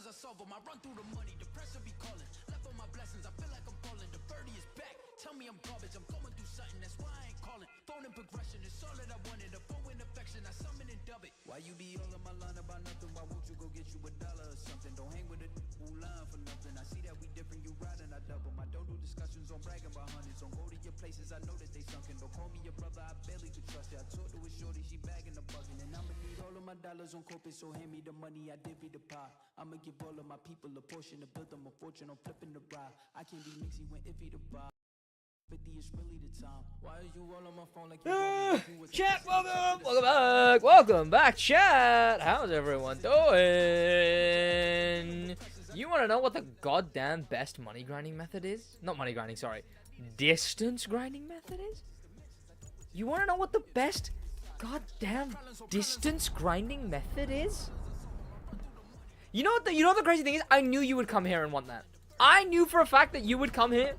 I solve them. I run through the money, the pressure be calling. Left on my blessings, I feel like I'm falling. The birdie is back. Tell me I'm garbage, I'm going through something, that's why I ain't calling. Phone in progression, it's all that I wanted. A phone in affection, I summon and dub it. Why you be all on my line about nothing? Why won't you go get you $1 or something? Don't hang with a who line for nothing. I see that we different, you riding, I double. I don't do discussions on bragging about hundreds. Don't go to your places, I know that they sunken. Don't call me your brother, I barely could trust you. I talked to a shorty, she bagging the bugging. And I'ma need all of my dollars on corporate, so hand me the money, I divvy the pie. I'ma give all of my people a portion to build them a fortune. I'm flipping the ride. I can't be mixy when iffy to buy. It's really the time. Why are you all on my phone like chat, welcome back, chat. How's everyone doing? You want to know what the goddamn best money grinding method is? Not money grinding, sorry, distance grinding method is? You want to know what the best goddamn distance grinding method is? You know what the crazy thing is? I knew you would come here and want that. I knew for a fact that you would come here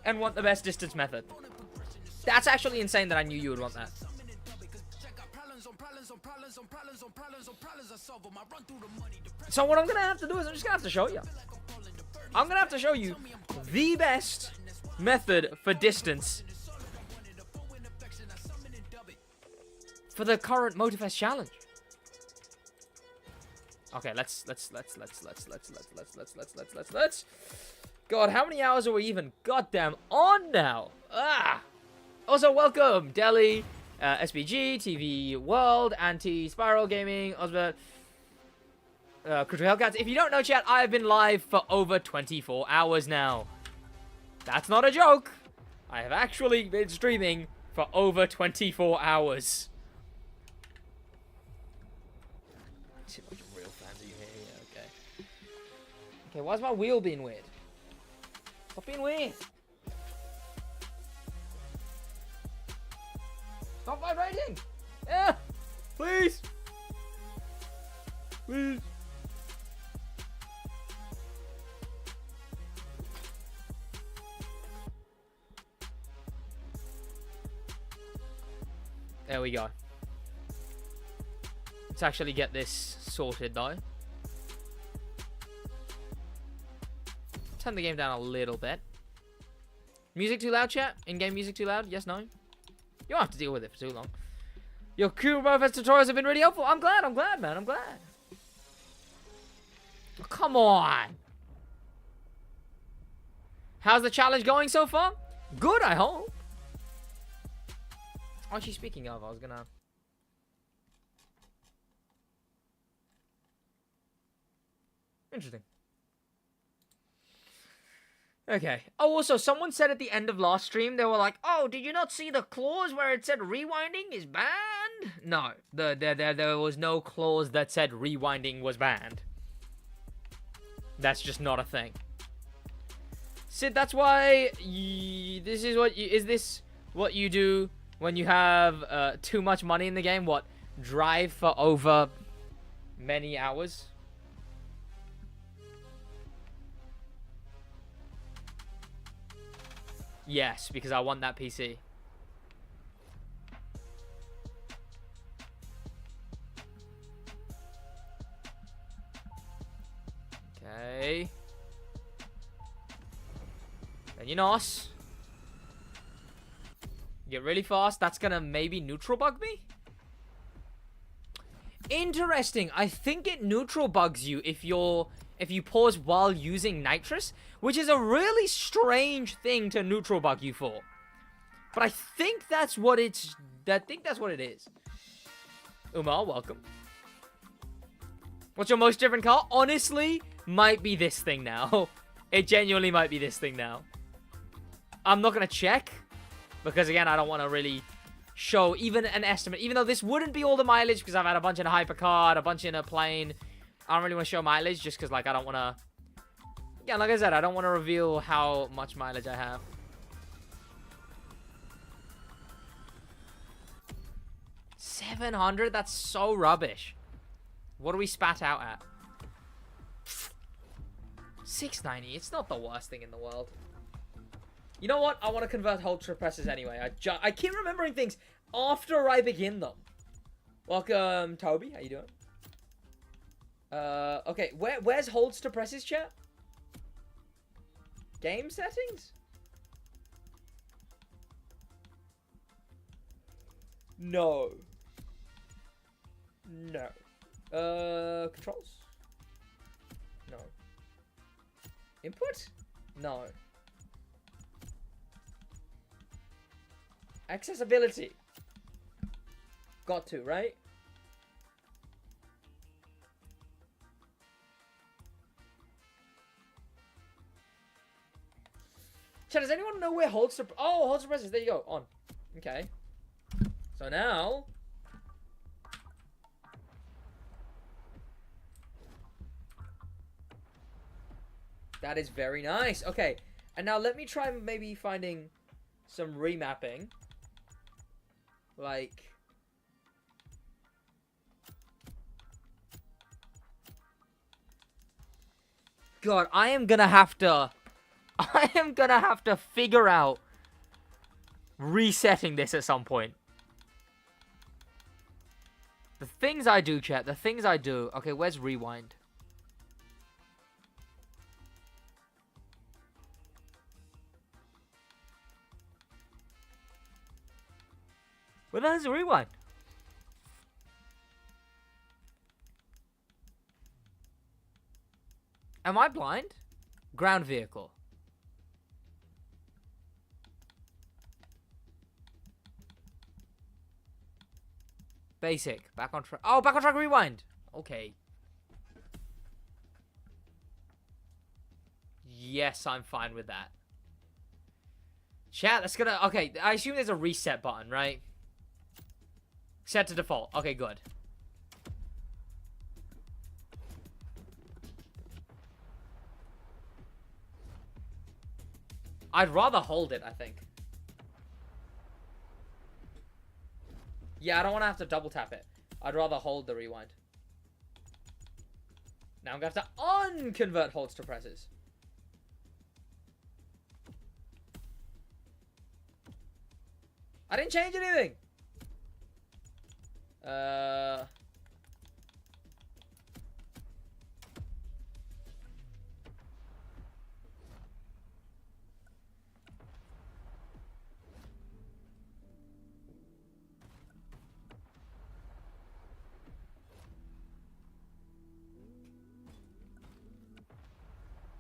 and want the best distance method. That's actually insane that I knew you would want that. So what I'm gonna have to do is I'm just gonna have to show you. I'm gonna have to show you the best method for distance for the current Motorfest challenge. Okay, let's. God, how many hours are we even goddamn on now? Also, welcome, Delhi, SBG, TV World, Anti-Spiral Gaming, Osbert, Critical Hellcats. If you don't know, chat, I've been live for over 24 hours now. That's not a joke. I have actually been streaming for over 24 hours. See what real fans are you here? Yeah, okay. Okay, why's my wheel being weird? Stop being weird. Stop vibrating. Yeah. Please. Please. There we go. Let's actually get this sorted though. Turn the game down a little bit. Music too loud, chat? In-game music too loud? Yes, no? You don't have to deal with it for too long. Your Motorfest tutorials have been really helpful. I'm glad, man. I'm glad. Oh, come on. How's the challenge going so far? Good, I hope. Actually, speaking of, I was gonna... Interesting. Okay. Oh, also, someone said at the end of last stream, they were like, oh, did you not see the clause where it said rewinding is banned? No. There was no clause that said rewinding was banned. That's just not a thing. Sid, that's why is this what you do when you have too much money in the game? What? Drive for over many hours? Yes, because I want that PC. Okay. Then you NOS. Get really fast. That's gonna maybe neutral bug me? Interesting. I think it neutral bugs you if you pause while using nitrous, which is a really strange thing to neutral bug you for. But I think that's what it is. Umar, welcome. What's your most different car? Honestly, might be this thing now. It genuinely might be this thing now. I'm not gonna check because again, I don't want to really show even an estimate, even though this wouldn't be all the mileage because I've had a bunch in a hypercar, a bunch in a plane. I don't really want to show mileage just because, like, I don't want to... Yeah, like I said, I don't want to reveal how much mileage I have. 700? That's so rubbish. What do we spat out at? 690. It's not the worst thing in the world. You know what? I want to convert hold to presses anyway. I keep remembering things after I begin them. Welcome, Toby. How you doing? Okay. Where's holds to presses, chat? Game settings? No. No. Controls? No. Input? No. Accessibility. Got to, right? Chat, does anyone know where holds to... Oh, holds to presses. There you go. On. Okay. So now... That is very nice. Okay. And now let me try maybe finding some remapping. Like... God, I am gonna have to figure out resetting this at some point. The things I do, chat. The things I do. Okay, where's rewind? Where the hell is the rewind? Am I blind? Ground vehicle. Basic. Back on track. Oh, back on track rewind. Okay. Yes, I'm fine with that. Chat, that's gonna... Okay, I assume there's a reset button, right? Set to default. Okay, good. I'd rather hold it, I think. Yeah, I don't want to have to double tap it. I'd rather hold the rewind. Now I'm going to have to unconvert holds to presses. I didn't change anything.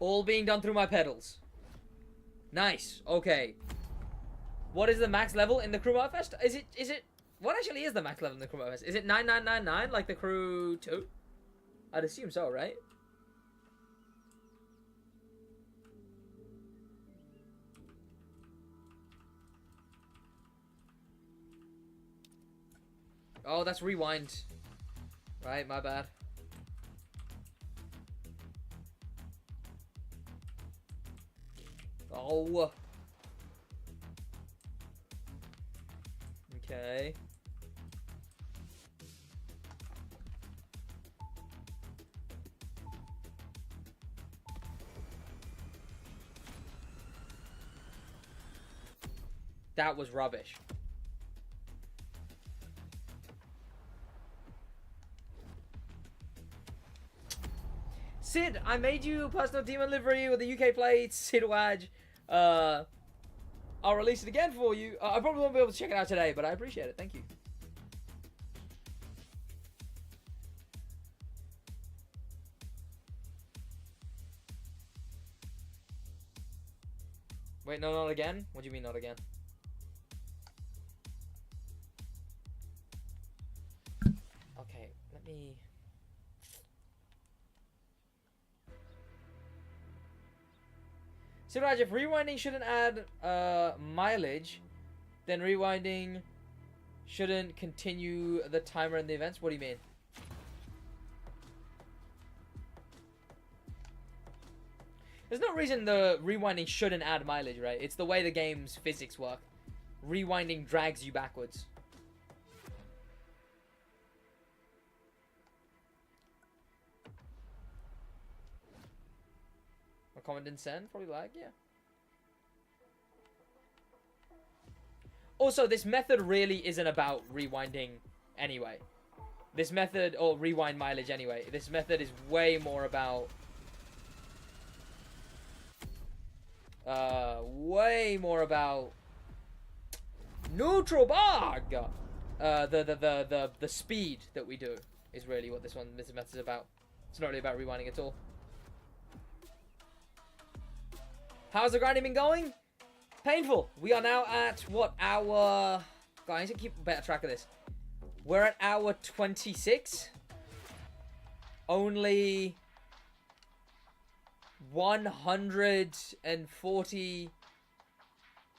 All being done through my pedals. Nice. Okay. What is the max level in the Crew Fest? Is it... What actually is the max level in the Crew Fest? Is it 9999 like the Crew 2? I'd assume so, right? Oh, that's rewind. Right, my bad. Oh. Okay. That was rubbish. Sid, I made you a personal demon livery with the UK plates, SidWaj. I'll release it again for you. I probably won't be able to check it out today, but I appreciate it. Thank you. Wait, no, not again? What do you mean not again? Okay, let me... SidWaj, if rewinding shouldn't add mileage, then rewinding shouldn't continue the timer in the events? What do you mean? There's no reason the rewinding shouldn't add mileage, right? It's the way the game's physics work. Rewinding drags you backwards. A comment didn't send? Probably lag, yeah. Also, this method really isn't about rewinding anyway. This method, or rewind mileage anyway. This method is way more about... neutral bug! The speed that we do is really what this method is about. It's not really about rewinding at all. How's the grinding been going? Painful. We are now at, what, hour... God, I need to keep better track of this. We're at hour 26. Only 140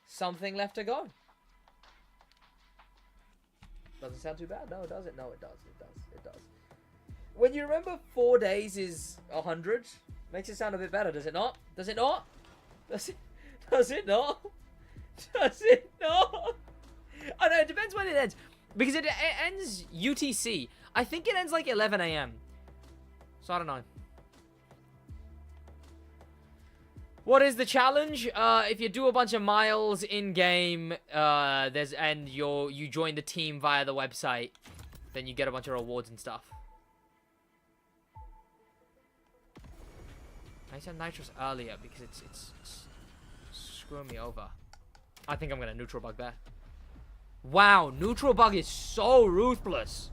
something left to go. Doesn't sound too bad. No, does it? No, it does. It does. It does. When you remember 4 days is 100, makes it sound a bit better, does it not? Does it not? Does it not? Does it not? I know, it depends when it ends. Because it ends UTC. I think it ends like 11 AM. So I don't know. What is the challenge? If you do a bunch of miles in game, and you join the team via the website, then you get a bunch of rewards and stuff. I said nitrous earlier because it's screwing me over. I think I'm gonna neutral bug there. Wow, neutral bug is so ruthless.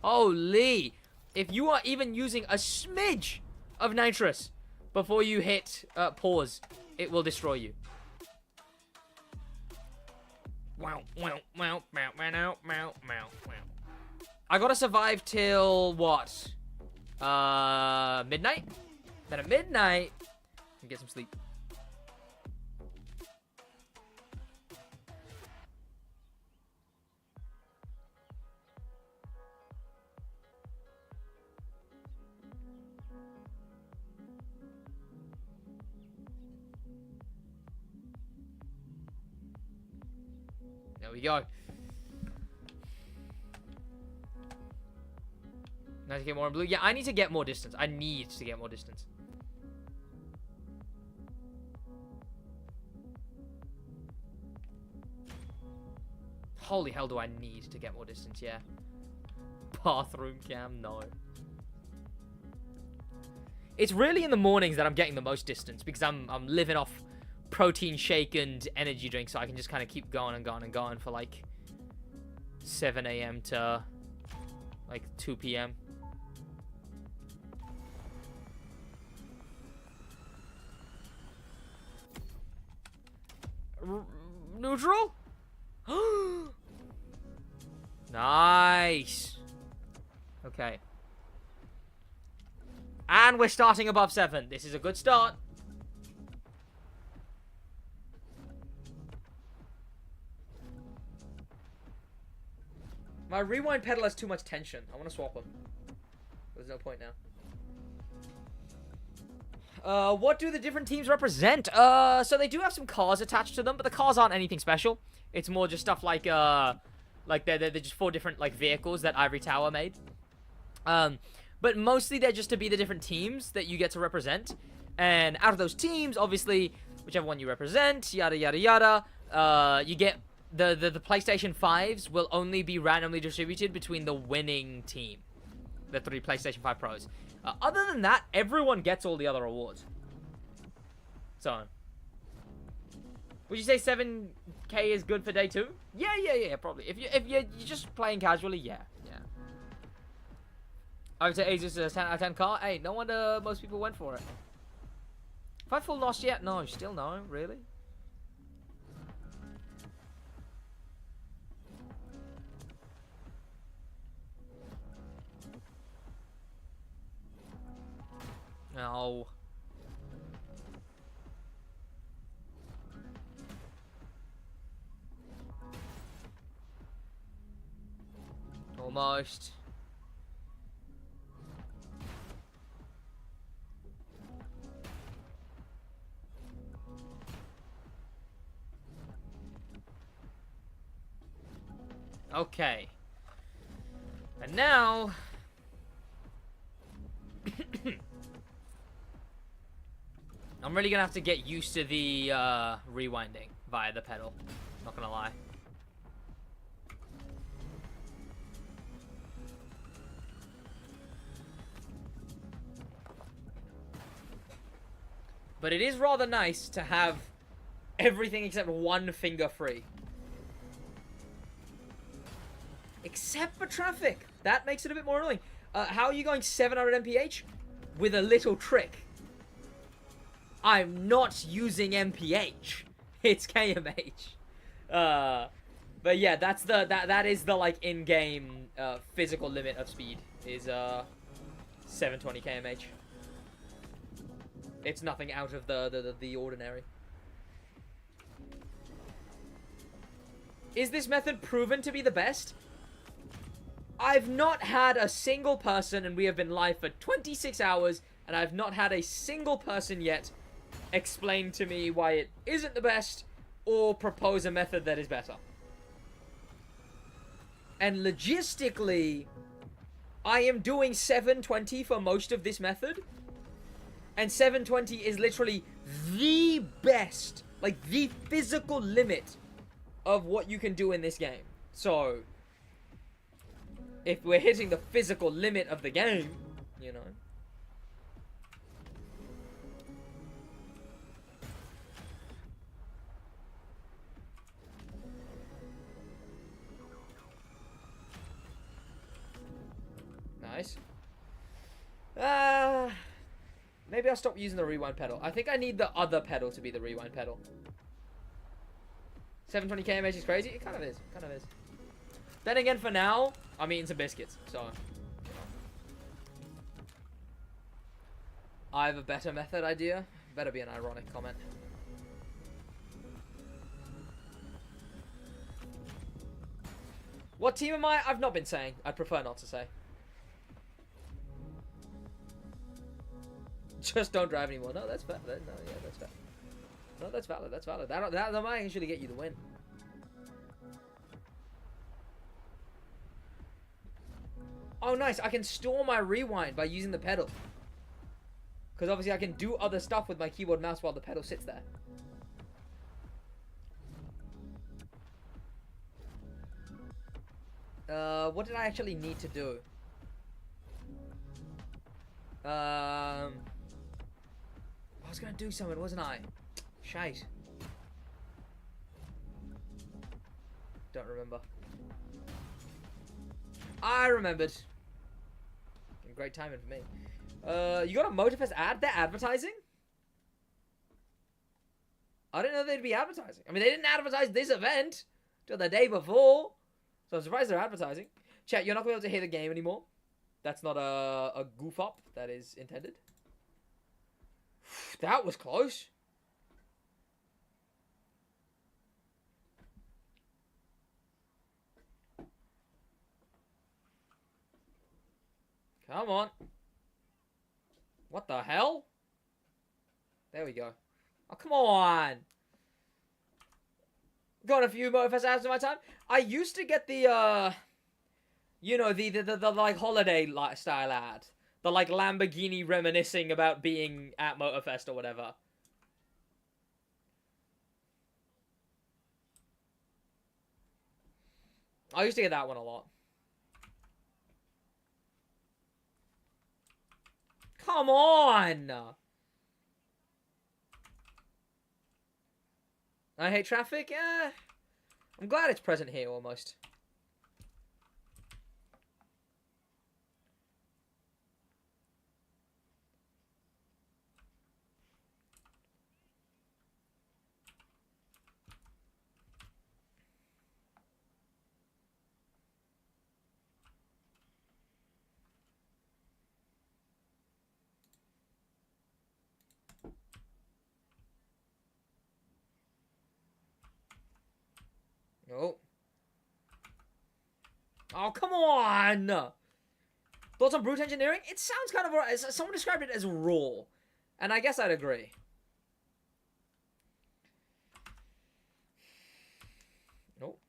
Holy! If you are even using a smidge of nitrous before you hit pause, it will destroy you. Wow, wow, wow, wow, wow, wow, wow, wow. I gotta survive till what? Midnight? Then at midnight, I can get some sleep. There we go. Now to get more in blue. Yeah, I need to get more distance. I need to get more distance. Holy hell, do I need to get more distance? Yeah. Bathroom cam, no. It's really in the mornings that I'm getting the most distance because I'm living off protein shake and energy drink, so I can just kind of keep going and going and going for like 7 AM to like 2 PM. Neutral? Nice. Okay. And we're starting above 7. This is a good start. My rewind pedal has too much tension. I want to swap them. There's no point now. What do the different teams represent? So they do have some cars attached to them, but the cars aren't anything special. It's more just stuff like they're just 4 different like vehicles that Ivory Tower made. But mostly they're just to be the different teams that you get to represent. And out of those teams, obviously, whichever one you represent, yada yada yada, you get the PlayStation 5s will only be randomly distributed between the winning team. The 3 PlayStation 5 Pros. Other than that, everyone gets all the other awards. So, would you say 7K is good for day 2? Yeah, probably. If you're just playing casually, yeah. I would say Asus is a 10 out of 10 car. Hey, no wonder most people went for it. Have I full lost yet? No, still no, really. No. Almost. Okay. And now... I'm really gonna have to get used to the rewinding via the pedal. Not gonna lie. But it is rather nice to have everything except one finger free. Except for traffic. That makes it a bit more annoying. How are you going 700 mph? With a little trick. I'm not using mph. It's kmh. But yeah, that is the like in-game physical limit of speed is 720 kmh. It's nothing out of the ordinary. Is this method proven to be the best? I've not had a single person, and we have been live for 26 hours, and I've not had a single person yet explain to me why it isn't the best, or propose a method that is better. And logistically, I am doing 720 for most of this method, and 720 is literally the best, like the physical limit of what you can do in this game. So, if we're hitting the physical limit of the game, you know. Nice. Maybe I'll stop using the rewind pedal. I think I need the other pedal to be the rewind pedal. 720 kmh is crazy? It kind of is. It kind of is. Then again, for now, I'm eating some biscuits, so. I have a better method idea. Better be an ironic comment. What team am I? I've not been saying. I'd prefer not to say. Just don't drive anymore. No, that's fair. No, yeah, that's fair. No, that's valid. That's valid. That might actually get you the win. Oh, nice. I can store my rewind by using the pedal. Because obviously I can do other stuff with my keyboard and mouse while the pedal sits there. What did I actually need to do? I was gonna do something, wasn't I? Shite. Don't remember. I remembered. Great timing for me. You got a Motorfest ad? They're advertising? I didn't know they'd be advertising. I mean, they didn't advertise this event till the day before. So I'm surprised they're advertising. Chat, you're not going to be able to hear the game anymore. That's not a goof up. That is intended. That was close. Come on. What the hell? There we go. Oh, come on. Got a few Motorfest ads in my time. I used to get the, you know, the like, holiday style ad. The, like, Lamborghini reminiscing about being at Motorfest or whatever. I used to get that one a lot. Come on! I hate traffic? I'm glad it's present here, almost. Oh. Oh, come on! Thoughts on brute engineering? It sounds kind of... Someone described it as raw. And I guess I'd agree. Nope.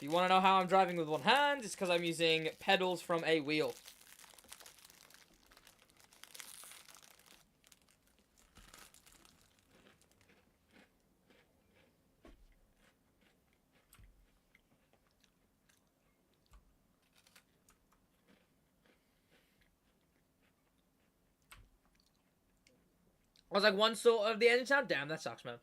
you want to know how I'm driving with one hand, it's because I'm using pedals from a wheel. I was like, one sort of the engine sound? Damn, that sucks, man.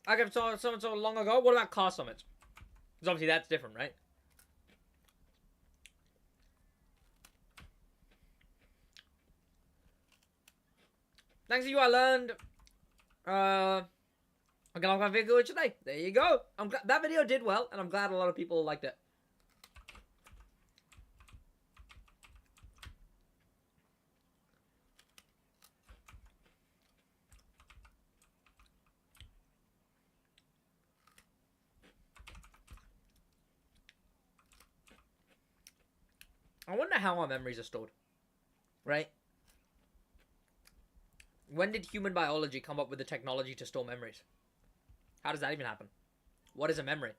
I got someone so long ago. What about car summits? Because obviously that's different, right? Thanks to you, I learned. I can lock my vehicle today. There you go. I'm glad that video did well, and I'm glad a lot of people liked it. I wonder how our memories are stored. Right? When did human biology come up with the technology to store memories? How does that even happen? What is a memory?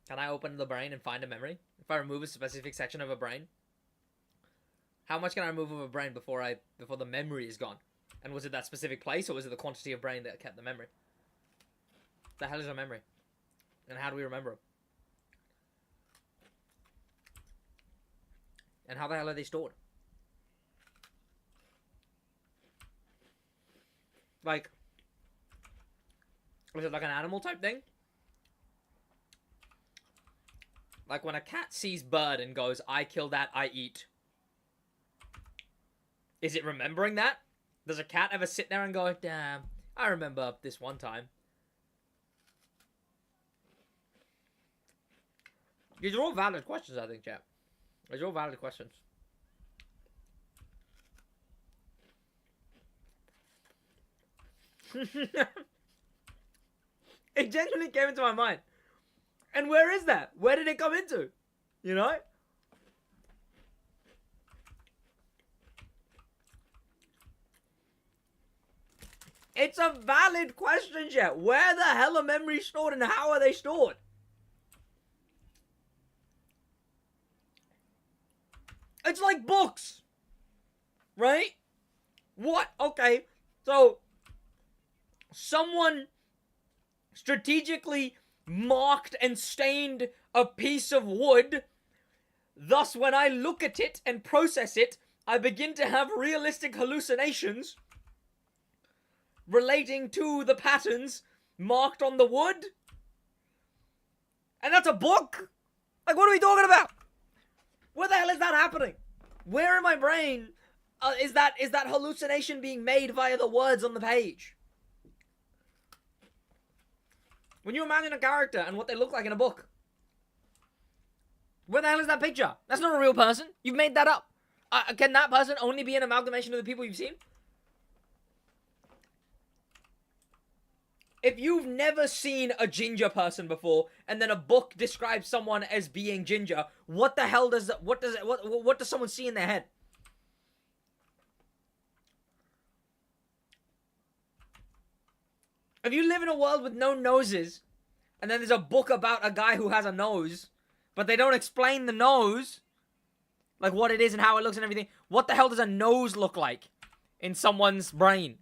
Can I open the brain and find a memory? If I remove a specific section of a brain? How much can I remove of a brain before the memory is gone? And was it that specific place, or was it the quantity of brain that kept the memory? The hell is a memory? And how do we remember them? And how the hell are they stored? Like, is it like an animal type thing? Like when a cat sees bird and goes, I kill that, I eat. Is it remembering that? Does a cat ever sit there and go, damn, I remember this one time? These are all valid questions, I think, chat. These are all valid questions. It genuinely came into my mind. And where is that? Where did it come into? You know? It's a valid question, chat. Where the hell are memories stored and how are they stored? It's like books. Right? What? Okay. So, someone strategically marked and stained a piece of wood. Thus, when I look at it and process it, I begin to have realistic hallucinations relating to the patterns marked on the wood. And that's a book? Like, what are we talking about? Where the hell is that happening? Where in my brain is that hallucination being made via the words on the page? When you imagine a character and what they look like in a book, where the hell is that picture? That's not a real person. You've made that up. Can that person only be an amalgamation of the people you've seen? If you've never seen a ginger person before, and then a book describes someone as being ginger, what the hell does what does someone see in their head? If you live in a world with no noses, and then there's a book about a guy who has a nose, but they don't explain the nose, like what it is and how it looks and everything, what the hell does a nose look like in someone's brain?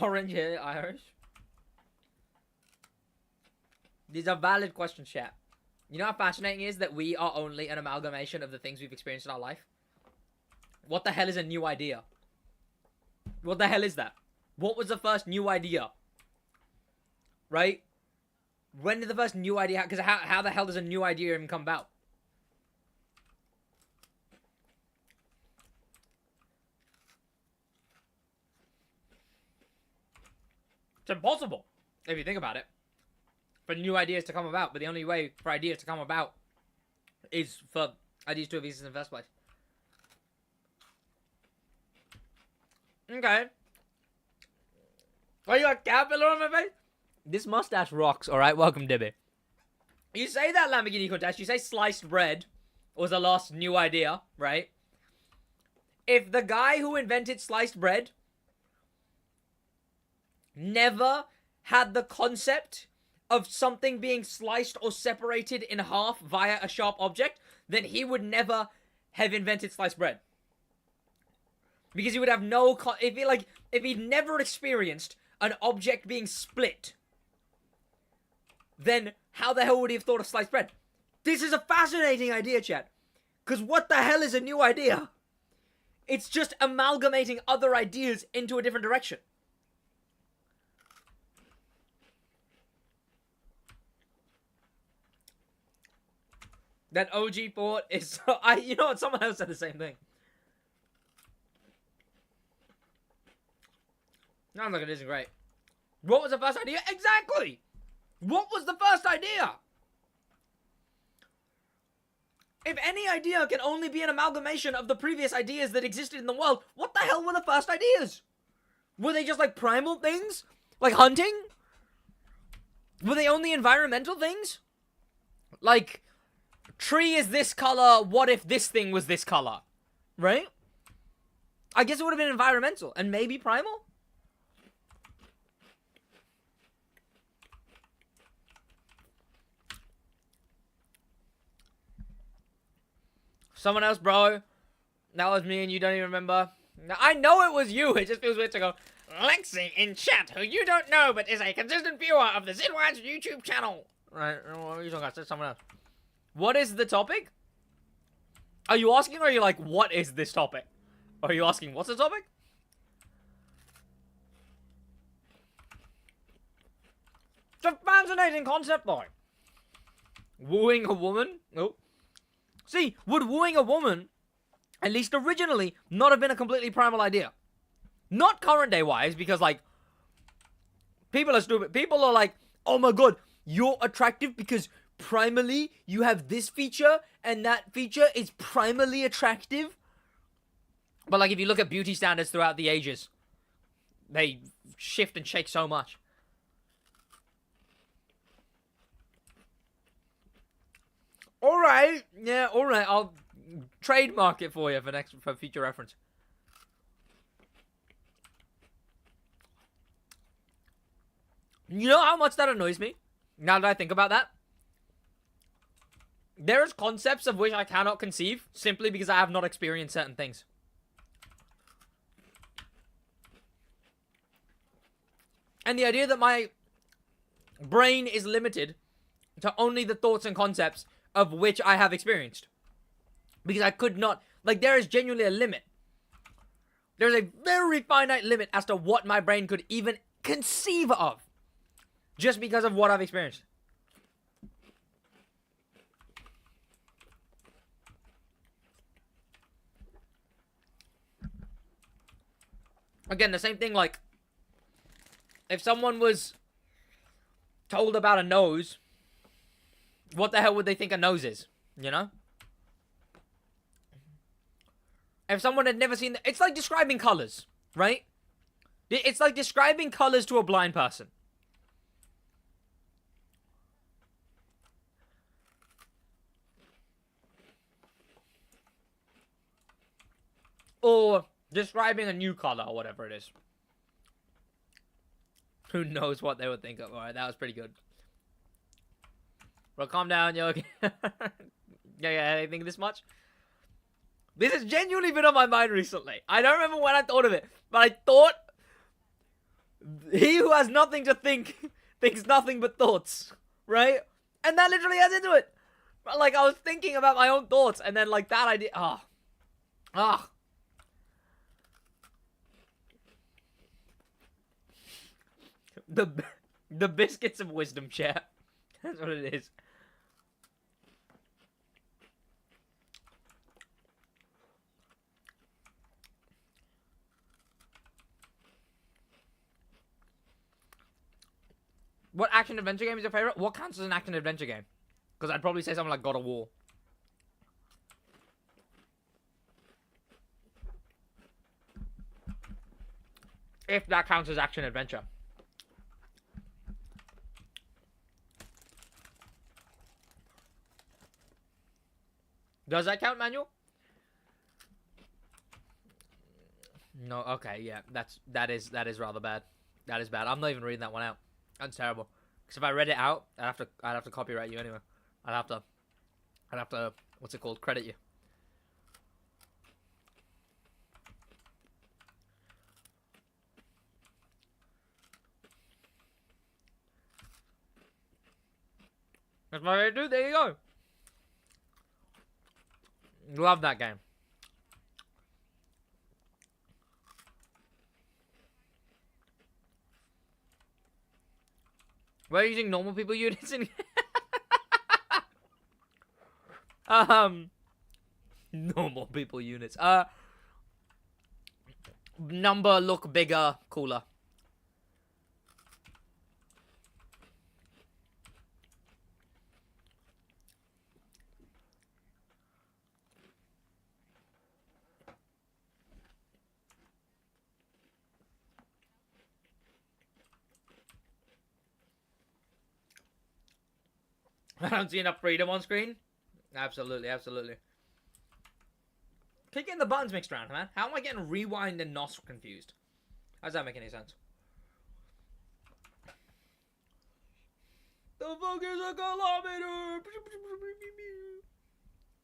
Orange hair, Irish. These are valid questions, chat. You know how fascinating it is that we are only an amalgamation of the things we've experienced in our life? What the hell is a new idea? What the hell is that? What was the first new idea? Right? When did the first new idea... Because how the hell does a new idea even come about? It's impossible, if you think about it. for new ideas to come about, but the only way for ideas to come about is for ideas to exist in the first place. Okay. Why you got caterpillar on my face? This mustache rocks, alright? Welcome, Dibby. You say that, Lamborghini Countess, you say sliced bread was the last new idea, right? If the guy who invented sliced bread never had the concept of something being sliced or separated in half via a sharp object, then he would never have invented sliced bread. Because he would have no... if he'd never experienced an object being split, then how the hell would he have thought of sliced bread? This is a fascinating idea, chat. Because what the hell is a new idea? It's just amalgamating other ideas into a different direction. That OG thought is... you know what? Someone else said the same thing. Sounds like it isn't great. What was the first idea? Exactly! What was the first idea? If any idea can only be an amalgamation of the previous ideas that existed in the world, what the hell were the first ideas? Were they just like primal things? Like hunting? Were they only environmental things? Like, tree is this color, what if this thing was this color? Right? I guess it would have been environmental and maybe primal? Someone else, bro. That was me and you don't even remember. I know it was you. It just feels weird to go, Lexi in chat, who you don't know, but is a consistent viewer of the SidWaj YouTube channel. Right, what are you talking about? That's someone else. What is the topic? Are you asking or are you like, what is this topic? Or are you asking, what's the topic? It's a fascinating concept, though. Wooing a woman? Nope. See, would wooing a woman, at least originally, not have been a completely primal idea? Not current day wise, because like, people are stupid. People are like, oh my god, you're attractive because primally you have this feature and that feature is primally attractive. But like, if you look at beauty standards throughout the ages, they shift and shake so much. Alright, yeah, alright, I'll trademark it for you for future reference. You know how much that annoys me? Now that I think about that? There's concepts of which I cannot conceive simply because I have not experienced certain things. And the idea that my brain is limited to only the thoughts and concepts of which I have experienced. Because I could not... Like, there is genuinely a limit. There's a very finite limit as to what my brain could even conceive of. Just because of what I've experienced. Again, the same thing, like... If someone was told about a nose... What the hell would they think a nose is? You know? If someone had never seen... It's like describing colors, right? It's like describing colors to a blind person. Or describing a new color or whatever it is. Who knows what they would think of. Alright, that was pretty good. Bro, calm down, yo. yeah, I think this much. This has genuinely been on my mind recently. I don't remember when I thought of it, but I thought he who has nothing to think thinks nothing but thoughts, right? And that literally adds into it. But, like, I was thinking about my own thoughts, and then, like, that idea... The biscuits of wisdom, chat. That's what it is. What action adventure game is your favorite? What counts as an action adventure game? Because I'd probably say something like God of War. If that counts as action adventure. Does that count, Manuel? No, okay, yeah, that is rather bad. That is bad. I'm not even reading that one out. That's terrible. Because if I read it out, I'd have to copyright you anyway. I'd have to what's it called? Credit you. That's my way to do it. There you go. Love that game. We're using normal people units in normal people units. Number look bigger, cooler. I don't see enough freedom on screen. Absolutely, absolutely. Keep getting the buttons mixed around, man. How am I getting rewind and NOS confused? How does that make any sense? The fuck is a kilometer?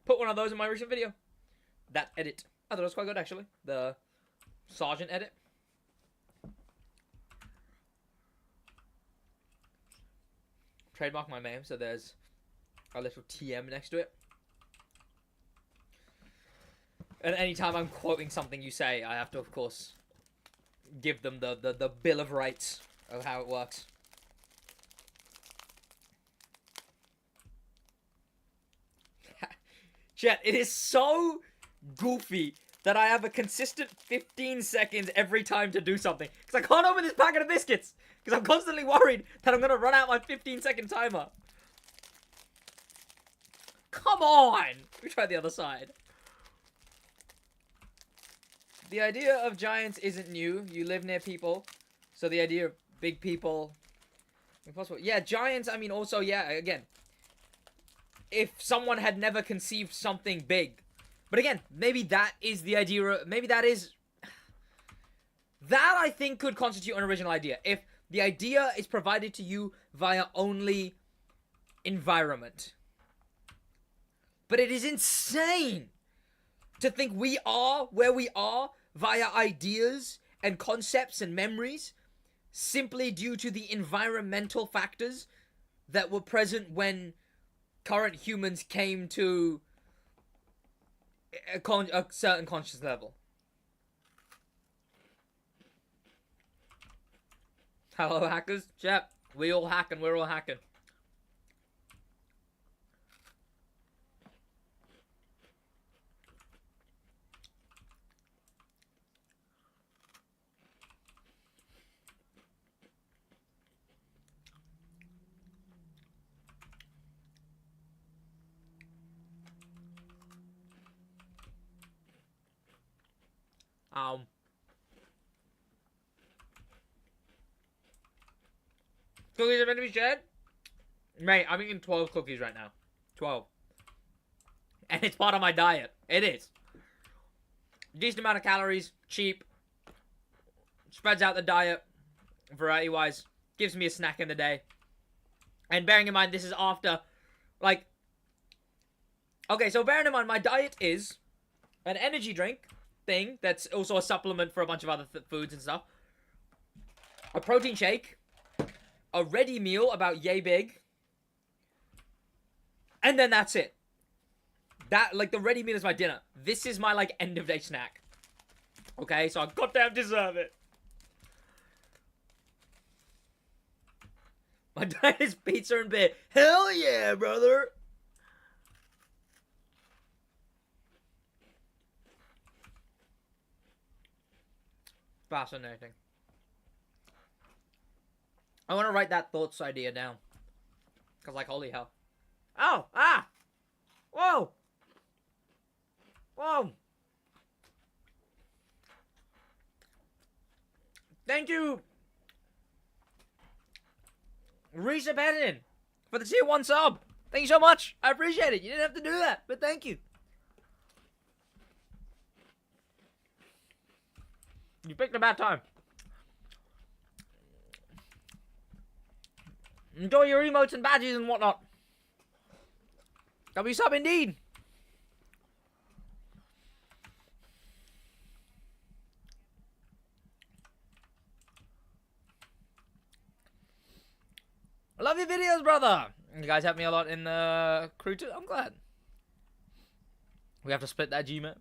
Put one of those in my recent video. That edit. I thought it was quite good, actually. The Sergeant edit. Trademark my name, so there's a little TM next to it. And anytime I'm quoting something you say, I have to, of course, give them the Bill of Rights of how it works. Chat, it is so goofy that I have a consistent 15 seconds every time to do something. Because I can't open this packet of biscuits. Because I'm constantly worried that I'm going to run out my 15-second timer. Come on! Let me try the other side. The idea of giants isn't new. You live near people. So the idea of big people... Impossible. Yeah, giants, I mean, also, yeah, again. If someone had never conceived something big. But again, maybe that is the idea. Maybe that is... That, I think, could constitute an original idea. If the idea is provided to you via only environment. But it is insane to think we are where we are via ideas and concepts and memories simply due to the environmental factors that were present when current humans came to a certain conscious level. Hello, hackers. Chat. We all hacking. We're all hacking. Cookies are meant to be shared? Mate, I'm eating 12 cookies right now. 12. And it's part of my diet. It is. Decent amount of calories. Cheap. Spreads out the diet. Variety-wise. Gives me a snack in the day. And bearing in mind, this is after, like... Okay, so bearing in mind, my diet is an energy drink thing that's also a supplement for a bunch of other foods and stuff. A protein shake. A ready meal about yay big. And then that's it. That, like, the ready meal is my dinner. This is my, like, end of day snack. Okay, so I goddamn deserve it. My diet is pizza and beer. Hell yeah, brother. Fascinating. I want to write that thoughts idea down. Because, like, holy hell. Oh! Ah! Whoa! Whoa! Thank you, Risa Benton, for the tier 1 sub. Thank you so much. I appreciate it. You didn't have to do that, but thank you. You picked a bad time. Enjoy your emotes and badges and whatnot. W sub indeed. I love your videos, brother. You guys help me a lot in the crew too. I'm glad. We have to split that Gmail.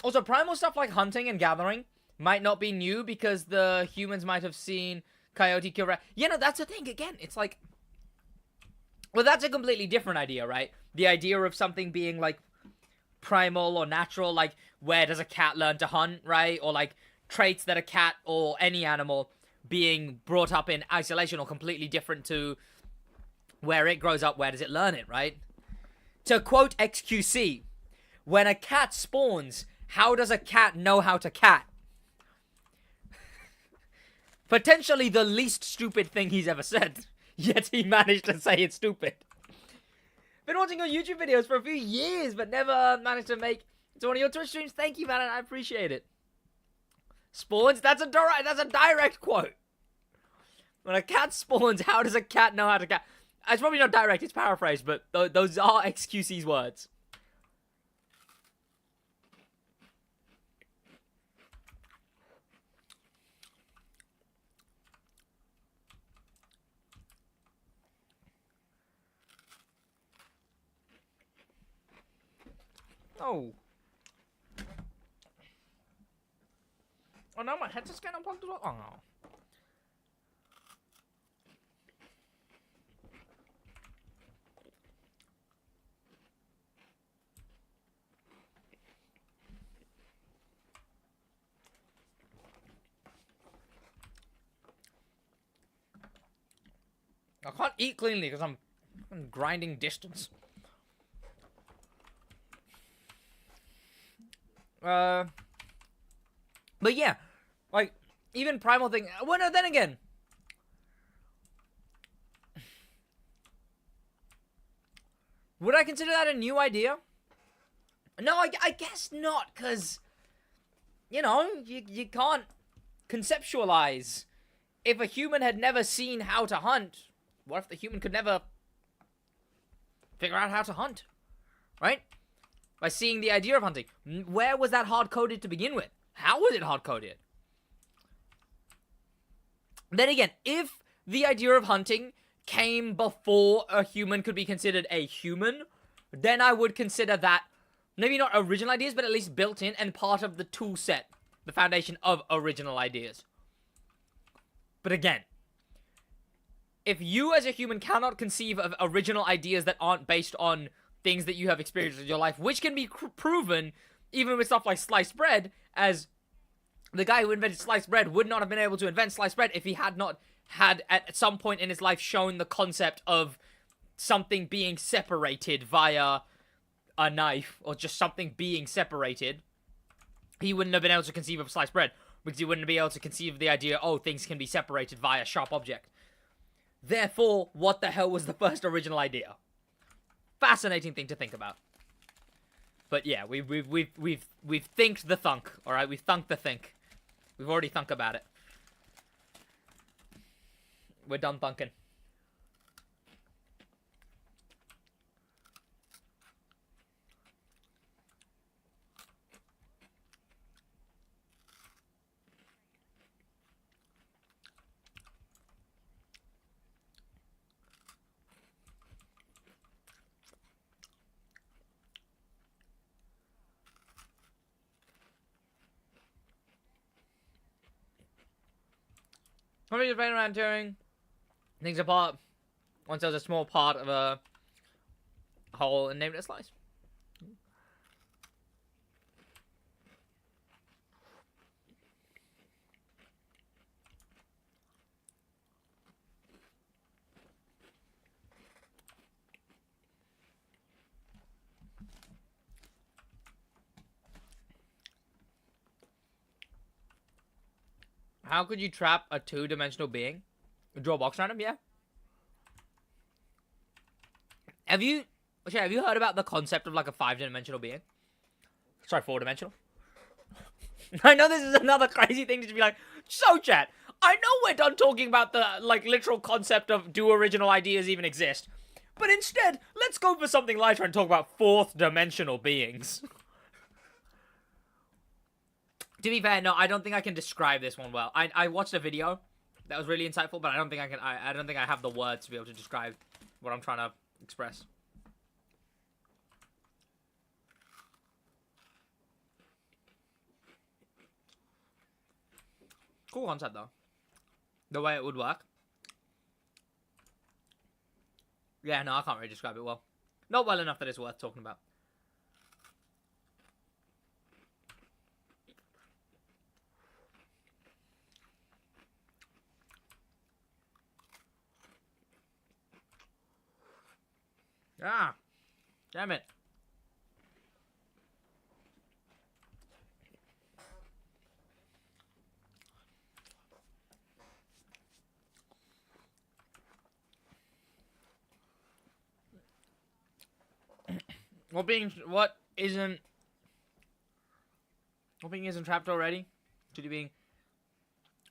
Also, primal stuff like hunting and gathering might not be new because the humans might have seen Coyote kill rat. Yeah, no, that's the thing. Again, it's like... Well, that's a completely different idea, right? The idea of something being, like, primal or natural, like, where does a cat learn to hunt, right? Or, like, traits that a cat or any animal being brought up in isolation or completely different to where it grows up, where does it learn it, right? To quote XQC, when a cat spawns, how does a cat know how to cat? Potentially the least stupid thing he's ever said, yet he managed to say it's stupid. Been watching your YouTube videos for a few years, but never managed to make it to one of your Twitch streams. Thank you, man, I appreciate it. Spawns? That's a direct quote. When a cat spawns, how does a cat know how to cat? It's probably not direct, it's paraphrased, but those are XQC's words. Oh. Oh no, my headset's getting unplugged as well. Oh no. I can't eat cleanly because I'm grinding distance. But yeah, like, even primal thing. Well, no, then again. Would I consider that a new idea? No, I guess not, because, you know, you can't conceptualize. If a human had never seen how to hunt, what if the human could never figure out how to hunt? Right? By seeing the idea of hunting. Where was that hard-coded to begin with? How was it hard-coded? Then again, if the idea of hunting came before a human could be considered a human, then I would consider that maybe not original ideas, but at least built in and part of the tool set, the foundation of original ideas. But again, if you as a human cannot conceive of original ideas that aren't based on things that you have experienced in your life, which can be proven even with stuff like sliced bread, as the guy who invented sliced bread would not have been able to invent sliced bread if he had not had at some point in his life shown the concept of something being separated via a knife, or just something being separated. He wouldn't have been able to conceive of sliced bread, because he wouldn't be able to conceive of the idea, oh, things can be separated via a sharp object. Therefore, what the hell was the first original idea? Fascinating thing to think about. But yeah, we've thinked the thunk, alright? We've thunked the think. We've already thunk about it. We're done thunking. Probably just playing around tearing things apart once there was a small part of a whole and named it a slice. How could you trap a two-dimensional being? Draw a box random, yeah. Have you heard about the concept of like a 5-dimensional being? Sorry, 4-dimensional. I know this is another crazy thing to be like, so chat, I know we're done talking about the like literal concept of do original ideas even exist, but instead, let's go for something lighter and talk about 4th-dimensional beings. To be fair, no, I don't think I can describe this one well. I watched a video that was really insightful, but I don't think I can. I don't think I have the words to be able to describe what I'm trying to express. Cool concept though. The way it would work. Yeah, no, I can't really describe it well. Not well enough that it's worth talking about. Ah, damn it. What being isn't trapped already? 2D being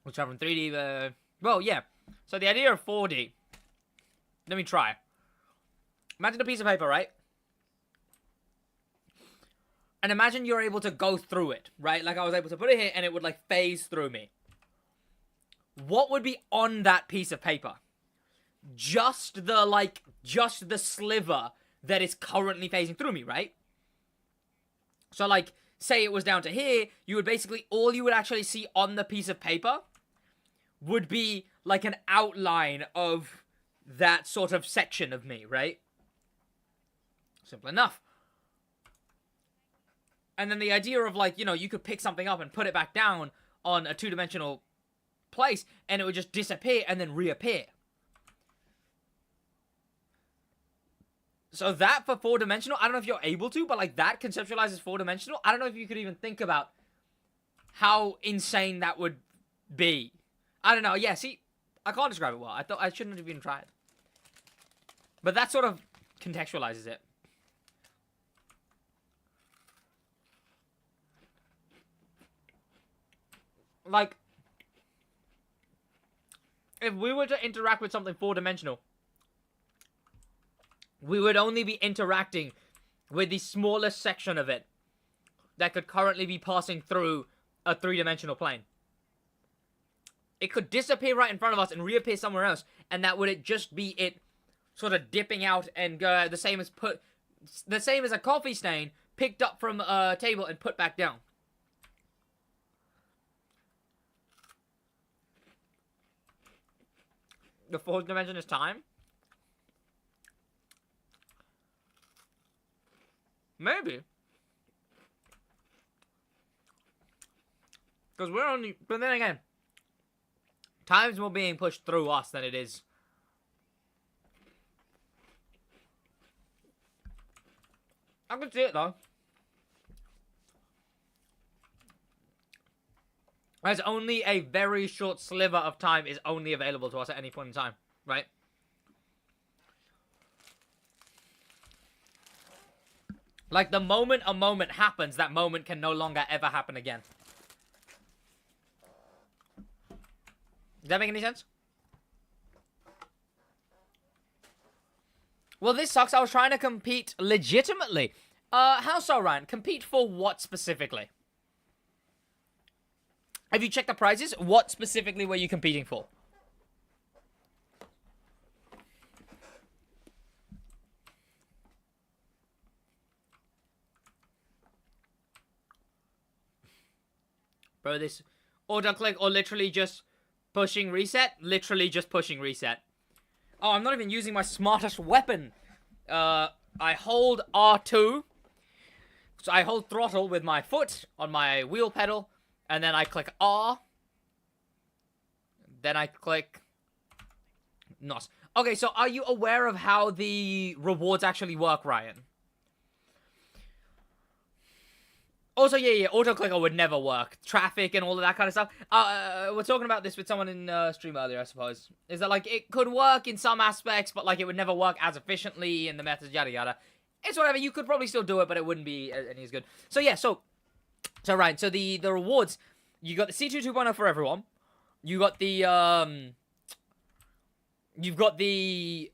was trapped from 3D. Well, yeah. So the idea of 4D. Let me try. Imagine a piece of paper, right? And imagine you're able to go through it, right? Like I was able to put it here and it would like phase through me. What would be on that piece of paper? Just the sliver that is currently phasing through me, right? So like, say it was down to here, all you would actually see on the piece of paper would be like an outline of that sort of section of me, right? Simple enough. And then the idea of like, you could pick something up and put it back down on a 2-dimensional place and it would just disappear and then reappear. So that for 4-dimensional, I don't know if you're able to, but like that conceptualizes 4-dimensional. I don't know if you could even think about how insane that would be. I don't know. Yeah, see, I can't describe it well. I thought I shouldn't have even tried. But that sort of contextualizes it. Like, if we were to interact with something 4-dimensional, we would only be interacting with the smallest section of it that could currently be passing through a 3-dimensional plane. It could disappear right in front of us and reappear somewhere else, and that would just be it sort of dipping out and go the same as a coffee stain picked up from a table and put back down. The 4th dimension is time? Maybe. Because we're only... But then again, time's more being pushed through us than it is. I can see it, though. There's only a very short sliver of time is only available to us at any point in time, right? Like, the moment a moment happens, that moment can no longer ever happen again. Does that make any sense? Well, this sucks. I was trying to compete legitimately. How so, Ryan? Compete for what specifically? Have you checked the prizes? What specifically were you competing for? Bro, this auto-click or literally just pushing reset? Literally just pushing reset. Oh, I'm not even using my smartest weapon. I hold R2. So I hold throttle with my foot on my wheel pedal. And then I click R. Then I click NOS. Okay, so are you aware of how the rewards actually work, Ryan? Also, yeah, autoclicker would never work. Traffic and all of that kind of stuff. We're talking about this with someone in stream earlier, I suppose. Is that, like, it could work in some aspects, but, like, it would never work as efficiently in the methods, yada, yada. It's whatever. You could probably still do it, but it wouldn't be any as good. So, yeah, so right. So, the rewards, you got the C2 2.0 for everyone. You got the, you've got the,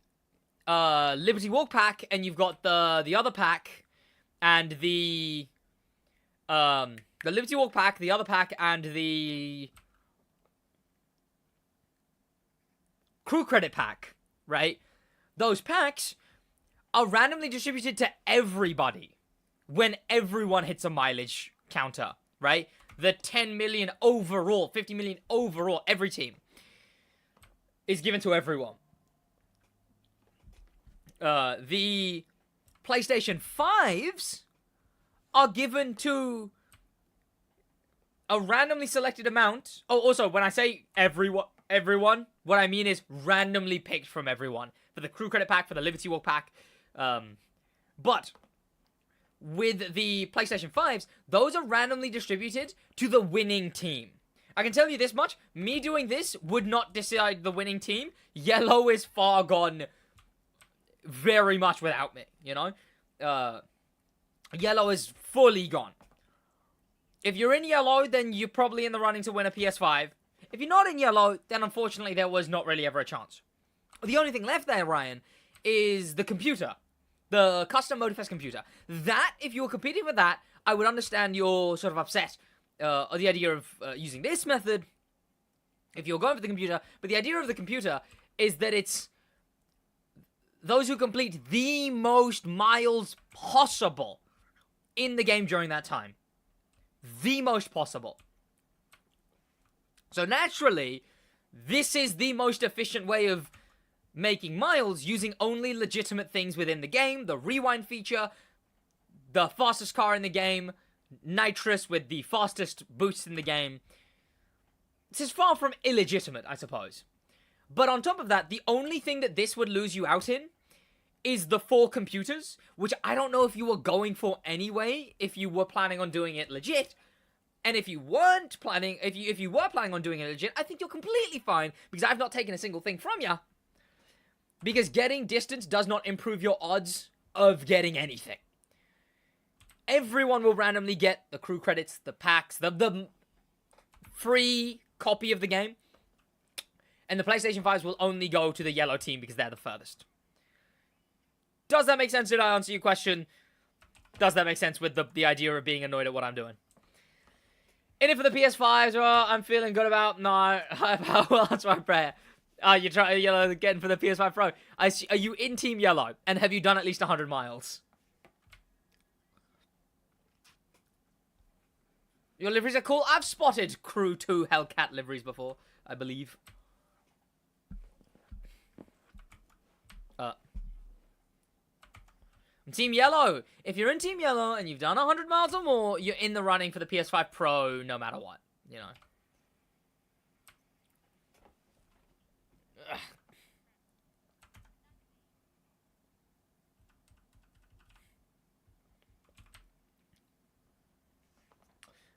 Liberty Walk pack, and you've got the other pack, and the Liberty Walk pack, the other pack, and the crew credit pack, right? Those packs are randomly distributed to everybody when everyone hits a mileage counter, right? The 10 million overall, 50 million overall, every team is given to everyone. The PlayStation 5s are given to a randomly selected amount. Oh, also, when I say everyone, what I mean is randomly picked from everyone. For the crew credit pack, for the Liberty Walk pack. But with the PlayStation 5s, those are randomly distributed to the winning team. I can tell you this much. Me doing this would not decide the winning team. Yellow is far gone very much without me, you know? Yellow is fully gone. If you're in yellow, then you're probably in the running to win a PS5. If you're not in yellow, then unfortunately there was not really ever a chance. The only thing left there, Ryan, is the computer. The custom Motorfest computer. That, if you were competing with that, I would understand you're sort of upset. Or the idea of using this method, if you're going for the computer. But the idea of the computer is that it's those who complete the most miles possible in the game during that time. The most possible. So naturally, this is the most efficient way of making miles using only legitimate things within the game. The rewind feature, the fastest car in the game, nitrous with the fastest boost in the game. This is far from illegitimate, I suppose. But on top of that, the only thing that this would lose you out in is the 4 computers, which I don't know if you were going for anyway, if you were planning on doing it legit. And if you weren't planning, if you were planning on doing it legit, I think you're completely fine, because I've not taken a single thing from you. Because getting distance does not improve your odds of getting anything. Everyone will randomly get the crew credits, the packs, the free copy of the game. And the PlayStation 5s will only go to the yellow team because they're the furthest. Does that make sense? Did I answer your question? Does that make sense with the idea of being annoyed at what I'm doing? In it for the PS5s, well, I'm feeling good about. No, well, that's my prayer. You're trying yellow again for the PS5 Pro. Are you in Team Yellow? And have you done at least 100 miles? Your liveries are cool. I've spotted Crew 2 Hellcat liveries before, I believe. Team Yellow. If you're in Team Yellow and you've done 100 miles or more, you're in the running for the PS5 Pro no matter what, you know.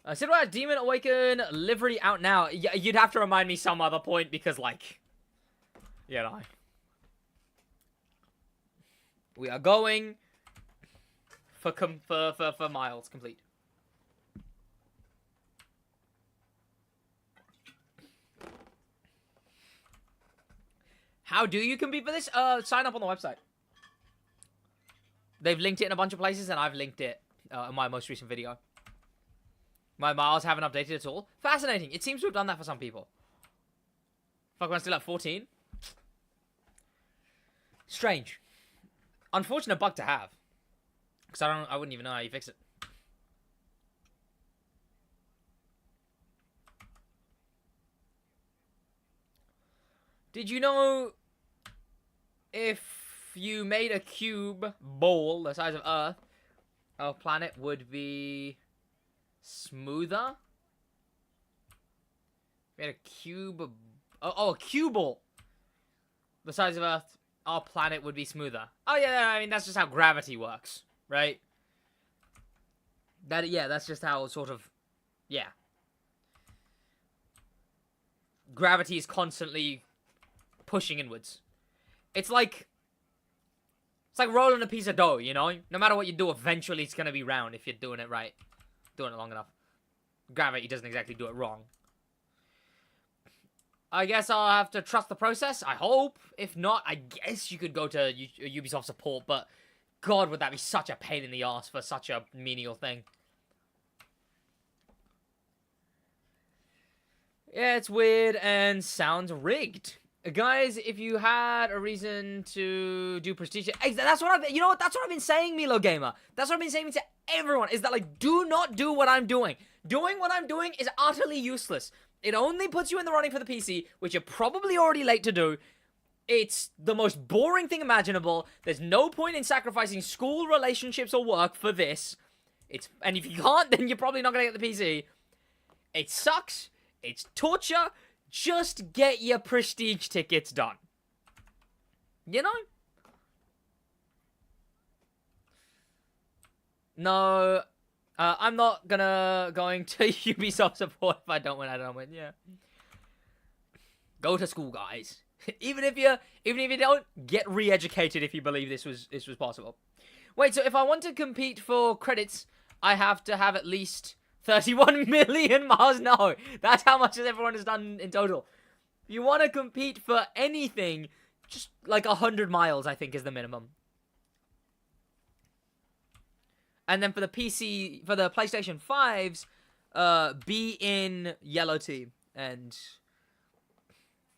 SidWaj Demon Awaken livery out now. You'd have to remind me some other point because, like, you know. We are going for miles complete. How do you compete for this? Sign up on the website. They've linked it in a bunch of places, and I've linked it in my most recent video. My miles haven't updated at all. Fascinating. It seems to have done that for some people. Fuck, I'm still at 14. Strange. Unfortunate bug to have. Because I wouldn't even know how you fix it. Did you know if you made a cube ball the size of Earth, our planet would be smoother? We had a cube. Oh, a cue ball the size of Earth, our planet would be smoother. Oh yeah, I mean that's just how gravity works, right? That's just how sort of, yeah. Gravity is constantly pushing inwards. It's like rolling a piece of dough, you know? No matter what you do, eventually it's gonna be round if you're doing it right. Doing it long enough. Gravity doesn't exactly do it wrong. I guess I'll have to trust the process, I hope. If not, I guess you could go to Ubisoft support, but God, would that be such a pain in the ass for such a menial thing. Yeah, it's weird and sounds rigged. Guys, if you had a reason to do prestige... That's what I've... You know what? That's what I've been saying, Milo Gamer. That's what I've been saying to everyone, is that, like, do not do what I'm doing. Doing what I'm doing is utterly useless. It only puts you in the running for the PC, which you're probably already late to do. It's the most boring thing imaginable. There's no point in sacrificing school, relationships, or work for this. And if you can't, then you're probably not going to get the PC. It sucks. It's torture. Just get your prestige tickets done. You know? No, I'm not going to Ubisoft support if I don't win. Yeah. Go to school, guys. even if you don't, get re-educated if you believe this was possible. Wait, so if I want to compete for credits, I have to have at least 31 million miles? No, that's how much everyone has done in total. If you want to compete for anything, just like 100 miles, I think, is the minimum. And then for the PC, for the PlayStation 5s, be in yellow team and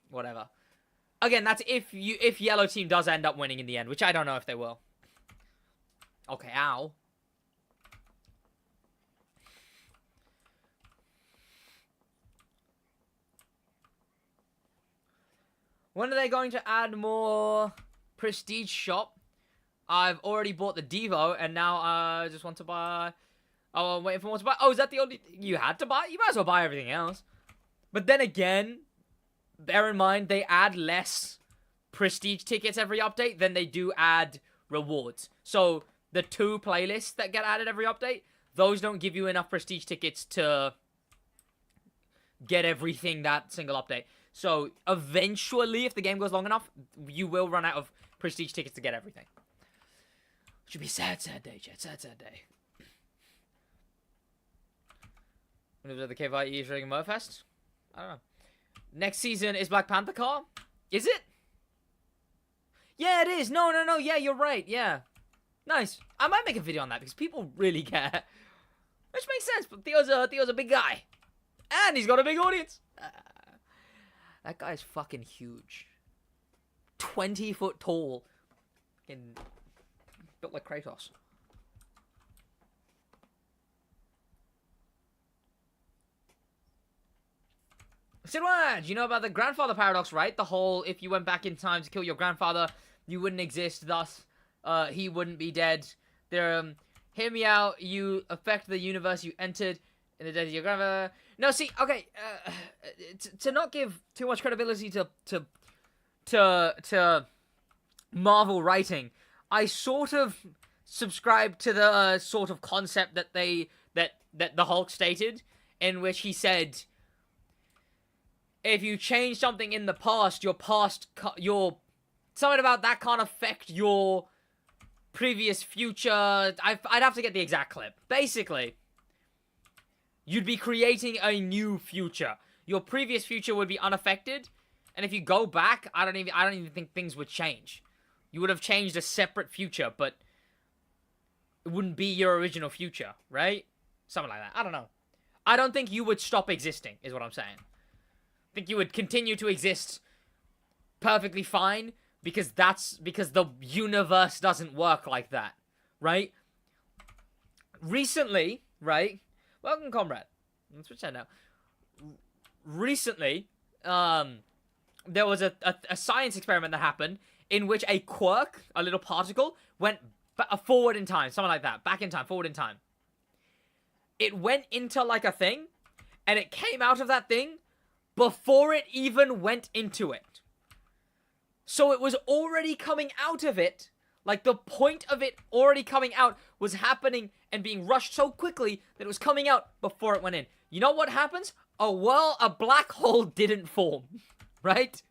whatever. Again, that's if yellow team does end up winning in the end, which I don't know if they will. Okay, ow. When are they going to add more prestige shop? I've already bought the Devo, and now I just want to buy... Oh, I'm waiting for more to buy. Oh, is that the only thing you had to buy? You might as well buy everything else. But then again, bear in mind, they add less prestige tickets every update than they do add rewards. So, the 2 playlists that get added every update, those don't give you enough prestige tickets to get everything that single update. So, eventually, if the game goes long enough, you will run out of prestige tickets to get everything. Should be sad, sad day, chat. Sad, sad day. When was the KVIE during Mofest? I don't know. Next season is Black Panther car? Is it? Yeah, it is. No. Yeah, you're right. Yeah. Nice. I might make a video on that because people really care. Which makes sense, but Theo's a big guy. And he's got a big audience. That guy's fucking huge. 20 foot tall. Fucking built like Kratos. SidWaj, you know about the grandfather paradox, right? The whole, if you went back in time to kill your grandfather, you wouldn't exist, thus, he wouldn't be dead. There, hear me out, you affect the universe you entered in the death of your grandfather. No, see, okay, to not give too much credibility to Marvel writing, I sort of subscribe to the sort of concept that that the Hulk stated, in which he said, if you change something in the past, something about that can't affect your previous future. I'd have to get the exact clip. Basically, you'd be creating a new future. Your previous future would be unaffected, and if you go back, I don't even think things would change. You would have changed a separate future, but it wouldn't be your original future, right? Something like that. I don't know. I don't think you would stop existing, is what I'm saying. I think you would continue to exist perfectly fine, because the universe doesn't work like that, right? Recently, right? Welcome, comrade. Let's switch that now. Recently, there was a science experiment that happened in which a quirk, a little particle, went forward in time, something like that. Back in time, forward in time. It went into like a thing, and it came out of that thing before it even went into it. So it was already coming out of it Like, the point of it already coming out was happening and being rushed so quickly that it was coming out before it went in. You know what happens? A black hole didn't form, right?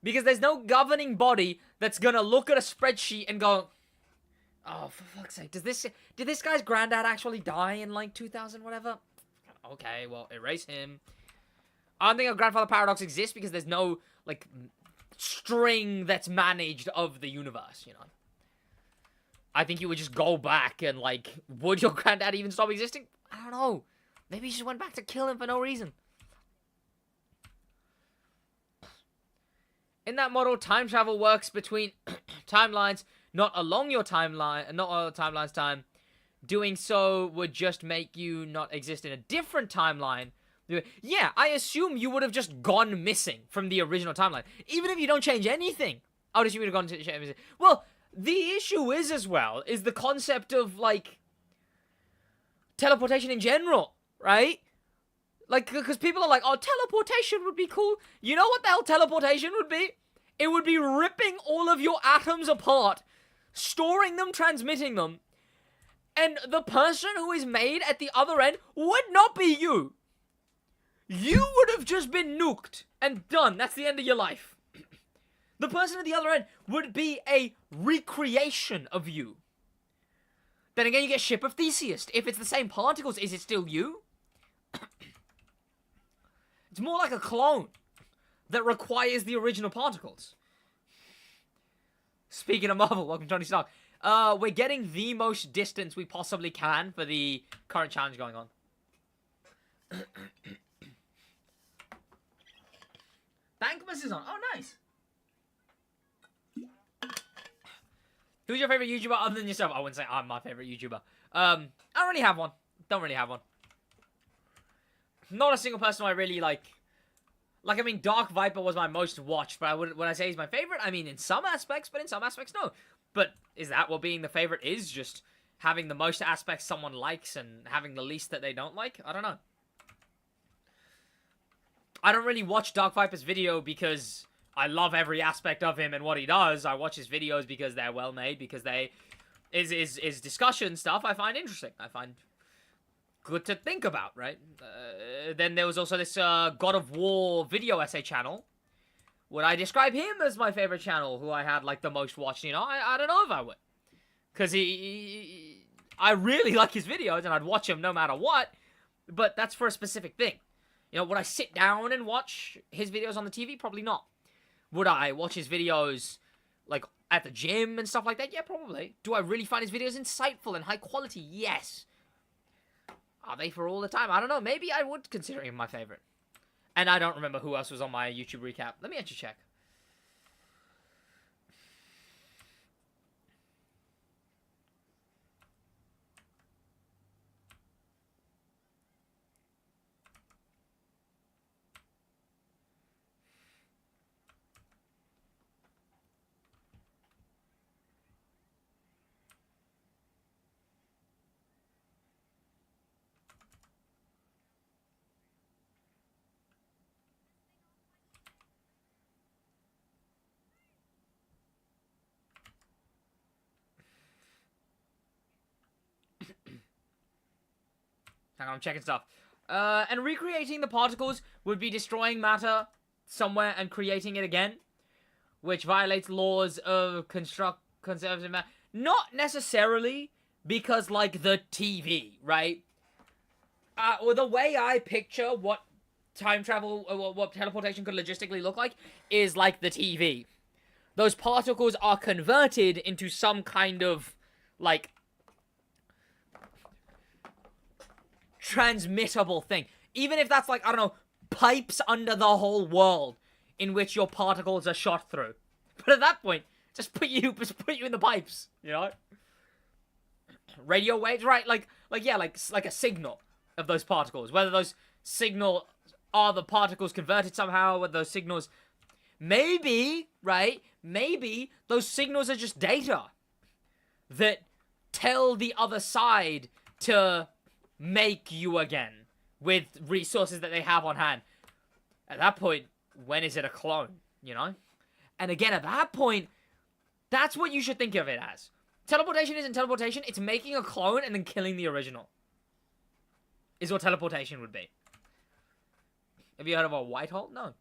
Because there's no governing body that's gonna look at a spreadsheet and go, oh, for fuck's sake, did this guy's granddad actually die in, like, 2000, whatever? Okay, well, erase him. I don't think a grandfather paradox exists because there's no, like, string that's managed of the universe, you know? I think you would just go back and, like, would your granddad even stop existing? I don't know. Maybe you just went back to kill him for no reason. In that model, time travel works between timelines, not along your timeline, not all timeline's time. Doing so would just make you not exist in a different timeline. Yeah, I assume you would have just gone missing from the original timeline. Even if you don't change anything, I would assume you would have gone missing. Well, the issue is, as well, is the concept of, like, teleportation in general, right? Like, because people are like, oh, teleportation would be cool. You know what the hell teleportation would be? It would be ripping all of your atoms apart, storing them, transmitting them, and the person who is made at the other end would not be you. You would have just been nuked and done. That's the end of your life. The person at the other end would be a recreation of you. Then again, you get Ship of Theseus. If it's the same particles, is it still you? It's more like a clone that requires the original particles. Speaking of Marvel, welcome Tony Stark. We're getting the most distance we possibly can for the current challenge going on. Bankmas is on. Oh, nice. Who's your favorite YouTuber other than yourself? I wouldn't say I'm my favorite YouTuber. I don't really have one. Don't really have one. Not a single person I really like. Like, I mean, Dark Viper was my most watched, but I wouldn't, when I say he's my favorite, I mean in some aspects, but in some aspects, no. But is that what being the favorite is? Just having the most aspects someone likes and having the least that they don't like? I don't know. I don't really watch Dark Viper's video because I love every aspect of him and what he does. I watch his videos because they're well made, because they is discussion stuff I find interesting. I find good to think about, right? Then there was also this God of War video essay channel. Would I describe him as my favorite channel, who I had, like, the most watched? You know, I don't know if I would. Because I really like his videos, and I'd watch him no matter what. But that's for a specific thing. You know, would I sit down and watch his videos on the TV? Probably not. Would I watch his videos, like, at the gym and stuff like that? Yeah, probably. Do I really find his videos insightful and high quality? Yes. Are they for all the time? I don't know. Maybe I would consider him my favorite. And I don't remember who else was on my YouTube recap. Let me actually check. Hang on, I'm checking stuff. And recreating the particles would be destroying matter somewhere and creating it again, which violates laws of conservative matter. Not necessarily, because, like, the TV, right? Well, the way I picture what time travel, what teleportation could logistically look like, is like the TV. Those particles are converted into some kind of, like, transmittable thing. Even if that's, like, I don't know, pipes under the whole world in which your particles are shot through. But at that point, just put you in the pipes, you know? Radio waves, right? Like a signal of those particles. Whether those signal are the particles converted somehow, whether those signals, maybe, right? Maybe those signals are just data that tell the other side to make you again with resources that they have on hand. At that point, when is it a clone, you know? And again, at that point, That's what you should think of it as. Teleportation isn't teleportation, it's making a clone and then killing the original. Is what teleportation would be. Have you heard of a white hole? No.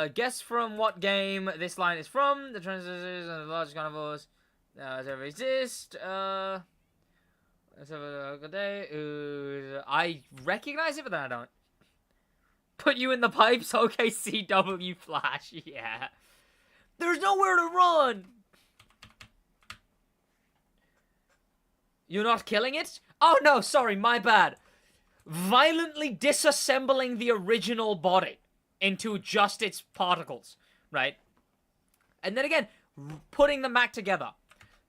Guess from what game this line is from. The transistors and the largest carnivores ever exist. Let's have a good day. I recognize it, but then I don't. Put you in the pipes. Okay, CW Flash. Yeah. There's nowhere to run. You're not killing it? Oh no, sorry, my bad. Violently disassembling the original body into just its particles, right? And then again, putting them back together.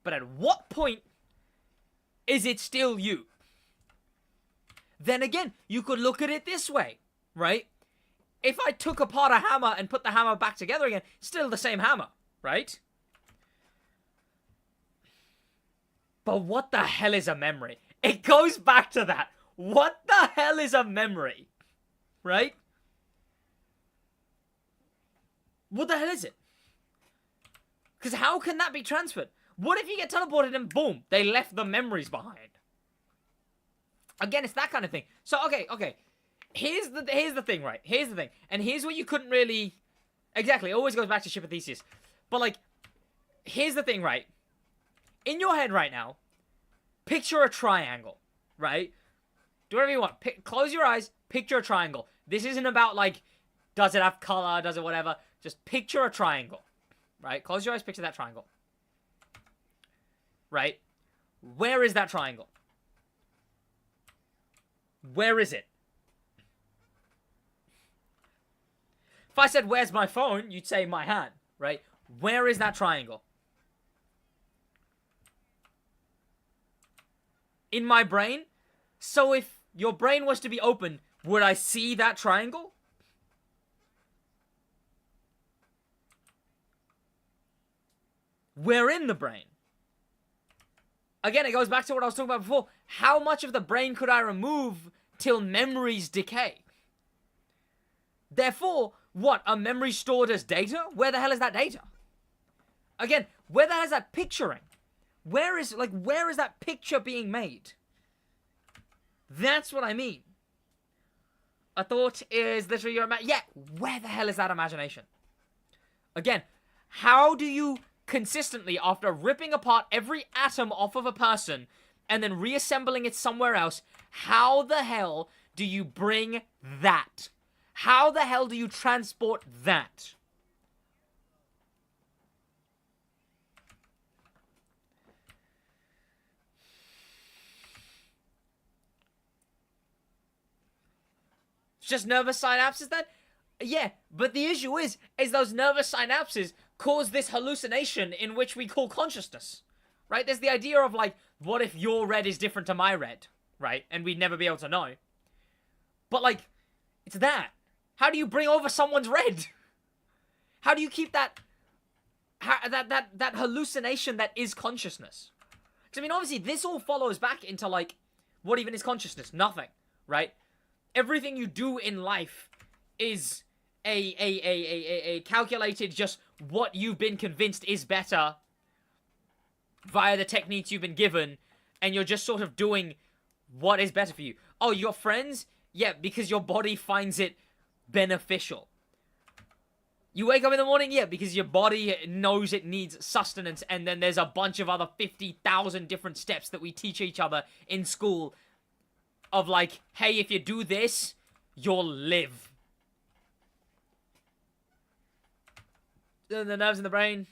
But at what point is it still you? Then again, you could look at it this way, right? If I took apart a hammer and put the hammer back together again, still the same hammer, right? But what the hell is a memory? It goes back to that. What the hell is a memory? Right? What the hell is it? Because how can that be transferred? What if you get teleported and boom, they left the memories behind? Again, it's that kind of thing. So, okay. Here's the thing, right? Here's the thing. And here's what you couldn't really... Exactly, it always goes back to Ship of Theseus. But, like, here's the thing, right? In your head right now, picture a triangle, right? Do whatever you want. Close your eyes, picture a triangle. This isn't about, like, does it have color, does it whatever. Just picture a triangle, right? Close your eyes, picture that triangle. Right? Where is that triangle? Where is it? If I said, where's my phone? You'd say my hand, right? Where is that triangle? In my brain? So if your brain was to be open, would I see that triangle? Where in the brain? Again, it goes back to what I was talking about before. How much of the brain could I remove till memories decay? Therefore, what? A memory stored as data? Where the hell is that data? Again, where the hell is that picturing? Where is that picture being made? That's what I mean. A thought is literally your yeah, where the hell is that imagination? Again, how do you consistently, after ripping apart every atom off of a person and then reassembling it somewhere else, how the hell do you bring that? How the hell do you transport that? It's just nervous synapses then? Yeah, but the issue is those nervous synapses cause this hallucination in which we call consciousness. Right? There's the idea of like, what if your red is different to my red? Right? And we'd never be able to know. But like, it's that. How do you bring over someone's red? How do you keep that hallucination that is consciousness? Because I mean, obviously, this all follows back into like, what even is consciousness? Nothing, right? Everything you do in life is a calculated just what you've been convinced is better via the techniques you've been given, and you're just sort of doing what is better for you. Oh, your friends? Yeah, because your body finds it beneficial. You wake up in the morning, yeah, because your body knows it needs sustenance, and then there's a bunch of other 50,000 different steps that we teach each other in school of like, hey, if you do this, you'll live. The nerves in the brain,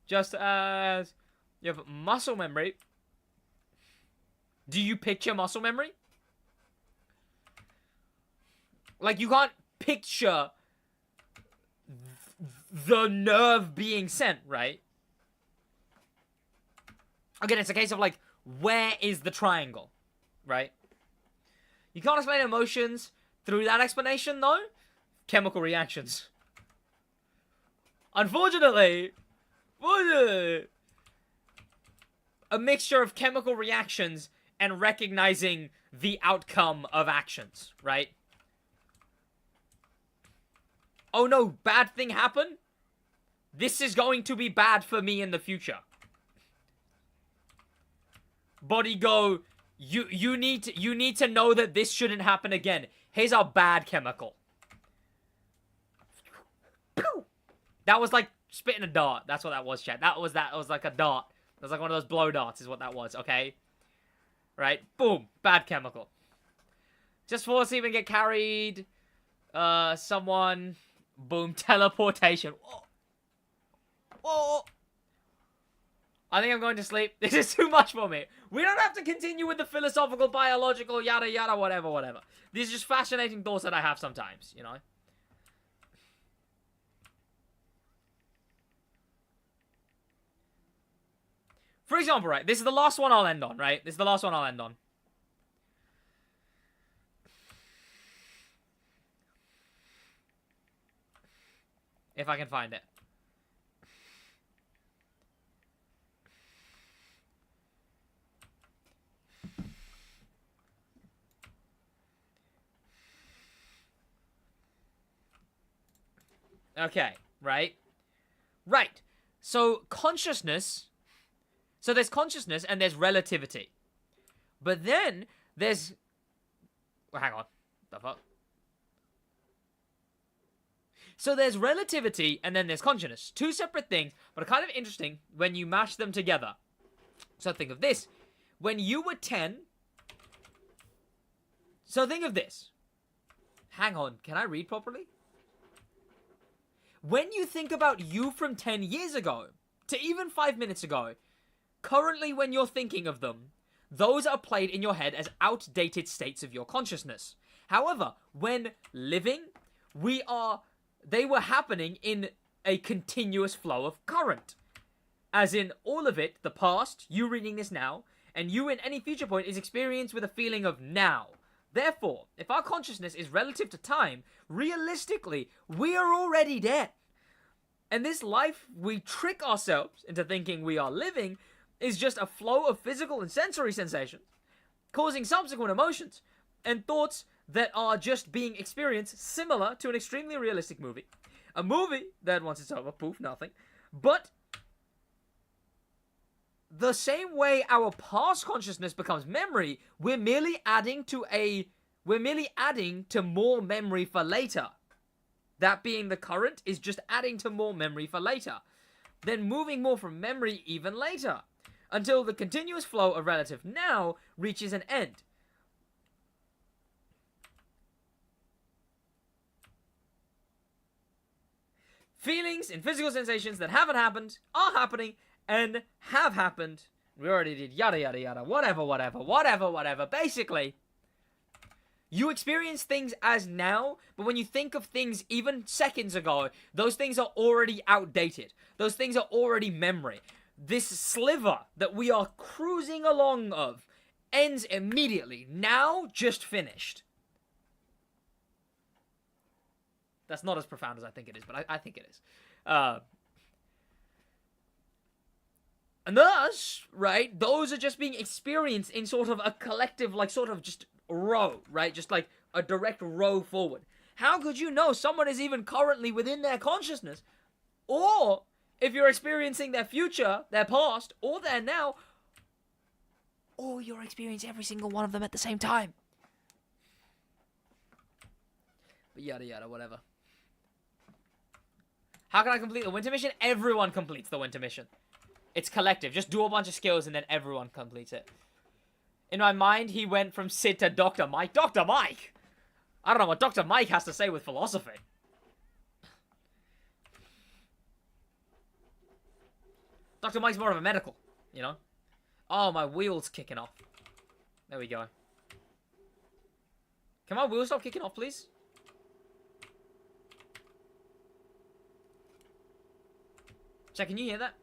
just as you have muscle memory. Do you picture muscle memory? Like, you can't picture the nerve being sent, right? Again, it's a case of, like, where is the triangle, right? You can't explain emotions through that explanation, though. Chemical reactions. Unfortunately, a mixture of chemical reactions and recognizing the outcome of actions, right? Oh no, bad thing happened? This is going to be bad for me in the future. Body go, you need to know that this shouldn't happen again. Here's our bad chemical. That was like spitting a dart. That's what that was, chat. That was like a dart. That was like one of those blow darts is what that was, okay? Right? Boom. Bad chemical. Just force even get carried. Someone. Boom. Teleportation. Whoa. Whoa. I think I'm going to sleep. This is too much for me. We don't have to continue with the philosophical, biological, yada yada, whatever. These are just fascinating thoughts that I have sometimes, you know? For example, right? This is the last one I'll end on, right? This is the last one I'll end on. If I can find it. Okay, right? Right. So, consciousness... So there's consciousness and there's relativity. But then there's... Well, hang on. The fuck? So there's relativity and then there's consciousness. Two separate things, but are kind of interesting when you mash them together. So think of this. When you were 10... So think of this. Hang on. Can I read properly? When you think about you from 10 years ago, to even 5 minutes ago, currently when you're thinking of them, those are played in your head as outdated states of your consciousness. However, when living, they were happening in a continuous flow of current. As in, all of it, the past, you reading this now, and you in any future point is experienced with a feeling of now. Therefore, if our consciousness is relative to time, realistically, we are already dead. And this life we trick ourselves into thinking we are living is just a flow of physical and sensory sensations, causing subsequent emotions and thoughts that are just being experienced similar to an extremely realistic movie. A movie that once it's over, poof, nothing. But the same way our past consciousness becomes memory, we're merely adding to more memory for later. That being the current is just adding to more memory for later. Then moving more from memory even later. Until the continuous flow of relative now reaches an end. Feelings and physical sensations that haven't happened are happening and have happened. We already did yada yada yada, whatever. Basically, you experience things as now, but when you think of things even seconds ago, those things are already outdated. Those things are already memory. This sliver that we are cruising along of ends immediately. Now, just finished. That's not as profound as I think it is, but I think it is. And thus, right, those are just being experienced in sort of a collective, like, sort of just row, right? Just like a direct row forward. How could you know someone is even currently within their consciousness? Or if you're experiencing their future, their past, or their now, or you're experiencing every single one of them at the same time. But yada yada, whatever. How can I complete the winter mission? Everyone completes the winter mission. It's collective. Just do a bunch of skills and then everyone completes it. In my mind, he went from Sid to Dr. Mike. Dr. Mike! I don't know what Dr. Mike has to say with philosophy. Dr. Mike's more of a medical, you know? Oh, my wheel's kicking off. There we go. Can my wheel stop kicking off, please? Chat, can you hear that?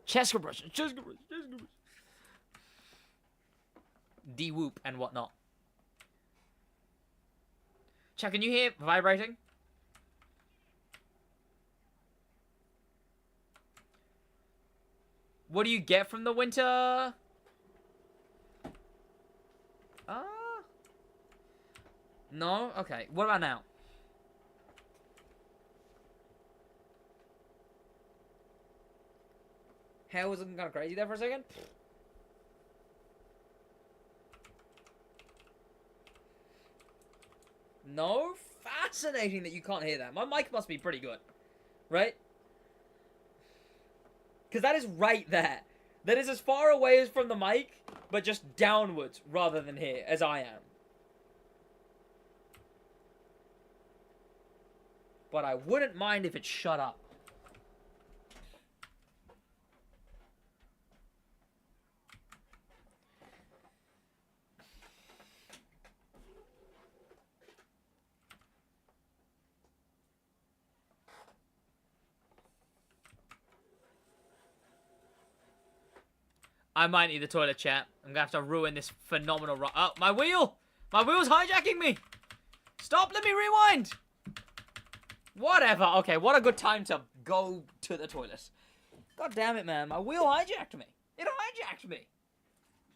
Cheska brush. D-whoop and whatnot. Chat, can you hear vibrating? What do you get from the winter? No? Okay. What about now? Hair was looking kind of crazy there for a second. No? Fascinating that you can't hear that. My mic must be pretty good. Right? Because that is right there. That is as far away as from the mic, but just downwards rather than here, as I am. But I wouldn't mind if it shut up. I might need the toilet, chat. I'm gonna have to ruin this phenomenal run. Oh, my wheel! My wheel's hijacking me! Stop, let me rewind! Whatever. Okay, what a good time to go to the toilet. God damn it, man. My wheel hijacked me. It hijacked me.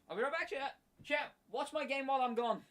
I'll be right back, chat. Chat, watch my game while I'm gone.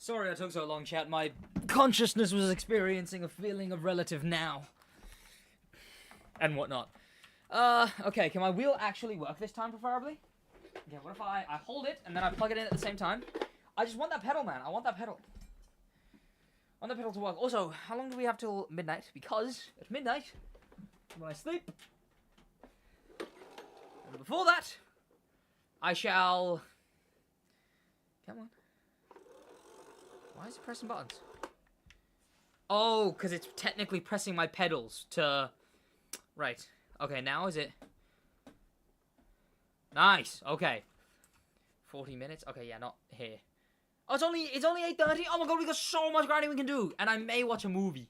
Sorry I took so long, chat. My consciousness was experiencing a feeling of relative now. And whatnot. Okay, can my wheel actually work this time, preferably? Okay, what if I hold it, and then I plug it in at the same time? I just want that pedal, man. I want that pedal. I want that pedal to work. Also, how long do we have till midnight? Because at midnight, when I sleep, and before that, I shall... Come on. Why is it pressing buttons? Oh, because it's technically pressing my pedals to... Right. Okay, now is it... Nice. Okay. 40 minutes? Okay, yeah, not here. Oh, it's only 8:30? Oh my god, we got so much grinding we can do! And I may watch a movie.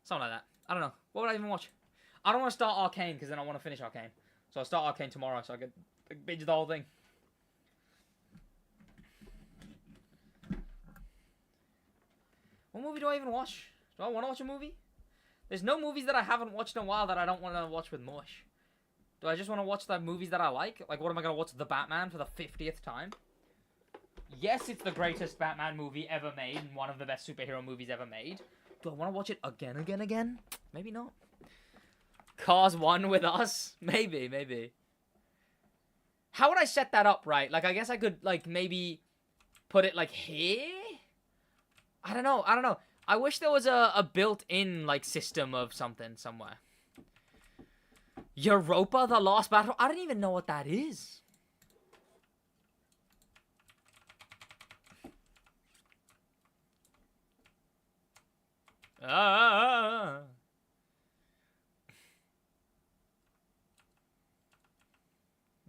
Something like that. I don't know. What would I even watch? I don't want to start Arcane, because then I want to finish Arcane. So I'll start Arcane tomorrow, so I can binge the whole thing. What movie do I even watch? Do I want to watch a movie? There's no movies that I haven't watched in a while that I don't want to watch with Mush. Do I just want to watch the movies that I like? Like, what am I going to watch? The Batman for the 50th time? Yes, it's the greatest Batman movie ever made and one of the best superhero movies ever made. Do I want to watch it again? Maybe not. Cars 1 with us? Maybe. How would I set that up, right? Like, I guess I could, like, maybe put it, like, here? I don't know. I wish there was a built-in, like, system of something somewhere. Europa, the Last Battle? I don't even know what that is.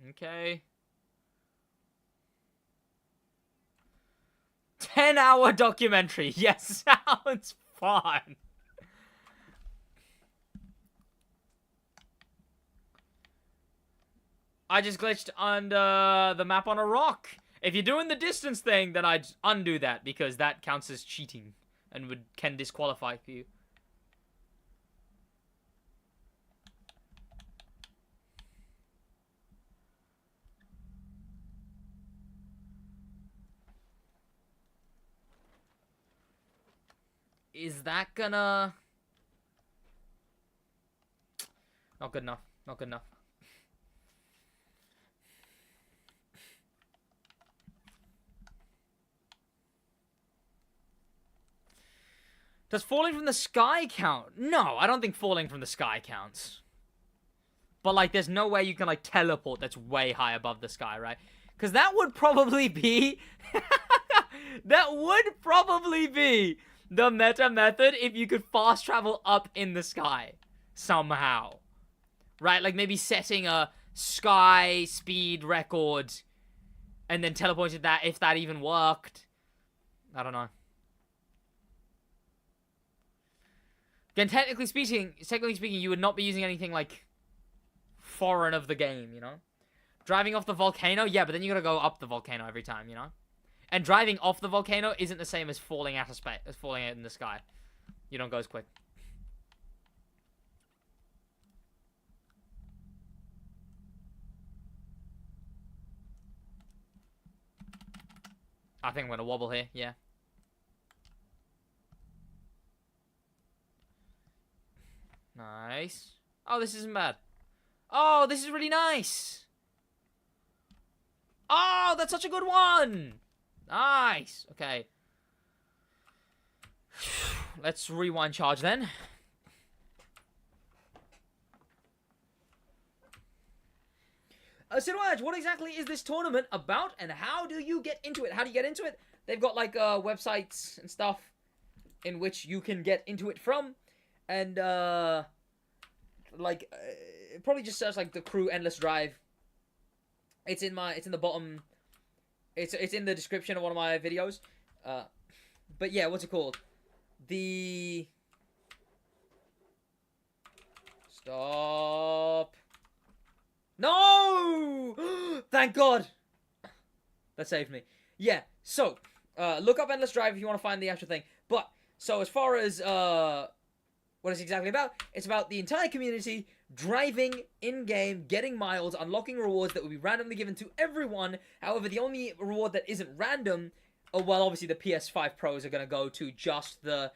Okay. 10-hour documentary. Yes, sounds fun. I just glitched under the map on a rock. If you're doing the distance thing, then I'd undo that because that counts as cheating and can disqualify you. Is that gonna... Not good enough. Not good enough. Does falling from the sky count? No, I don't think falling from the sky counts. But, like, there's no way you can, like, teleport that's way high above the sky, right? Because that would probably be... that would probably be the meta method if you could fast travel up in the sky. Somehow. Right? Like, maybe setting a sky speed record and then teleporting that if that even worked. I don't know. Again, technically speaking, you would not be using anything, like, foreign of the game, you know? Driving off the volcano? Yeah, but then you gotta go up the volcano every time, you know? And driving off the volcano isn't the same as falling out of space, as falling out in the sky. You don't go as quick. I think I'm gonna wobble here, yeah. Nice. Oh, this isn't bad. Oh, this is really nice. Oh, that's such a good one. Nice. Okay. Let's rewind charge then. SidWaj, what exactly is this tournament about and how do you get into it? How do you get into it? They've got like websites and stuff in which you can get into it from. And probably just search like the crew endless drive. It's in the bottom. It's in the description of one of my videos. But yeah, what's it called? Stop. No! Thank God. That saved me. Yeah. So, look up endless drive if you want to find the actual thing. But so as far as what it's exactly about, it's about the entire community driving in-game, getting miles, unlocking rewards that will be randomly given to everyone. However, the only reward that isn't random Oh, well, obviously the PS5 Pros are going to go to just the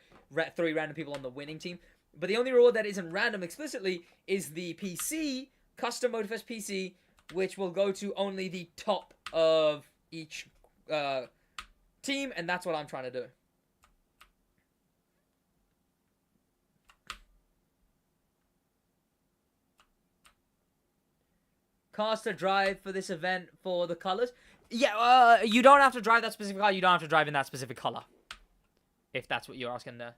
3 random people on the winning team. But the only reward that isn't random explicitly is the PC, custom Motorfest PC, which will go to only the top of each team, and that's what I'm trying to do. Cars to drive for this event for the colors. Yeah, you don't have to drive that specific car. You don't have to drive in that specific color. If that's what you're asking there.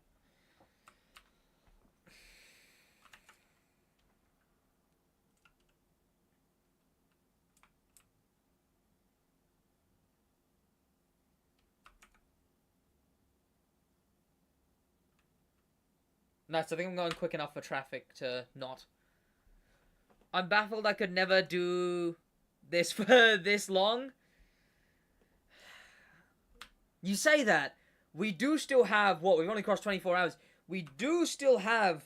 Nice, I think I'm going quick enough for traffic to not. I'm baffled I could never do this for this long. You say that. We do still have, what, we've only crossed 24 hours. We do still have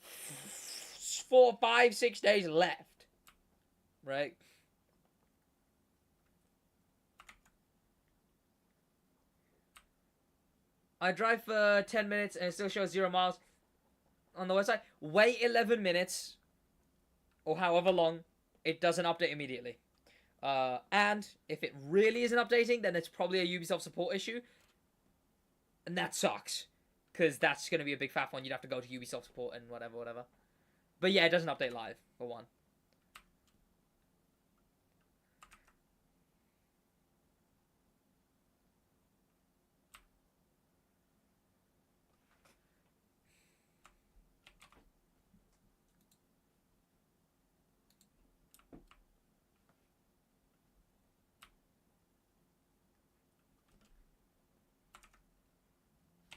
4, 5, 6 days left. Right? I drive for 10 minutes and it still shows 0 miles on the website. Wait 11 minutes or however long, it doesn't update immediately. And if it really isn't updating, then it's probably a Ubisoft support issue. And that sucks. Because that's going to be a big fat one. You'd have to go to Ubisoft support and whatever. But yeah, it doesn't update live, for one.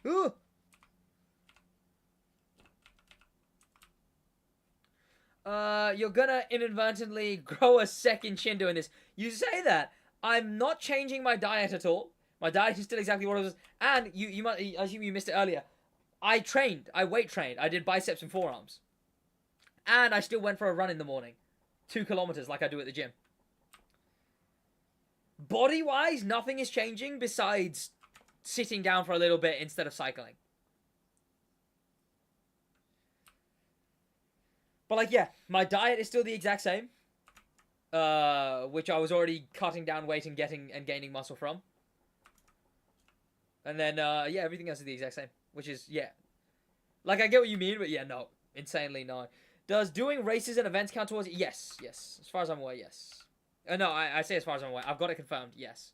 Ooh! You're gonna inadvertently grow a second chin doing this. You say that. I'm not changing my diet at all. My diet is still exactly what it was. And you might, I assume you missed it earlier. I trained. I weight trained. I did biceps and forearms. And I still went for a run in the morning. 2 kilometers like I do at the gym. Body-wise, nothing is changing besides sitting down for a little bit instead of cycling. But like, yeah, my diet is still the exact same. Which I was already cutting down weight and gaining muscle from. And then, yeah, everything else is the exact same. Which is, yeah. Like, I get what you mean, but yeah, no. Insanely no. Does doing races and events count towards it? Yes, yes. As far as I'm aware, yes. No, I say as far as I'm aware. I've got it confirmed, yes.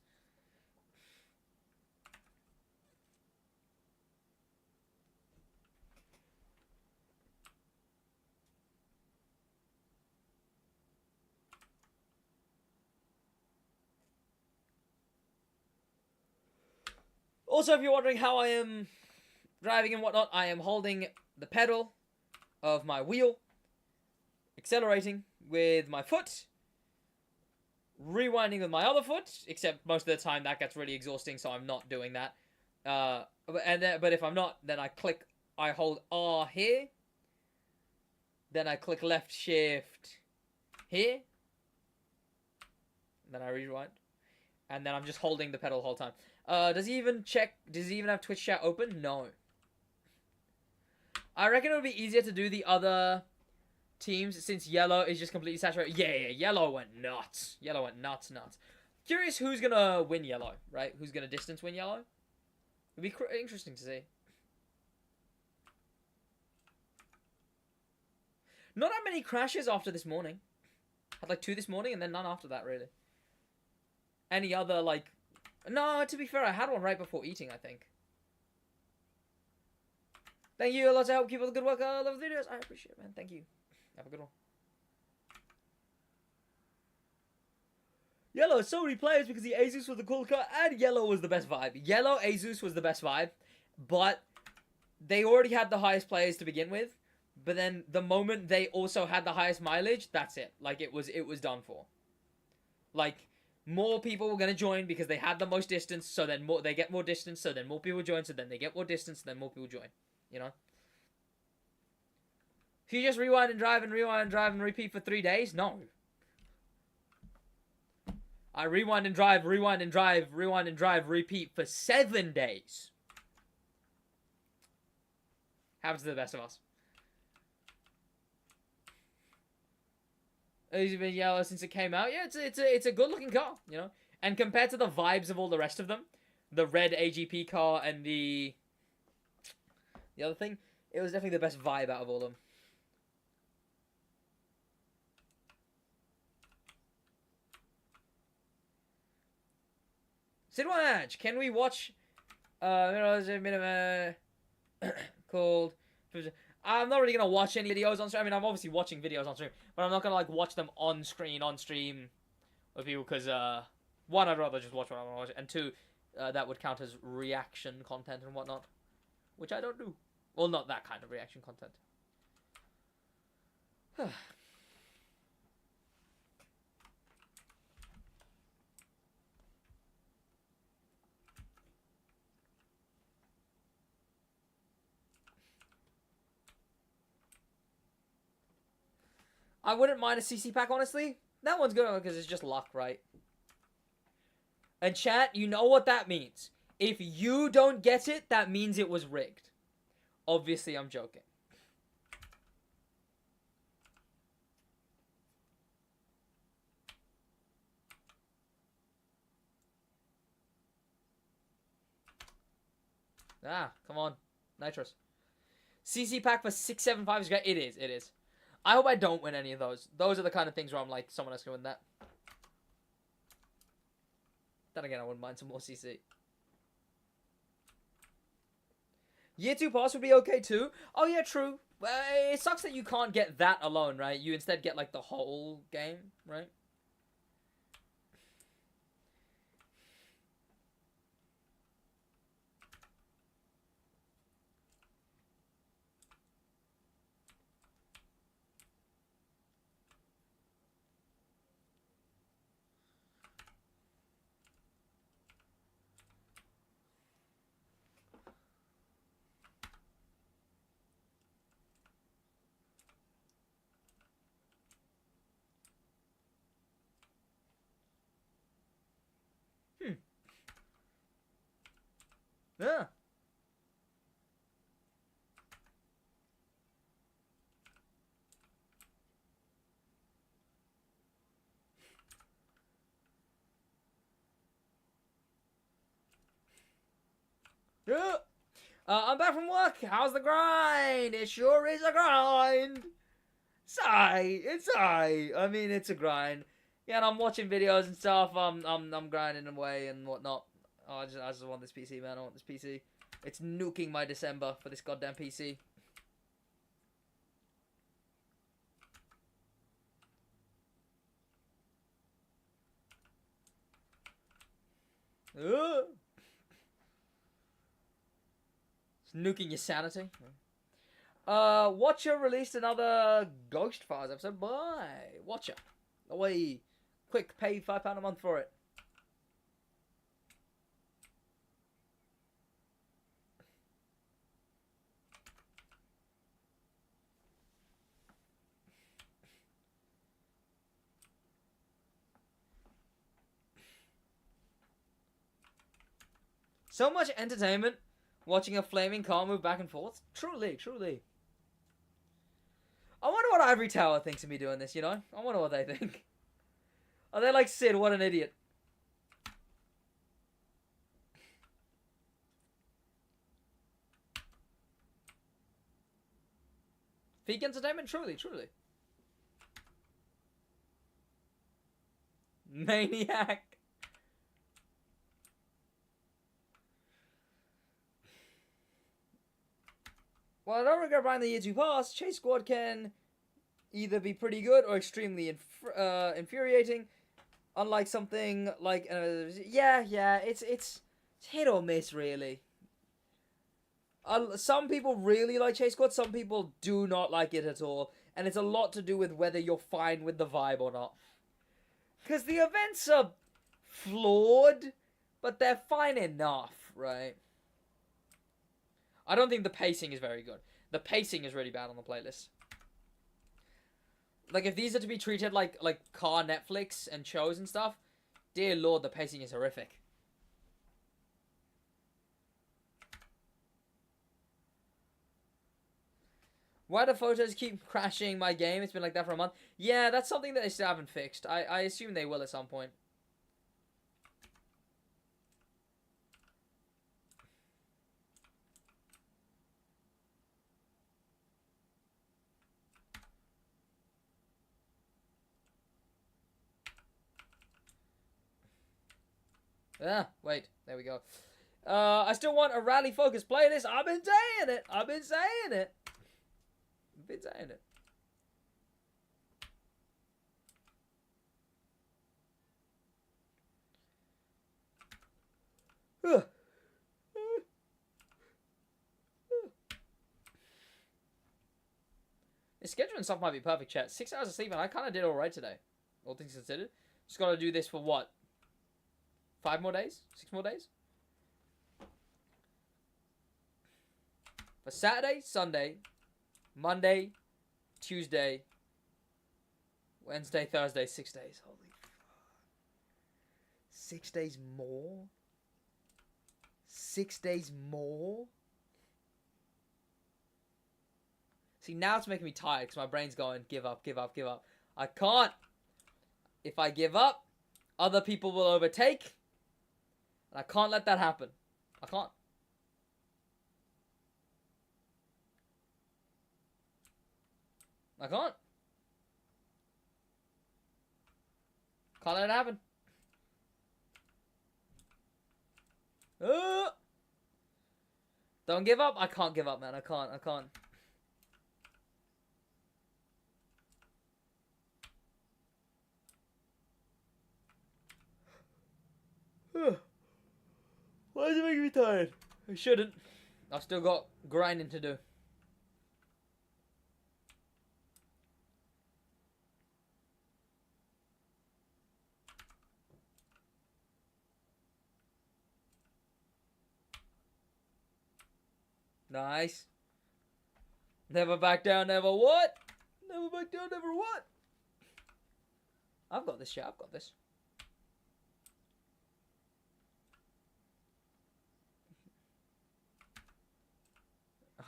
Also, if you're wondering how I am driving and whatnot, I am holding the pedal of my wheel, accelerating with my foot, rewinding with my other foot, except most of the time that gets really exhausting, so I'm not doing that. But if I'm not, then I hold R here, then I click left shift here, then I rewind, and then I'm just holding the pedal the whole time. Does he even have Twitch chat open? No. I reckon it would be easier to do the other teams since yellow is just completely saturated. Yeah, yellow went nuts. Yellow went nuts. Curious who's gonna win yellow, right? Who's gonna distance win yellow? It'd be interesting to see. Not that many crashes after this morning. Had like 2 this morning and then none after that, really. Any other, like... No, to be fair, I had one right before eating, I think. Thank you a lot to help keep up the good work. I love the videos. I appreciate it, man. Thank you. Have a good one. Yellow, so many players because the Asus was the cool car and yellow was the best vibe. Yellow Asus was the best vibe, but they already had the highest players to begin with. But then the moment they also had the highest mileage, that's it. Like, it was done for. Like, more people were going to join because they had the most distance, so then they get more distance, so then more people join, so then they get more distance, so then more people join. You know? If you just rewind and drive and repeat for 3 days, no. I rewind and drive, rewind and drive, rewind and drive, repeat for 7 days. Happens to the best of us. It's been yellow since it came out. Yeah, it's a good looking car, you know. And compared to the vibes of all the rest of them, the red AGP car and the other thing, it was definitely the best vibe out of all of them. SidWaj, can we watch called I'm not really gonna watch any videos on stream. I mean, I'm obviously watching videos on stream, but I'm not gonna like watch them on stream with people because one, I'd rather just watch what I want to watch, and two, that would count as reaction content and whatnot, which I don't do. Well, not that kind of reaction content. I wouldn't mind a CC pack, honestly. That one's good because it's just luck, right? And chat, you know what that means. If you don't get it, that means it was rigged. Obviously, I'm joking. Ah, come on. Nitrous. CC pack for 675 is great. It is, it is. I hope I don't win any of those. Those are the kind of things where I'm like, someone else can win that. Then again, I wouldn't mind some more CC. Year 2 pass would be okay too. Oh yeah, true. It sucks that you can't get that alone, right? You instead get like the whole game, right? Yeah. Yeah. I'm back from work. How's the grind? It sure is a grind. It's aye. I mean, it's a grind. Yeah, and I'm watching videos and stuff. I'm grinding away and whatnot. Oh, I just want this PC, man. I want this PC. It's nuking my December for this goddamn PC. It's nuking your sanity. Watcher released another Ghost Files episode. Bye, Watcher. Away. Quick, pay £5 a month for it. So much entertainment watching a flaming car move back and forth. Truly, truly. I wonder what Ivory Tower thinks of me doing this, you know? I wonder what they think. Are they like, Sid, what an idiot? Peak entertainment? Truly, truly. Maniac. Well, I don't regret buying the year 2 pass. Chase Squad can either be pretty good or extremely infuriating. Unlike something like it's hit or miss, really. Some people really like Chase Squad, some people do not like it at all, and it's a lot to do with whether you're fine with the vibe or not. Because the events are flawed, but they're fine enough, right? I don't think the pacing is very good. The pacing is really bad on the playlist. Like, if these are to be treated like car Netflix and shows and stuff, Dear Lord, the pacing is horrific. Why do photos keep crashing my game? It's been like that for a month. Yeah, that's something that they still haven't fixed. I assume they will at some point. Ah, wait. There we go. I still want a rally-focused playlist. I've been saying it. I've been saying it. I've been saying it. The scheduling stuff might be perfect, chat. 6 hours of sleep, and I kind of did alright today. All things considered. Just got to do this for what? 5 more days? 6 more days? For Saturday, Sunday, Monday, Tuesday, Wednesday, Thursday, 6 days. Holy fuck. 6 days more? 6 days more? See, now it's making me tired because my brain's going, give up, give up, give up. I can't. If I give up, other people will overtake. And I can't let that happen. I can't. I can't. Can't let it happen. Don't give up. I can't give up, man. I can't. I can't. Why is it making me tired? I shouldn't. I've still got grinding to do. Nice. Never back down, never what? Never back down, never what? I've got this shit, I've got this.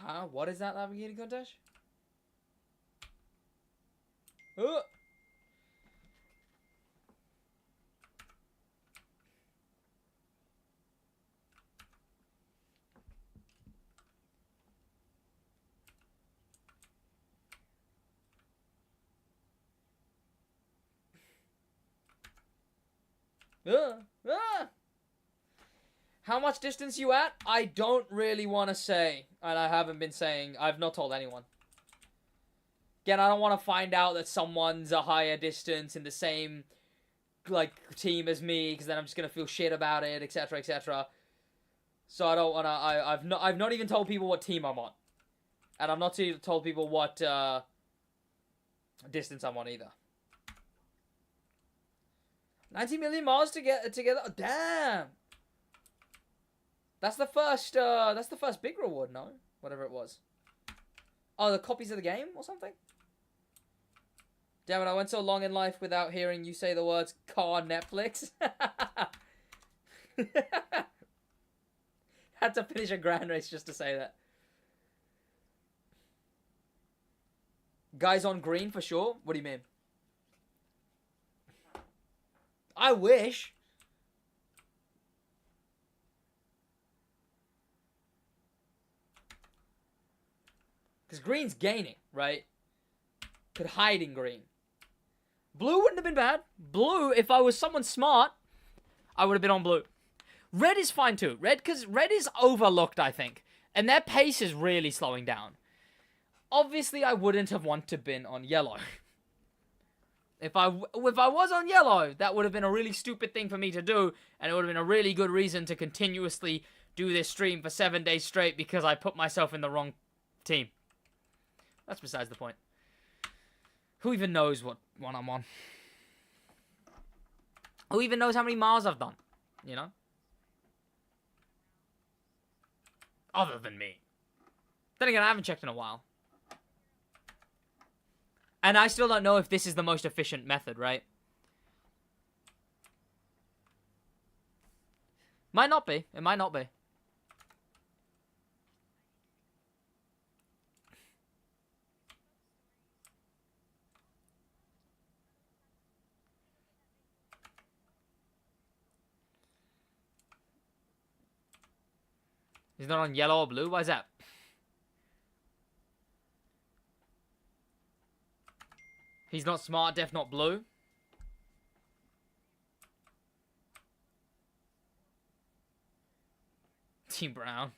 Huh? What is that Lamborghini contest? How much distance you at? I don't really want to say. And I haven't been saying. I've not told anyone. Again, I don't want to find out that someone's a higher distance in the same, like, team as me. Because then I'm just going to feel shit about it, etc, etc. So I don't want to... I've not even told people what team I'm on. And I've not even told people what distance I'm on either. 90 million miles to get together. Oh, damn. That's the first big reward, no? Whatever it was. Oh, the copies of the game or something? Damn it, I went so long in life without hearing you say the words car Netflix. Had to finish a grand race just to say that. Guys on green for sure? What do you mean? I wish. Because green's gaining, right? Could hide in green. Blue wouldn't have been bad. Blue, if I was someone smart, I would have been on blue. Red is fine too. Because red is overlooked, I think. And their pace is really slowing down. Obviously, I wouldn't have wanted to been on yellow. If I was on yellow, that would have been a really stupid thing for me to do, and it would have been a really good reason to continuously do this stream for 7 days straight because I put myself in the wrong team. That's besides the point. Who even knows what one I'm on? Who even knows how many miles I've done? You know? Other than me. Then again, I haven't checked in a while. And I still don't know if this is the most efficient method, right? Might not be. It might not be. He's not on yellow or blue? Why is that? He's not smart, deaf, not blue. Team Brown.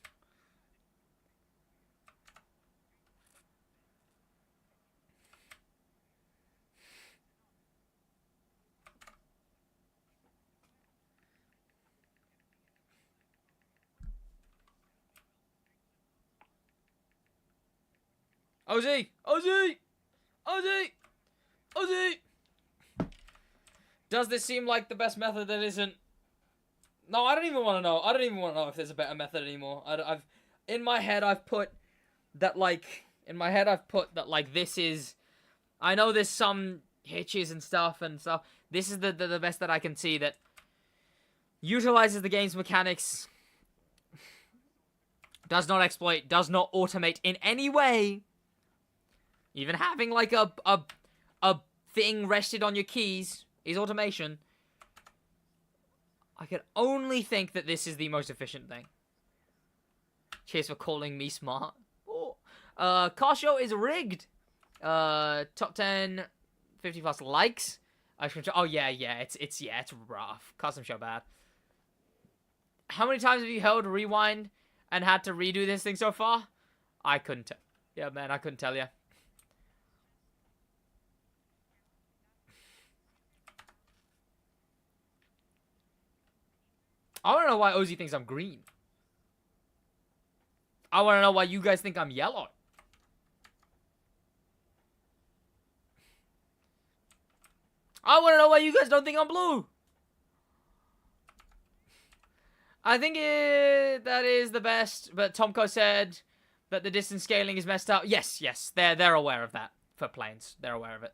OZ! OZ! OZ! OZ! Does this seem like the best method that isn't... No, I don't even want to know. I don't even want to know if there's a better method anymore. In my head, I've put that, like... this is... I know there's some hitches and stuff. This is the best that I can see that utilizes the game's mechanics, does not exploit, does not automate in any way. Even having, like, a thing rested on your keys is automation. I can only think that this is the most efficient thing. Cheers for calling me smart. Oh. Car show is rigged. Top 10, 50 plus likes. Oh, yeah, it's rough. Custom show bad. How many times have you held rewind and had to redo this thing so far? I couldn't tell. Yeah, man, I couldn't tell you. I want to know why Ozzy thinks I'm green. I want to know why you guys think I'm yellow. I want to know why you guys don't think I'm blue. I think that is the best, but Tomko said that the distance scaling is messed up. Yes, they're aware of that for planes. They're aware of it.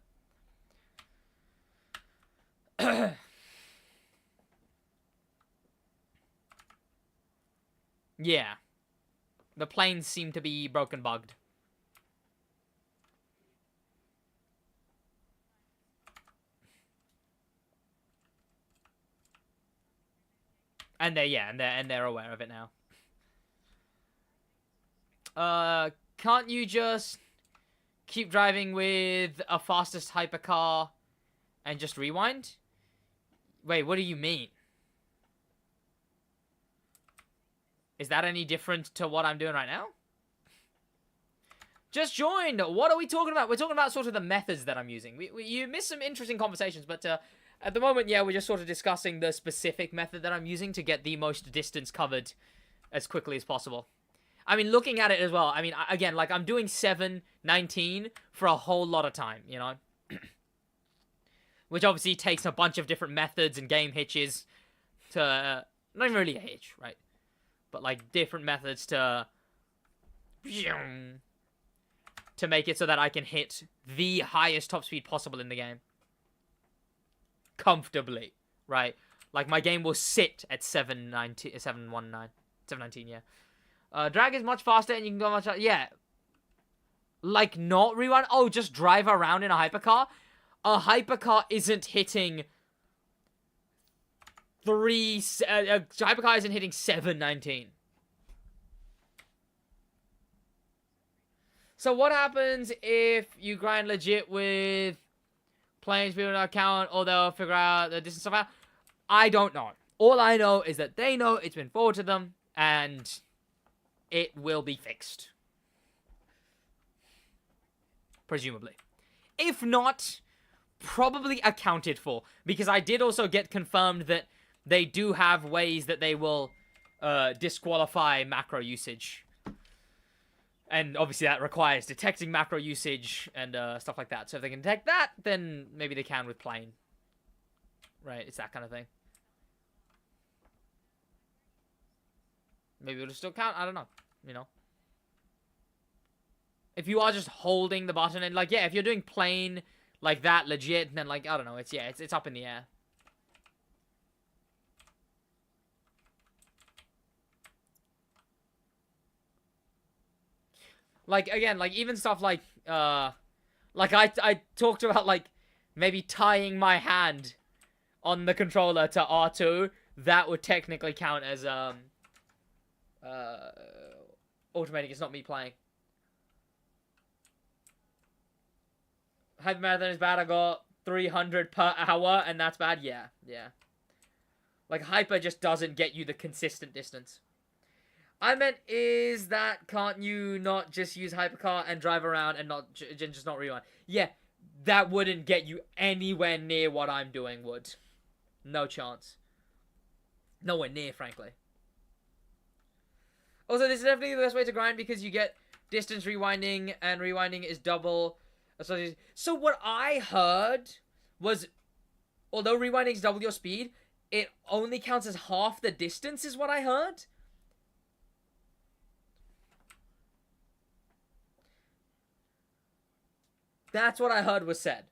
Yeah. The planes seem to be broken bugged. And they're aware of it now. Can't you just keep driving with a fastest hypercar and just rewind? Wait, what do you mean? Is that any different to what I'm doing right now? Just joined. What are we talking about? We're talking about sort of the methods that I'm using. You missed some interesting conversations, but at the moment, yeah, we're just sort of discussing the specific method that I'm using to get the most distance covered as quickly as possible. I mean, looking at it as well, I mean, again, like, I'm doing 7:19 for a whole lot of time, you know? Which obviously takes a bunch of different methods and game hitches to... not even really a hitch, right? But, like, different methods to make it so that I can hit the highest top speed possible in the game. Comfortably, right? Like, my game will sit at 719, yeah. Drag is much faster and you can go much... yeah. Like, not rewind? Oh, just drive around in a hypercar? A hypercar isn't hitting... a hypercar isn't hitting 719. So what happens if you grind legit with planes people don't count, or they'll figure out the distance stuff out? I don't know. All I know is that they know it's been forwarded to them, and it will be fixed. Presumably. If not, probably accounted for. Because I did also get confirmed that they do have ways that they will disqualify macro usage. And obviously that requires detecting macro usage and stuff like that. So if they can detect that, then maybe they can with plane. Right, it's that kind of thing. Maybe it'll still count, I don't know. You know? If you are just holding the button and, like, yeah, if you're doing plane like that legit, then, like, I don't know, it's up in the air. Like, again, like, even stuff like, I talked about, like, maybe tying my hand on the controller to R2. That would technically count as, automating. It's not me playing. Hypermarathon is bad. I got 300 per hour, and that's bad. Yeah. Like, hyper just doesn't get you the consistent distance. I meant, is that, can't you not just use hypercar and drive around and not just not rewind? Yeah, that wouldn't get you anywhere near what I'm doing, would. No chance. Nowhere near, frankly. Also, this is definitely the best way to grind because you get distance rewinding, and rewinding is double. So what I heard was, although rewinding is double your speed, it only counts as half the distance, is what I heard. That's what I heard was said.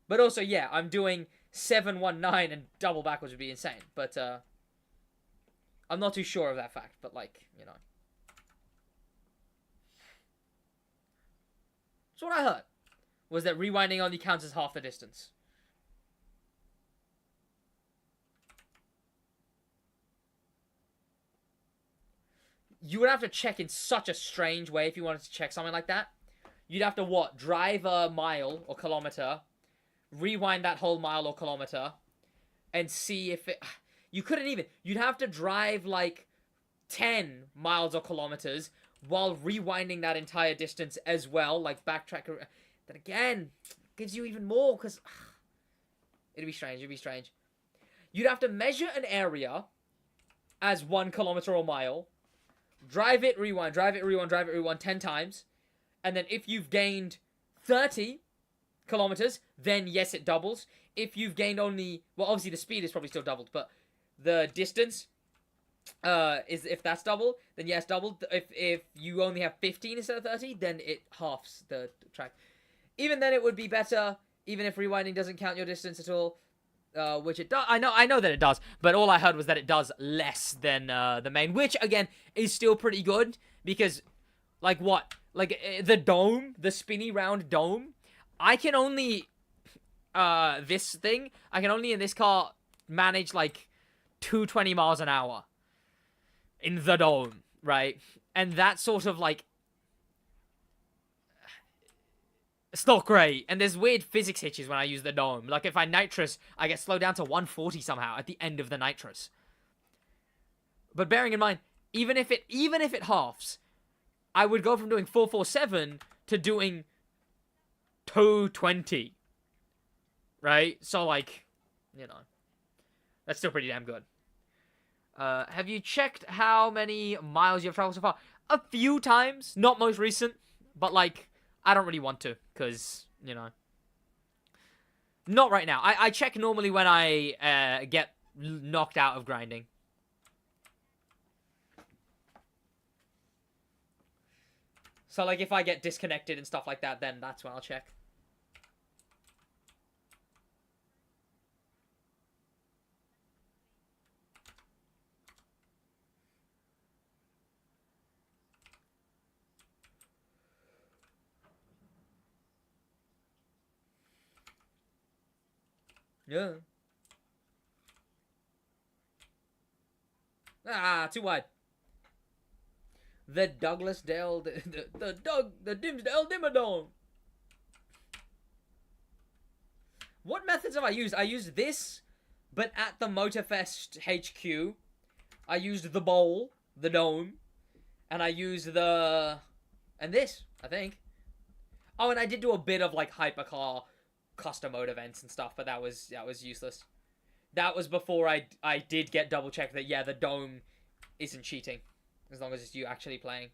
But also, yeah, I'm doing 719 and double backwards would be insane. But, I'm not too sure of that fact. But, like, you know. That's what I heard. Was that rewinding only counts as half the distance. You would have to check in such a strange way if you wanted to check something like that. You'd have to, what? Drive a mile or kilometer, rewind that whole mile or kilometer, and see if it... You couldn't even... You'd have to drive, like, 10 miles or kilometers while rewinding that entire distance as well, like backtrack. Then again, gives you even more, because... It'd be strange. You'd have to measure an area as 1 kilometer or mile, drive it, rewind, 10 times, and then if you've gained 30 kilometers, then yes, it doubles. If you've gained only... Well, obviously the speed is probably still doubled, but the distance... is if that's double, then yes, doubled. If you only have 15 instead of 30, then it halves the track. Even then, it would be better, even if rewinding doesn't count your distance at all, which it does. I know that it does, but all I heard was that it does less than the main, which again is still pretty good because, like what, like the dome, the spinny round dome, I can only I can only in this car manage like 220 miles an hour. In the dome, right? And that sort of, like... It's not great. And there's weird physics hitches when I use the dome. Like, if I nitrous, I get slowed down to 140 somehow at the end of the nitrous. But bearing in mind, even if it halves, I would go from doing 447 to doing 220. Right? So, like, you know. That's still pretty damn good. Have you checked how many miles you've traveled so far? A few times. Not most recent. But, like, I don't really want to. Because, you know. Not right now. I check normally when I get knocked out of grinding. So, like, if I get disconnected and stuff like that, then that's when I'll check. Yeah. Ah, too wide. The Douglasdale, the Dimsdale Dimmadome. What methods have I used? I used this, but at the Motorfest HQ. I used the bowl, the dome, and I used and this, I think. Oh, and I did do a bit of, like, hypercar custom mode events and stuff, but that was useless. That was before I did get double checked that, yeah, the dome isn't cheating. As long as it's you actually playing.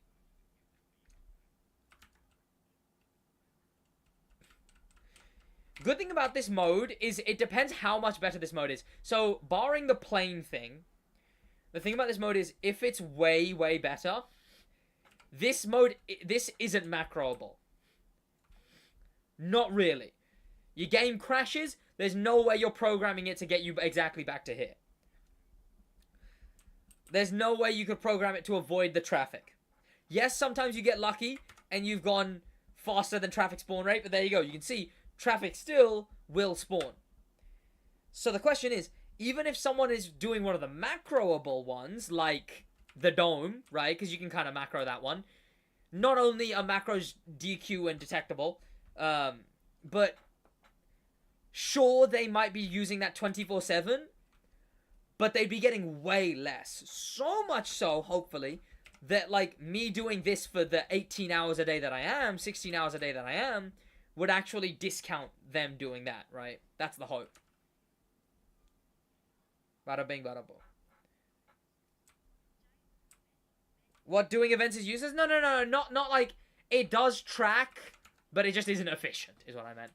Good thing about this mode is it depends how much better this mode is. So, barring the plane thing, the thing about this mode is if it's way, way better, this isn't macroable. Not really. Your game crashes, there's no way you're programming it to get you exactly back to here. There's no way you could program it to avoid the traffic. Yes, sometimes you get lucky, and you've gone faster than traffic spawn rate, but there you go. You can see traffic still will spawn. So the question is, even if someone is doing one of the macroable ones, like the dome, right? Because you can kind of macro that one. Not only are macros DQ and detectable, but sure, they might be using that 24/7, but they'd be getting way less. So much so, hopefully, that like me doing this for the 18 hours a day that I am, 16 hours a day that I am, would actually discount them doing that, right? That's the hope. Bada bing, bada boom. What doing events is useless? No, not like it does track, but it just isn't efficient, is what I meant.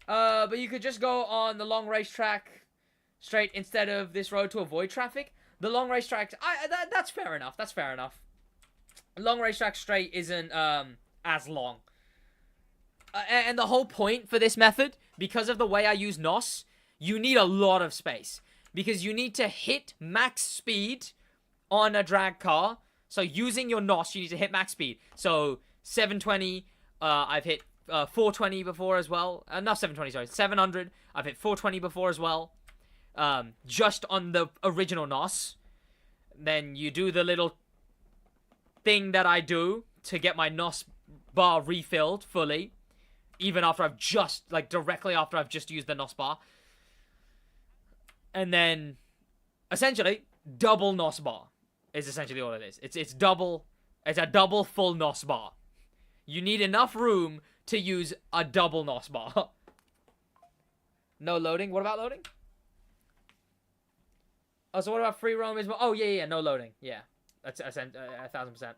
But you could just go on the long racetrack straight instead of this road to avoid traffic. The long racetrack, that's fair enough. That's fair enough. Long racetrack straight isn't as long. And the whole point for this method, because of the way I use NOS, you need a lot of space. Because you need to hit max speed on a drag car. So using your NOS, you need to hit max speed. So 720, I've hit 420 before as well. Not 720, sorry, 700. I've hit 420 before as well. Just on the original NOS. Then you do the little thing that I do to get my NOS bar refilled fully. Even after I've just, like, directly after I've just used the NOS bar. And then, essentially, double NOS bar is essentially all it is. It's double, it's a double full NOS bar. You need enough room to use a double NOS bar. No loading? What about loading? Oh, so what about free roam as well? Oh, yeah, no loading. Yeah, that's 1,000%.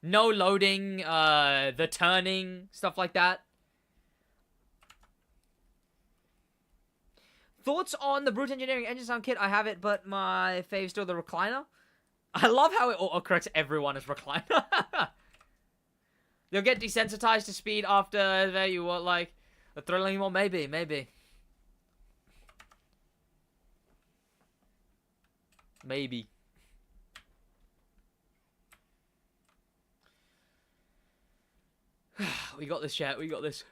No loading, the turning, stuff like that. Thoughts on the Brute Engineering engine sound kit? I have it, but my fave's still the recliner. I love how it autocorrects everyone as recliner. You'll get desensitized to speed after there you want, like, the thrilling one. Maybe. We got this, chat. We got this.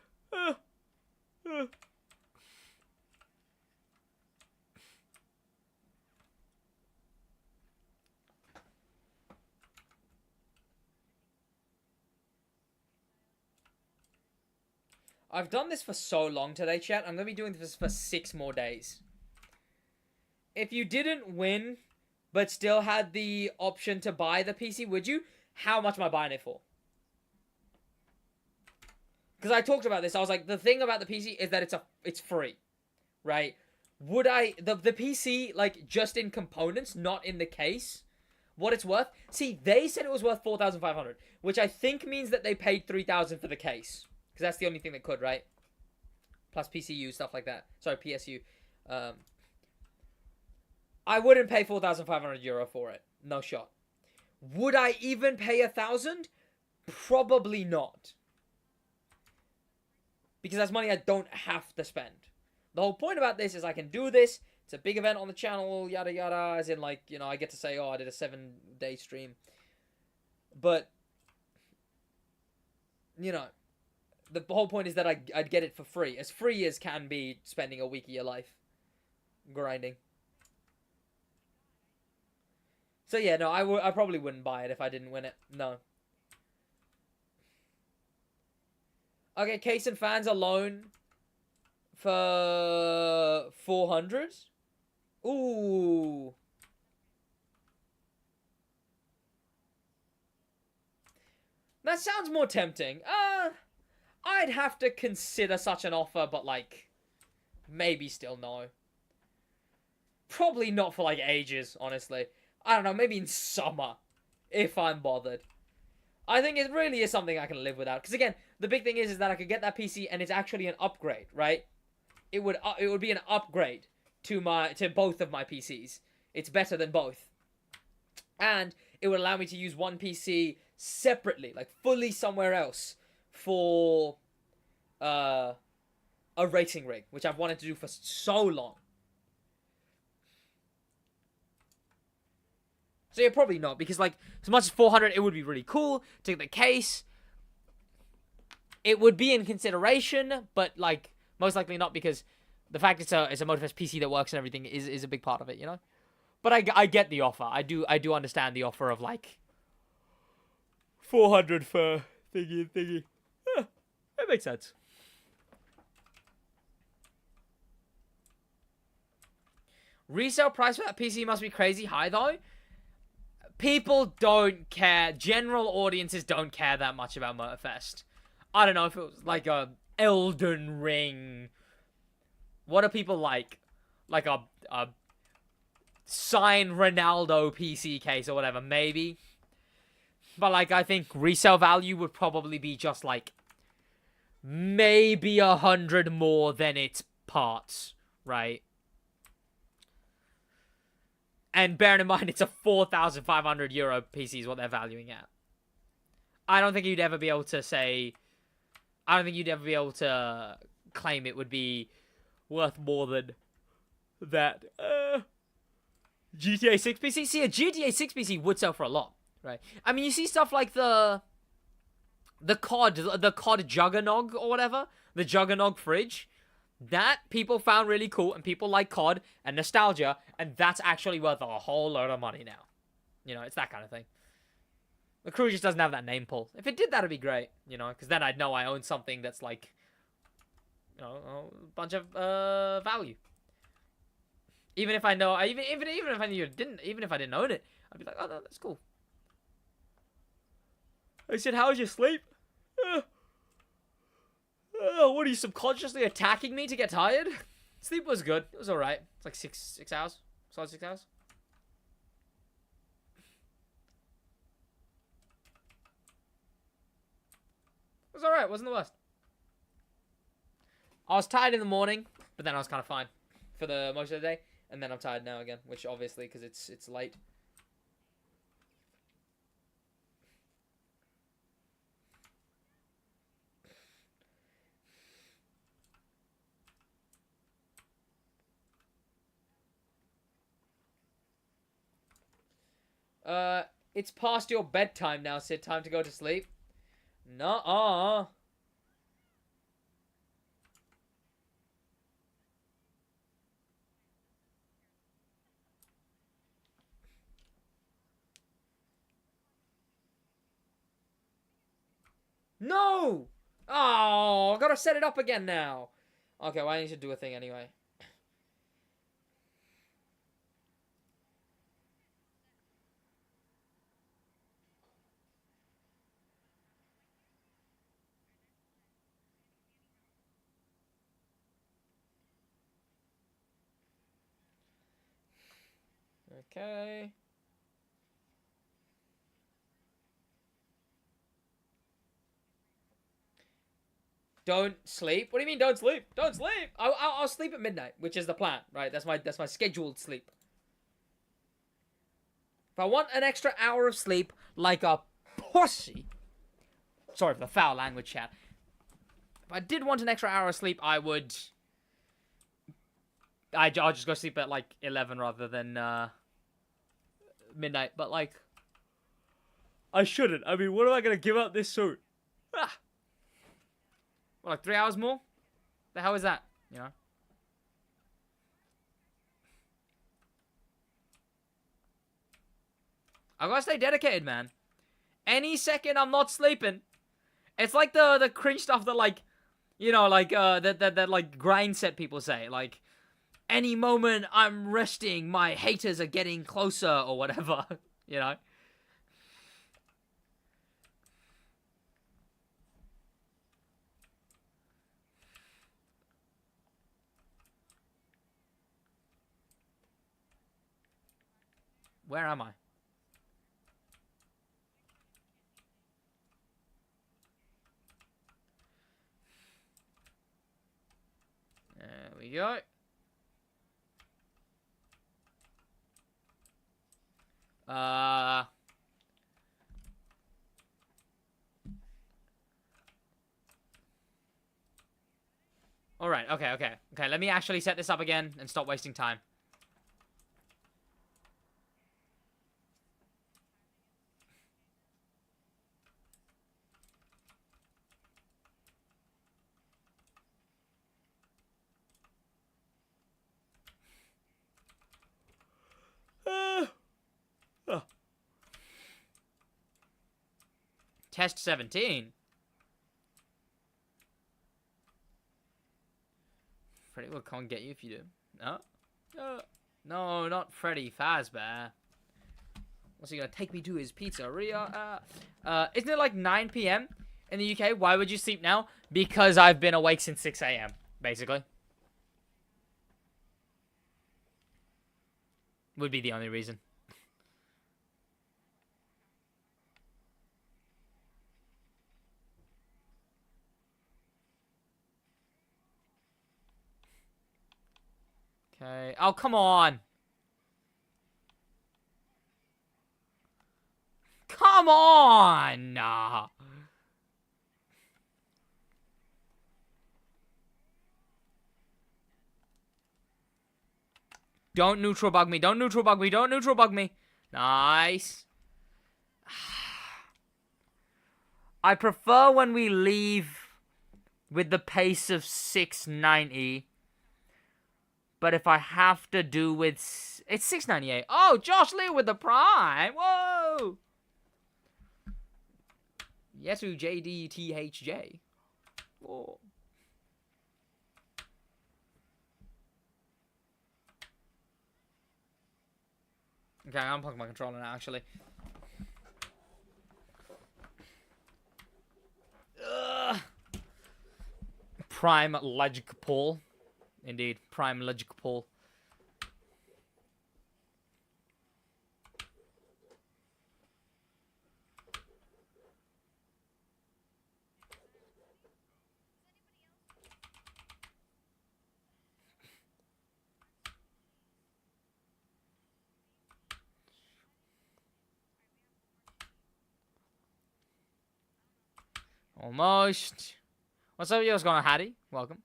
I've done this for so long today, chat. I'm going to be doing this for 6 more days. If you didn't win, but still had the option to buy the PC, would you? How much am I buying it for? Because I talked about this. I was like, the thing about the PC is that it's free, right? Would I... The PC, like, just in components, not in the case, what it's worth... See, they said it was worth $4,500, which I think means that they paid $3,000 for the case. Because that's the only thing that could, right? Plus PCU, stuff like that. Sorry, PSU. I wouldn't pay €4,500 for it. No shot. Would I even pay $1,000? Probably not. Because that's money I don't have to spend. The whole point about this is I can do this. It's a big event on the channel, yada yada. As in, like, you know, I get to say, oh, I did a 7-day stream. But, you know... The whole point is that I'd get it for free. As free as can be spending a week of your life grinding. So yeah, no, I probably wouldn't buy it if I didn't win it. No. Okay, case and fans alone for 400. Ooh. That sounds more tempting. I'd have to consider such an offer, but, like, maybe still no. Probably not for, like, ages, honestly. I don't know, maybe in summer, if I'm bothered. I think it really is something I can live without. Because, again, the big thing is that I could get that PC and it's actually an upgrade, right? It would be an upgrade to both of my PCs. It's better than both. And it would allow me to use one PC separately, like, fully somewhere else. For a racing rig, which I've wanted to do for so long. So yeah, probably not, because like as much as 400, it would be really cool to get the case. It would be in consideration, but like most likely not, because the fact it's a Motorfest PC that works and everything is a big part of it, you know. But I get the offer. I do understand the offer of like 400 for thingy. Yeah, it makes sense. Resale price for that PC must be crazy high though. People don't care. General audiences don't care that much about Motorfest. I don't know if it was like a Elden Ring. What do people like? Like a signed Ronaldo PC case or whatever, maybe. But like, I think resale value would probably be just like maybe 100 more than its parts, right? And bearing in mind, it's a 4,500 euro PC is what they're valuing at. I don't think you'd ever be able to say... I don't think you'd ever be able to claim it would be worth more than that. GTA 6 PC? See, a GTA 6 PC would sell for a lot, right? I mean, you see stuff like the COD Juggernog or whatever, the Juggernog fridge. That people found really cool, and people like COD and nostalgia, and that's actually worth a whole load of money now. You know, it's that kind of thing. The crew just doesn't have that name pull. If it did, that'd be great, you know, because then I'd know I own something that's like, you know, a bunch of value. Even if I know, even if I knew it didn't, even if I didn't own it, I'd be like, oh no, that's cool. I said, how was your sleep? What are you subconsciously attacking me to get tired? Sleep was good. It was alright. It's like 6 hours. Solid 6 hours. It was alright. It wasn't the worst. I was tired in the morning, but then I was kind of fine for the most of the day. And then I'm tired now again, which obviously, because it's late. It's past your bedtime now, Sid. Time to go to sleep. Nuh-uh. No! Oh, I gotta set it up again now. Okay, well, I need to do a thing anyway. Okay. Don't sleep? What do you mean don't sleep? Don't sleep! I'll sleep at midnight, which is the plan, right? That's my scheduled sleep. If I want an extra hour of sleep, like a pussy... Sorry for the foul language, chat. If I did want an extra hour of sleep, I would... I'll just go sleep at, like, 11 rather than, midnight. But, like... I shouldn't. I mean, what am I gonna give up this soon? Ah! What, like 3 hours more? The hell is that? You know? I gotta stay dedicated, man. Any second I'm not sleeping. It's like the cringe stuff that, like, you know, like, that like, grind set people say. Like, any moment I'm resting, my haters are getting closer, or whatever. You know? Where am I? There we go. Alright, okay. Okay, let me actually set this up again and stop wasting time. Test 17. Freddy will come and get you if you do. No? No, not Freddy Fazbear. What's he gonna take me to his pizzeria? Isn't it like 9 p.m. in the UK? Why would you sleep now? Because I've been awake since 6 a.m. basically. Would be the only reason. Okay. Oh, come on. Come on! Nah. Don't neutral bug me. Don't neutral bug me. Don't neutral bug me. Nice. I prefer when we leave with the pace of 690. But if I have to do with... It's 698. Oh, Josh Lee with the prime. Whoa. Yesu JDTHJ. Whoa. Okay, I'm unplugging my controller now, actually. Ugh. Prime logic pull. Indeed, prime logic pull. Almost. What's up, what's going on, Hattie? Welcome.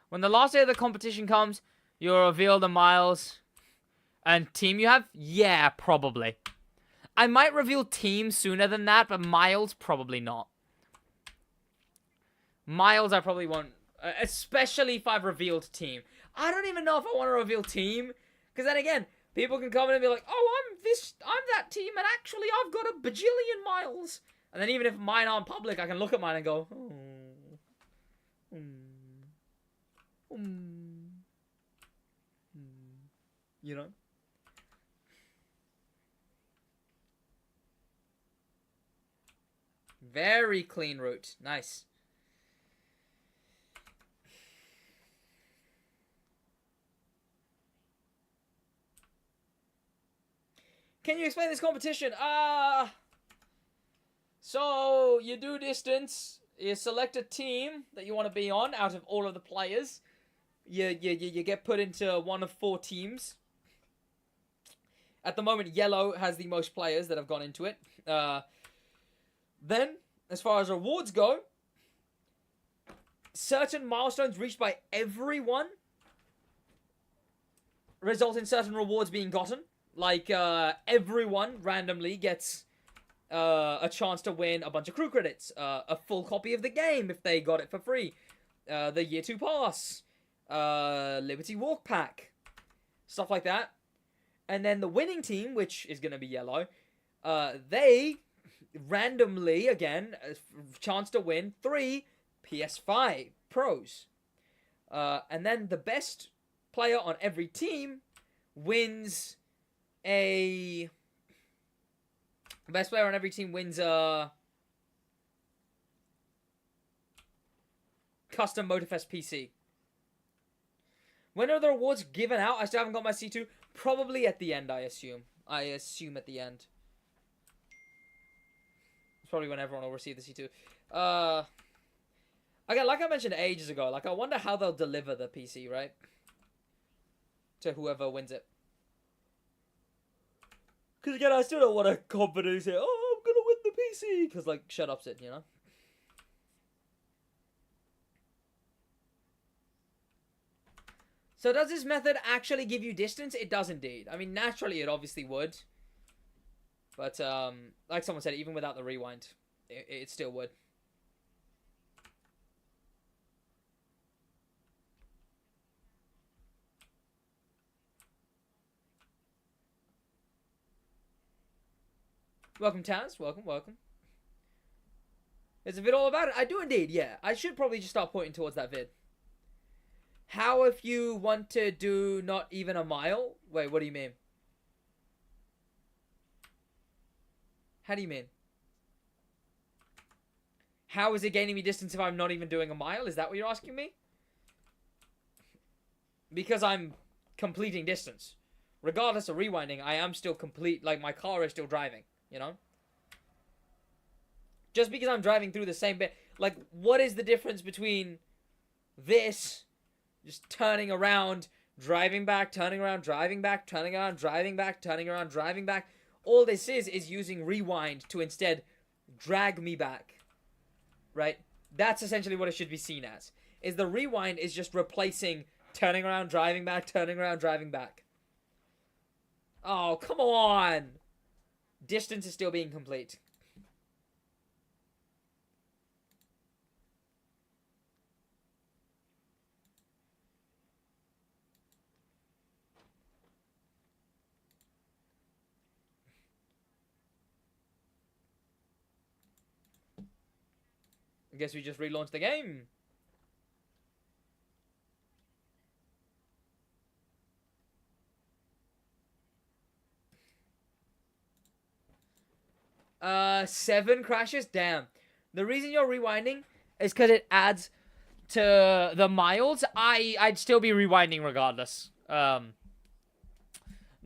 When the last day of the competition comes, you'll reveal the miles and team you have? Yeah, probably. I might reveal team sooner than that, but miles, probably not. Miles, I probably won't. Especially if I've revealed team. I don't even know if I want to reveal team. Because then again, people can come in and be like, oh, I'm that team, and actually I've got a bajillion miles. And then even if mine aren't public, I can look at mine and go, you know? Very clean route. Nice. Can you explain this competition? So, you do distance, you select a team that you want to be on out of all of the players. You get put into one of 4 teams. At the moment, yellow has the most players that have gone into it. Then, as far as rewards go, certain milestones reached by everyone result in certain rewards being gotten. Like, everyone randomly gets a chance to win a bunch of crew credits, a full copy of the game if they got it for free, the Year 2 Pass, Liberty Walk Pack, stuff like that. And then the winning team, which is going to be yellow, they randomly, again, chance to win 3 PS5 Pros. And then the best player on every team wins a... Best player on every team wins a custom Motorfest PC. When are the rewards given out? I still haven't got my C2. Probably at the end, I assume. I assume at the end. It's probably when everyone will receive the C2. Again, like I mentioned ages ago, like I wonder how they'll deliver the PC, right? To whoever wins it. Because again, I still don't want to confidently say, oh, I'm going to win the PC. Because, like, shut up, Sid, you know? So does this method actually give you distance? It does indeed. I mean, naturally, it obviously would. But, like someone said, even without the rewind, it still would. Welcome, Taz. Welcome, welcome. There's a vid all about it. I do indeed, yeah. I should probably just start pointing towards that vid. How if you want to do not even a mile? Wait, what do you mean? How do you mean? How is it gaining me distance if I'm not even doing a mile? Is that what you're asking me? Because I'm completing distance. Regardless of rewinding, I am still complete. Like, my car is still driving, you know? Just because I'm driving through the same bit. Like, what is the difference between this, just turning around, driving back, turning around, driving back, turning around, driving back, turning around, driving back? All this is using rewind to instead drag me back. Right? That's essentially what it should be seen as. Is the rewind is just replacing turning around, driving back, turning around, driving back. Oh, come on! Distance is still being complete. I guess we just relaunched the game. Seven crashes? Damn. The reason you're rewinding is because it adds to the miles. I'd still be rewinding regardless. The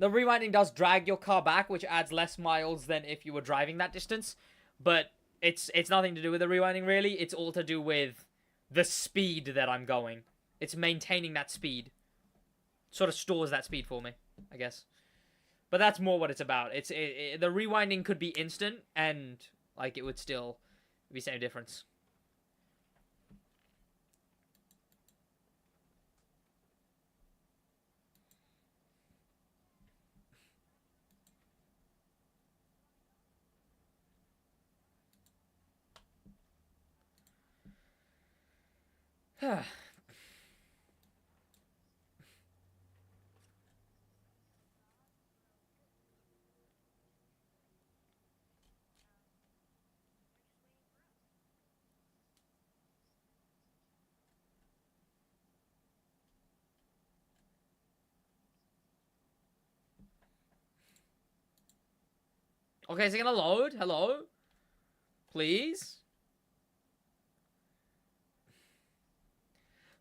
rewinding does drag your car back, which adds less miles than if you were driving that distance. But it's nothing to do with the rewinding, really. It's all to do with the speed that I'm going. It's maintaining that speed. Sort of stores that speed for me, I guess. But that's more what it's about. The rewinding could be instant, and like it would still be same difference. Okay, is it gonna load? Hello? Please?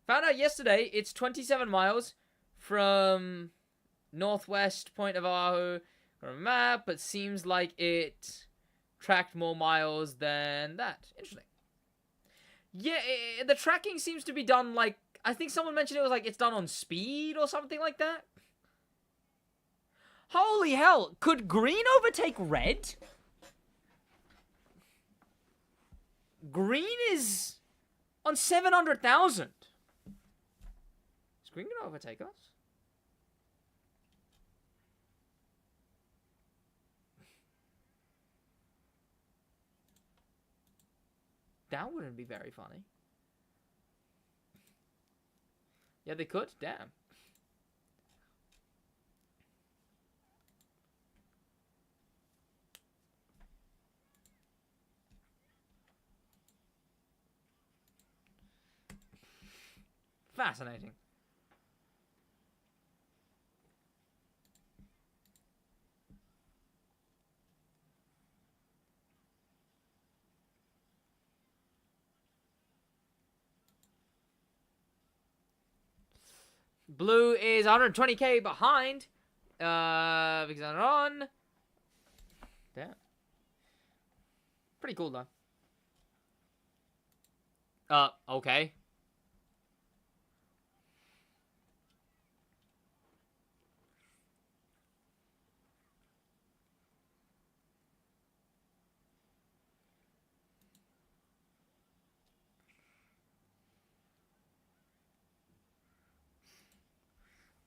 Found out yesterday it's 27 miles from northwest point of Oahu on a map, but seems like it tracked more miles than that. Interesting. Yeah, the tracking seems to be done like, I think someone mentioned it was like it's done on speed or something like that. Holy hell, could green overtake red? Green is on 700,000. Is green gonna overtake us? That wouldn't be very funny. Yeah, they could. Damn. Fascinating. Blue is 120k behind. Because I'm on. Damn. Pretty cool though. Okay.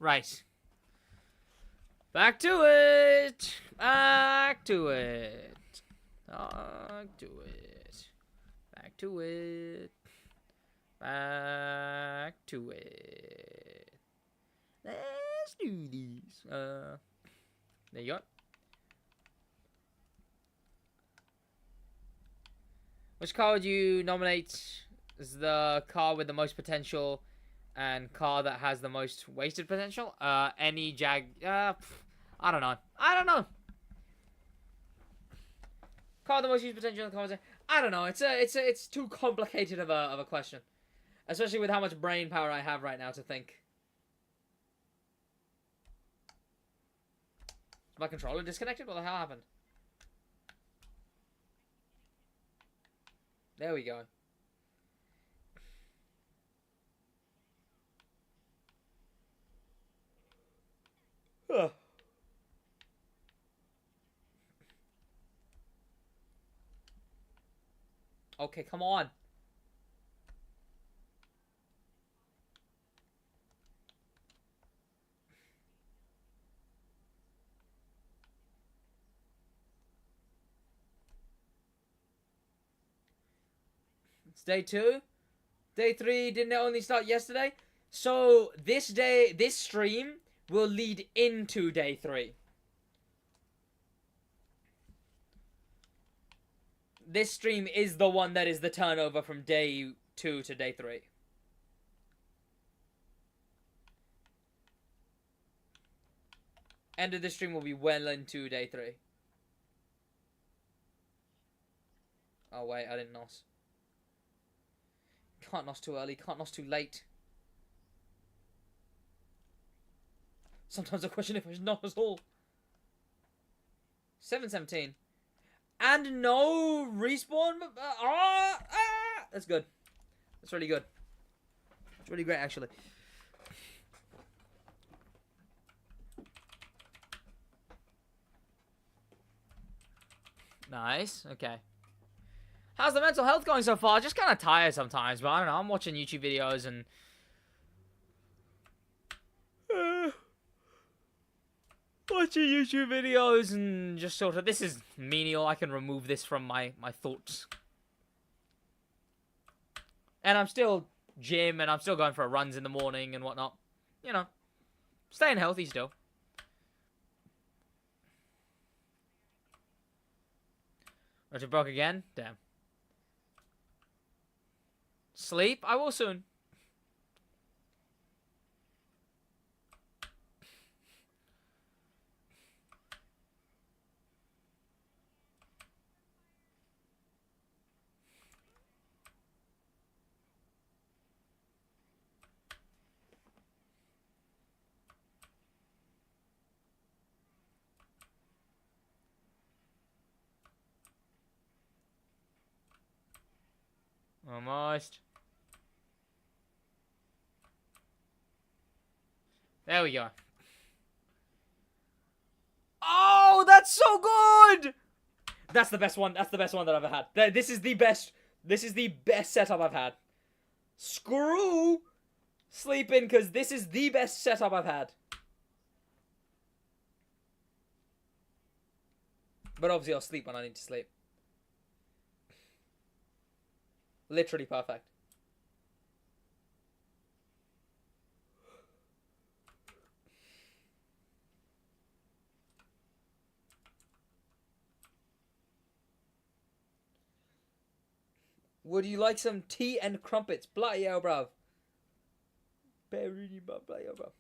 Right. Back to it. Back to it. Back to it. Back to it. Back to it. Let's do these. There you go. Which car would you nominate as the car with the most potential and car that has the most wasted potential? Any I don't know. I don't know. Car with the most used potential and car with I don't know. It's too complicated of a question. Especially with how much brain power I have right now to think. Is my controller disconnected? What the hell happened? There we go. Ugh. Okay, come on. It's day 2. Day 3 didn't it only start yesterday? So this stream will lead into day 3. This stream is the one that is the turnover from day 2 to day 3. End of the stream will be well into day 3. Oh wait, I didn't nos. Can't nos too early, can't nos too late. Sometimes I question if I should nos at all. 7:17. And no respawn. That's good. That's really good. It's really great, actually. Nice. Okay. How's the mental health going so far? Just kind of tired sometimes, but I don't know. I'm watching YouTube videos and watching YouTube videos and just sort of, this is menial. I can remove this from my thoughts. And I'm still gym and I'm still going for runs in the morning and whatnot. You know, staying healthy still. Roger broke again? Damn. Sleep? I will soon. Almost. There we go. Oh, that's so good! That's the best one. That's the best one that I've ever had. This is the best. This is the best setup I've had. Screw sleeping, because this is the best setup I've had. But obviously I'll sleep when I need to sleep. Literally perfect. Would you like some tea and crumpets? Bloody hell, bruv. Bloody hell, bruv.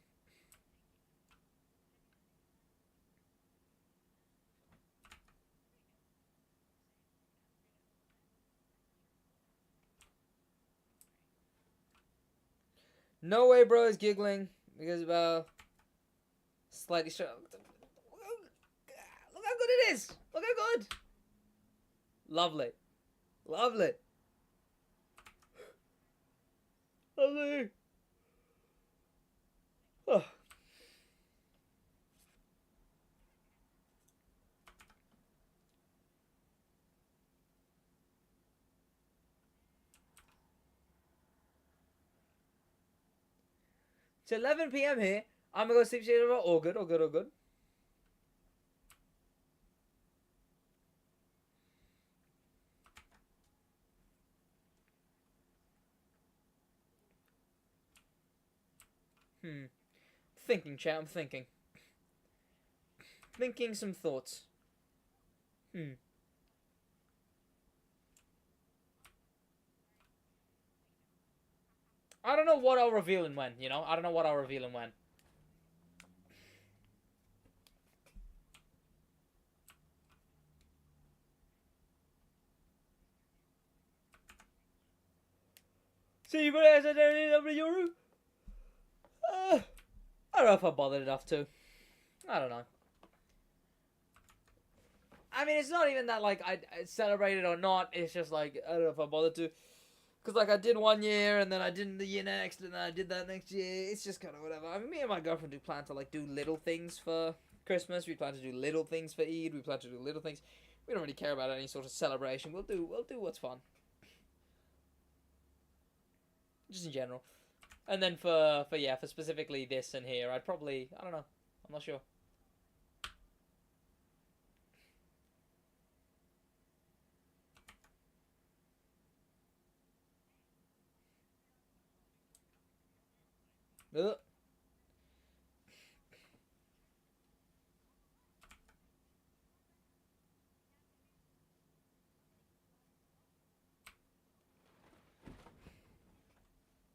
No way, bro, is giggling because slightly straight. Look how good it is. Look how good. Lovely, lovely, lovely. Oh. It's 11 p.m. here. I'm gonna go sleep straight over. All good, all good, all good. Thinking, chat. I'm thinking. Thinking some thoughts. I don't know what I'll reveal and when, you know? I don't know what I'll reveal and when. See, but I don't know if I bothered enough to. I don't know. I mean, it's not even that, like, I celebrated or not. It's just, like, I don't know if I bothered to. Because, like, I did 1 year, and then I did the year next, and then I did that next year. It's just kind of whatever. I mean, me and my girlfriend do plan to, like, do little things for Christmas. We plan to do little things for Eid. We plan to do little things. We don't really care about any sort of celebration. We'll do what's fun. Just in general. And then for specifically this and here, I'd probably, I don't know. I'm not sure. Ugh.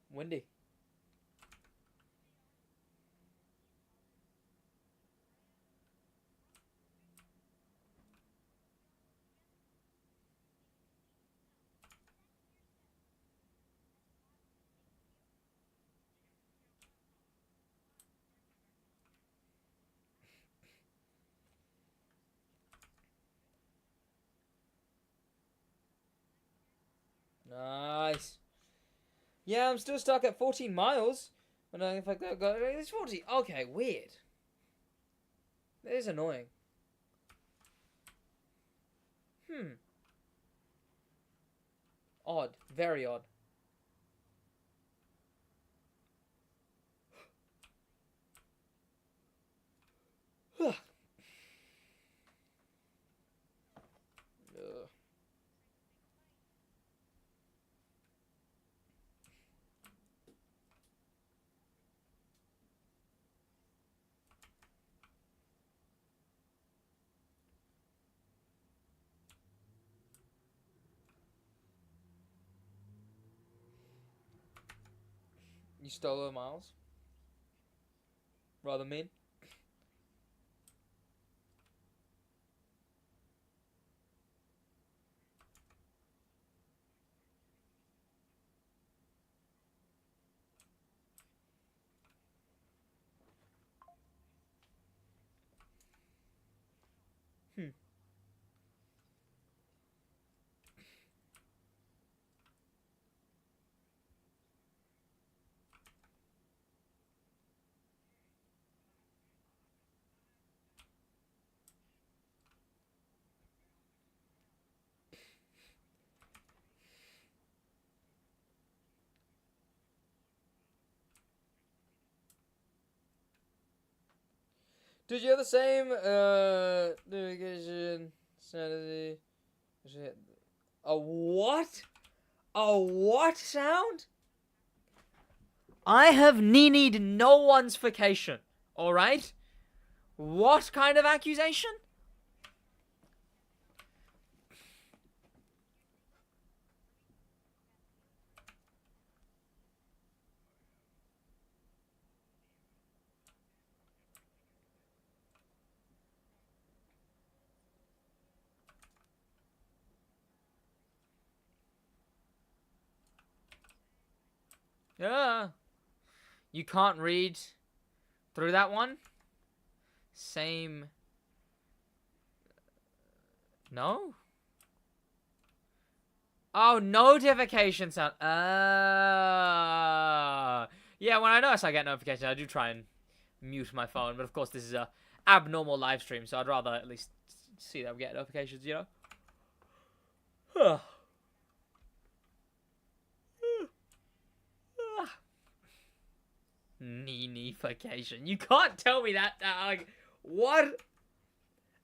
Windy. Nice. Yeah, I'm still stuck at 14 miles. And if I go, it's 40. Okay, weird. That is annoying. Odd. Very odd. Ugh. You stole the miles? Rather mean? Did you have the same notification sanity? A what? A what sound? I have need no one's vacation. Alright? What kind of accusation? Yeah. You can't read through that one? Same. No? Oh, notification sound. Yeah, when I notice I get notifications, I do try and mute my phone. But of course, this is a abnormal live stream, so I'd rather at least see that we get notifications, you know? Ninification. You can't tell me that. Like, what?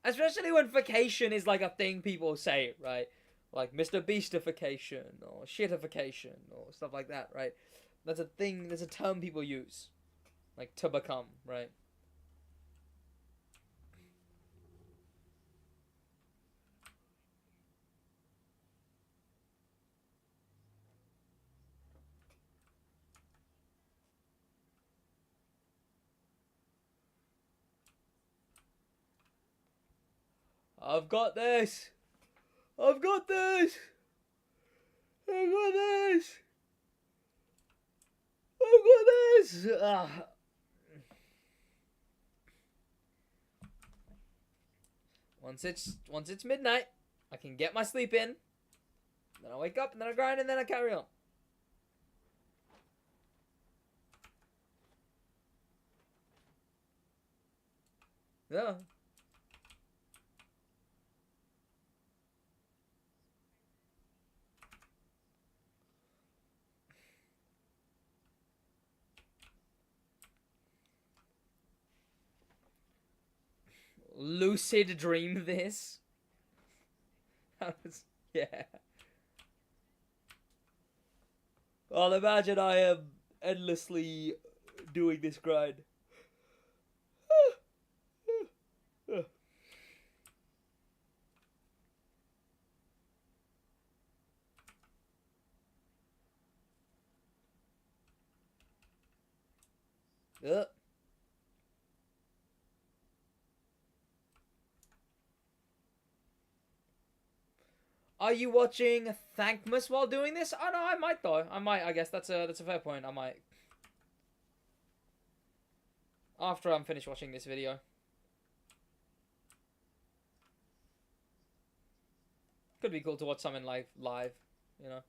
Especially when vacation is like a thing people say, right? Like Mr. Beastification or shitification or stuff like that, right? That's a thing, that's a term people use. Like to become, right? I've got this. I've got this. I've got this. I've got this. Once it's midnight, I can get my sleep in. Then I wake up, and then I grind, and then I carry on. Yeah. Lucid dream this. Yeah. Well, imagine I am endlessly doing this grind. Are you watching Thankmas while doing this? Oh no, I might though. I might. I guess that's a fair point. I might. After I'm finished watching this video. Could be cool to watch something like live, you know.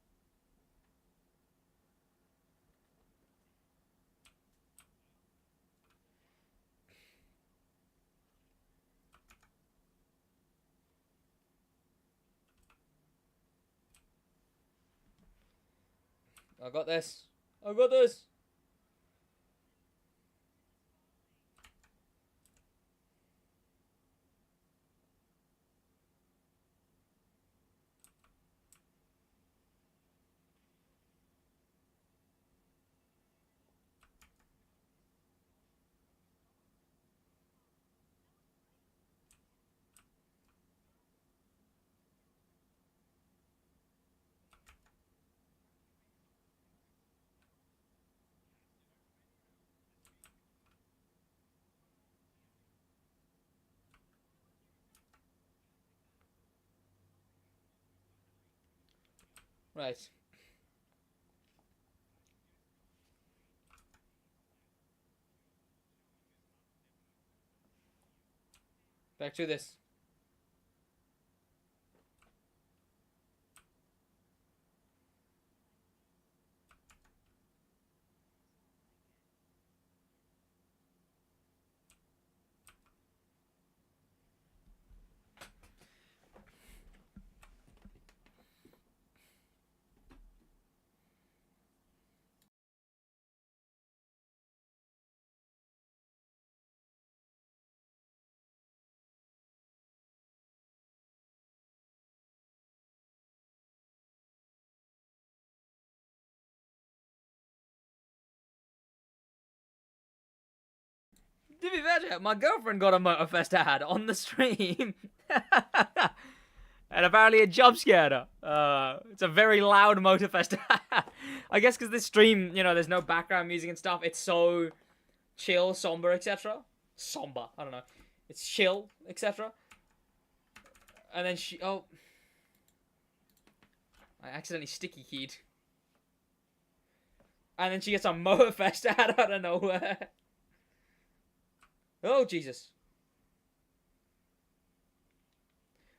I got this. I got this. Right. Back to this. To be fair, my girlfriend got a Motorfest ad on the stream. And apparently it jump scared her. It's a very loud Motorfest ad. I guess because this stream, you know, there's no background music and stuff. It's so chill, somber, etc. Somber, I don't know. It's chill, etc. And then I accidentally sticky keyed. And then she gets a Motorfest ad out of nowhere. Oh, Jesus.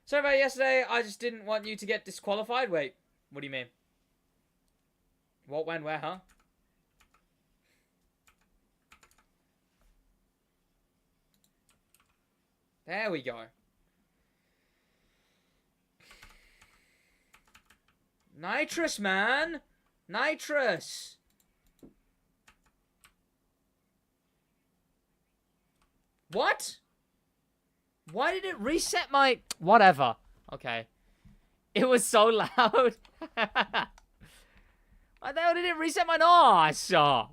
Sorry about yesterday, I just didn't want you to get disqualified. Wait, what do you mean? What, when, where, huh? There we go. Nitrous, man! Nitrous! What? Why did it reset my... Whatever. Okay. It was so loud. Why the hell did it reset my NOS? Oh,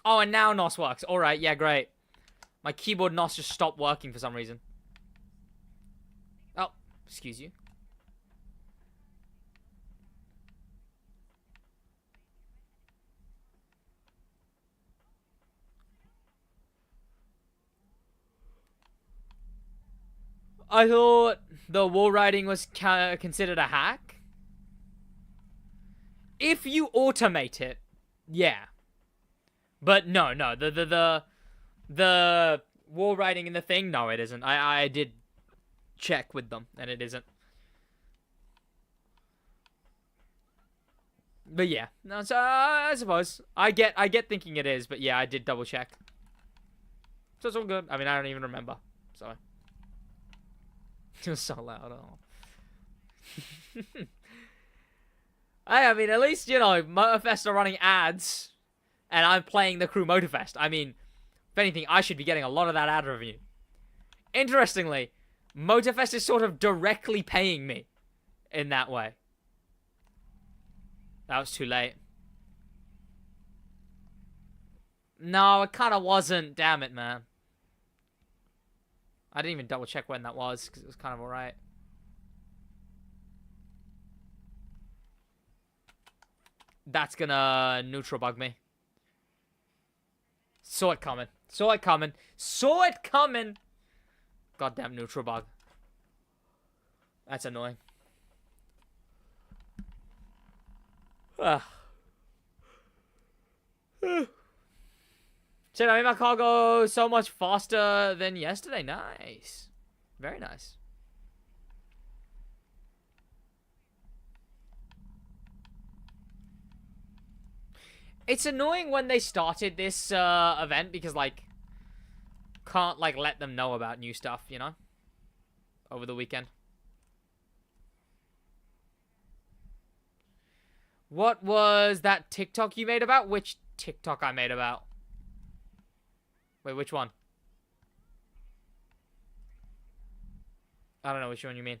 and now NOS works. Alright, yeah, great. My keyboard NOS just stopped working for some reason. Oh, excuse you. I thought the wall riding was considered a hack. If you automate it, yeah. But no, the wall riding in the thing, no, it isn't. I did check with them, and it isn't. But yeah, no. So I suppose I get thinking it is, but yeah, I did double check. So it's all good. I mean, I don't even remember. So it was so loud. Oh. I mean, at least you know Motorfest are running ads, and I'm playing the crew Motorfest. I mean, if anything, I should be getting a lot of that ad revenue. Interestingly, Motorfest is sort of directly paying me in that way. That was too late. No, it kind of wasn't. Damn it, man. I didn't even double check when that was, because it was kind of alright. That's gonna neutral bug me. Saw it coming. Saw it coming. Saw it coming! Goddamn neutral bug. That's annoying. So I made my car go so much faster than yesterday. Nice. Very nice. It's annoying when they started this event because, like, can't, like, let them know about new stuff, you know? Over the weekend. What was that TikTok you made about? Which TikTok I made about? Wait, which one? I don't know which one you mean.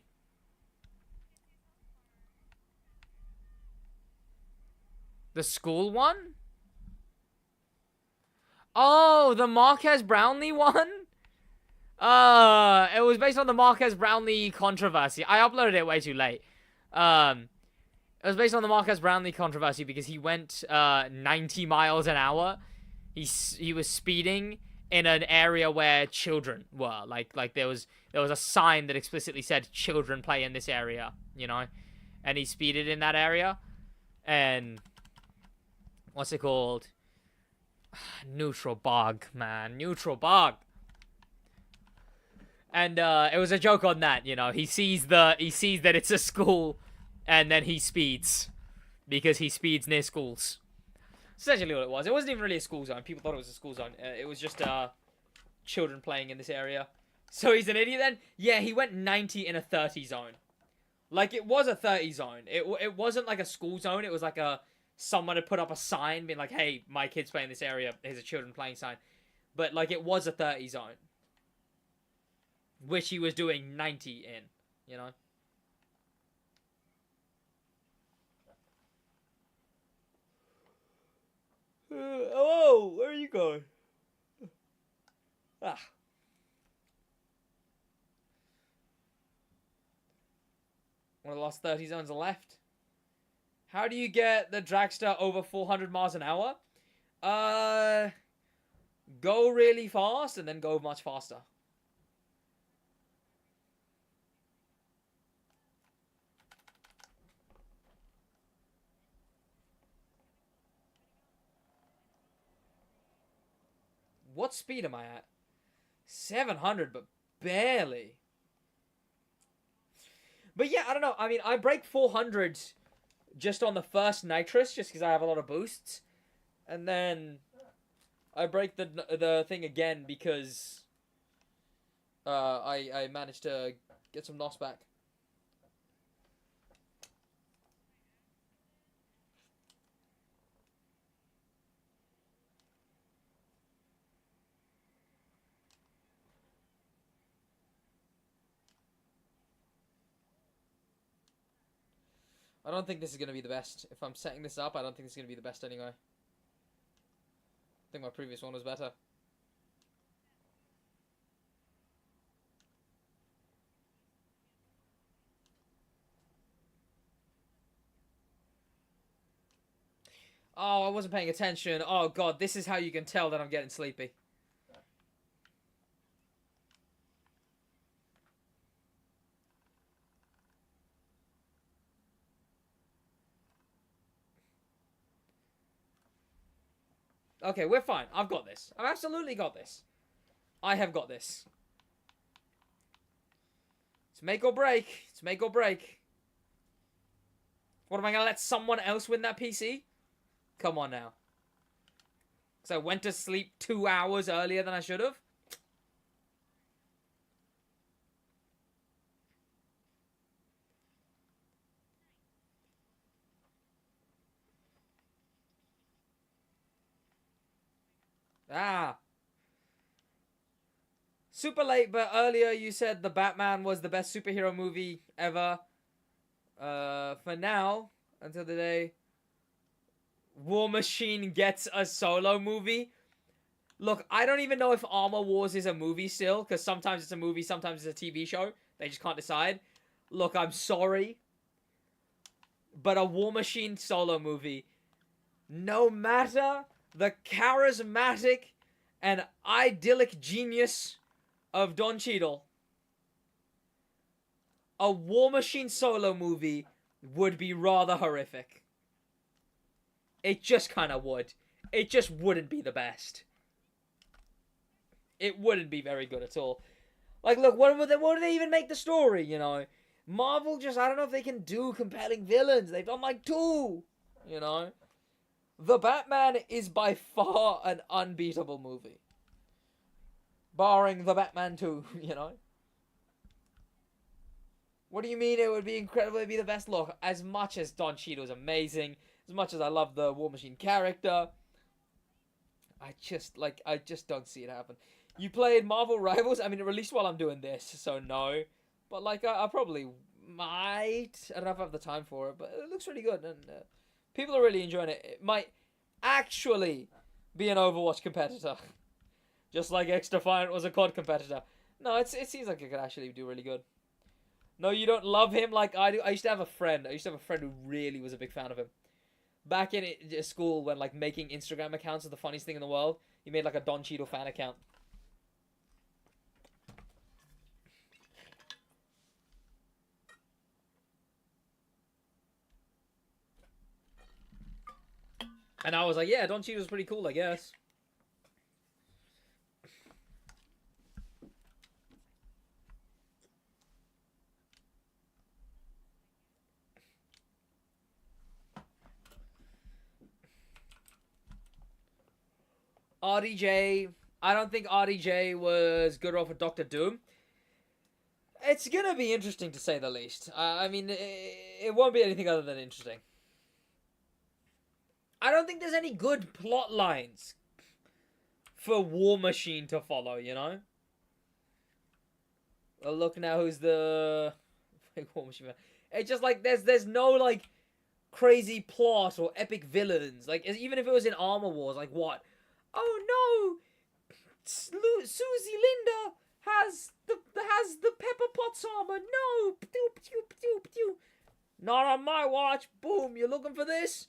The school one? Oh, the Marquez Brownlee one? It was based on the Marquez Brownlee controversy. I uploaded it way too late. It was based on the Marquez Brownlee controversy because he went 90 miles an hour. He was speeding in an area where children were. Like there was a sign that explicitly said children play in this area, you know? And he speeded in that area. And what's it called? Neutral bug, man. Neutral bug. And it was a joke on that, you know. He sees that it's a school, and then he speeds because he speeds near schools. That's essentially what it was. It wasn't even really a school zone. People thought it was a school zone. It was just children playing in this area. So he's an idiot then? Yeah, he went 90 in a 30 zone. Like, it was a 30 zone. It wasn't like a school zone. It was like someone had put up a sign being like, hey, my kid's playing in this area. Here's a children playing sign. But, like, it was a 30 zone. Which he was doing 90 in, you know? Oh, where are you going? Ah. One of the last 30 zones are left. How do you get the dragster over 400 miles an hour? Go really fast and then go much faster. What speed am I at? 700, but barely. But yeah, I don't know. I mean, I break 400 just on the first nitrous, just because I have a lot of boosts. And then I break the thing again because I managed to get some NOS back. I don't think this is going to be the best. If I'm setting this up, I don't think it's going to be the best anyway. I think my previous one was better. Oh, I wasn't paying attention. Oh, God, this is how you can tell that I'm getting sleepy. Okay, we're fine. I've got this. I've absolutely got this. I have got this. It's make or break. It's make or break. What, am I going to let someone else win that PC? Come on now. So I went to sleep 2 hours earlier than I should have? Ah. Super late, but earlier you said the Batman was the best superhero movie ever. For now, until the day War Machine gets a solo movie. Look, I don't even know if Armor Wars is a movie still, because sometimes it's a movie, sometimes it's a TV show. They just can't decide. Look, I'm sorry, but a War Machine solo movie, no matter the charismatic and idyllic genius of Don Cheadle, a War Machine solo movie would be rather horrific. It just kind of would. It just wouldn't be the best. It wouldn't be very good at all. Like, look, what do they even make the story, you know? Marvel just, I don't know if they can do compelling villains. They've done like 2, you know? The Batman is by far an unbeatable movie. Barring The Batman 2, you know? What do you mean it would be incredible to be the best? Look, as much as Don Cheadle is amazing, as much as I love the War Machine character, I just don't see it happen. You played Marvel Rivals? I mean, it released while I'm doing this, so no. But, like, I probably might. I don't know if I have the time for it, but it looks really good, and people are really enjoying it. It might actually be an Overwatch competitor. Just like X-Defiant was a COD competitor. No, it seems like it could actually do really good. No, you don't love him like I do. I used to have a friend who really was a big fan of him. Back in school, when, like, making Instagram accounts was the funniest thing in the world, he made, like, a Don Cheadle fan account. And I was like, yeah, Don Cheadle's pretty cool, I guess. RDJ, I don't think RDJ was good enough for Doctor Doom. It's gonna be interesting to say the least. I mean, it won't be anything other than interesting. I don't think there's any good plot lines for War Machine to follow, you know? Well, look now who's the War Machine man. It's just like there's no, like, crazy plot or epic villains. Like, even if it was in Armor Wars, like, what? Oh no! Susie Linda has the Pepper Potts armor. No! Not on my watch. Boom! You're looking for this?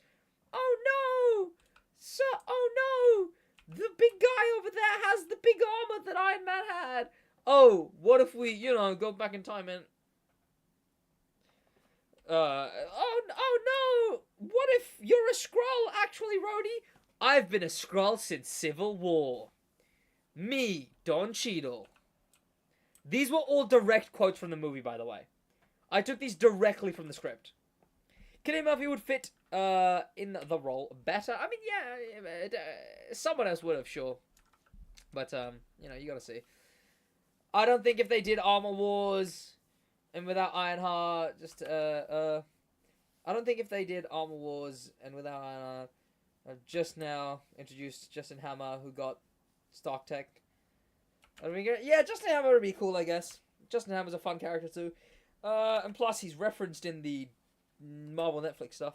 Oh no! So, oh no! The big guy over there has the big armor that Iron Man had. Oh, what if we, go back in time and oh no! What if you're a Skrull, actually, Rhodey? I've been a Skrull since Civil War. Me, Don Cheadle. These were all direct quotes from the movie, by the way. I took these directly from the script. Cillian Murphy would fit in the role better. I mean, yeah, someone else would have, sure. But, you gotta see. I don't think if they did Armor Wars and without Ironheart, I don't think if they did Armor Wars and without Ironheart, I've just now introduced Justin Hammer, who got Stark Tech. Yeah, Justin Hammer would be cool, I guess. Justin Hammer's a fun character too. And plus, he's referenced in the Marvel Netflix stuff.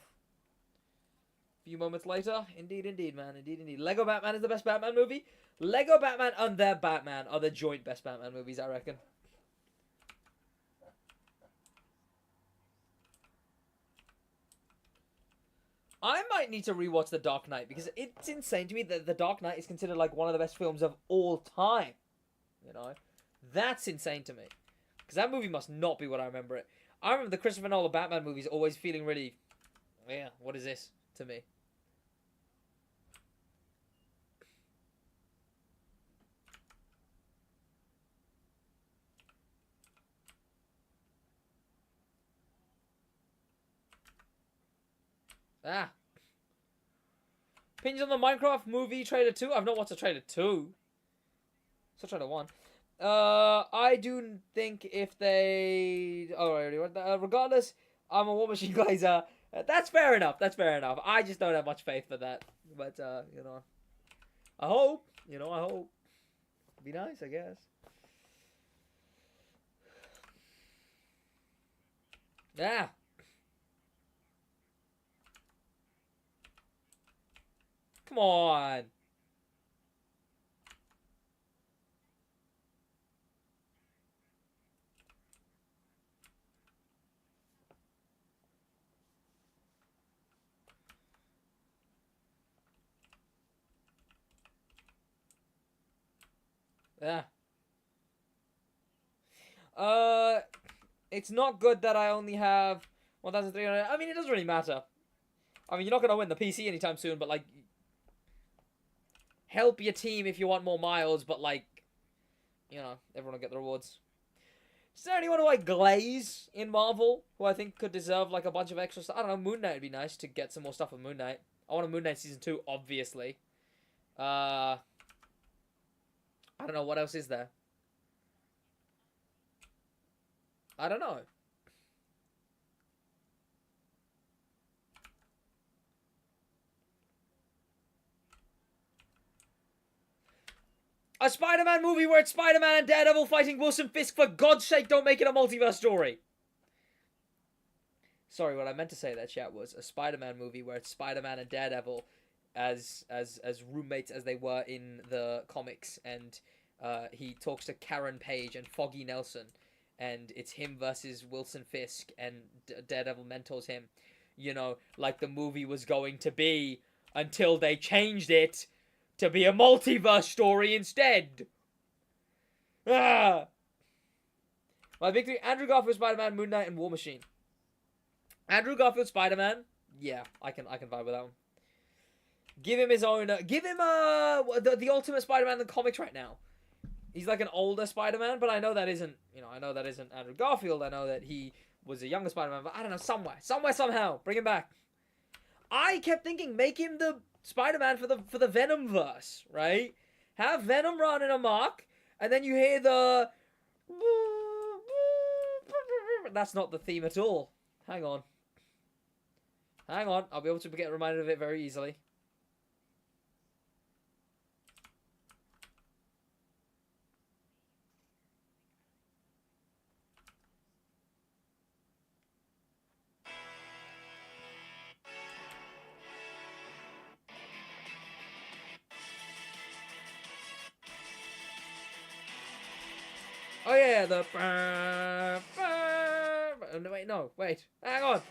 A few moments later, indeed, man. Indeed. Lego Batman is the best Batman movie. Lego Batman and their Batman are the joint best Batman movies, I reckon. I might need to rewatch The Dark Knight, because it's insane to me that The Dark Knight is considered like one of the best films of all time. You know? That's insane to me. Because that movie must not be what I remember it. I remember the Christopher Nolan Batman movies always feeling really, yeah, what is this to me? Ah. Opinions on the Minecraft movie trailer 2? I've not watched the trailer 2. So trailer 1. I do think if they... Oh, regardless, I'm a War Machine Glazer. That's fair enough. That's fair enough. I just don't have much faith for that. But, you know... I hope. You know, I hope. Be nice, I guess. Yeah. Come on. Yeah. It's not good that I only have 1,300. I mean, it doesn't really matter. I mean, you're not going to win the PC anytime soon, but, like, help your team if you want more miles, but, like, you know, everyone will get the rewards. Is there anyone who I glaze in Marvel who I think could deserve, like, a bunch of extra stuff? I don't know, Moon Knight would be nice to get some more stuff with Moon Knight. I want a Moon Knight Season 2, obviously. I don't know, what else is there? I don't know. A Spider-Man movie where it's Spider-Man and Daredevil fighting Wilson Fisk. For God's sake, don't make it a multiverse story. Sorry, what I meant to say there, chat, was a Spider-Man movie where it's Spider-Man and Daredevil as roommates as they were in the comics, and he talks to Karen Page and Foggy Nelson, and it's him versus Wilson Fisk, and Daredevil mentors him. You know, like the movie was going to be until they changed it to be a multiverse story instead. Ah! My victory: Andrew Garfield, Spider-Man, Moon Knight, and War Machine. Andrew Garfield, Spider-Man. Yeah, I can vibe with that one. Give him his own. Give him the ultimate Spider-Man in the comics right now. He's like an older Spider-Man, but I know that isn't. You know, I know that isn't Andrew Garfield. I know that he was a younger Spider-Man, but I don't know, somehow, bring him back. I kept thinking, make him the Spider-Man for the Venom verse, right? Have Venom running amok, and then you hear the... That's not the theme at all. Hang on. I'll be able to get reminded of it very easily. Oh yeah, the... Wait. Hang on.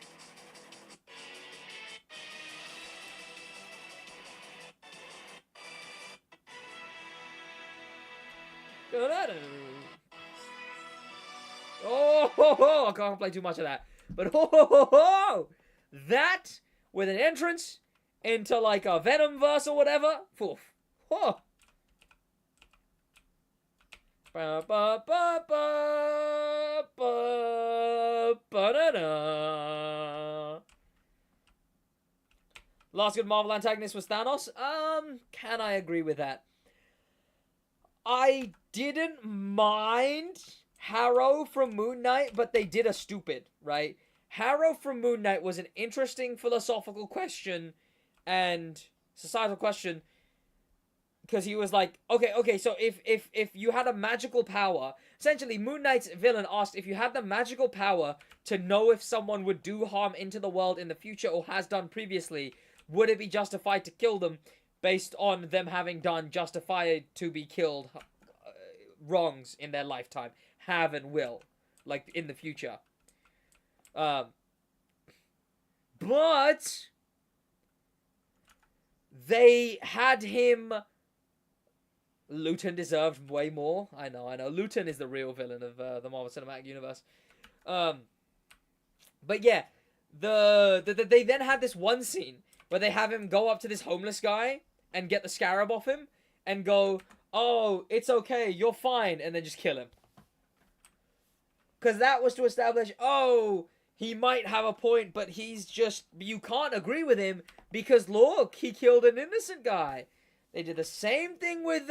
Oh, I can't play too much of that. But that with an entrance into like a Venom verse or whatever. Oof. Oh. Last good Marvel antagonist was Thanos. Can I agree with that? I didn't mind Harrow from Moon Knight, but they did a stupid, right? Harrow from Moon Knight was an interesting philosophical question and societal question, because he was like, okay, so if you had a magical power, essentially Moon Knight's villain asked if you had the magical power to know if someone would do harm into the world in the future or has done previously, would it be justified to kill them based on them having done justified to be killed wrongs in their lifetime, have and will, like in the future. But they had him... Luton deserved way more. I know. Luton is the real villain of the Marvel Cinematic Universe. But yeah, they then had this one scene where they have him go up to this homeless guy and get the scarab off him and go, oh, it's okay, you're fine, and then just kill him. Because that was to establish, oh, he might have a point, but he's just, you can't agree with him because look, he killed an innocent guy. They did the same thing with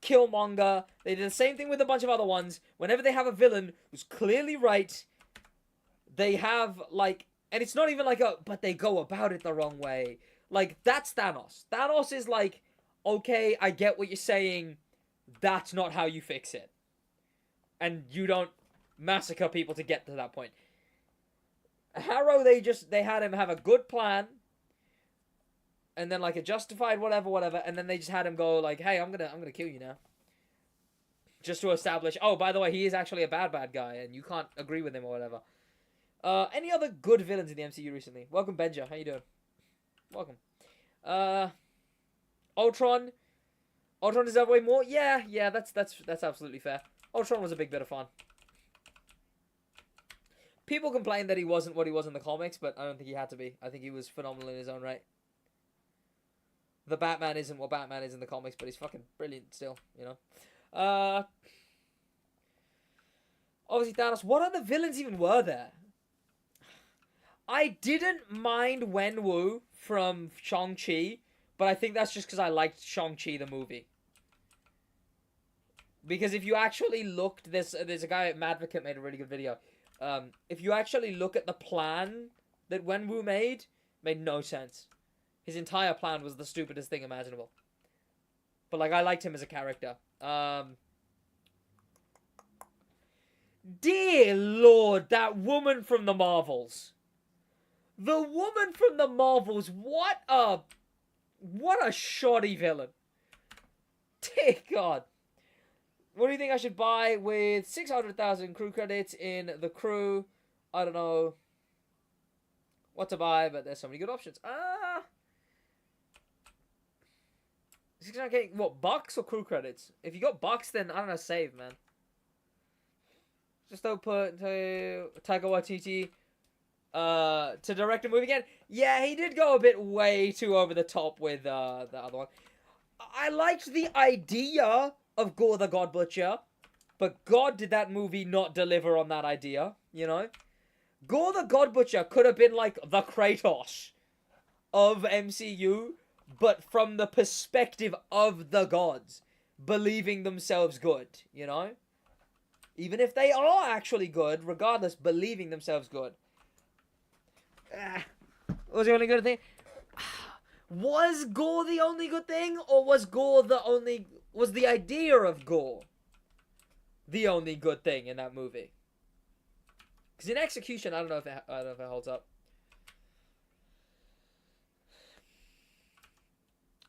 Killmonger. They did the same thing with a bunch of other ones. Whenever they have a villain who's clearly right, they have, like, and it's not even like but they go about it the wrong way. Like, that's Thanos. Thanos is like, okay, I get what you're saying. That's not how you fix it. And you don't massacre people to get to that point. Harrow, they had him have a good plan. And then, like, a justified whatever. And then they just had him go, like, hey, I'm gonna kill you now. Just to establish, oh, by the way, he is actually a bad guy. And you can't agree with him or whatever. Any other good villains in the MCU recently? Welcome, Benja. How you doing? Welcome. Ultron. Ultron deserved way more? Yeah, that's absolutely fair. Ultron was a big bit of fun. People complain that he wasn't what he was in the comics, but I don't think he had to be. I think he was phenomenal in his own right. The Batman isn't what Batman is in the comics, but he's fucking brilliant still, you know? Obviously Thanos. What other villains even were there? I didn't mind Wenwu from Shang-Chi, but I think that's just because I liked Shang-Chi the movie. Because if you actually looked, there's a guy at Madvocate made a really good video. If you actually look at the plan that Wenwu made no sense. His entire plan was the stupidest thing imaginable. But, like, I liked him as a character. Dear Lord, that woman from the Marvels. The woman from the Marvels, what a shoddy villain. Dear God. What do you think I should buy with 600,000 crew credits in the crew? I don't know what to buy, but there's so many good options. 600k, what, bucks or crew credits? If you got bucks, then, I don't know, save, man. Just don't put Taika Waititi to direct a movie again. Yeah, he did go a bit way too over the top with the other one. I liked the idea of Gore the God Butcher, but God did that movie not deliver on that idea, you know? Gore the God Butcher could have been like the Kratos of MCU, but from the perspective of the gods, believing themselves good, you know? Even if they are actually good, regardless, believing themselves good. Was the only good thing? Was Gore the only good thing? Or was Gore the only... Was the idea of Gore the only good thing in that movie? Because in execution, I don't know if it holds up.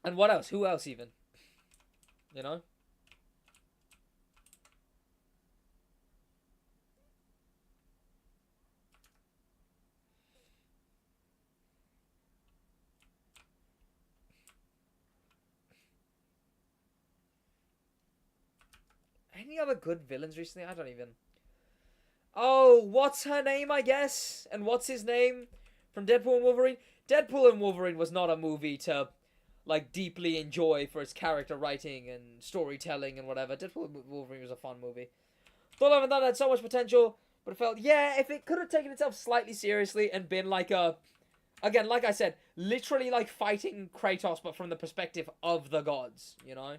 And what else? Who else even? You know? Any other good villains recently? I don't even... Oh, what's her name, I guess? And what's his name? From Deadpool and Wolverine? Deadpool and Wolverine was not a movie to, like, deeply enjoy for its character writing and storytelling and whatever. Deadpool and Wolverine was a fun movie. Thor: Love and Thunder had so much potential, but it felt... Yeah, if it could have taken itself slightly seriously and been like a... Again, like I said, literally like fighting Kratos, but from the perspective of the gods, you know?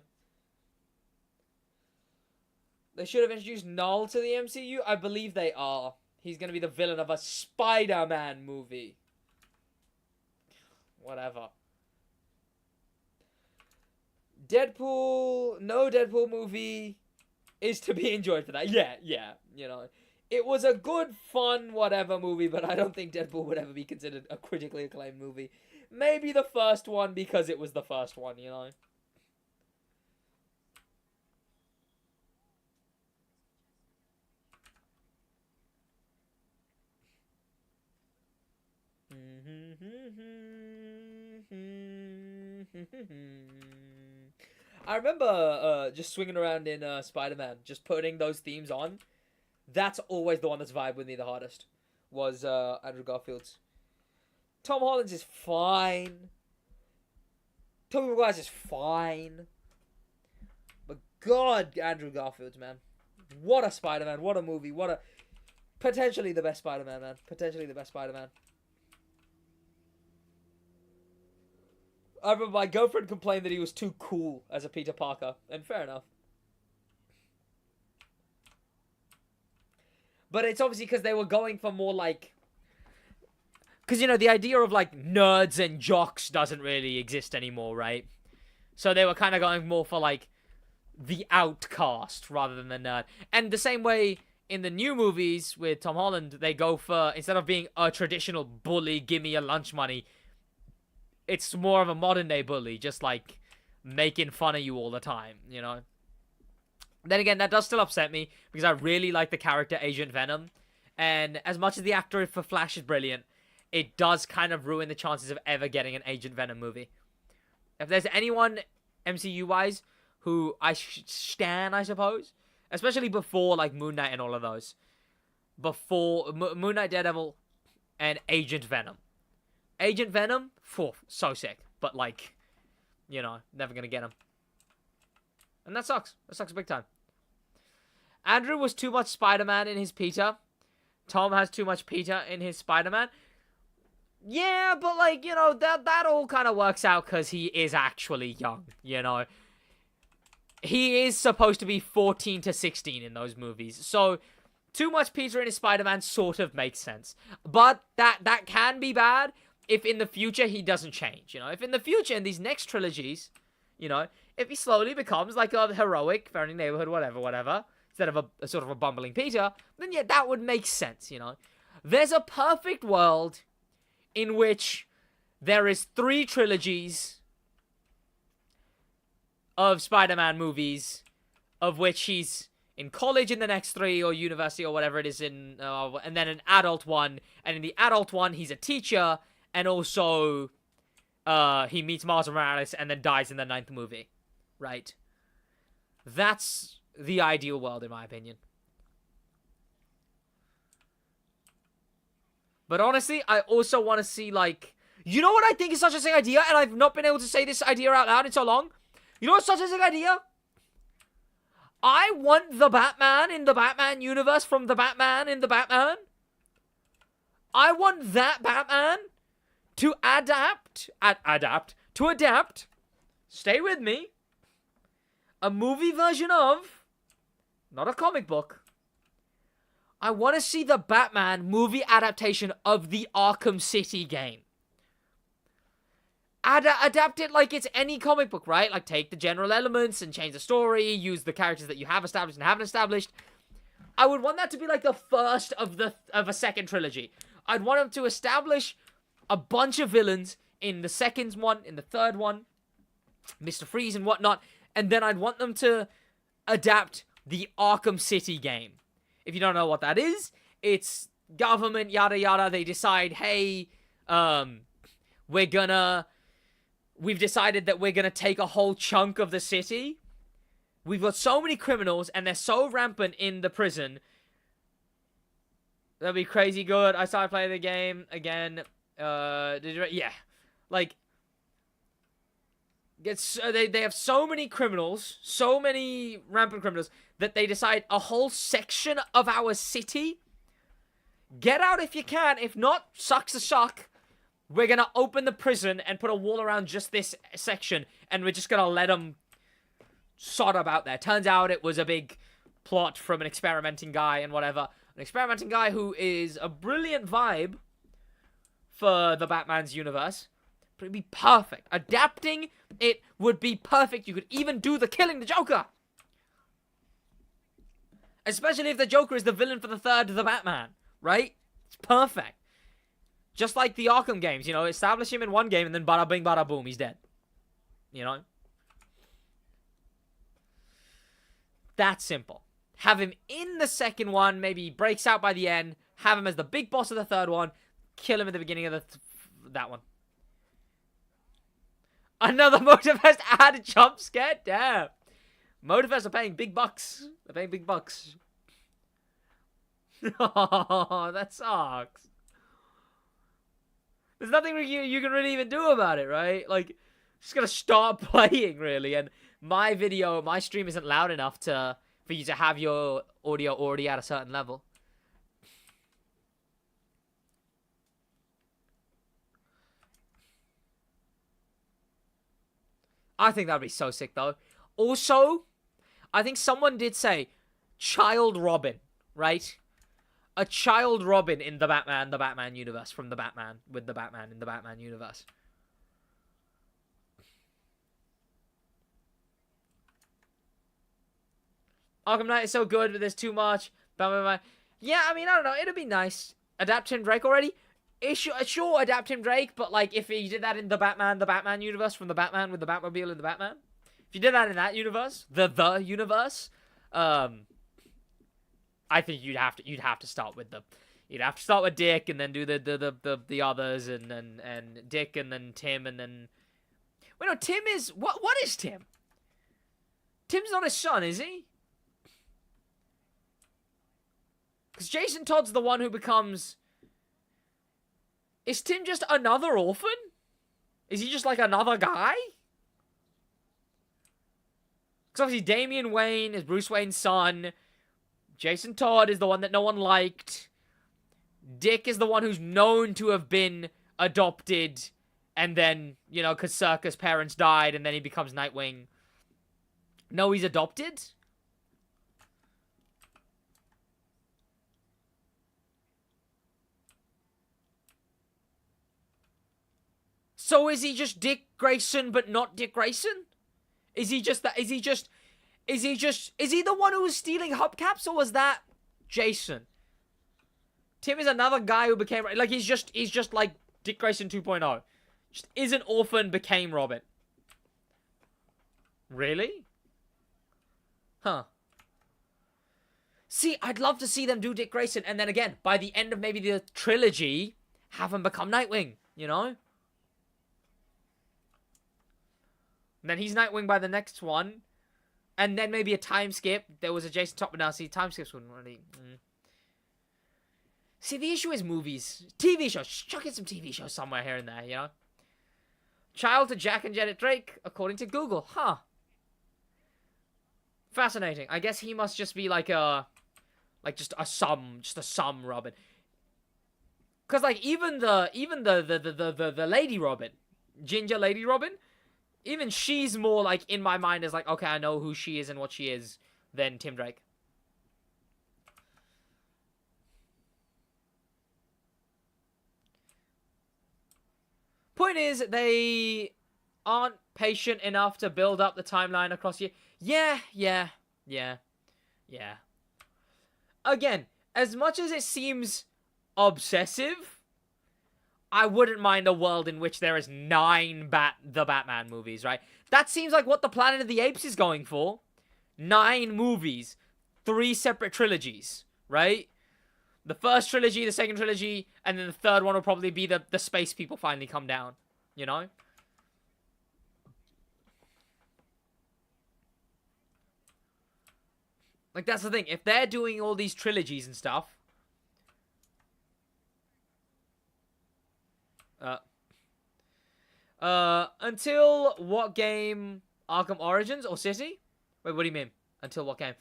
They should have introduced Null to the MCU. I believe they are. He's going to be the villain of a Spider-Man movie. Whatever. Deadpool... No Deadpool movie is to be enjoyed for that. Yeah, you know. It was a good, fun, whatever movie, but I don't think Deadpool would ever be considered a critically acclaimed movie. Maybe the first one because it was the first one, you know. I remember just swinging around in Spider-Man, just putting those themes on. That's always the one that's vibed with me the hardest, was Andrew Garfield's. Tom Holland's is fine. Tobey Maguire's is fine. But God, Andrew Garfield's, man. What a Spider-Man. What a movie. What a... Potentially the best Spider-Man, man. Potentially the best Spider-Man. I remember my girlfriend complained that he was too cool as a Peter Parker. And fair enough. But it's obviously because they were going for more like... Because, you know, the idea of, like, nerds and jocks doesn't really exist anymore, right? So they were kind of going more for, like, the outcast rather than the nerd. And the same way in the new movies with Tom Holland, they go for, instead of being a traditional bully, give me your lunch money, it's more of a modern-day bully, just, like, making fun of you all the time, you know? Then again, that does still upset me, because I really like the character Agent Venom. And as much as the actor for Flash is brilliant, it does kind of ruin the chances of ever getting an Agent Venom movie. If there's anyone MCU-wise who I stan, I suppose, especially before, like, Moon Knight and all of those. Before Moon Knight, Daredevil, and Agent Venom. Agent Venom, so sick. But, like, you know, never gonna get him. And that sucks. That sucks big time. Andrew was too much Spider-Man in his Peter. Tom has too much Peter in his Spider-Man. Yeah, but, like, you know, that all kind of works out because he is actually young, you know. He is supposed to be 14 to 16 in those movies. So, too much Peter in his Spider-Man sort of makes sense. But that can be bad if in the future he doesn't change, you know. If in the future, in these next trilogies, you know, if he slowly becomes, like, a heroic, friendly neighborhood, whatever, instead of a sort of a bumbling Peter, then, yeah, that would make sense, you know. There's a perfect world in which there is 3 trilogies of Spider-Man movies, of which he's in college in the next 3, or university, or whatever it is in, and then an adult one, and in the adult one, he's a teacher, and also, he meets Miles Morales, and then dies in the 9th movie, right? That's the ideal world, in my opinion. But honestly, I also want to see, like... You know what I think is such a sick idea? And I've not been able to say this idea out loud in so long. You know what's such a sick idea? I want the Batman in the Batman universe from the Batman in the Batman. I want that Batman to adapt, stay with me, a movie version of, not a comic book, I want to see the Batman movie adaptation of the Arkham City game. Adapt it like it's any comic book, right? Like, take the general elements and change the story, use the characters that you have established and haven't established. I would want that to be like the first of a second trilogy. I'd want them to establish a bunch of villains in the second one, in the third one, Mr. Freeze and whatnot, and then I'd want them to adapt the Arkham City game. If you don't know what that is, it's government, yada yada, they decide, hey, we've decided that we're gonna take a whole chunk of the city. We've got so many criminals, and they're so rampant in the prison. That'd be crazy good. I started playing the game again. Yeah. Like, they have so many criminals, so many rampant criminals, that they decide a whole section of our city, get out if you can, if not, sucks a suck. We're gonna open the prison and put a wall around just this section, and we're just gonna let them sod about there. Turns out it was a big plot from an experimenting guy and whatever. An experimenting guy who is a brilliant vibe for the Batman's universe. But it'd be perfect. Adapting it would be perfect. You could even do the killing the Joker. Especially if the Joker is the villain for the third The Batman, right? It's perfect. Just like the Arkham games, you know, establish him in one game and then bada bing, bada boom, he's dead. You know? That simple. Have him in the second one, maybe he breaks out by the end, have him as the big boss of the third one, kill him at the beginning of that one. Another Motorfest ad jump scare? Damn. Motorfest are paying big bucks. They're paying big bucks. Oh, that sucks. There's nothing you can really even do about it, right? Like, just gotta start playing, really. And my stream isn't loud enough for for you to have your audio already at a certain level. I think that'd be so sick, though. Also, I think someone did say Child Robin, right? A Child Robin in the Batman universe, from the Batman, with the Batman in the Batman universe. Arkham Knight is so good, but there's too much. Yeah, I mean, I don't know. It'd be nice. Adapt Tim Drake already? Sure, adapt Tim Drake, but like if you did that in the Batman universe, from the Batman with the Batmobile and the Batman. If you did that in that universe, the universe, I think you'd have to start with Dick and then do the others and Dick and then Tim and then. Wait, no, Tim is what is Tim? Tim's not his son, is he? Because Jason Todd's the one who becomes. Is Tim just another orphan? Is he just like another guy? Because obviously Damian Wayne is Bruce Wayne's son. Jason Todd is the one that no one liked. Dick is the one who's known to have been adopted. And then, you know, because Circus' parents died and then he becomes Nightwing. No, he's adopted? So is he just Dick Grayson, but not Dick Grayson? Is he just that? Is he the one who was stealing hubcaps, or was that Jason? Tim is another guy who became, like, he's just like Dick Grayson 2.0. Just is an orphan, became Robin. Really? Huh. See, I'd love to see them do Dick Grayson, and then again, by the end of maybe the trilogy, have him become Nightwing, you know? And then he's Nightwing by the next one. And then maybe a time skip. There was a Jason Todd, but now see, time skips wouldn't really. See, the issue is movies. TV shows. Chuck in some TV shows somewhere here and there, you know? Child to Jack and Janet Drake, according to Google. Huh. Fascinating. I guess he must just be like a. Like just a sum Robin. Because like even the Lady Robin. Ginger Lady Robin. Even she's more, like, in my mind is like, okay, I know who she is and what she is, than Tim Drake. Point is, they aren't patient enough to build up the timeline across years. Yeah. Again, as much as it seems obsessive, I wouldn't mind a world in which there is 9 the Batman movies, right? That seems like what the Planet of the Apes is going for. 9 movies. 3 separate trilogies, right? The first trilogy, the second trilogy, and then the third one will probably be the space people finally come down, you know? Like, that's the thing. If they're doing all these trilogies and stuff, until what game? Arkham Origins or City? Wait, what do you mean? Until what game?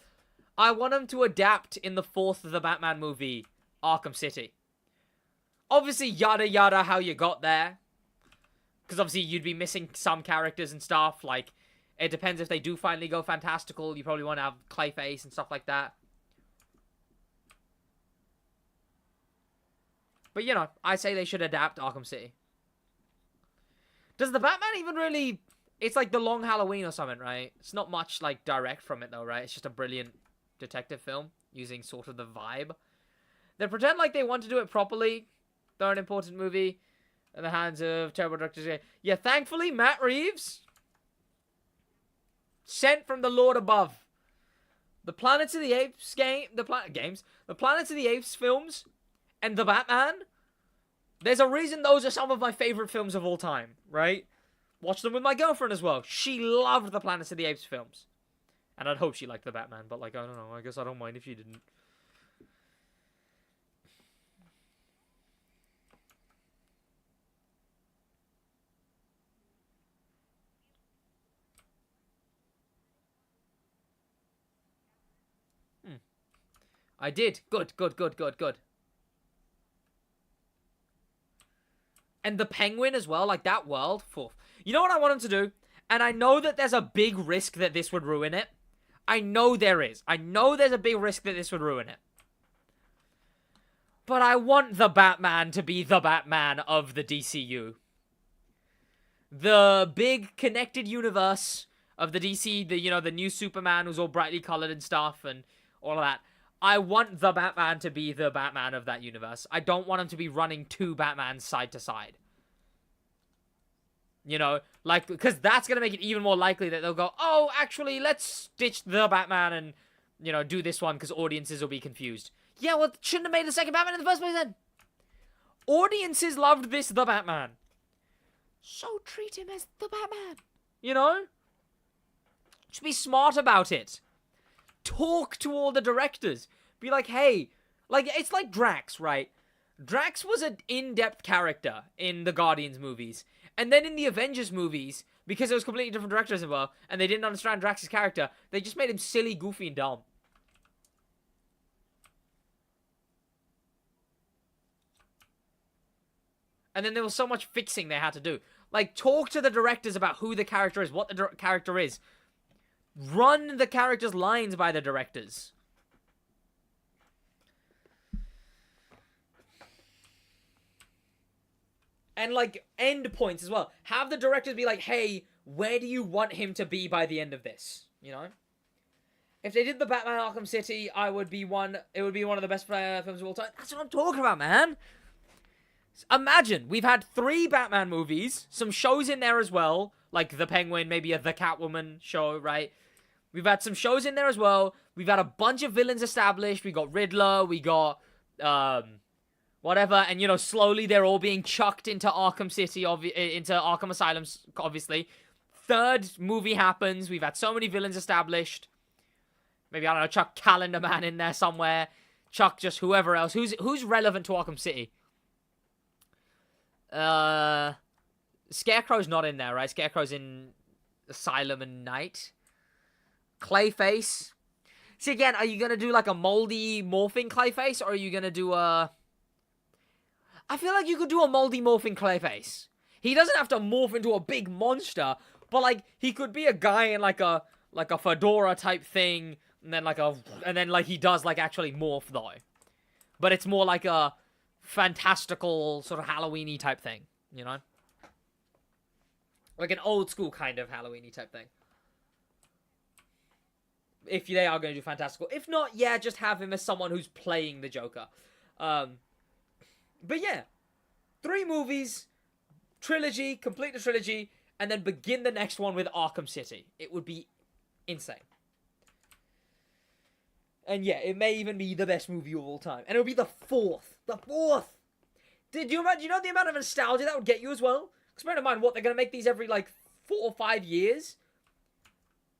I want them to adapt in the 4th of the Batman movie, Arkham City. Obviously, yada yada how you got there. Because obviously you'd be missing some characters and stuff. Like, it depends if they do finally go fantastical. You probably want to have Clayface and stuff like that. But, you know, I say they should adapt Arkham City. Does the Batman even really... It's like The Long Halloween or something, right? It's not much, like, direct from it, though, right? It's just a brilliant detective film using sort of the vibe. They pretend like they want to do it properly. They're an important movie in the hands of terrible directors. Yeah, thankfully, Matt Reeves... sent from the Lord above. The Planets of the Apes the Planets of the Apes films and the Batman, there's a reason those are some of my favorite films of all time, right? Watched them with my girlfriend as well. She loved the Planets of the Apes films. And I'd hope she liked the Batman, but like, I don't know, I guess I don't mind if she didn't. I did. Good, good, good, good, good. And the Penguin as well, like that world. You know what I want him to do? And I know that there's a big risk that this would ruin it. I know there is. I know there's a big risk that this would ruin it. But I want the Batman to be the Batman of the DCU. The big connected universe of the DC, the new Superman who's all brightly colored and stuff and all of that. I want the Batman to be the Batman of that universe. I don't want him to be running two Batmans side to side. Like, because that's going to make it even more likely that they'll go, oh, actually, let's ditch the Batman and, do this one because audiences will be confused. Yeah, well, shouldn't have made the second Batman in the first place then. Audiences loved the Batman. So treat him as the Batman. Just be smart about it. Talk to all the directors. Be like, hey, it's like Drax, right? Drax was an in-depth character in the Guardians movies. And then in the Avengers movies, because it was completely different directors as well, and they didn't understand Drax's character, they just made him silly, goofy, and dumb. And then there was so much fixing they had to do. Like, talk to the directors about who the character is, what the character is. Run the character's lines by the directors. And, end points as well. Have the directors be like, hey, where do you want him to be by the end of this? If they did the Batman Arkham City, it would be one of the best films of all time. That's what I'm talking about, man. Imagine, we've had 3 Batman movies, some shows in there as well, like The Penguin, maybe the Catwoman show, right? We've had some shows in there as well. We've had a bunch of villains established. We got Riddler, we got, whatever, and, slowly they're all being chucked into Arkham City, into Arkham Asylum, obviously. 3rd movie happens. We've had so many villains established. Maybe, I don't know, chuck Calendar Man in there somewhere. Chuck just whoever else. Who's relevant to Arkham City? Scarecrow's not in there, right? Scarecrow's in Asylum and Night. Clayface. See, again, are you gonna do, a moldy morphing Clayface, or are you gonna do a... I feel like you could do a moldy morphing Clayface. He doesn't have to morph into a big monster, but, he could be a guy in, a fedora type thing, and then, he does, actually morph, though. But it's more like a fantastical, sort of Halloween-y type thing, Like an old-school kind of Halloween-y type thing. If they are going to do fantastical. If not, yeah, just have him as someone who's playing the Joker. But yeah. 3 movies, trilogy, complete the trilogy, and then begin the next one with Arkham City. It would be insane. And yeah, it may even be the best movie of all time. And it would be the 4th. The 4th! Do you know the amount of nostalgia that would get you as well? Because bear in mind, they're going to make these every, 4 or 5 years?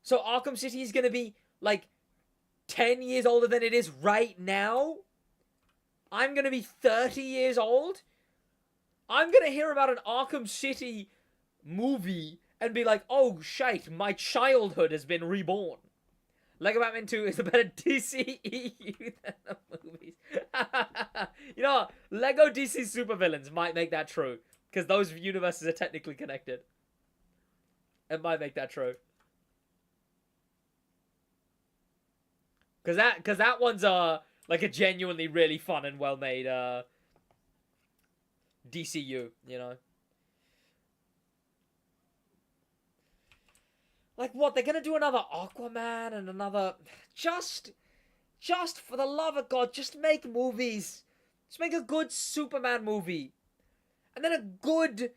So Arkham City is going to be, 10 years older than it is right now? I'm going to be 30 years old? I'm going to hear about an Arkham City movie and be like, oh, shite, my childhood has been reborn. Lego Batman 2 is a better DCEU than the movies. You know what? Lego DC supervillains might make that true. Because those universes are technically connected. It might make that true. Because that one's a genuinely really fun and well-made DCU, What? They're gonna do another Aquaman and another... Just for the love of God, just make movies. Just make a good Superman movie. And then a good...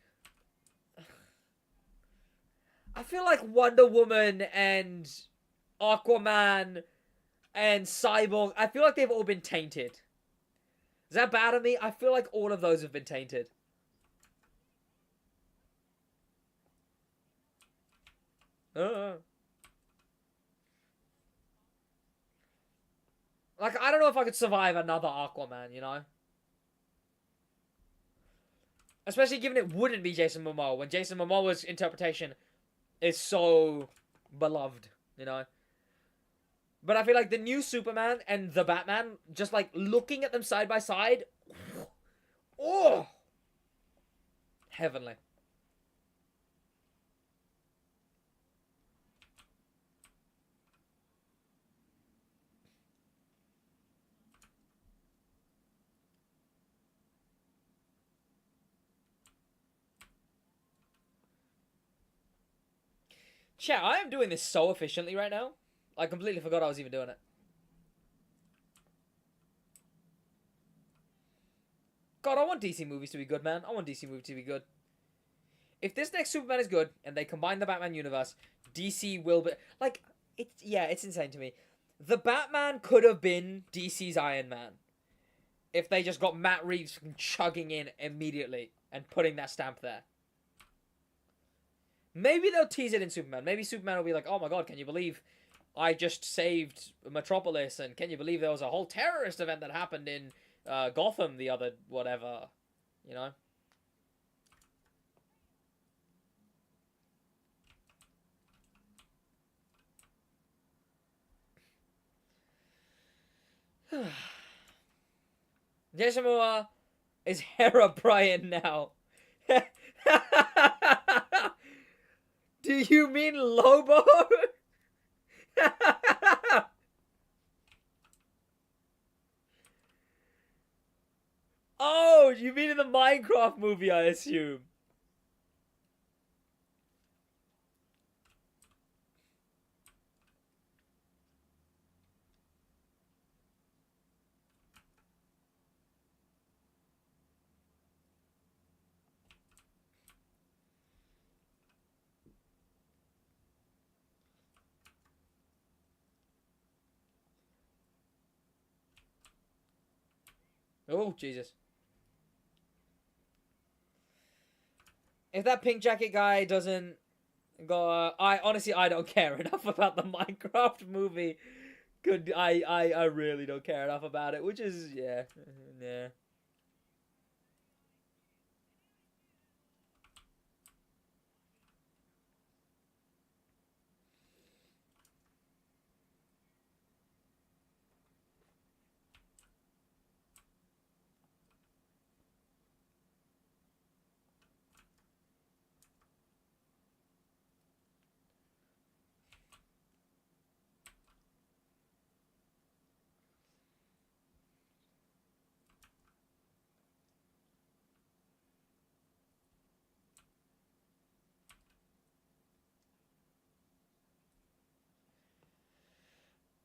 I feel like Wonder Woman and Aquaman and Cyborg, I feel like they've all been tainted. Is that bad of me? I feel like all of those have been tainted. I don't know if I could survive another Aquaman, Especially given it wouldn't be Jason Momoa, when Jason Momoa's interpretation is so beloved, But I feel like the new Superman and the Batman, just like looking at them side by side, oh, heavenly. Chat, I am doing this so efficiently right now. I completely forgot I was even doing it. God, I want DC movies to be good, man. I want DC movies to be good. If this next Superman is good and they combine the Batman universe, DC will be like it's insane to me. The Batman could have been DC's Iron Man if they just got Matt Reeves chugging in immediately and putting that stamp there. Maybe they'll tease it in Superman. Maybe Superman will be like, "Oh my god, can you believe I just saved Metropolis? And can you believe there was a whole terrorist event that happened in Gotham the other whatever?" You know. Jason Momoa is Hera Brian now. Do you mean Lobo? Oh, you mean in the Minecraft movie, I assume. Oh, Jesus. If that pink jacket guy doesn't go, I don't care enough about the Minecraft movie. I really don't care enough about it, which is yeah.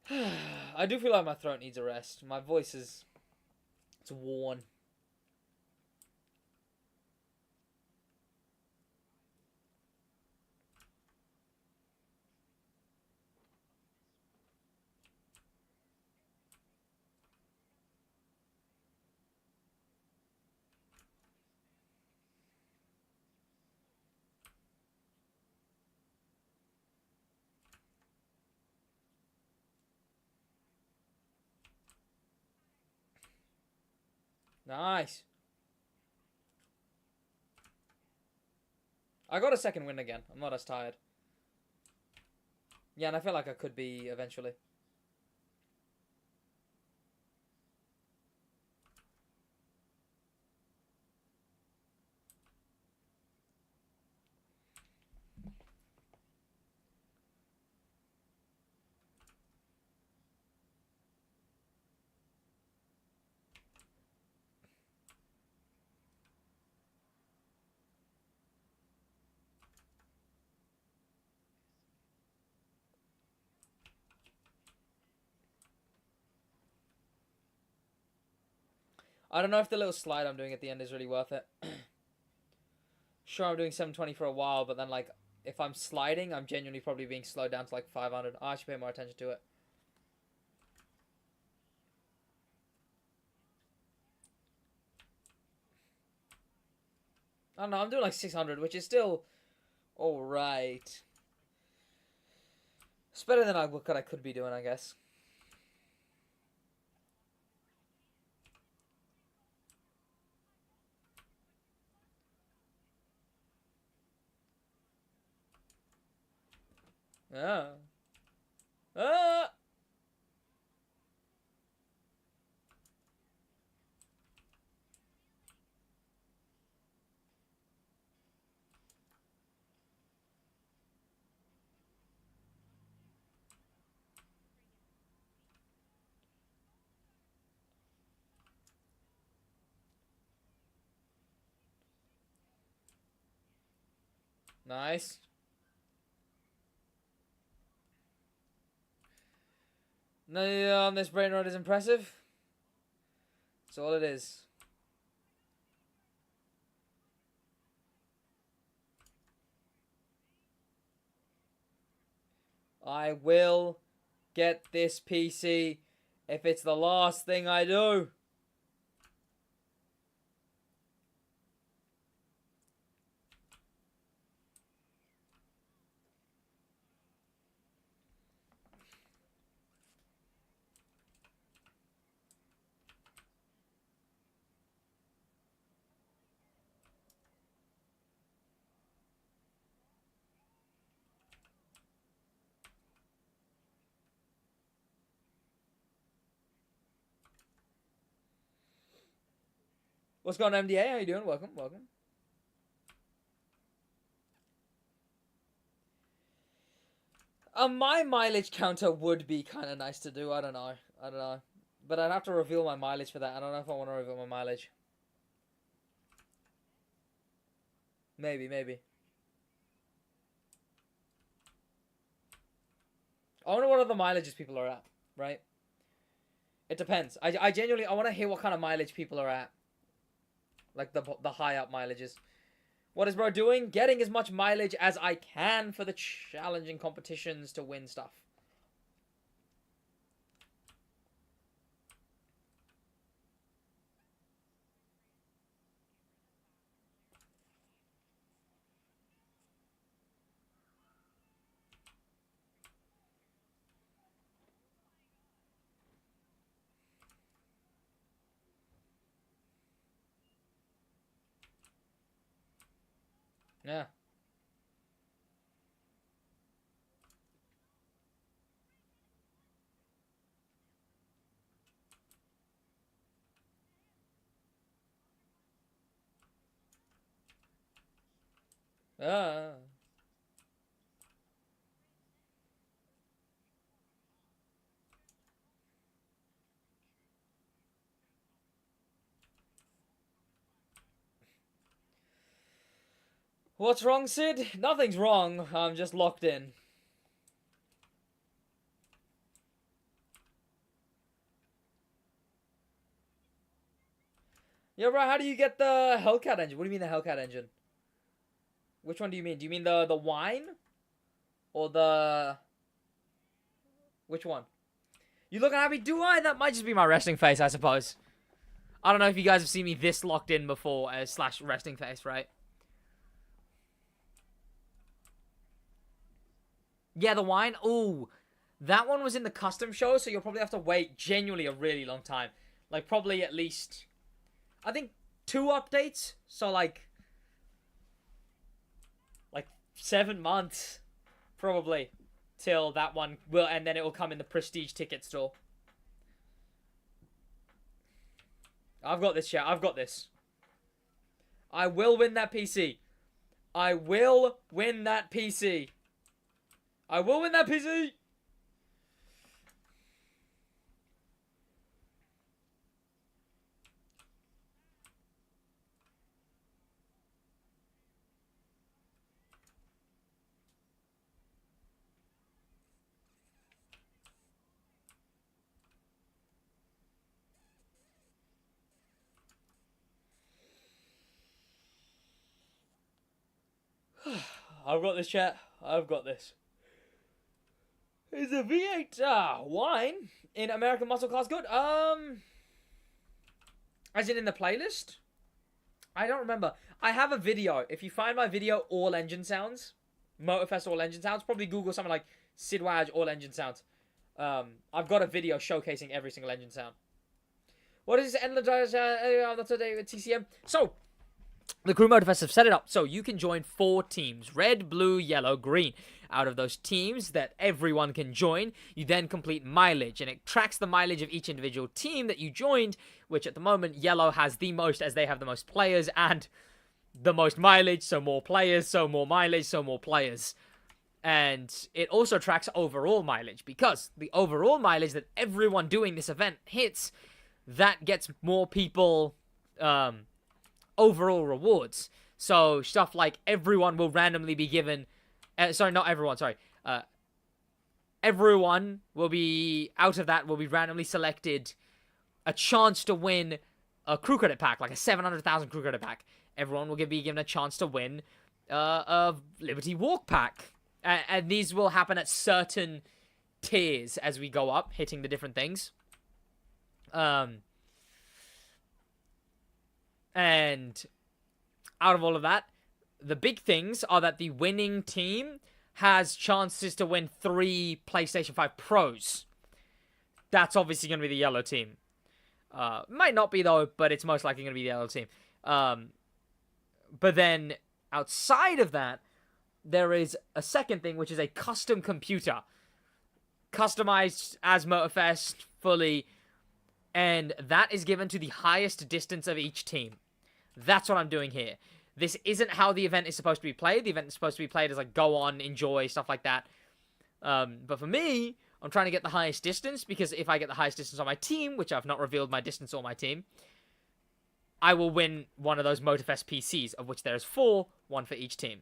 I do feel like my throat needs a rest. My voice it's worn. Nice. I got a second win again. I'm not as tired. Yeah, and I feel like I could be eventually. I don't know if the little slide I'm doing at the end is really worth it. Sure, I'm doing 720 for a while, but then, like, if I'm sliding, I'm genuinely probably being slowed down to, like, 500. I should pay more attention to it. I don't know, I'm doing, like, 600, which is still alright. It's better than what I could be doing, I guess. Yeah. Ah! Nice. No, this brain rot is impressive. That's all it is. I will get this PC if it's the last thing I do. What's going on, MDA? How you doing? Welcome, welcome. My mileage counter would be kind of nice to do. I don't know. But I'd have to reveal my mileage for that. I don't know if I want to reveal my mileage. Maybe. I wonder what other mileages people are at, right? It depends. I genuinely, I want to hear what kind of mileage people are at. Like the high up mileages. What is bro doing? Getting as much mileage as I can for the challenging competitions to win stuff. Yeah. What's wrong, Sid? Nothing's wrong. I'm just locked in. Yeah, bro, how do you get the Hellcat engine? What do you mean the Hellcat engine? Which one do you mean? Do you mean the wine? Or the... Which one? You looking happy? Do I? That might just be my resting face, I suppose. I don't know if you guys have seen me this locked in before as slash resting face, right? Yeah, the wine. Ooh, that one was in the custom show, so you'll probably have to wait genuinely a really long time. Like, probably at least, I think, 2 updates. So, like 7 months, probably, till that one will, and then it will come in the Prestige ticket store. I've got this, chat. I've got this. I will win that PC. I will win that PC. I will win that PC! I've got this, chat. I've got this. Is a V8 wine in American muscle cars good? As in the playlist? I don't remember. I have a video. If you find my video, all engine sounds, Motorfest all engine sounds, probably Google something like SidWaj all engine sounds. I've got a video showcasing every single engine sound. What is endless today with TCM? So, the Crew Motorfest have set it up so you can join 4 teams. Red, blue, yellow, green. Out of those teams that everyone can join, you then complete mileage. And it tracks the mileage of each individual team that you joined, which at the moment, yellow has the most as they have the most players and the most mileage. So more players, so more mileage, so more players. And it also tracks overall mileage because the overall mileage that everyone doing this event hits, that gets more people overall rewards. So stuff like everyone will randomly be given... sorry, not everyone, sorry. Everyone will be... Out of that will be randomly selected a chance to win a crew credit pack, like a 700,000 crew credit pack. Everyone will be given a chance to win a Liberty Walk pack. And these will happen at certain tiers as we go up, hitting the different things. And out of all of that, the big things are that the winning team has chances to win 3 PlayStation 5 Pros. That's obviously going to be the yellow team. Might not be, though, but it's most likely going to be the yellow team. But then, outside of that, there is a second thing, which is a custom computer. Customized as Motorfest, fully. And that is given to the highest distance of each team. That's what I'm doing here. This isn't how the event is supposed to be played. The event is supposed to be played as, like, go on, enjoy, stuff like that. But for me, I'm trying to get the highest distance, because if I get the highest distance on my team, which I've not revealed my distance on my team, I will win one of those Motorfest PCs, of which there's 4, 1 for each team.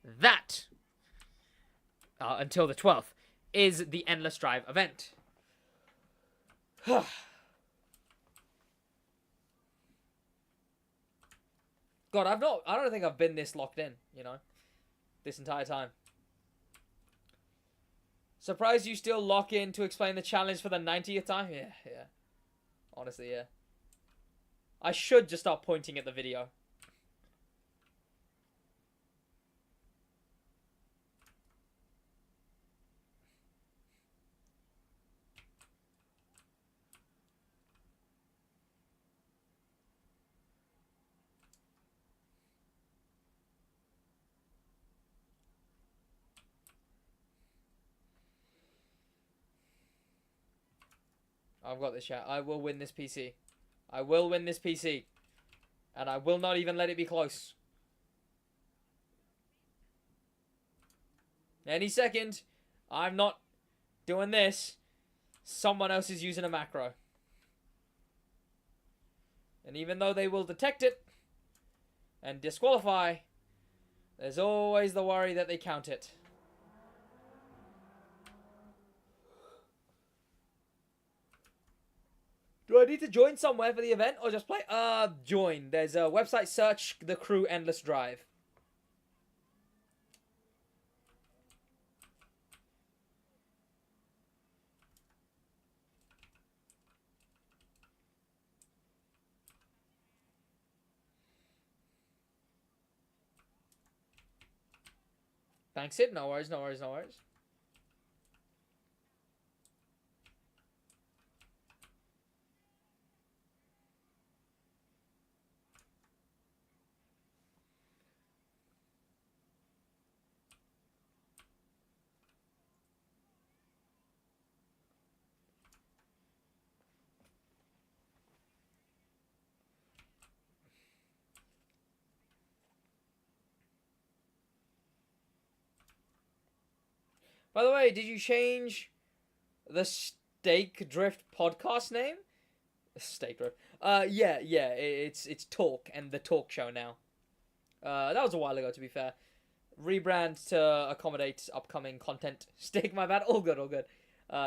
That, until the 12th, is the Endless Drive event. God, I don't think I've been this locked in, you know, this entire time. Surprised you still lock in to explain the challenge for the 90th time? Yeah. Honestly, yeah. I should just start pointing at the video. I've got this, chat. I will win this PC. I will win this PC. And I will not even let it be close. Any second, I'm not doing this. Someone else is using a macro. And even though they will detect it and disqualify, there's always the worry that they count it. Do I need to join somewhere for the event or just play? Join. There's a website, search the crew Endless Drive. Thanks, Sid. No worries, no worries, no worries. By the way, did you change the Steak Drift podcast name? Steak Drift. Yeah. It's Talk and the Talk Show now. That was a while ago, to be fair. Rebrand to accommodate upcoming content. Steak, my bad. All good, all good.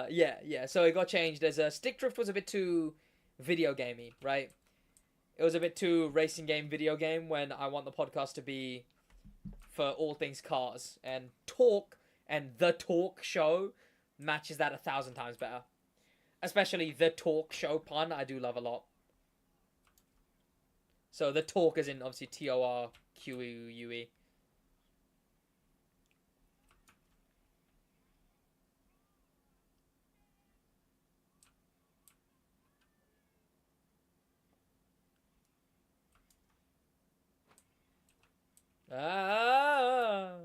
Yeah. So it got changed. Stick Drift was a bit too video gamey, right? It was a bit too racing game, video game, when I want the podcast to be for all things cars. And Talk and the Talk Show matches that 1,000 times better. Especially the Talk Show pun, I do love a lot. So the Talk is in, obviously, Torque. Ah.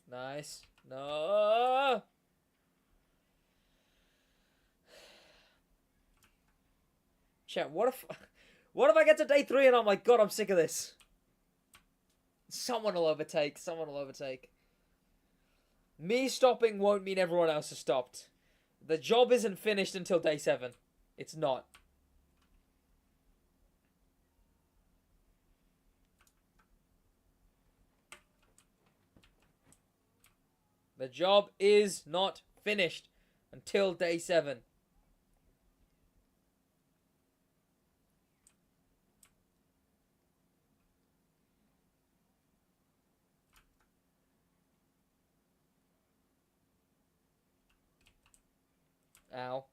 Nice. No. Chat, what if I get to day 3 and I'm like, God, I'm sick of this. Someone will overtake. Someone will overtake. Me stopping won't mean everyone else has stopped. The job isn't finished until day 7. It's not. The job is not finished until day 7. Ow.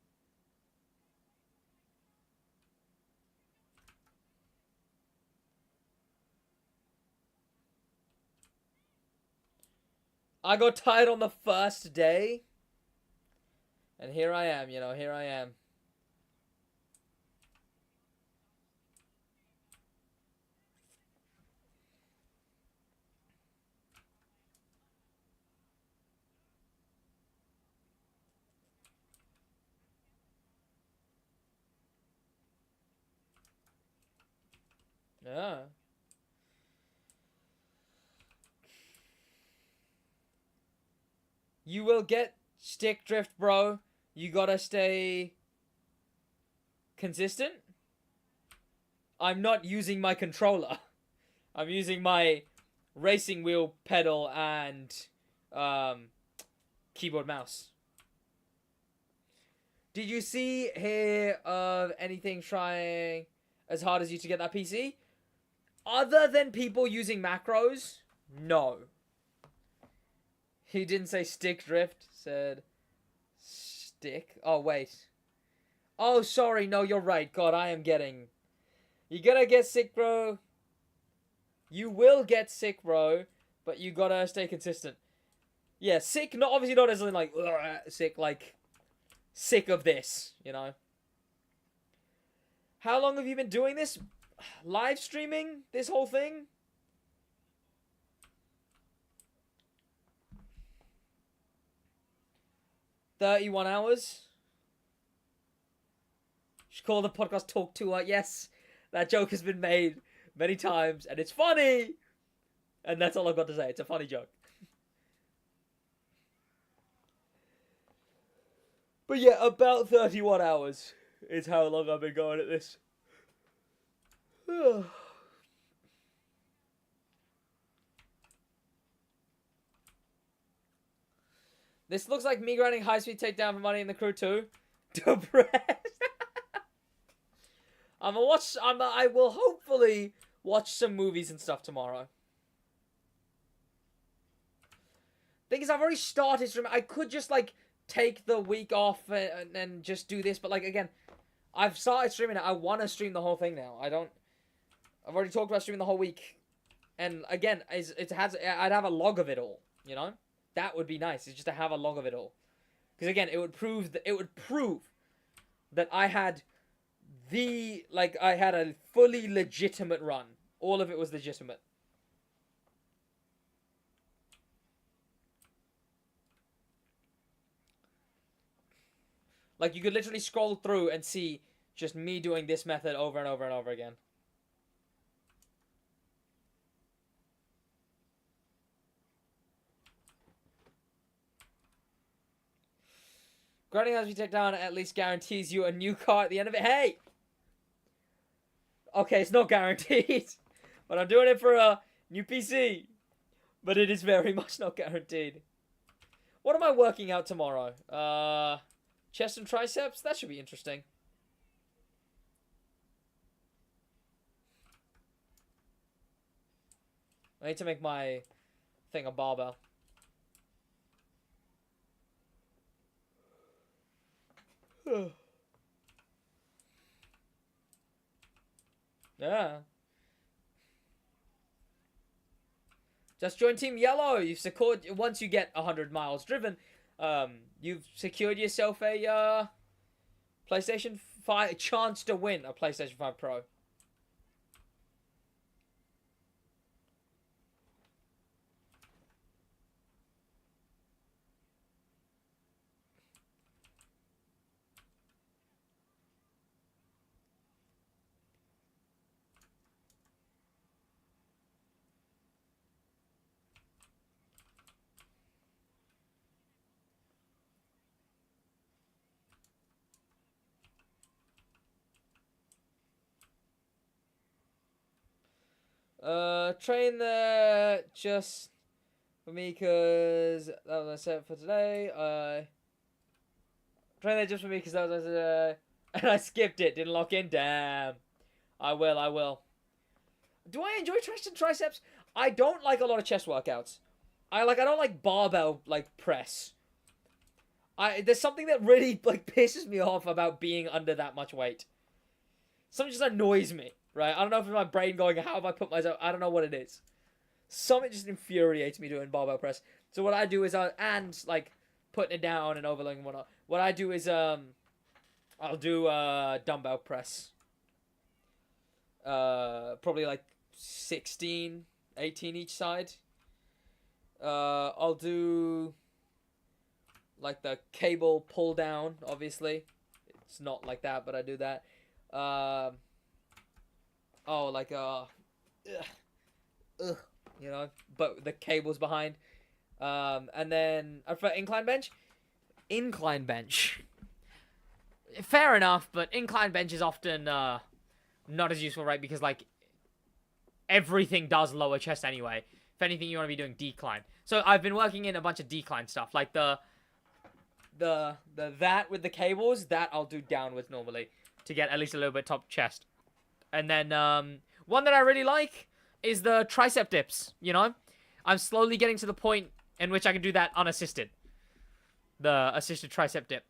I got tired on the first day. And here I am, here I am. Yeah. You will get stick drift, bro. You gotta stay consistent. I'm not using my controller. I'm using my racing wheel pedal and keyboard mouse. Did you see here of anything trying as hard as you to get that PC? Other than people using macros, no. He didn't say stick drift, said stick. Oh, wait. Oh, sorry, no, you're right. God, I am getting... You gotta get sick, bro. You will get sick, bro, but you gotta stay consistent. Yeah, sick, not obviously not as in like, sick, like, sick of this, How long have you been doing this? Live streaming this whole thing? "31 hours. Should call the podcast Talk to Her. Yes, that joke has been made many times, and it's funny. And that's all I've got to say. It's a funny joke. But yeah, about 31 hours is how long I've been going at this. This looks like me grinding high-speed takedown for money in the crew too. Depressed. I will hopefully watch some movies and stuff tomorrow. Thing is, I've already started streaming. I could just, like, take the week off and just do this. But, like, again, I've started streaming it. I want to stream the whole thing now. I've already talked about streaming the whole week. And, again, I'd have a log of it all, That would be nice, is just to have a log of it all. Because, again, it would prove that I had I had a fully legitimate run. All of it was legitimate. Like, you could literally scroll through and see just me doing this method over and over and over again. Grinding as we take down at least guarantees you a new car at the end of it. Hey! Okay, it's not guaranteed. But I'm doing it for a new PC. But it is very much not guaranteed. What am I working out tomorrow? Chest and triceps? That should be interesting. I need to make my thing a barbell. Yeah. Just join Team Yellow. You've secured, once you get 100 miles driven, you've secured yourself a PlayStation 5, chance to win a PlayStation 5 Pro. Train there just for me because that was my set for today. Train there just for me because that was and I skipped it. Didn't lock in. Damn. I will. Do I enjoy chest and triceps? I don't like a lot of chest workouts. I don't like barbell press. There's something that really pisses me off about being under that much weight. Something just annoys me, right? I don't know if it's my brain going, how have I put myself? I don't know what it is. Something just infuriates me doing barbell press. So what I do is putting it down and overloading and whatnot. What I do is I'll do dumbbell press. Probably 16, 18 each side. I'll do the cable pull down, obviously. It's not like that, but I do that. You know, but the cable's behind. And then for incline bench. Incline bench. Fair enough, but incline bench is often not as useful, right? Because everything does lower chest anyway. If anything, you want to be doing decline. So I've been working in a bunch of decline stuff, like the that with the cables. That I'll do downwards normally to get at least a little bit top chest. And then one that I really like is the tricep dips. You know, I'm slowly getting to the point in which I can do that unassisted. The assisted tricep dip.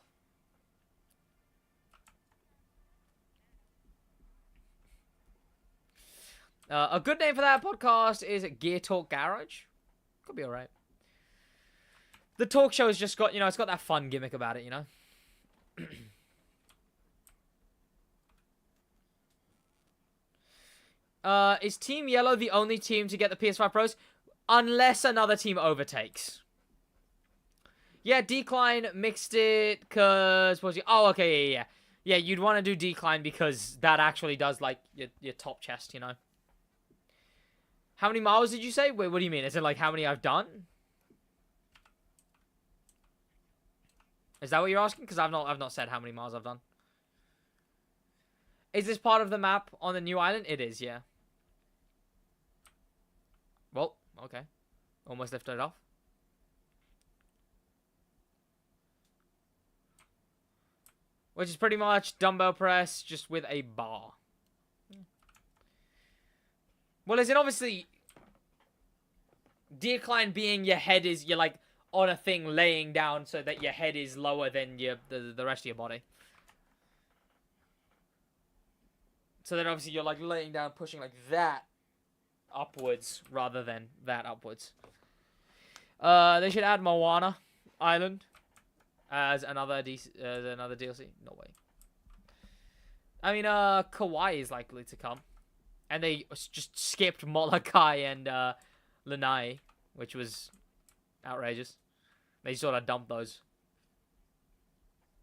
A good name for that podcast is Gear Talk Garage. Could be alright. The talk show's just got, it's got that fun gimmick about it, you know? Is Team Yellow the only team to get the PS5 Pros? Unless another team overtakes. Yeah, Decline mixed it because... Oh, okay, yeah. Yeah, you'd want to do Decline because that actually does, your top chest, you know? How many miles did you say? Wait, what do you mean? Is it how many I've done? Is that what you're asking? Because I've not said how many miles I've done. Is this part of the map on the new island? It is, yeah. Well, okay. Almost lifted it off. Which is pretty much dumbbell press, just with a bar. Well, as in, obviously, decline being you're on a thing laying down so that your head is lower than the rest of your body. So then, obviously, you're laying down, pushing that upwards rather than that upwards. They should add Moana Island as another DLC. No way. I mean, Kauai is likely to come. And they just skipped Molokai and Lanai, which was outrageous. They sort of dumped those.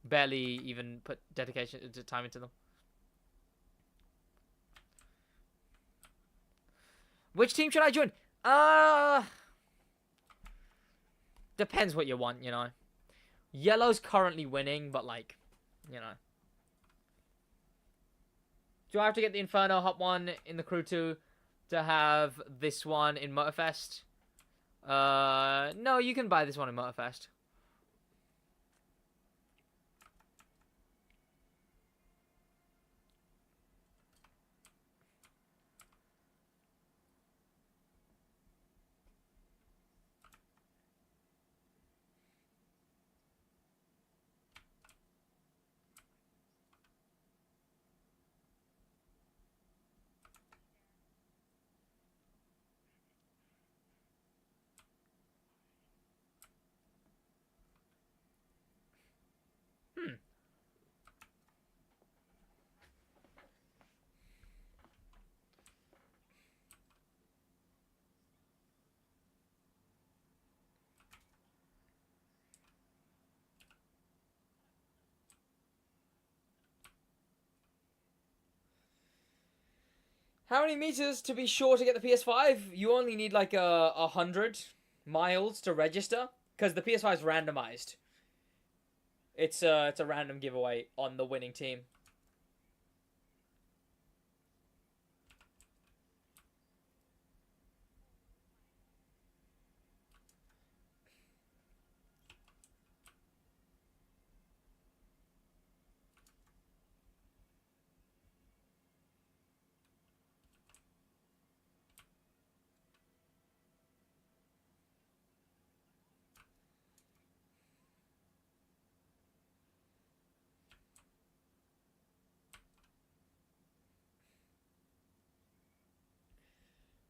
Barely even put dedication into time into them. Which team should I join? Depends what you want, you know. Yellow's currently winning, but you know. Do I have to get the Inferno Hot one in the Crew 2 to have this one in Motorfest? No, you can buy this one in Motorfest. How many meters to be sure to get the PS5? You only need 100 miles to register because the PS5 is randomized. It's a random giveaway on the winning team.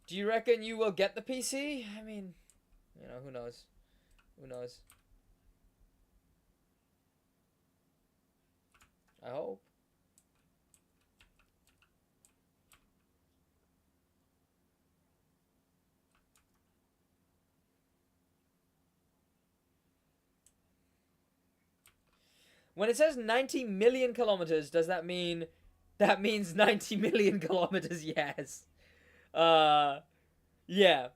Do you reckon you will get the PC? I mean, you know, who knows? Who knows? I hope. When it says 90 million kilometers, does that mean that means 90 million kilometers? Yes. Yeah.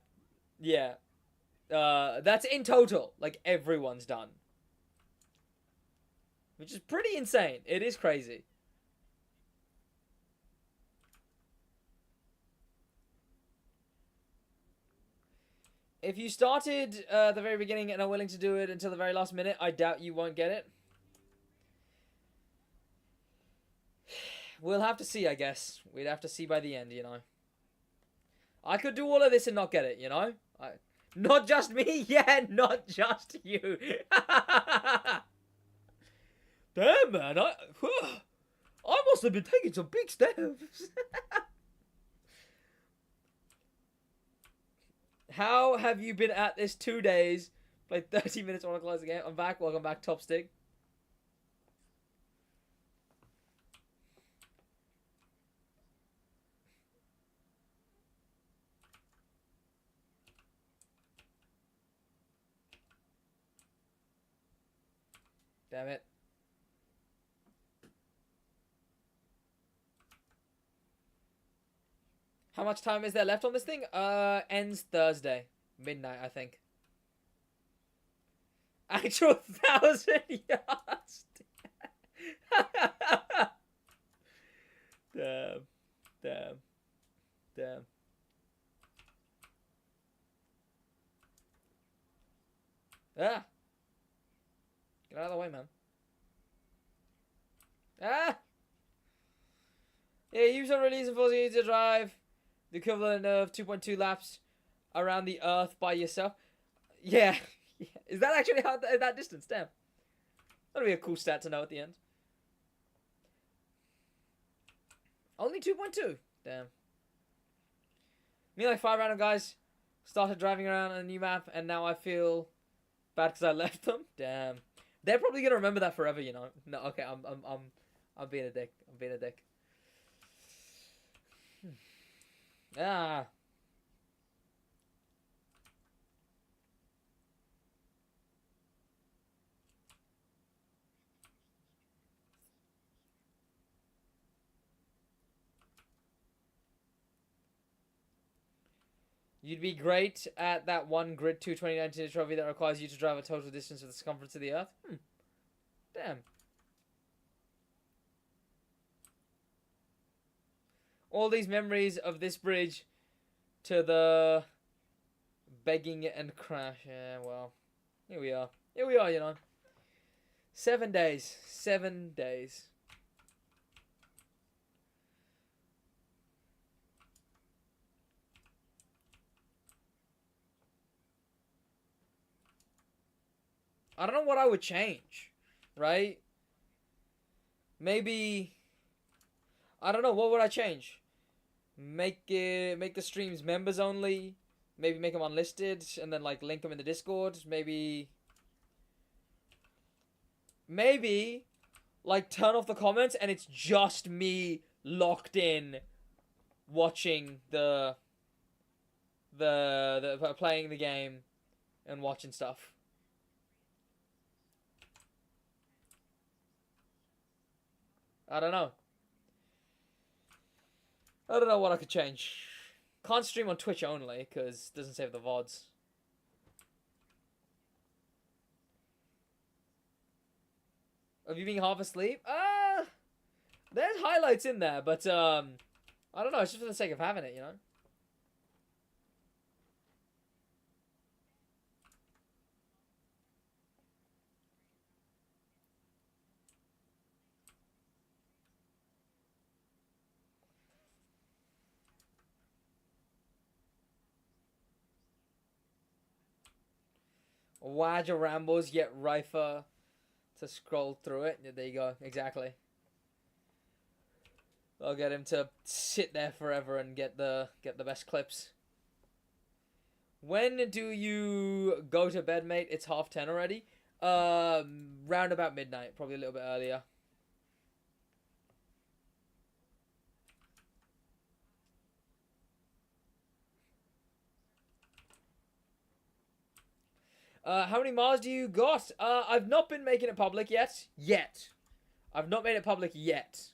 Yeah. That's in total. Like, everyone's done. Which is pretty insane. It is crazy. If you started the very beginning and are willing to do it until the very last minute, I doubt you won't get it. We'll have to see, I guess. We'd have to see by the end, you know. I could do all of this and not get it, you know? Not just me? Yeah, not just you. Damn, man. I must have been taking some big steps. How have you been at this 2 days? Played 30 minutes, want to close the game. I'm back. Welcome back, Top Stick. Damn it. How much time is there left on this thing? Ends Thursday. Midnight, I think. Actual 1,000 yards. Damn. Damn. Damn. Ah. Get out of the way, man. Ah! Yeah, use a release and forcing you to drive the equivalent of 2.2 laps around the Earth by yourself. Yeah. Is that actually how that distance? Damn. That'll be a cool stat to know at the end. Only 2.2. Damn. Me, like 5 random guys started driving around on a new map, and now I feel bad because I left them. Damn. They're probably gonna remember that forever, you know. No, okay, I'm being a dick. I'm being a dick. Ah. You'd be great at that one Grid 2 2019 trophy that requires you to drive a total distance of the circumference of the Earth. Damn. All these memories of this bridge to the begging and crash. Yeah, well, here we are. Here we are, you know. 7 days. 7 days. I don't know what I would change, right? Maybe, I don't know, what would I change? Make the streams members only, maybe make them unlisted, and then like link them in the Discord, maybe like turn off the comments and it's just me locked in watching the playing the game and watching stuff. I don't know. I don't know what I could change. Can't stream on Twitch only, because it doesn't save the VODs. Have you been half asleep? There's highlights in there, but, I don't know, it's just for the sake of having it, you know? Waj rambles, yet Rifer to scroll through it. Yeah, there you go. Exactly. I'll get him to sit there forever and get the best clips. When do you go to bed, mate? It's 10:30 already. Round about midnight, probably a little bit earlier. How many miles do you got? I've not been making it public yet. I've not made it public yet.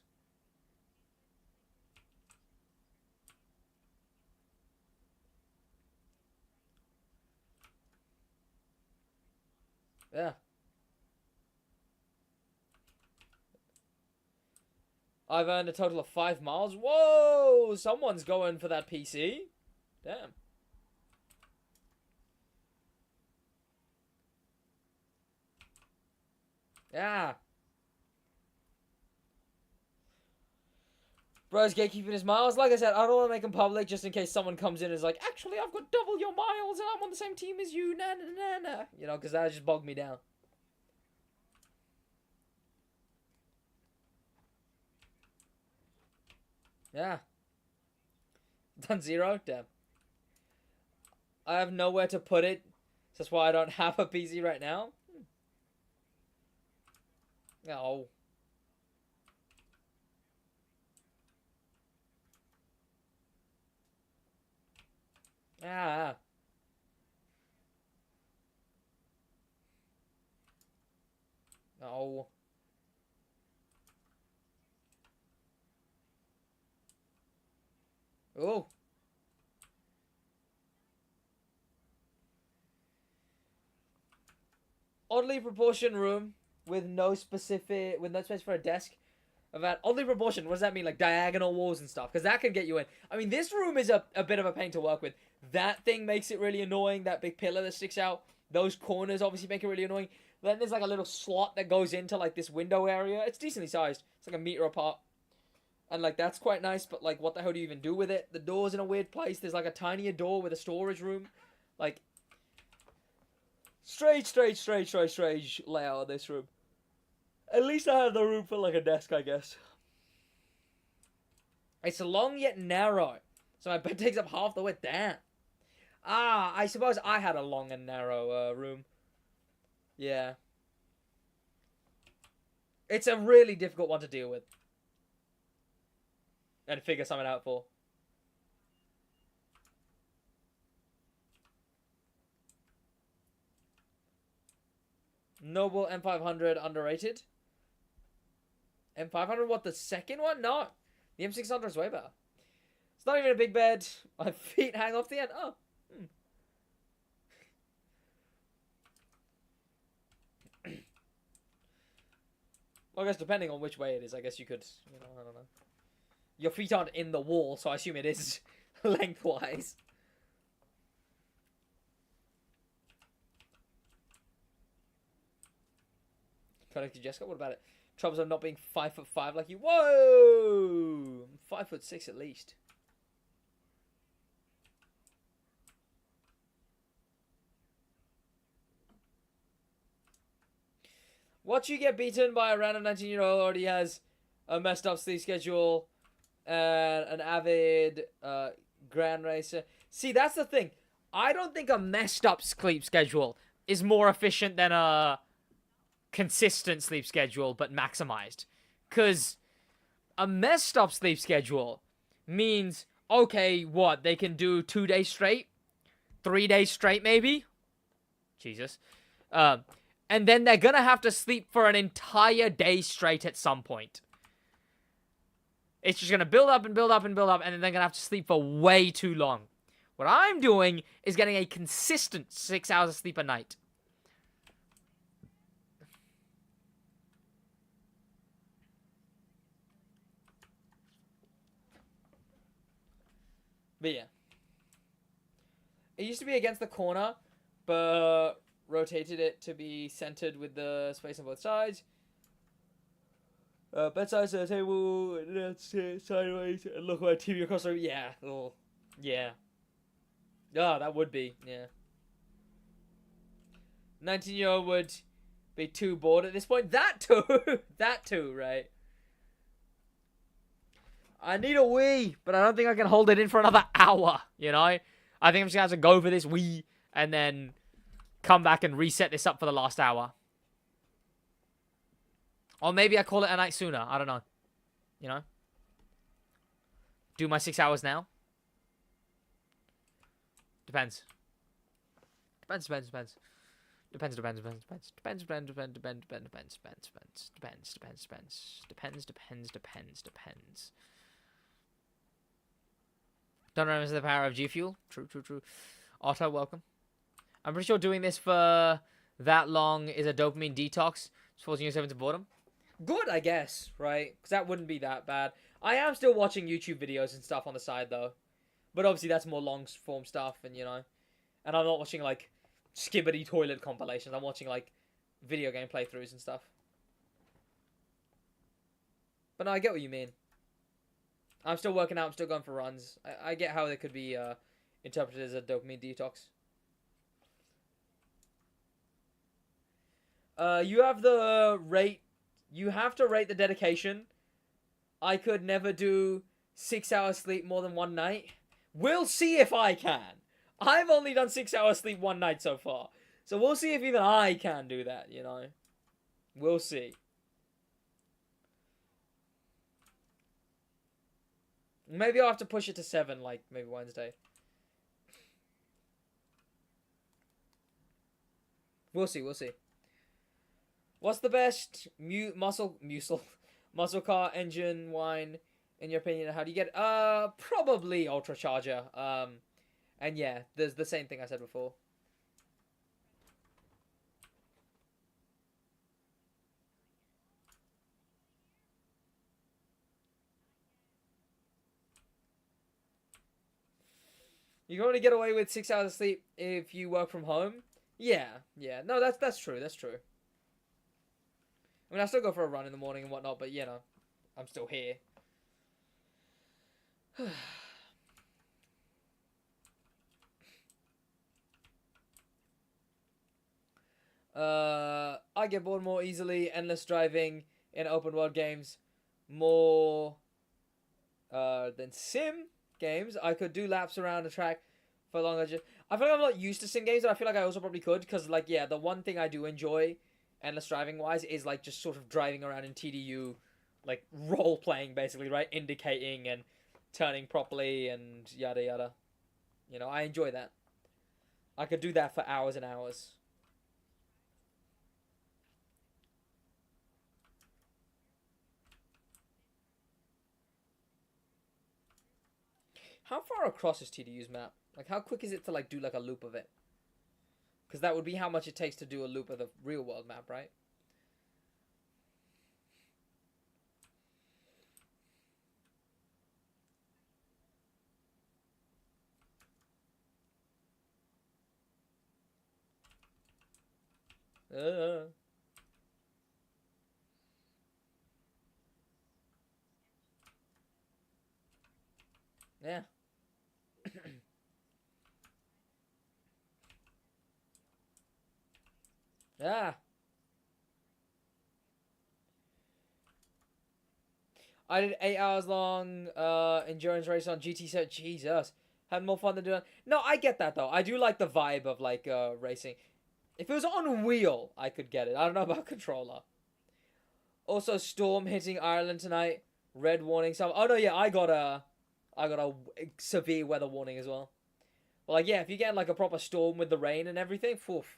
Yeah. I've earned a total of 5 miles. Whoa! Someone's going for that PC. Damn. Yeah. Bro's gatekeeping his miles. Like I said, I don't want to make them public just in case someone comes in and is like, actually, I've got double your miles and I'm on the same team as you. Nah, nah, nah, nah. You know, because that just bogged me down. Yeah. Done 0? Damn. I have nowhere to put it. That's why I don't have a PC right now. Oh. Ah. Oh. Oh. Oddly proportioned room with no space for a desk. About oddly proportioned, what does that mean? Like diagonal walls and stuff? Because that can get you in. I mean, this room is a bit of a pain to work with. That thing makes it really annoying. That big pillar that sticks out. Those corners obviously make it really annoying. Then there's like a little slot that goes into like this window area. It's decently sized. It's like a meter apart. And like that's quite nice, but like what the hell do you even do with it? The door's in a weird place. There's like a tinier door with a storage room. Like strange layout of this room. At least I have the room for like a desk, I guess. It's long yet narrow. So my bed takes up half the width. Damn. Ah, I suppose I had a long and narrow room. Yeah. It's a really difficult one to deal with. And figure something out for. Noble M500 underrated. M500, what, the second one? No. The M600 is way better. It's not even a big bed. My feet hang off the end. Oh. Well, I guess depending on which way it is, I guess you could, you know, I don't know. Your feet aren't in the wall, so I assume it is lengthwise. Connected Jessica, what about it? Troubles of not being 5'5" like you. Whoa! I'm 5'6" at least. Watch you get beaten by a random 19-year-old already has a messed up sleep schedule and an avid grand racer. See, that's the thing. I don't think a messed up sleep schedule is more efficient than a consistent sleep schedule, but maximized. Because a messed up sleep schedule means, okay, what? They can do 2 days straight? 3 days straight, maybe? Jesus. And then they're gonna have to sleep for an entire day straight at some point. It's just gonna build up and build up and build up, and then they're gonna have to sleep for way too long. What I'm doing is getting a consistent 6 hours of sleep a night. But yeah. It used to be against the corner, but rotated it to be centered with the space on both sides. Bedside to the table, and then sit sideways and look at TV across the room. Yeah. Oh, yeah. Oh, that would be, yeah. 19-year-old would be too bored at this point. That too! That too, right? I need a wee, but I don't think I can hold it in for another hour, you know? I think I'm just gonna have to go for this Wii and then come back and reset this up for the last hour. Or maybe I call it a night sooner. I don't know. You know? Do my 6 hours now? Depends. Depends. Don't remember the power of G Fuel. True. Otto, welcome. I'm pretty sure doing this for that long is a dopamine detox. It's forcing yourself into boredom. Good, I guess, right? Because that wouldn't be that bad. I am still watching YouTube videos and stuff on the side, though. But obviously that's more long-form stuff, and, you know. And I'm not watching, like, skibbity toilet compilations. I'm watching, like, video game playthroughs and stuff. But no, I get what you mean. I'm still working out. I'm still going for runs. I get how they could be interpreted as a dopamine detox. You have the rate. You have to rate the dedication. I could never do 6 hours sleep more than one night. We'll see if I can. I've only done 6 hours sleep one night so far. So we'll see if even I can do that, you know. We'll see. Maybe I'll have to push it to 7, like, maybe Wednesday. We'll see. What's the best muscle car engine wine, in your opinion? How do you get it? Probably Ultracharger. And yeah, there's the same thing I said before. You can only get away with 6 hours of sleep if you work from home. Yeah. No, that's true. I mean, I still go for a run in the morning and whatnot, but you know, I'm still here. I get bored more easily. Endless driving in open world games more than sim games. I could do laps around the track for longer. I feel like I'm not used to sim games, but I feel like I also probably could, because like, yeah, the one thing I do enjoy endless driving wise is like just sort of driving around in TDU, like role playing basically, right? Indicating and turning properly and yada yada. You know, I enjoy that. I could do that for hours and hours. How far across is TDU's map? Like, how quick is it to, like, do, like, a loop of it? Because that would be how much it takes to do a loop of the real-world map, right? Yeah. Yeah. I did 8 hours long endurance race on GT set. Jesus. Had more fun than doing. No, I get that though. I do like the vibe of like racing. If it was on wheel, I could get it. I don't know about controller. Also, storm hitting Ireland tonight. Red warning. So, oh no, yeah, I got a severe weather warning as well. Well, like, yeah, if you get like a proper storm with the rain and everything, poof,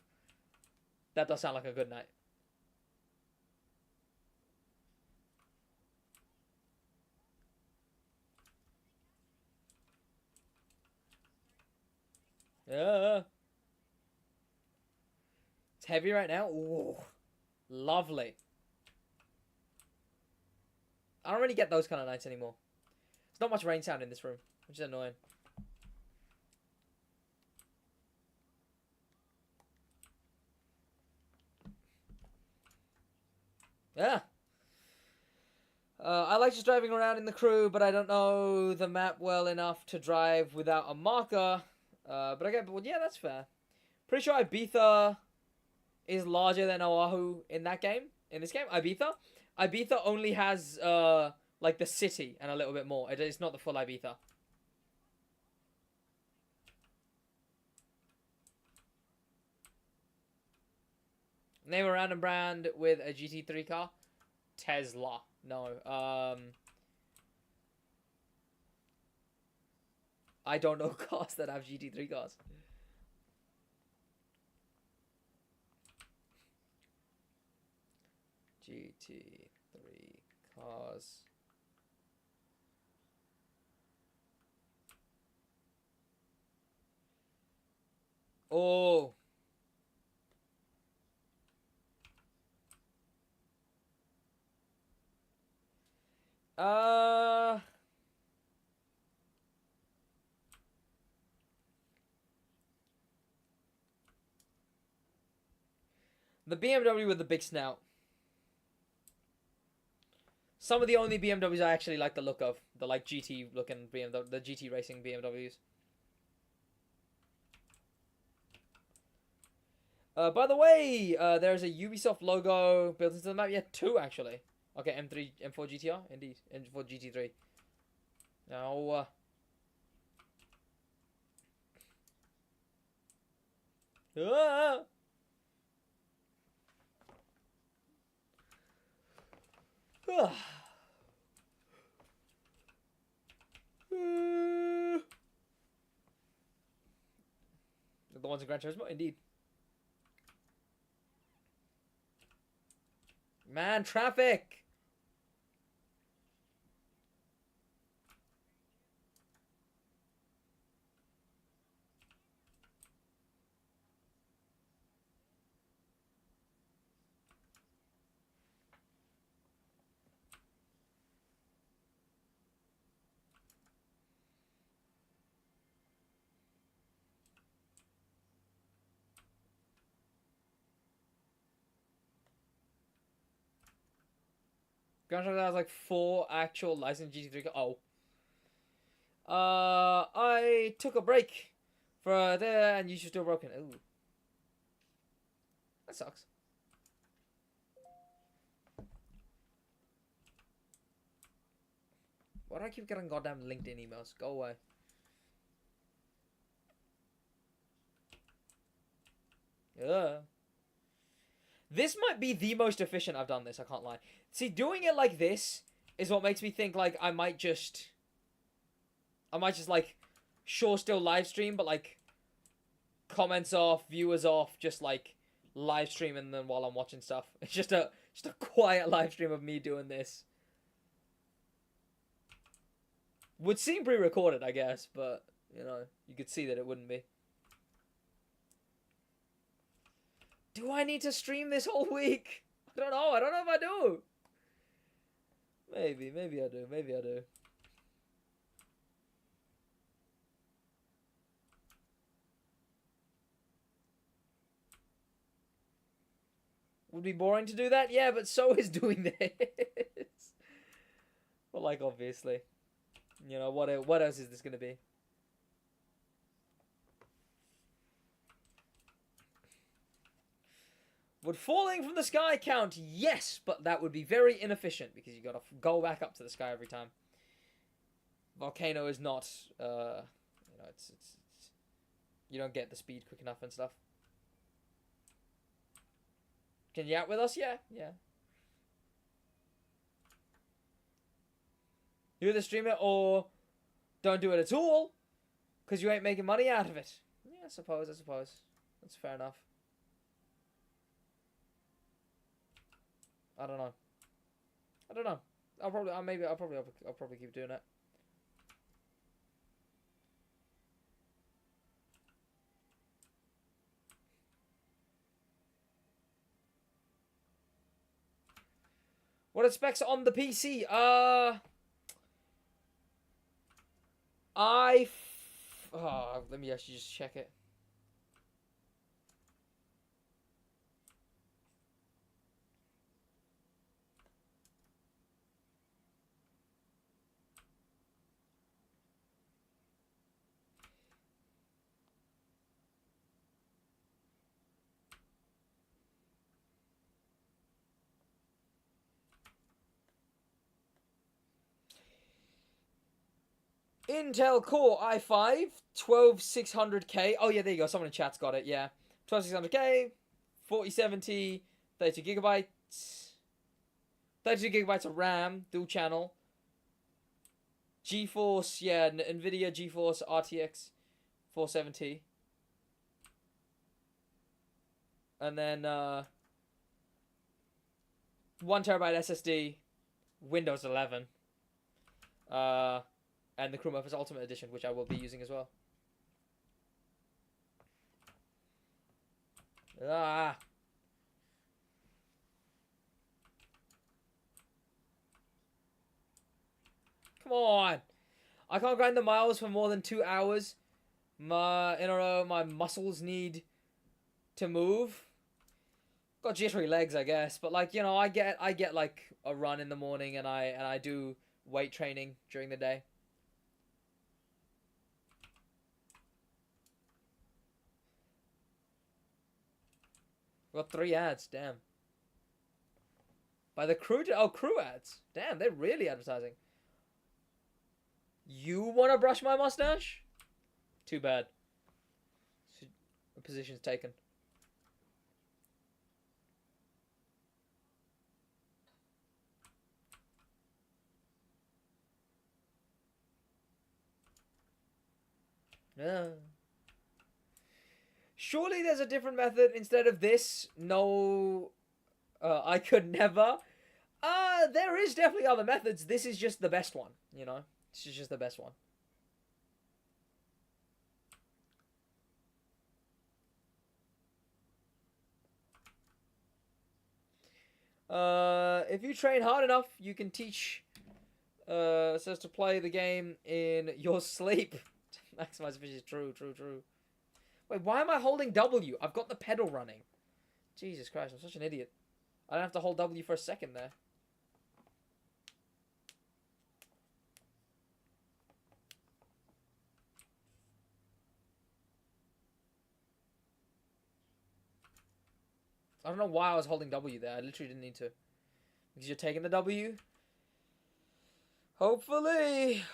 that does sound like a good night. Yeah. It's heavy right now. Ooh, lovely. I don't really get those kind of nights anymore. There's not much rain sound in this room, which is annoying. Yeah. I like just driving around in the crew, but I don't know the map well enough to drive without a marker. But I get, well, yeah, that's fair. Pretty sure Ibiza is larger than Oahu in that game. In this game, Ibiza only has like the city and a little bit more. It's not the full Ibiza. Name a random brand with a GT3 car. Tesla. No. I don't know cars that have GT3 cars. GT3 cars. Oh. The BMW with the big snout. Some of the only BMWs I actually like the look of. The like GT looking BMW, the GT racing BMWs. By the way, there's a Ubisoft logo built into the map. Yeah, 2 actually. Okay, M3, M4 GTR, indeed, M4 GT3. Now, ah! The ones in Gran Turismo, indeed. Man, traffic! Gran Turismo has like 4 actual licensed GT3 cars. Oh. I took a break for there and you should still broken. Ooh. That sucks. Why do I keep getting goddamn LinkedIn emails? Go away. Yeah. This might be the most efficient I've done this, I can't lie. See, doing it like this is what makes me think like I might just like sure still live stream, but like comments off, viewers off, just like live streaming them while I'm watching stuff. It's just a quiet live stream of me doing this. Would seem pre-recorded, I guess, but you know, you could see that it wouldn't be. Do I need to stream this whole week? I don't know. I don't know if I do. Maybe I do. Maybe I do. Would be boring to do that? Yeah, but so is doing this. But like, obviously. You know, what else is this going to be? Would falling from the sky count? Yes, but that would be very inefficient because you got to go back up to the sky every time. Volcano is not, you know, it's you don't get the speed quick enough and stuff. Can you out with us? Yeah. You either stream it or don't do it at all because you ain't making money out of it. Yeah, I suppose. That's fair enough. I don't know. I'll probably keep doing it. What are specs on the PC? Let me actually just check it. Intel Core i5 12600K. Oh yeah, there you go. Someone in chat's got it. Yeah, 12600K, 4070, 32 gigabytes. 32 gigabytes of RAM, dual channel. GeForce, yeah, NVIDIA GeForce RTX 470. And then 1TB SSD, Windows 11. And the Chrome Office Ultimate Edition, which I will be using as well. Ah. Come on. I can't grind the miles for more than 2 hours. In a row, my muscles need to move. Got jittery legs, I guess, but like, you know, I get like a run in the morning, and I do weight training during the day. Got 3 ads, damn. By the crew, crew ads. Damn, they're really advertising. You want to brush my mustache? Too bad. The position's taken. Yeah. Surely there's a different method instead of this. No, I could never. There is definitely other methods. This is just the best one, you know? This is just the best one. If you train hard enough, you can teach says to play the game in your sleep. Maximize efficiency. True. Wait, why am I holding W? I've got the pedal running. Jesus Christ, I'm such an idiot. I don't have to hold W for a second there. I don't know why I was holding W there. I literally didn't need to. Because you're taking the W. Hopefully.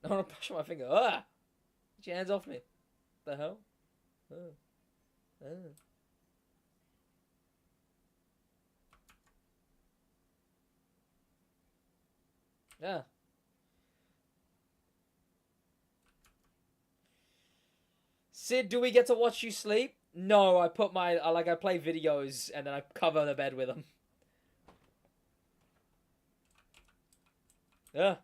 I want to push my finger. Ah! Get your hands off me. The hell? Yeah. Sid, do we get to watch you sleep? No, I put my I play videos and then I cover the bed with them. Yeah.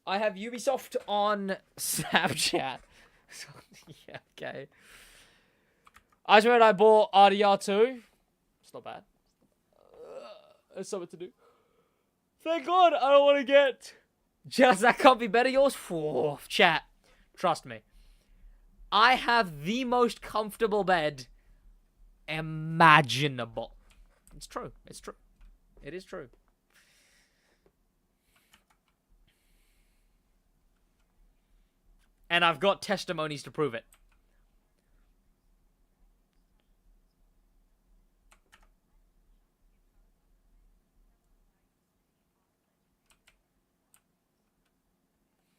I have Ubisoft on Snapchat. Yeah, okay. I swear I bought RDR2. It's not bad. There's something to do. Thank God I don't want to get... Just that can't be better yours? Whoa, chat. Trust me. I have the most comfortable bed imaginable. It's true. It's true. It is true. And I've got testimonies to prove it.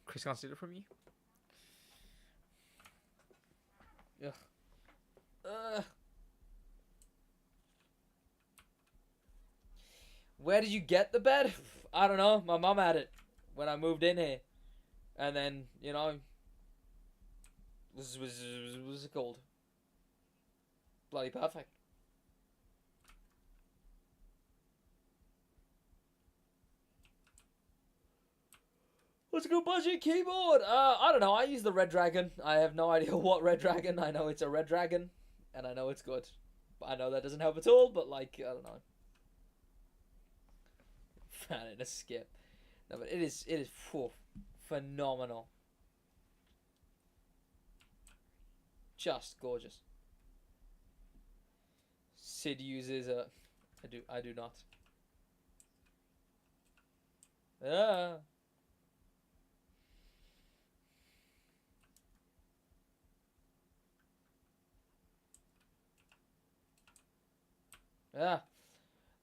Chris can't steal it from you. Ugh. Where did you get the bed? I don't know. My mum had it when I moved in here. And then, you know, was it called? Bloody perfect. What's a good budget keyboard? I don't know. I use the Red Dragon. I have no idea what Red Dragon. I know it's a Red Dragon, and I know it's good. But I know that doesn't help at all, but like, I don't know. Fan in a skip. No, but it is phenomenal. Just gorgeous. Sid uses a... I do not. Yeah.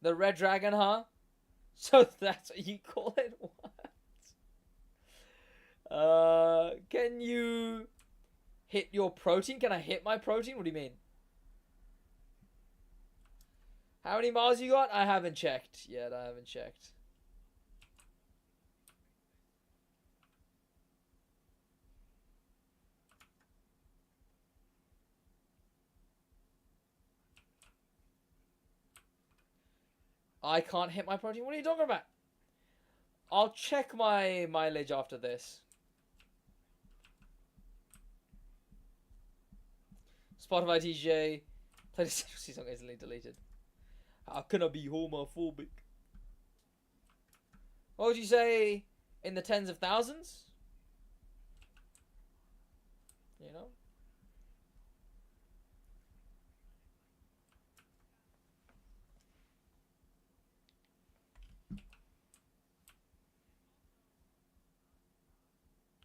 The red dragon, huh? So that's what you call it? What? Can you hit your protein? Can I hit my protein? What do you mean? How many miles you got? I haven't checked yet. I haven't checked. I can't hit my protein? What are you talking about? I'll check my mileage after this. Spotify DJ. Play the Citrusy song instantly deleted. How can I be homophobic? What would you say? In the tens of thousands? You know?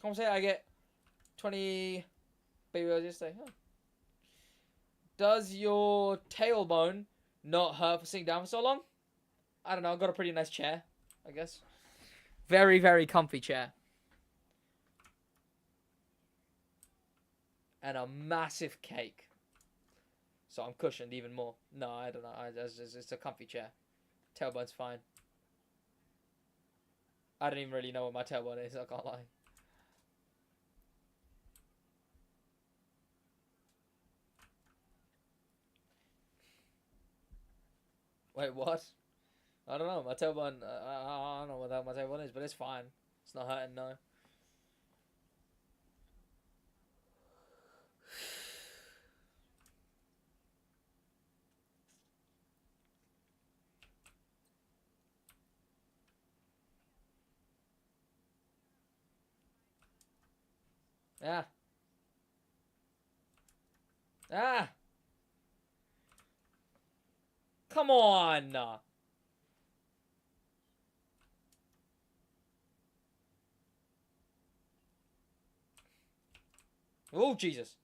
Come say I get 20 baby oils yesterday. Huh. Does your tailbone not hurt for sitting down for so long? I don't know. I've got a pretty nice chair, I guess. Very, very comfy chair. And a massive cake. So I'm cushioned even more. No, I don't know. It's a comfy chair. Tailbone's fine. I don't even really know what my tailbone is. I can't lie. Wait, what? I don't know. My tailbone. I don't know what my tailbone is, but it's fine. It's not hurting, no. Ah. Ah. Come on. Oh, Jesus.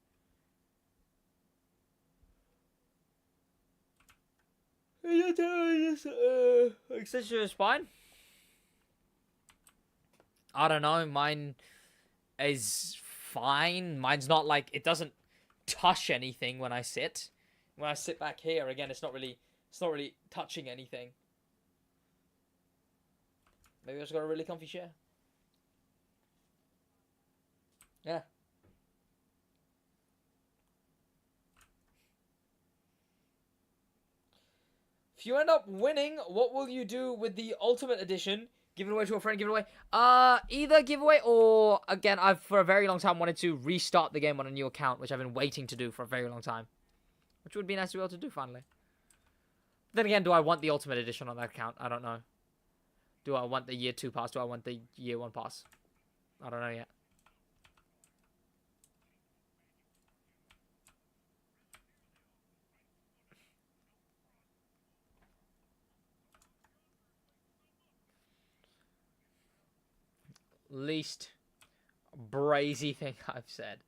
Extension is fine. I don't know. Mine is fine. Mine's not like, it doesn't touch anything when I sit. When I sit back here, again, it's not really touching anything. Maybe I just got a really comfy chair. Yeah. If you end up winning, what will you do with the Ultimate Edition? Give it away to a friend, give it away. Either giveaway or, again, I've for a very long time wanted to restart the game on a new account, which I've been waiting to do for a very long time. Which would be nice to be able to do, finally. Then again, do I want the Ultimate Edition on that account? I don't know. Do I want the Year 2 pass? Do I want the Year 1 pass? I don't know yet. Least brazy thing I've said.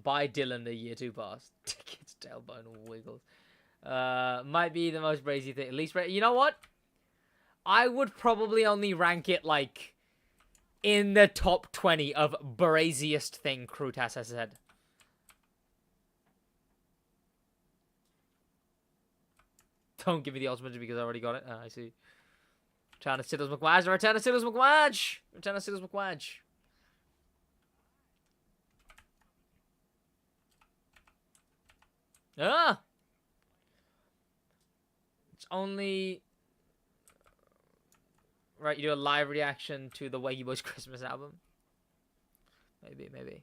Buy Dylan the Year 2 pass. Tickets, tailbone, wiggles. Might be the most brazy thing. Least you know what? I would probably only rank it like in the top 20 of braziest thing Krutas has said. Don't give me the ultimate because I already got it. I see. Return to SidWaj McWaj. Return to SidWaj McWaj. Return to SidWaj McWaj. Ah! It's only... Right, you do a live reaction to the Waggy Boys Christmas album. Maybe.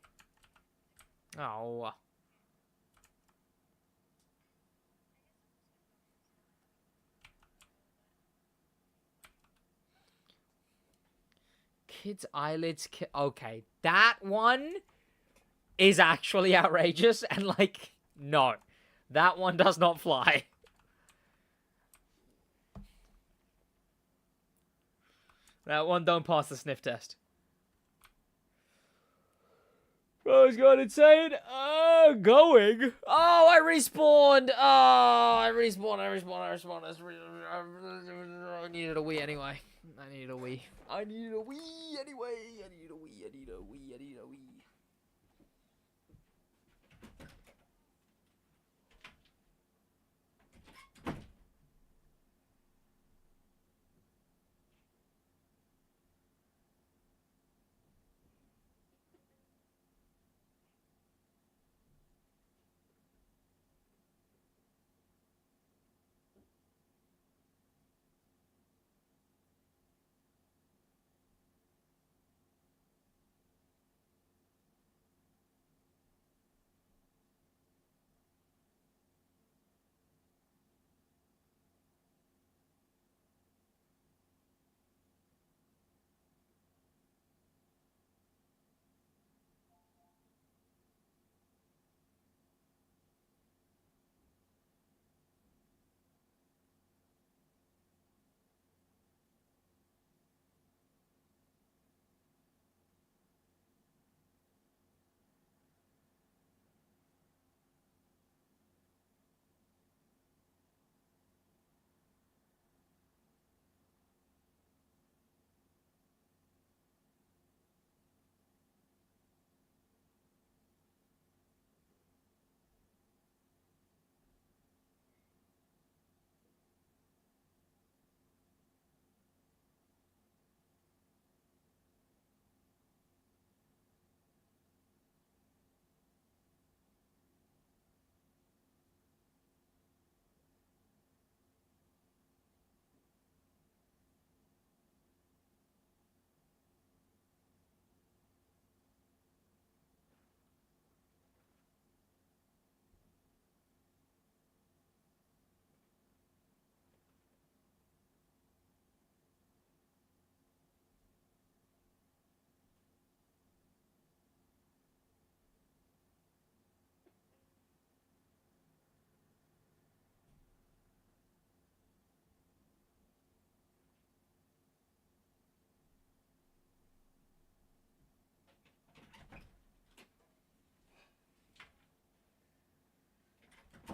Oh. Kids' eyelids... Okay, that one is actually outrageous. And, like, no. That one does not fly. That one don't pass the sniff test. Bro's gone insane. Oh! going. Oh, I respawned. Oh, I respawned. I needed a wee anyway. I needed a wee anyway.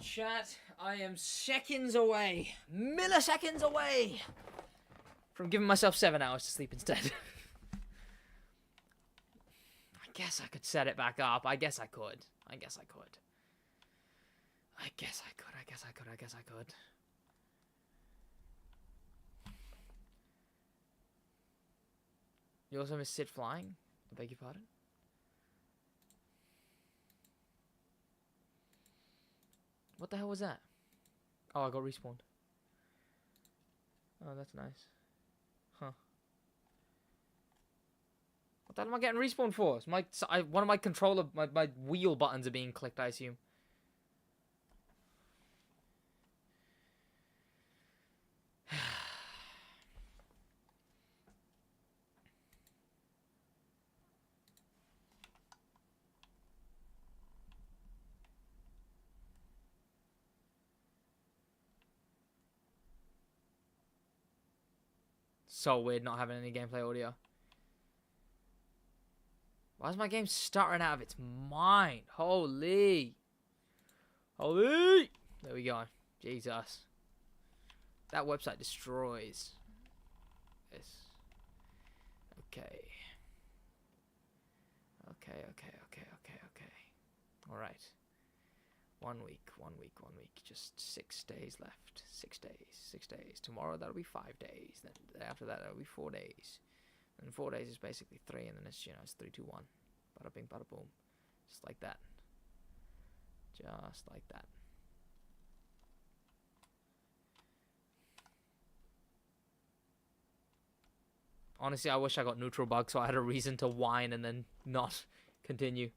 Chat, I am seconds away, milliseconds away from giving myself 7 hours to sleep instead. I guess I could set it back up. I guess I could. You also miss Sid flying? I beg your pardon? What the hell was that? Oh, I got respawned. Oh, that's nice. Huh. What the hell am I getting respawned for? One of my controller, my wheel buttons are being clicked, I assume. So weird not having any gameplay audio. Why is my game stuttering out of its mind? Holy. There we go. Jesus. That website destroys this. Okay. Alright. 1 week. Just 6 days left. 6 days. Tomorrow that'll be 5 days. Then after that that'll be 4 days. And 4 days is basically 3, and then it's, it's 3, 2, 1. Bada bing, bada boom. Just like that. Honestly, I wish I got neutral bug so I had a reason to whine and then not continue.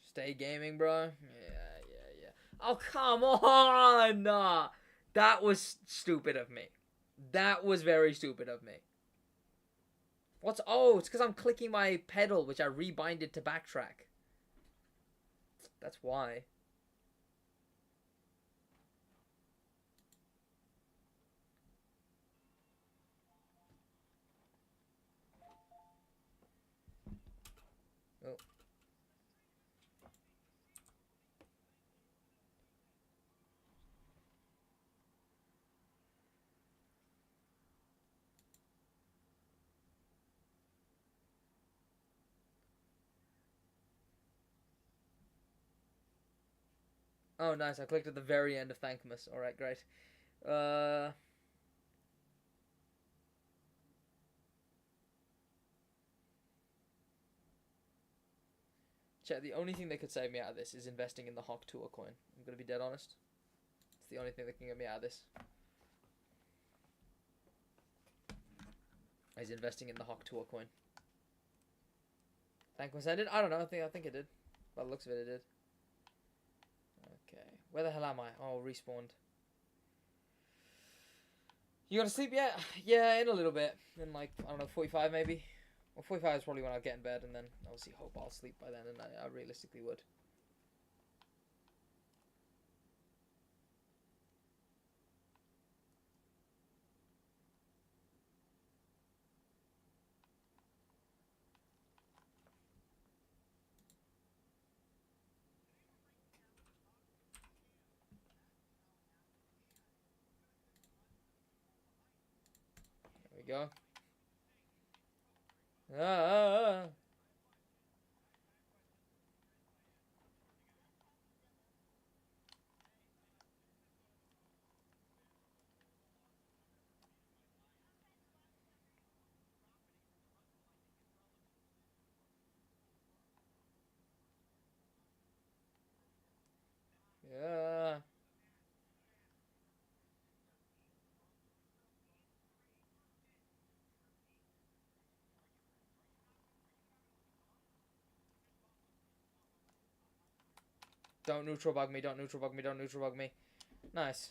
Stay gaming, bro. Yeah. Oh, come on! Nah. That was stupid of me. That was very stupid of me. What's... Oh, it's because I'm clicking my pedal, which I rebinded to backtrack. That's why. Oh. Oh, nice. I clicked at the very end of Thankmas. Alright, great. Chat, the only thing that could save me out of this is investing in the Hawk Tour coin. I'm gonna be dead honest. It's the only thing that can get me out of this. Is investing in the Hawk Tour coin. Thankmas ended? I don't know. I think it did. By the looks of it, it did. Okay. Where the hell am I? Oh, respawned. You gonna sleep yet? Yeah, in a little bit. In like, I don't know, 45 maybe? Well, 45 is probably when I'll get in bed, and then obviously hope I'll sleep by then, and I realistically would. There we go. Ah. Yeah. Don't neutral bug me, don't neutral bug me, don't neutral bug me. Nice.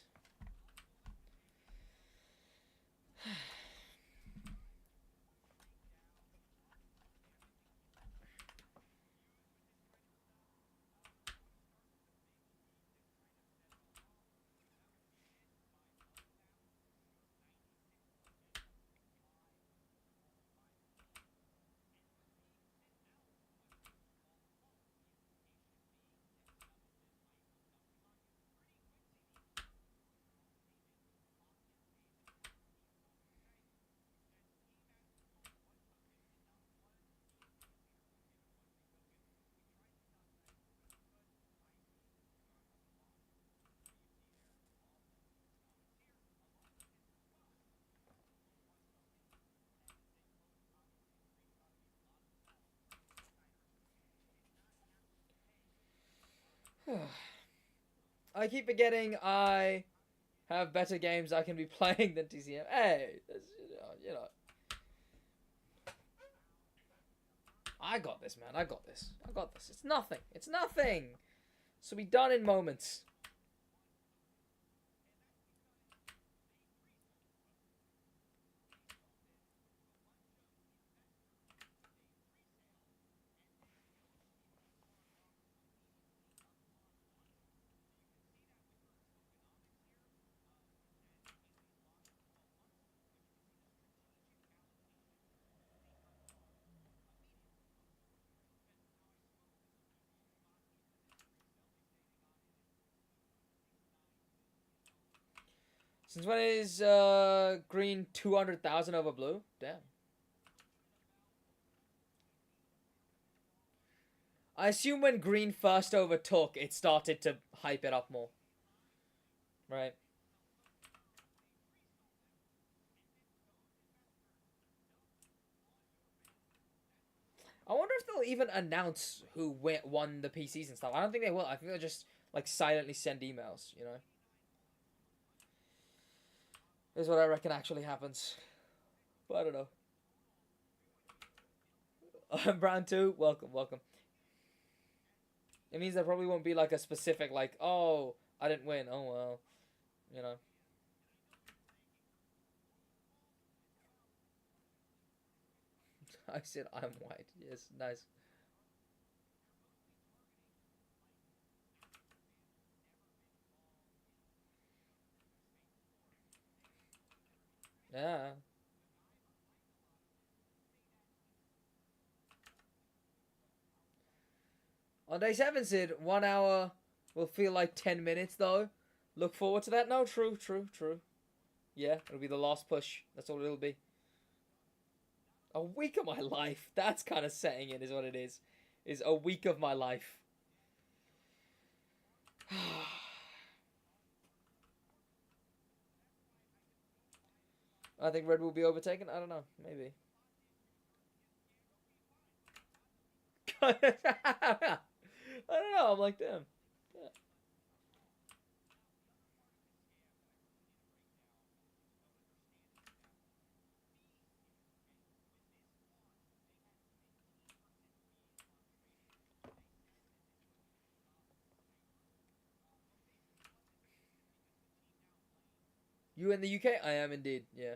I keep forgetting I have better games I can be playing than TCM. Hey, you know. I got this, man. I got this. I got this. It's nothing. It's nothing. So be done in moments. Since when is green 200,000 over blue? Damn. I assume when green first overtook, it started to hype it up more. Right. I wonder if they'll even announce who won the PCs and stuff. I don't think they will. I think they'll just like silently send emails, you know? Is what I reckon actually happens. But I don't know. Brown 2, welcome, welcome. It means there probably won't be like a specific like, oh, I didn't win. Oh well, you know. I said I'm white. Yes, nice. Yeah. On day 7, Sid, 1 hour will feel like 10 minutes, though. Look forward to that. No, true, true, true. Yeah, it'll be the last push. That's all it'll be. A week of my life. That's kind of setting in, is what it is. Is a week of my life. I think Red will be overtaken. I don't know. Maybe. I don't know. I'm like, damn. Yeah. You in the UK? I am indeed. Yeah.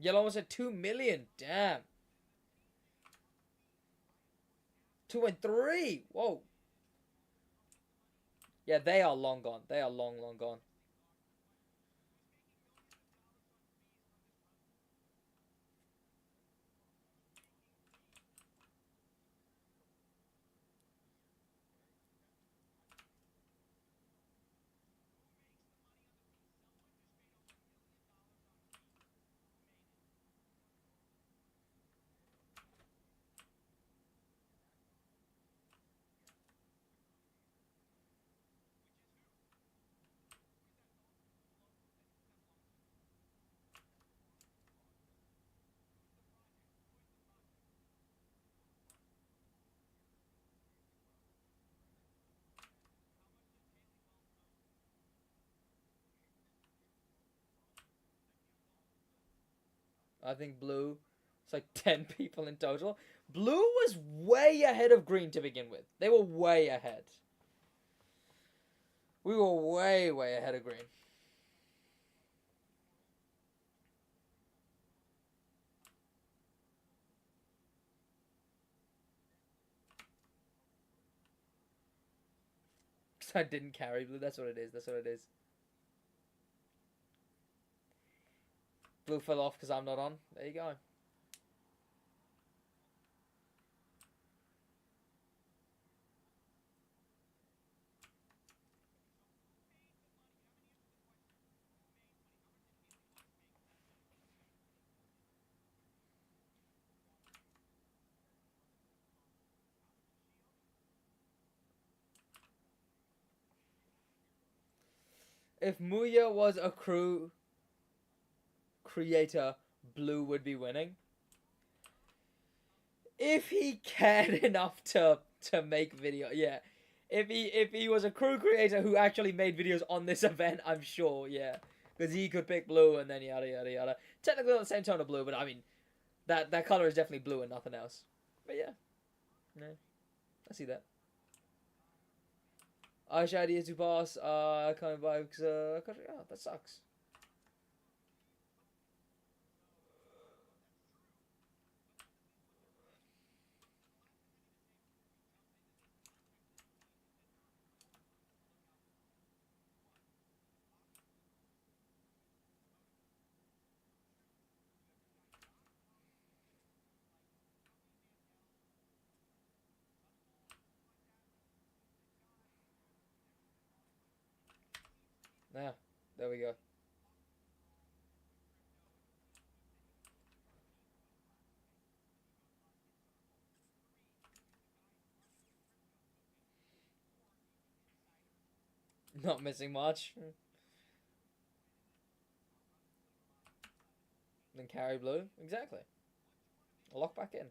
Yellow almost at 2 million. Damn. 2.3. Whoa. Yeah, they are long gone. They are long, long gone. I think blue. It's like 10 people in total. Blue was way ahead of green to begin with. They were way ahead. We were way, way ahead of green. Because I didn't carry blue. That's what it is. That's what it is. Blue fell off because I'm not on. There you go. If Muya was a crew creator, blue would be winning. If he cared enough to make video, yeah. If he was a crew creator who actually made videos on this event, I'm sure, yeah, because he could pick blue and then yada yada yada. Technically on the same tone of blue, but I mean that color is definitely blue and nothing else. But yeah, yeah, I see that. Aisha idea to pass. Coming by because oh, that sucks. Yeah, there we go. Not missing much. Then carry blue. Exactly. Lock back in.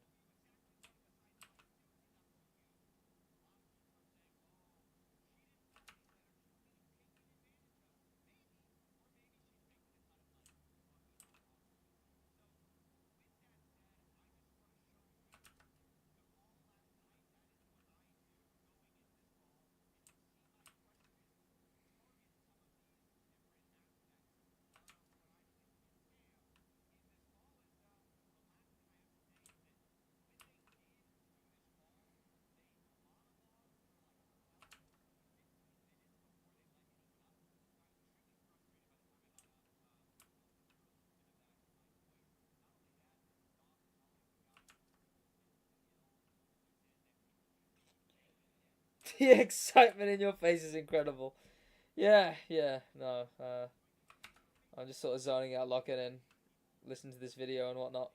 The excitement in your face is incredible. Yeah, no. I'm just sort of zoning out, locking in, listening to this video and whatnot.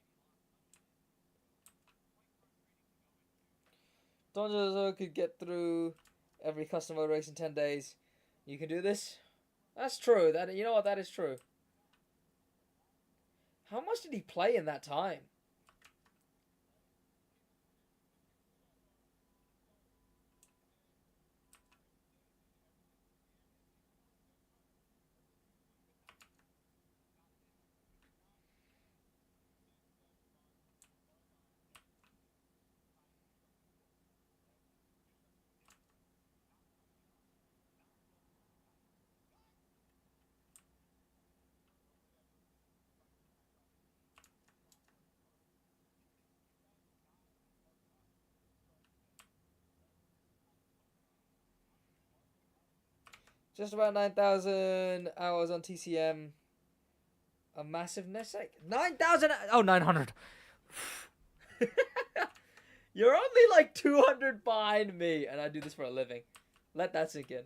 Donzo could get through every custom mode race in 10 days. You can do this? That's true. That, you know what? That is true. How much did he play in that time? Just about 9,000 hours on TCM. A massive nest egg. 9,000. Oh, 900. You're only like 200 behind me, and I do this for a living. Let that sink in.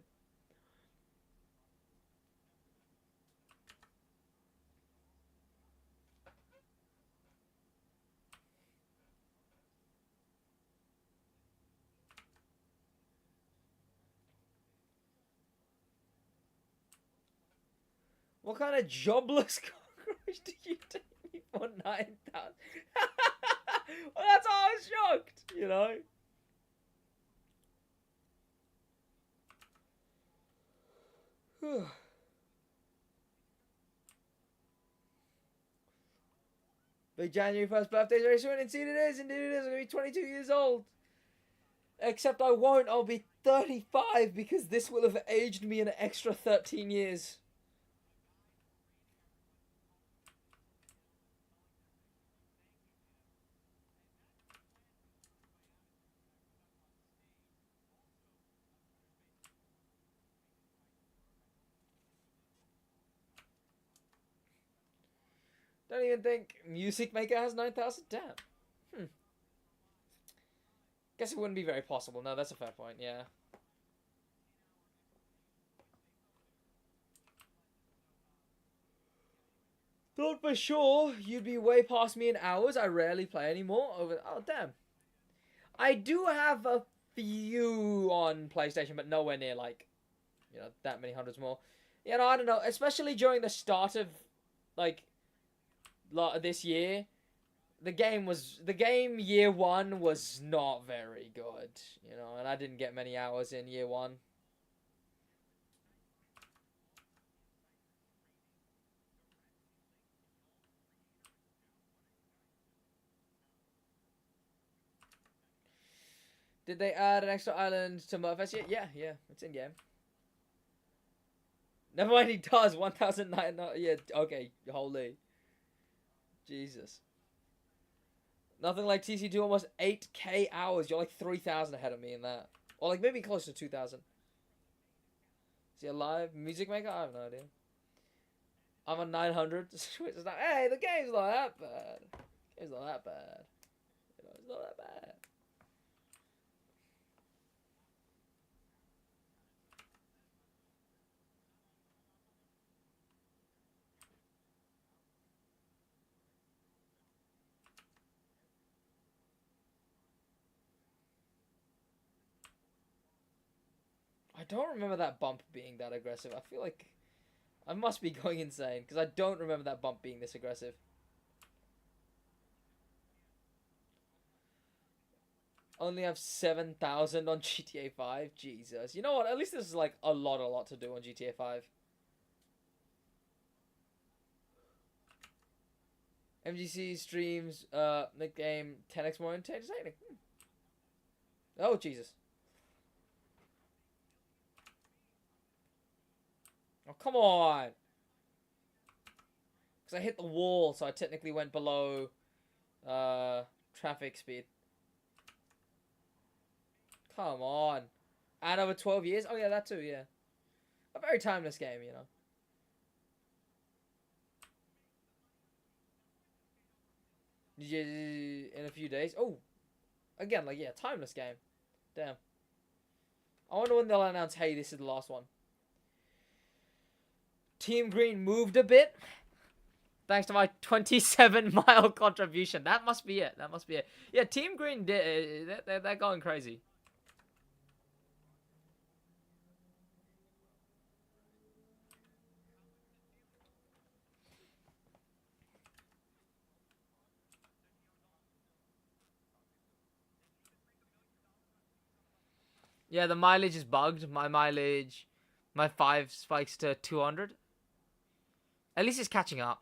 What kind of jobless cockroach did you take me for 9,000? Well, that's how I was shocked, you know? Big January 1st birthday very soon. Indeed it is. Indeed it is. I'm going to be 22 years old. Except I won't. I'll be 35 because this will have aged me an extra 13 years. Don't even think Music Maker has 9,000. Damn. Guess it wouldn't be very possible. No, that's a fair point. Yeah. Thought for sure you'd be way past me in hours. I rarely play anymore. Oh, damn. I do have a few on PlayStation, but nowhere near, like, you know, that many hundreds more. You know, I don't know. Especially during the start of, like, this year. The game year one was not very good. You know, and I didn't get many hours in year one. Did they add an extra island to Murfest yet? Yeah, it's in game. Never mind, he does. 1,009. Yeah, okay, holy. Jesus. Nothing like TC2, almost 8k hours. You're like 3,000 ahead of me in that. Or like maybe close to 2,000. Is he alive? Music Maker? I have no idea. I'm on 900. It's like, hey, the game's not that bad. The game's not that bad. You know, it's not that bad. I don't remember that bump being that aggressive. I feel like I must be going insane because I don't remember that bump being this aggressive. Only have 7,000 on GTA 5. Jesus. You know what? At least this is like a lot to do on GTA 5. MGC streams the game 10x more entertaining. Oh, Jesus. Oh, come on. Because I hit the wall, so I technically went below traffic speed. Come on. And over 12 years? Oh, yeah, that too, yeah. A very timeless game, you know. In a few days. Oh, again, like, yeah, timeless game. Damn. I wonder when they'll announce, hey, this is the last one. Team Green moved a bit. Thanks to my 27-mile contribution. That must be it. That must be it. Yeah, Team Green, they're going crazy. Yeah, the mileage is bugged. My 5 spikes to 200. At least it's catching up.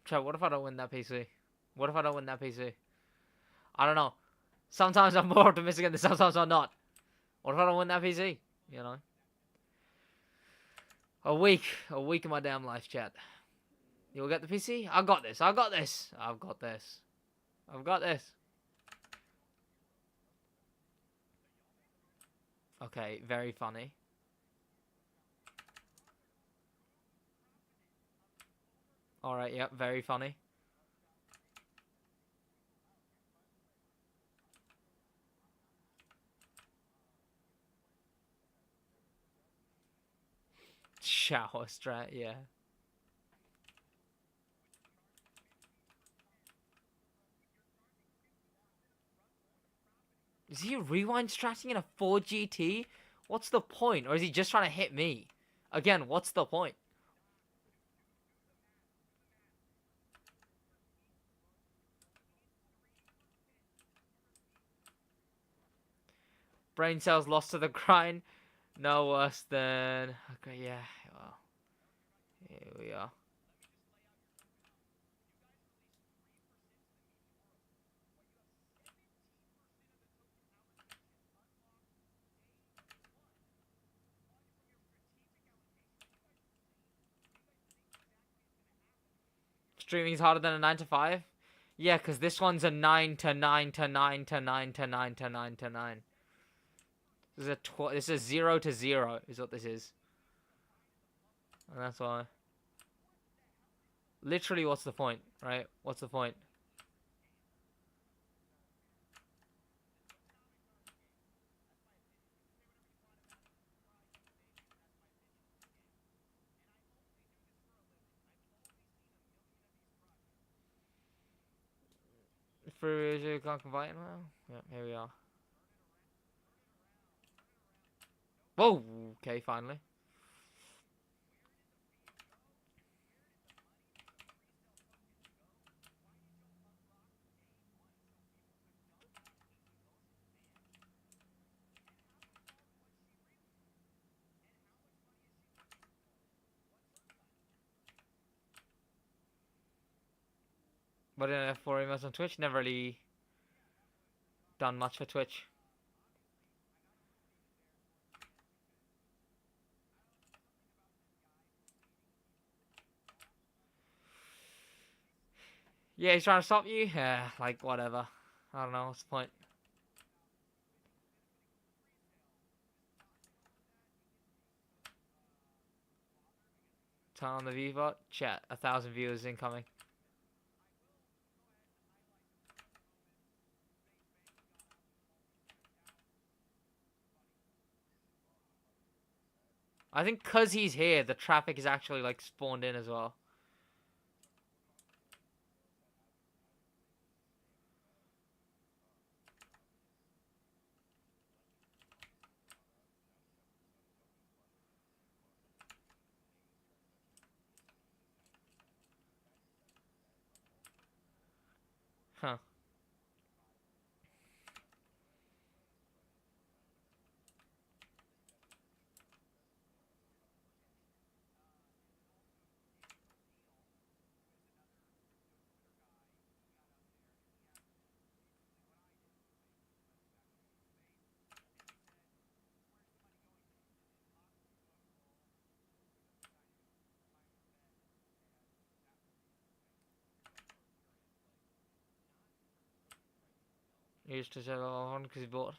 Chat, what if I don't win that PC? What if I don't win that PC? I don't know. Sometimes I'm more optimistic and sometimes I'm not. What if I don't win that PC? You know? A week of my damn life, chat. You'll get the PC? I got this. I got this. I've got this. I've got this. Okay, very funny. Alright, yep, very funny. Shower strat, yeah. Is he rewind stratting in a 4 GT? What's the point? Or is he just trying to hit me? Again, what's the point? Brain cells lost to the grind. No worse than... Okay, yeah, well. Here we are. Streaming's harder than a 9 to 5? Yeah, because this one's a 9 to 9 to 9 to 9 to 9 to 9 to 9. This is 0 to 0 is what this is. And that's why. Literally, what's the point, right? What's the point? For you can't combine well? Yeah, here we are. Whoa! Okay, finally. But in F4 emails on Twitch, never really done much for Twitch. Yeah, he's trying to stop you? Yeah, like, whatever. I don't know, what's the point? Turn on the VBot. Chat, 1,000 viewers incoming. I think because he's here, the traffic is actually, like, spawned in as well. Huh. He used to say on because he bought.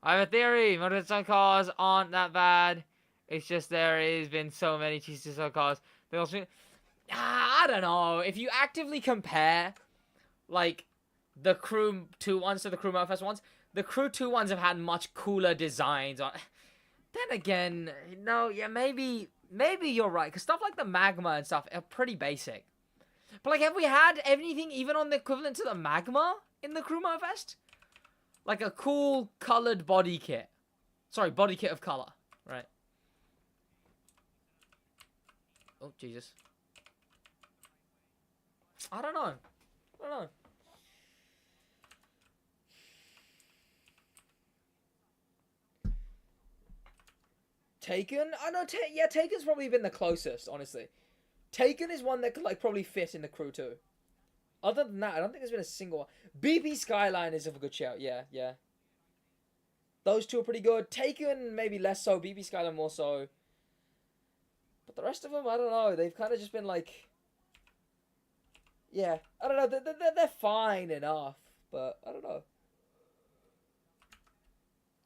I have a theory. Motorcycle cars aren't that bad. It's just there has been so many cheesy cars. They also, I don't know. If you actively compare, like, the Crew 2 ones to the Crew Motorfest ones, the Crew 2 ones have had much cooler designs. Then again, no, yeah, maybe you're right. Because stuff like the Magma and stuff are pretty basic. But, like, have we had anything even on the equivalent to the Magma in the Crew Motorfest? Like a cool colored body kit. Sorry, body kit of color. Right. Oh, Jesus. I don't know. Taken? I know, yeah, Taken's probably been the closest, honestly. Taken is one that could, like, probably fit in the Crew too. Other than that, I don't think there's been a single one. BP Skyline is a good shout, yeah. Those two are pretty good. Taken, maybe less so. BP Skyline more so. But the rest of them, I don't know. They've kind of just been like... Yeah, I don't know. They're fine enough, but I don't know.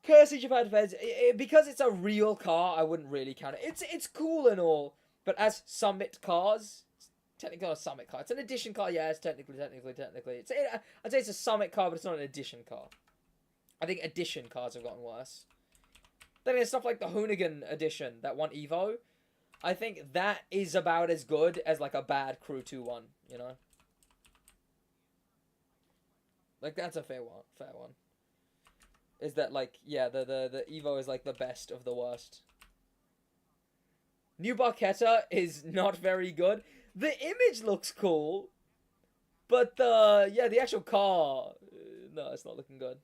Cursey Japan Feds, because it's a real car, I wouldn't really count it. It's cool and all, but as Summit cars, it's technically not a Summit car. It's an edition car, yeah, it's technically. I'd say it's a Summit car, but it's not an edition car. I think edition cars have gotten worse. Then there's stuff like the Hoonigan edition, that one Evo. I think that is about as good as, like, a bad Crew 2 one, you know? Like, that's a fair one. Is that, like, yeah, the Evo is, like, the best of the worst. New Barchetta is not very good. The image looks cool, but the actual car, no, it's not looking good.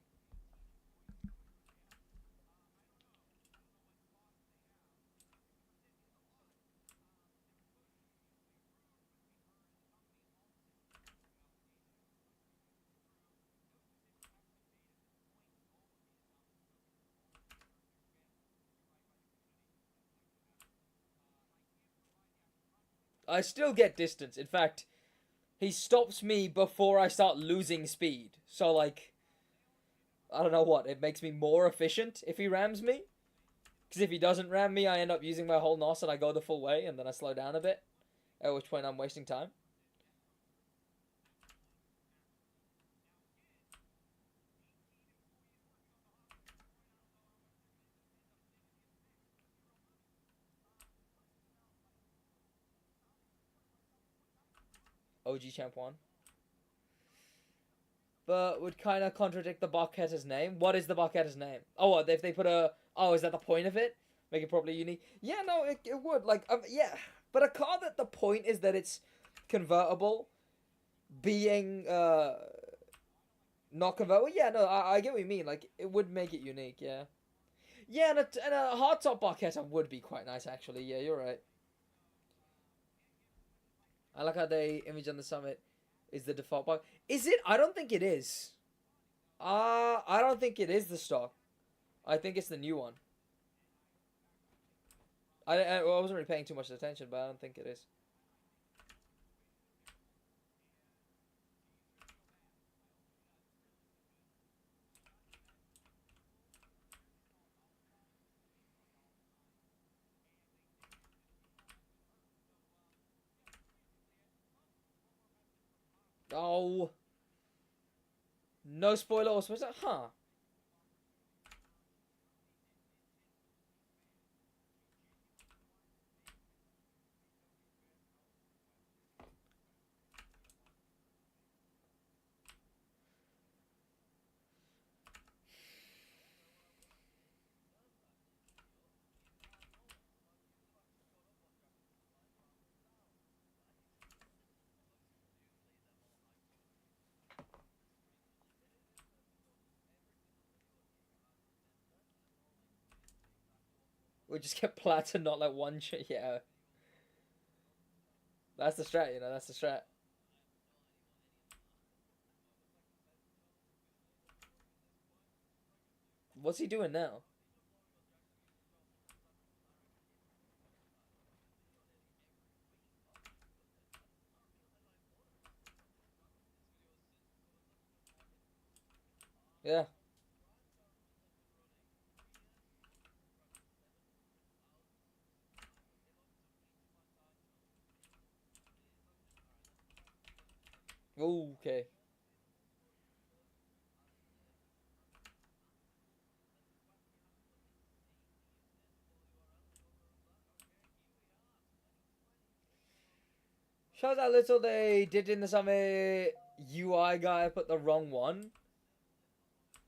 I still get distance. In fact, he stops me before I start losing speed. So, like, I don't know what. It makes me more efficient if he rams me. Because if he doesn't ram me, I end up using my whole NOS and I go the full way and then I slow down a bit. At which point I'm wasting time. OG Champ 1. But would kind of contradict the Barchetta's name. What is the Barchetta's name? Oh, what, if they put a... Oh, is that the point of it? Make it properly unique? Yeah, no, it would. Like, yeah. But a car that the point is that it's convertible, being, not convertible. Yeah, no, I get what you mean. Like, it would make it unique, yeah. Yeah, and a hardtop Barchetta would be quite nice, actually. Yeah, you're right. I like how they image on the Summit is the default bug. Is it? I don't think it is. I don't think it is the stock. I think it's the new one. I wasn't really paying too much attention, but I don't think it is. Oh. No spoiler or spoiler? Huh. We just get plats and not like one shit. Yeah. That's the strat, you know, that's the strat. What's he doing now? Yeah. Okay. Shows how little they did in the summer UI guy put the wrong one.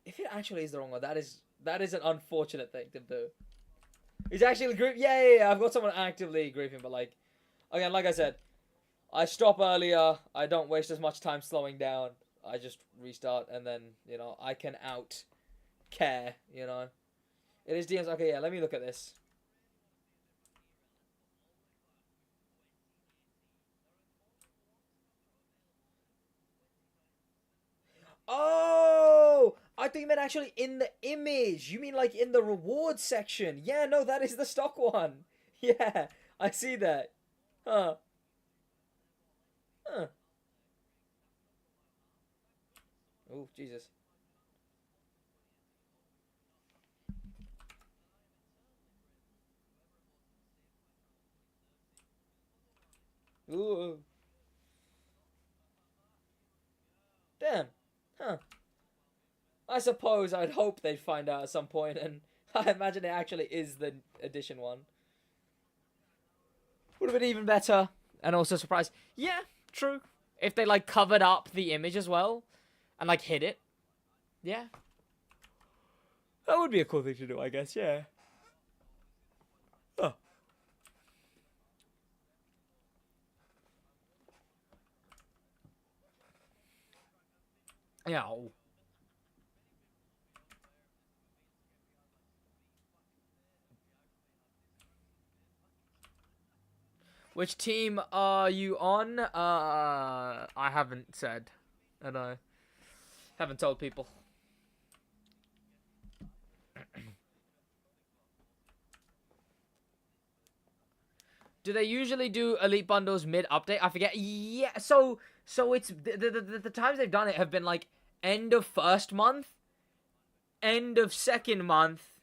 If it actually is the wrong one, that is an unfortunate thing to do. He's actually grief. Yeah. I've got someone actively griefing, but like, again, like I said, I stop earlier. I don't waste as much time slowing down. I just restart, and then I can out care. It is DMs. Okay, yeah. Let me look at this. Oh, I think you meant actually in the image. You mean like in the rewards section? Yeah, no, that is the stock one. Yeah, I see that. Huh. Huh. Oh, Jesus. Ooh. Damn. Huh. I suppose I'd hope they'd find out at some point, and I imagine it actually is the edition one. Would have been even better, and also surprised. Yeah, true. If they like covered up the image as well, and like hid it. Yeah. That would be a cool thing to do, I guess, yeah. Oh. Yeah. Which team are you on? I haven't said. And I haven't told people. Do they usually do elite bundles mid update? I forget. Yeah, so it's the times they've done it have been like end of first month, end of second month,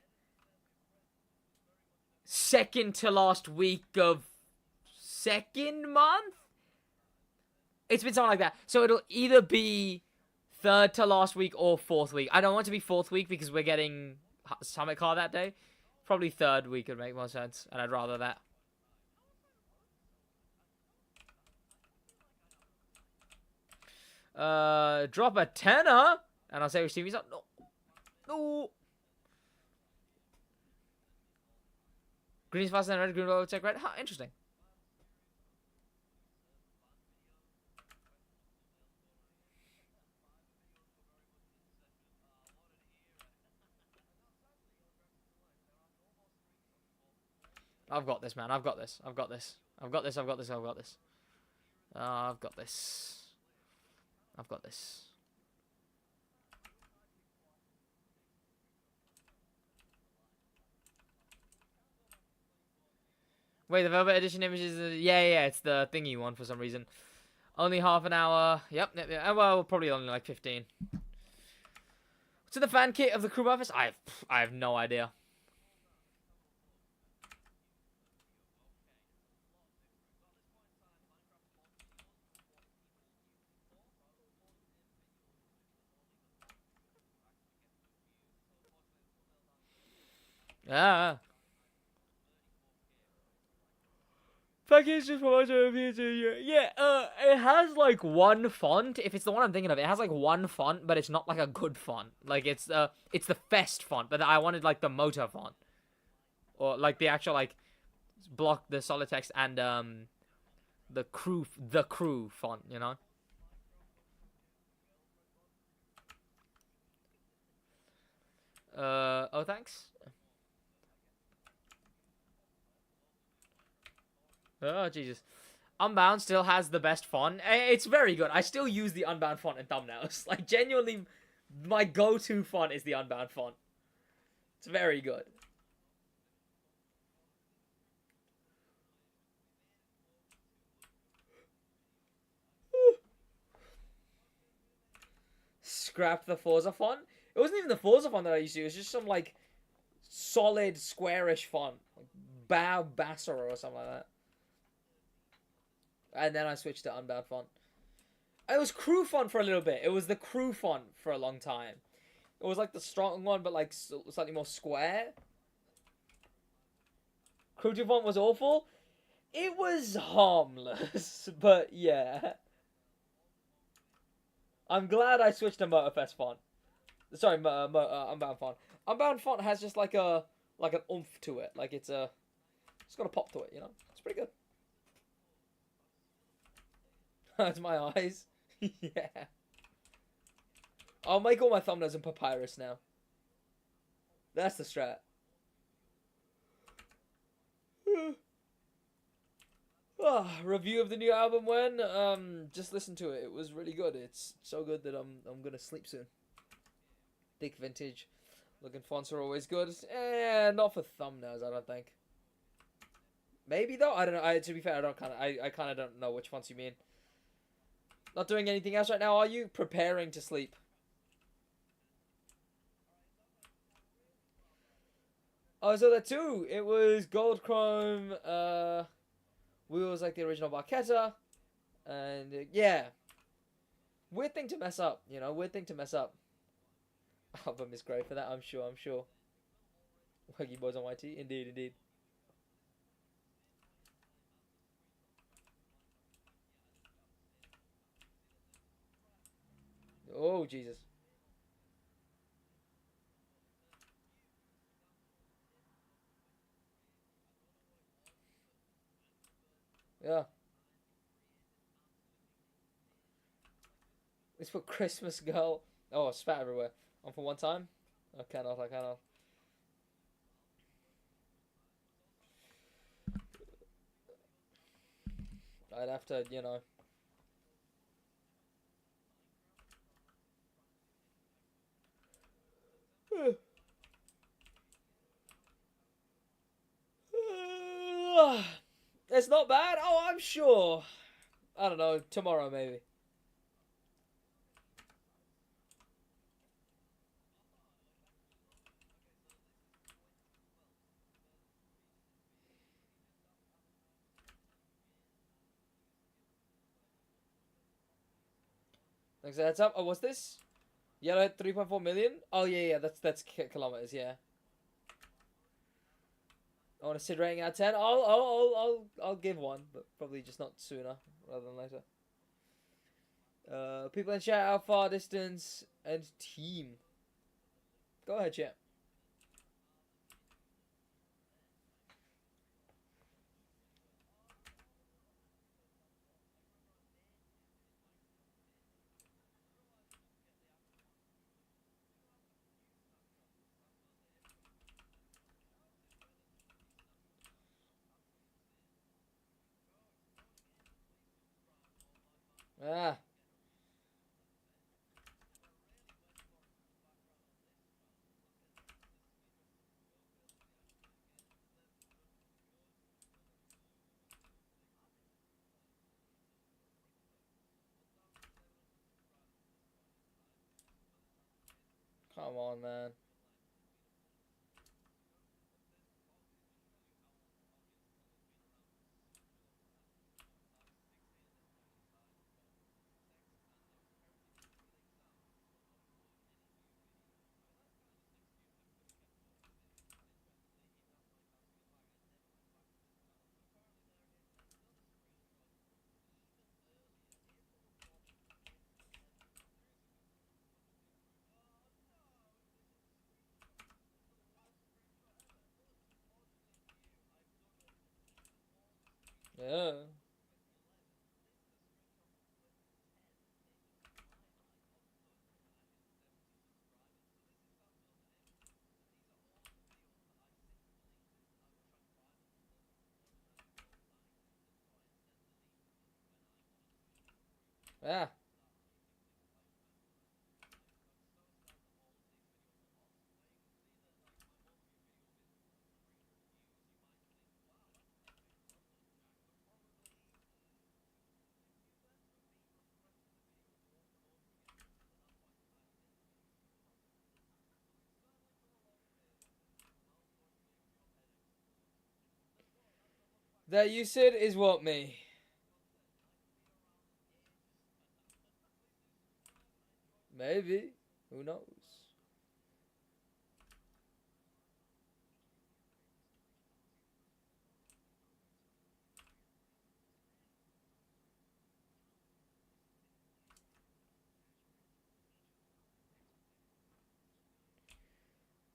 second to last week of second month. It's been something like that. So it'll either be third to last week or fourth week. I don't want it to be fourth week because we're getting Summit Car that day. Probably third week would make more sense, and I'd rather that. Drop a tenner, and I'll say which team he's on. No. Green's faster than red. Green will check red. Huh, interesting. I've got this, man. I've got this. I've got this. I've got this. I've got this. I've got this. I've got this. I've got this. Wait, the Velvet Edition image is... Yeah, it's the thingy one for some reason. Only half an hour. Yep. Well, probably only like 15. What's in the fan kit of the crew office? I have no idea. Ah. Package just for yeah, it has like one font. If it's the one I'm thinking of, it has like one font, but it's not like a good font. Like it's the Fest font, but I wanted like the Motor font, or like the actual like block, the solid text, and the crew font. Oh, thanks. Oh, Jesus. Unbound still has the best font. It's very good. I still use the Unbound font in thumbnails. Like, genuinely, my go-to font is the Unbound font. It's very good. Scrapped the Forza font. It wasn't even the Forza font that I used to use. It was just some like solid squarish font, like Bassara or something like that. And then I switched to Unbound font. It was crew font for a little bit. It was the crew font for a long time. It was like the strong one, but like slightly more square. Crew font was awful. It was harmless, but yeah. I'm glad I switched to Motorfest font. Sorry, Unbound font. Unbound font has just like an oomph to it. Like it's got a pop to it. You know, it's pretty good. That's my eyes. Yeah. I'll make all my thumbnails in papyrus now. That's the strat. Review of the new album when? Just listen to it. It was really good. It's so good that I'm gonna sleep soon. Thick vintage looking fonts are always good. Not for thumbnails, I don't think. Maybe though. I don't know. To be fair, I kind of don't know which fonts you mean. Not doing anything else right now, are you? Preparing to sleep. Oh, I saw that too. It was gold chrome wheels like the original Barchetta. And yeah. Weird thing to mess up, you know? Weird thing to mess up. Album is great for that, I'm sure. Waggy Boys on YT. Indeed. Oh, Jesus. Yeah. It's for Christmas, girl. Oh, spat everywhere. On for one time? I cannot. I'd have to, you know. It's not bad. Oh, I'm sure. I don't know. Tomorrow, maybe. Thanks. That's up. Oh, what's this? Yellow hit 3.4 million. Oh yeah. That's kilometers. Yeah. I want a SID rating out of 10. I'll give one, but probably just not sooner rather than later. People in chat, how far, distance, and team. Go ahead, chat. Ah. Come on, man. Yeah. Yeah. That you said is what me? Maybe. Who knows?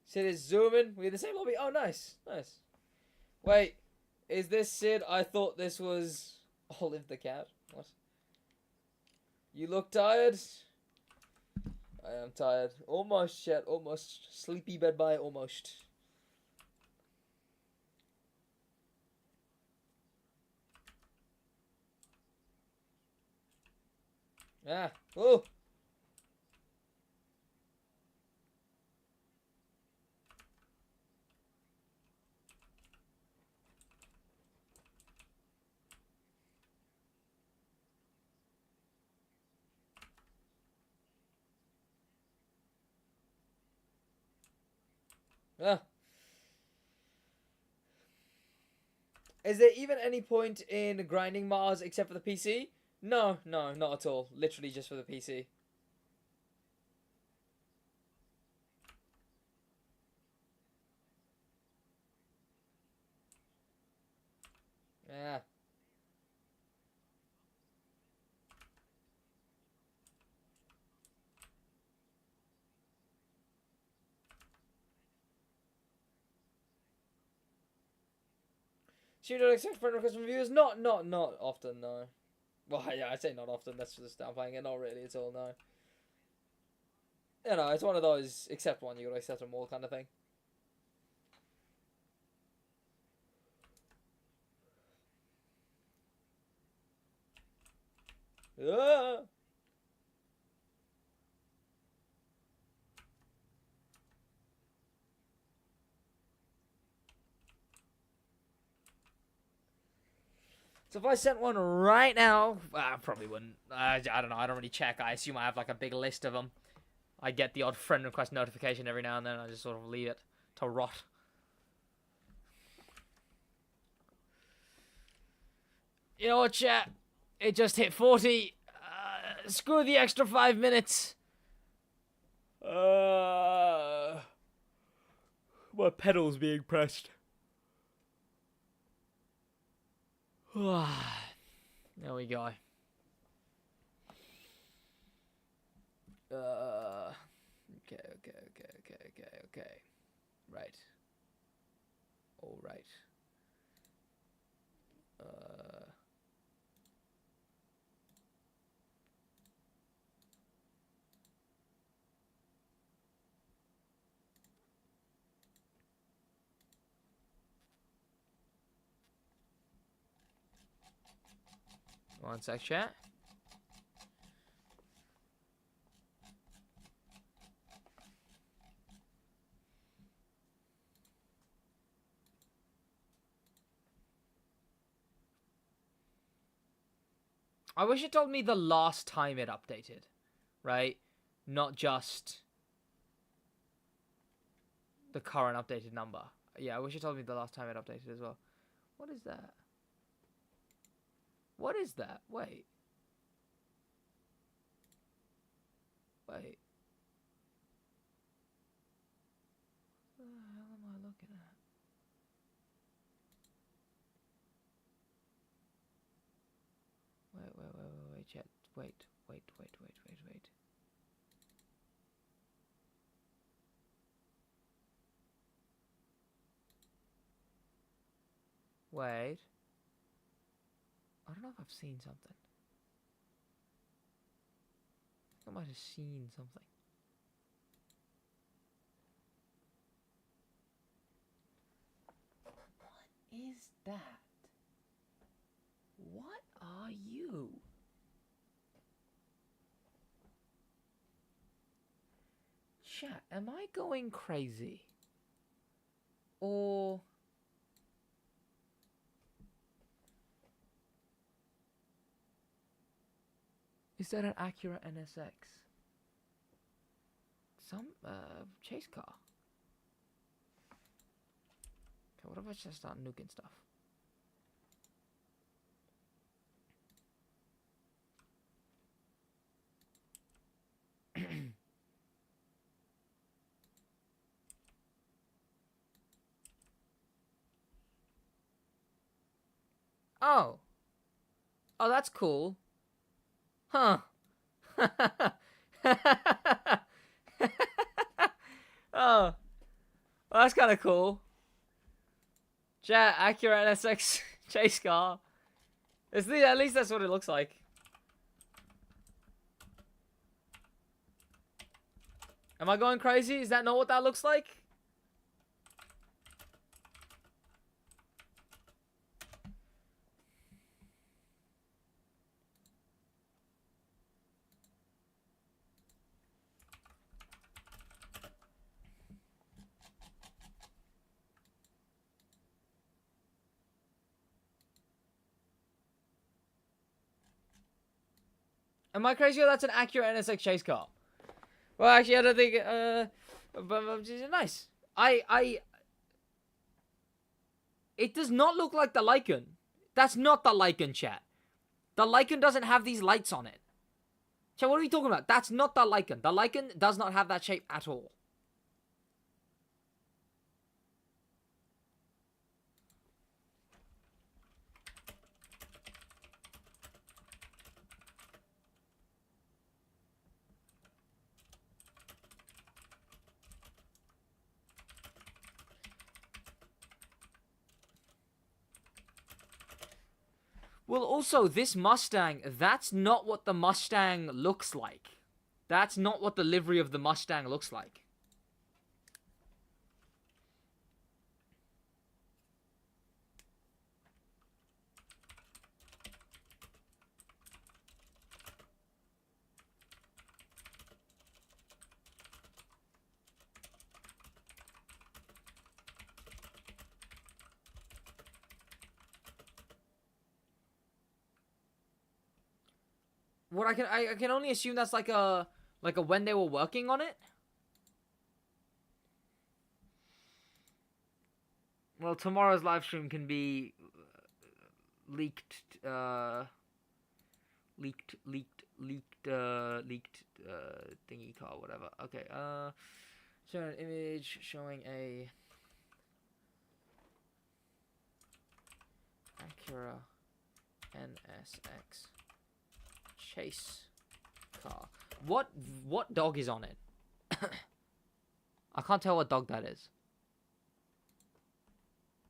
Sid is zooming. We in the same lobby. Oh, nice. Nice. Wait. Is this Sid? I thought this was Olive the cat. What? You look tired? I am tired. Almost, chat. Almost. Sleepy bed bye. Almost. Ah. Oh. Ah. Is there even any point in grinding Mars except for the PC? No, no, not at all. Literally just for the PC. Yeah. So you don't accept friend requests from viewers? Not often, no. Well, yeah, I say not often. That's just downplaying it. Not really at all, no. You know, it's one of those accept one, you gotta accept them all kind of thing. Ah! So if I sent one right now, I probably wouldn't. I don't know. I don't really check. I assume I have like a big list of them. I get the odd friend request notification every now and then. I just sort of leave it to rot. You know what, chat? It just hit 40. Screw the extra 5 minutes. My pedal's being pressed. There we go. Okay. Right. All right. One sec, chat. I wish it told me the last time it updated, right? Not just the current updated number. Yeah, I wish it told me the last time it updated as well. What is that? What is that? Wait. Wait. What the hell am I looking at? Wait, chat. Wait. Wait. I don't know if I've seen something. I think I might have seen something. What is that? What are you? Chat, am I going crazy? Or... is that an Acura NSX? Some, chase car. Okay, what if I just start nuking stuff? Oh. Oh, that's cool. Huh. Oh. Well, that's kind of cool. Chat, Acura NSX chase car. At least that's what it looks like. Am I going crazy? Is that not what that looks like? Am I crazy or that's an Acura NSX chase car? Well, actually, I don't think, but nice. It does not look like the Lycan. That's not the Lycan, chat. The Lycan doesn't have these lights on it. Chat, what are we talking about? That's not the Lycan. The Lycan does not have that shape at all. Well, also, this Mustang, that's not what the Mustang looks like. That's not what the livery of the Mustang looks like. What I can only assume that's like a when they were working on it. Well, tomorrow's live stream can be leaked thingy car, whatever. Okay, show an image showing a Acura NSX chase car. What dog is on it? I can't tell what dog that is.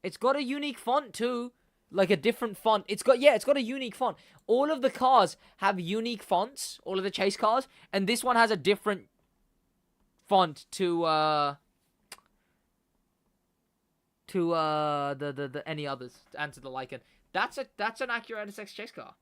It's got a unique font too. Like a different font. It's got a unique font. All of the cars have unique fonts, all of the chase cars, and this one has a different font to the any others and to the Lycan. That's an Acura NSX chase car.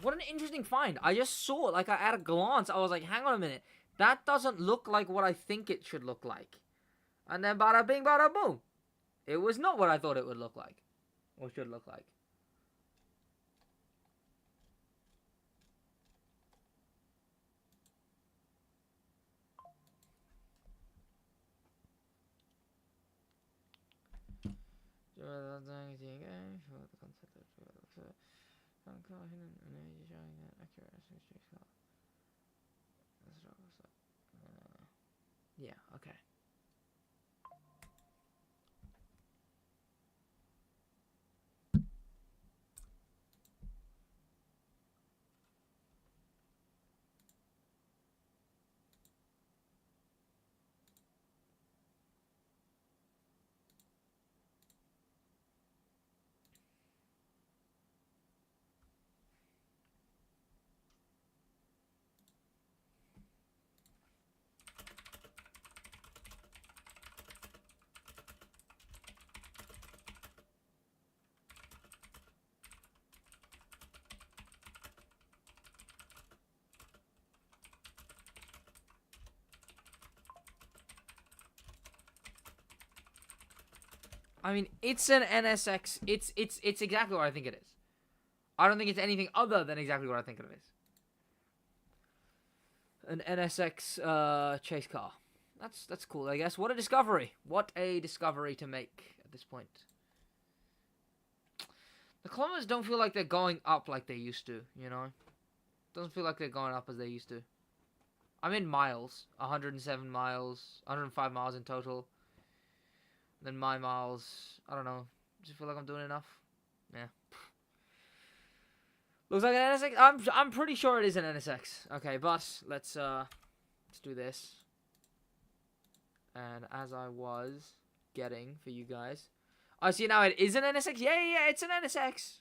What an interesting find. I just saw, like, at a glance, I was like, hang on a minute. That doesn't look like what I think it should look like. And then bada bing, bada boom. It was not what I thought it would look like. Or should look like. Yeah, okay. I mean, it's an NSX. It's exactly what I think it is. I don't think it's anything other than exactly what I think it is. An NSX chase car. That's cool, I guess. What a discovery. What a discovery to make at this point. The kilometers don't feel like they're going up like they used to, you know? Doesn't feel like they're going up as they used to. I'm in miles. 107 miles. 105 miles in total. Then my miles, I don't know. Does it feel like I'm doing enough? Yeah. Looks like an NSX. I'm pretty sure it is an NSX. Okay, but let's do this. And as I was getting for you guys, I see now it is an NSX. Yeah, it's an NSX.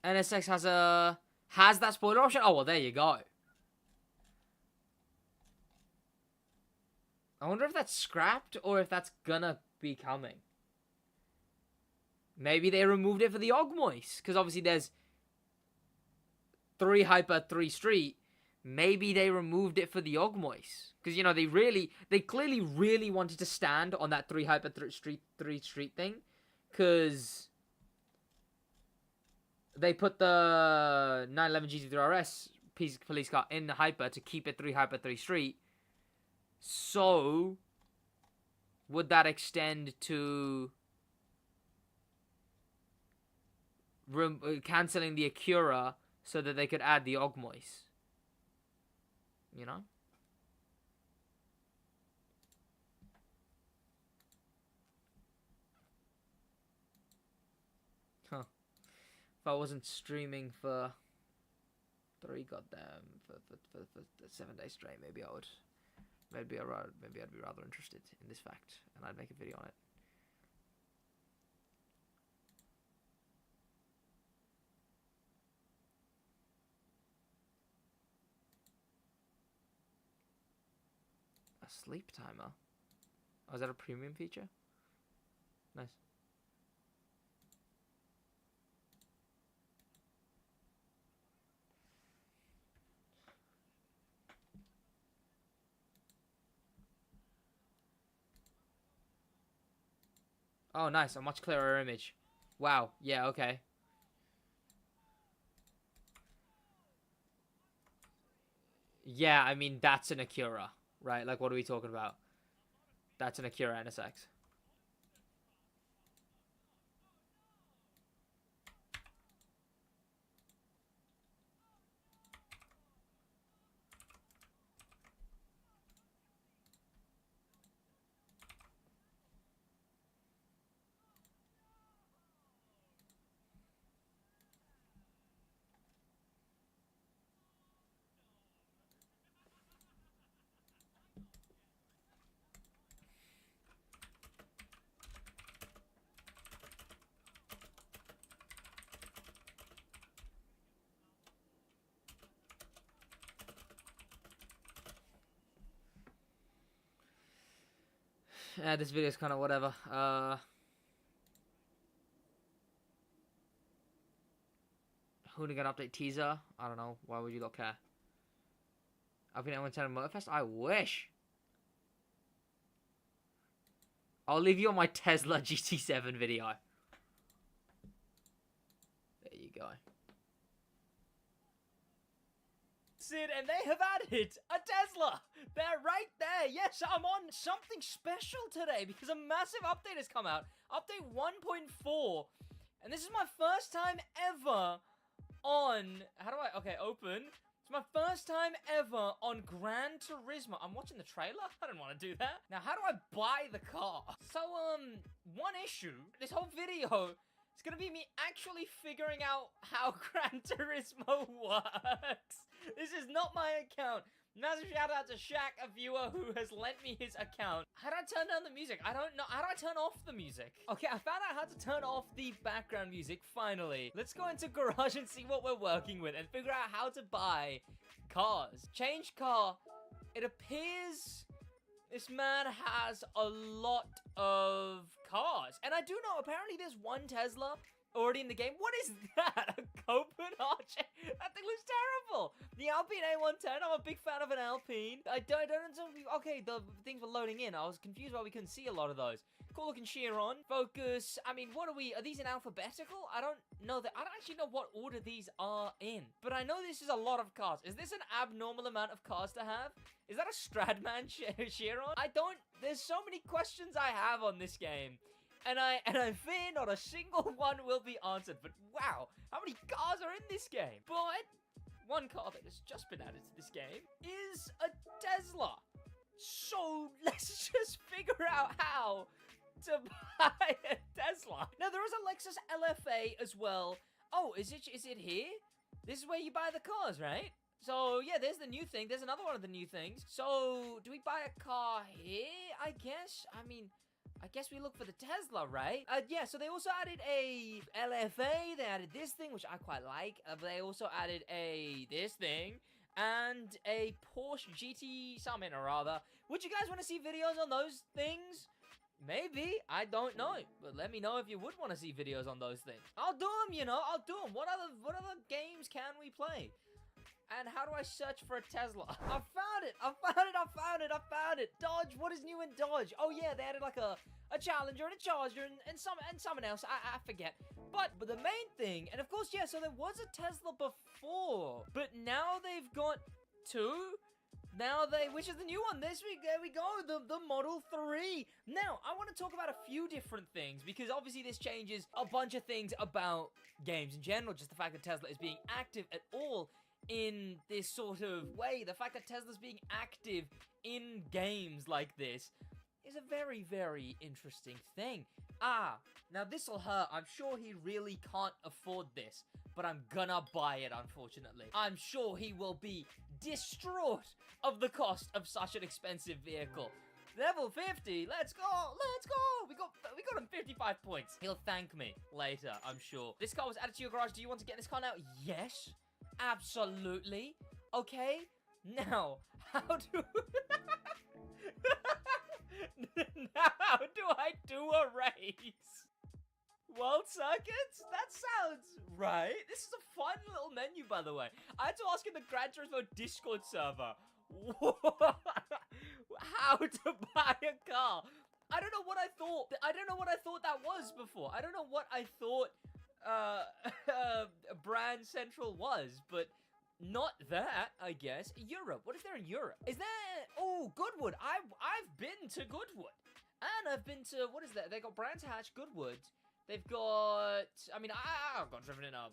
NSX has that spoiler option. Oh well, there you go. I wonder if that's scrapped or if that's gonna be coming. Maybe they removed it for the Ogmois, because obviously there's 3 Hyper, 3 Street. Maybe they removed it for the Ogmois, because you know they clearly really wanted to stand on that 3 Hyper, 3 Street thing, because they put the 911 GT3 RS police car in the Hyper to keep it 3 Hyper, 3 Street. So, would that extend to cancelling the Acura so that they could add the Ogmois? You know? Huh. If I wasn't streaming for 3 goddamn for 7 days straight, maybe I would. Maybe I'd be rather interested in this fact, and I'd make a video on it. A sleep timer? Oh, is that a premium feature? Nice. Oh, nice. A much clearer image. Wow. Yeah, okay. Yeah, I mean, that's an Acura, right? Like, what are we talking about? That's an Acura NSX. Yeah, this video is kind of whatever. Hoonigan update teaser. I don't know. Why would you not care? I've been able to attend Motorfest. I wish. I'll leave you on my Tesla GT7 video. There you go. Sid, and they have added a Tesla. They're right there. Yes, I'm on something special today because a massive update has come out. Update 1.4. And this is my first time ever on... How do I... Okay, open. It's my first time ever on Gran Turismo. I'm watching the trailer? I don't want to do that. Now, how do I buy the car? So, one issue. This whole video... It's gonna be me actually figuring out how Gran Turismo works. This is not my account. Massive shout out to Shaq, a viewer who has lent me his account. How do I turn down the music? I don't know. How do I turn off the music? Okay, I found out how to turn off the background music, finally. Let's go into Garage and see what we're working with and figure out how to buy cars. Change car. It appears... This man has a lot of cars. And I do know, apparently there's one Tesla already in the game. What is that? A Copenhagen? That thing looks terrible. The Alpine A110, I'm a big fan of an Alpine. I don't okay, the things were loading in. I was confused why we couldn't see a lot of those. Cool looking Chiron. Focus. I mean, what are these in alphabetical? I don't know that. I don't actually know what order these are in. But I know this is a lot of cars. Is this an abnormal amount of cars to have? Is that a Stradman Chiron? I don't. There's so many questions I have on this game. And I fear not a single one will be answered. But wow, how many cars are in this game? But one car that has just been added to this game is a Tesla. So let's just figure out how to buy a Tesla. Now there is a Lexus LFA as well. Oh, is it here? This is where you buy the cars, right? So yeah, there's the new thing. There's another one of the new things. So do we buy a car here? I guess. I mean, I guess we look for the Tesla, right? Yeah, so they also added a LFA. They added this thing, which I quite like. They also added this thing. And a Porsche GT something or other. Would you guys want to see videos on those things? Maybe. I don't know. But let me know if you would want to see videos on those things. I'll do them, you know. I'll do them. What other games can we play? And how do I search for a Tesla? I found it! I found it! I found it! I found it! Dodge! What is new in Dodge? Oh yeah, they added like a Challenger and a Charger and someone else. I forget. But the main thing, and of course, yeah, so there was a Tesla before. But now they've got two. Which is the new one? There we go, the Model 3. Now, I want to talk about a few different things, because obviously this changes a bunch of things about games in general. Just the fact that Tesla is being active at all in this sort of way. The fact that Tesla's being active in games like this is a very, very interesting thing. Now this'll hurt. I'm sure he really can't afford this, but I'm gonna buy it, unfortunately. I'm sure he will be distraught of the cost of such an expensive vehicle. Level 50, let's go, let's go. We got him 55 points. He'll thank me later, I'm sure. This car was added to your garage. Do you want to get this car now? Yes, absolutely. Okay, now, how do... Now, do I do a race? World circuits? That sounds right. This is a fun little menu, by the way. I had to ask in the Gran Turismo Discord server how to buy a car. I don't know what I thought. I don't know what I thought that was before. I don't know what I thought Brand Central was, but not that, I guess. Europe. What is there in Europe? Is there... Oh, Goodwood. I've been to Goodwood. And I've been to... What is that? They got Brands Hatch, Goodwood. They've got... I mean, I've got driven in a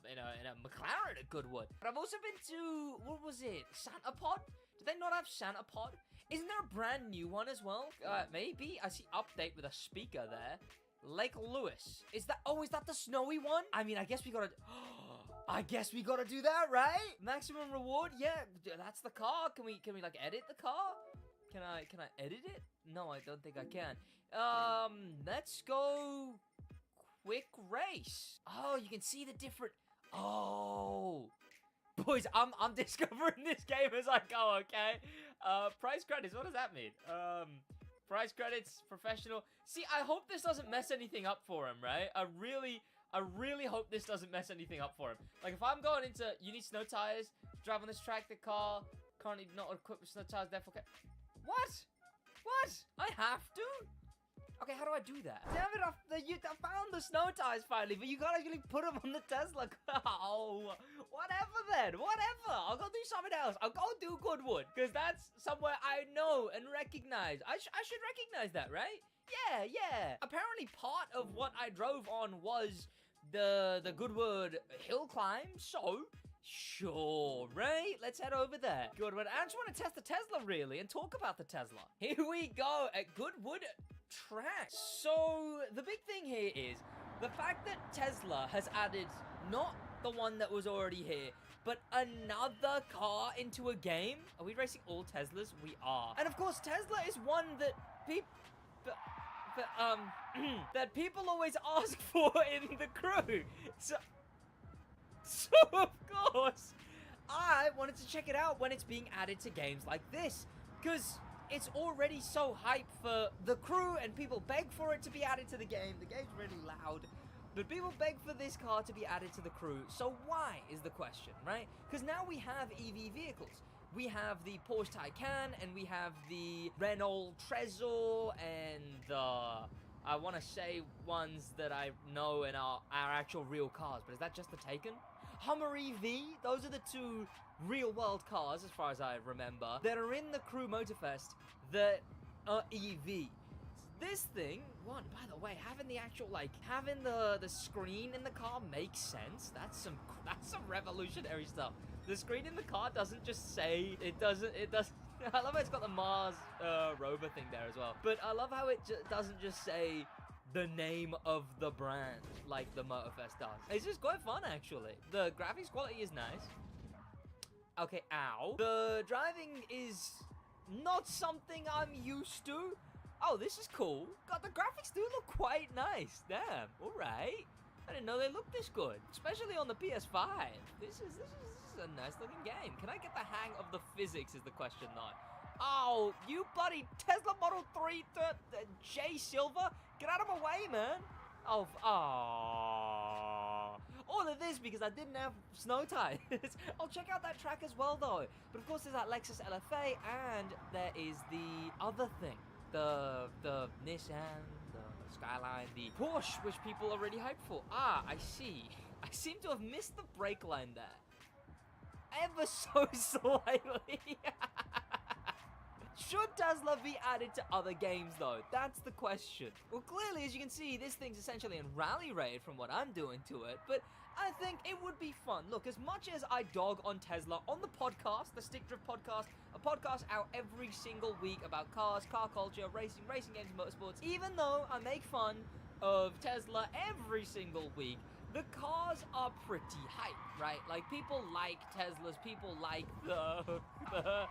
McLaren at Goodwood. But I've also been to... What was it? Santa Pod? Did they not have Santa Pod? Isn't there a brand new one as well? Maybe. I see update with a speaker there. Lake Lewis. Is that... Oh, is that the snowy one? I mean, I guess we gotta... I guess we gotta do that, right? Maximum reward? Yeah, that's the car. Can we like edit the car? Can I edit it? No, I don't think I can. Let's go quick race. Oh, you can see the different... Oh, boys, I'm discovering this game as I go, okay? Price credits, what does that mean? Price credits, professional. See, I hope this doesn't mess anything up for him, right? I really hope this doesn't mess anything up for him. Like, if I'm going into, you need snow tires, drive on this track, the car currently not equipped with snow tires, therefore... What? What? I have to? Okay, how do I do that? Damn it, I found the snow tires finally, but you gotta actually put them on the Tesla. Oh, whatever then, whatever. I'll go do something else. I'll go do Goodwood, because that's somewhere I know and recognize. I should recognize that, right? Yeah. Apparently part of what I drove on was the Goodwood hill climb, so... Sure, right? Let's head over there. Goodwood. I just want to test the Tesla, really, and talk about the Tesla. Here we go at Goodwood Track. So, the big thing here is the fact that Tesla has added not the one that was already here, but another car into a game. Are we racing all Teslas? We are. And of course, Tesla is one that people... that people always ask for in the crew. So, of course, I wanted to check it out when it's being added to games like this, because it's already so hype for the crew, and people beg for it to be added to the game. The game's really loud, but people beg for this car to be added to the crew. So why is the question, right? Because now we have EV vehicles. We have the Porsche Taycan, and we have the Renault Trezor, and the I want to say ones that I know and are actual real cars, but is that just the Taken? Hummer EV, those are the two real-world cars, as far as I remember, that are in the Crew Motorfest that are EV. This thing, one, by the way, having the actual, like, having the screen in the car makes sense. That's some revolutionary stuff. The screen in the car doesn't just say, it doesn't, I love how it's got the Mars rover thing there as well. But I love how it doesn't just say the name of the brand like the Motorfest does. It's just quite fun, actually. The graphics quality is nice. Okay, ow. The driving is not something I'm used to. Oh, this is cool. God, the graphics do look quite nice. Damn, all right. I didn't know they looked this good, especially on the PS5. This is a nice looking game. Can I get the hang of the physics is the question, though. Oh, you bloody Tesla Model 3 J Silver. Get out of my way, man. Oh, all of this because I didn't have snow tires. Oh, check out that track as well, though. But of course, there's that Lexus LFA, and there is the other thing. The Nissan, the Skyline, the Porsche, which people are really hyped for. Ah, I see. I seem to have missed the brake line there. Ever so slightly. Should Tesla be added to other games, though? That's the question. Well, clearly, as you can see, this thing's essentially in rally raid from what I'm doing to it, but I think it would be fun. Look, as much as I dog on Tesla on the podcast, the Stick Drift podcast, a podcast out every single week about cars, car culture, racing games, and motorsports, even though I make fun of Tesla every single week, the cars are pretty hype, right? Like, people like Teslas, people like the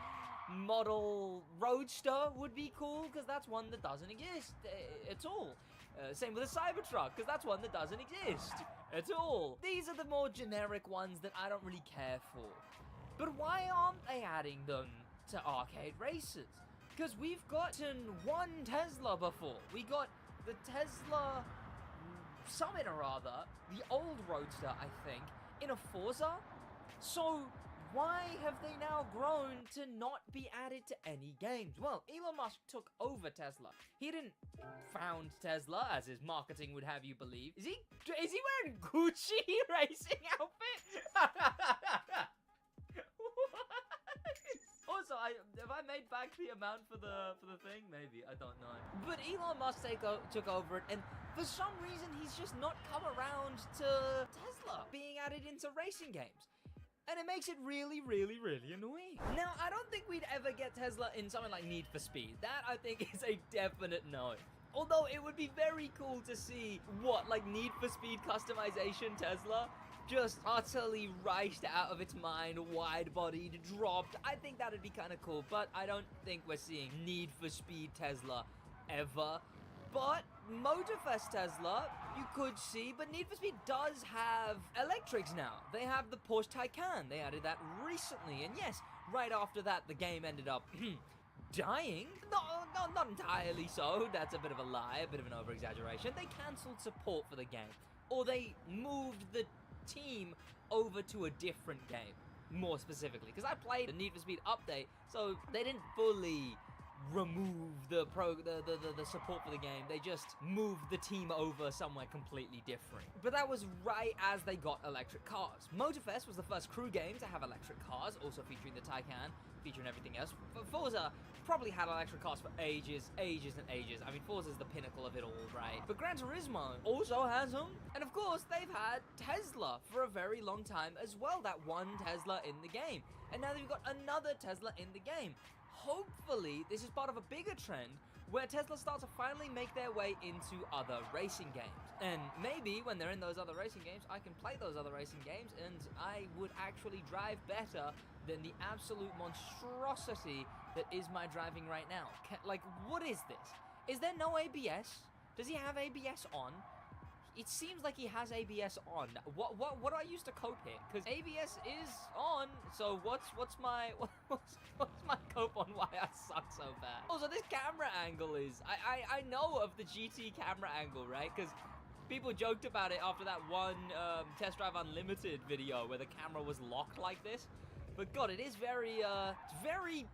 model Roadster would be cool, because that's one that doesn't exist at all. Same with a Cybertruck, because that's one that doesn't exist at all. These are the more generic ones that I don't really care for. But why aren't they adding them to arcade races? Because we've gotten one Tesla before. We got the Tesla Summit, or rather, the old Roadster, I think, in a Forza. So why have they now grown to not be added to any games? Well, Elon Musk took over Tesla. He didn't found Tesla, as his marketing would have you believe. Is he wearing Gucci racing outfit? Also, have I made back the amount for the thing? Maybe, I don't know. But Elon Musk took over it, and for some reason, he's just not come around to Tesla being added into racing games. And it makes it really, really, really annoying. Now, I don't think we'd ever get Tesla in something like Need for Speed. That, I think, is a definite no. Although, it would be very cool to see, like Need for Speed customization Tesla? Just utterly riced out of its mind, wide-bodied, dropped. I think that'd be kind of cool, but I don't think we're seeing Need for Speed Tesla ever. But Motorfest Tesla, you could see, but Need for Speed does have electrics now. They have the Porsche Taycan. They added that recently, and yes, right after that, the game ended up dying. No, not entirely so. That's a bit of a lie, a bit of an over-exaggeration. They cancelled support for the game, or they moved the team over to a different game, more specifically. Because I played the Need for Speed update, so they didn't fully remove the support for the game. They just moved the team over somewhere completely different. But that was right as they got electric cars. Motorfest was the first crew game to have electric cars, also featuring the Taycan, featuring everything else. Forza probably had electric cars for ages and ages. I mean, Forza's the pinnacle of it all, right? But Gran Turismo also has them. And of course, they've had Tesla for a very long time as well, that one Tesla in the game. And now they've got another Tesla in the game. Hopefully, this is part of a bigger trend where Tesla starts to finally make their way into other racing games. And maybe when they're in those other racing games, I can play those other racing games and I would actually drive better than the absolute monstrosity that is my driving right now. Like, what is this? Is there no ABS? Does he have ABS on? It seems like he has ABS on. What do I use to cope here? Because ABS is on, so what's my cope on why I suck so bad? Also, this camera angle is, I know of the GT camera angle, right? Because people joked about it after that one Test Drive Unlimited video where the camera was locked like this. But God, it is very, very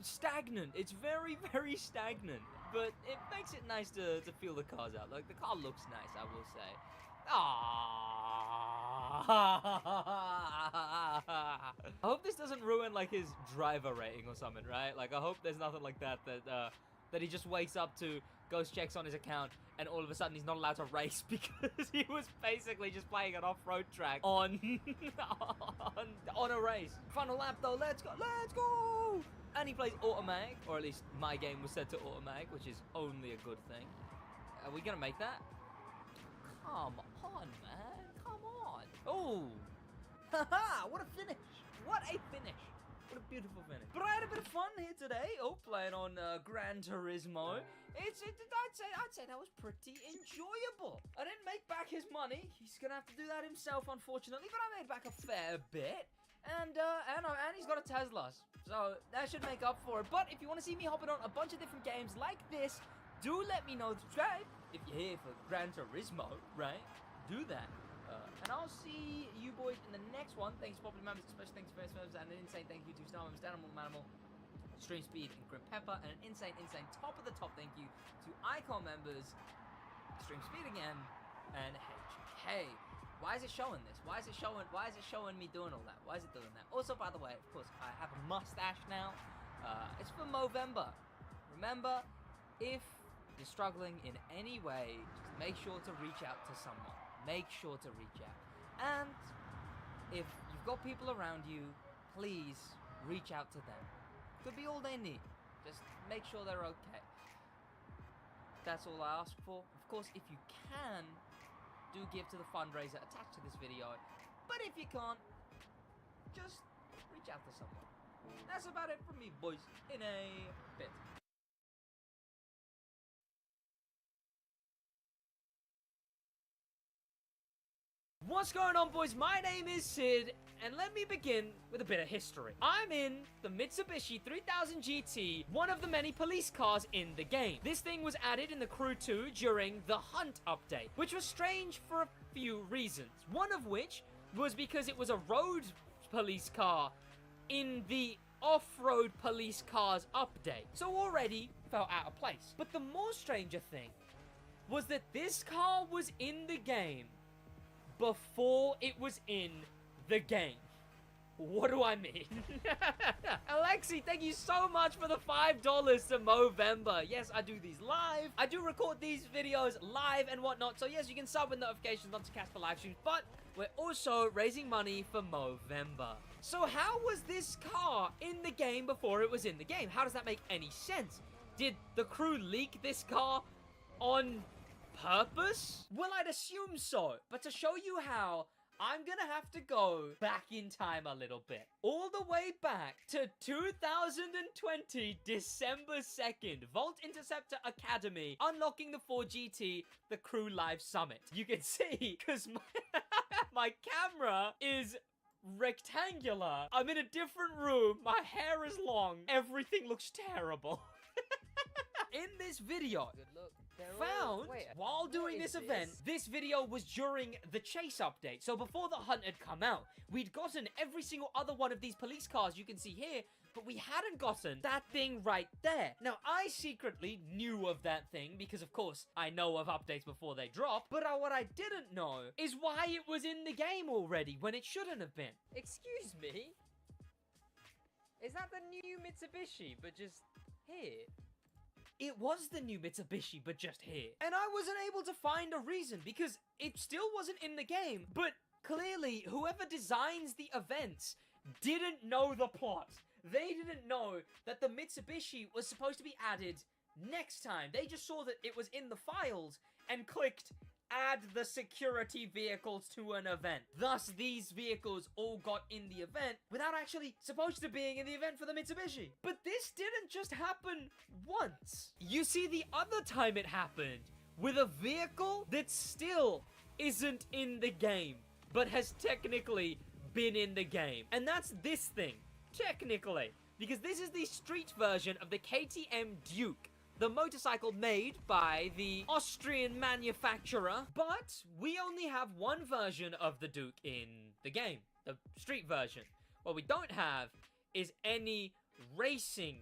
stagnant. It's very, very stagnant. but it makes it nice to feel the cars out. Like, the car looks nice, I will say. I hope this doesn't ruin, like, his driver rating or something, right? Like, I hope there's nothing like that he just wakes up to, goes, checks on his account, and all of a sudden he's not allowed to race because he was basically just playing an off-road track on on a race. Final lap, though. Let's go! Let's go! And he plays automatic, or at least my game was set to automatic, which is only a good thing. Are we gonna make that? Come on, man. Come on. Oh. Haha, what a finish. What a finish. What a beautiful finish. But I had a bit of fun here today. Oh, playing on Gran Turismo. I'd say that was pretty enjoyable. I didn't make back his money. He's gonna have to do that himself, unfortunately. But I made back a fair bit. And he's got a Tesla. So that should make up for it. But if you want to see me hopping on a bunch of different games like this, do let me know. Subscribe if you're here for Gran Turismo, right? Do that. And I'll see you boys in the next one. Thanks for popular members, special thanks for first members, and an insane thank you to Star Members, Manimal, Stream Speed, and Grim Pepper, and an insane top of the top thank you to Icon members, Stream Speed again, and HK. Why is it showing this? Why is it showing me doing all that? Why is it doing that? Also, by the way, of course, I have a mustache now. It's for Movember. Remember, if you're struggling in any way, just make sure to reach out to someone. Make sure to reach out. And if you've got people around you, please reach out to them. Could be all they need. Just make sure they're okay. That's all I ask for. Of course, if you can, do give to the fundraiser attached to this video. But if you can't, just reach out to someone. That's about it from me, boys, in a bit. What's going on, boys? My name is Sid, and let me begin with a bit of history. I'm in the Mitsubishi 3000 GT, one of the many police cars in the game. This thing was added in the Crew 2 during the Hunt update, which was strange for a few reasons. One of which was because it was a road police car in the off-road police cars update, so already felt out of place. But the more stranger thing was that this car was in the game before it was in the game. What do I mean? Alexi, thank you so much for the $5 to Movember. Yes, I do these live. I do record these videos live and whatnot. So yes, you can sub with notifications not to catch the live streams, but we're also raising money for Movember. So how was this car in the game before it was in the game? How does that make any sense? Did the crew leak this car on purpose? Well, I'd assume so. But to show you how, I'm gonna have to go back in time a little bit. All the way back to 2020, December 2nd, Volt Interceptor Academy, unlocking the 4GT, the Crew Live Summit. You can see, because my camera is rectangular. I'm in a different room. My hair is long. Everything looks terrible. In this video, found while doing this event, this video was during the chase update. So before the Hunt had come out, we'd gotten every single other one of these police cars you can see here, but we hadn't gotten that thing right there. Now, I secretly knew of that thing because, of course, I know of updates before they drop, but what I didn't know is why it was in the game already when it shouldn't have been. Excuse me? Is that the new Mitsubishi, but just here? It was the new Mitsubishi, but just here. And I wasn't able to find a reason because it still wasn't in the game. But clearly, whoever designs the events didn't know the plot. They didn't know that the Mitsubishi was supposed to be added next time. They just saw that it was in the files and clicked add the security vehicles to an event. Thus, these vehicles all got in the event without actually supposed to being in the event for the Mitsubishi. But this didn't just happen once. You see, the other time it happened with a vehicle that still isn't in the game, but has technically been in the game. And that's this thing, technically. Because this is the street version of the KTM Duke, the motorcycle made by the Austrian manufacturer, but we only have one version of the Duke in the game, the street version. What we don't have is any racing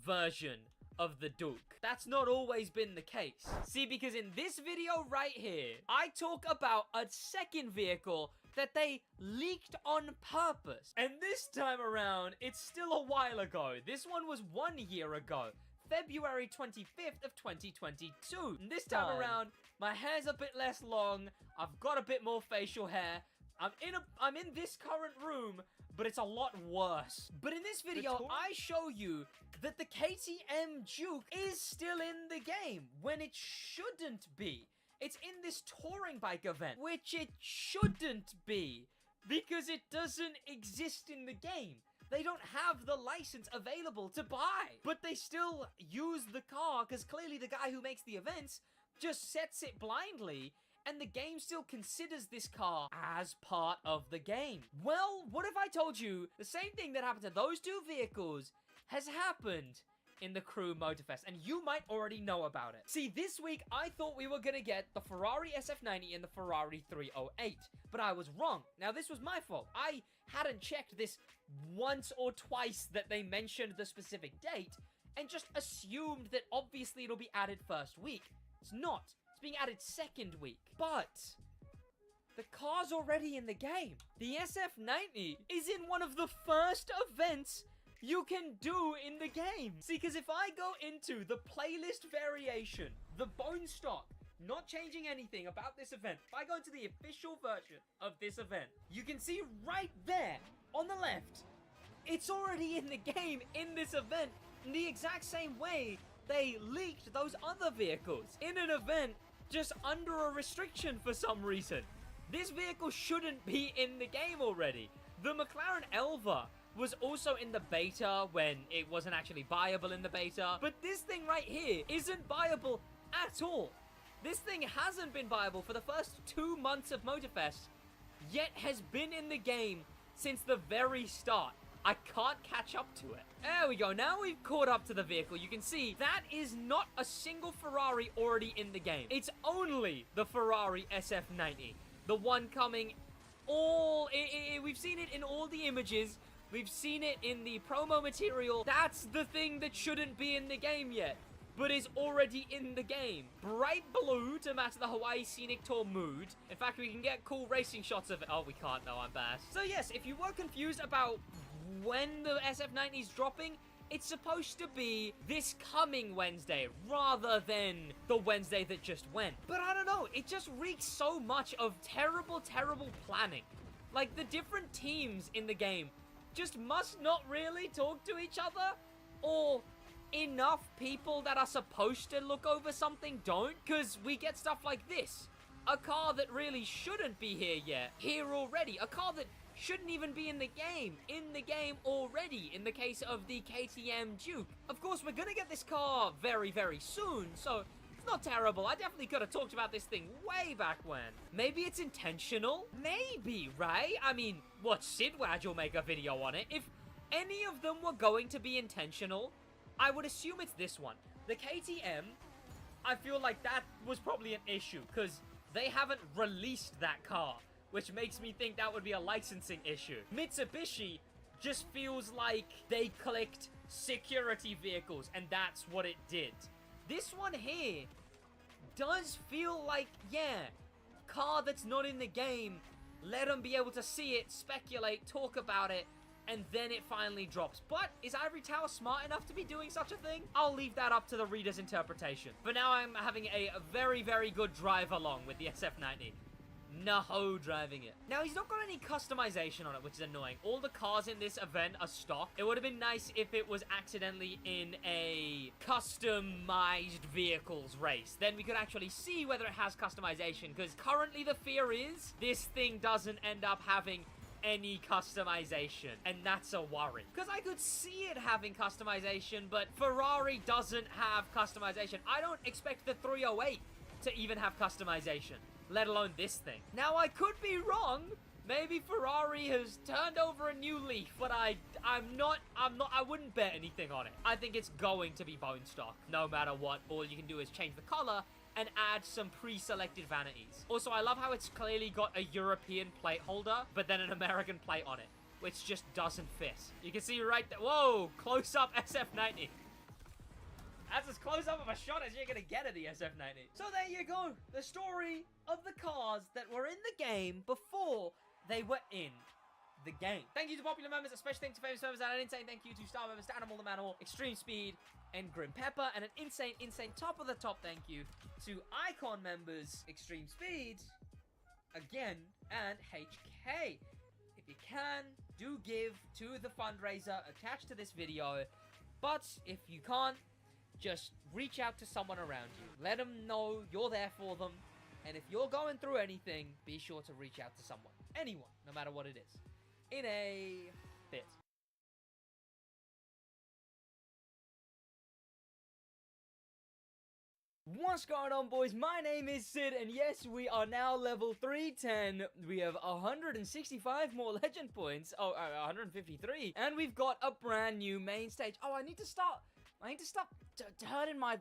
version of the Duke. That's not always been the case. See, because in this video right here, I talk about a second vehicle that they leaked on purpose. And this time around, it's still a while ago. This one was 1 year ago. February 25th of 2022. And this time around, my hair's a bit less long. I've got a bit more facial hair. I'm in this current room, but it's a lot worse. But in this video, I show you that the KTM Duke is still in the game when it shouldn't be. It's in this touring bike event, which it shouldn't be because it doesn't exist in the game. They don't have the license available to buy, but they still use the car because clearly the guy who makes the events just sets it blindly, and the game still considers this car as part of the game. Well, what if I told you the same thing that happened to those two vehicles has happened in the Crew Motorfest, and you might already know about it. See, this week, I thought we were gonna get the Ferrari SF90 and the Ferrari 308, but I was wrong. Now, this was my fault. I hadn't checked this once or twice that they mentioned the specific date, and just assumed that obviously it'll be added first week. It's not. It's being added second week. But the car's already in the game. The SF90 is in one of the first events you can do in the game. See, because if I go into the playlist variation, the bone stock, not changing anything about this event, if I go into the official version of this event, you can see right there on the left, it's already in the game in this event in the exact same way they leaked those other vehicles in an event just under a restriction for some reason. This vehicle shouldn't be in the game already. The McLaren Elva was also in the beta when it wasn't actually buyable in the beta. But this thing right here isn't buyable at all. This thing hasn't been buyable for the first 2 months of Motorfest, yet has been in the game since the very start. I can't catch up to it. There we go. Now we've caught up to the vehicle. You can see that is not a single Ferrari already in the game. It's only the Ferrari SF90. The one coming we've seen it in all the images. We've seen it in the promo material. That's the thing that shouldn't be in the game yet, but is already in the game. Bright blue to match the Hawaii Scenic Tour mood. In fact, we can get cool racing shots of it. Oh, we can't. No, I'm bad. So yes, if you were confused about when the SF90 is dropping, it's supposed to be this coming Wednesday rather than the Wednesday that just went. But I don't know. It just reeks so much of terrible, terrible planning. Like, the different teams in the game just must not really talk to each other, or enough people that are supposed to look over something don't, because we get stuff like this. A car that really shouldn't be here yet, here already. A car that shouldn't even be in the game already, in the case of the KTM Duke. Of course, we're gonna get this car very, very soon, so it's not terrible. I definitely could have talked about this thing way back when. Maybe it's intentional? Maybe, right? I mean, what, SidWaj will make a video on it. If any of them were going to be intentional, I would assume it's this one. The KTM, I feel like that was probably an issue, because they haven't released that car, which makes me think that would be a licensing issue. Mitsubishi just feels like they clicked security vehicles, and that's what it did. This one here does feel like, yeah, car that's not in the game, let them be able to see it, speculate, talk about it, and then it finally drops. But is Ivory Tower smart enough to be doing such a thing? I'll leave that up to the reader's interpretation. For now, I'm having a very, very good drive along with the SF90. No driving it. Now, he's not got any customization on it, which is annoying. All the cars in this event are stock. It would have been nice if it was accidentally in a customized vehicles race. Then we could actually see whether it has customization, because currently the fear is this thing doesn't end up having any customization, and that's a worry. Because I could see it having customization, but Ferrari doesn't have customization. I don't expect the 308 to even have customization, let alone this thing. Now, I could be wrong. Maybe Ferrari has turned over a new leaf, but I wouldn't bet anything on it. I think it's going to be bone stock, no matter what. All you can do is change the color and add some pre-selected vanities. Also, I love how it's clearly got a European plate holder, but then an American plate on it, which just doesn't fit. You can see right there. Whoa, close up SF90. That's as close up of a shot as you're gonna get at the SF90. So there you go. The story of the cars that were in the game before they were in the game. Thank you to popular members, a special thanks to famous members, and an insane thank you to star members, to Animal the Manimal, Extreme Speed, and Grim Pepper, and an insane top of the top thank you to Icon members, Extreme Speed, again, and HK. If you can, do give to the fundraiser attached to this video, but if you can't, just reach out to someone around you. Let them know you're there for them, and if you're going through anything, be sure to reach out to someone. Anyone, no matter what it is. In a bit. What's going on, boys? My name is Sid, and yes, we are now level 310. We have 165 more legend points. Oh, 153. And we've got a brand new main stage. Oh, I need to stop turning my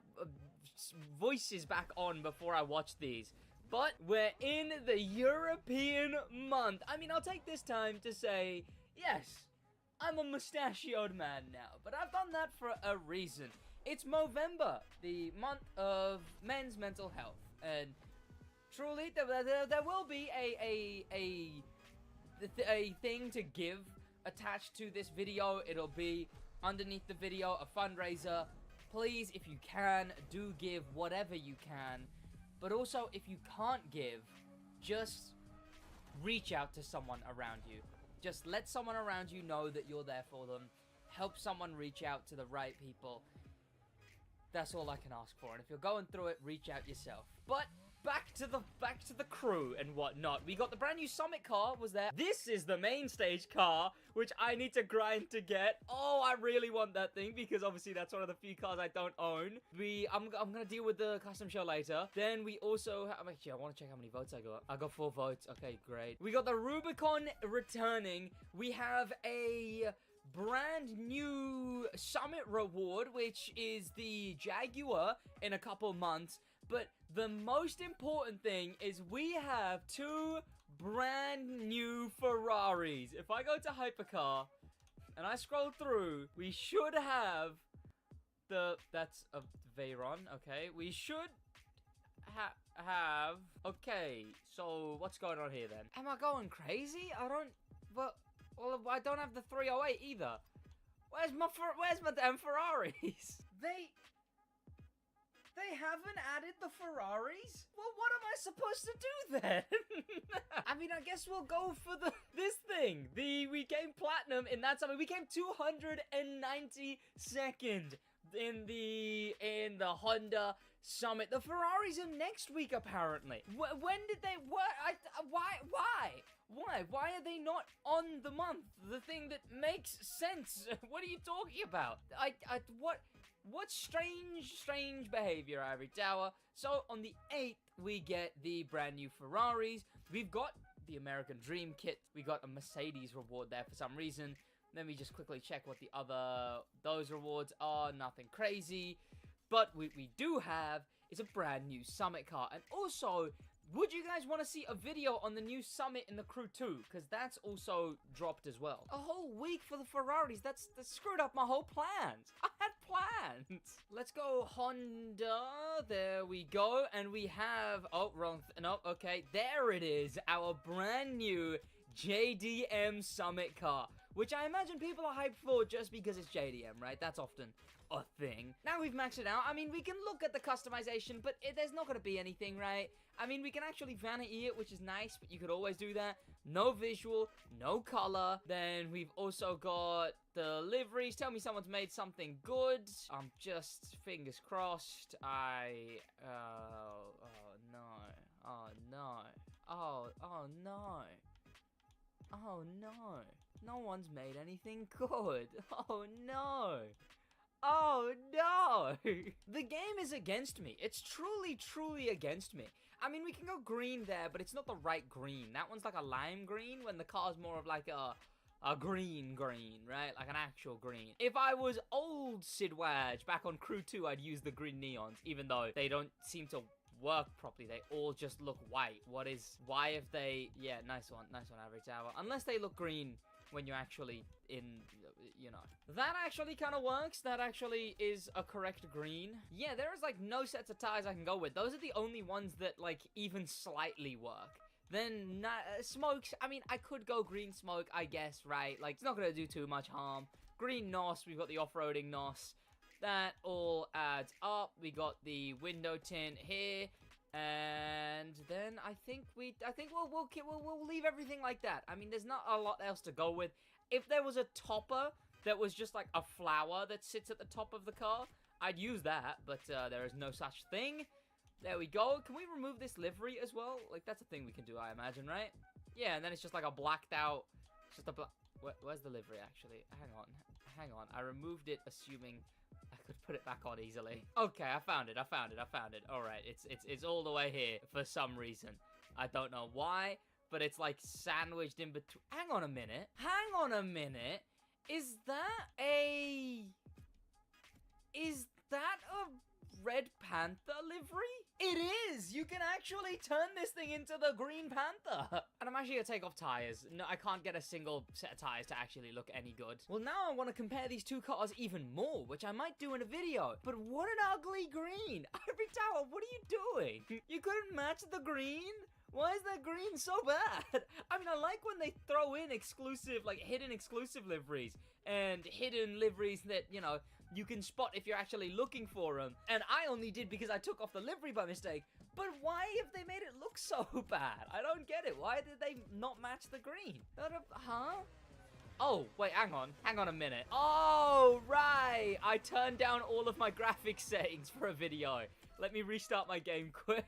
voices back on before I watch these. But we're in the European month. I mean, I'll take this time to say, yes, I'm a mustachioed man now. But I've done that for a reason. It's Movember, the month of men's mental health, and truly, there will be a thing to give attached to this video. It'll be underneath the video, a fundraiser. Please, if you can, do give whatever you can, but also, if you can't give, just reach out to someone around you. Just let someone around you know that you're there for them. Help someone reach out to the right people. That's all I can ask for, and if you're going through it, reach out yourself. But back to the crew and whatnot. We got the brand new Summit car was there. This is the main stage car, which I need to grind to get. Oh, I really want that thing because obviously that's one of the few cars I don't own. I'm gonna deal with the custom show later. Then we also actually I want to check how many votes I got. I got 4 votes. Okay, great. We got the Rubicon returning. We have a brand new Summit reward, which is the Jaguar in a couple months. But the most important thing is we have 2 brand new Ferraris. If I go to Hypercar and I scroll through, we should have that's a Veyron. Okay, we should have. Okay, so what's going on here then? Am I going crazy? Well, I don't have the 308 either. Where's my damn Ferraris? They haven't added the Ferraris? Well, what am I supposed to do then? I mean, I guess we'll go for this thing. We came platinum in that summit. We came 292nd in the Honda Summit. The Ferraris are next week, apparently. When did they? Why? Why are they not on the month? The thing that makes sense. What are you talking about? What strange behavior, Ivory Tower. So on the 8th, we get the brand new Ferraris. We've got the American Dream kit. We got a Mercedes reward there for some reason. Let me just quickly check what those rewards are. Nothing crazy. But what we do have is a brand new Summit car. And also, would you guys want to see a video on the new Summit in the Crew 2? Because that's also dropped as well. A whole week for the Ferraris. That screwed up my whole plans. I had plans. Let's go Honda. There we go. And we have... Oh, wrong. No, okay. There it is. Our brand new JDM Summit car, which I imagine people are hyped for just because it's JDM, right? That's often a thing. Now we've maxed it out. I mean, we can look at the customization, but there's not going to be anything, right? I mean, we can actually vanity it, which is nice, but you could always do that. No visual, no color. Then we've also got the liveries. Tell me someone's made something good. I'm just fingers crossed. Oh no. Oh no. Oh no. Oh no. No one's made anything good. Oh no. Oh no. The game is against me. It's truly against me. I mean, we can go green there, but it's not the right green. That one's like a lime green when the car's more of like a green, right? Like an actual green. If I was old SidWaj back on Crew 2, I'd use the green neons, even though they don't seem to work properly. They all just look white. Why if they... Yeah, nice one, Average Tower. Unless they look green when you're actually in, you know. That actually kind of works. That actually is a correct green. Yeah, there is, like, no sets of tires I can go with. Those are the only ones that, like, even slightly work. Then, smokes, I mean, I could go green smoke, I guess, right? Like, it's not going to do too much harm. Green NOS, we've got the off-roading NOS. That all adds up. We got the window tint here. And then I think we'll leave everything like that. I mean, there's not a lot else to go with. If there was a topper that was just like a flower that sits at the top of the car, I'd use that, but there is no such thing. There we go. Can we remove this livery as well? Like, that's a thing we can do, I imagine, right? Yeah, and then it's just like a blacked out, just a where's the livery, actually? Hang on. I removed it, assuming I could put it back on easily. Okay, I found it. All right, it's all the way here for some reason. I don't know why, but it's like sandwiched in between. Hang on a minute. Is that a Red Panther livery? It is! You can actually turn this thing into the Green Panther. And I'm actually gonna take off tires. No, I can't get a single set of tires to actually look any good. Well, now I want to compare these two cars even more, which I might do in a video. But what an ugly green. Ivory Tower, what are you doing? You couldn't match the green? Why is that green so bad? I mean, I like when they throw in exclusive, like, hidden exclusive liveries. And hidden liveries that, you know, you can spot if you're actually looking for them. And I only did because I took off the livery by mistake. But why have they made it look so bad? I don't get it. Why did they not match the green? Huh? Oh, wait, hang on a minute. Oh, right. I turned down all of my graphics settings for a video. Let me restart my game quick.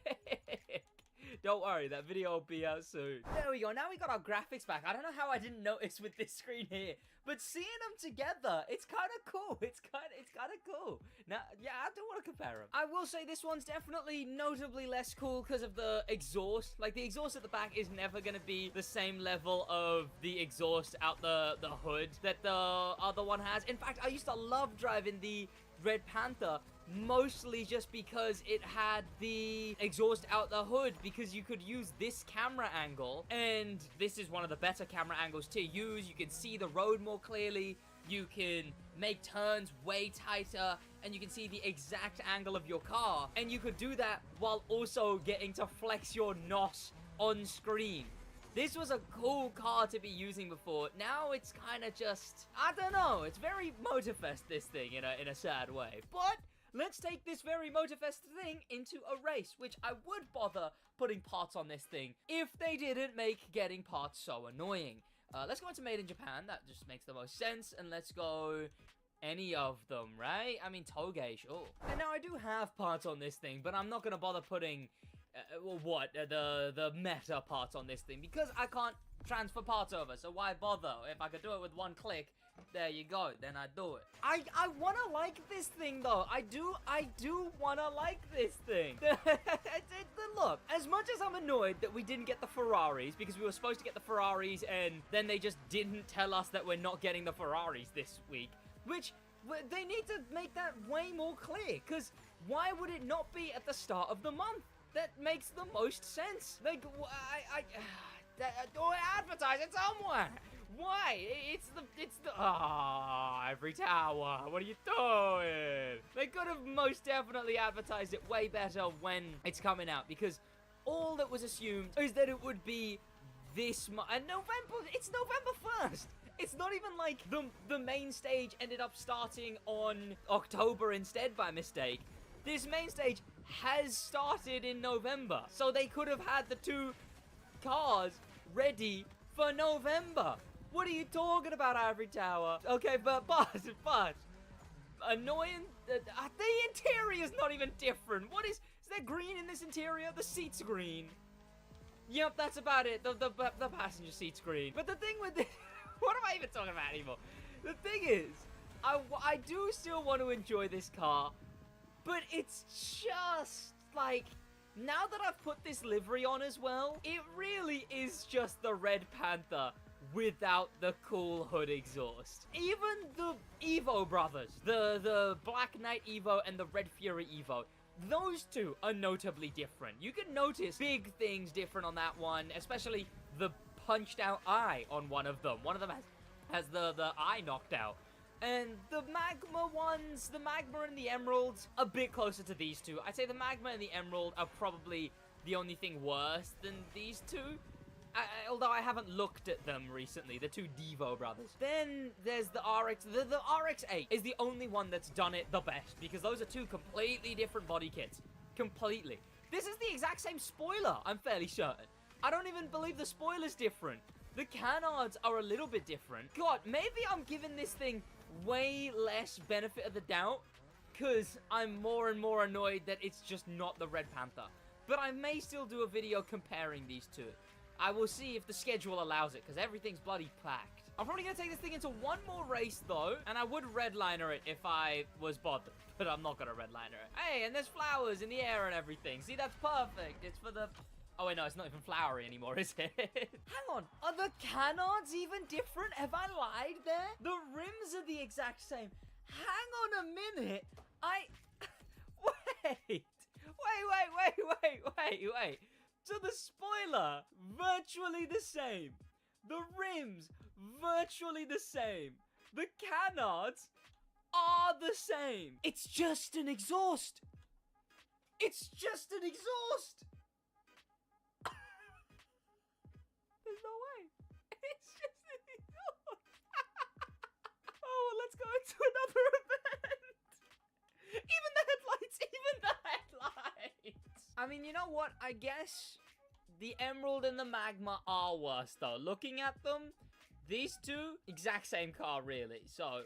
Don't worry, that video will be out soon. There we go, now we got our graphics back. I don't know how I didn't notice with this screen here, but seeing them together, it's kind of cool. It's kind of cool. Now, yeah, I do want to compare them. I will say this one's definitely notably less cool because of the exhaust. Like, the exhaust at the back is never going to be the same level of the exhaust out the hood that the other one has. In fact, I used to love driving the Red Panther, mostly just because it had the exhaust out the hood, because you could use this camera angle, and this is one of the better camera angles to use. You can see the road more clearly, you can make turns way tighter, and you can see the exact angle of your car, and you could do that while also getting to flex your NOS on screen. This was a cool car to be using before. Now it's kind of just, I don't know, it's very Motorfest, this thing, in a sad way. But let's take this very Motorfest thing into a race, which I would bother putting parts on this thing if they didn't make getting parts so annoying. Let's go into Made in Japan. That just makes the most sense. And let's go any of them, right? I mean, Toge, sure. And now I do have parts on this thing, but I'm not going to bother putting the meta parts on this thing, because I can't transfer parts over, so why bother? If I could do it with one click, there you go, then I do it. I want to like this thing, though. I do want to like this thing. Look, as much as I'm annoyed that we didn't get the Ferraris, because we were supposed to get the Ferraris, and then they just didn't tell us that we're not getting the Ferraris this week, which they need to make that way more clear, because why would it not be at the start of the month? That makes the most sense. Like, advertise it somewhere. Why? It's the, Ivory Tower. What are you doing? They could have most definitely advertised it way better when it's coming out, because all that was assumed is that it would be this month. And it's November 1st. It's not even like the main stage ended up starting on October instead by mistake. This main stage has started in November, so they could have had the two cars ready for November. What are you talking about, Ivory Tower? Okay, but annoying. The interior's not even different. Is there green in this interior? The seat's green. Yep, that's about it. The passenger seat's green. But the thing with this, what am I even talking about anymore? The thing is, I do still want to enjoy this car. But it's just, like, now that I've put this livery on as well, it really is just the Red Panther without the cool hood exhaust. Even the Evo brothers, the Black Knight Evo and the Red Fury Evo, those two are notably different. You can notice big things different on that one, especially the punched out eye on one of them. One of them has has the eye knocked out. And the magma ones, the magma and the emeralds, a bit closer to these two. I'd say the magma and the emerald are probably the only thing worse than these two. Although I haven't looked at them recently, the two Devo brothers. Then there's the RX. The RX-8 is the only one that's done it the best, because those are two completely different body kits. Completely. This is the exact same spoiler, I'm fairly certain. I don't even believe the spoiler's different. The canards are a little bit different. God, maybe I'm giving this thing way less benefit of the doubt, because I'm more and more annoyed that it's just not the Red Panther. But I may still do a video comparing these two. I will see if the schedule allows it, because everything's bloody packed. I'm probably going to take this thing into one more race, though, and I would redliner it if I was bothered, but I'm not going to redliner it. Hey, and there's flowers in the air and everything. See, that's perfect. It's for the... Oh, wait, no, it's not even flowery anymore, is it? Hang on, are the canards even different? Have I lied there? The rims are the exact same. Hang on a minute. Wait. Wait. So the spoiler, virtually the same. The rims, virtually the same. The canards are the same. It's just an exhaust. It's just an exhaust. There's no way. It's just an exhaust. Oh, well, let's go into another event. Even the headlights. I mean, you know what? I guess the emerald and the magma are worse, though. Looking at them, these two, exact same car, really. So,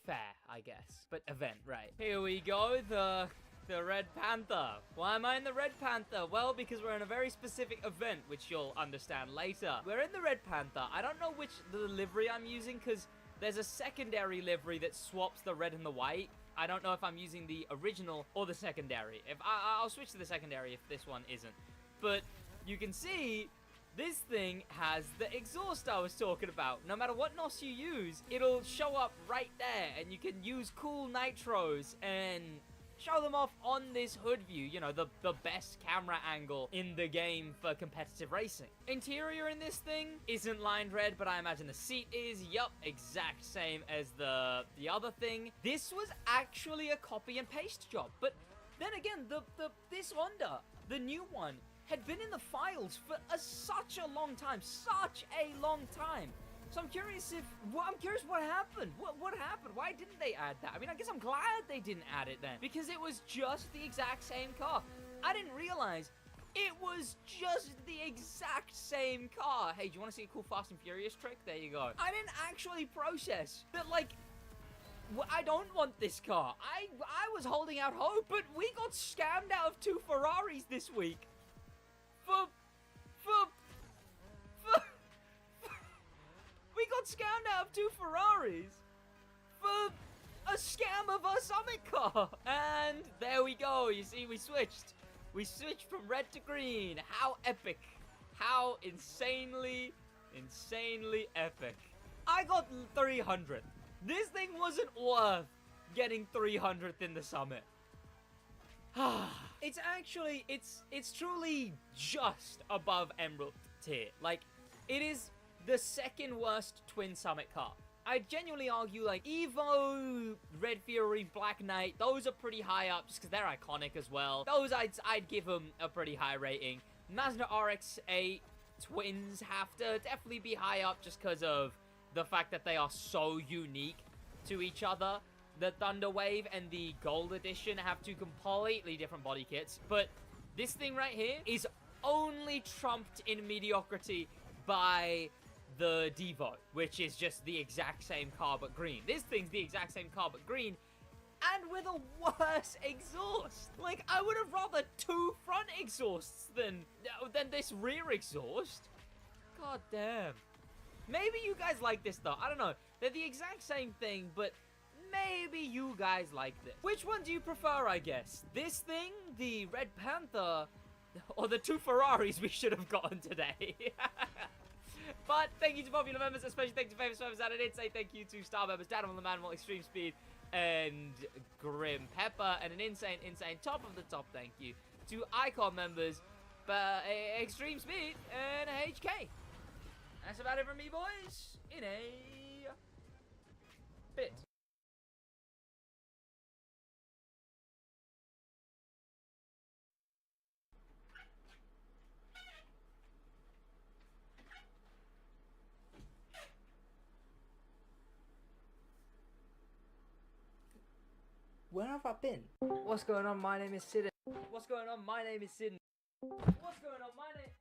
fair, I guess. But event, right. Here we go, the Red Panther. Why am I in the Red Panther? Well, because we're in a very specific event, which you'll understand later. We're in the Red Panther. I don't know which the livery I'm using, because there's a secondary livery that swaps the red and the white. I don't know if I'm using the original or the secondary. I'll switch to the secondary if this one isn't. But you can see this thing has the exhaust I was talking about. No matter what NOS you use, it'll show up right there, and you can use cool nitros and show them off on this hood view. You know, the best camera angle in the game for competitive racing. Interior in this thing isn't lined red, but I imagine the seat is. Yup, exact same as the other thing. This was actually a copy and paste job. But then again, this Honda, the new one, had been in the files for such a long time. So I'm curious what happened. What happened? Why didn't they add that? I mean, I guess I'm glad they didn't add it then, because it was just the exact same car. I didn't realize it was just the exact same car. Hey, do you want to see a cool Fast and Furious trick? There you go. I didn't actually process that, like, I don't want this car. I was holding out hope, but we got scammed out of 2 Ferraris this week. We got scammed out of 2 Ferraris for a scam of a Summit car. And there we go. You see, we switched. We switched from red to green. How epic. How insanely epic. I got 300th. This thing wasn't worth getting 300th in the Summit. It's actually, it's truly just above Emerald tier. Like, it is the second worst twin Summit car. I'd genuinely argue, like, Evo, Red Fury, Black Knight, those are pretty high up just because they're iconic as well. Those I'd give them a pretty high rating. Mazda RX-8 twins have to definitely be high up just because of the fact that they are so unique to each other. The Thunder Wave and the Gold Edition have 2 completely different body kits, but this thing right here is only trumped in mediocrity by the Devo, which is just the exact same car but green. This thing's the exact same car but green, and with a worse exhaust. Like, I would have rather 2 front exhausts than this rear exhaust. God damn. Maybe you guys like this, though. I don't know. They're the exact same thing, but maybe you guys like this. Which one do you prefer, I guess? This thing, the Red Panther, or the 2 Ferraris we should have gotten today? But thank you to popular members, especially thank you to famous members, and I did say thank you to star members, Daniel the Man, Extreme Speed, and Grim Pepper, and an insane top of the top thank you to Icon members, Extreme Speed, and HK. That's about it from me, boys. In a bit. Where have I been? What's going on? My name is Sid. What's going on? My name is Sid. What's going on? My name.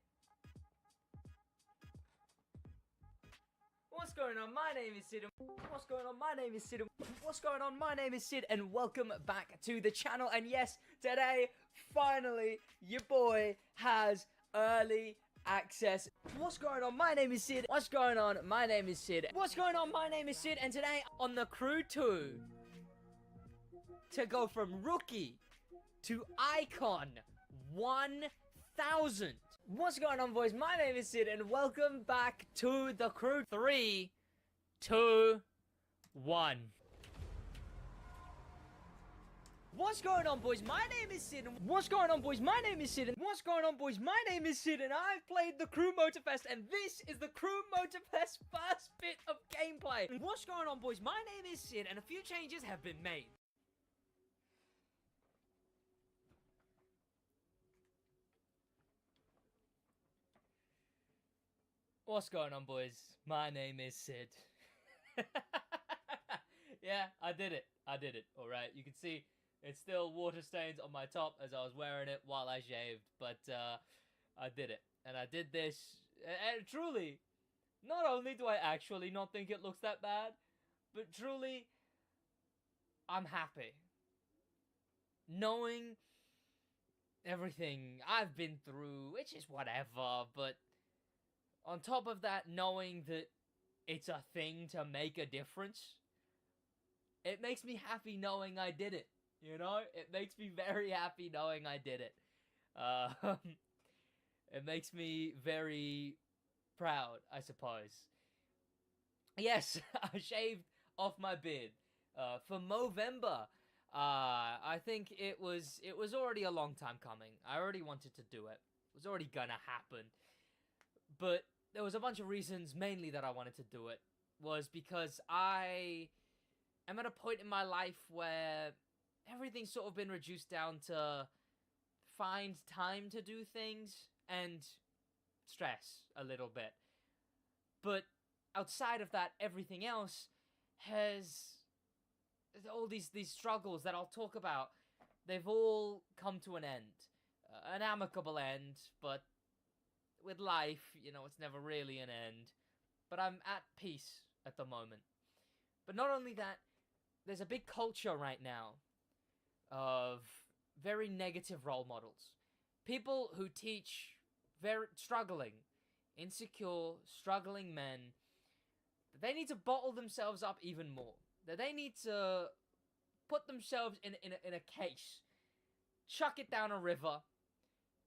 What's going on? My name is Sid. What's going on? My name is Sid. What's going on? My name is Sid, and welcome back to the channel. And yes, today, finally, your boy has early access. What's going on? My name is Sid. What's going on? My name is Sid. What's going on? My name is Sid, and today on the Crew 2, to go from rookie to icon 1000. What's going on, boys? My name is Sid, and welcome back to the Crew. 3, 2, 1. What's going on, boys? My name is Sid. What's going on, boys? My name is Sid. What's going on, boys? My name is Sid, and I've played the Crew Motorfest, and this is the Crew Motorfest first bit of gameplay. What's going on, boys? My name is Sid, and a few changes have been made. What's going on, boys? My name is Sid. Yeah, I did it. I did it, alright? You can see it's still water stains on my top as I was wearing it while I shaved, but I did it. And I did this, and truly, not only do I actually not think it looks that bad, but truly, I'm happy. Knowing everything I've been through, which is whatever, but on top of that, knowing that it's a thing to make a difference, it makes me happy knowing I did it, you know? It makes me very happy knowing I did it. It makes me very proud, I suppose. Yes, I shaved off my beard for Movember. I think it was already a long time coming. I already wanted to do it. It was already gonna happen. But there was a bunch of reasons, mainly that I wanted to do it, was because I am at a point in my life where everything's sort of been reduced down to find time to do things and stress a little bit. But outside of that, everything else has all these struggles that I'll talk about. They've all come to an end. An amicable end, but with life, you know, it's never really an end. But I'm at peace at the moment. But not only that, there's a big culture right now of very negative role models. People who teach very struggling, insecure, struggling men that they need to bottle themselves up even more. That they need to put themselves in a case, chuck it down a river,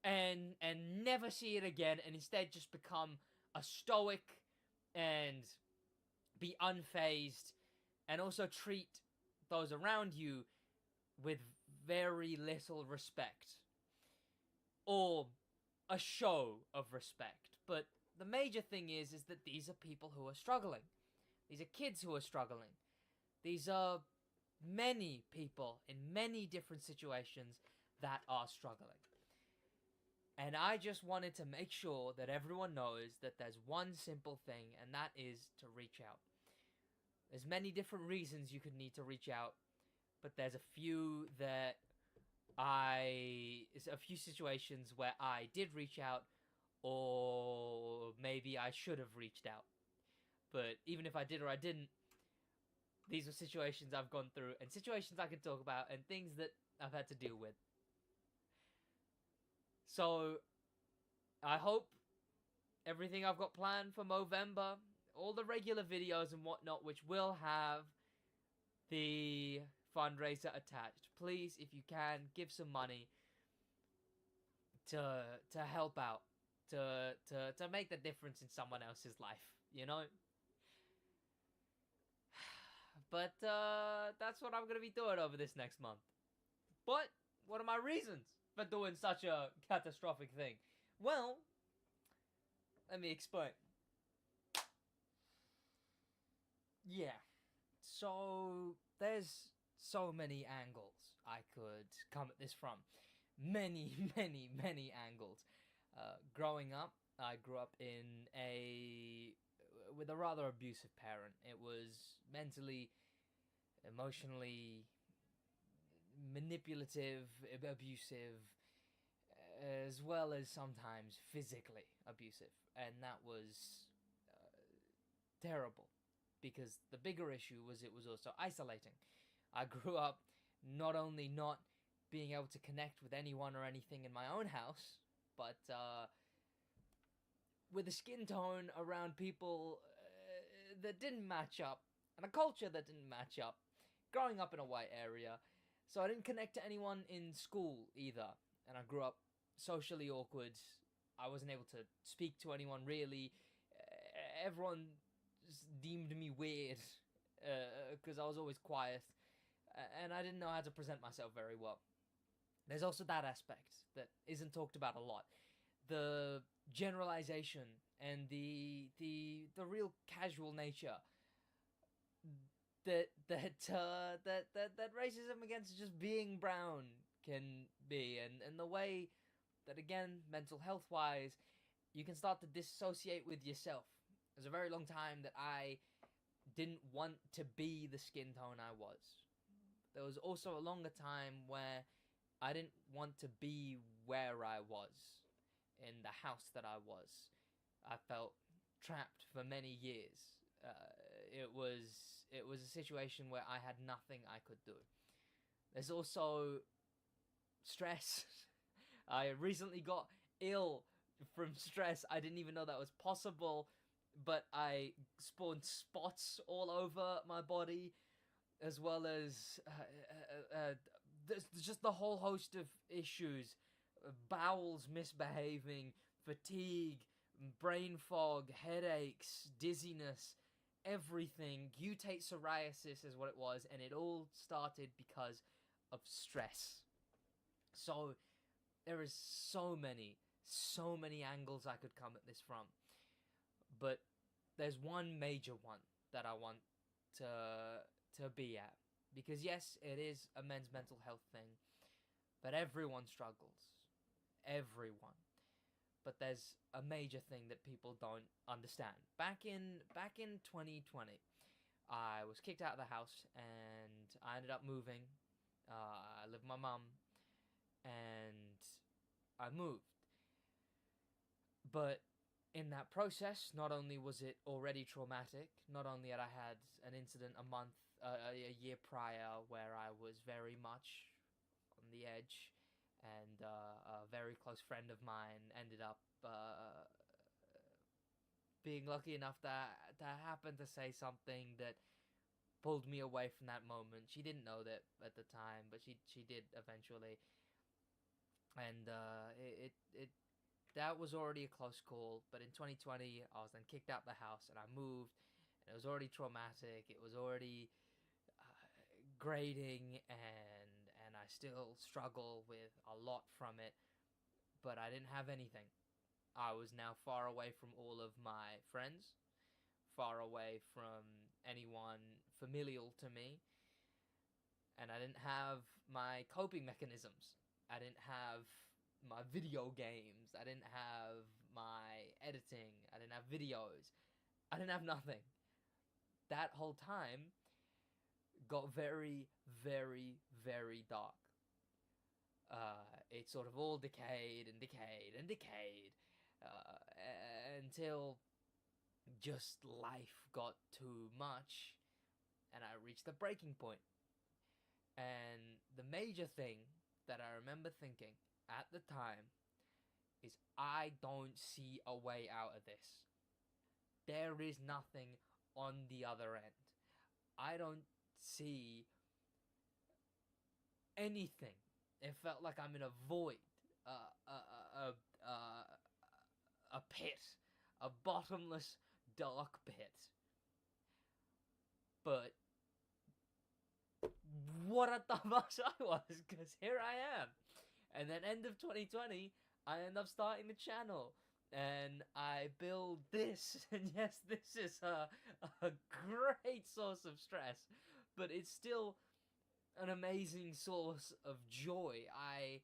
and never see it again, and instead just become a stoic and be unfazed, and also treat those around you with very little respect, or a show of respect. But the major thing is that these are people who are struggling. These are kids who are struggling. These are many people in many different situations that are struggling. And I just wanted to make sure that everyone knows that there's one simple thing, and that is to reach out. There's many different reasons you could need to reach out, but there's a few situations where I did reach out, or maybe I should have reached out. But even if I did or I didn't, these are situations I've gone through, and situations I can talk about, and things that I've had to deal with. So, I hope everything I've got planned for Movember, all the regular videos and whatnot, which will have the fundraiser attached. Please, if you can, give some money to help out, to make the difference in someone else's life, you know? But that's what I'm going to be doing over this next month. But what are my reasons for doing such a catastrophic thing? Well, let me explain. Yeah. So there's so many angles I could come at this from. Many, many angles. Growing up, I grew up in a with a rather abusive parent. It was mentally, emotionally manipulative, abusive, as well as sometimes physically abusive, and that was terrible because the bigger issue was it was also isolating. I grew up not only not being able to connect with anyone or anything in my own house, but with a skin tone around people that didn't match up and a culture that didn't match up. Growing up in a white area, so I didn't connect to anyone in school either, and I grew up socially awkward. I wasn't able to speak to anyone really. Everyone just deemed me weird because I was always quiet, and I didn't know how to present myself very well. There's also that aspect that isn't talked about a lot. The generalization and the real casual nature that racism against just being brown can be, and the way that, again, mental health wise, you can start to dissociate with yourself. There's a very long time that I didn't want to be the skin tone I was. There was also a longer time where I didn't want to be where I was, in the house that I was. I felt trapped for many years. It was a situation where I had nothing I could do. There's also stress. I recently got ill from stress. I didn't even know that was possible, but I spawned spots all over my body, as well as there's just the whole host of issues: bowels misbehaving, fatigue, brain fog, headaches, dizziness, everything. Gutate psoriasis is what it was, and it all started because of stress. So there is so many angles I could come at this from, but there's one major one that I want to be at, because yes, it is a men's mental health thing, but everyone struggles, everyone. But there's a major thing that people don't understand. Back in 2020, I was kicked out of the house and I ended up moving. I lived with my mum, and I moved. But in that process, not only was it already traumatic, not only had I had an incident a year prior where I was very much on the edge, and a very close friend of mine ended up being lucky enough to happen to say something that pulled me away from that moment. She didn't know that at the time, but she did eventually, and it that was already a close call. But in 2020, I was then kicked out the house and I moved, and it was already traumatic. It was already uh, grading, and I still struggle with a lot from it. But I didn't have anything. I was now far away from all of my friends, far away from anyone familial to me, and I didn't have my coping mechanisms. I didn't have my video games. I didn't have my editing. I didn't have videos. I didn't have nothing. That whole time got very, very, very dark. It sort of all decayed and decayed and decayed until just life got too much, and I reached the breaking point. And the major thing that I remember thinking at the time is, I don't see a way out of this. There is nothing on the other end. I don't see anything. It felt like I'm in a void, a pit, a bottomless, dark pit. But what a dumbass I was, because here I am. And then end of 2020, I end up starting the channel. and I build this, and yes, this is a great source of stress, but it's still an amazing source of joy. I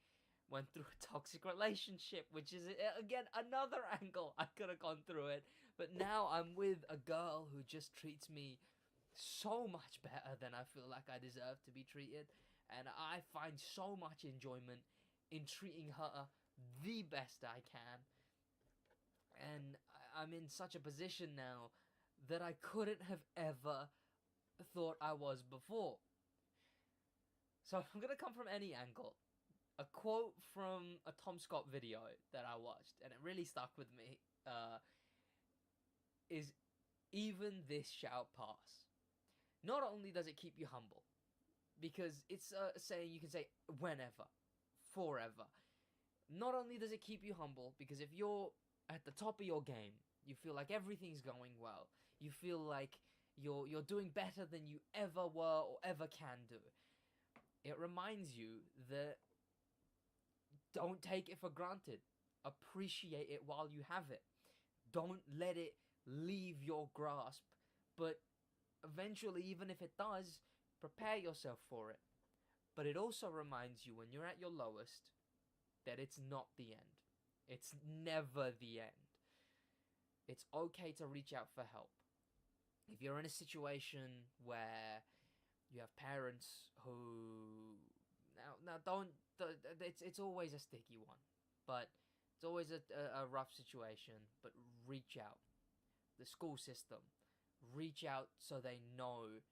went through a toxic relationship, which is, again, another angle I could have gone through it, but now I'm with a girl who just treats me so much better than I feel like I deserve to be treated, and I find so much enjoyment in treating her the best I can. And I'm in such a position now that I couldn't have ever thought I was before. So I'm gonna come from any angle. A quote from a Tom Scott video that I watched, and it really stuck with me, is, "Even this shall pass." Not only does it keep you humble, because it's a saying you can say whenever, forever. Not only does it keep you humble, because if you're at the top of your game, you feel like everything's going well, you feel like you're doing better than you ever were or ever can do. It reminds you that don't take it for granted. Appreciate it while you have it. Don't let it leave your grasp. But eventually, even if it does, prepare yourself for it. But it also reminds you when you're at your lowest that it's not the end. It's never the end. It's okay to reach out for help. If you're in a situation where you have parents who now don't, it's always a sticky one, but it's always a rough situation. But reach out. The school system, reach out so they know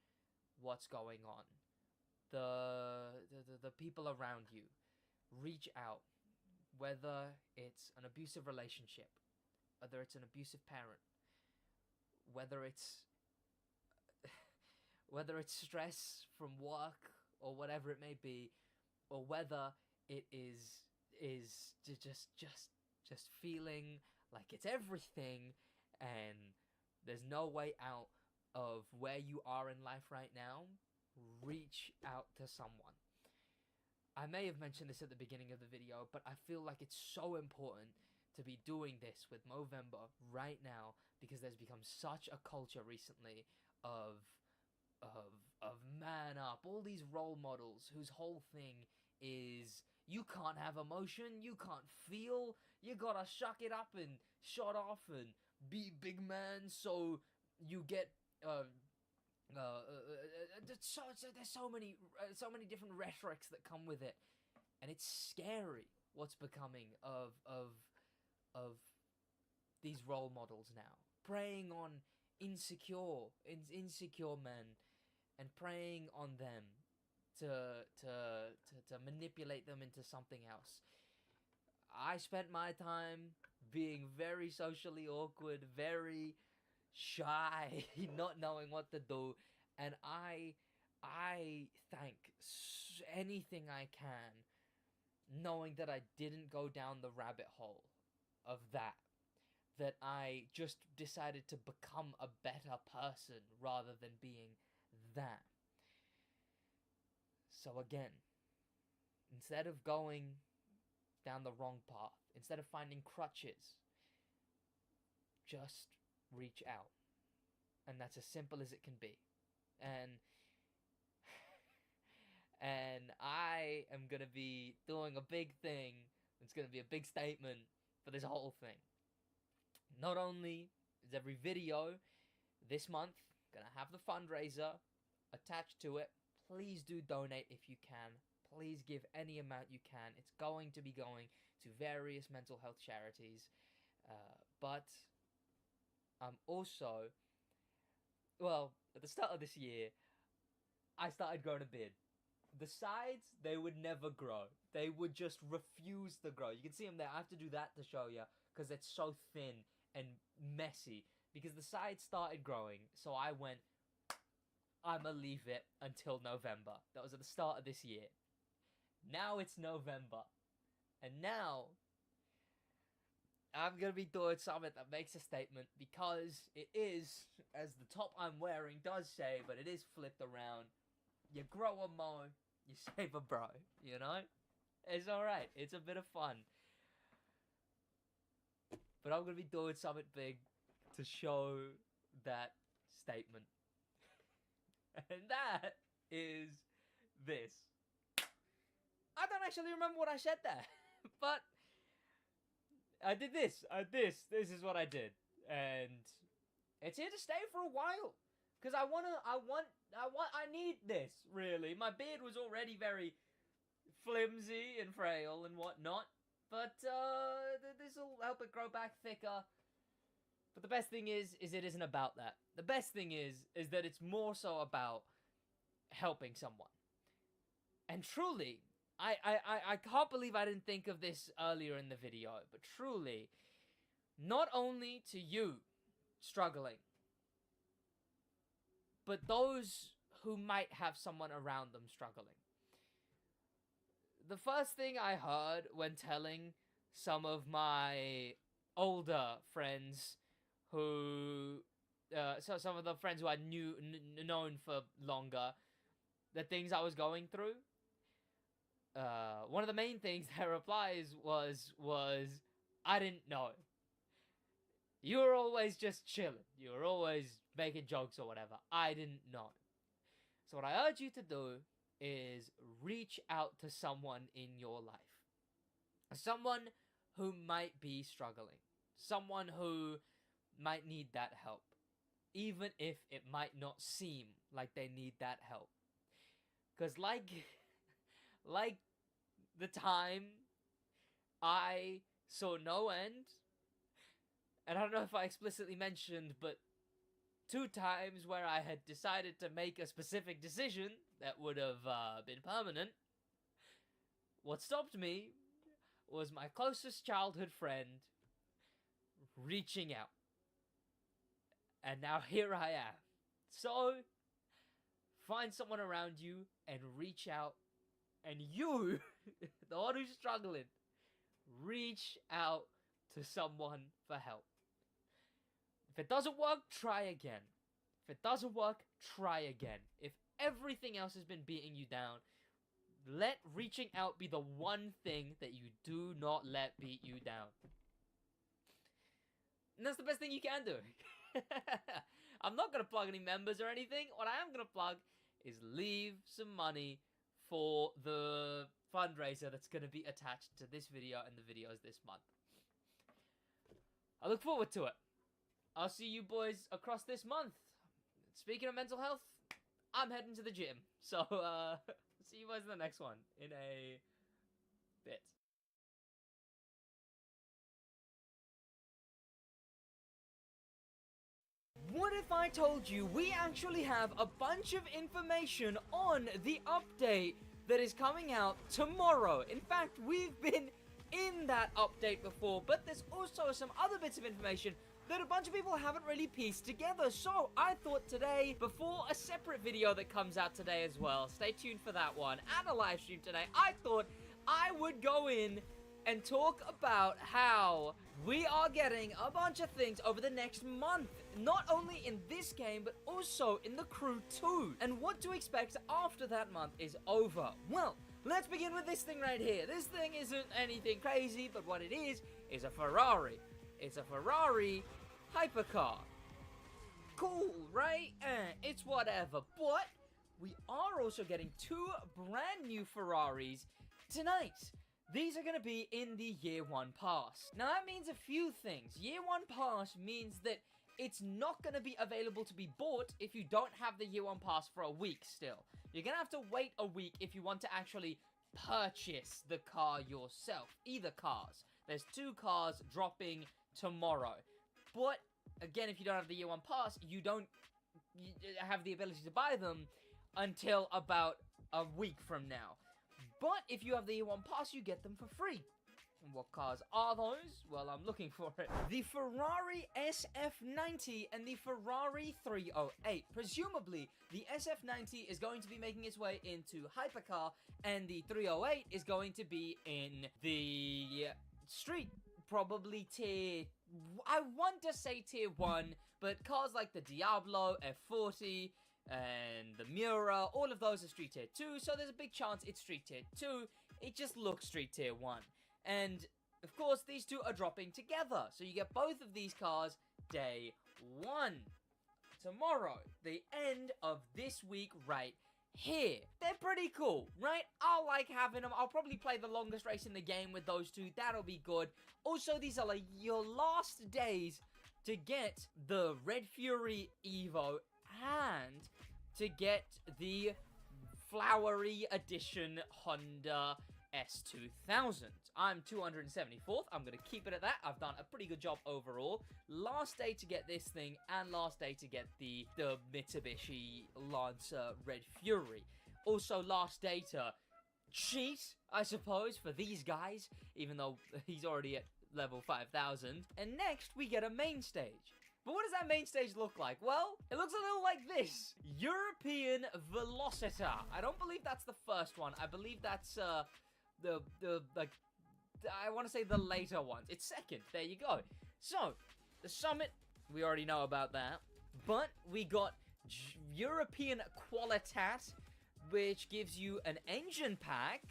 what's going on. The people around you, reach out. Whether it's an abusive relationship, whether it's an abusive parent, whether it's stress from work or whatever it may be, or whether it is just feeling like it's everything and there's no way out of where you are in life right now, reach out to someone. I may have mentioned this at the beginning of the video, but I feel like it's so important to be doing this with Movember right now, because there's become such a culture recently of man up, all these role models whose whole thing is you can't have emotion, you can't feel, you gotta shuck it up and shut off and be big man, so you get there's so many different rhetorics that come with it, and it's scary what's becoming of these role models now, preying on insecure men and preying on them to manipulate them into something else. I spent my time being very socially awkward, very shy, not knowing what to do, and I thank anything I can, knowing that I didn't go down the rabbit hole of that I just decided to become a better person rather than being that. So again, instead of going down the wrong path, instead of finding crutches, just reach out. And that's as simple as it can be. And I am going to be doing a big thing. It's going to be a big statement for this whole thing. Not only is every video this month going to have the fundraiser attached to it, please do donate if you can. Please give any amount you can. It's going to be going to various mental health charities. But I'm also, well, at the start of this year, I started growing a beard. The sides, they would never grow. They would just refuse to grow. You can see them there. I have to do that to show you because it's so thin and messy. Because the sides started growing, so I went, I'ma leave it until November. That was at the start of this year. Now it's November. And now I'm going to be doing something that makes a statement, because it is, as the top I'm wearing does say, but it is flipped around. You grow a mo, you save a bro, you know? It's alright. It's a bit of fun. But I'm going to be doing something big to show that statement. And that is this. I don't actually remember what I said there. But I did this. This is what I did. And it's here to stay for a while. Because I need this, really. My beard was already very flimsy and frail and whatnot. But this will help it grow back thicker. But the best thing is it isn't about that. The best thing is that it's more so about helping someone. And truly, I can't believe I didn't think of this earlier in the video. But truly, not only to you struggling, but those who might have someone around them struggling. The first thing I heard when telling some of my older friends who, so some of the friends who I known for longer, the things I was going through, one of the main things their replies was, I didn't know. You were always just chilling. You were always making jokes or whatever. I didn't know. So what I urge you to do is reach out to someone in your life. Someone who might be struggling. Someone who might need that help. Even if it might not seem like they need that help. Because like the time I saw no end, and I don't know if I explicitly mentioned, but 2 times where I had decided to make a specific decision that would have been permanent, what stopped me was my closest childhood friend reaching out. And now here I am. So, find someone around you and reach out. And you, the one who's struggling, reach out to someone for help. If it doesn't work, try again. If it doesn't work, try again. If everything else has been beating you down, let reaching out be the one thing that you do not let beat you down. And that's the best thing you can do. I'm not going to plug any members or anything. What I am going to plug is leave some money for the fundraiser that's going to be attached to this video and the videos this month. I look forward to it. I'll see you boys across this month. Speaking of mental health, I'm heading to the gym. So, see you guys in the next one in a bit. What if I told you we actually have a bunch of information on the update that is coming out tomorrow? In fact, we've been in that update before, but there's also some other bits of information that a bunch of people haven't really pieced together. So I thought today, before a separate video that comes out today as well, stay tuned for that one, and a live stream today, I thought I would go in and talk about how we are getting a bunch of things over the next month. Not only in this game, but also in the Crew 2. And what to expect after that month is over. Well, let's begin with this thing right here. This thing isn't anything crazy, but what it is a Ferrari. It's a Ferrari hypercar. Cool, right? It's whatever. But we are also getting 2 brand new Ferraris tonight. These are going to be in the Year 1 Pass. Now that means a few things. Year 1 Pass means that it's not going to be available to be bought if you don't have the Year 1 Pass for a week still. You're going to have to wait a week if you want to actually purchase the car yourself. Either cars. There's 2 cars dropping tomorrow. But, again, if you don't have the Year 1 Pass, you don't have the ability to buy them until about a week from now. But if you have the Year 1 Pass, you get them for free. And what cars are those? Well, I'm looking for it. The Ferrari SF90 and the Ferrari 308. Presumably, the SF90 is going to be making its way into Hypercar, and the 308 is going to be in the street. Probably tier... I want to say tier 1, but cars like the Diablo, F40... and the Miura, all of those are street tier 2, so there's a big chance it's street tier 2. It just looks street tier 1. And of course, these two are dropping together. So you get both of these cars day 1. Tomorrow, the end of this week right here. They're pretty cool, right? I'll like having them. I'll probably play the longest race in the game with those two. That'll be good. Also, these are like your last days to get the Red Fury Evo and to get the Flowery Edition Honda S2000. I'm 274th. I'm going to keep it at that. I've done a pretty good job overall. Last day to get this thing and last day to get the Mitsubishi Lancer Red Fury. Also last day to cheat, I suppose, for these guys, even though he's already at level 5000. And next we get a main stage. But what does that main stage look like? Well, it looks a little like this. European Velocita. I don't believe that's the first one. I believe that's I want to say the later ones. It's second. There you go. So, the Summit, we already know about that. But we got European Qualitat, which gives you an engine pack,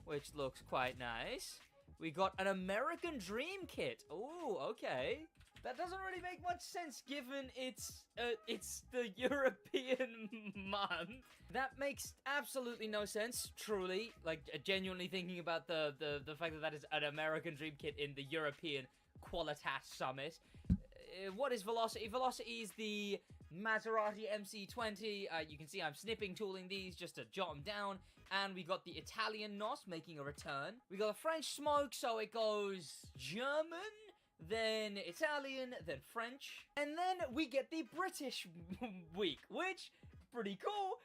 which looks quite nice. We got an American Dream Kit. Ooh, okay. That doesn't really make much sense given it's the European month. That makes absolutely no sense, truly. Like, genuinely thinking about the fact that that is an American Dream Kit in the European Qualitas Summit. What is Velocity? Velocity is the Maserati MC20. You can see I'm snipping tooling these just to jot them down. And we got the Italian NOS making a return. We got a French Smoke, so it goes German, then Italian, then French. And then we get the British week, which, pretty cool.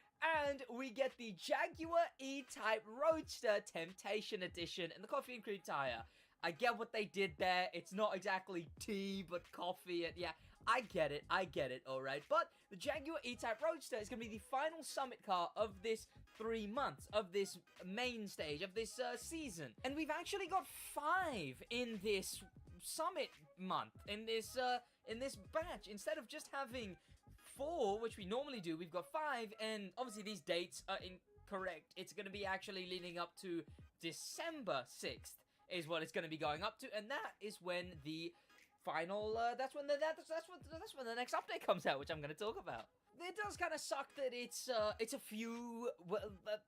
And we get the Jaguar E-Type Roadster Temptation Edition and the Coffee and Cream tire. I get what they did there. It's not exactly tea, but coffee. And yeah, I get it, alright. But the Jaguar E-Type Roadster is going to be the final Summit car of this 3 months, of this main stage, of this season. And we've actually got 5 in this Summit month, in this batch. Instead of just having 4, which we normally do, we've got 5. And obviously these dates are incorrect. It's going to be actually leading up to December 6th. Is what it's going to be going up to, and that is when the final. That's when the next update comes out, which I'm going to talk about. It does kind of suck that it's a few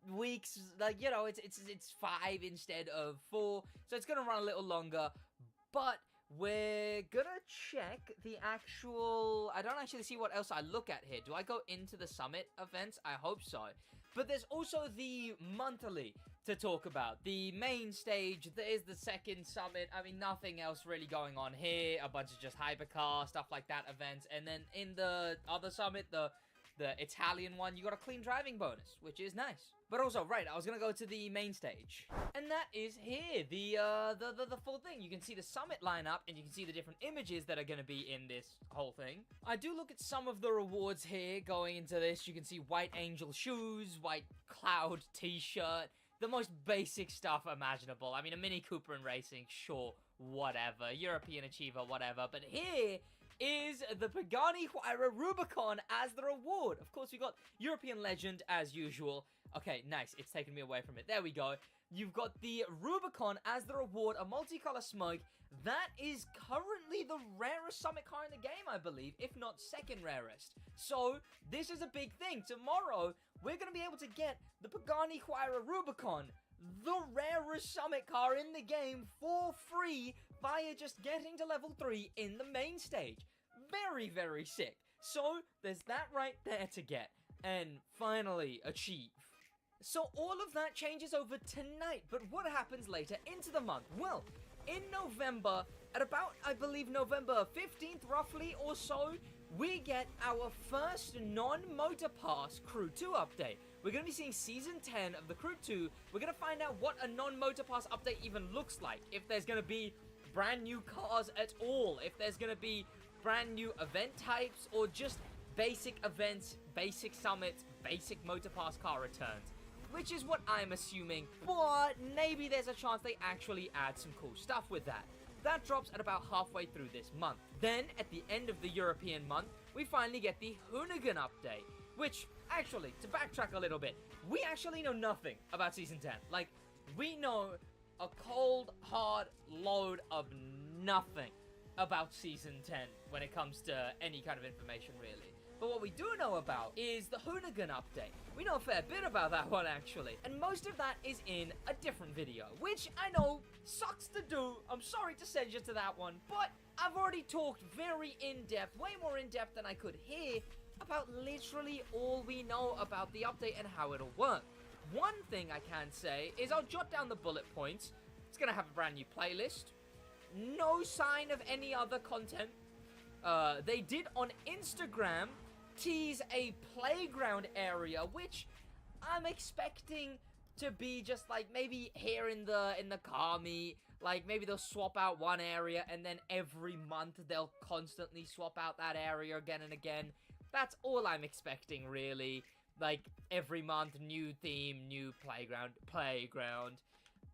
weeks, like, you know, it's 5 instead of 4, so it's going to run a little longer. But we're gonna check the actual. I don't actually see what else I look at here. Do I go into the Summit events? I hope so. But there's also the monthly to talk about. The main stage, there is the second Summit. I mean, nothing else really going on here. A bunch of just hypercar, stuff like that events. And then in the other Summit, the Italian one, you got a clean driving bonus, which is nice. But also, right, I was gonna go to the main stage. And that is here, the full thing. You can see the Summit lineup, and you can see the different images that are gonna be in this whole thing. I do look at some of the rewards here going into this. You can see White Angel shoes, White Cloud t-shirt, the most basic stuff imaginable. I mean, a Mini Cooper in racing, sure, whatever. European Achiever, whatever. But here is the Pagani Huayra Rubicon as the reward. Of course, we got European Legend as usual. Okay, nice. It's taken me away from it. There we go. You've got the Rubicon as the reward, a multicolor smoke. That is currently the rarest Summit car in the game, I believe, if not second rarest. So, this is a big thing. Tomorrow, we're going to be able to get the Pagani Huayra Rubicon, the rarest Summit car in the game, for free via just getting to level 3 in the main stage. Very, very sick. So, there's that right there to get. And finally, achieve. So all of that changes over tonight, but what happens later into the month? Well, in November, at about, I believe, November 15th, roughly, or so, we get our first non-Motor Pass Crew 2 update. We're going to be seeing Season 10 of the Crew 2. We're going to find out what a non-Motor Pass update even looks like. If there's going to be brand new cars at all. If there's going to be brand new event types, or just basic events, basic summits, basic Motor Pass car returns. Which is what I'm assuming, but maybe there's a chance they actually add some cool stuff with that. That drops at about halfway through this month. Then, at the end of the European month, we finally get the Hoonigan update. Which, actually, to backtrack a little bit, we actually know nothing about Season 10. Like, we know a cold, hard load of nothing about Season 10 when it comes to any kind of information, really. But what we do know about is the Hoonigan update. We know a fair bit about that one, actually. And most of that is in a different video, which I know sucks to do. I'm sorry to send you to that one, but I've already talked very in-depth, way more in-depth than I could here, about literally all we know about the update and how it'll work. One thing I can say is I'll jot down the bullet points. It's going to have a brand new playlist. No sign of any other content. They did on Instagram tease a playground area, which I'm expecting to be just like maybe here in the Kami, like maybe they'll swap out one area and then every month they'll constantly swap out that area again and again. That's all I'm expecting, really. Like every month, new theme, new playground.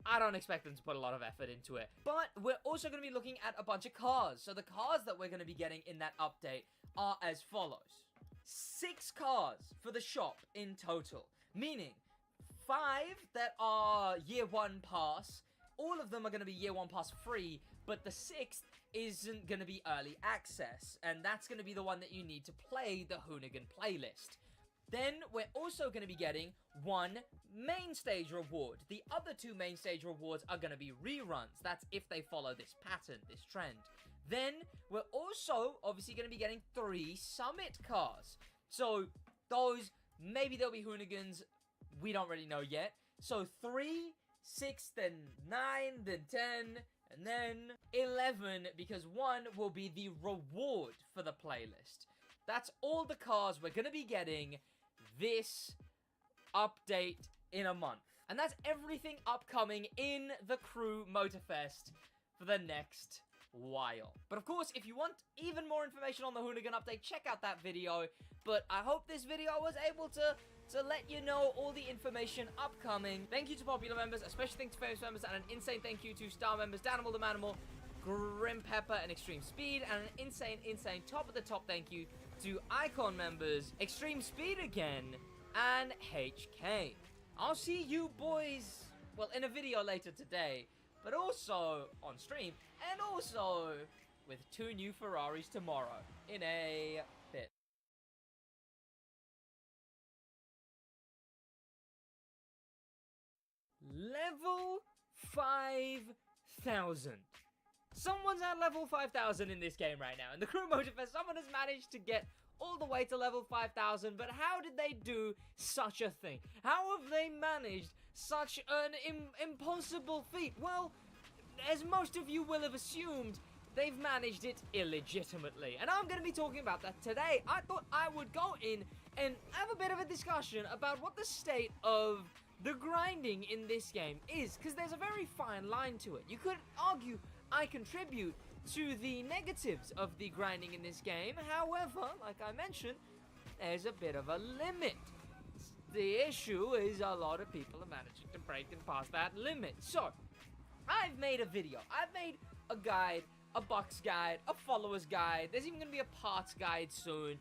I don't expect them to put a lot of effort into it. But we're also going to be looking at a bunch of cars. So the cars that we're going to be getting in that update are as follows. 6 cars for the shop in total. Meaning 5 that are year 1 pass. All of them are going to be year 1 pass free. But the 6th isn't going to be early access. And that's going to be the one that you need to play the Hoonigan playlist. Then, we're also going to be getting 1 main stage reward. The other 2 main stage rewards are going to be reruns. That's if they follow this pattern, this trend. Then, we're also obviously going to be getting 3 summit cars. So, those, maybe they'll be Hoonigans. We don't really know yet. So, 3, 6, then 9, then 10, and then 11, because 1 will be the reward for the playlist. That's all the cars we're going to be getting this update in a month. And that's everything upcoming in the Crew Motorfest for the next while. But of course, if you want even more information on the Hoonigan update, check out that video. But I hope this video was able to let you know all the information upcoming. Thank you to popular members, especially thanks to famous members, and an insane thank you to star members Danimal the Manimal, Grim Pepper, and Extreme Speed, and an insane top of the top thank you to Icon members, Extreme Speed again, and HK. I'll see you boys, well, in a video later today, but also on stream, and also with 2 new Ferraris tomorrow, in a bit. Level 5,000. Someone's at level 5,000 in this game right now. In the Crew Motorfest, someone has managed to get all the way to level 5,000. But how did they do such a thing? How have they managed such an impossible feat? Well, as most of you will have assumed, they've managed it illegitimately. And I'm going to be talking about that today. I thought I would go in and have a bit of a discussion about what the state of the grinding in this game is. Because there's a very fine line to it. You could argue I contribute to the negatives of the grinding in this game. However, like I mentioned, there's a bit of a limit. The issue is a lot of people are managing to break and pass that limit. So, I've made a video. I've made a guide, a box guide, a followers guide. There's even going to be a parts guide soon.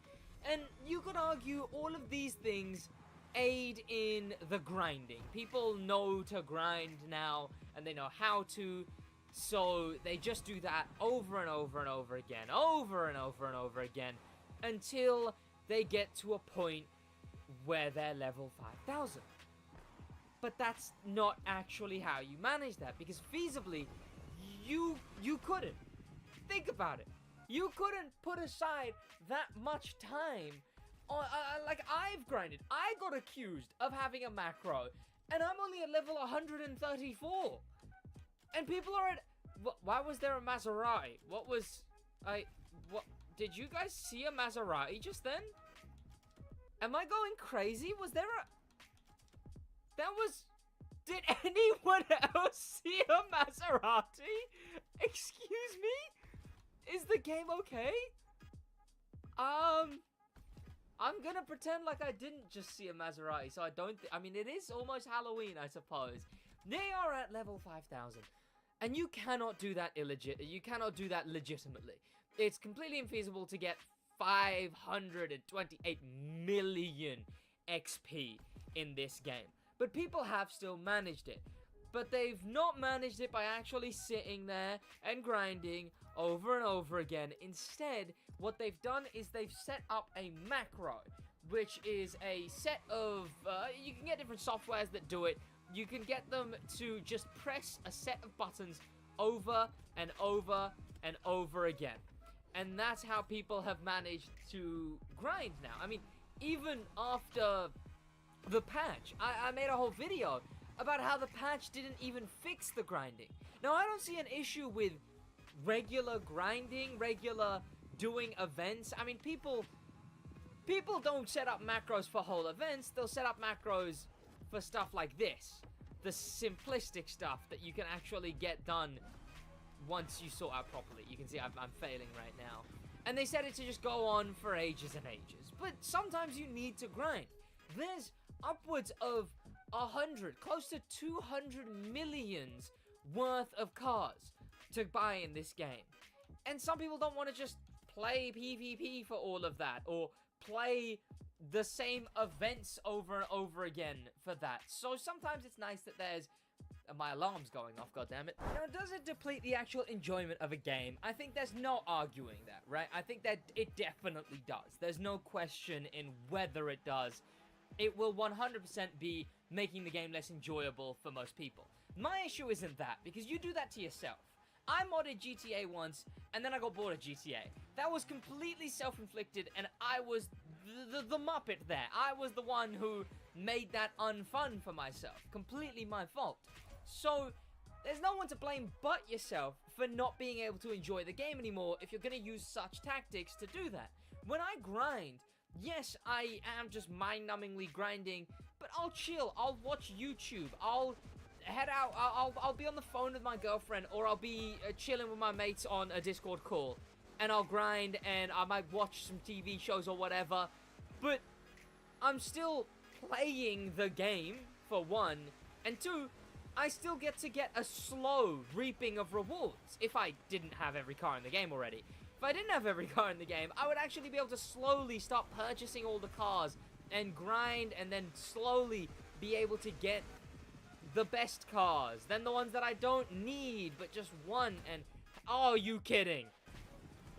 And you could argue all of these things aid in the grinding. People know to grind now, and they know how to. So they just do that over and over and over again, until they get to a point where they're level 5,000. But that's not actually how you manage that, because feasibly, you couldn't. Think about it. You couldn't put aside that much time. Like I've grinded. I got accused of having a macro, and I'm only at level 134. And people are at... Why was there a Maserati? What? Did you guys see a Maserati just then? Am I going crazy? Was there a... Did anyone else see a Maserati? Excuse me? Is the game okay? I'm gonna pretend like I didn't just see a Maserati, so I don't... I mean, it is almost Halloween, I suppose. They are at level 5,000. And you cannot do that legitimately. It's completely infeasible to get 528 million XP in this game. But people have still managed it. but they've not managed it by actually sitting there and grinding over and over again. Instead, what they've done is they've set up a macro, which is a set of, you can get different softwares that do it. You can get them to just press a set of buttons over and over and over again. And that's how people have managed to grind now. I mean, even after the patch, I made a whole video about how the patch didn't even fix the grinding. Now, I don't see an issue with regular grinding, regular doing events. I mean, people don't set up macros for whole events. They'll set up macros for stuff like this. The simplistic stuff that you can actually get done once you sort out properly. You can see I'm failing right now. And they set it to just go on for ages and ages. But sometimes you need to grind. There's upwards of 100, close to 200 millions worth of cars to buy in this game. And some people don't want to just play PvP for all of that, or play the same events over and over again for that. So sometimes it's nice that there's... My alarm's going off, goddammit. Now, does it deplete the actual enjoyment of a game? I think there's no arguing that, right? I think that it definitely does. There's no question in whether it does. It will 100% be making the game less enjoyable for most people. My issue isn't that, because you do that to yourself. I modded GTA once, and then I got bored of GTA. That was completely self-inflicted, and I was the Muppet there. I was the one who made that unfun for myself. Completely my fault. So, there's no one to blame but yourself for not being able to enjoy the game anymore if you're going to use such tactics to do that. When I grind, yes, I am just mind-numbingly grinding, but I'll chill, I'll watch YouTube, I'll head out, I'll be on the phone with my girlfriend, or I'll be chilling with my mates on a Discord call, and I'll grind, and I might watch some TV shows or whatever, but I'm still playing the game, for one, and two, I still get to get a slow reaping of rewards if I didn't have every car in the game already. If I didn't have every car in the game, I would actually be able to slowly start purchasing all the cars and grind, and then slowly be able to get the best cars, then the ones that I don't need but just want. And oh, you kidding?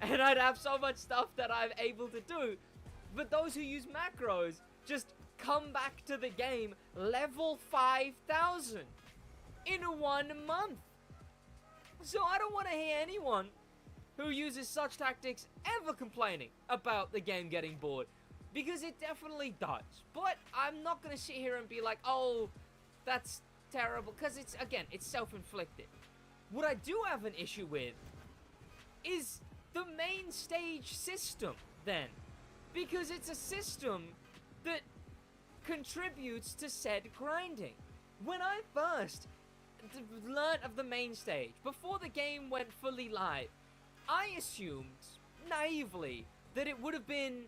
And I'd have so much stuff that I'm able to do. But those who use macros just come back to the game level 5,000 in 1 month. So I don't want to hear anyone who uses such tactics ever complaining about the game getting bored, because it definitely does. But I'm not going to sit here and be like, oh, that's terrible, because it's, again, it's self-inflicted. What I do have an issue with is the main stage system, then, because it's a system that contributes to said grinding. When I first learned of the main stage, before the game went fully live, I assumed, naively, that it would have been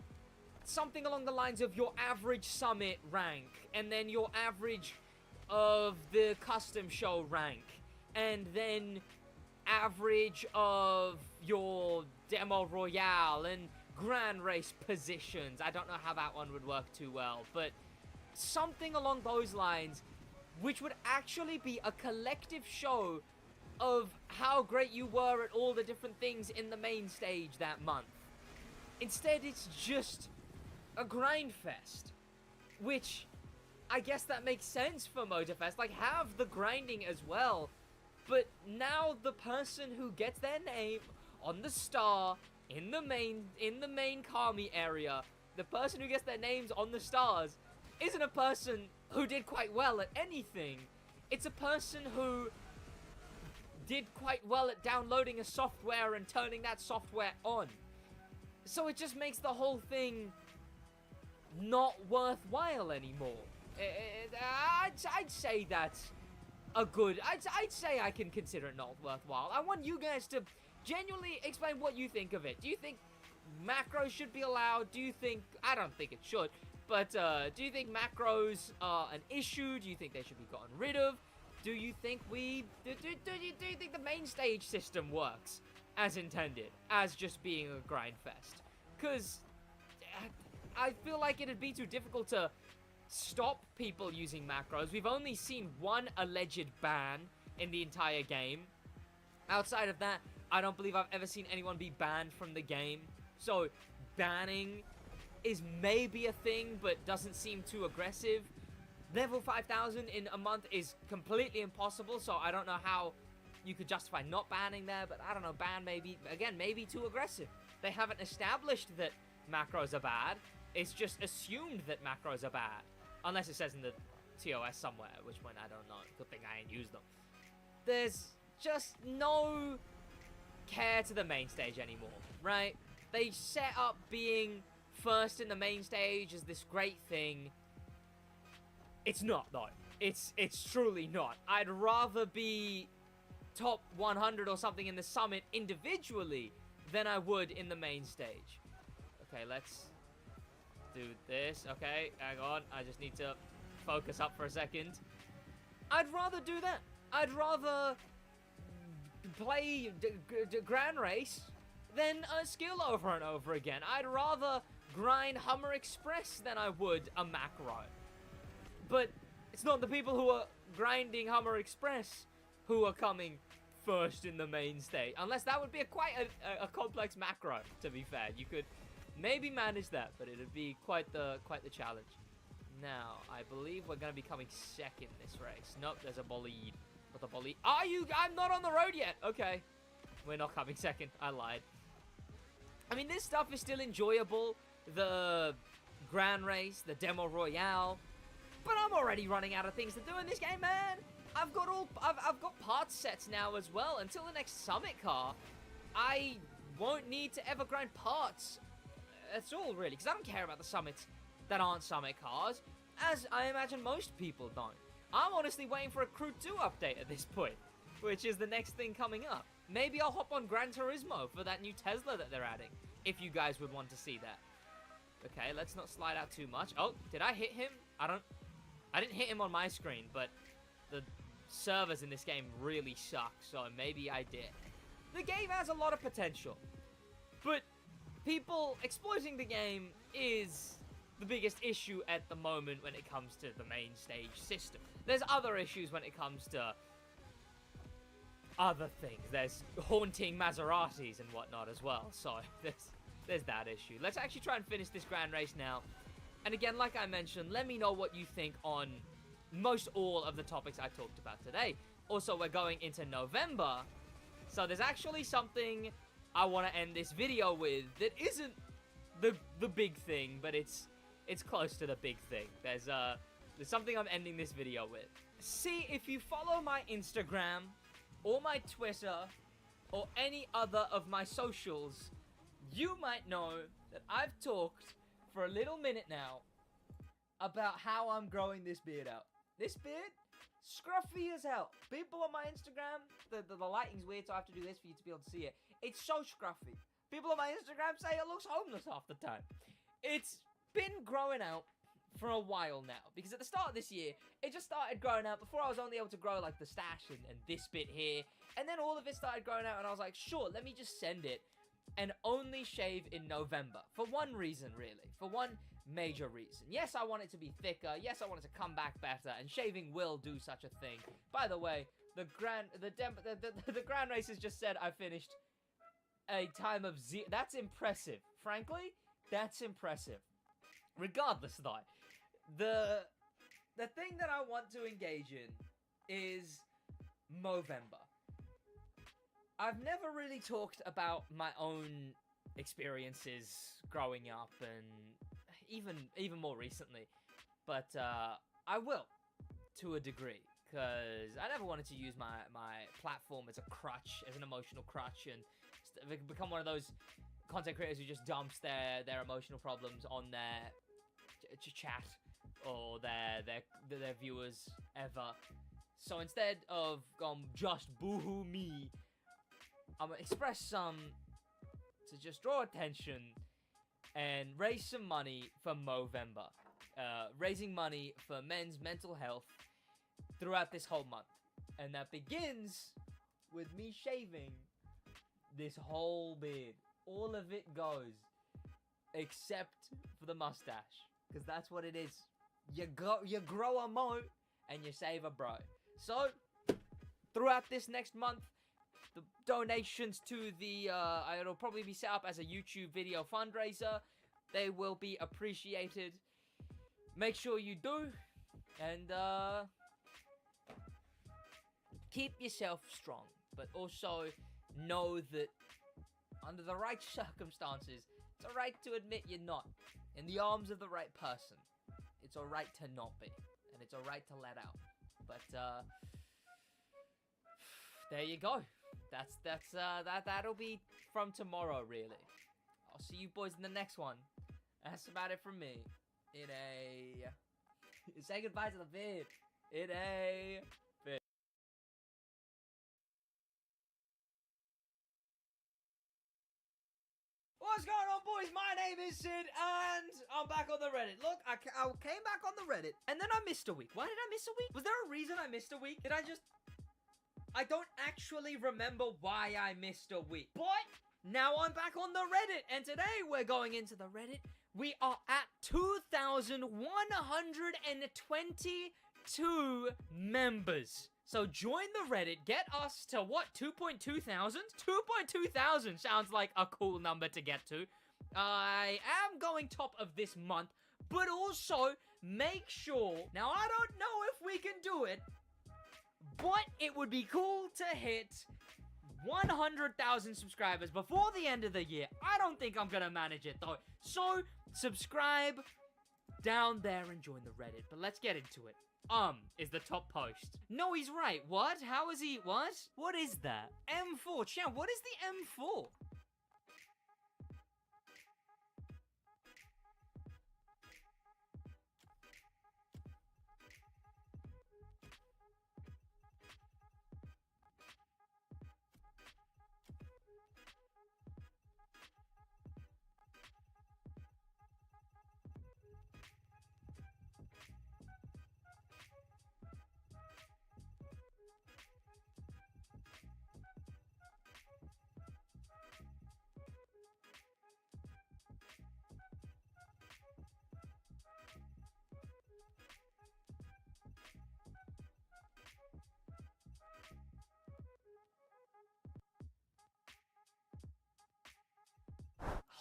something along the lines of your average summit rank, and then your average of the custom show rank, and then average of your demo royale and grand race positions. I don't know how that one would work too well, but something along those lines, which would actually be a collective show of how great you were at all the different things in the main stage that month. Instead, it's just a grind fest, which I guess that makes sense for Motorfest. Like, have the grinding as well, but now the person who gets their name on the star in the main Kami area, the person who gets their names on the stars isn't a person who did quite well at anything. It's a person who did quite well at downloading a software and turning that software on. So it just makes the whole thing not worthwhile anymore. I'd say that's a good... I'd say I can consider it not worthwhile. I want you guys to genuinely explain what you think of it. Do you think macros should be allowed? Do you think... I don't think it should. But do you think macros are an issue? Do you think they should be gotten rid of? Do you think do you think the main stage system works as intended, as just being a grind fest? Because I feel like it'd be too difficult to stop people using macros. We've only seen one alleged ban in the entire game. Outside of that, I don't believe I've ever seen anyone be banned from the game. So, banning is maybe a thing, but doesn't seem too aggressive. Level 5,000 in a month is completely impossible, so I don't know how you could justify not banning there, but I don't know, ban maybe, again, maybe too aggressive. They haven't established that macros are bad. It's just assumed that macros are bad. Unless it says in the TOS somewhere, which one I don't know. Good thing I ain't used them. There's just no care to the main stage anymore, right? They set up being first in the main stage as this great thing. It's not, though. It's truly not. I'd rather be top 100 or something in the summit individually than I would in the main stage. Okay, let's do this. Okay, hang on. I just need to focus up for a second. I'd rather do that. I'd rather play Grand Race than a skill over and over again. I'd rather grind Hummer Express than I would a macro. But it's not the people who are grinding Hummer Express who are coming first in the main stage. Unless that would be quite a complex macro, to be fair. You could maybe manage that, but it would be quite the challenge. Now, I believe we're going to be coming second this race. Nope, there's a bolide. What the bolide? Are you? I'm not on the road yet. Okay. We're not coming second. I lied. I mean, this stuff is still enjoyable. The Grand Race, the Demo Royale. But I'm already running out of things to do in this game, man. I've got parts sets now as well. Until the next Summit car, I won't need to ever grind parts. That's all, really, because I don't care about the Summits that aren't Summit cars, as I imagine most people don't. I'm honestly waiting for a Crew 2 update at this point, which is the next thing coming up. Maybe I'll hop on Gran Turismo for that new Tesla that they're adding, if you guys would want to see that. Okay, let's not slide out too much. Oh, did I hit him? I didn't hit him on my screen, but the servers in this game really suck, so maybe I did. The game has a lot of potential, but people exploiting the game is the biggest issue at the moment when it comes to the main stage system. There's other issues when it comes to other things. There's haunting Maseratis and whatnot as well, so there's that issue. Let's actually try and finish this Grand Race now. And again, like I mentioned, let me know what you think on most all of the topics I talked about today. Also, we're going into November, so there's actually something I want to end this video with that isn't the big thing, but it's close to the big thing. There's something I'm ending this video with. See, if you follow my Instagram or my Twitter or any other of my socials, you might know that I've talked for a little minute now about how I'm growing this beard out. This beard, scruffy as hell. People on my Instagram, the lighting's weird, so I have to do this for you to be able to see it. It's so scruffy. People on my Instagram say it looks homeless half the time. It's been growing out for a while now, because at the start of this year, it just started growing out. Before, I was only able to grow like the stash and this bit here, and then all of it started growing out, and I was like, sure, let me just send it and only shave in November. For one reason, really. For one major reason. Yes, I want it to be thicker. Yes, I want it to come back better, and shaving will do such a thing. By the way, the Grand Race has just said I finished a time of zero. That's impressive. Frankly, that's impressive. Regardless, though, the thing that I want to engage in is Movember. I've never really talked about my own experiences growing up, and even more recently, but I will, to a degree, because I never wanted to use my platform as a crutch, as an emotional crutch, and become one of those content creators who just dumps their emotional problems on their chat or their viewers ever. So instead of going just boohoo me, I'm gonna express some to just draw attention and raise some money for Movember. Raising money for men's mental health throughout this whole month. And that begins with me shaving this whole beard. All of it goes, except for the mustache, because that's what it is. you grow a moat, and you save a bro. So, throughout this next month, the donations to the, it'll probably be set up as a YouTube video fundraiser. They will be appreciated. Make sure you do, and, keep yourself strong, but also know that under the right circumstances, it's alright to admit you're not in the arms of the right person. It's alright to not be, and it's alright to let out. But there you go. That'll be from tomorrow, really. I'll see you boys in the next one. That's about it from me. Say goodbye to the vid. What's going on, boys? My name is Sid, and I'm back on the Reddit. Look, I came back on the Reddit, and then I missed a week. Why did I miss a week? Was there a reason I missed a week? I don't actually remember why I missed a week. But now I'm back on the Reddit, and today we're going into the Reddit. We are at 2,122 members. So join the Reddit, get us to what, 2.2 thousand? 2.2 thousand sounds like a cool number to get to. I am going top of this month, but also make sure, now I don't know if we can do it, but it would be cool to hit 100,000 subscribers before the end of the year. I don't think I'm gonna manage it though. So subscribe down there and join the Reddit, but let's get into it. Is the top post. No, he's right. What? How is he? What? What is that? M4. Chan, what is the M4?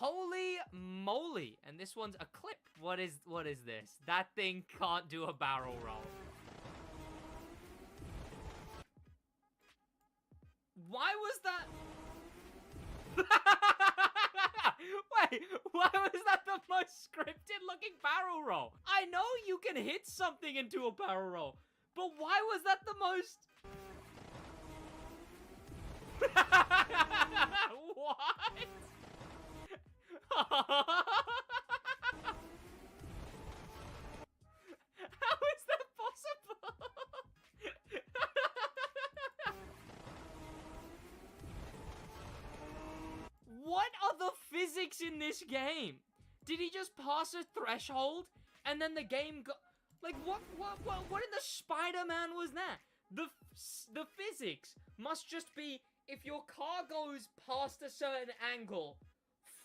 Holy moly. And this one's a clip. What is this? That thing can't do a barrel roll. Why was that? Wait, why was that the most scripted looking barrel roll? I know you can hit something and do a barrel roll, but why was that the most? What? How is that possible? What are the physics in this game? Did he just pass a threshold and then the game got... Like, what in the Spider-Man was that? The physics must just be if your car goes past a certain angle,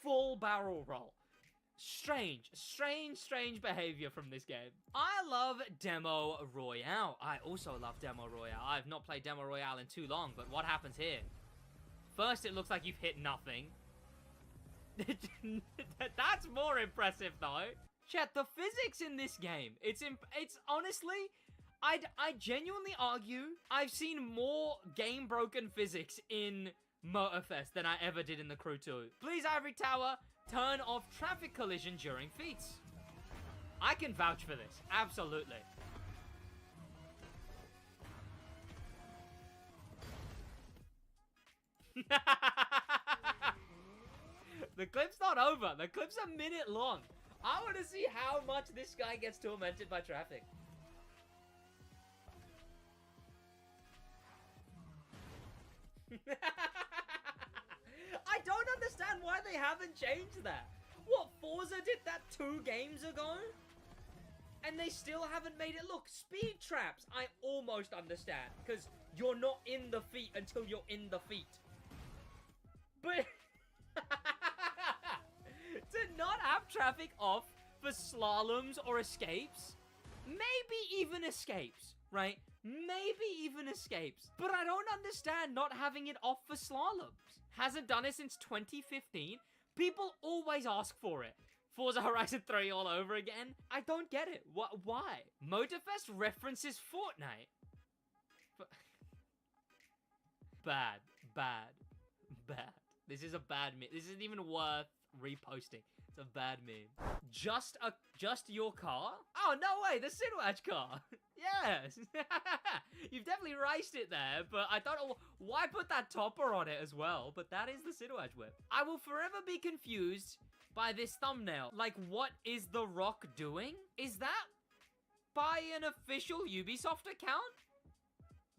full barrel roll. Strange behavior from this game. I love Demo Royale. I also love Demo Royale. I've not played Demo Royale in too long, but what happens here? First, it looks like you've hit nothing. That's more impressive, though. Chat, the physics in this game, it's honestly, I genuinely argue I've seen more game-broken physics in Motorfest than I ever did in the Crew 2. Please, Ivory Tower, turn off traffic collision during feats. I can vouch for this, absolutely. The clip's not over. The clip's a minute long. I want to see how much this guy gets tormented by traffic. I don't understand why they haven't changed that. What, Forza did that 2 games ago? And they still haven't made it. Look, speed traps, I almost understand. Because you're not in the feet until you're in the feet. But... to not have traffic off for slaloms or escapes? maybe even escapes, right? Maybe even escapes. But I don't understand not having it off for slaloms. Hasn't done it since 2015. People always ask for it. Forza Horizon 3 all over again. I don't get it. Why? Motorfest references Fortnite. Bad. This is a bad meme. This isn't even worth reposting. It's a bad meme. Just your car? Oh, no way, the SidWaj car. Yes. You've definitely raced it there, but I don't know why put that topper on it as well, but that is the SidWaj whip. I will forever be confused by this thumbnail. Like, what is The Rock doing? Is that by an official Ubisoft account?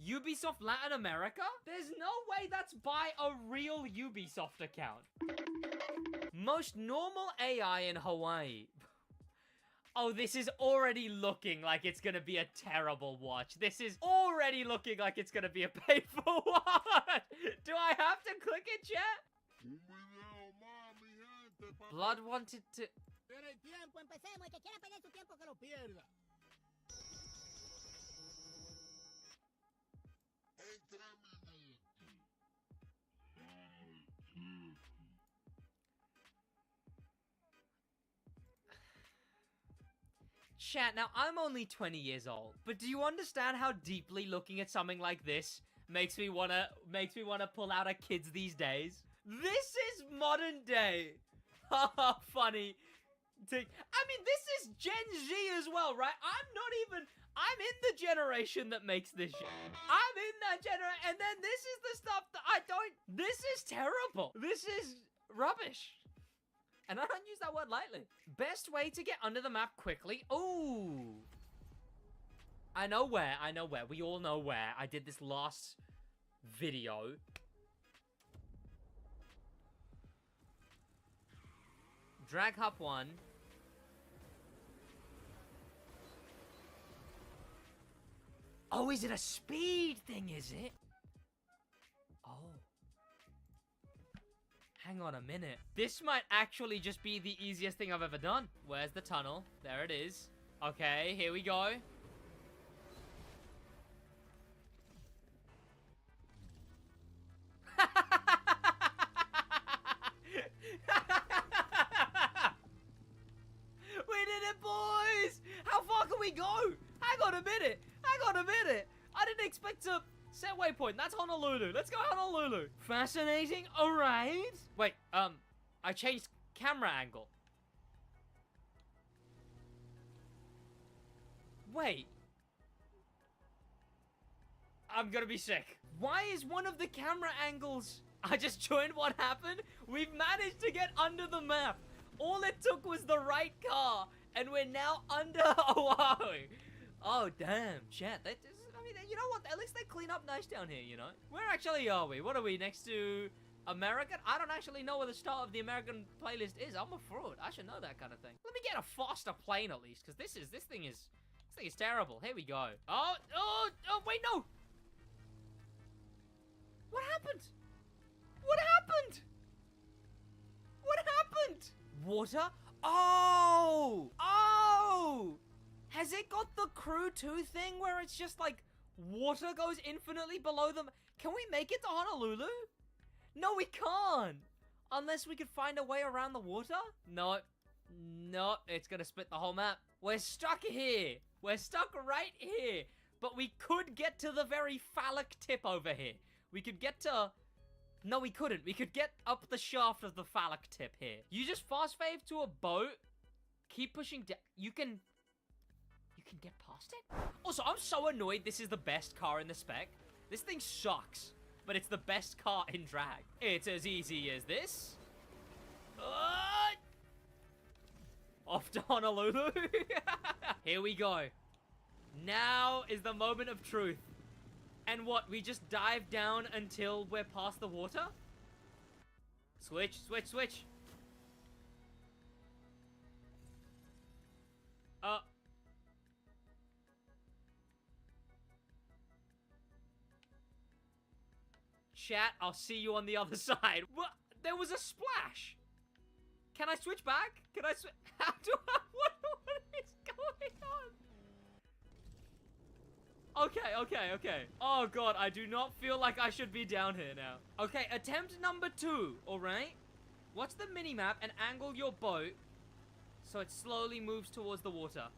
Ubisoft Latin America? There's no way that's by a real Ubisoft account. Most normal AI in Hawaii. Oh, this is already looking like it's gonna be a terrible watch. This is already looking like it's gonna be a painful watch. Do I have to click it, chat? Blood wanted to... Chat, now I'm only 20 years old, but do you understand how deeply looking at something like this makes me wanna pull out a kids these days? This is modern day. Haha, funny. I mean, this is Gen Z as well, right? I'm in the generation that makes this shit. I'm in that generation, and then this is the stuff that this is terrible. This is rubbish. And I don't use that word lightly. Best way to get under the map quickly. Ooh. I know where. We all know where. I did this last video. Drag hop 1. Oh, is it a speed thing, is it? Oh. Hang on a minute. This might actually just be the easiest thing I've ever done. Where's the tunnel? There it is. Okay, here we go. We did it, boys! How far can we go? Hang on a minute. I didn't expect to... Set waypoint, that's Honolulu. Let's go Honolulu. Fascinating, alright. Wait, I changed camera angle. Wait. I'm gonna be sick. Why is one of the camera angles... I just joined what happened? We've managed to get under the map. All it took was the right car, and we're now under Oahu. Oh, damn, chat. I mean, you know what? At least they clean up nice down here, you know? Where actually are we? What are we, next to American? I don't actually know where the start of the American playlist is. I'm a fraud. I should know that kind of thing. Let me get a faster plane at least, because this thing is terrible. Here we go. Oh, wait, no. What happened? What happened? Water? Oh! Has it got the Crew 2 thing where it's just like water goes infinitely below them? Can we make it to Honolulu? No, we can't. Unless we could find a way around the water? No, it's gonna split the whole map. We're stuck here. We're stuck right here. But we could get to the very phallic tip over here. We could get to... No, we couldn't. We could get up the shaft of the phallic tip here. You just fast fave to a boat. Keep pushing down. You can get past it? Also, I'm so annoyed this is the best car in the spec. This thing sucks, but it's the best car in drag. It's as easy as this. Off to Honolulu. Here we go. Now is the moment of truth. And what, we just dive down until we're past the water? Switch. Chat, I'll see you on the other side. What? There was a splash. Can I switch back? How do I... What is going on? Okay. Oh god, I do not feel like I should be down here now. Okay, attempt number 2, alright? Watch the minimap and angle your boat so it slowly moves towards the water.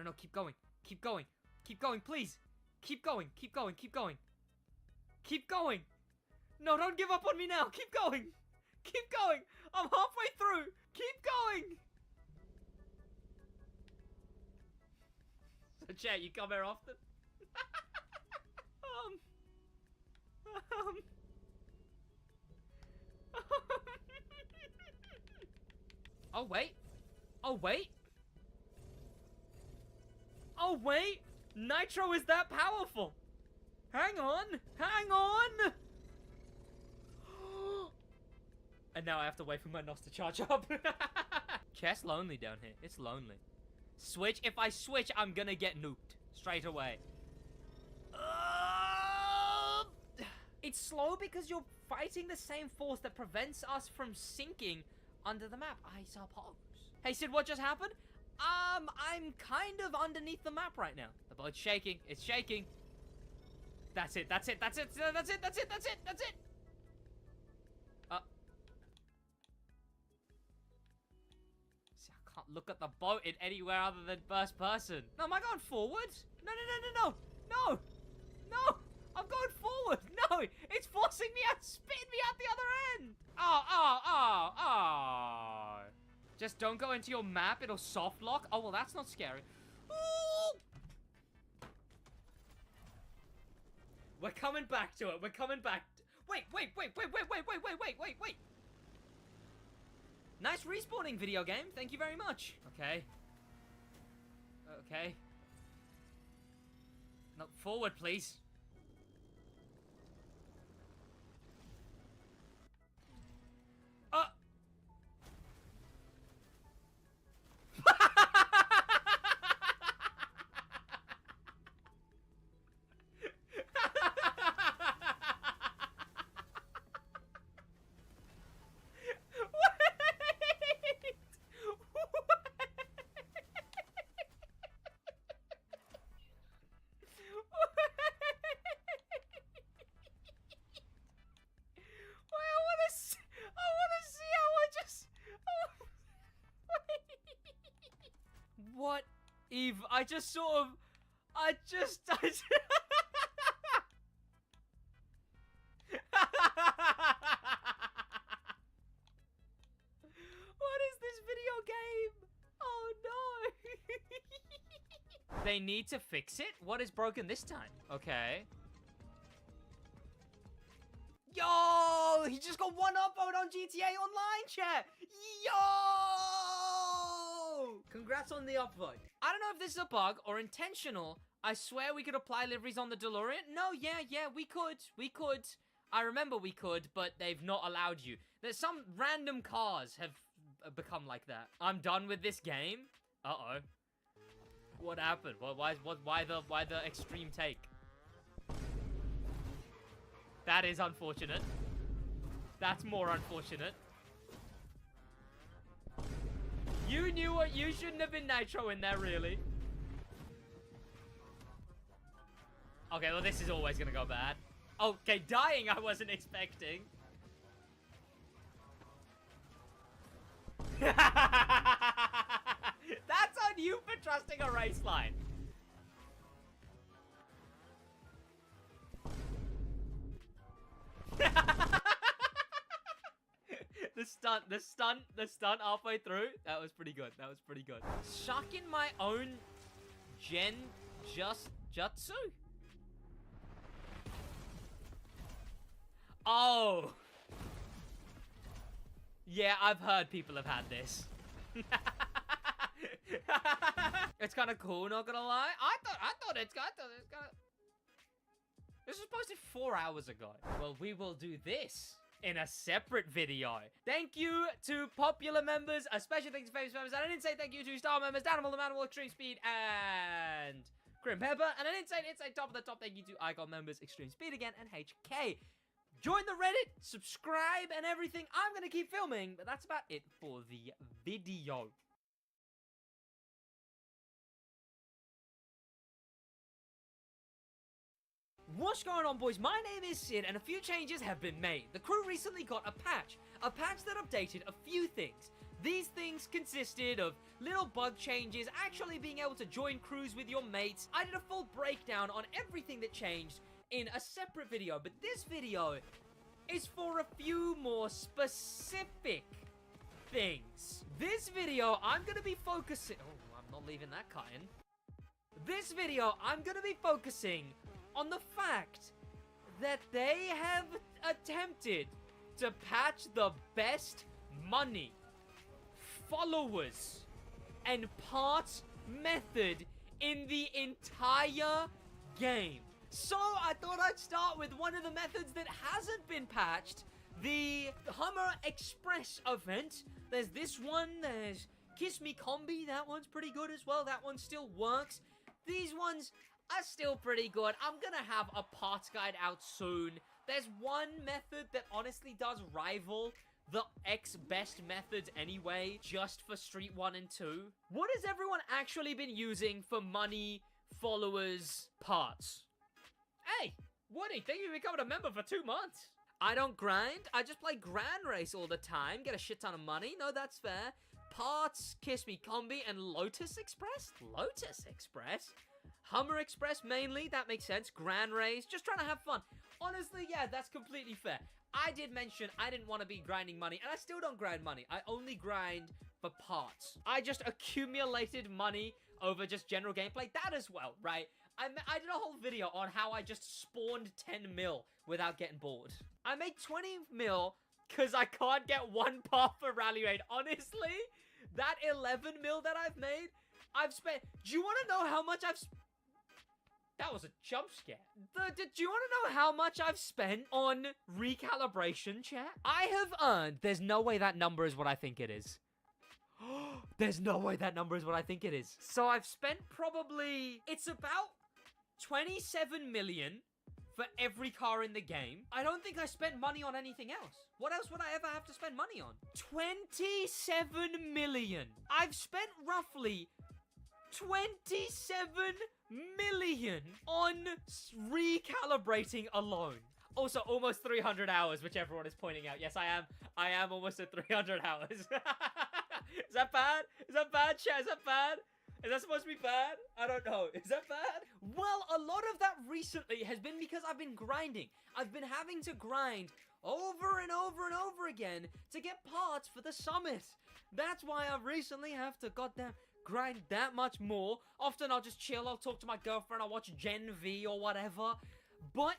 No, keep going. No, keep going, please. Keep going. No, don't give up on me now. Keep going. I'm halfway through. Keep going. So, chat, you come here often? Oh, wait. Nitro is that powerful. Hang on. And now I have to wait for my NOS to charge up. Chess lonely down here. It's lonely. Switch. If I switch, I'm gonna get nuked straight away. It's slow because you're fighting the same force that prevents us from sinking under the map, I suppose. Hey, Sid, what just happened? I'm kind of underneath the map right now. The boat's shaking. It's shaking. That's it. See, I can't look at the boat in anywhere other than first person. No, am I going forward? No. I'm going forward. No, it's forcing me out, spitting me out the other end. Oh. Just don't go into your map. It'll soft lock. Oh, well, that's not scary. Ooh. We're coming back to it. Wait. Nice respawning, video game. Thank you very much. Okay. No, forward, please. What, Eve? I just What is this video game? Oh no. They need to fix it? What is broken this time? Okay. Yo! He just got one upvote on GTA Online, chat! Yo! Congrats on the upvote. I don't know if this is a bug or intentional. I swear we could apply liveries on the DeLorean. No, yeah, we could. I remember we could, but they've not allowed you. There's some random cars have become like that. I'm done with this game. Uh-oh. What happened? Why the extreme take? That is unfortunate. That's more unfortunate. You knew what? You shouldn't have been Nitro in there, really. Okay, well, this is always gonna go bad. Okay, dying I wasn't expecting. That's on you for trusting a race line. The stunt halfway through. That was pretty good. Suck in my own jutsu? Oh. Yeah, I've heard people have had this. It's kind of cool, not gonna lie. I thought it's kind of... This was posted 4 hours ago. Well, we will do this in a separate video. Thank you to popular members, a special thanks to famous members, and I didn't say thank you to star members, Danimal, the Manimal, Extreme Speed, and Grim Pepper, and an insane top of the top thank you to Icon members, Extreme Speed again, and HK. Join the Reddit, subscribe, and everything. I'm going to keep filming, but that's about it for the video. What's going on, boys? My name is Sid, and a few changes have been made. The crew recently got a patch that updated a few things. These things consisted of little bug changes, actually being able to join crews with your mates. I did a full breakdown on everything that changed in a separate video, but this video is for a few more specific things. This video, I'm going to be focusing... Oh, I'm not leaving that cut in. This video, I'm going to be focusing on the fact that they have attempted to patch the best money, followers, and parts method in the entire game. So I thought I'd start with one of the methods that hasn't been patched, the Hummer Express event. There's this one, there's Kiss Me Combi, that one's pretty good as well, that one still works. These ones are still pretty good. I'm gonna have a parts guide out soon. There's one method that honestly does rival the best methods anyway, just for Street 1 and 2. What has everyone actually been using for money, followers, parts? Hey, Woody, thank you for becoming a member for 2 months. I don't grind. I just play Grand Race all the time. Get a shit ton of money. No, that's fair. Parts, Kiss Me Combi, and Lotus Express? Lotus Express? Hummer Express mainly, that makes sense. Grand Race, just trying to have fun. Honestly, yeah, that's completely fair. I did mention I didn't want to be grinding money, and I still don't grind money. I only grind for parts. I just accumulated money over just general gameplay. That as well, right? I did a whole video on how I just spawned 10 mil without getting bored. I made 20 mil because I can't get one part for Rally Raid. Honestly, that 11 mil that I've made, I've spent... Do you want to know how much I've... That was a jump scare. Do you want to know how much I've spent on recalibration, chat? I have earned... There's no way that number is what I think it is. There's no way that number is what I think it is. So I've spent probably... It's about 27 million for every car in the game. I don't think I spent money on anything else. What else would I ever have to spend money on? 27 million. I've spent roughly 27 million on recalibrating alone. Also, almost 300 hours, which everyone is pointing out. Yes, I am. I am almost at 300 hours. Is that bad? Is that bad, chat? Is that bad? Is that supposed to be bad? I don't know. Is that bad? Well, a lot of that recently has been because I've been grinding. I've been having to grind over and over and over again to get parts for the summit. That's why I recently have to goddamn grind that much more. Often I'll just chill, I'll talk to my girlfriend, I'll watch Gen V or whatever. But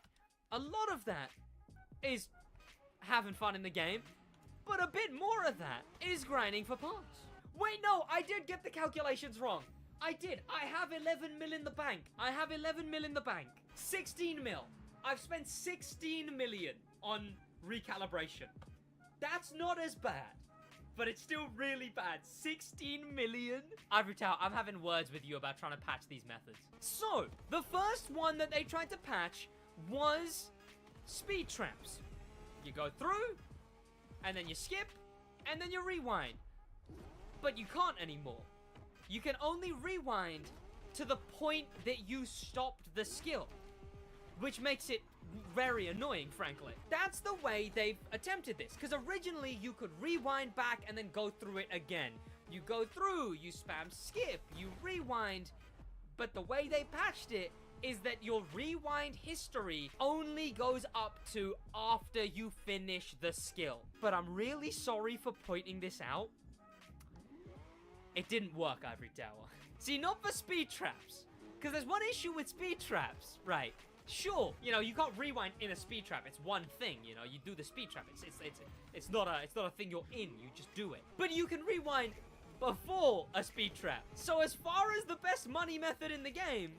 a lot of that is having fun in the game. But a bit more of that is grinding for parts. Wait, no, I did get the calculations wrong. I did. I have 11 mil in the bank. I have 11 mil in the bank. 16 mil. I've spent 16 million on recalibration. That's not as bad, but it's still really bad. 16 million? Ivory Tower, I'm having words with you about trying to patch these methods. So, the first one that they tried to patch was speed traps. You go through, and then you skip, and then you rewind. But you can't anymore. You can only rewind to the point that you stopped the skill, which makes it very annoying, frankly. That's the way they've attempted this, because originally you could rewind back and then go through it again. You go through, you spam skip, you rewind, but the way they patched it is that your rewind history only goes up to after you finish the skill. But I'm really sorry for pointing this out. It didn't work, Ivory Tower. See, not for speed traps. Because there's one issue with speed traps, right? Sure, you know, you can't rewind in a speed trap. It's one thing, you know, you do the speed trap. It's not a thing you're in, you just do it. But you can rewind before a speed trap. So as far as the best money method in the game,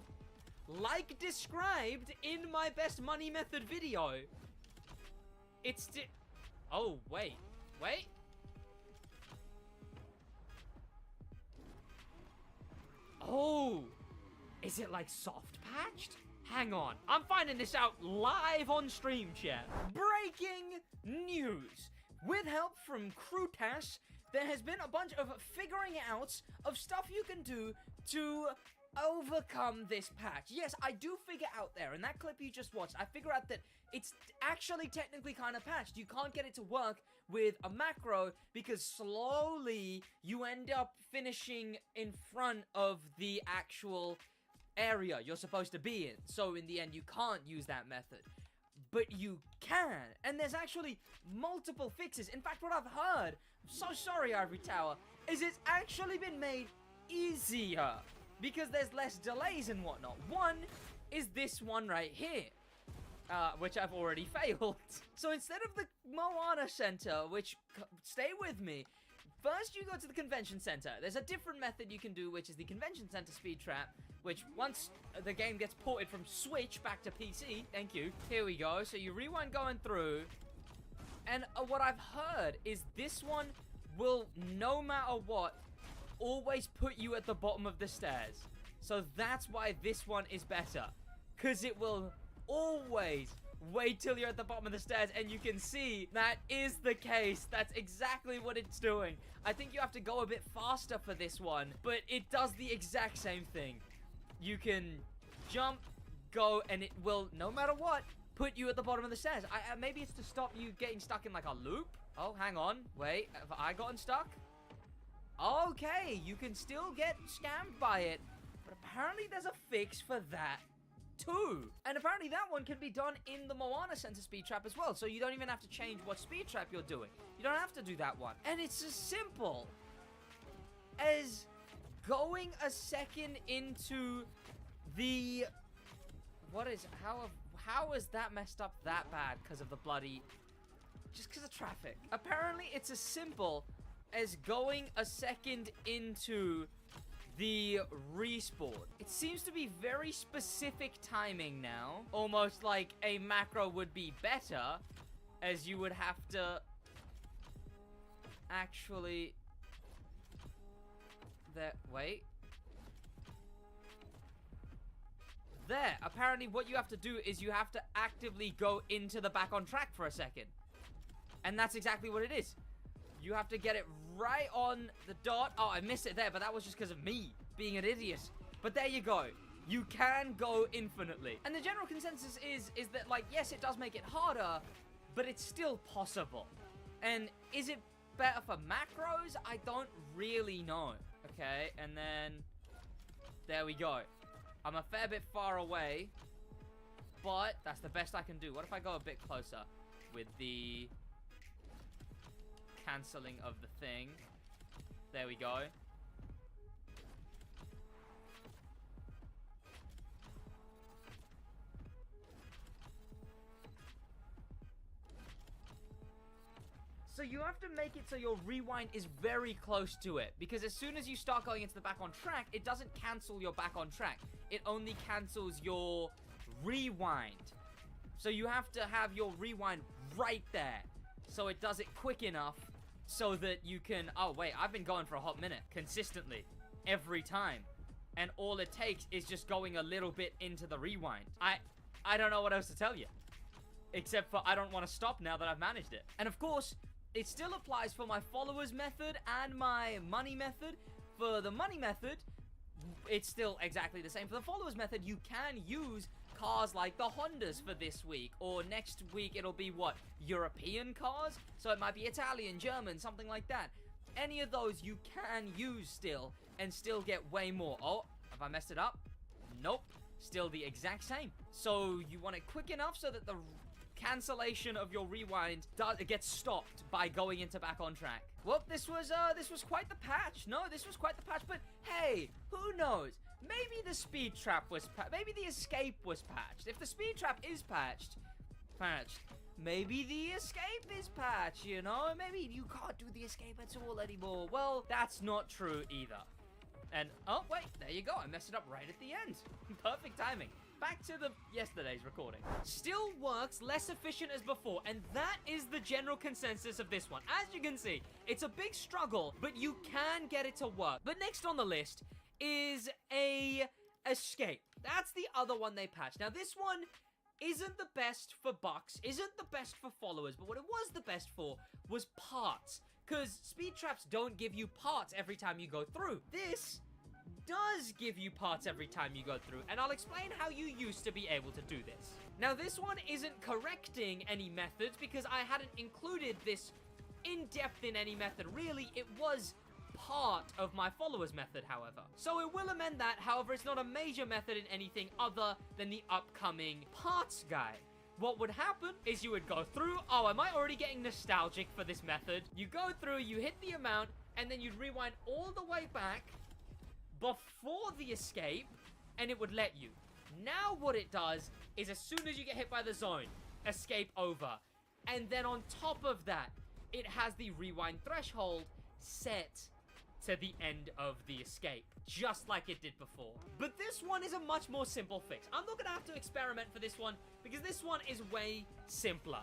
like described in my best money method video, it's oh, wait. Is it like soft patched? Hang on, I'm finding this out live on stream, chat. Breaking news. With help from Crewtash, there has been a bunch of figuring outs of stuff you can do to overcome this patch. Yes, I do figure out there, in that clip you just watched, I figure out that it's actually technically kind of patched. You can't get it to work with a macro because slowly you end up finishing in front of the actual area you're supposed to be in. So in the end, you can't use that method. But you can, and there's actually multiple fixes. In fact, what I've heard, I'm so sorry, Ivory Tower, is it's actually been made easier because there's less delays and whatnot. One is this one right here, which I've already failed. So instead of the Moana Center, which, stay with me, first you go to the Convention Center. There's a different method you can do, which is the Convention Center speed trap, which once the game gets ported from Switch back to PC, thank you, here we go. So you rewind going through, and what I've heard is this one will, no matter what, always put you at the bottom of the stairs. So that's why this one is better, because it will always wait till you're at the bottom of the stairs, and you can see that is the case. That's exactly what it's doing. I think you have to go a bit faster for this one, but it does the exact same thing. You can jump, go, and it will, no matter what, put you at the bottom of the stairs. Maybe it's to stop you getting stuck in like a loop. Oh, hang on. Wait, have I gotten stuck? Okay, you can still get scammed by it, but apparently there's a fix for that too. And apparently that one can be done in the Moana Center speed trap as well, so you don't even have to change what speed trap you're doing. You don't have to do that one. And it's as simple as going a second into the... How is that messed up that bad because of the bloody... Just because of traffic. Apparently it's as simple as going a second into the respawn. It seems to be very specific timing now. Almost like a macro would be better, as you would have to actually... Wait. There. Apparently what you have to do is you have to actively go into the back on track for a second. And that's exactly what it is. You have to get it right on the dot. Oh, I missed it there, but that was just because of me being an idiot. But there you go. You can go infinitely. And the general consensus is that, like, yes, it does make it harder, but it's still possible. And is it better for macros? I don't really know. Okay, and then there we go. I'm a fair bit far away, but that's the best I can do. What if I go a bit closer with the cancelling of the thing? There we go. So you have to make it so your rewind is very close to it, because as soon as you start going into the back on track, it doesn't cancel your back on track. It only cancels your rewind. So you have to have your rewind right there, so it does it quick enough so that you can... Oh, wait, I've been going for a hot minute, consistently, every time. And all it takes is just going a little bit into the rewind. I don't know what else to tell you, except for I don't want to stop now that I've managed it. And of course, it still applies for my followers method and my money method. For the money method, it's still exactly the same. For the followers method, you can use cars like the Hondas for this week, or next week it'll be what? European cars? So it might be Italian, German, something like that. Any of those you can use still, and still get way more. Oh, have I messed it up? Nope. Still the exact same. So you want it quick enough so that the cancellation of your rewind gets stopped by going into back on track. Well, this was quite the patch. No, this was quite the patch, but hey, who knows? Maybe the speed trap was maybe the escape was patched. If the speed trap is patched, maybe the escape is patched, you know? Maybe you can't do the escape at all anymore. Well, that's not true either. And, oh, wait, there you go. I messed it up right at the end. Perfect timing. Back to yesterday's recording. Still works, less efficient as before, and that is the general consensus of this one. As you can see, it's a big struggle, but you can get it to work. But next on the list is a escape. That's the other one they patched. Now, this one isn't the best for bucks, isn't the best for followers, but what it was the best for was parts. Because speed traps don't give you parts every time you go through. This does give you parts every time you go through, and I'll explain how you used to be able to do this. Now, this one isn't correcting any methods because I hadn't included this in depth in any method. Really, it was part of my followers method, however. So it will amend that. However, it's not a major method in anything other than the upcoming parts guide. What would happen is you would go through. Oh, am I already getting nostalgic for this method? You go through, you hit the amount, and then you'd rewind all the way back before the escape, and it would let you. Now what it does is as soon as you get hit by the zone, escape over. And then on top of that, it has the rewind threshold set to the end of the escape, just like it did before. But this one is a much more simple fix. I'm not gonna have to experiment for this one because this one is way simpler.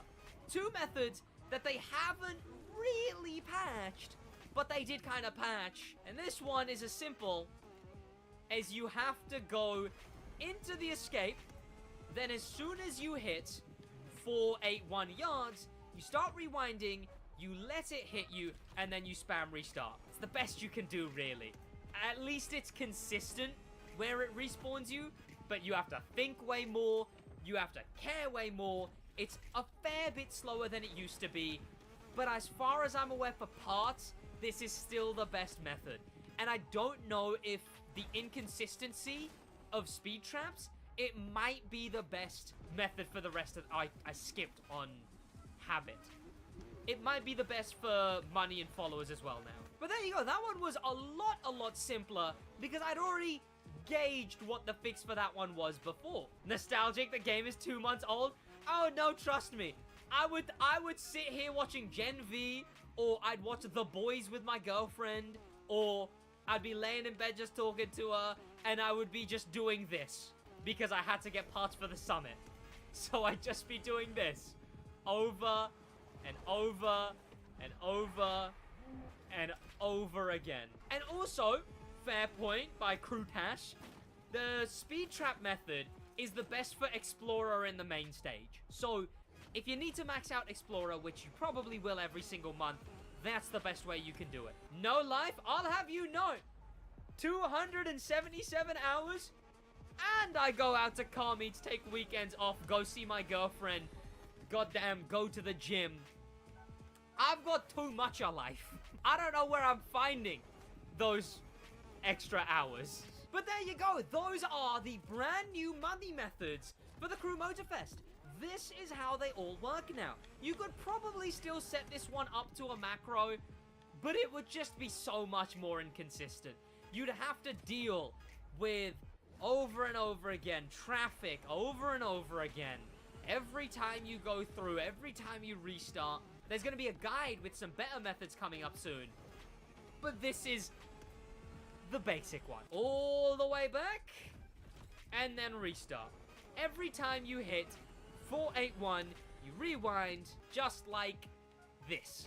Two methods that they haven't really patched, but they did kind of patch. And this one is as simple as you have to go into the escape, then as soon as you hit 481 yards, you start rewinding, you let it hit you, and then you spam restart. It's the best you can do, really. At least it's consistent where it respawns you, but you have to think way more, you have to care way more. It's a fair bit slower than it used to be, but as far as I'm aware for parts, this is still the best method. And I don't know if the inconsistency of speed traps, it might be the best method for the rest of... I skipped on habit. It might be the best for money and followers as well now. But there you go. That one was a lot simpler because I'd already gauged what the fix for that one was before. Nostalgic, the game is 2 months old. Oh no, trust me. I would sit here watching Gen V, or I'd watch The Boys with my girlfriend, or I'd be laying in bed just talking to her, and I would be just doing this because I had to get parts for the summit. So I'd just be doing this over and over and over and over again. And also, fair point by Crutash, the speed trap method is the best for Explorer in the main stage. So if you need to max out Explorer, which you probably will every single month, that's the best way you can do it. No life, I'll have you know, 277 hours, and I go out to car meets, take weekends off, go see my girlfriend, goddamn, go to the gym. I've got too much of life. I don't know where I'm finding those extra hours. But there you go. Those are the brand new money methods for the Crew Motorfest. This is how they all work now. You could probably still set this one up to a macro, but it would just be so much more inconsistent. You'd have to deal with over and over again traffic over and over again. Every time you go through, every time you restart. There's going to be a guide with some better methods coming up soon. But this is the basic one. All the way back, and then restart. Every time you hit 481, you rewind just like this.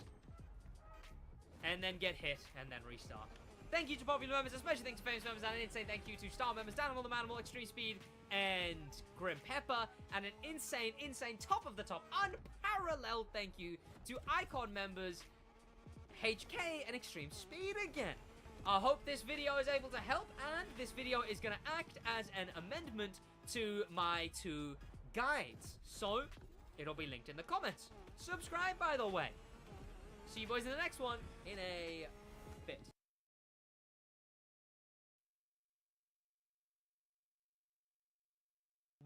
And then get hit, and then restart. Thank you to popular members, especially thanks to famous members, and I didn't say thank you to star members, Danimal the Manimal, Extreme Speed, and Grim Pepper, and an insane top of the top, unparalleled thank you to Icon members, HK, and Extreme Speed again. I hope this video is able to help, and this video is going to act as an amendment to my 2 guides. So, it'll be linked in the comments. Subscribe, by the way. See you boys in the next one in a bit.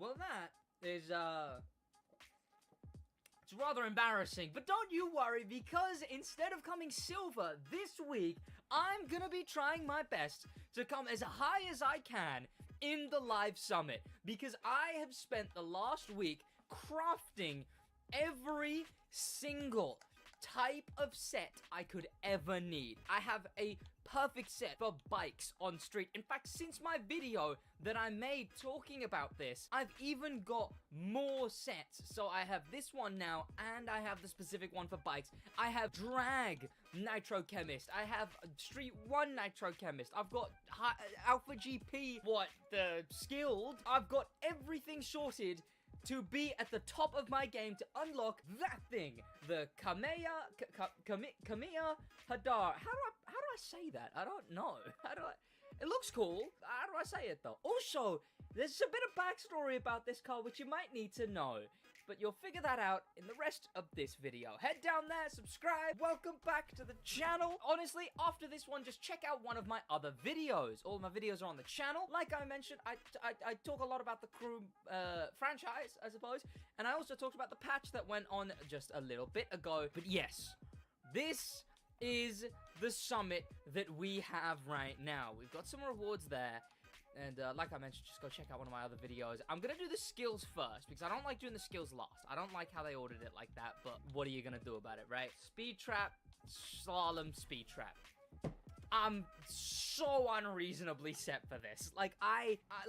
Well, that is, it's rather embarrassing, but don't you worry, because instead of coming silver this week, I'm gonna be trying my best to come as high as I can in the live summit, because I have spent the last week crafting every single type of set I could ever need. I have a perfect set for bikes on street. In fact, since my video that I made talking about this, I've even got more sets. So I have this one now, and I have the specific one for bikes. I have Drag Nitro Chemist. I have Street 1 Nitro Chemist. I've got Alpha GP, the Skilled. I've got everything sorted to be at the top of my game to unlock that thing, the Kamiya Hadar. How do I say that? I don't know. It looks cool. How do I say it though? Also, there's a bit of backstory about this car which you might need to know, but you'll figure that out in the rest of this video. Head down there, subscribe, welcome back to the channel. Honestly, after this one, just check out one of my other videos. All my videos are on the channel. Like I mentioned, I talk a lot about the Crew franchise, I suppose, and I also talked about the patch that went on just a little bit ago. But yes, this is the summit that we have right now. We've got some rewards there. And like I mentioned, just go check out one of my other videos. I'm going to do the skills first, because I don't like doing the skills last. I don't like how they ordered it like that, but what are you going to do about it, right? Speed trap, slalom, speed trap. I'm so unreasonably set for this. Like,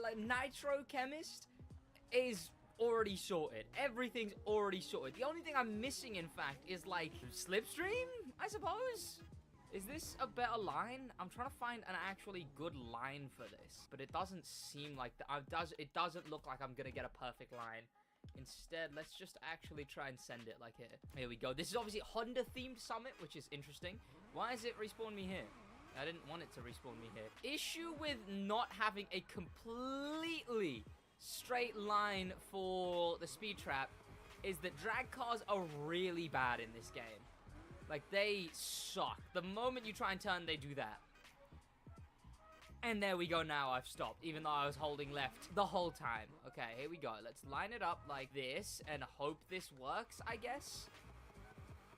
like Nitro Chemist is already sorted. Everything's already sorted. The only thing I'm missing, in fact, is, like, Slipstream, I suppose? Is this a better line? I'm trying to find an actually good line for this, but it doesn't seem like that. It doesn't look like I'm gonna get a perfect line. Instead, let's just actually try and send it like here. Here we go. This is obviously Honda-themed summit, which is interesting. Why is it respawn me here? I didn't want it to respawn me here. Issue with not having a completely straight line for the speed trap is that drag cars are really bad in this game. Like, they suck. The moment you try and turn, they do that. And there we go now, I've stopped, even though I was holding left the whole time. Okay, here we go. Let's line it up like this and hope this works, I guess.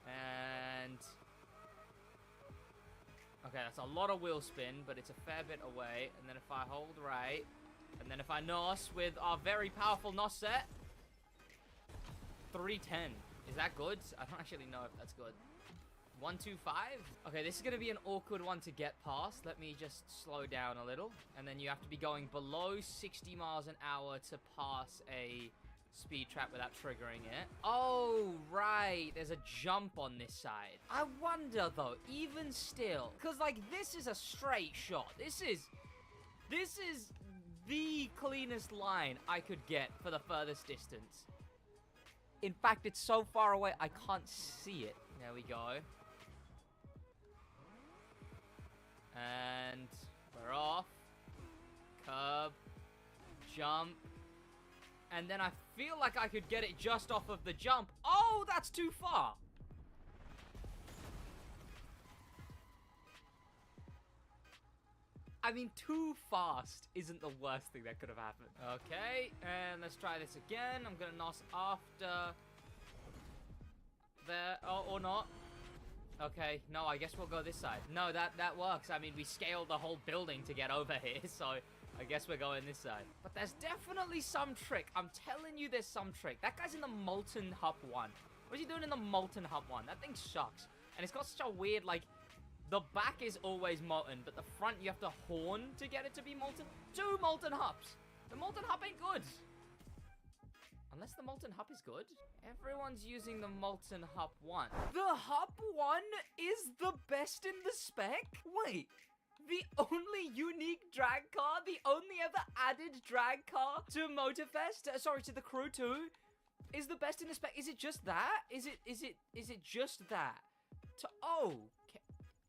And okay, that's a lot of wheel spin, but it's a fair bit away. And then if I hold right, and then if I NOS with our very powerful NOS set, 310. Is that good? I don't actually know if that's good. 125. Okay, this is going to be an awkward one to get past. Let me just slow down a little. And then you have to be going below 60 miles an hour to pass a speed trap without triggering it. Oh, right. There's a jump on this side. I wonder, though, even still, because, like, this is a straight shot. This is the cleanest line I could get for the furthest distance. In fact, it's so far away, I can't see it. There we go. And we're off. Curb. Jump. And then I feel like I could get it just off of the jump. Oh, that's too far. I mean, too fast isn't the worst thing that could have happened. Okay, and let's try this again. I'm gonna NOS after there. Oh, or not. Okay, no, I guess we'll go this side. No, that works. I mean, we scaled the whole building to get over here, so I guess we're going this side. But there's definitely some trick. I'm telling you there's some trick. That guy's in the Molten Hup 1. What is he doing in the Molten Hup 1? That thing sucks. And it's got such a weird, like, the back is always molten, but the front you have to horn to get it to be molten. 2 Molten Hups. The Molten Hup ain't good. Unless the Molten Hup is good. Everyone's using the Molten Hup 1. The Hup 1 is the best in the spec? Wait, the only unique drag car, the only ever added drag car to Motorfest, sorry, to the Crew 2, is the best in the spec. Is it just that? Is it just that?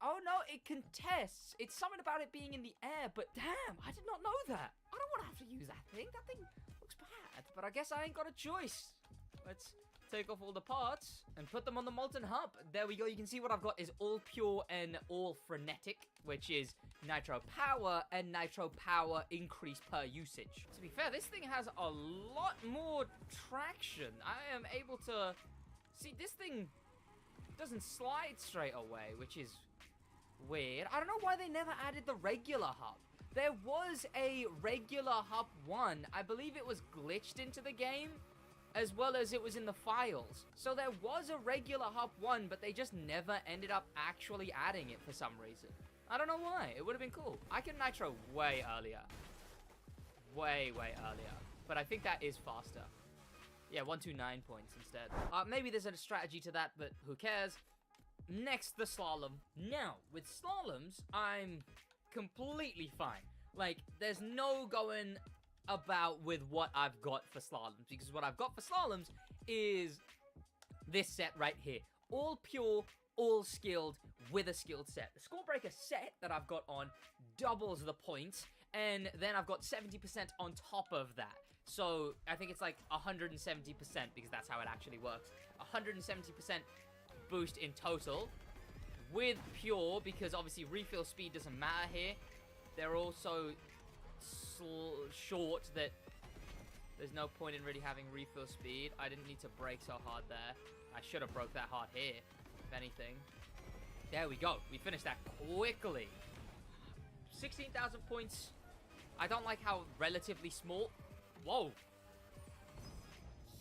Oh no, it contests. It's something about it being in the air, but damn, I did not know that. I don't want to have to use that thing. That thing looks bad, but I guess I ain't got a choice. Let's take off all the parts and put them on the Molten Hub. There we go. You can see what I've got is all pure and all frenetic, which is nitro power and nitro power increase per usage. To be fair, this thing has a lot more traction. I am able to see this thing doesn't slide straight away, which is weird. I don't know why they never added the regular hub. There was a regular hub 1. I believe it was glitched into the game, as well as it was in the files. So there was a regular hub 1, but they just never ended up actually adding it for some reason. I don't know why. It would have been cool. I can nitro way earlier. Way earlier. But I think that is faster. Yeah, 129 points instead. Maybe there's a strategy to that, but who cares? Next, the slalom. Now, with slaloms, I'm completely fine. Like, there's no going about with what I've got for slaloms, because what I've got for slaloms is this set right here. All pure, all skilled, with a skilled set. The Scorebreaker set that I've got on doubles the points, and then I've got 70% on top of that. So, I think it's like 170%, because that's how it actually works. 170% boost in total, with pure, because obviously refill speed doesn't matter here. They're also short that there's no point in really having refill speed. I didn't need to brake so hard there. I should have broke that hard here, if anything. There we go. We finished that quickly. 16,000 points. I don't like how relatively small. Whoa.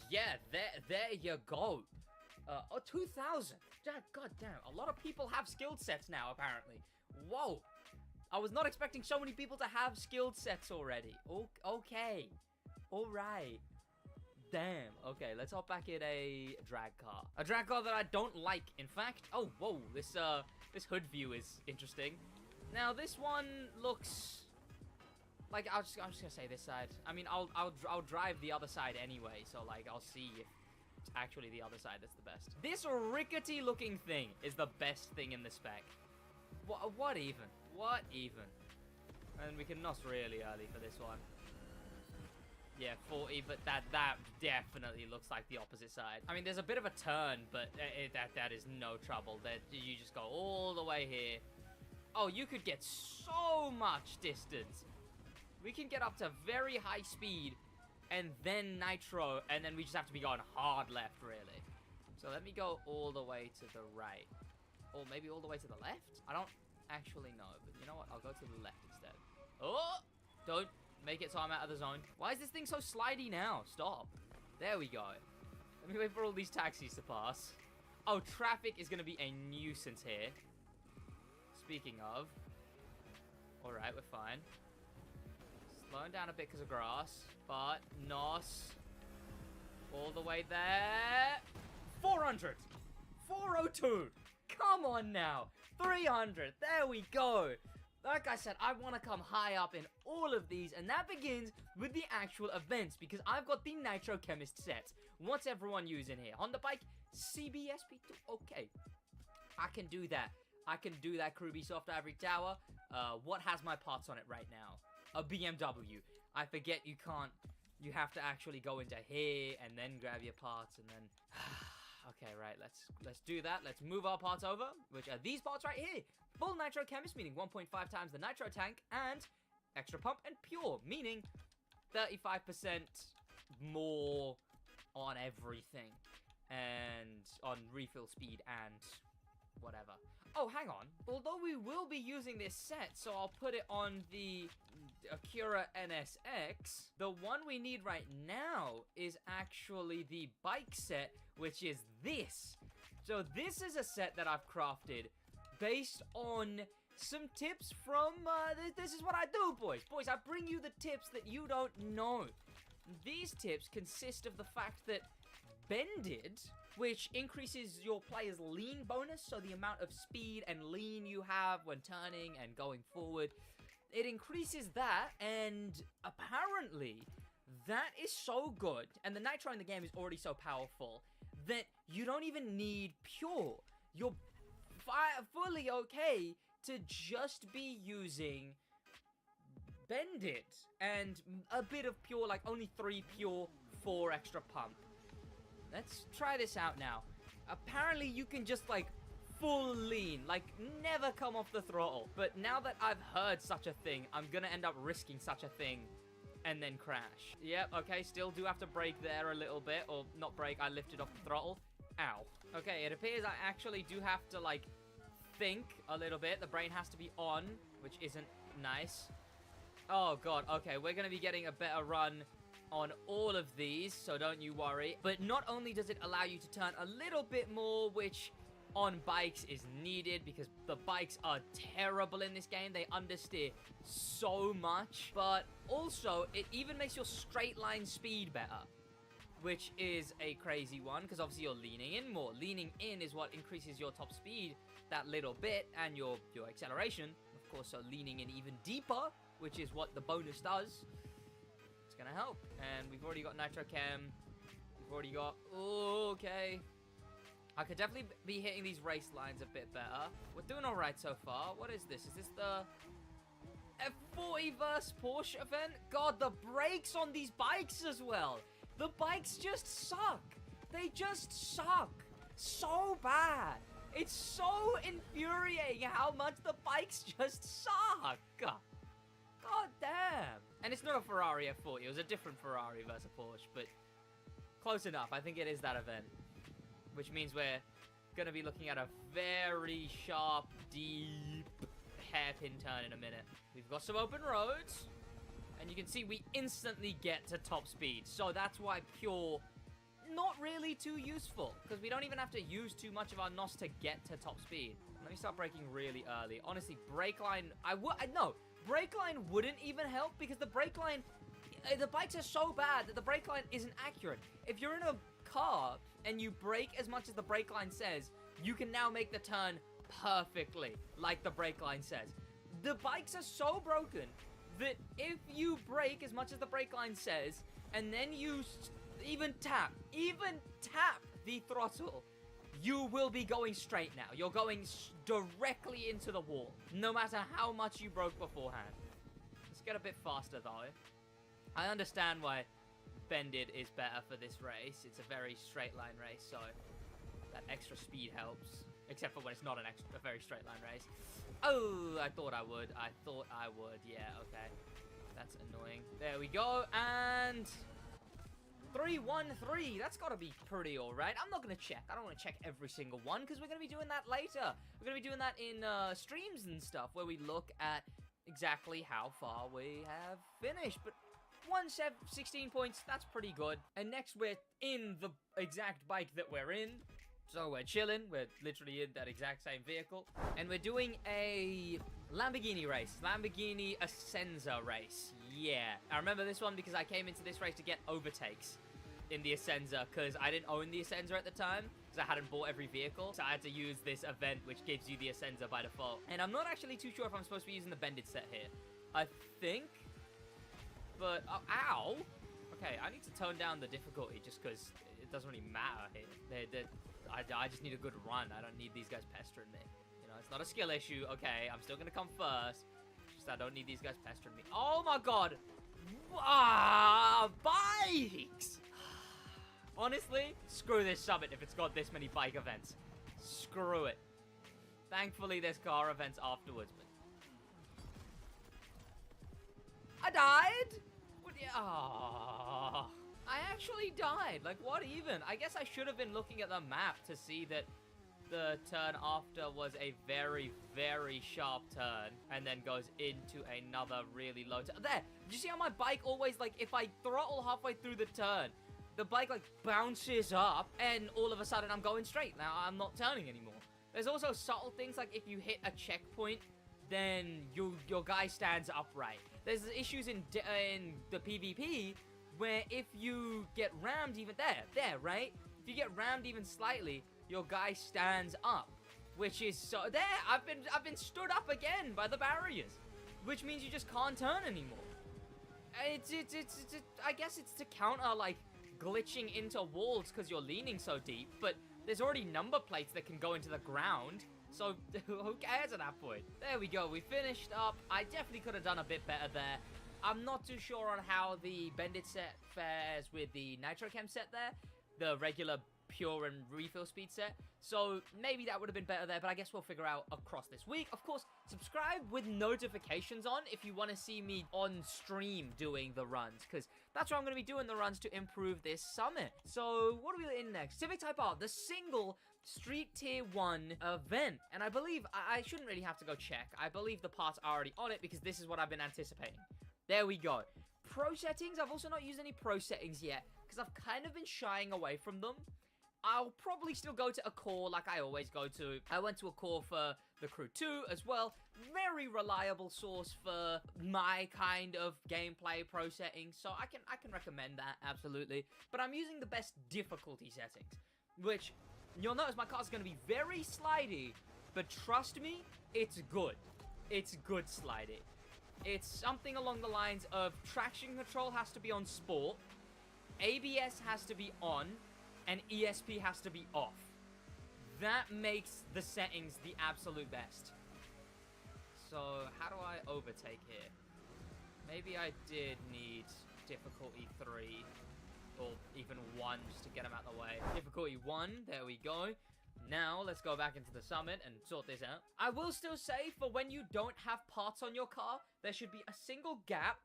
Yeah, there you go. 2,000. God damn. A lot of people have skilled sets now, apparently. Whoa. I was not expecting so many people to have skilled sets already. Okay. Alright. Damn. Okay, let's hop back in a drag car. A drag car that I don't like, in fact. Oh, whoa. This hood view is interesting. Now, this one looks like, I'm just gonna say this side. I mean, I'll drive the other side anyway, so like I'll see if it's actually the other side that's the best. This rickety looking thing is the best thing in the spec. What even? What even? And we can NOS really early for this one. Yeah, 40, but that definitely looks like the opposite side. I mean, there's a bit of a turn, but that is no trouble. That you just go all the way here. Oh, you could get so much distance. We can get up to very high speed, and then nitro, and then we just have to be going hard left, really. So let me go all the way to the right. Or maybe all the way to the left? I don't actually know, but you know what? I'll go to the left instead. Oh! Don't make it so I'm out of the zone. Why is this thing so slidey now? Stop. There we go. Let me wait for all these taxis to pass. Oh, traffic is going to be a nuisance here. Speaking of. Alright, we're fine. Slowing down a bit because of grass. But, NOS. All the way there. 400. 402. Come on now. 300. There we go. Like I said, I want to come high up in all of these, and that begins with the actual events, because I've got the Nitro Chemist set. What's everyone using here? Honda bike, CBSP2. Okay. I can do that. I can do that, Kruby Soft Ivory Tower. What has my parts on it right now? A BMW. I forget you can't. You have to actually go into here and then grab your parts and then. Okay, right. Let's do that. Let's move our parts over, which are these parts right here. Full Nitro Chemist, meaning 1.5 times the Nitro tank, and extra pump and pure, meaning 35% more on everything, and on refill speed and whatever. Oh, hang on. Although we will be using this set, so I'll put it on the Acura NSX, the one we need right now is actually the bike set, which is this. So this is a set that I've crafted based on some tips from, this is what I do, boys. Boys, I bring you the tips that you don't know. These tips consist of the fact that Bended, which increases your player's lean bonus, so the amount of speed and lean you have when turning and going forward, it increases that, and apparently that is so good, and the nitro in the game is already so powerful, that you don't even need pure. You're fully okay to just be using Bended and a bit of pure, like only 3 pure, 4 extra pump. Let's try this out now. Apparently you can just like full lean, like never come off the throttle. But now that I've heard such a thing, I'm gonna end up risking such a thing and then crash. Yep, okay, still do have to brake there a little bit, or not brake, I lifted off the throttle. Ow. Okay, it appears I actually do have to like think a little bit. The brain has to be on, which isn't nice. Oh god, okay, we're gonna be getting a better run on all of these, so don't you worry. But not only does it allow you to turn a little bit more, which on bikes is needed because the bikes are terrible in this game. They understeer so much, but also it even makes your straight line speed better, which is a crazy one because obviously you're leaning in more. Leaning in is what increases your top speed that little bit and your acceleration. Of course, so leaning in even deeper, which is what the bonus does. It's gonna help. And we've already got Nitro Chem. We've already got... Okay. I could definitely be hitting these race lines a bit better. We're doing alright so far. What is this? Is this the F40 vs Porsche event? God, the brakes on these bikes as well. The bikes just suck. They just suck. So bad. It's so infuriating how much the bikes just suck. God damn. And it's not a Ferrari F40. It was a different Ferrari versus a Porsche, but close enough. I think it is that event. Which means we're going to be looking at a very sharp, deep hairpin turn in a minute. We've got some open roads. And you can see we instantly get to top speed. So that's why pure, not really too useful. Because we don't even have to use too much of our NOS to get to top speed. Let me start braking really early. Honestly, brake line, no, brake line wouldn't even help because the brake line, the bikes are so bad that the brake line isn't accurate. If you're in a car and you brake as much as the brake line says, you can now make the turn perfectly, like the brake line says. The bikes are so broken that if you brake as much as the brake line says, and then you even tap the throttle, you will be going straight now. You're going directly into the wall, no matter how much you broke beforehand. Let's get a bit faster, though. I understand why Bended is better for this race. It's a very straight line race, so that extra speed helps. Except for when it's not a very straight line race. Oh, I thought I would. Yeah, okay. That's annoying. There we go. And 313. That's got to be pretty all right. I'm not going to check. I don't want to check every single one because we're going to be doing that later. We're going to be doing that in streams and stuff where we look at exactly how far we have finished. But 16 points, that's pretty good. And next, we're in the exact bike that we're in. So we're chilling. We're literally in that exact same vehicle. And we're doing a Lamborghini race. Lamborghini Essenza race. Yeah. I remember this one because I came into this race to get overtakes in the Essenza because I didn't own the Essenza at the time because I hadn't bought every vehicle. So I had to use this event which gives you the Essenza by default. And I'm not actually too sure if I'm supposed to be using the Bended set here. I think. But, ow. Okay, I need to tone down the difficulty just because it doesn't really matter here. I just need a good run. I don't need these guys pestering me. You know, it's not a skill issue. Okay, I'm still going to come first. Just I don't need these guys pestering me. Oh, my God. Ah, bikes. Honestly, screw this summit if it's got this many bike events. Screw it. Thankfully, there's car events afterwards. But I died? What? Oh. I actually died. Like, what even? I guess I should have been looking at the map to see that the turn after was a very, very sharp turn and then goes into another really low turn. There! Did you see how my bike always, like, if I throttle halfway through the turn, the bike, like, bounces up and all of a sudden I'm going straight. Now I'm not turning anymore. There's also subtle things, like if you hit a checkpoint, then your guy stands upright. There's issues in the PvP where if you get rammed even there, right? If you get rammed even slightly, your guy stands up, which is so there. I've been stood up again by the barriers, which means you just can't turn anymore. It's I guess it's to counter like glitching into walls because you're leaning so deep, but there's already number plates that can go into the ground. So, who cares at that point? There we go. We finished up. I definitely could have done a bit better there. I'm not too sure on how the Bended set fares with the Nitro Chem set there. The regular pure and refill speed set. So, maybe that would have been better there, but I guess we'll figure out across this week. Of course, subscribe with notifications on if you want to see me on stream doing the runs, because that's where I'm going to be doing the runs to improve this summit. So, what are we in next? Civic Type R, the single Street Tier 1 event. And I believe, I shouldn't really have to go check. I believe the parts are already on it because this is what I've been anticipating. There we go. Pro settings, I've also not used any pro settings yet because I've kind of been shying away from them. I'll probably still go to a core like I always go to. I went to a core for the Crew 2 as well. Very reliable source for my kind of gameplay pro settings, so I can recommend that, absolutely. But I'm using the best difficulty settings, which you'll notice my car's going to be very slidey, but trust me, it's good. It's good slidey. It's something along the lines of traction control has to be on sport, ABS has to be on, and ESP has to be off. That makes the settings the absolute best. So, how do I overtake here? Maybe I did need difficulty 3, or even 1, just to get him out of the way. Difficulty 1, there we go. Now, let's go back into the summit and sort this out. I will still say, for when you don't have parts on your car, there should be a single gap,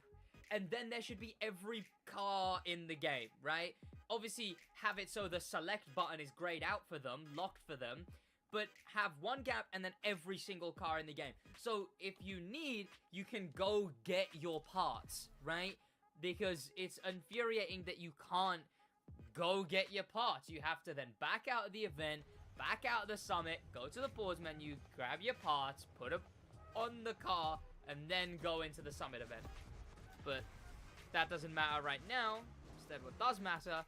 and then there should be every car in the game, right? Obviously, have it so the select button is grayed out for them, locked for them, but have one gap and then every single car in the game. So, if you need, you can go get your parts, right? Because it's infuriating that you can't go get your parts. You have to then back out of the event, back out of the summit, go to the pause menu, grab your parts, put them on the car, and then go into the summit event. But that doesn't matter right now. Instead, what does matter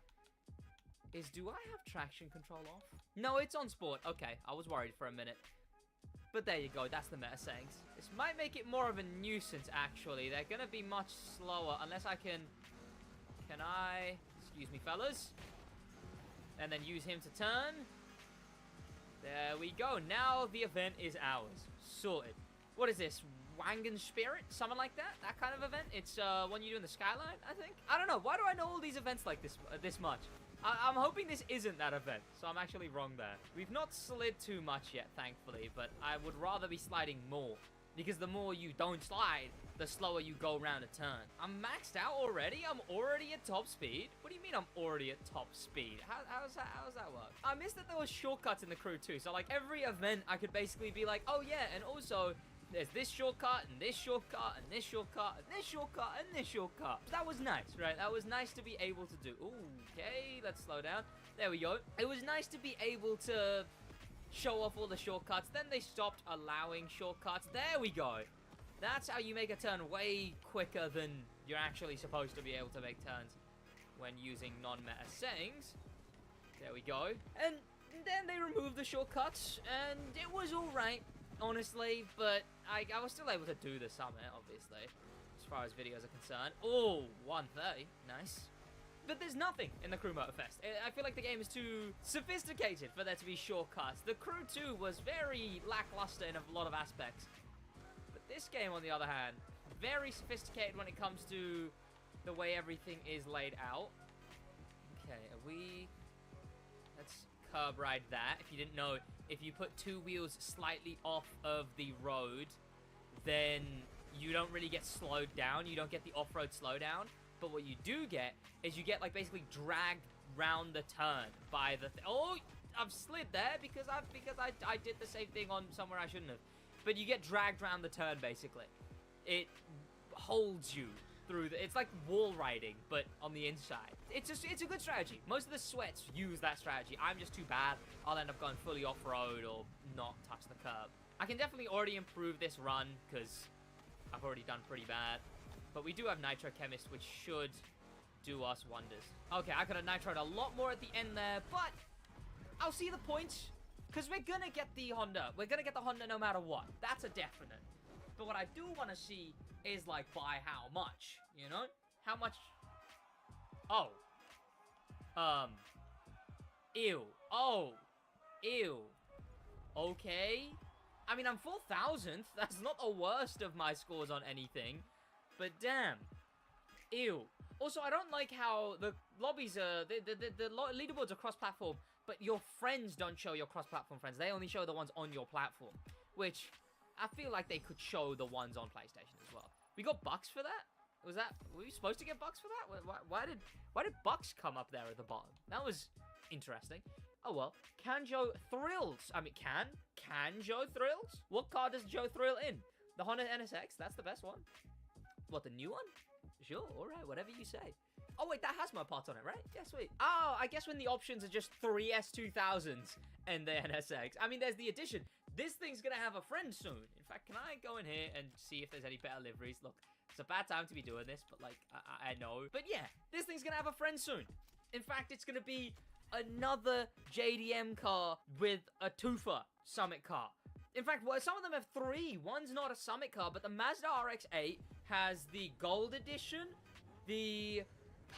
is, do I have traction control off? No, it's on sport. Okay, I was worried for a minute. But there you go, that's the meta settings. This might make it more of a nuisance, actually. They're gonna be much slower, unless I can I, excuse me, fellas, and then use him to turn. There we go. Now the event is ours. Sorted. What is this? Wangan Spirit? Something like that? That kind of event? It's one you do in the skyline, I think? I don't know. Why do I know all these events like this much? I'm hoping this isn't that event, so I'm actually wrong there. We've not slid too much yet, thankfully, but I would rather be sliding more. Because the more you don't slide, the slower you go around a turn. I'm maxed out already? I'm already at top speed? What do you mean I'm already at top speed? How's that work? I missed that there was shortcuts in the Crew too. So like every event, I could basically be like, oh yeah, and also there's this shortcut, and this shortcut, and this shortcut, and this shortcut, and this shortcut. That was nice, right? That was nice to be able to do. Ooh, okay, let's slow down. There we go. It was nice to be able to show off all the shortcuts. Then they stopped allowing shortcuts. There we go. That's how you make a turn way quicker than you're actually supposed to be able to make turns when using non-meta settings. There we go. And then they removed the shortcuts, and it was alright, honestly, but I was still able to do the summit, obviously, as far as videos are concerned. Oh, 130. Nice. But there's nothing in the Crew Motorfest. I feel like the game is too sophisticated for there to be shortcuts. The Crew 2 was very lackluster in a lot of aspects. But this game, on the other hand, very sophisticated when it comes to the way everything is laid out. Okay, let's curb ride that. If you didn't know, if you put 2 wheels slightly off of the road, then you don't really get slowed down. You don't get the off-road slowdown. But what you do get is you get, like, basically dragged round the turn by the... Oh, I've slid there because I did the same thing on somewhere I shouldn't have. But you get dragged round the turn, basically. It holds you through the... It's like wall riding, but on the inside. It's a good strategy. Most of the sweats use that strategy. I'm just too bad. I'll end up going fully off-road or not touch the curb. I can definitely already improve this run because I've already done pretty bad. But we do have Nitro Chemist, which should do us wonders. Okay, I could have nitroed a lot more at the end there, but I'll see the point, because we're going to get the Honda. We're going to get the Honda no matter what. That's a definite. But what I do want to see is, like, by how much, you know? How much... Oh. Ew. Oh. Ew. Okay. I mean, I'm 4,000th. That's not the worst of my scores on anything. But damn. Ew. Also, I don't like how the lobbies are... The leaderboards are cross-platform, but your friends don't show your cross-platform friends. They only show the ones on your platform. Which, I feel like they could show the ones on PlayStation as well. We got bucks for that? Were we supposed to get bucks for that? Why did bucks come up there at the bottom? That was interesting. Oh well. Can Joe Thrills? I mean, can Joe Thrills? What car does Joe Thrill in? The Honda NSX? That's the best one. What, the new one? Sure, alright, whatever you say. Oh, wait, that has my parts on it, right? Yeah, sweet. Oh, I guess when the options are just 3 S2000s and the NSX. I mean, there's the addition. This thing's gonna have a friend soon. In fact, can I go in here and see if there's any better liveries? Look, it's a bad time to be doing this, but, like, I know. But, yeah, this thing's gonna have a friend soon. In fact, it's gonna be another JDM car with a twofer Summit car. In fact, well, some of them have 3. One's not a Summit car, but the Mazda RX-8 has the Gold Edition, the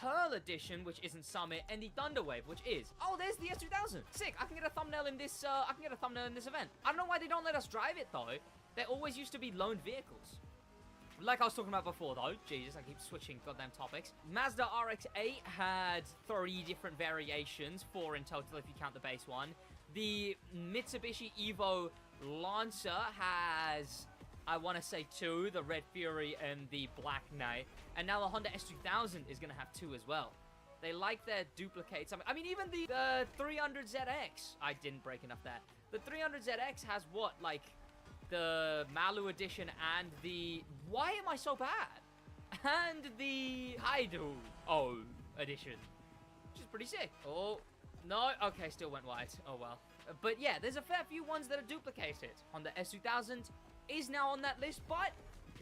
Pearl Edition, which isn't Summit, and the Thunderwave, which is. Oh, there's the S2000. Sick. I can get a thumbnail in this. I can get a thumbnail in this event. I don't know why they don't let us drive it though. There always used to be loaned vehicles. Like I was talking about before, though. Jesus, I keep switching goddamn topics. Mazda RX-8 had 3 different variations, 4 in total if you count the base one. The Mitsubishi Evo Lancer has, I want to say 2, the Red Fury and the Black Knight. And now the Honda S2000 is going to have 2 as well. They like their duplicates. I mean, even the 300ZX. I didn't break enough there. The 300ZX has what, like, the Malu edition and the... Why am I so bad? And the Haidu edition. Which is pretty sick. Oh, no. Okay, still went wide. Oh, well. But yeah, there's a fair few ones that are duplicated. Honda S2000 is now on that list, but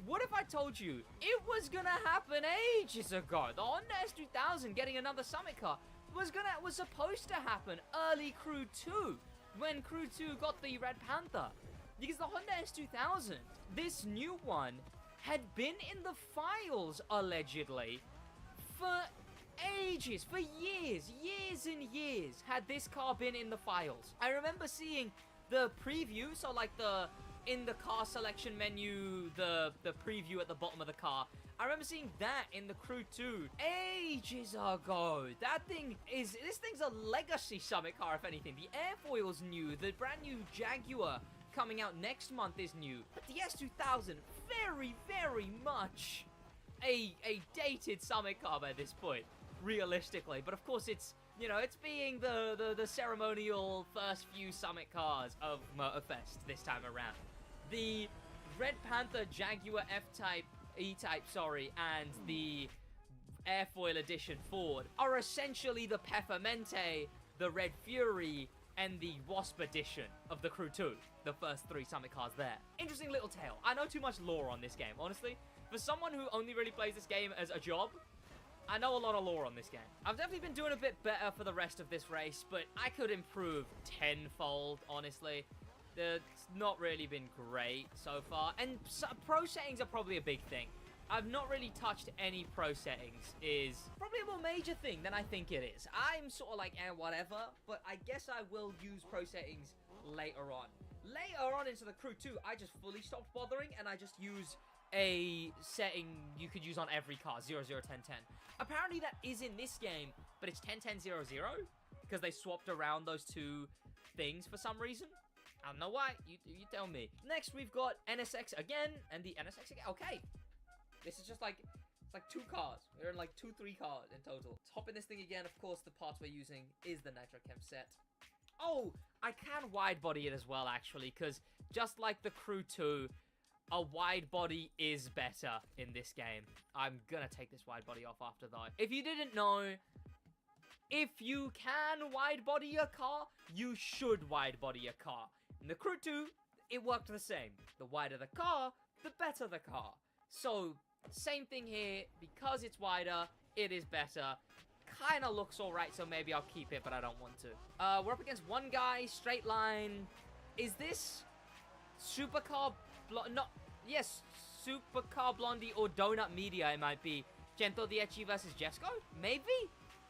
what if I told you it was gonna happen ages ago? The Honda S2000 getting another Summit car was supposed to happen early Crew 2, when Crew 2 got the Red Panther. Because the Honda S2000, this new one, had been in the files, allegedly, for ages, for years and years, had this car been in the files. I remember seeing the preview, so like in the car selection menu, the preview at the bottom of the car. I remember seeing that in the Crew 2 ages ago. This thing's a legacy Summit car, if anything. The airfoil's new, the brand new Jaguar coming out next month is new. But the S2000, very, very much a dated Summit car by this point, realistically. But of course, it's, you know, it's being the ceremonial first few Summit cars of Motorfest this time around. The Red Panther Jaguar F-Type, E-Type, sorry, and the Airfoil Edition Ford are essentially the Peppermente, the Red Fury, and the Wasp Edition of the Crew 2. The first 3 Summit cars there. Interesting little tale. I know too much lore on this game, honestly. For someone who only really plays this game as a job, I know a lot of lore on this game. I've definitely been doing a bit better for the rest of this race, but I could improve tenfold, honestly. It's not really been great so far. And pro settings are probably a big thing. I've not really touched any pro settings is probably a more major thing than I think it is. I'm sort of like, whatever, but I guess I will use pro settings later on. Later on into the Crew 2, I just fully stopped bothering, and I just use a setting you could use on every car, 001010. Apparently that is in this game, but it's 101000, because they swapped around those 2 things for some reason. I don't know why, you tell me. Next, we've got NSX again, and the NSX again. Okay. This is just like, it's like 2 cars. We're in like 2-3 cars in total. Let's hop in this thing again. Of course, the parts we're using is the Nitrochem set. Oh, I can wide body it as well, actually, because just like the Crew 2, a wide body is better in this game. I'm gonna take this wide body off after though. If you didn't know, if you can wide body a car, you should wide body a car. In the Crew 2, it worked the same. The wider the car, the better the car. So, same thing here. Because it's wider, it is better. Kind of looks alright, so maybe I'll keep it, but I don't want to. We're up against one guy, straight line. Is this Supercar yes, Supercar Blondie or Donut Media, it might be. 110 versus Jesco? Maybe?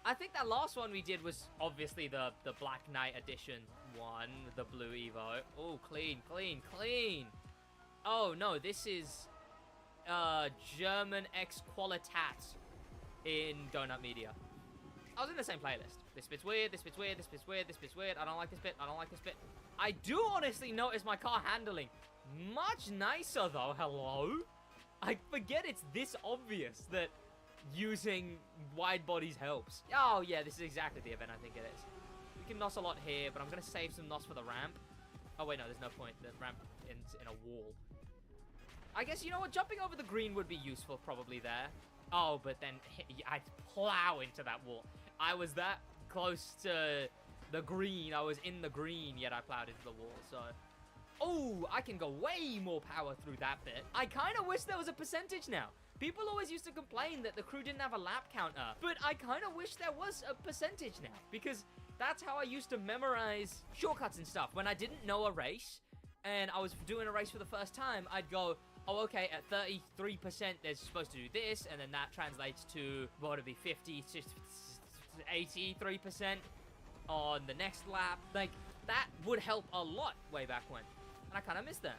I think that last one we did was obviously the Black Knight edition one, the Blue Evo. Oh, clean, clean, clean. Oh, no, this is German X Qualitat in Donut Media. I was in the same playlist. This bit's weird, this bit's weird, this bit's weird, this bit's weird. I don't like this bit, I don't like this bit. I do honestly notice my car handling much nicer though, hello? I forget it's this obvious that using wide bodies helps. Oh yeah, this is exactly the event I think it is. We can NOS a lot here, but I'm gonna save some NOS for the ramp. Oh wait, no, there's no point. The ramp ends in a wall. I guess, you know what, jumping over the green would be useful probably there. Oh, but then I'd plow into that wall. I was that close to the green. I was in the green, yet I plowed into the wall, so... Oh, I can go way more power through that bit. I kind of wish there was a percentage now. People always used to complain that the crew didn't have a lap counter, but I kind of wish there was a percentage now, because that's how I used to memorize shortcuts and stuff. When I didn't know a race, and I was doing a race for the first time, I'd go, oh, okay, at 33%, they're supposed to do this, and then that translates to, what would it be, 50, 83% on the next lap. Like, that would help a lot way back when. And I kind of missed that.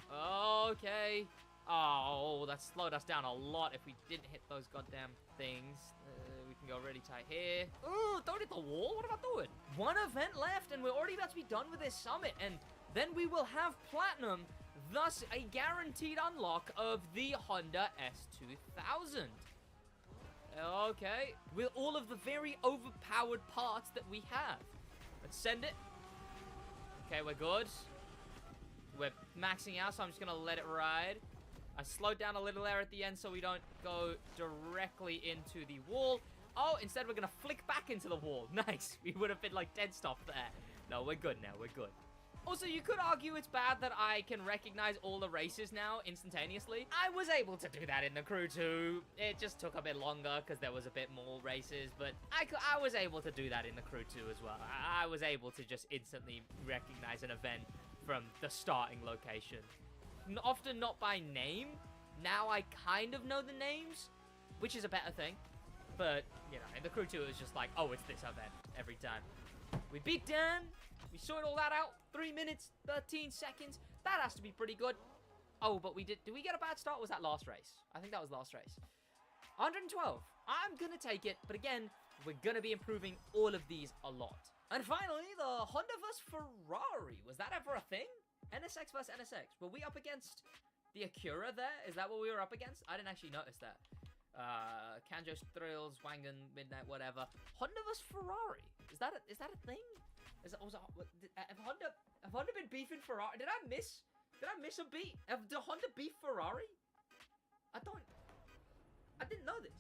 Okay. Oh, that slowed us down a lot if we didn't hit those goddamn things. We can go really tight here. Oh, don't hit the wall. What am I doing? One event left, and we're already about to be done with this summit. And then we will have Platinum, thus a guaranteed unlock of the Honda S2000. Okay. With all of the very overpowered parts that we have. Let's send it. Okay, we're good. We're maxing out, so I'm just going to let it ride. I slowed down a little there at the end so we don't go directly into the wall. Oh, instead we're going to flick back into the wall. Nice. We would have been like dead stop there. No, we're good now. We're good. Also, you could argue it's bad that I can recognize all the races now instantaneously. I was able to do that in the Crew 2. It just took a bit longer because there was a bit more races, but I was able to do that in the Crew 2 as well. I was able to just instantly recognize an event from the starting location. Often not by name. Now I kind of know the names, which is a better thing. But, you know, in the Crew 2, it was just like, oh, it's this event every time. We beat Dan. We sorted all that out. 3 minutes, 13 seconds. That has to be pretty good. Oh, but we did we get a bad start? Or was that last race? I think that was last race. 112. I'm going to take it. But again, we're going to be improving all of these a lot. And finally, the Honda vs. Ferrari. Was that ever a thing? NSX vs. NSX. Were we up against the Acura there? Is that what we were up against? I didn't actually notice that. Kanjo's Thrills, Wangan, Midnight, whatever. Honda vs. Ferrari. Is that a thing? Have Honda been beefing Ferrari? Did I miss a beat? Did Honda beef Ferrari? I didn't know this.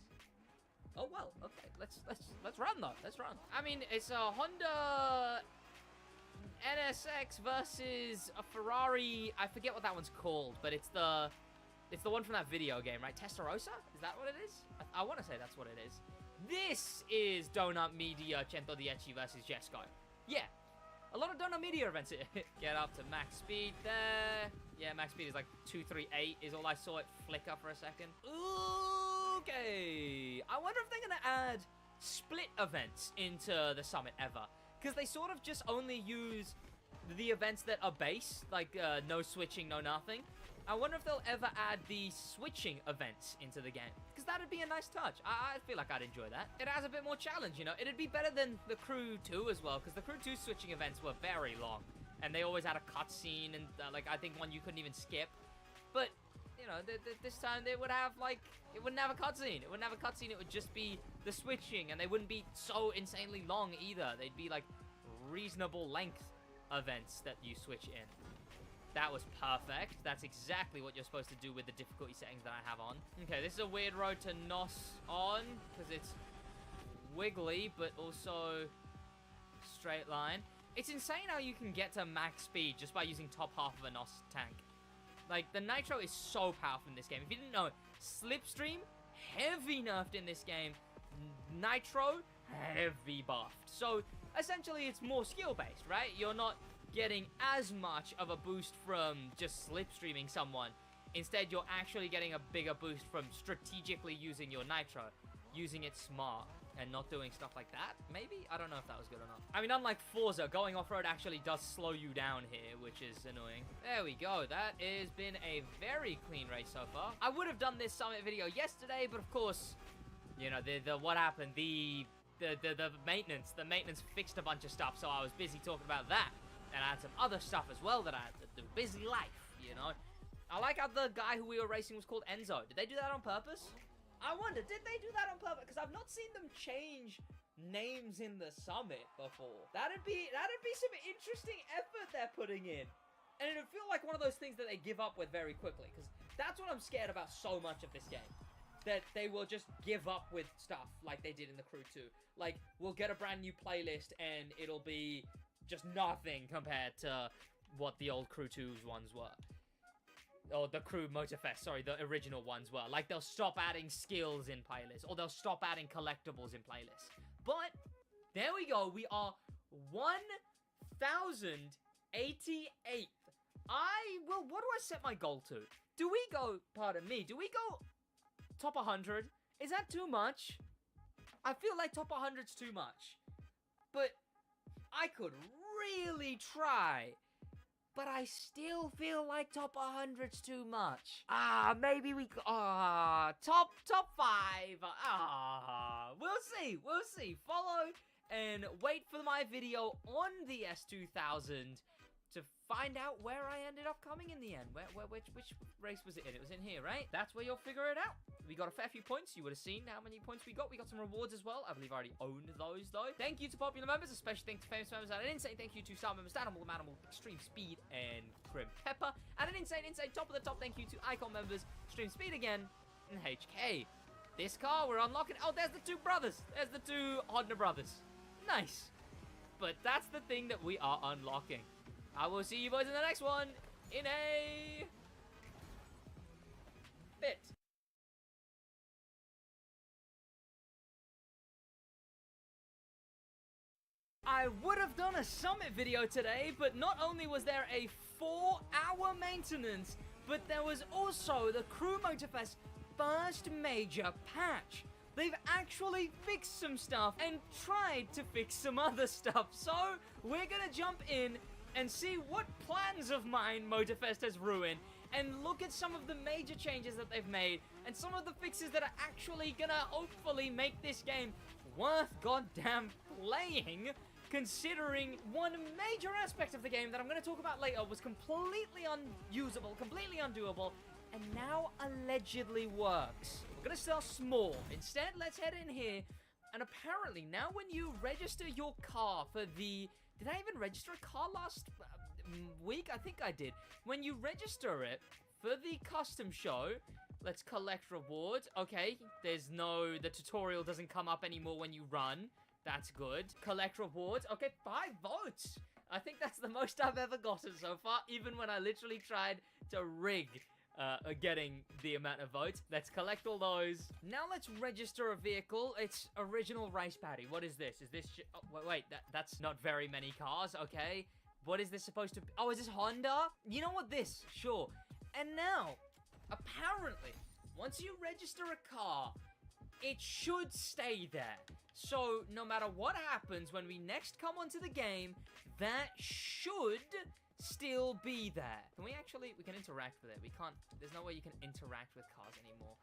Oh well, okay. Let's run though. Let's run. I mean, it's a Honda NSX versus a Ferrari. I forget what that one's called, but it's the one from that video game, right? Testarossa? Is that what it is? I want to say that's what it is. This is Donut Media 110 versus Jesco. Yeah. A lot of Donut Media events here. Get up to max speed there. Yeah, max speed is like 238 is all I saw it flicker for a second. Okay. I wonder if they're going to add split events into the summit ever. Because they sort of just only use the events that are base, like no switching, no nothing. I wonder if they'll ever add the switching events into the game. Because that would be a nice touch. I feel like I'd enjoy that. It has a bit more challenge, you know. It'd be better than the Crew 2 as well. Because the Crew 2 switching events were very long. And they always had a cutscene. And like I think one you couldn't even skip. But, you know, this time they would have like... It wouldn't have a cutscene. It wouldn't have a cutscene. It would just be the switching. And they wouldn't be so insanely long either. They'd be like reasonable length events that you switch in. That was perfect. That's exactly what you're supposed to do with the difficulty settings that I have on. Okay, this is a weird road to NOS on because it's wiggly, but also straight line. It's insane how you can get to max speed just by using top half of a NOS tank. Like, the nitro is so powerful in this game. If you didn't know, slipstream, heavy nerfed in this game. Nitro, heavy buffed. So, essentially, it's more skill-based, right? You're not getting as much of a boost from just slipstreaming someone. Instead, you're actually getting a bigger boost from strategically using your nitro. Using it smart and not doing stuff like that, maybe? I don't know if that was good or not. I mean, unlike Forza, going off-road actually does slow you down here, which is annoying. There we go. That has been a very clean race so far. I would have done this summit video yesterday, but of course, you know, what happened? The maintenance fixed a bunch of stuff, so I was busy talking about that. And I had some other stuff as well that I had to do. Busy life, you know? I like how the guy who we were racing was called Enzo. Did they do that on purpose? I wonder, did they do that on purpose? Because I've not seen them change names in the summit before. That'd be some interesting effort they're putting in. And it'd feel like one of those things that they give up with very quickly. Because that's what I'm scared about so much of this game. that they will just give up with stuff like they did in the Crew 2. Like, we'll get a brand new playlist and it'll be just nothing compared to what the old Crew 2's ones were. Or the Crew Motorfest, sorry, the original ones were. Like, they'll stop adding skills in playlists, or they'll stop adding collectibles in playlists. But, there we go, we are 1,088th. Well, what do I set my goal to? Do we go, pardon me, do we go top 100? Is that too much? I feel like top 100's too much. But, I could really try. But I still feel like top 100's too much. Maybe we... top 5. We'll see. Follow and wait for my video on the S2000 to find out where I ended up coming in the end. Which race was it in? It was in here, right? That's where you'll figure it out. We got a fair few points. You would have seen how many points we got. We got some rewards as well. I believe I already owned those, though. Thank you to popular members, especially thanks to famous members, and an insane thank you to star members, Animal, Extreme Speed, and Grim Pepper. And an insane top of the top thank you to Icon members, Extreme Speed again, and HK. This car, we're unlocking... Oh, there's the two brothers. There's the two Hodner brothers. Nice. But that's the thing that we are unlocking. I will see you boys in the next one in a bit. I would have done a summit video today, but not only was there a 4-hour maintenance, but there was also the Crew Motorfest first major patch. They've actually fixed some stuff and tried to fix some other stuff. So we're gonna jump in and see what plans of mine Motorfest has ruined, and look at some of the major changes that they've made, and some of the fixes that are actually gonna hopefully make this game worth goddamn playing, considering one major aspect of the game that I'm gonna talk about later was completely unusable, completely undoable, and now allegedly works. We're gonna start small. Instead, let's head in here, and apparently now when you register your car for the... Did I even register a car last week? I think I did. When you register it for the custom show, let's collect rewards. Okay, the tutorial doesn't come up anymore when you run. That's good. Collect rewards. Okay, 5 votes. I think that's the most I've ever gotten so far, even when I literally tried to rig getting the amount of votes. Let's collect all those. Now let's register a vehicle. It's original race patty. What is this? Is this... Oh, wait, that's not very many cars. Okay. What is this supposed to be? Oh, is this Honda? You know what? This. Sure. And now, apparently, once you register a car, it should stay there. So, no matter what happens when we next come onto the game, that should still be there. Can we actually... We can interact with it. We can't... There's no way you can interact with cars anymore,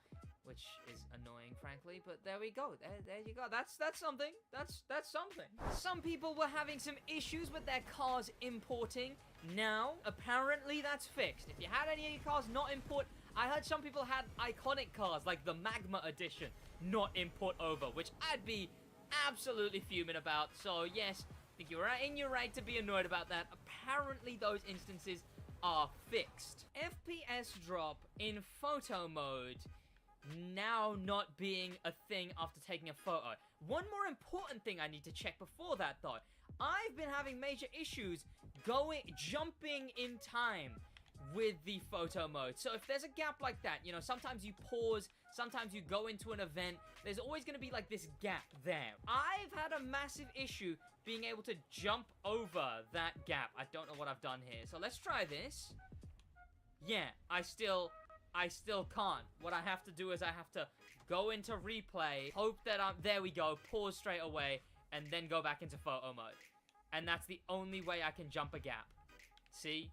which is annoying, frankly. But there we go. There you go. That's something. That's something. Some people were having some issues with their cars importing. Now, apparently that's fixed. If you had any of your cars not import... I heard some people had iconic cars, like the Magma Edition, not import over, which I'd be absolutely fuming about. So, yes... I think you're in your right to be annoyed about that. Apparently, those instances are fixed. FPS drop in photo mode now not being a thing after taking a photo. One more important thing I need to check before that, though. I've been having major issues jumping in time with the photo mode. So if there's a gap like that, you know, sometimes you pause, sometimes you go into an event, there's always going to be like this gap there. I've had a massive issue being able to jump over that gap. I don't know what I've done here. So let's try this. Yeah, I still can't. What I have to do is I have to go into replay, hope that there we go, pause straight away, and then go back into photo mode. And that's the only way I can jump a gap. See?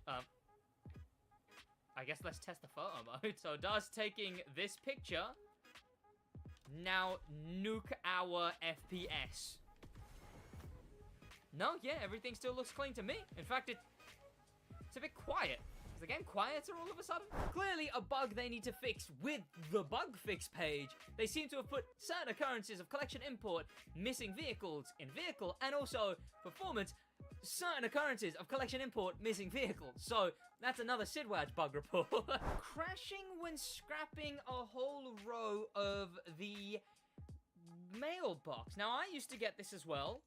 I guess let's test the photo mode. So does taking this picture now nuke our FPS? No, yeah, everything still looks clean to me. In fact, it's a bit quiet. Is the game quieter all of a sudden? Clearly a bug they need to fix with the bug fix page. They seem to have put certain occurrences of collection import, missing vehicles in vehicle, and also performance certain occurrences of collection import missing vehicles. So that's another SidWaj bug report. Crashing when scrapping a whole row of the mailbox. Now, I used to get this as well,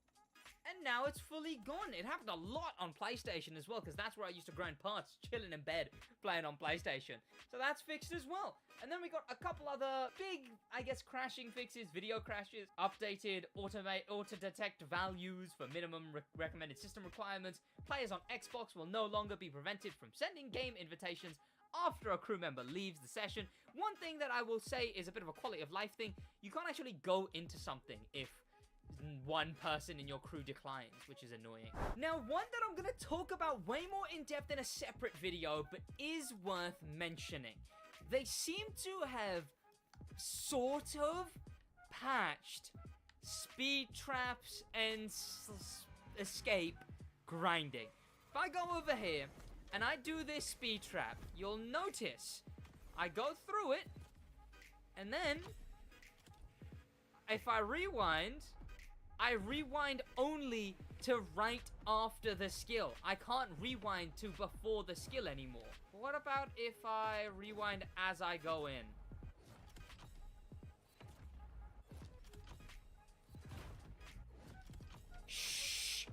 and now it's fully gone. It happened a lot on PlayStation as well, because that's where I used to grind parts, chilling in bed, playing on PlayStation. So that's fixed as well. And then we got a couple other big, I guess, crashing fixes, video crashes, updated auto-detect values for minimum recommended system requirements. Players on Xbox will no longer be prevented from sending game invitations after a crew member leaves the session. One thing that I will say is a bit of a quality of life thing. You can't actually go into something if one person in your crew declines, which is annoying. Now, one that I'm going to talk about way more in depth in a separate video, but is worth mentioning. They seem to have sort of patched speed traps and escape grinding. If I go over here and I do this speed trap, you'll notice I go through it, and then if I rewind only to right after the skill. I can't rewind to before the skill anymore. What about if I rewind as I go in? Shh.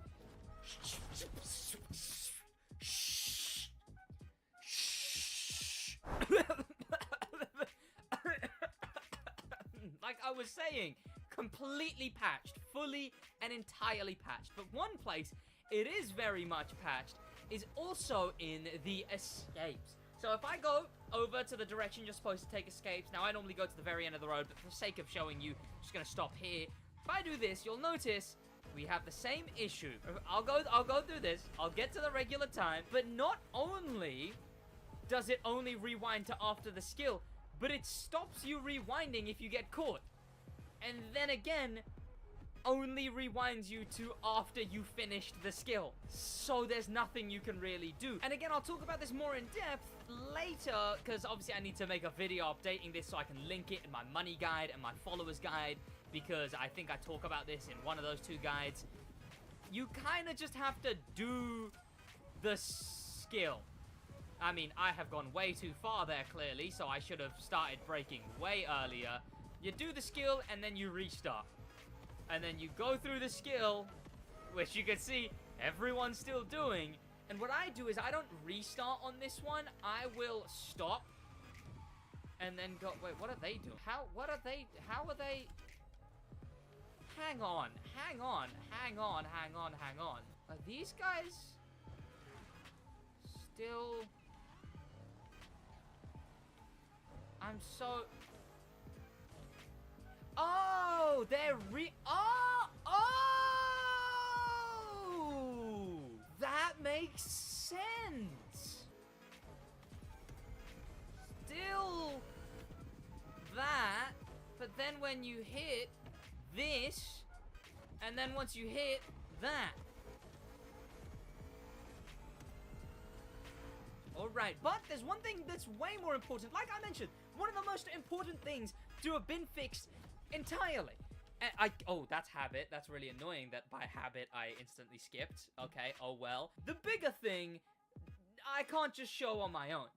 Like I was saying, completely patched, fully and entirely patched. But one place it is very much patched is also in the escapes. So if I go over to the direction you're supposed to take escapes, now I normally go to the very end of the road, but for the sake of showing you, I'm just gonna stop here. If I do this, you'll notice we have the same issue. I'll go through this, I'll get to the regular time, but not only does it only rewind to after the skill, but it stops you rewinding if you get caught. And then again, only rewinds you to after you finished the skill. So there's nothing you can really do. And again, I'll talk about this more in depth later, because obviously I need to make a video updating this so I can link it in my money guide and my followers guide, because I think I talk about this in one of those two guides. You kind of just have to do the skill. I mean, I have gone way too far there, clearly, so I should have started braking way earlier. You do the skill, and then you restart. And then you go through the skill, which you can see everyone's still doing. And what I do is I don't restart on this one. I will stop and then go. Wait, what are they doing? How are they? Hang on. Are these guys still? I'm so... Oh, they're Oh! That makes sense. Still that, but then when you hit this, and then once you hit that. Alright, but there's one thing that's way more important. Like I mentioned, one of the most important things to have been fixed entirely. And oh, that's habit. That's really annoying that by habit I instantly skipped. Okay, oh well. The bigger thing, I can't just show on my own.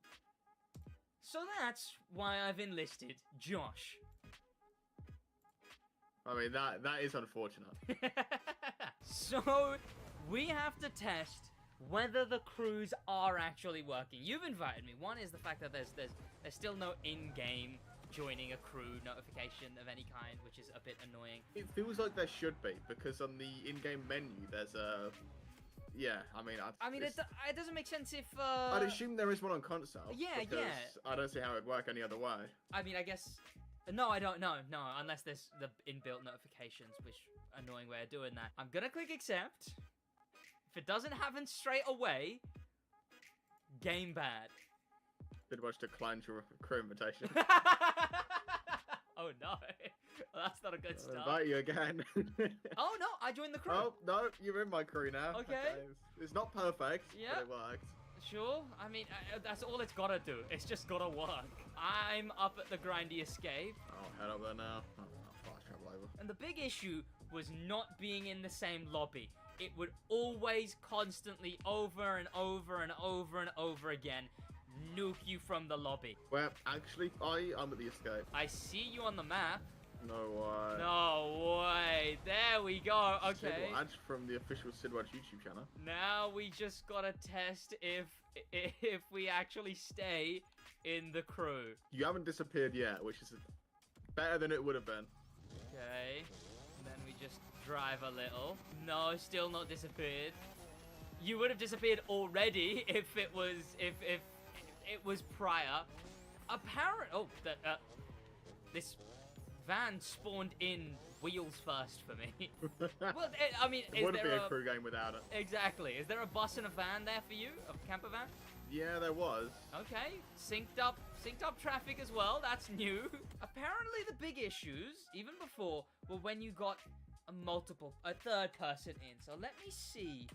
So that's why I've enlisted Josh. I mean, that is unfortunate. So, we have to test whether the crews are actually working. You've invited me. One is the fact that there's still no in-game joining a crew notification of any kind, which is a bit annoying. It feels like there should be, because on the in-game menu there's a... Yeah, I mean, it doesn't make sense if... I'd assume there is one on console. Yeah, yeah. I don't see how it'd work any other way. I mean, I guess... No, I don't know. No, unless there's the inbuilt notifications, which annoying way of doing that. I'm gonna click accept. If it doesn't happen straight away, game bad. SidWaj declined your crew invitation. Oh no, well, that's not a good start. I'll invite you again. Oh no, I joined the crew. Oh no, you're in my crew now. Okay. It's not perfect, Yeah. but it worked. Sure, I mean, that's all it's gotta do. It's just gotta work. I'm up at the grindy escape. I'll head up there now. Fast travel over. And the big issue was not being in the same lobby. It would always constantly over and over and over and over again nuke you from the lobby. Well, actually, I'm at the escape. I see you on the map. No way. No way. There we go. Okay. SidWaj from the official SidWaj YouTube channel. Now we just gotta test if we actually stay in the crew. You haven't disappeared yet, which is better than it would have been. Okay. And then we just drive a little. No, still not disappeared. You would have disappeared already if it was it was prior. This van spawned in wheels first for me. Well, I mean, It wouldn't be a crew game without it. Exactly. Is there a bus and a van there for you? A camper van? Yeah, there was. Okay. Synced up traffic as well. That's new. Apparently the big issues, even before, were when you got a third person in. So let me see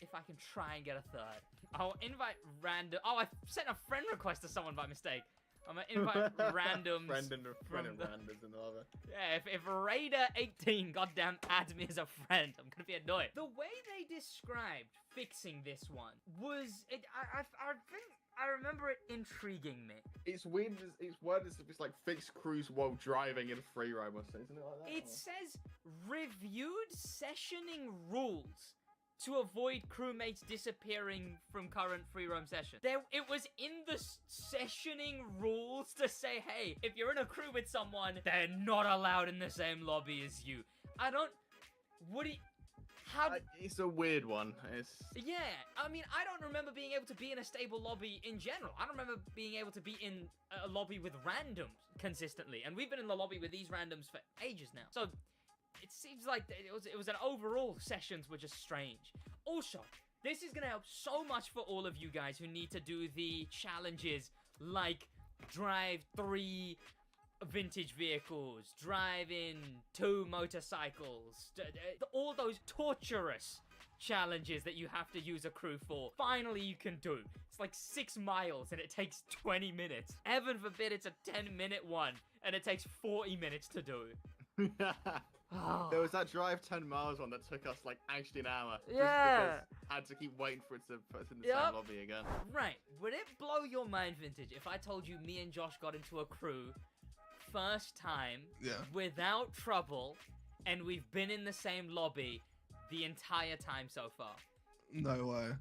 if I can try and get a third. I'll invite random... Oh, I sent a friend request to someone by mistake. I'm gonna invite randoms. Friend and randoms and all that. Yeah, if Raider18 goddamn adds me as a friend, I'm gonna be annoyed. The way they described fixing this one was... I think I remember it intriguing me. It's weird. It's worded as if it's like fixed crews while driving in free roam or something. Isn't it like that? It says reviewed sessioning rules to avoid crewmates disappearing from current free roam session. It was in the sessioning rules to say, hey, if you're in a crew with someone, they're not allowed in the same lobby as you. It's a weird one. Yeah, I mean, I don't remember being able to be in a stable lobby in general. I don't remember being able to be in a lobby with randoms consistently. And we've been in the lobby with these randoms for ages now. So it seems like it was an overall sessions were just strange. Also, this is going to help so much for all of you guys who need to do the challenges like drive 3 vintage vehicles, drive in 2 motorcycles, all those torturous challenges that you have to use a crew for. Finally, you can do. It's like 6 miles and it takes 20 minutes. Heaven forbid it's a 10-minute one and it takes 40 minutes to do. There was that drive 10 miles one that took us like actually an hour. Yeah. Just because I had to keep waiting for it to put us in the same lobby again. Right. Would it blow your mind, Vintage, if I told you me and Josh got into a crew first time without trouble and we've been in the same lobby the entire time so far? No way.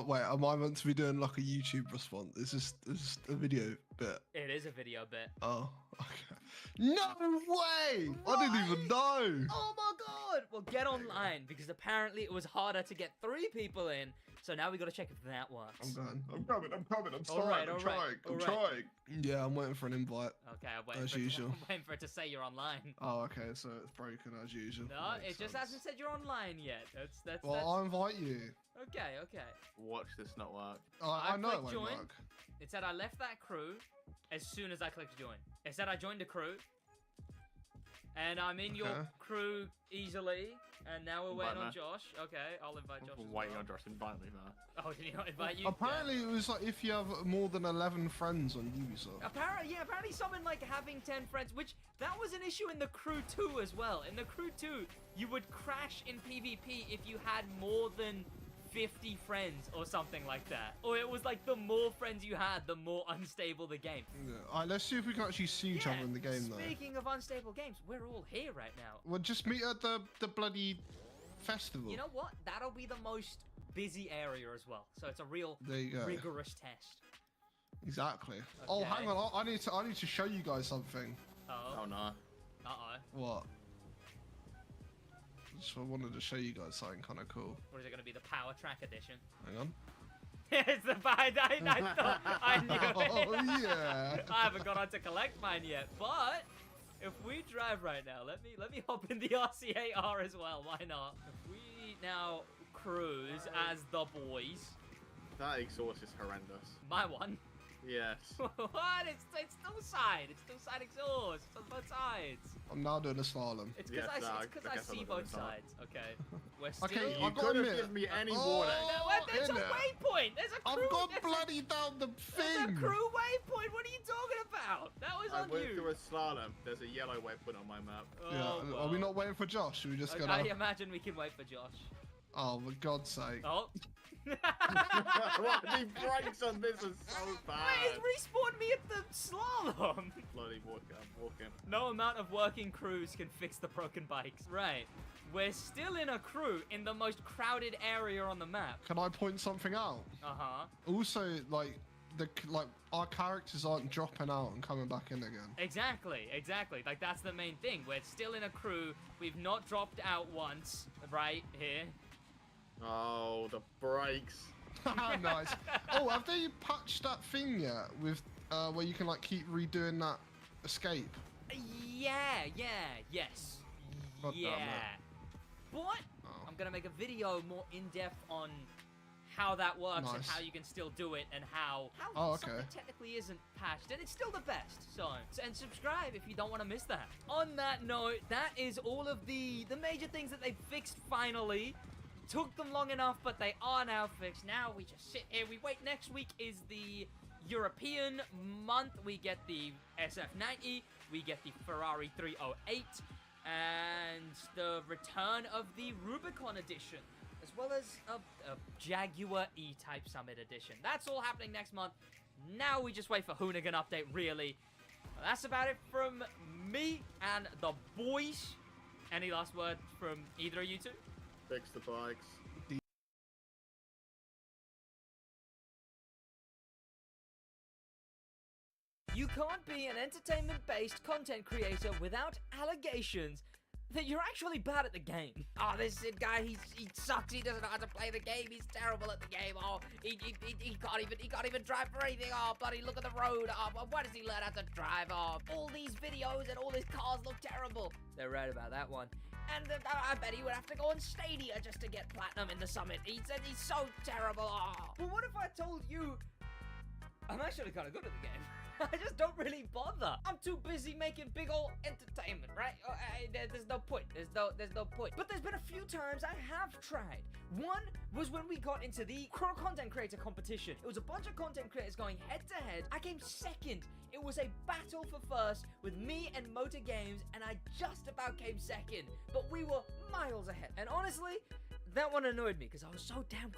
Wait, am I meant to be doing like a YouTube response? Is this a video bit? It is a video bit. Oh, okay. No way! What? I didn't even know! Oh my god! Well, get online, because apparently it was harder to get 3 people in, so now we gotta check if that works. I'm going. I'm coming. I'm sorry. I'm trying. Yeah, I'm waiting for an invite. Okay, I'm as usual. I'm waiting for it to say you're online. Oh, okay, so it's broken as usual. No, it just hasn't said you're online yet. Well, I'll invite you. Okay. Watch this not work. I know it won't join. work. It said I left that crew as soon as I clicked join. It said I joined a crew. And I'm in your crew easily. And now we're waiting on Josh. Okay, I'll invite Josh. I'm waiting on Josh to invite me, man. Oh, did he not invite you? Apparently, it was like if you have more than 11 friends on Ubisoft. Apparently someone like having 10 friends, which that was an issue in the crew 2 as well. In the crew 2, you would crash in PvP if you had more than 50 friends or something like that. Or it was like the more friends you had, the more unstable the game. Yeah. Alright, let's see if we can actually see each other in the game, though. Speaking of unstable games, we're all here right now. Well, just meet at the bloody festival. You know what? That'll be the most busy area as well. So it's a real rigorous test. Exactly. Okay. Oh, hang on. I need to show you guys something. Oh no. Uh-oh. What? So I wanted to show you guys something kind of cool. Or is it going to be the Power Track edition? Hang on. It's the I thought I knew it. Oh yeah. I haven't got on to collect mine yet, but if we drive right now, let me hop in the RCAR as well. Why not? If we now cruise as the boys. That exhaust is horrendous. My one. Yes. What? It's still side. It's still side exhaust. It's on both sides. I'm now doing a slalom. It's because Yes, I I guess see I'm both gonna sides. Okay. We're still. Okay, You I've got to could have admit. given me any Oh, warning. There's a innit? waypoint. There's a crew. I've gone there's bloody down the There's a thing. crew waypoint. What are you talking about? That was I on went you. through a slalom. There's a yellow waypoint on my map. Yeah, Oh, are we well. not waiting for Josh? Should we just go I down? imagine we can wait for Josh. Oh, for God's sake. Oh. What? The brakes on this are so Wait, bad. it respawned me at the slalom. Bloody walking. I'm walking. No amount of working crews can fix the broken bikes. Right. We're still in a crew in the most crowded area on the map. Can I point something out? Uh-huh. Also, like our characters aren't dropping out and coming back in again. Exactly. Like, that's the main thing. We're still in a crew. We've not dropped out once. Right here. Oh, the brakes. Nice. Oh, have they patched that thing yet with where you can like keep redoing that escape? Yes. God damn Yeah. it. But Oh. I'm gonna make a video more in-depth on how that works and Nice. how you can still do it and how Oh, something okay. technically isn't patched and it's still the best. So and subscribe if you don't want to miss that. On that note, that is all of the major things that they fixed finally. Took them long enough, but they are now fixed. Now we just sit here, we wait. Next week is the European month. We get the SF90, we get the Ferrari 308, and the return of the Rubicon edition, as well as a Jaguar E-Type Summit edition. That's all happening next month. Now we just wait for Hoonigan update, really. Well, that's about it from me and the boys. Any last words from either of you two? Fix the bikes. You can't be an entertainment-based content creator without allegations that you're actually bad at the game. Oh, this Sid guy, he sucks. He doesn't know how to play the game. He's terrible at the game. Oh, he can't even drive for anything. Oh, bloody look at the road. Oh, why does he learn how to drive? Oh, all these videos and all these cars look terrible. They're right about that one. And I bet he would have to go on Stadia just to get platinum in the summit. He said he's so terrible. Oh. But what if I told you I'm actually kind of good at the game? I just don't really bother. I'm too busy making big old entertainment, right? There's no point. There's no point. But there's been a few times I have tried. One was when we got into the content creator competition. It was a bunch of content creators going head to head. I came second. It was a battle for first with me and Motor Games, and I just about came second. But we were miles ahead. And honestly, that one annoyed me because I was so damn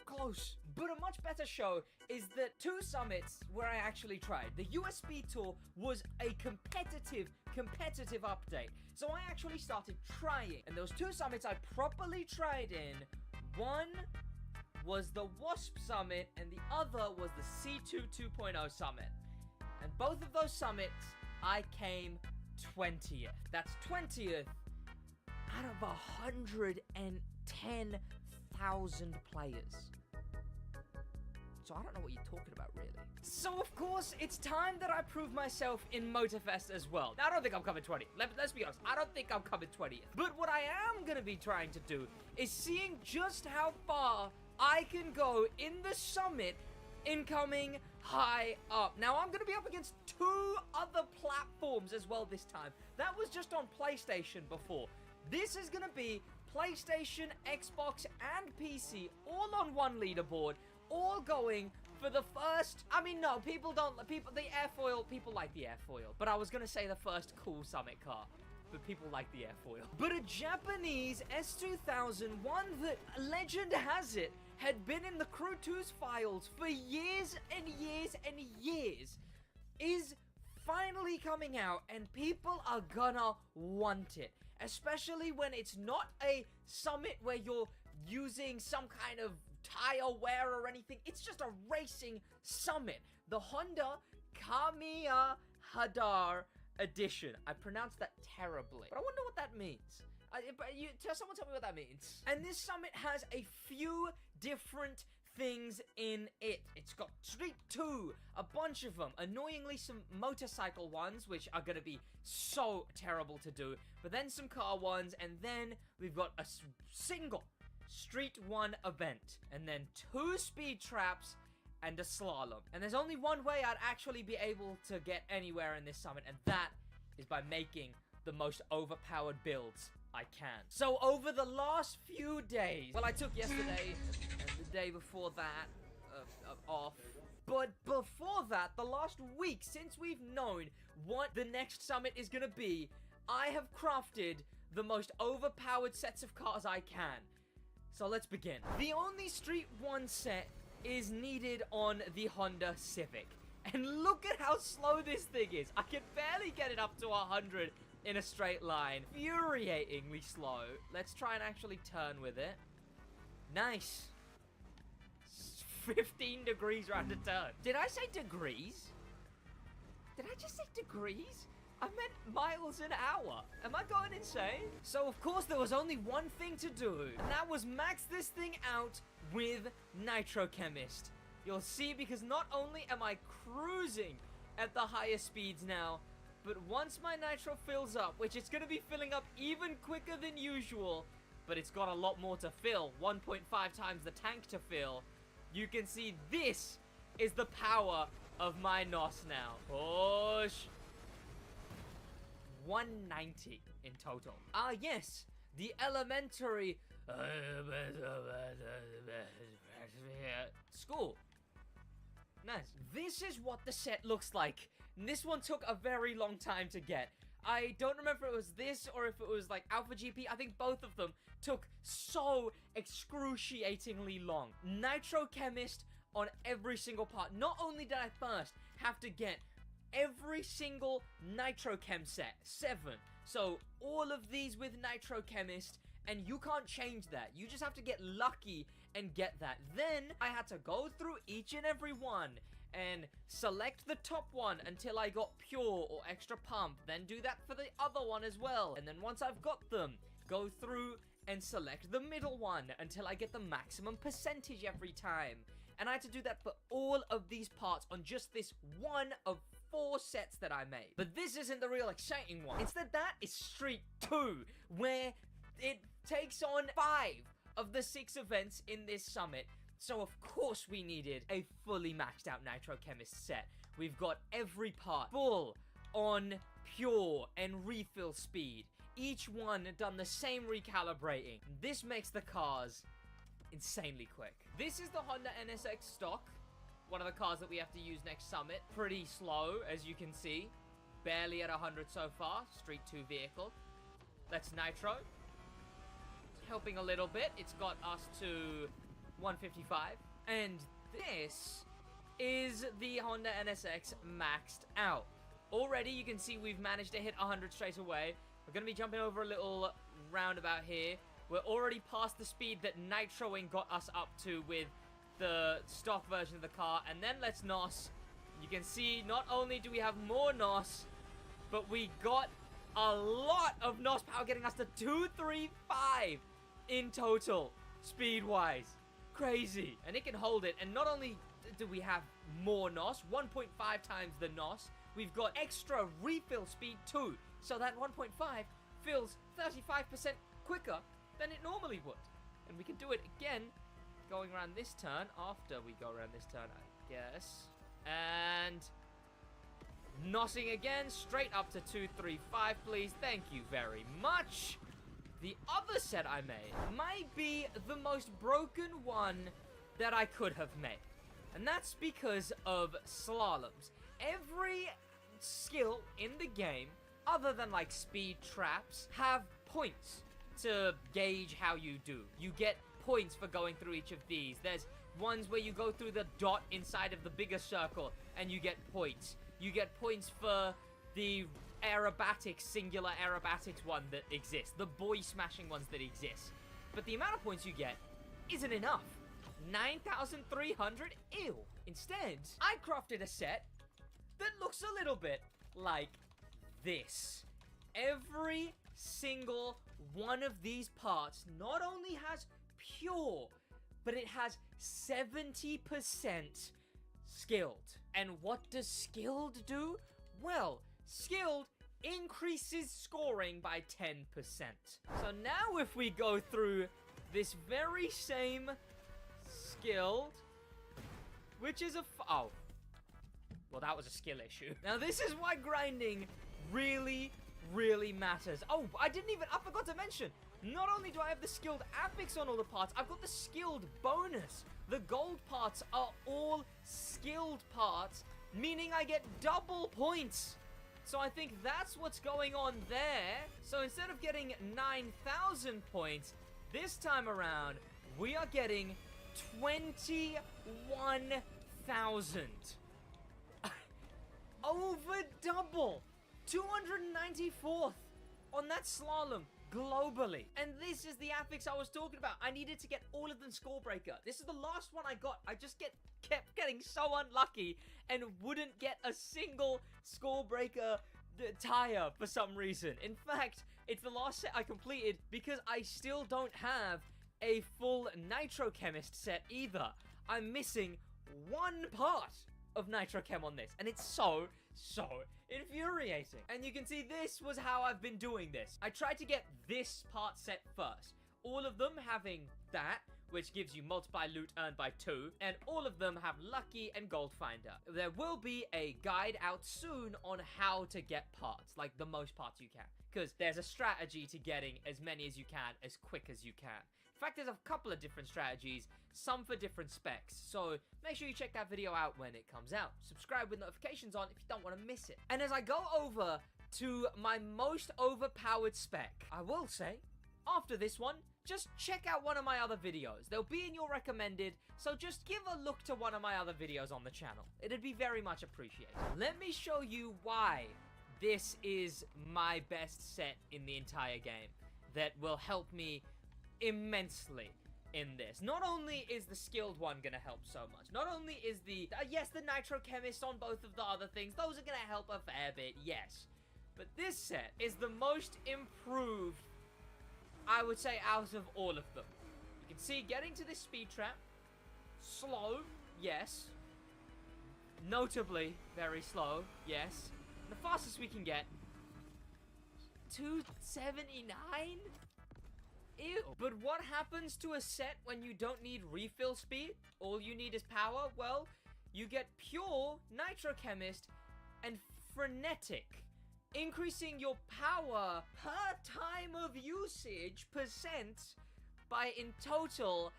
close. But a much better show is the 2 summits where I actually tried. The USB tour was a competitive update. So I actually started trying. And those 2 summits I properly tried in. One was the Wasp Summit and the other was the C2 2.0 Summit. And both of those summits, I came 20th. That's 20th out of 110,000 players. So I don't know what you're talking about, really. So, of course, it's time that I prove myself in Motorfest as well. Now, I don't think I'm coming 20th. Let's be honest. I don't think I'm coming 20th. But what I am going to be trying to do is seeing just how far I can go in the summit in coming high up. Now, I'm going to be up against 2 other platforms as well this time. That was just on PlayStation before. This is going to be PlayStation, Xbox, and PC all on one leaderboard, all going for the first... I mean, no, the airfoil, people like the airfoil. But I was going to say the first cool summit car. But people like the airfoil. But a Japanese S2000, one that, legend has it, had been in the Crew 2's files for years and years and years, is finally coming out, and people are gonna want it. Especially when it's not a summit where you're using some kind of tire wear or anything. It's just a racing summit. The Honda Kamiya Hadar edition. I pronounced that terribly, but I wonder what that means. Someone tell me what that means. And this summit has a few different things in it. It's got Street 2, a bunch of them. Annoyingly, some motorcycle ones, which are going to be so terrible to do. But then some car ones, and then we've got a single Street 1 event. And then 2 speed traps, and a slalom. And there's only one way I'd actually be able to get anywhere in this summit, and that is by making the most overpowered builds I can. So over the last few days, well, I took yesterday and the day before that off. But before that, the last week, since we've known what the next summit is gonna be, I have crafted the most overpowered sets of cars I can. So let's begin. The only Street 1 set is needed on the Honda Civic. And look at how slow this thing is. I can barely get it up to 100 in a straight line. Infuriatingly slow. Let's try and actually turn with it. Nice. 15 degrees round a turn. Did I say degrees? Did I just say degrees? I meant miles an hour. Am I going insane? So, of course, there was only one thing to do, and that was max this thing out with Nitro Chemist. You'll see, because not only am I cruising at the higher speeds now, but once my nitro fills up, which it's going to be filling up even quicker than usual, but it's got a lot more to fill, 1.5 times the tank to fill, you can see this is the power of my NOS now. Push. 190 in total. Ah, yes, the elementary school. Nice. This is what the set looks like. And this one took a very long time to get. I don't remember if it was this or if it was like Alpha GP. I think both of them took so excruciatingly long. Nitro Chemist on every single part. Not only did I first have to get every single Nitro Chem set, 7. So all of these with Nitro Chemist, and you can't change that. You just have to get lucky and get that. Then I had to go through each and every one and select the top one until I got pure or extra pump. Then do that for the other one as well. And then once I've got them, go through and select the middle one until I get the maximum percentage every time. And I had to do that for all of these parts on just this one of 4 sets that I made. But this isn't the real exciting one. Instead, that is Street 2, where it takes on 5 of the 6 events in this summit. So of course we needed a fully maxed out Nitro Chemist set. We've got every part full on pure and refill speed. Each one done the same recalibrating. This makes the cars insanely quick. This is the Honda NSX stock. One of the cars that we have to use next summit. Pretty slow, as you can see. Barely at 100 so far. Street 2 vehicle. That's Nitro. It's helping a little bit. It's got us to 155. And this is the Honda NSX maxed out. Already, you can see we've managed to hit 100 straight away. We're going to be jumping over a little roundabout here. We're already past the speed that Nitroing got us up to with the stock version of the car. And then let's NOS. You can see not only do we have more NOS, but we got a lot of NOS power, getting us to 235 in total, speed-wise. Crazy. And it can hold it. And not only do we have more NOS, 1.5 times the NOS, we've got extra refill speed too. So that 1.5 fills 35% quicker than it normally would. And we can do it again going around this turn after we go around this turn, I guess. And NOSing again, straight up to 235, please. Thank you very much. The other set I made might be the most broken one that I could have made. And that's because of slaloms. Every skill in the game, other than like speed traps, have points to gauge how you do. You get points for going through each of these. There's ones where you go through the dot inside of the bigger circle and you get points. You get points for the aerobatics, singular aerobatics one that exists. The boy smashing ones that exist. But the amount of points you get isn't enough. 9,300? Ew. Instead, I crafted a set that looks a little bit like this. Every single one of these parts not only has pure, but it has 70% skilled. And what does skilled do? Well, skilled increases scoring by 10%. So now if we go through this very same skilled which is oh. Well, that was a skill issue. Now, this is why grinding really, really matters. Oh, I forgot to mention, not only do I have the skilled affix on all the parts, I've got the skilled bonus. The gold parts are all skilled parts, meaning I get double points. So I think that's what's going on there. So instead of getting 9,000 points, this time around, we are getting 21,000. Over double. 294th on that slalom globally. And this is the affix I was talking about. I needed to get all of them scorebreaker. This is the last one I got. I just kept getting so unlucky and wouldn't get a single scorebreaker tire for some reason. In fact, it's the last set I completed because I still don't have a full Nitrochemist set either. I'm missing one part of Nitrochem on this, and it's so infuriating. And you can see this was how I've been doing this. I tried to get this part set first, all of them having that, which gives you multiply loot earned by 2, and all of them have lucky and gold finder. There will be a guide out soon on how to get parts, like the most parts you can, because there's a strategy to getting as many as you can as quick as you can. In fact, there's a couple of different strategies, some for different specs, so make sure you check that video out when it comes out. Subscribe with notifications on if you don't want to miss it. And as I go over to my most overpowered spec, I will say, after this one, just check out one of my other videos. They'll be in your recommended, so just give a look to one of my other videos on the channel. It'd be very much appreciated. Let me show you why this is my best set in the entire game that will help me immensely in this. Not only is the skilled one gonna help so much, not only is the yes, the Nitrochemist on both of the other things, those are gonna help a fair bit, yes, but this set is the most improved, I would say, out of all of them. You can see getting to this speed trap, slow, yes, notably very slow, yes, the fastest we can get, 279? Ew. But what happens to a set when you don't need refill speed? All you need is power? Well, you get pure Nitrochemist and frenetic, increasing your power per time of usage percent by, in total,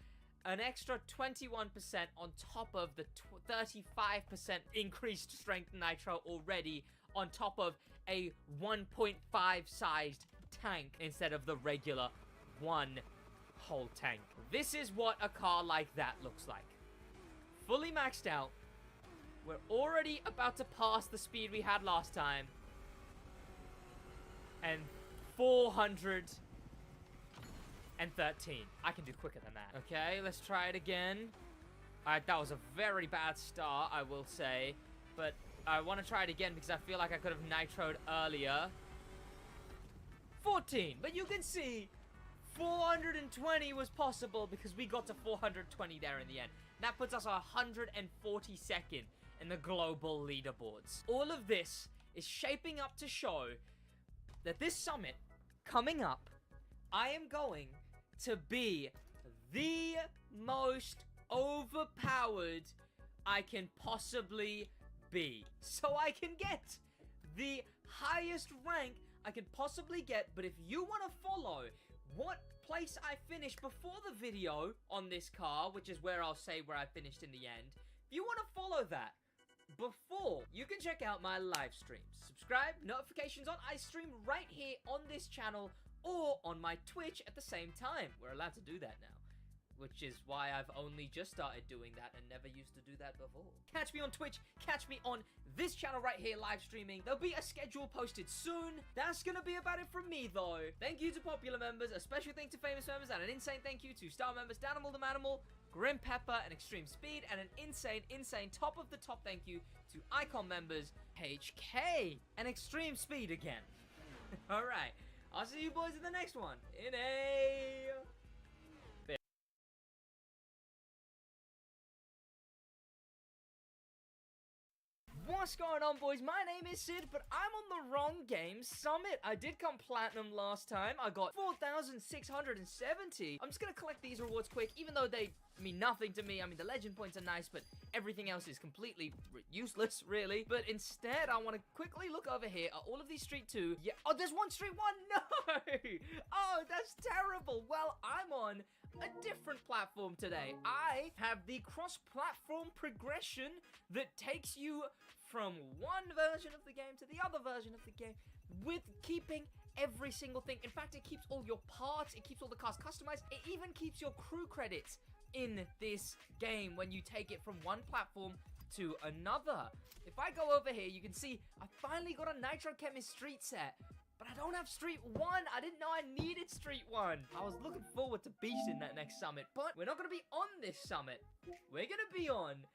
an extra 21% on top of the 35% increased strength nitro already, on top of a 1.5 sized tank instead of the regular one whole tank. This is what a car like that looks like. Fully maxed out. We're already about to pass the speed we had last time. And 413. I can do quicker than that. Okay, let's try it again. That was a very bad start, I will say. But I want to try it again because I feel like I could have nitroed earlier. 14. But you can see 420 was possible because we got to 420 there in the end. That puts us 142nd in the global leaderboards. All of this is shaping up to show that this summit coming up, I am going to be the most overpowered I can possibly be. So I can get the highest rank I can possibly get. But if you want to follow what place I finished before the video on this car, which is where I'll say where I finished in the end, if you want to follow that before, you can check out my live streams. Subscribe, notifications on. I stream right here on this channel or on my Twitch at the same time. We're allowed to do that now, which is why I've only just started doing that and never used to do that before. Catch me on Twitch, catch me on this channel right here live streaming. There'll be a schedule posted soon. That's gonna be about it from me though. Thank you to popular members, a special thank to famous members, and an insane thank you to star members Danimal the Manimal, Grim Pepper, and Extreme Speed, and an insane top of the top thank you to Icon members HK and Extreme Speed again. Alright, I'll see you boys in the next one in a... What's going on, boys? My name is Sid, but I'm on the wrong game summit. I did come platinum last time. I got 4,670. I'm just gonna collect these rewards quick, even though they mean nothing to me. I mean, the legend points are nice, but everything else is completely useless, really. But instead, I want to quickly look over here at all of these Street 2. Yeah. Oh, there's one Street 1. No! Oh, that's terrible. Well, I'm on a different platform today. I have the cross-platform progression that takes you from one version of the game to the other version of the game with keeping every single thing. In fact, it keeps all your parts, it keeps all the cars customized, it even keeps your crew credits in this game when you take it from one platform to another. If I go over here, you can see I finally got a Nitro Chemist Street set. But I don't have Street 1. I didn't know I needed Street 1. I was looking forward to beasting that next summit. But we're not going to be on this summit. We're going to be on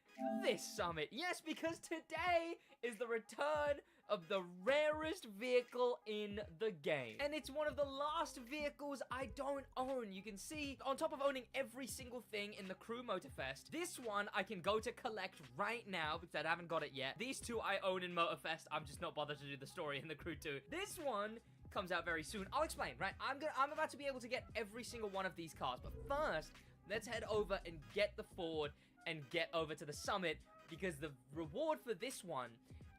this summit. Yes, because today is the return of the rarest vehicle in the game. And it's one of the last vehicles I don't own. You can see, on top of owning every single thing in the Crew Motorfest, this one I can go to collect right now because I haven't got it yet. These two I own in Motorfest. I'm just not bothered to do the story in the Crew 2. This one comes out very soon. I'll explain, right? I'm about to be able to get every single one of these cars. But first, let's head over and get the Ford and get over to the summit, because the reward for this one,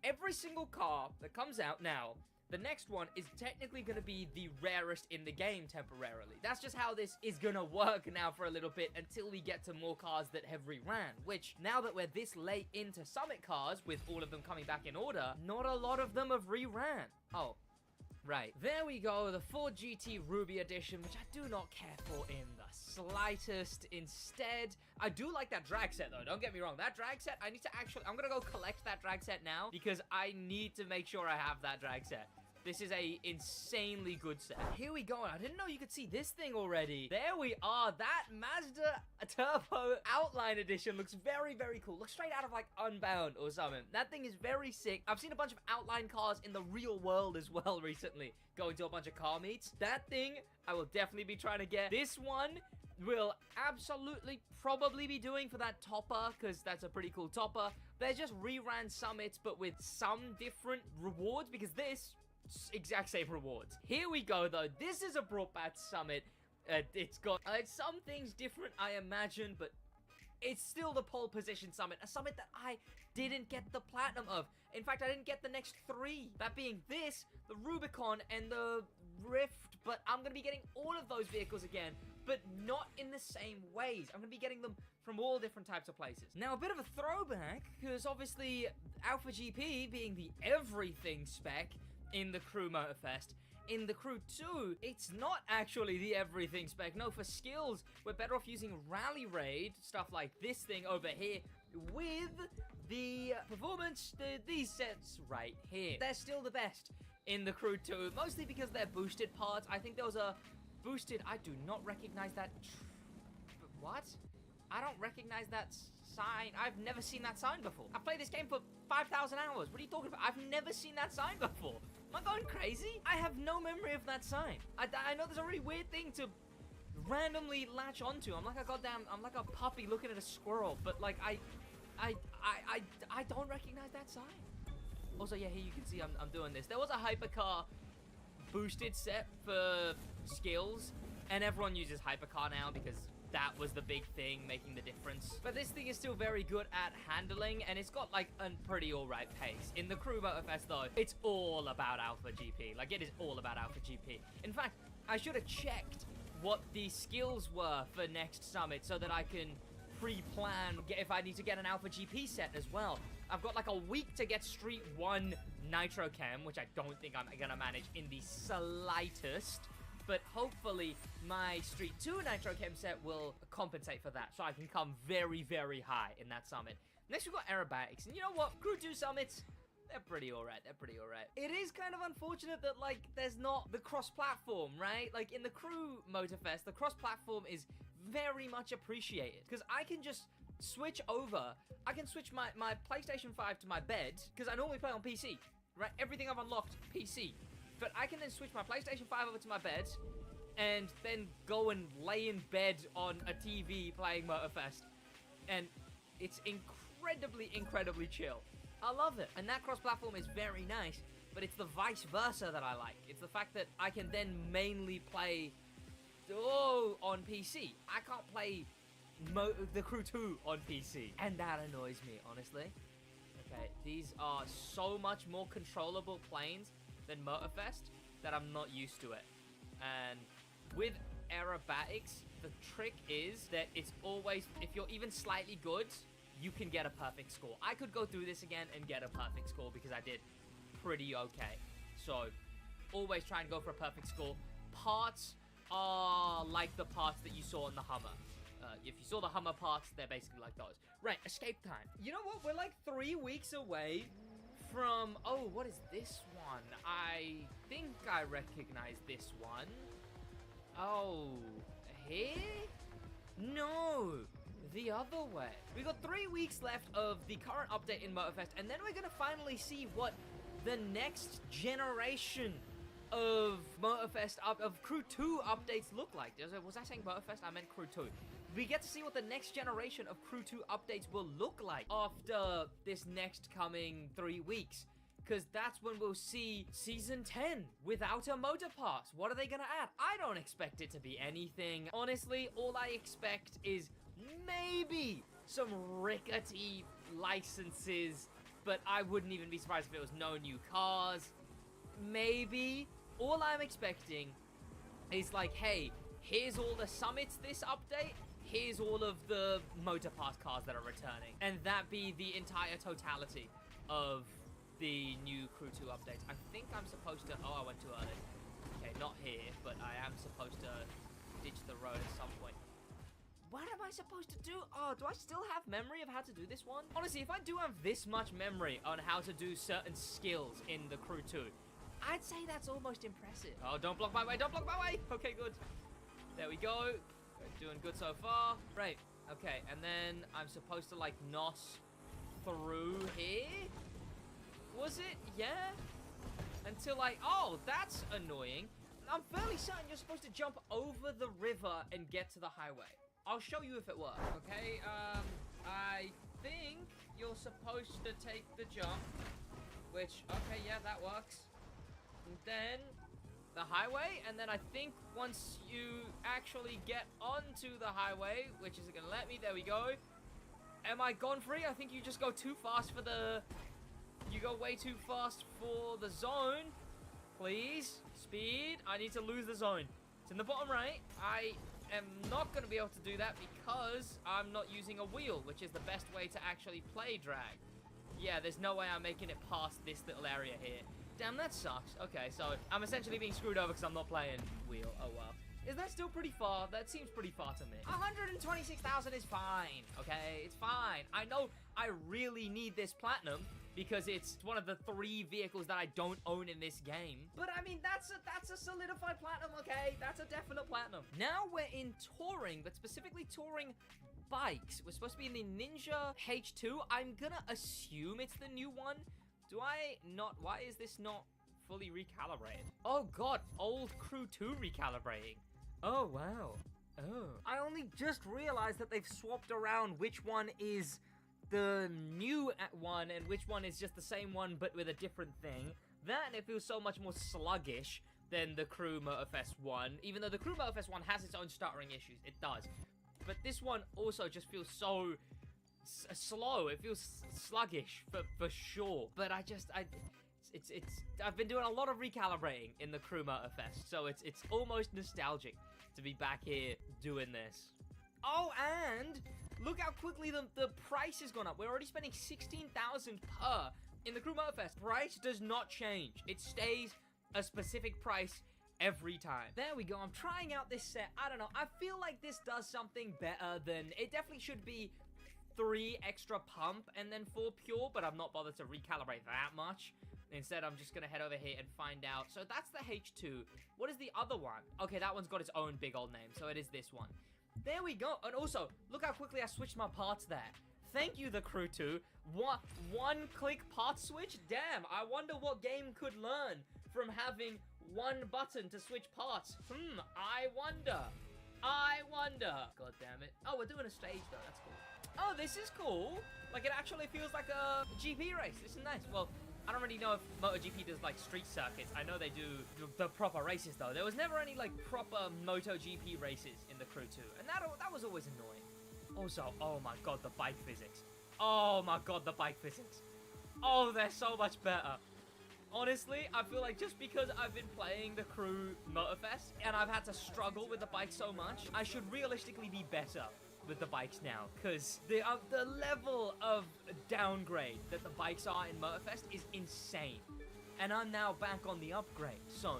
every single car that comes out now, the next one is technically going to be the rarest in the game temporarily. That's just how this is going to work now for a little bit until we get to more cars that have reran, which now that we're this late into summit cars with all of them coming back in order, not a lot of them have reran. Oh. Right, there we go, the Ford GT Ruby Edition, which I do not care for in the slightest. Instead, I do like that drag set, though. Don't get me wrong. That drag set, I need to actually... I'm gonna go collect that drag set now, because I need to make sure I have that drag set. This is a insanely good set. Here we go. I didn't know you could see this thing already. There we are. That Mazda Turbo Outline Edition looks very, very cool. Looks straight out of, like, Unbound or something. That thing is very sick. I've seen a bunch of Outline cars in the real world as well recently, going to a bunch of car meets. That thing, I will definitely be trying to get. This one will absolutely probably be doing for that topper, because that's a pretty cool topper. They're just reran summits, but with some different rewards, because this... exact same rewards. Here we go, though. This is a brought back summit. It's got some things different, I imagine, but it's still the pole position summit. A summit that I didn't get the platinum of. In fact, I didn't get the next 3. That being this, the Rubicon, and the Rift. But I'm going to be getting all of those vehicles again, but not in the same ways. I'm going to be getting them from all different types of places. Now, a bit of a throwback, because obviously Alpha GP being the everything spec in the Crew Motorfest. In the Crew 2, it's not actually the everything spec. No, for skills, we're better off using Rally Raid, stuff like this thing over here, with the performance, these sets right here. They're still the best in the Crew 2, mostly because they're boosted parts. I think there was a boosted... I do not recognize that... What? I don't recognize that sign. I've never seen that sign before. I've played this game for 5,000 hours. What are you talking about? I've never seen that sign before. Am I going crazy? I have no memory of that sign. I know there's a really weird thing to randomly latch onto. I'm like a puppy looking at a squirrel, but like I don't recognize that sign. Also, yeah, here you can see I'm doing this. There was a hypercar boosted set for skills, and everyone uses hypercar now because that was the big thing making the difference. But this thing is still very good at handling, and it's got like a pretty alright pace. In the Crew Motorfest though, it's all about Alpha GP. Like, it is all about Alpha GP. In fact, I should have checked what the skills were for next summit so that I can pre-plan if I need to get an Alpha GP set as well. I've got like a week to get Street 1 Nitro Chem, which I don't think I'm gonna manage in the slightest. But hopefully my Street 2 Nitro Chem set will compensate for that, so I can come very, very high in that summit. Next, we've got aerobatics, and you know what? Crew 2 summits, they're pretty alright, they're pretty alright. It is kind of unfortunate that, like, there's not the cross-platform, right? Like, in the Crew Motorfest, the cross-platform is very much appreciated, because I can just switch over. I can switch my PlayStation 5 to my bed, because I normally play on PC, right? Everything I've unlocked, PC. But I can then switch my PlayStation 5 over to my bed, and then go and lay in bed on a TV playing Motorfest. And it's incredibly, incredibly chill. I love it. And that cross-platform is very nice, but it's the vice versa that I like. It's the fact that I can then mainly play on PC. I can't play the Crew 2 on PC. And that annoys me, honestly. Okay, these are so much more controllable planes than Motorfest that I'm not used to it. And with aerobatics, the trick is that it's always, if you're even slightly good, you can get a perfect score. I could go through this again and get a perfect score because I did pretty okay. So, always try and go for a perfect score. Parts are like the parts that you saw in the Hummer. If you saw the Hummer parts, they're basically like those. Right, escape time. You know what? We're like 3 weeks away from... Oh, what is this one? I think I recognize this one. Oh, here? No, the other way. We got 3 weeks left of the current update in Motorfest, and then we're gonna finally see what the next generation of Motorfest, of Crew 2 updates look like. Was I saying Motorfest? I meant Crew 2. We get to see what the next generation of Crew 2 updates will look like after this next coming 3 weeks. Because that's when we'll see Season 10 without a motor pass. What are they gonna add? I don't expect it to be anything. Honestly, all I expect is maybe some rickety licenses, but I wouldn't even be surprised if it was no new cars. Maybe. All I'm expecting is like, hey, here's all the summits this update, here's all of the motor pass cars that are returning. And that be the entire totality of the new Crew 2 updates. I think I'm supposed to... Oh, I went too early. Okay, not here, but I am supposed to ditch the road at some point. What am I supposed to do? Oh, do I still have memory of how to do this one? Honestly, if I do have this much memory on how to do certain skills in the Crew 2, I'd say that's almost impressive. Oh, don't block my way, don't block my way. Okay, good. There we go. We're doing good so far. Right, okay, and then I'm supposed to, like, NOS through here? Was it? Yeah? Until oh, that's annoying. I'm fairly certain you're supposed to jump over the river and get to the highway. I'll show you if it works. Okay, I think you're supposed to take the jump, which, okay, yeah, that works. And then the highway, and then I think once you actually get onto the highway, which isn't gonna let me, there we go. Am I gone free? I think you just go too fast for the... You go way too fast for the zone. Please, speed. I need to lose the zone. It's in the bottom right. I am not going to be able to do that because I'm not using a wheel, which is the best way to actually play drag. Yeah, there's no way I'm making it past this little area here. Damn, that sucks. Okay, so I'm essentially being screwed over because I'm not playing wheel. Oh, well. Is that still pretty far? That seems pretty far to me. 126,000 is fine, okay? It's fine. I know I really need this platinum because it's one of the 3 vehicles that I don't own in this game. But I mean, that's a solidified platinum, okay? That's a definite platinum. Now we're in touring, but specifically touring bikes. We're supposed to be in the Ninja H2. I'm gonna assume it's the new one. Do I not? Why is this not fully recalibrated? Oh God, old Crew 2 recalibrating. Oh, wow. Oh. I only just realized that they've swapped around which one is the new one and which one is just the same one but with a different thing. That, and it feels so much more sluggish than the Crew Motorfest one. Even though the Crew Motorfest one has its own stuttering issues. It does. But this one also just feels so slow. It feels sluggish for sure. But I've been doing a lot of recalibrating in the Crew Motorfest, so it's almost nostalgic to be back here doing this. Oh, and look how quickly the price has gone up. We're already spending 16,000 per in the Crew Motorfest. Price does not change. It stays a specific price every time. There we go. I'm trying out this set. I don't know. I feel like this does something better than... It definitely should be 3 extra pump and then 4 pure, but I'm not bothered to recalibrate that much. Instead, I'm just gonna head over here and find out. So that's the H2. What is the other one? Okay, that one's got its own big old name, so it is this one. There we go. And also, look how quickly I switched my parts there. Thank you, the Crew 2. One-click part switch? Damn, I wonder what game could learn from having one button to switch parts. I wonder. God damn it. Oh, we're doing a stage, though. That's cool. oh, this is cool. Like, it actually feels like a GP race. This is nice. Well, I don't really know if MotoGP does, like, street circuits. I know they do the proper races, though. There was never any, like, proper MotoGP races in the Crew 2. And that was always annoying. Also, oh my god, the bike physics. Oh my god, the bike physics. Oh, they're so much better. Honestly, I feel like just because I've been playing the Crew Motorfest and I've had to struggle with the bike so much, I should realistically be better with the bikes now, because the level of downgrade that the bikes are in Motorfest is insane. And I'm now back on the upgrade, so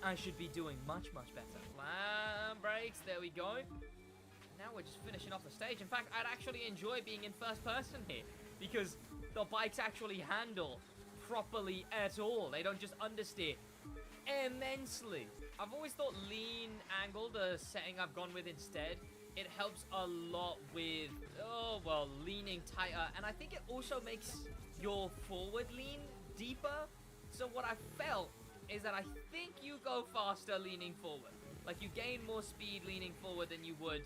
I should be doing much, much better. Land brakes, there we go. Now we're just finishing off the stage. In fact, I'd actually enjoy being in first person here, because the bikes actually handle properly at all. They don't just understeer immensely. I've always thought lean angle, the setting I've gone with instead, it helps a lot with, oh, well, leaning tighter. And I think it also makes your forward lean deeper. So what I felt is that I think you go faster leaning forward. Like, you gain more speed leaning forward than you would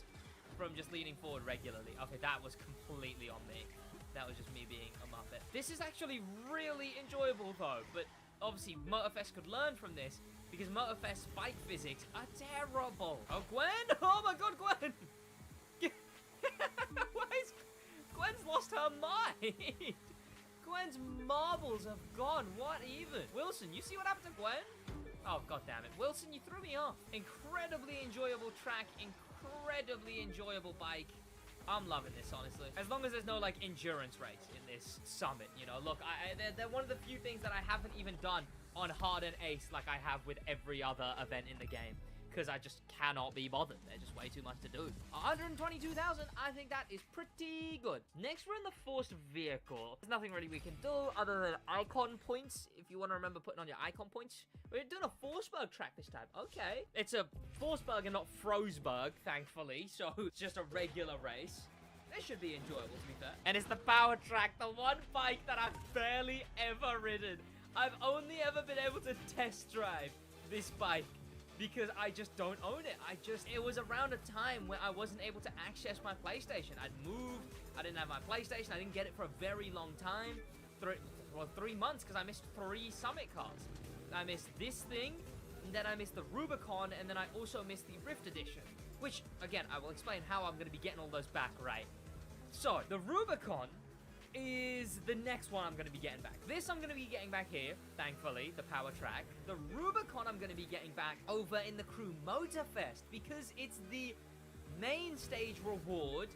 from just leaning forward regularly. Okay, that was completely on me. That was just me being a muppet. This is actually really enjoyable, though. But obviously, Motorfest could learn from this, because Motorfest bike physics are terrible. Oh, Gwen! Oh my god, Gwen! Gwen's lost her mind. Gwen's marbles have gone. What even? Wilson, you see what happened to Gwen? Oh, god damn it. Wilson, you threw me off. Incredibly enjoyable track. Incredibly enjoyable bike. I'm loving this, honestly. As long as there's no, like, endurance race in this summit, you know. Look, they're one of the few things that I haven't even done on hard and ace like I have with every other event in the game, because I just cannot be bothered. There's just way too much to do. 122,000, I think that is pretty good. Next, we're in the forced vehicle. There's nothing really we can do other than icon points. If you want to remember putting on your icon points. We're doing a Forsberg track this time. Okay. It's a Forsberg and not Frosberg, thankfully. So it's just a regular race. This should be enjoyable, to be fair. And it's the power track, the one bike that I've barely ever ridden. I've only ever been able to test drive this bike, because I just don't own it. It was around a time where I wasn't able to access my PlayStation. I'd moved, I didn't have my PlayStation, I didn't get it for a very long time. 3 months, because I missed 3 Summit cars. I missed this thing, and then I missed the Rubicon, and then I also missed the Rift Edition. Which, again, I will explain how I'm going to be getting all those back, right? So, the Rubicon is the next one I'm going to be getting back. This I'm going to be getting back here, thankfully, the power track. The Rubicon I'm going to be getting back over in the Crew Motorfest, because it's the main stage reward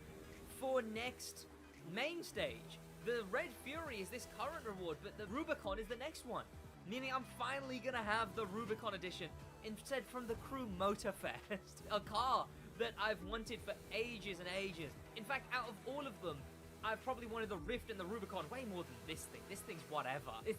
for next main stage. The Red Fury is this current reward, but the Rubicon is the next one. Meaning I'm finally going to have the Rubicon edition instead from the Crew Motorfest. A car that I've wanted for ages and ages. In fact, out of all of them, I probably wanted the Rift and the Rubicon way more than this thing. This thing's whatever. It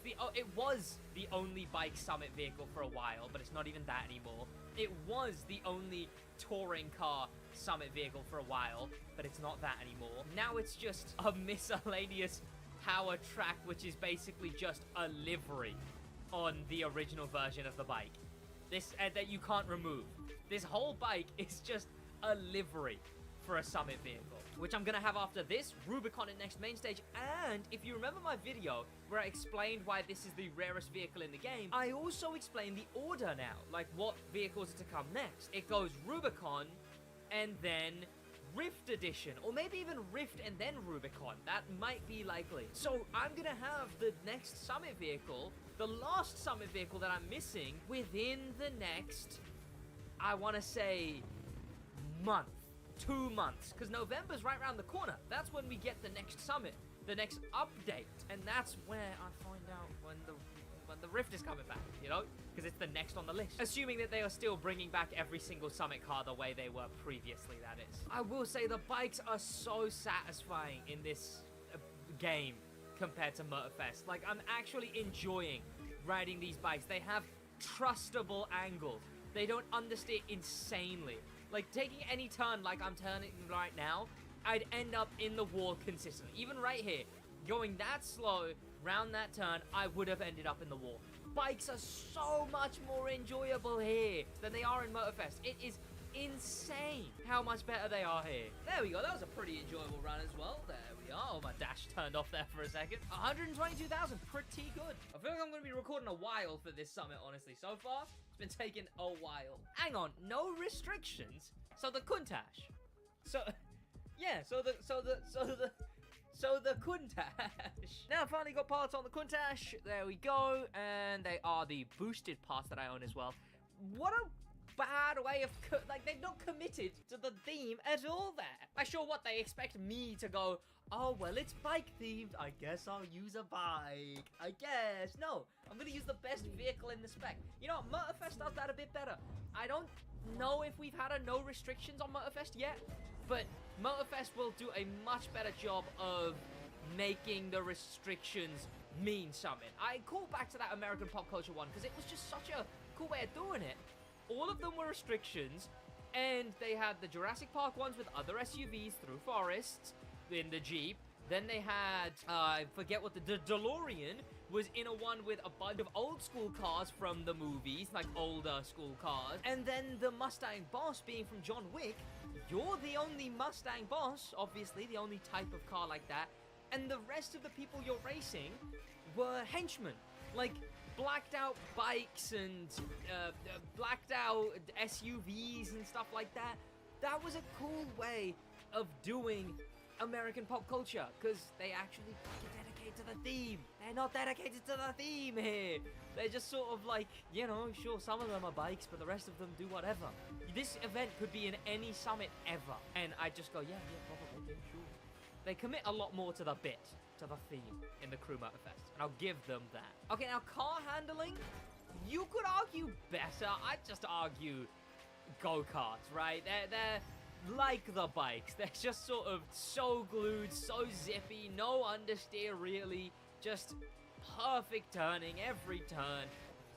was the only bike summit vehicle for a while, but it's not even that anymore. It was the only touring car summit vehicle for a while, but it's not that anymore. Now it's just a miscellaneous power track, which is basically just a livery on the original version of the bike. This that you can't remove. This whole bike is just a livery for a summit vehicle, which I'm gonna have after this Rubicon at next main stage. And if you remember my video where I explained why this is the rarest vehicle in the game, I also explained the order now, like what vehicles are to come next. It goes Rubicon and then Rift Edition, or maybe even Rift and then Rubicon. That might be likely. So I'm gonna have the next summit vehicle, the last summit vehicle that I'm missing, within the next, I want to say, month. 2 months, because November's right around the corner. That's when we get the next summit, the next update, and that's where I find out when the Rift is coming back, you know, because it's the next on the list. Assuming that they are still bringing back every single summit car the way they were previously, that is. I will say the bikes are so satisfying in this game compared to Motorfest. Like, I'm actually enjoying riding these bikes. They have trustable angles. They don't understeer insanely. Like, taking any turn like I'm turning right now, I'd end up in the wall consistently. Even right here, going that slow, round that turn, I would have ended up in the wall. Bikes are so much more enjoyable here than they are in Motorfest. It is insane how much better they are here. There we go. That was a pretty enjoyable run as well. There we are. Oh, my dash turned off there for a second. 122,000. Pretty good. I feel like I'm going to be recording a while for this summit, honestly. So far, it's been taking a while. Hang on. No restrictions? So the Countach. So, yeah. So the Countach. Now I finally got parts on the Countach. There we go. And they are the boosted parts that I own as well. What a bad way of, like, they've not committed to the theme at all there. Like, sure, what, they expect me to go, oh, well, it's bike themed. I guess I'll use a bike. I guess. No, I'm going to use the best vehicle in the spec. You know, Motorfest does that a bit better. I don't know if we've had a no restrictions on Motorfest yet, but Motorfest will do a much better job of making the restrictions mean something. I call back to that American pop culture one because it was just such a cool way of doing it. All of them were restrictions, and they had the Jurassic Park ones with other SUVs through forests in the Jeep. Then they had, I forget what the DeLorean was in a one with a bunch of old school cars from the movies, like older school cars. And then the Mustang Boss being from John Wick. You're the only Mustang Boss, obviously, the only type of car like that. And the rest of the people you're racing were henchmen. Like, blacked out bikes and blacked out SUVs and stuff like that. That was a cool way of doing American pop culture, because they actually dedicate to the theme. They're not dedicated to the theme here. They're just sort of like, you know, sure, some of them are bikes, but the rest of them do whatever. This event could be in any summit ever. And I just go, yeah, probably, yeah, sure. They commit a lot more to the bit, to the theme in the Crew Motorfest, and I'll give them that. Okay, now car handling, you could argue better. I'd just argue go-karts, right? They're like the bikes. They're just sort of so glued, so zippy, no understeer really, just perfect turning every turn.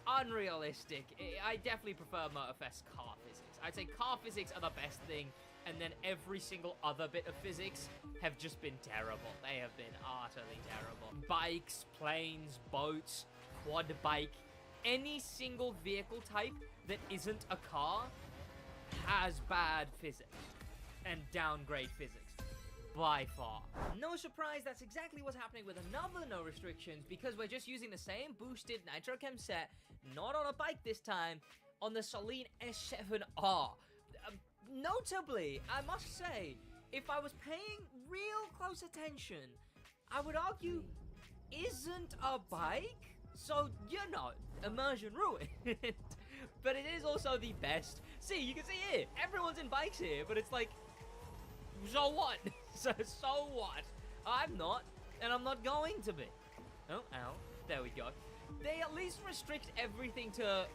Unrealistic. I definitely prefer Motorfest car physics. I'd say car physics are the best thing, and then every single other bit of physics have just been terrible. They have been utterly terrible. Bikes, planes, boats, quad bike, any single vehicle type that isn't a car has bad physics and downgrade physics. By far. No surprise, that's exactly what's happening with another no restrictions, because we're just using the same boosted Nitrochem set, not on a bike this time, on the Saleen S7R. Notably, I must say, if I was paying real close attention, I would argue isn't a bike, so, you know, immersion ruined. But it is also the best. See, you can see here, everyone's in bikes here, but it's like, so what? So what? I'm not, and I'm not going to be. Oh, ow. There we go. They at least restrict everything to,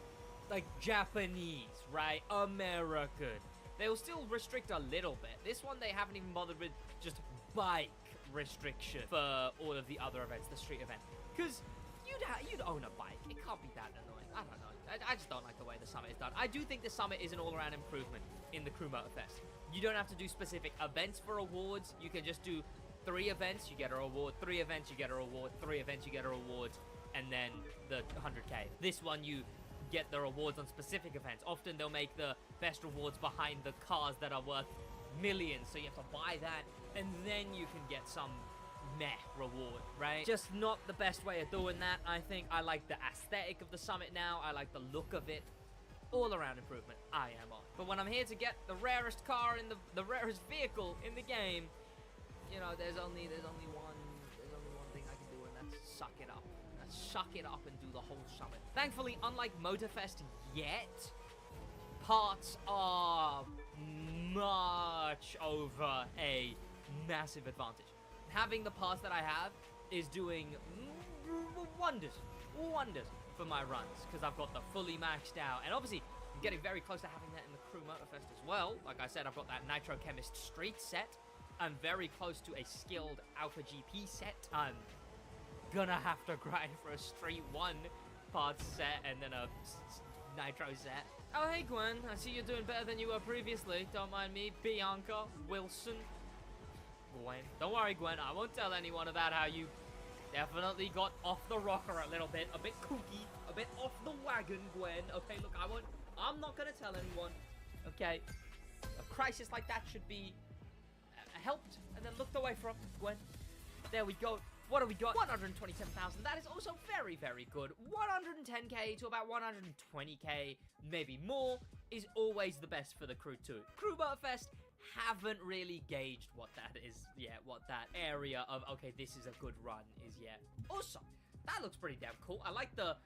like, Japanese, right? American. They will still restrict a little bit. This one, they haven't even bothered with just bike restriction for all of the other events, the street event. Because you'd own a bike. It can't be that annoying. I don't know. I just don't like the way the summit is done. I do think the summit is an all-around improvement in the Crew Motorfest. You don't have to do specific events for awards. You can just do 3 events, you get a reward. 3 events, you get a reward. 3 events, you get a reward. And then the 100K. This one, you get the rewards on specific events. Often they'll make the best rewards behind the cars that are worth millions, so you have to buy that, and then you can get some meh reward, right? Just not the best way of doing that. I think I like the aesthetic of the summit now. I like the look of it. All around improvement, I am on. But when I'm here to get the rarest car in the rarest vehicle in the game, you know, there's only one thing I can do, and that's suck it up. Suck it up and do the whole summit. Thankfully, unlike Motorfest yet, parts are much over a massive advantage. Having the parts that I have is doing wonders for my runs, because I've got the fully maxed out, and obviously I'm getting very close to having that in the Crew Motorfest as well. Like I said, I've got that Nitro Chemist Street set. I'm very close to a skilled Alpha GP set. I'm gonna have to grind for a Street 1 parts set and then a Nitro set. Oh, hey Gwen, I see you're doing better than you were previously. Don't mind me, Bianca, Wilson, Gwen. Don't worry, Gwen, I won't tell anyone about how you definitely got off the rocker a little bit, a bit kooky, a bit off the wagon, Gwen. Okay, look, I'm not gonna tell anyone, okay? A crisis like that should be helped and then looked away from. Gwen. There we go. What do we got? 127,000. That is also very, very good. 110k to about 120k, maybe more, is always the best for the Crew 2. Crew Motorfest haven't really gauged what that is yet, what that area of, okay, this is a good run is yet. Also, that looks pretty damn cool. I like the...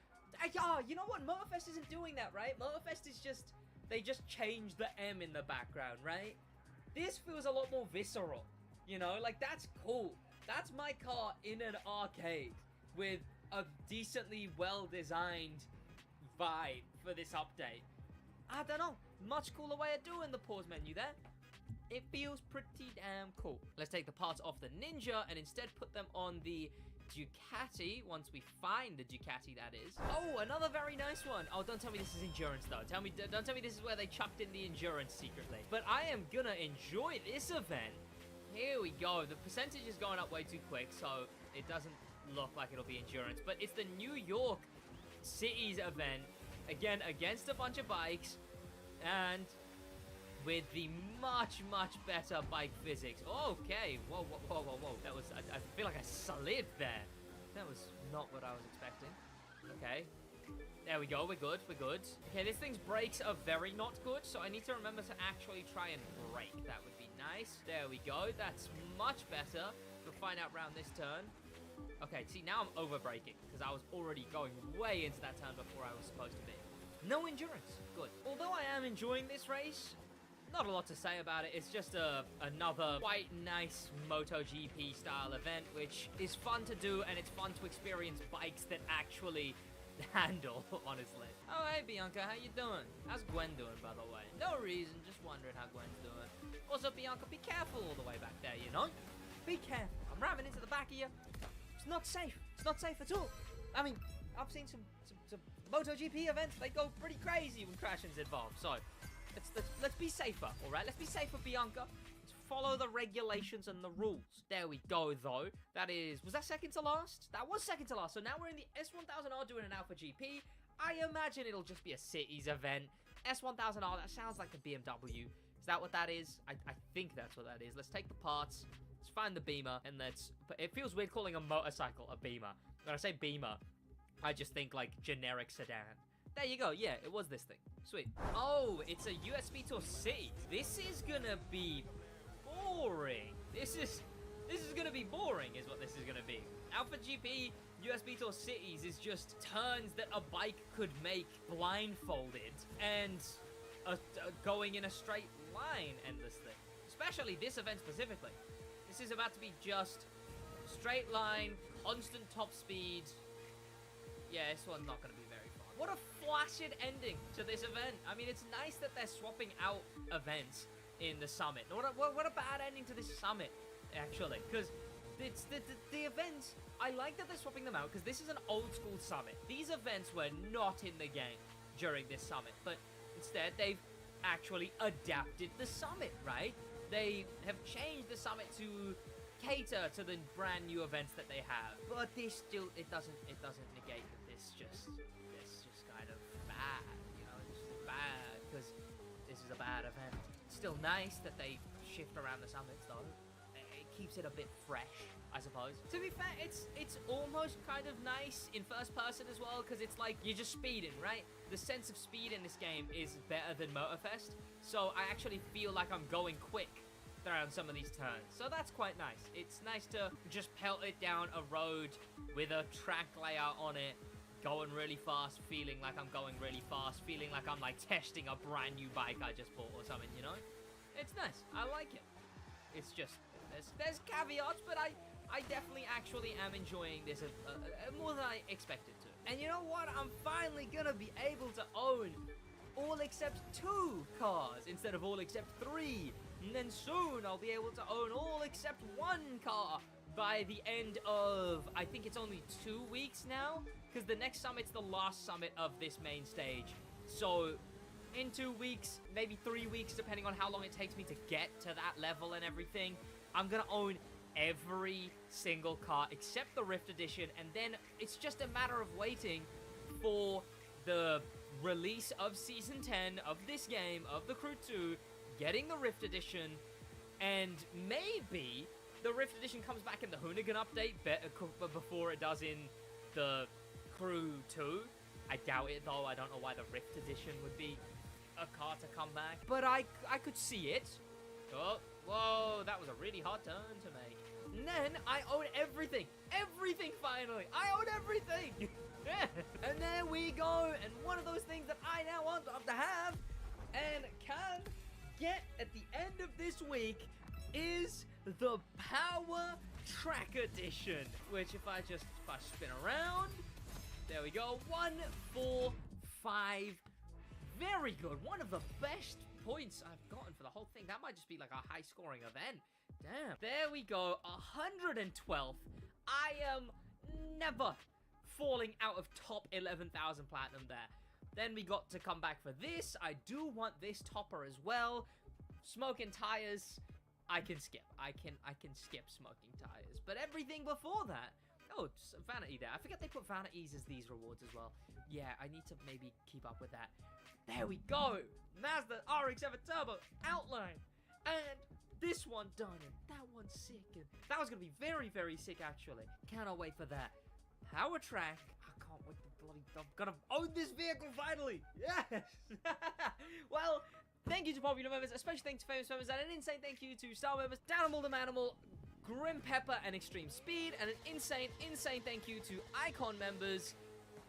you know what? Motorfest isn't doing that, right? Motorfest is just... They just changed the M in the background, right? This feels a lot more visceral, you know? Like, that's cool. That's my car in an arcade with a decently well-designed vibe for this update. I don't know. Much cooler way of doing the pause menu there. It feels pretty damn cool. Let's take the parts off the Ninja and instead put them on the Ducati once we find the Ducati, that is. Oh, another very nice one. Oh, don't tell me this is endurance, though. Don't tell me this is where they chucked in the endurance secretly. But I am gonna enjoy this event. Here we go. The percentage is going up way too quick, so it doesn't look like it'll be endurance. But it's the New York Cities event, again, against a bunch of bikes, and with the much, much better bike physics. Okay, whoa, whoa, whoa, whoa, whoa. That was, I feel like I slid there. That was not what I was expecting. Okay. There we go, we're good, we're good. Okay, this thing's brakes are very not good, so I need to remember to actually try and brake. That would be nice. There we go, that's much better. We'll find out around this turn. Okay, see, now I'm over-braking, because I was already going way into that turn before I was supposed to be. No endurance, good. Although I am enjoying this race, not a lot to say about it. It's just another quite nice MotoGP style event, which is fun to do, and it's fun to experience bikes that actually handle, honestly. Oh, hey, Bianca, how you doing? How's Gwen doing, by the way? No reason, just wondering how Gwen's doing. Also, Bianca, be careful all the way back there, you know? Be careful. I'm ramming into the back of you. It's not safe. It's not safe at all. I mean, I've seen some MotoGP events. They go pretty crazy when crashing's involved, so let's be safer, all right? Let's be safer, Bianca. Let's follow the regulations and the rules. There we go, though. That is... Was that second to last? That was second to last. So now we're in the S1000R doing an Alpha GP. I imagine it'll just be a cities event. S1000R, that sounds like a BMW. Is that what that is? I think that's what that is. Let's take the parts. Let's find the Beamer. And let's... It feels weird calling a motorcycle a Beamer. When I say Beamer, I just think, like, generic sedan. There you go. Yeah, it was this thing. Sweet. Oh, it's a USB Tour City. This is gonna be boring. This is gonna be boring, is what this is gonna be. Alpha GP USB Tour Cities is just turns that a bike could make blindfolded and going in a straight line endlessly. Especially this event specifically. This is about to be just straight line, constant top speed. Yeah, this one's not gonna be very fun. What a flaccid ending to this event. I mean, it's nice that they're swapping out events in the summit. What a bad ending to this summit, actually. Because it's the events, I like that they're swapping them out because this is an old school summit. These events were not in the game during this summit, but instead they've actually adapted the summit, right? They have changed the summit to cater to the brand new events that they have. But this still, it doesn't negate that this just kind of bad, you know, it's just bad because this is a bad event. It's still nice that they shift around the summits though. It keeps it a bit fresh, I suppose. To be fair, it's almost kind of nice in first person as well because it's like you're just speeding, right? The sense of speed in this game is better than Motorfest, so I actually feel like I'm going quick around some of these turns, so that's quite nice. It's nice to just pelt it down a road with a track layout on it, going really fast, feeling like I'm going really fast, feeling like I'm like testing a brand new bike I just bought or something, you know? It's nice. I like it. It's just, there's caveats, but I definitely actually am enjoying this more than I expected to. And you know what? I'm finally gonna be able to own all except 2 cars instead of all except 3. And then soon I'll be able to own all except 1 car by the end of, I think it's only 2 weeks now, because the next summit's the last summit of this main stage. So in 2 weeks, maybe 3 weeks, depending on how long it takes me to get to that level and everything, I'm gonna own every single car except the Rift Edition, and then it's just a matter of waiting for the release of Season 10 of this game, of the Crew 2, getting the Rift Edition, and maybe the Rift Edition comes back in the Hoonigan update before it does in the Crew 2. I doubt it, though. I don't know why the Rift Edition would be a car to come back. But I could see it. Oh, whoa, that was a really hard turn to make. And then I own everything. Everything, finally. I own everything. And there we go. And one of those things that I now want to have and can get at the end of this week is the Power Track Edition. Which if I spin around, there we go. 1, 4, 5. Very good. One of the best points I've gotten for the whole thing. That might just be like a high scoring event. Damn. There we go. 112th. I am never falling out of top 11,000 platinum there. Then we got to come back for this. I do want this topper as well. Smoking tires, I can skip. I can skip smoking tires. But everything before that, oh, vanity there. I forget they put vanities as these rewards as well. Yeah, I need to maybe keep up with that. There we go. Mazda RX-7 Turbo Outline. And this one done, and that one's sick. And that was going to be very, very sick, actually. Cannot wait for that. Power Track. I can't wait to bloody... I'm going to own this vehicle finally. Yes. Well, thank you to popular members, especially thanks to famous members, and an insane thank you to star members, Danimal the Manimal, Grim Pepper, and Extreme Speed, and an insane thank you to Icon members,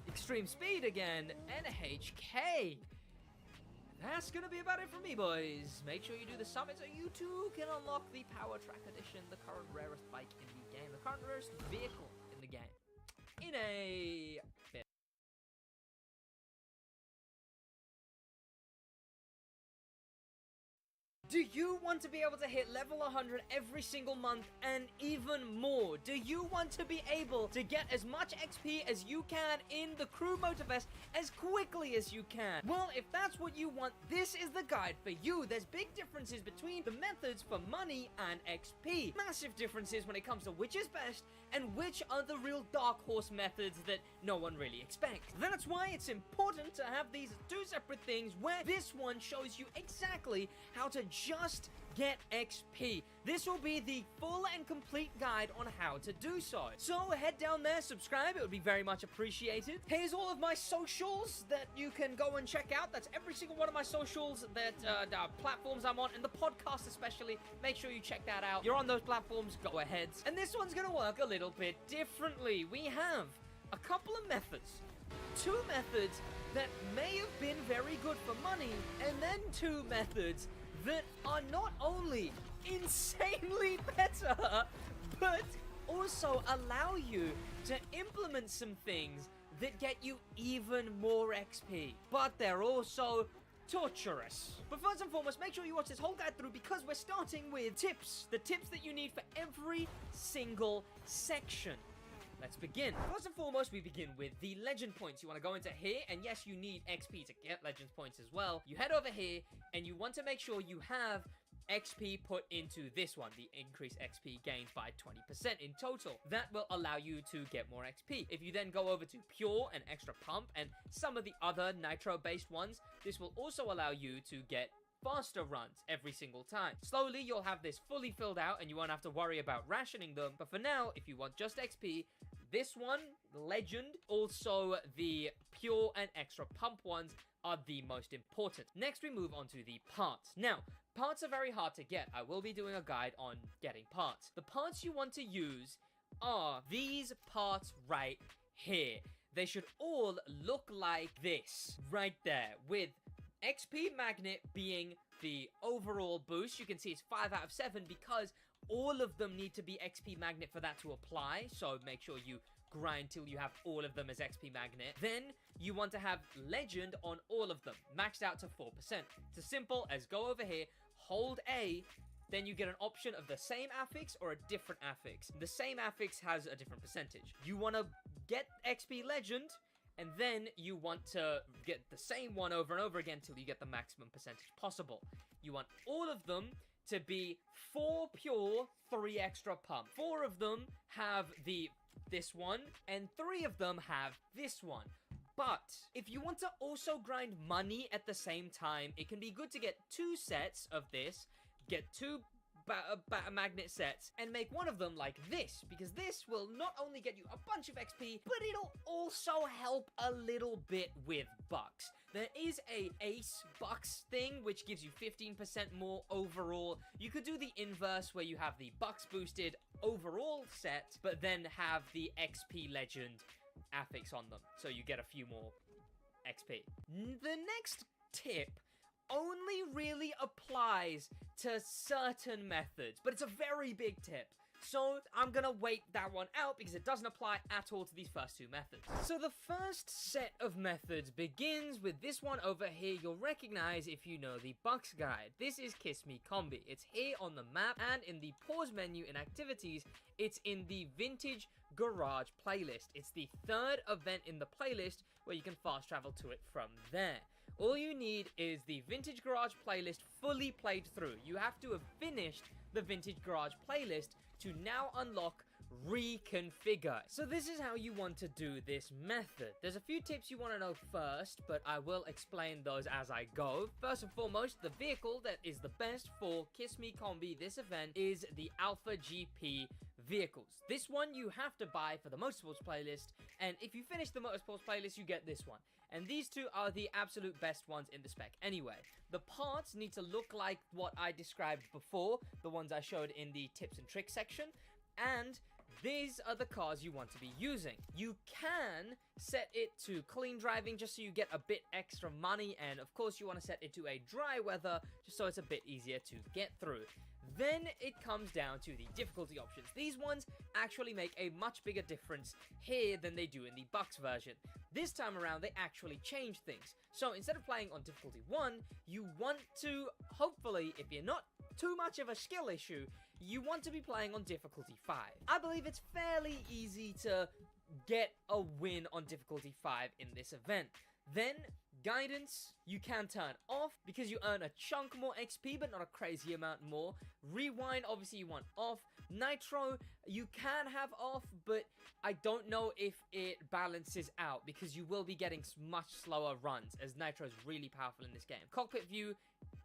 Extreme Speed again, and HK. That's gonna be about it for me, boys. Make sure you do the summit so you too can unlock the Power Track Edition, the current rarest bike in the game, the current rarest vehicle in the game. In a bit. Do you want to be able to hit level 100 every single month and even more? Do you want to be able to get as much XP as you can in the Crew Motorfest as quickly as you can? Well, if that's what you want, this is the guide for you. There's big differences between the methods for money and XP. Massive differences when it comes to which is best and which are the real dark horse methods that no one really expects. That's why it's important to have these two separate things where this one shows you exactly how to just get XP. This will be the full and complete guide on how to do so. So head down there, subscribe, it would be very much appreciated. Here's all of my socials that you can go and check out. That's every single one of my socials that platforms I'm on, and the podcast especially. Make sure you check that out. You're on those platforms, go ahead. And this one's gonna work a little bit differently. We have a couple of methods. 2 methods that may have been very good for money, and then 2 methods that are not only insanely better, but also allow you to implement some things that get you even more XP. But they're also torturous. But first and foremost, make sure you watch this whole guide through because we're starting with tips. The tips that you need for every single section. Let's begin. First and foremost, we begin with the legend points. You want to go into here, and yes, you need XP to get legends points as well. You head over here, and you want to make sure you have XP put into this one, the increased XP gained by 20% in total. That will allow you to get more XP. If you then go over to Pure and Extra Pump and some of the other Nitro-based ones, this will also allow you to get faster runs every single time. Slowly, you'll have this fully filled out and you won't have to worry about rationing them. But for now, if you want just XP, this one, the Legend, also the Pure and Extra Pump ones are the most important. Next, we move on to the parts. Now, parts are very hard to get. I will be doing a guide on getting parts. The parts you want to use are these parts right here. They should all look like this right there, with XP Magnet being the overall boost. You can see it's 5 out of 7 because all of them need to be XP Magnet for that to apply. So make sure you grind till you have all of them as XP Magnet. Then you want to have Legend on all of them, maxed out to 4%. It's as simple as go over here, hold A, then you get an option of the same affix or a different affix. The same affix has a different percentage. You want to get XP Legend, and then you want to get the same one over and over again till you get the maximum percentage possible. You want all of them to be 4 pure, 3 extra pump. 4 of them have this one, and 3 of them have this one. But if you want to also grind money at the same time, it can be good to get 2 sets of this, get 2 magnet sets, and make one of them like this, because this will not only get you a bunch of XP, but it'll also help a little bit with bucks. There is a ace bucks thing, which gives you 15% more overall. You could do the inverse, where you have the bucks boosted overall set, but then have the XP legend affix on them, so you get a few more XP. The next tip only really applies to certain methods, but it's a very big tip. So I'm gonna wait that one out because it doesn't apply at all to these first 2 methods. So the first set of methods begins with this one over here. You'll recognize if you know the Bucks guide. This is Kiss Me Combi. It's here on the map, and in the pause menu in activities, it's in the Vintage Garage playlist. It's the 3rd event in the playlist where you can fast travel to it from there. All you need is the Vintage Garage playlist fully played through. You have to have finished the Vintage Garage playlist to now unlock Reconfigure. So this is how you want to do this method. There's a few tips you want to know first, but I will explain those as I go. First and foremost, the vehicle that is the best for Kiss Me Combi this event is the Alpha GP vehicles. This one you have to buy for the Motorsports playlist, and if you finish the Motorsports playlist, you get this one. And these 2 are the absolute best ones in the spec. Anyway, the parts need to look like what I described before, the ones I showed in the tips and tricks section, and these are the cars you want to be using. You can set it to clean driving just so you get a bit extra money, and of course you want to set it to a dry weather just so it's a bit easier to get through. Then it comes down to the difficulty options. These ones actually make a much bigger difference here than they do in the Bucks version. This time around, they actually change things. So instead of playing on difficulty 1, you want to, hopefully, if you're not too much of a skill issue, you want to be playing on difficulty 5. I believe it's fairly easy to get a win on difficulty 5 in this event. Then, guidance, you can turn off because you earn a chunk more XP, but not a crazy amount more. Rewind, obviously you want off. Nitro, you can have off, but I don't know if it balances out because you will be getting much slower runs, as Nitro is really powerful in this game. Cockpit view,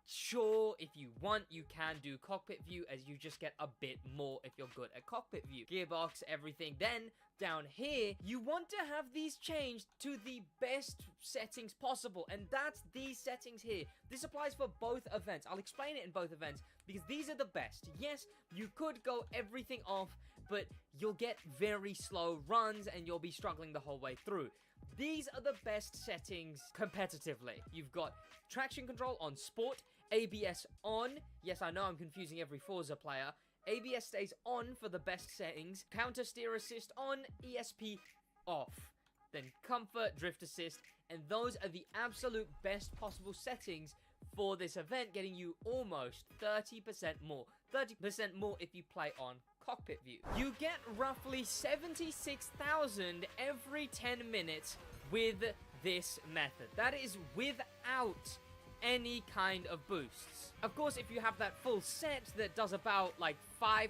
sure, if you want, you can do cockpit view, as you just get a bit more if you're good at cockpit view. Gearbox, everything. Then, down here, you want to have these changed to the best settings possible, and that's these settings here. This applies for both events. I'll explain it in both events, because these are the best. Yes, you could go everything off, but you'll get very slow runs, and you'll be struggling the whole way through. These are the best settings competitively. You've got traction control on Sport, ABS on. Yes, I know I'm confusing every Forza player. ABS stays on for the best settings. Counter steer assist on, ESP off. Then comfort, drift assist, and those are the absolute best possible settings for this event, getting you almost 30% more. 30% more if you play on cockpit view. You get roughly 76,000 every 10 minutes with this method. That is without any kind of boosts. Of course, if you have that full set that does about like 5%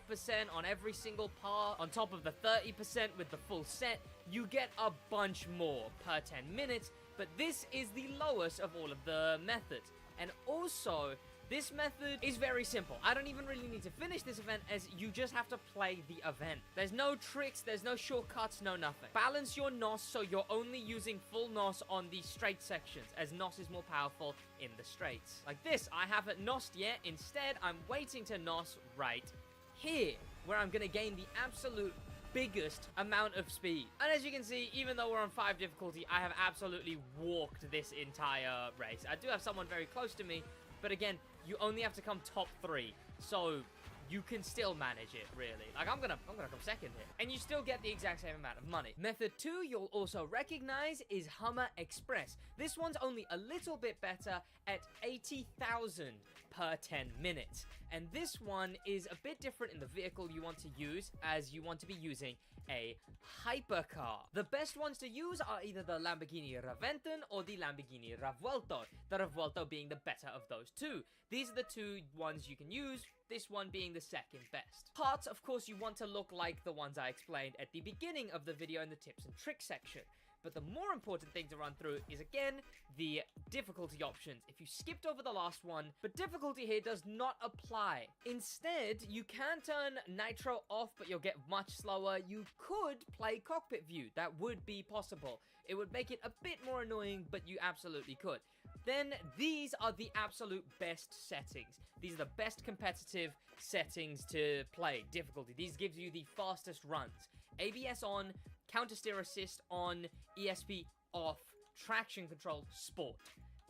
on every single part, on top of the 30% with the full set, you get a bunch more per 10 minutes, but this is the lowest of all of the methods. And also, this method is very simple. I don't even really need to finish this event, as you just have to play the event. There's no tricks, there's no shortcuts, no nothing. Balance your NOS so you're only using full NOS on the straight sections, as NOS is more powerful in the straights. Like this, I haven't NOSed yet. Instead, I'm waiting to NOS right here, where I'm gonna gain the absolute biggest amount of speed. And as you can see, even though we're on 5 difficulty, I have absolutely walked this entire race. I do have someone very close to me, but again, you only have to come top 3, so you can still manage it, really. Like, I'm gonna come second here. And you still get the exact same amount of money. Method 2 you'll also recognize is Hummer Express. This one's only a little bit better at 80,000 per 10 minutes. And this one is a bit different in the vehicle you want to use, as you want to be using a hypercar. The best ones to use are either the Lamborghini Reventon or the Lamborghini Revuelto, the Revuelto being the better of those two. These are the two ones you can use, this one being the second best. Parts, of course, you want to look like the ones I explained at the beginning of the video in the tips and tricks section. But the more important thing to run through is, again, the difficulty options. If you skipped over the last one, but difficulty here does not apply. Instead, you can turn nitro off, but you'll get much slower. You could play cockpit view. That would be possible. It would make it a bit more annoying, but you absolutely could. Then these are the absolute best settings. These are the best competitive settings to play. Difficulty. These gives you the fastest runs. ABS on, counter steer assist on, ESP off, traction control sport,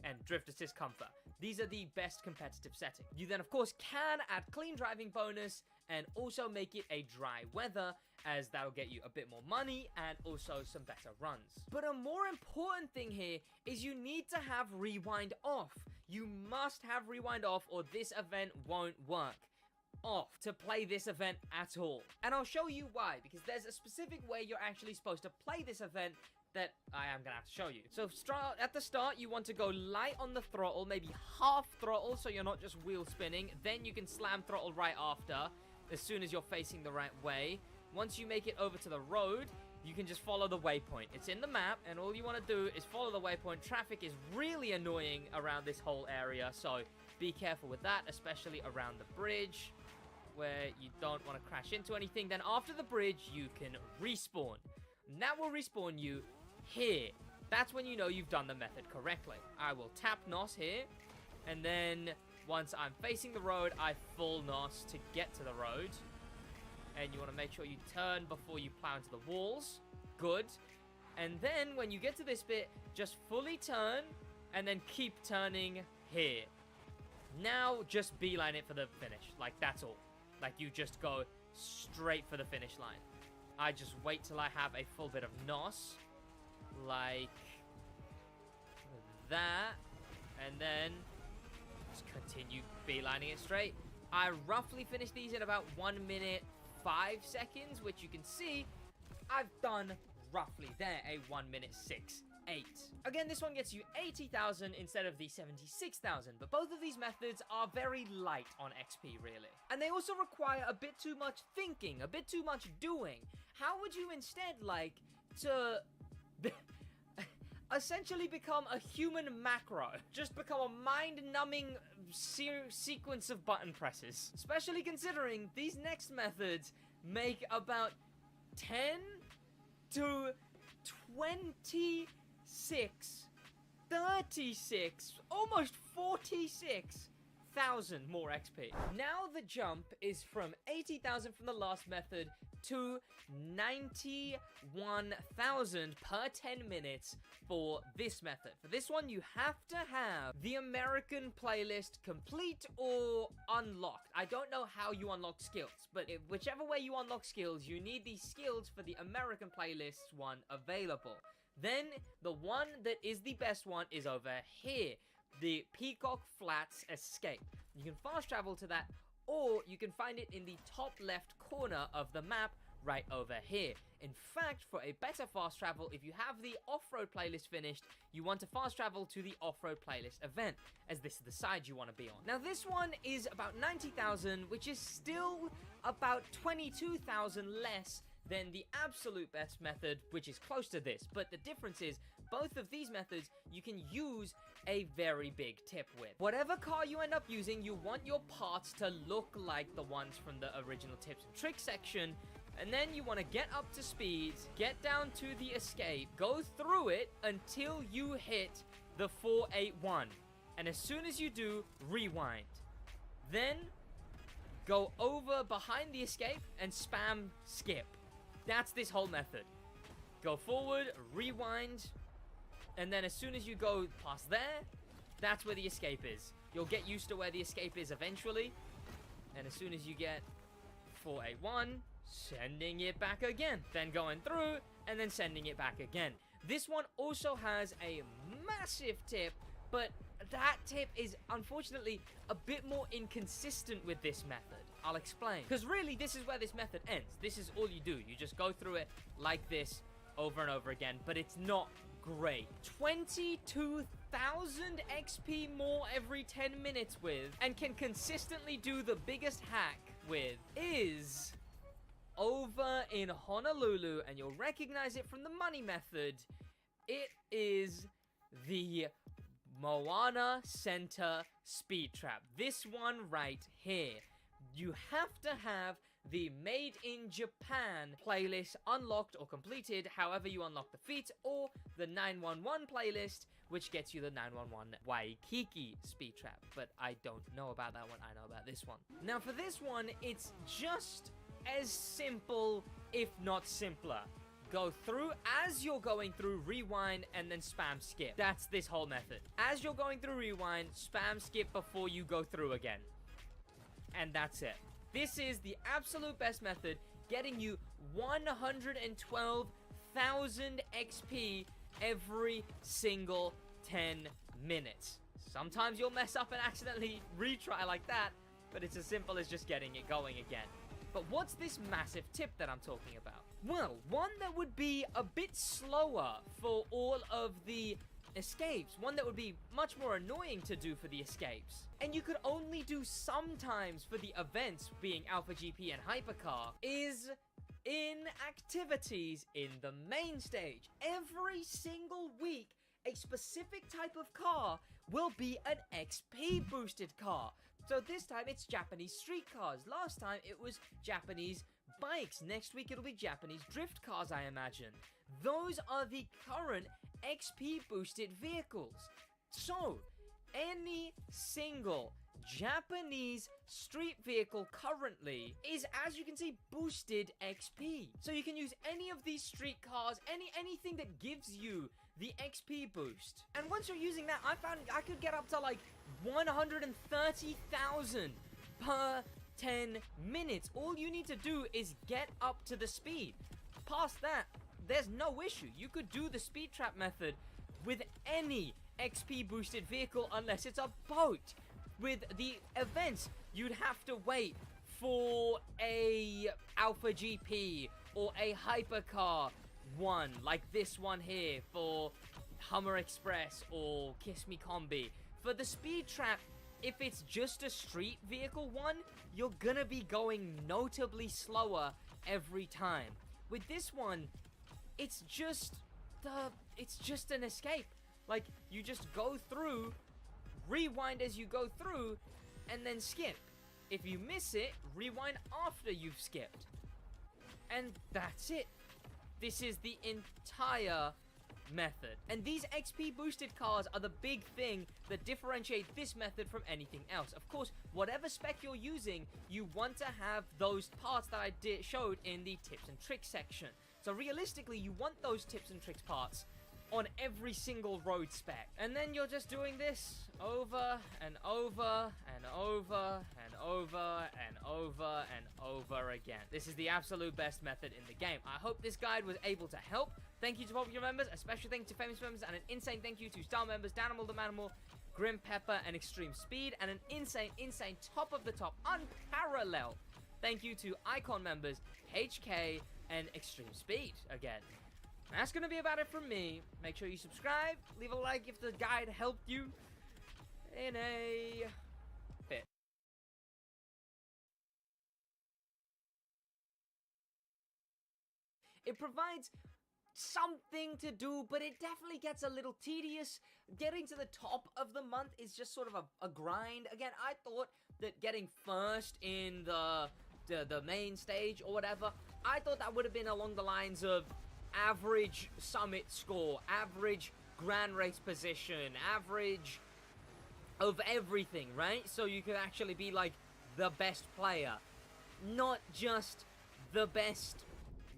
and drift assist comfort. These are the best competitive settings. You then, of course, can add clean driving bonus and also make it a dry weather, as that'll get you a bit more money and also some better runs. But a more important thing here is you need to have rewind off. You must have rewind off or this event won't work. Off to play this event at all. And I'll show you why, because there's a specific way you're actually supposed to play this event that I am gonna have to show you. So at the start, you want to go light on the throttle, maybe half throttle, so you're not just wheel spinning. Then you can slam throttle right after, as soon as you're facing the right way. Once you make it over to the road, you can just follow the waypoint. It's in the map, and all you want to do is follow the waypoint. Traffic is really annoying around this whole area, so be careful with that, especially around the bridge, where you don't want to crash into anything. Then after the bridge, you can respawn. And that will respawn you here. That's when you know you've done the method correctly. I will tap NOS here, and then once I'm facing the road, I full NOS to get to the road. And you want to make sure you turn before you plow into the walls. Good. And then when you get to this bit, just fully turn, and then keep turning here. Now, just beeline it for the finish. Like, that's all. Like, you just go straight for the finish line. I just wait till I have a full bit of NOS. Like that. And then just continue beelining it straight. I roughly finish these in about 1 minute 5 seconds, which you can see I've done roughly there, a 1 minute 6.8. Again, this one gets you 80,000 instead of the 76,000, but both of these methods are very light on XP, really. And they also require a bit too much thinking, a bit too much doing. How would you instead like to essentially become a human macro? Just become a mind-numbing sequence of button presses. Especially considering these next methods make about 10 to 26, 36, almost 46,000 more XP. Now the jump is from 80,000 from the last method to 91,000 per 10 minutes for this method. For this one, you have to have the American playlist complete or unlocked. I don't know how you unlock skills, but whichever way you unlock skills, you need these skills for the American playlist one available. Then, the one that is the best one is over here, the Peacock Flats Escape. You can fast travel to that, or you can find it in the top left corner of the map right over here. In fact, for a better fast travel, if you have the off-road playlist finished, you want to fast travel to the off-road playlist event, as this is the side you want to be on. Now, this one is about 90,000, which is still about 22,000 less than the absolute best method, which is close to this. But the difference is, both of these methods, you can use a very big tip with. Whatever car you end up using, you want your parts to look like the ones from the original tips and tricks section. And then you want to get up to speed, get down to the escape, go through it until you hit the 481. And as soon as you do, rewind. Then go over behind the escape and spam skip. That's this whole method. Go forward, rewind, and then as soon as you go past there, that's where the escape is. You'll get used to where the escape is eventually. And as soon as you get 481, sending it back again. Then going through, and then sending it back again. This one also has a massive tip, but that tip is unfortunately a bit more inconsistent with this method. I'll explain. Because really, this is where this method ends. This is all you do. You just go through it like this over and over again, but it's not great. 22,000 XP more every 10 minutes with, and can consistently do the biggest hack with, is over in Honolulu, and you'll recognize it from the money method. It is the Moana Center Speed Trap. This one right here. You have to have the Made in Japan playlist unlocked or completed, however you unlock the feat, or the 911 playlist, which gets you the 911 Waikiki Speed Trap. But I don't know about that one, I know about this one. Now for this one, it's just as simple, if not simpler. Go through, as you're going through, rewind, and then spam skip. That's this whole method. As you're going through rewind, spam skip before you go through again. And that's it. This is the absolute best method, getting you 112,000 XP every single 10 minutes. Sometimes you'll mess up and accidentally retry like that, but it's as simple as just getting it going again. But what's this massive tip that I'm talking about? Well, one that would be a bit slower for all of the escapes, one that would be much more annoying to do for the escapes, and you could only do sometimes for the events, being Alpha GP and Hypercar, is in activities in the main stage. Every single week, a specific type of car will be an XP boosted car. So this time it's Japanese street cars. Last time it was Japanese bikes. Next week it'll be Japanese drift cars, I imagine. Those are the current XP boosted vehicles. So, any single Japanese street vehicle currently is, as you can see, boosted XP. So you can use any of these street cars, anything that gives you the XP boost. And once you're using that, I found I could get up to like 130,000 per 10 minutes. All you need to do is get up to the speed. Past that, there's no issue. You could do the speed trap method with any XP boosted vehicle unless it's a boat. With the events, you'd have to wait for a Alpha GP or a Hypercar one, like this one here for Hummer Express or Kiss Me Combi. For the speed trap, if it's just a street vehicle one, you're gonna be going notably slower every time. With this one, it's just an escape. Like, you just go through, rewind as you go through, and then skip. If you miss it, rewind after you've skipped. And that's it. This is the entire method. And these XP boosted cars are the big thing that differentiate this method from anything else. Of course, whatever spec you're using, you want to have those parts that I showed in the tips and tricks section. So realistically, you want those tips and tricks parts on every single road spec. And then you're just doing this over and over and over and over and over and over again. This is the absolute best method in the game. I hope this guide was able to help. Thank you to popular members, a special thank you to famous members, and an insane thank you to star members, Danimal the Manimal, Grim Pepper, and Extreme Speed, and an insane top of the top, unparalleled thank you to Icon members, HK, and Extreme Speed again. That's gonna be about it from me. Make sure you subscribe, leave a like if the guide helped you in a bit. It provides something to do, but it definitely gets a little tedious. Getting to the top of the month is just sort of a grind. Again, I thought that getting first in the main stage or whatever, I thought that would have been along the lines of average summit score, average grand race position, average of everything, right? So you could actually be like the best player, not just the best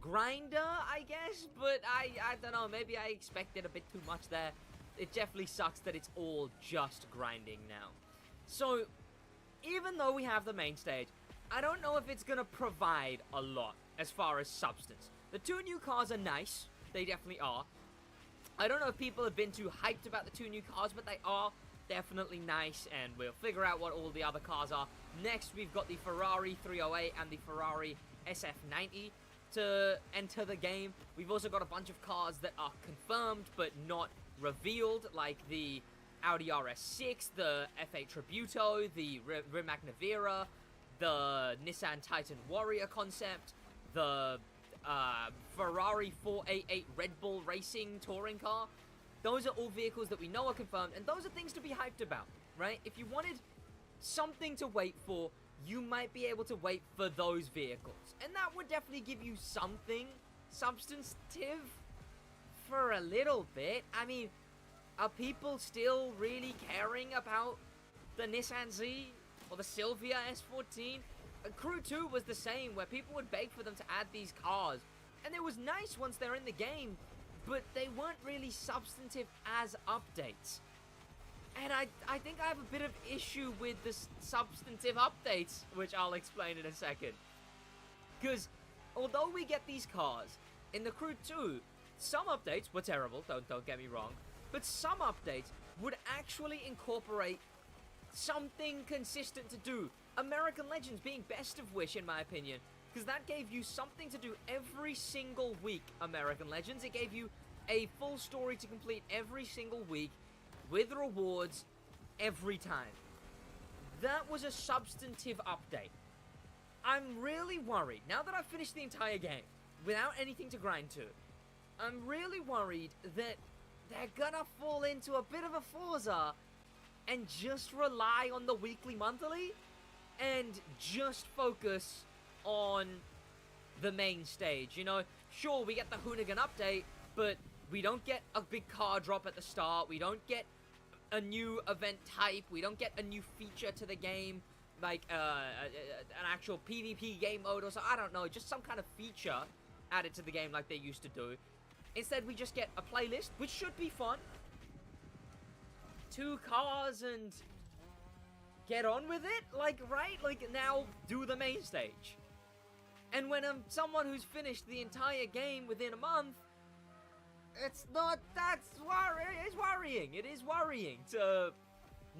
grinder, I guess. But I don't know, maybe I expected a bit too much there. It definitely sucks that it's all just grinding now. So even though we have the main stage, I don't know if it's gonna provide a lot as far as substance. The two new cars are nice. They definitely are. I don't know if people have been too hyped about the two new cars, but they are definitely nice, and we'll figure out what all the other cars are. Next, we've got the Ferrari 308 and the Ferrari SF90 to enter the game. We've also got a bunch of cars that are confirmed but not revealed, like the Audi RS6, the F8 Tributo, the Rimac Navira, the Nissan Titan Warrior concept, the Ferrari 488 Red Bull Racing touring car. Those are all vehicles that we know are confirmed, and those are things to be hyped about, right? If you wanted something to wait for, you might be able to wait for those vehicles. And that would definitely give you something substantive for a little bit. I mean, are people still really caring about the Nissan Z or the Silvia S14? Crew 2 was the same, where people would beg for them to add these cars. And it was nice once they're in the game, but they weren't really substantive as updates. And I think I have a bit of issue with the substantive updates, which I'll explain in a second. Because although we get these cars, in the Crew 2, some updates were terrible, don't get me wrong, but some updates would actually incorporate something consistent to do. American Legends being best of wish, in my opinion, because that gave you something to do every single week, American Legends. It gave you a full story to complete every single week with rewards every time. That was a substantive update. I'm really worried, now that I've finished the entire game, without anything to grind to, I'm really worried that they're gonna fall into a bit of a Forza and just rely on the weekly monthly and just focus on the main stage. You know, sure, we get the Hoonigan update, but we don't get a big car drop at the start. We don't get a new event type. We don't get a new feature to the game, like an actual PvP game mode or so. I don't know, just some kind of feature added to the game like they used to do. Instead, we just get a playlist, which should be fun. 2 cars and get on with it, like, right? Like, now do the main stage. And when I'm someone who's finished the entire game within a month, it's not, it's worrying. It is worrying to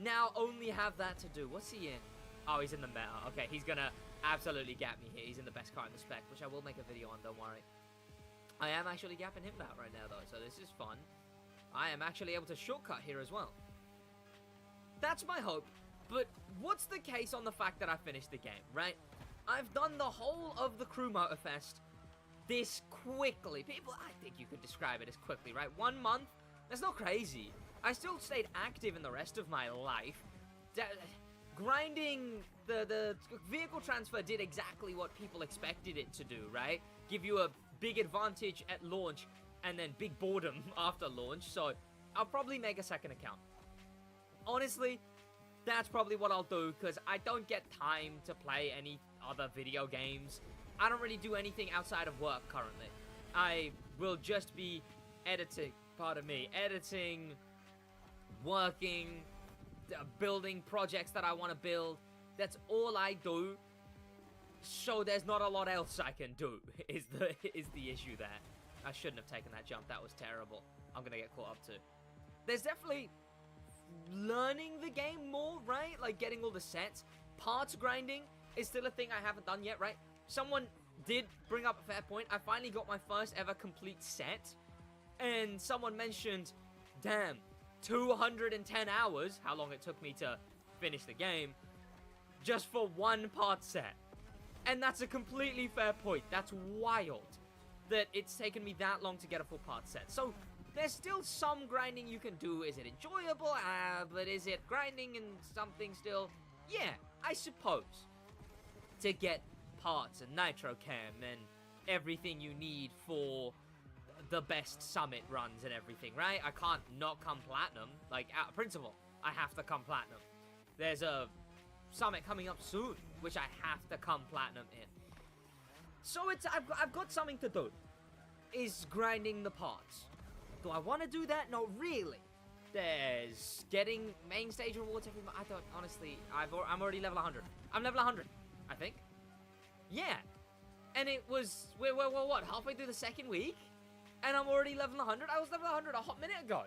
now only have that to do. What's he in? Oh, he's in the meta. Okay, he's gonna absolutely gap me here. He's in the best car in the spec, which I will make a video on, don't worry. I am actually gapping him out right now, though, so this is fun. I am actually able to shortcut here as well. That's my hope, but what's the case on the fact that I finished the game, right? I've done the whole of the Crew Motorfest this quickly. People, I think you could describe it as quickly, right? 1 month? That's not crazy. I still stayed active in the rest of my life. Grinding the vehicle transfer did exactly what people expected it to do, right? Give you a big advantage at launch and then big boredom after launch. So I'll probably make a second account. Honestly, that's probably what I'll do, because I don't get time to play any other video games. I don't really do anything outside of work currently. I will just be editing, working, building projects that I want to build. That's all I do. So there's not a lot else I can do, is the issue there. I shouldn't have taken that jump. That was terrible. I'm going to get caught up too. There's definitely learning the game more, right? Like getting all the sets. Parts grinding is still a thing I haven't done yet, right? Someone did bring up a fair point. I finally got my first ever complete set. And someone mentioned, damn, 210 hours, how long it took me to finish the game, just for one part set. And that's a completely fair point. That's wild that it's taken me that long to get a full part set. So there's still some grinding you can do. Is it enjoyable? But is it grinding and something still? Yeah, I suppose. To get parts and nitrocam and everything you need for the best summit runs and everything, right? I can't not come platinum. Like, out of principle, I have to come platinum. There's a summit coming up soon, which I have to come platinum in. So it's I've got something to do. Is grinding the parts. Do I want to do that? No, really. There's getting main stage rewards every month. I don't, honestly, I'm already level 100. I'm level 100, I think. Yeah. And it was, we're what, halfway through the second week? And I'm already level 100? I was level 100 a hot minute ago.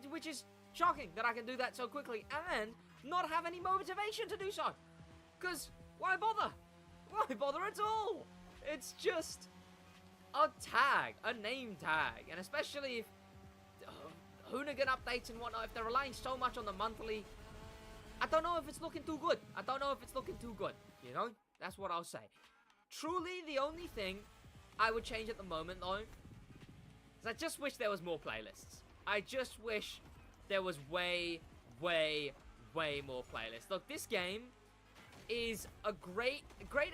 Which is shocking that I can do that so quickly and not have any motivation to do so. Because, why bother? Why bother at all? It's just a tag, a name tag. And especially if Hoonigan updates and whatnot, if they're relying so much on the monthly, I don't know if it's looking too good. I don't know if it's looking too good, you know? That's what I'll say. Truly, the only thing I would change at the moment, though, is I just wish there was more playlists. I just wish there was way more playlists. Look, this game is a great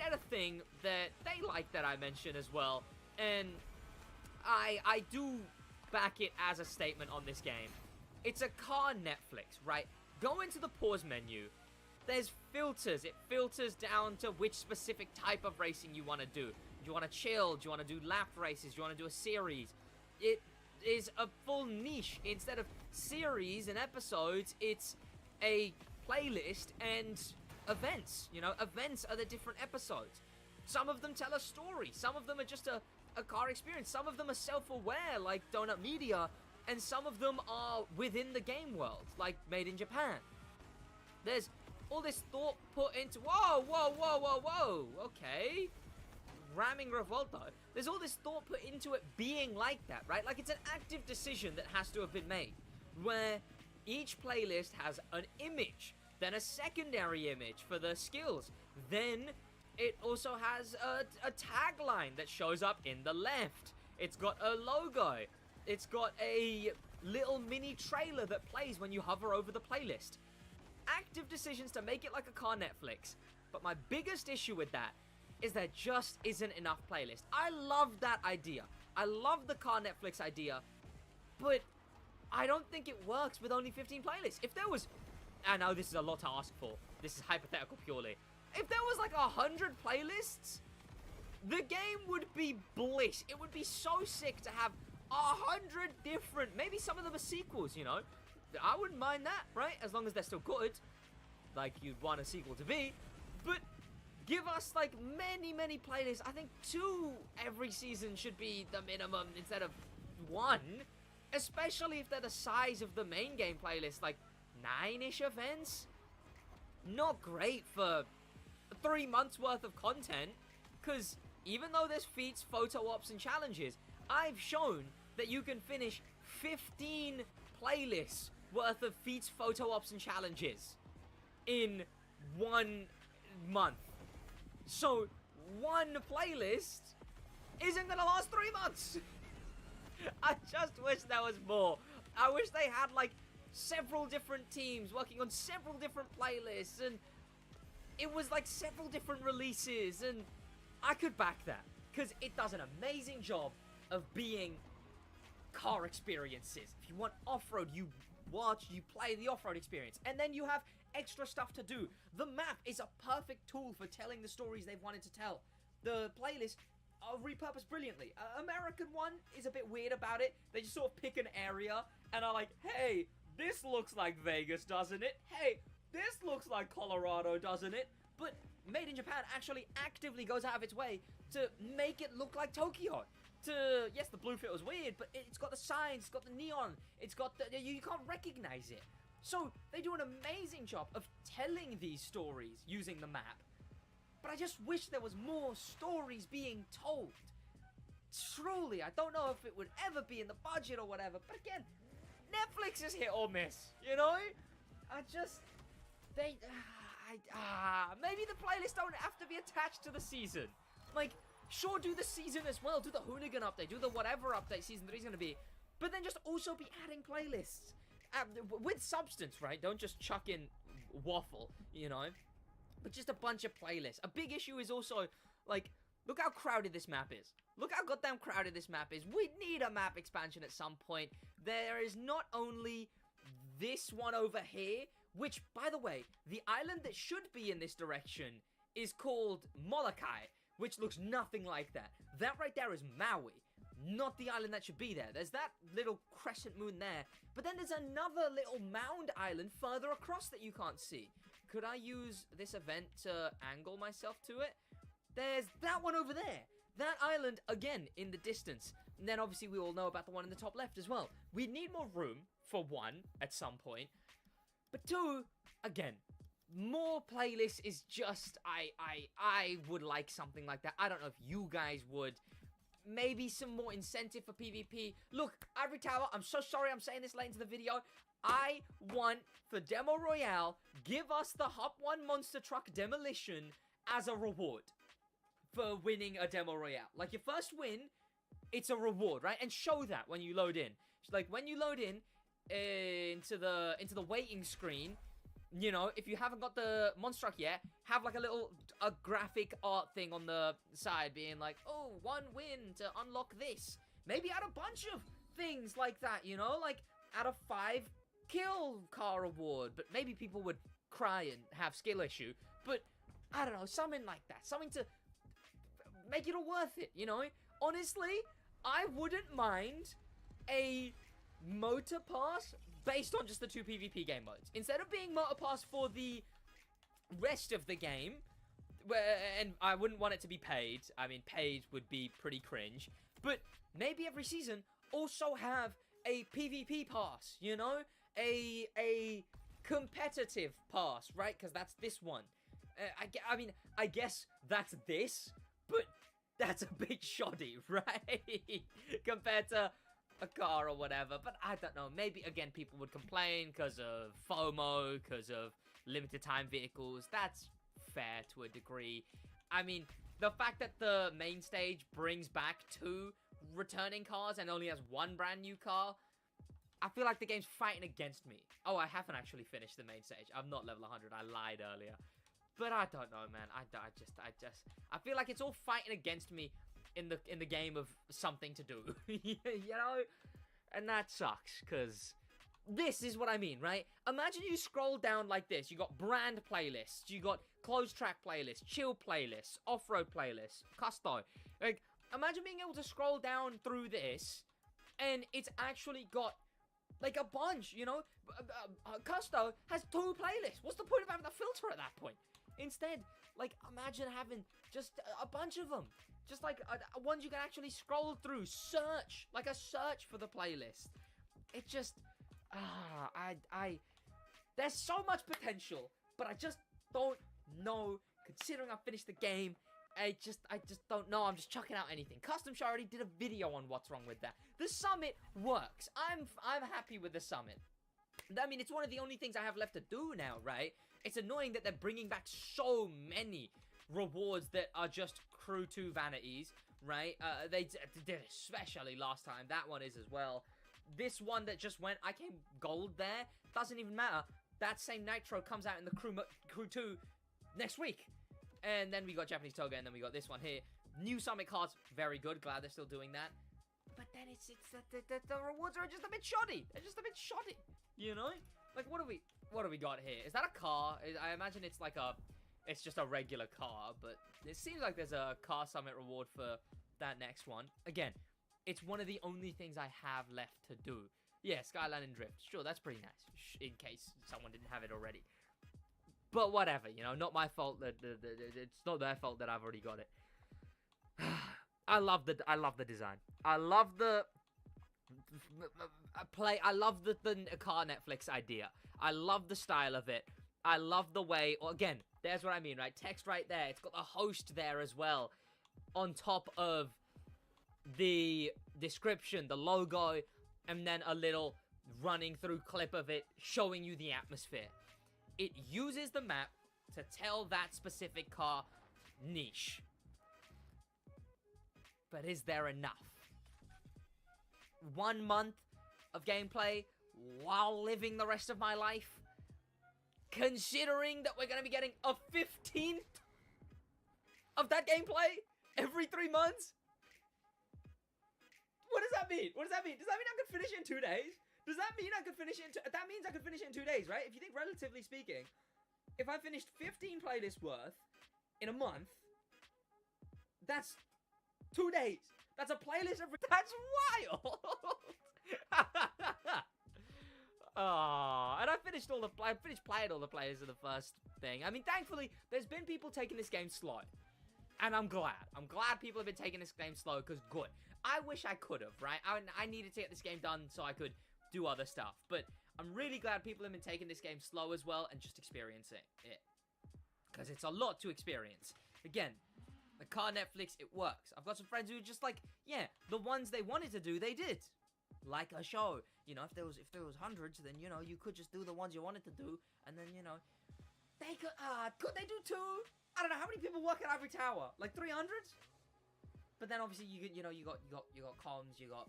at a thing that they like that I mentioned as well, and I do back it as a statement on this game. It's a car Netflix, right? Go into the pause menu. There's filters. It filters down to which specific type of racing you want to do. Do you want to chill? Do you want to do lap races? Do you want to do a series? It is a full niche. Instead of series and episodes, it's a playlist and events. You know, events are the different episodes. Some of them tell a story. Some of them are just a car experience. Some of them are self-aware, like Donut Media, and some of them are within the game world, like Made in Japan. There's all this thought put into... Whoa, okay. Ramming Revolto. There's all this thought put into it being like that, right? Like, it's an active decision that has to have been made, where each playlist has an image, then a secondary image for the skills, then it also has a tagline that shows up in the left. It's got a logo. It's got a little mini trailer that plays when you hover over the playlist. Active decisions to make it like a car Netflix. But my biggest issue with that is there just isn't enough playlist. I love that idea. I love the car Netflix idea, but I don't think it works with only 15 playlists. If there was... I know this is a lot to ask for. This is hypothetical purely. If there was like 100 playlists, the game would be bliss. It would be so sick to have 100 different, maybe some of them are sequels, you know. I wouldn't mind that, right? As long as they're still good, like you'd want a sequel to be. But give us like many playlists. I think 2 every season should be the minimum instead of 1. Especially if they're the size of the main game playlist, like 9-ish events. Not great for 3 months worth of content, because even though there's feats, photo ops, and challenges, I've shown that you can finish 15 playlists worth of feats, photo ops, and challenges in 1 month. So 1 playlist isn't gonna last 3 months. I just wish there was more. I wish they had like several different teams working on several different playlists, and it was like several different releases, and I could back that, because it does an amazing job of being car experiences. If you want off-road, you watch, you play the off-road experience, and then you have extra stuff to do. The map is a perfect tool for telling the stories they've wanted to tell. The playlist are repurposed brilliantly. American one is a bit weird about it. They just sort of pick an area and are like, hey, this looks like Vegas, doesn't it? Hey, this looks like Colorado, doesn't it? But Made in Japan actually actively goes out of its way to make it look like Tokyo. Yes, the blue filter was weird, but it's got the signs, it's got the neon, it's got the... You can't recognize it. So they do an amazing job of telling these stories using the map. But I just wish there was more stories being told. Truly, I don't know if it would ever be in the budget or whatever, but again, Netflix is hit or miss, you know? Maybe the playlists don't have to be attached to the season. Like, sure, do the season as well, do the Hoonigan update, do the whatever update season 3 is going to be, but then just also be adding playlists. With substance, right? Don't just chuck in waffle, you know? But just a bunch of playlists. A big issue is also, like, look how crowded this map is. Look how goddamn crowded this map is. We need a map expansion at some point. There is not only this one over here, which, by the way, the island that should be in this direction is called Molokai, which looks nothing like that. That right there is Maui, not the island that should be there. There's that little crescent moon there, but then there's another little mound island further across that you can't see. Could I use this event to angle myself to it? There's that one over there. That island, again, in the distance. And then, obviously, we all know about the one in the top left as well. We need more room, for 1, at some point. But 2, again, more playlists is just... I would like something like that. I don't know if you guys would. Maybe some more incentive for PvP. Look, Ivory Tower, I'm so sorry I'm saying this late into the video. I want, for Demo Royale, give us the Hop 1 Monster Truck Demolition as a reward. for winning a demo royale. Like, your first win, it's a reward, right? And show that when you load in. Like, when you load in into the waiting screen, you know, if you haven't got the monster truck yet, have like a graphic art thing on the side being like, oh, 1 win to unlock this. Maybe add a bunch of things like that, you know? Like, add a 5 kill car reward. But maybe people would cry and have skill issue. But, I don't know, something like that. Something to make it all worth it, you know? Honestly, I wouldn't mind a motor pass based on just the 2 PvP game modes. Instead of being motor pass for the rest of the game, and I wouldn't want it to be paid. I mean, paid would be pretty cringe. But maybe every season also have a PvP pass, you know? A competitive pass, right? Because that's this one. I mean, I guess that's this, but that's a bit shoddy, right? Compared to a car or whatever. But I don't know. Maybe, again, people would complain because of FOMO, because of limited time vehicles. That's fair to a degree. I mean, the fact that the main stage brings back 2 returning cars and only has 1 brand new car, I feel like the game's fighting against me. Oh, I haven't actually finished the main stage. I'm not level 100. I lied earlier. But I don't know, man. I feel like it's all fighting against me in the game of something to do. You know? And that sucks, because this is what I mean, right? Imagine you scroll down like this. You got brand playlists. You got closed track playlists, chill playlists, off-road playlists, custo. Like, imagine being able to scroll down through this, and it's actually got like a bunch, you know? Custo has 2 playlists. What's the point of having the filter at that point? Instead, like, imagine having just a bunch of them. Just like ones you can actually scroll through, search, like a search for the playlist. It just, there's so much potential, but I just don't know. Considering I finished the game, I just don't know. I'm just chucking out anything. Custom Show already did a video on what's wrong with that. The summit works. I'm happy with the summit. I mean, it's one of the only things I have left to do now, right? It's annoying that they're bringing back so many rewards that are just crew 2 vanities, right? They did especially last time. That one is as well. This one that just went, I came gold there. Doesn't even matter. That same Nitro comes out in the crew 2 next week. And then we got Japanese Toga, and then we got this one here. New summit cards, very good. Glad they're still doing that. But then it's the rewards are just a bit shoddy. They're just a bit shoddy, you know? Like, what do we got here? Is that a car? I imagine it's like it's just a regular car, but it seems like there's a car summit reward for that next one. Again, it's one of the only things I have left to do. Yeah, Skyline and Drift. Sure, that's pretty nice, in case someone didn't have it already. But whatever, you know, not my fault that it's not their fault that I've already got it. I love the design. I love the I love the car Netflix idea. I love the style of it. I love the way, again, there's what I mean, right? Text right there. It's got the host there as well. On top of the description, the logo, and then a little running through clip of it showing you the atmosphere. It uses the map to tell that specific car niche. But is there enough? 1 month of gameplay while living the rest of my life? Considering that we're going to be getting a 15th of that gameplay every 3 months? What does that mean? What does that mean? Does that mean I could finish it in 2 days? Does that mean I could finish it in that means I could finish it in 2 days, right? If you think relatively speaking, if I finished 15 playlists worth in a month, that's 2 days. That's a playlist every... That's wild! And I finished playing all the players of the first thing. I mean, thankfully, there's been people taking this game slow. And I'm glad. I'm glad people have been taking this game slow, because good. I wish I could have, right? I needed to get this game done so I could do other stuff. But I'm really glad people have been taking this game slow as well and just experiencing it. Because it's a lot to experience. Again, the car Netflix, it works. I've got some friends who are just like, yeah, the ones they wanted to do, they did. Like a show. You know, if there was hundreds, then, you know, you could just do the ones you wanted to do. And then, you know, they could they do 2? I don't know how many people work at Ivory Tower. Like 300? But then obviously you got comms, you got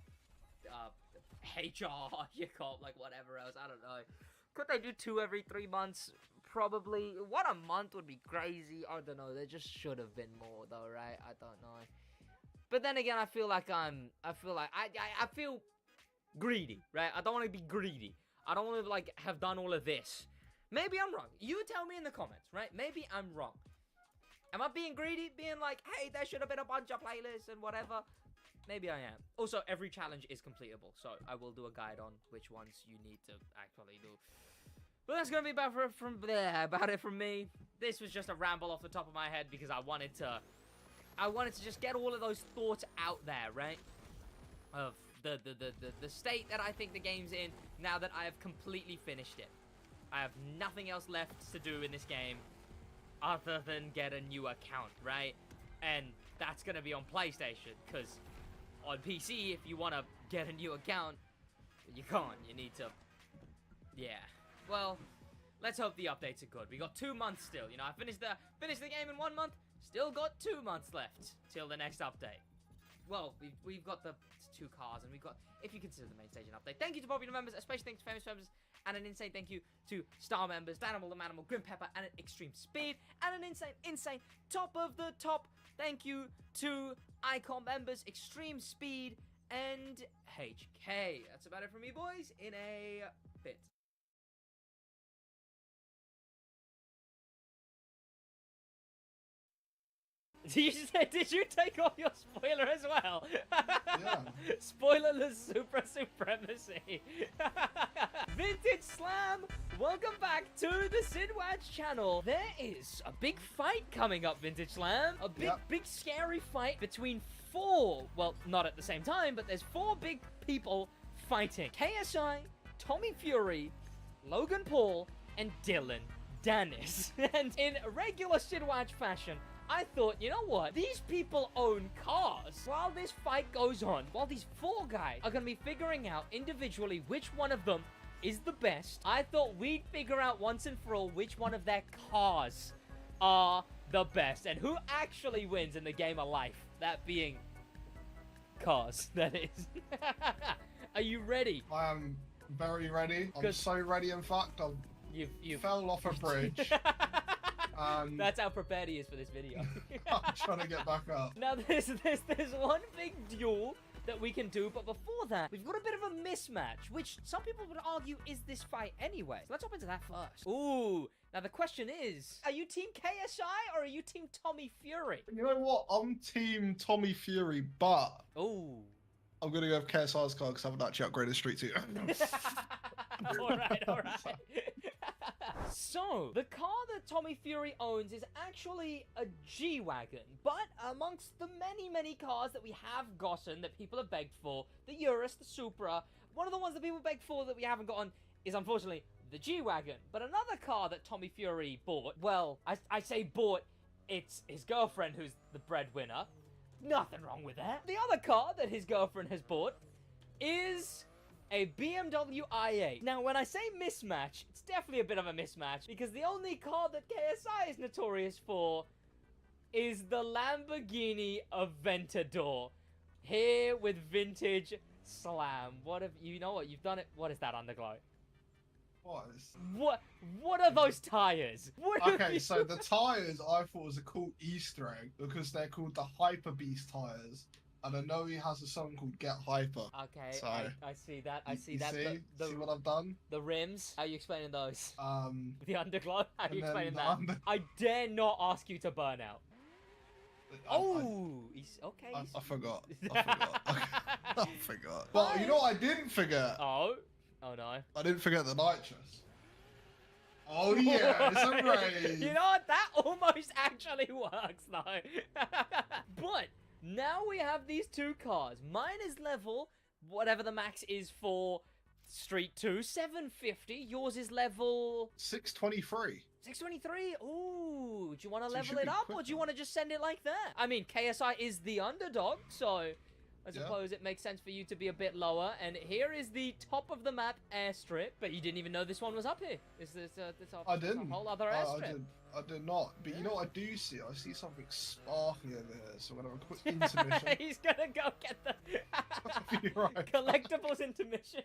HR, you got like whatever else. I don't know. Could they do 2 every 3 months? Probably. 1 a month would be crazy. I don't know. There just should have been more though, right? I don't know. But then again, I feel greedy, right? I don't want to be greedy. I don't want to like have done all of this. Maybe I'm wrong. You tell me in the comments, right? Maybe I'm wrong. Am I being greedy? Being like, hey, there should have been a bunch of playlists and whatever? Maybe I am. Also, every challenge is completable, so I will do a guide on which ones you need to actually do. But that's gonna be about it from me. This was just a ramble off the top of my head because I wanted to just get all of those thoughts out there, right? Of the state that I think the game's in now that I have completely finished it. I have nothing else left to do in this game other than get a new account, right? And that's gonna be on PlayStation, because on PC, if you want to get a new account, you can't. You need to... Yeah. Well, let's hope the updates are good. We got 2 months still. You know, I finished the game in 1 month. Still got 2 months left till the next update. Well, we've got the 2 cars, and we've got, if you consider the main stage an update. Thank you to popular members, especially thanks to famous members, and an insane thank you to star members, Danimal, the Manimal, Grim Pepper, and an Extreme Speed, and an insane top of the top thank you to Icon members, Extreme Speed, and HK. That's about it from me, boys, in a bit. Did you take off your spoiler as well? Yeah. Spoilerless super supremacy. Vintage Slam, welcome back to the SidWaj channel. There is a big fight coming up, Vintage Slam. A big scary fight between 4, well, not at the same time, but there's 4 big people fighting. KSI, Tommy Fury, Logan Paul, and Dylan Dennis. And in regular SidWaj fashion, I thought, you know what? These people own cars. While this fight goes on, while these 4 guys are going to be figuring out individually which one of them is the best, I thought we'd figure out once and for all which one of their cars are the best and who actually wins in the game of life. That being cars, that is. Are you ready? I am very ready. I'm so ready, in fact, you fell off a bridge. That's how prepared he is for this video. I'm trying to get back up. Now, there's one big duel that we can do, but before that, we've got a bit of a mismatch, which some people would argue is this fight anyway. So let's hop into that first. Ooh, now the question is, are you Team KSI or are you Team Tommy Fury? You know what? I'm Team Tommy Fury, but... Ooh. I'm going to go with KSI's car because I haven't actually upgraded Street 2. Alright. So, the car that Tommy Fury owns is actually a G-Wagon, but amongst the many cars that we have gotten, that people have begged for, the Urus, the Supra, one of the ones that people begged for that we haven't gotten is unfortunately the G-Wagon. But another car that Tommy Fury bought, well, I say bought, it's his girlfriend who's the breadwinner. Nothing wrong with that. The other car that his girlfriend has bought is a BMW i8. Now, when I say mismatch, it's definitely a bit of a mismatch because the only car that KSI is notorious for is the Lamborghini Aventador. Here with Vintage Slam. You know what? You've done it. What is that underglow? What are those tires? Okay, so the tires I thought was a cool Easter egg because they're called the Hyper Beast tires. And I know he has a song called Get Hyper. Okay, so, I see that. I see that. See what I've done? The rims. How are you explaining those? The underglow. How are you explaining that? I dare not ask you to burn out. Okay. I forgot. I forgot. But you know what I didn't forget? Oh no. I didn't forget the nitrous. Oh yeah, it's a raid. You know what? That almost actually works though. But now we have these 2 cars. Mine is level, whatever the max is for Street 2, 750. Yours is level 623. 623? Ooh, do you want to level it up or do you want to just send it like that? I mean, KSI is the underdog, so I Yeah. suppose it makes sense for you to be a bit lower. And here is the top of the map airstrip. But you didn't even know this one was up here. This I didn't. a whole other airstrip. I did not. But you know what I do see? I see something sparkling over here. So we're gonna have a quick intermission. He's gonna go get the Be right. collectibles intermission.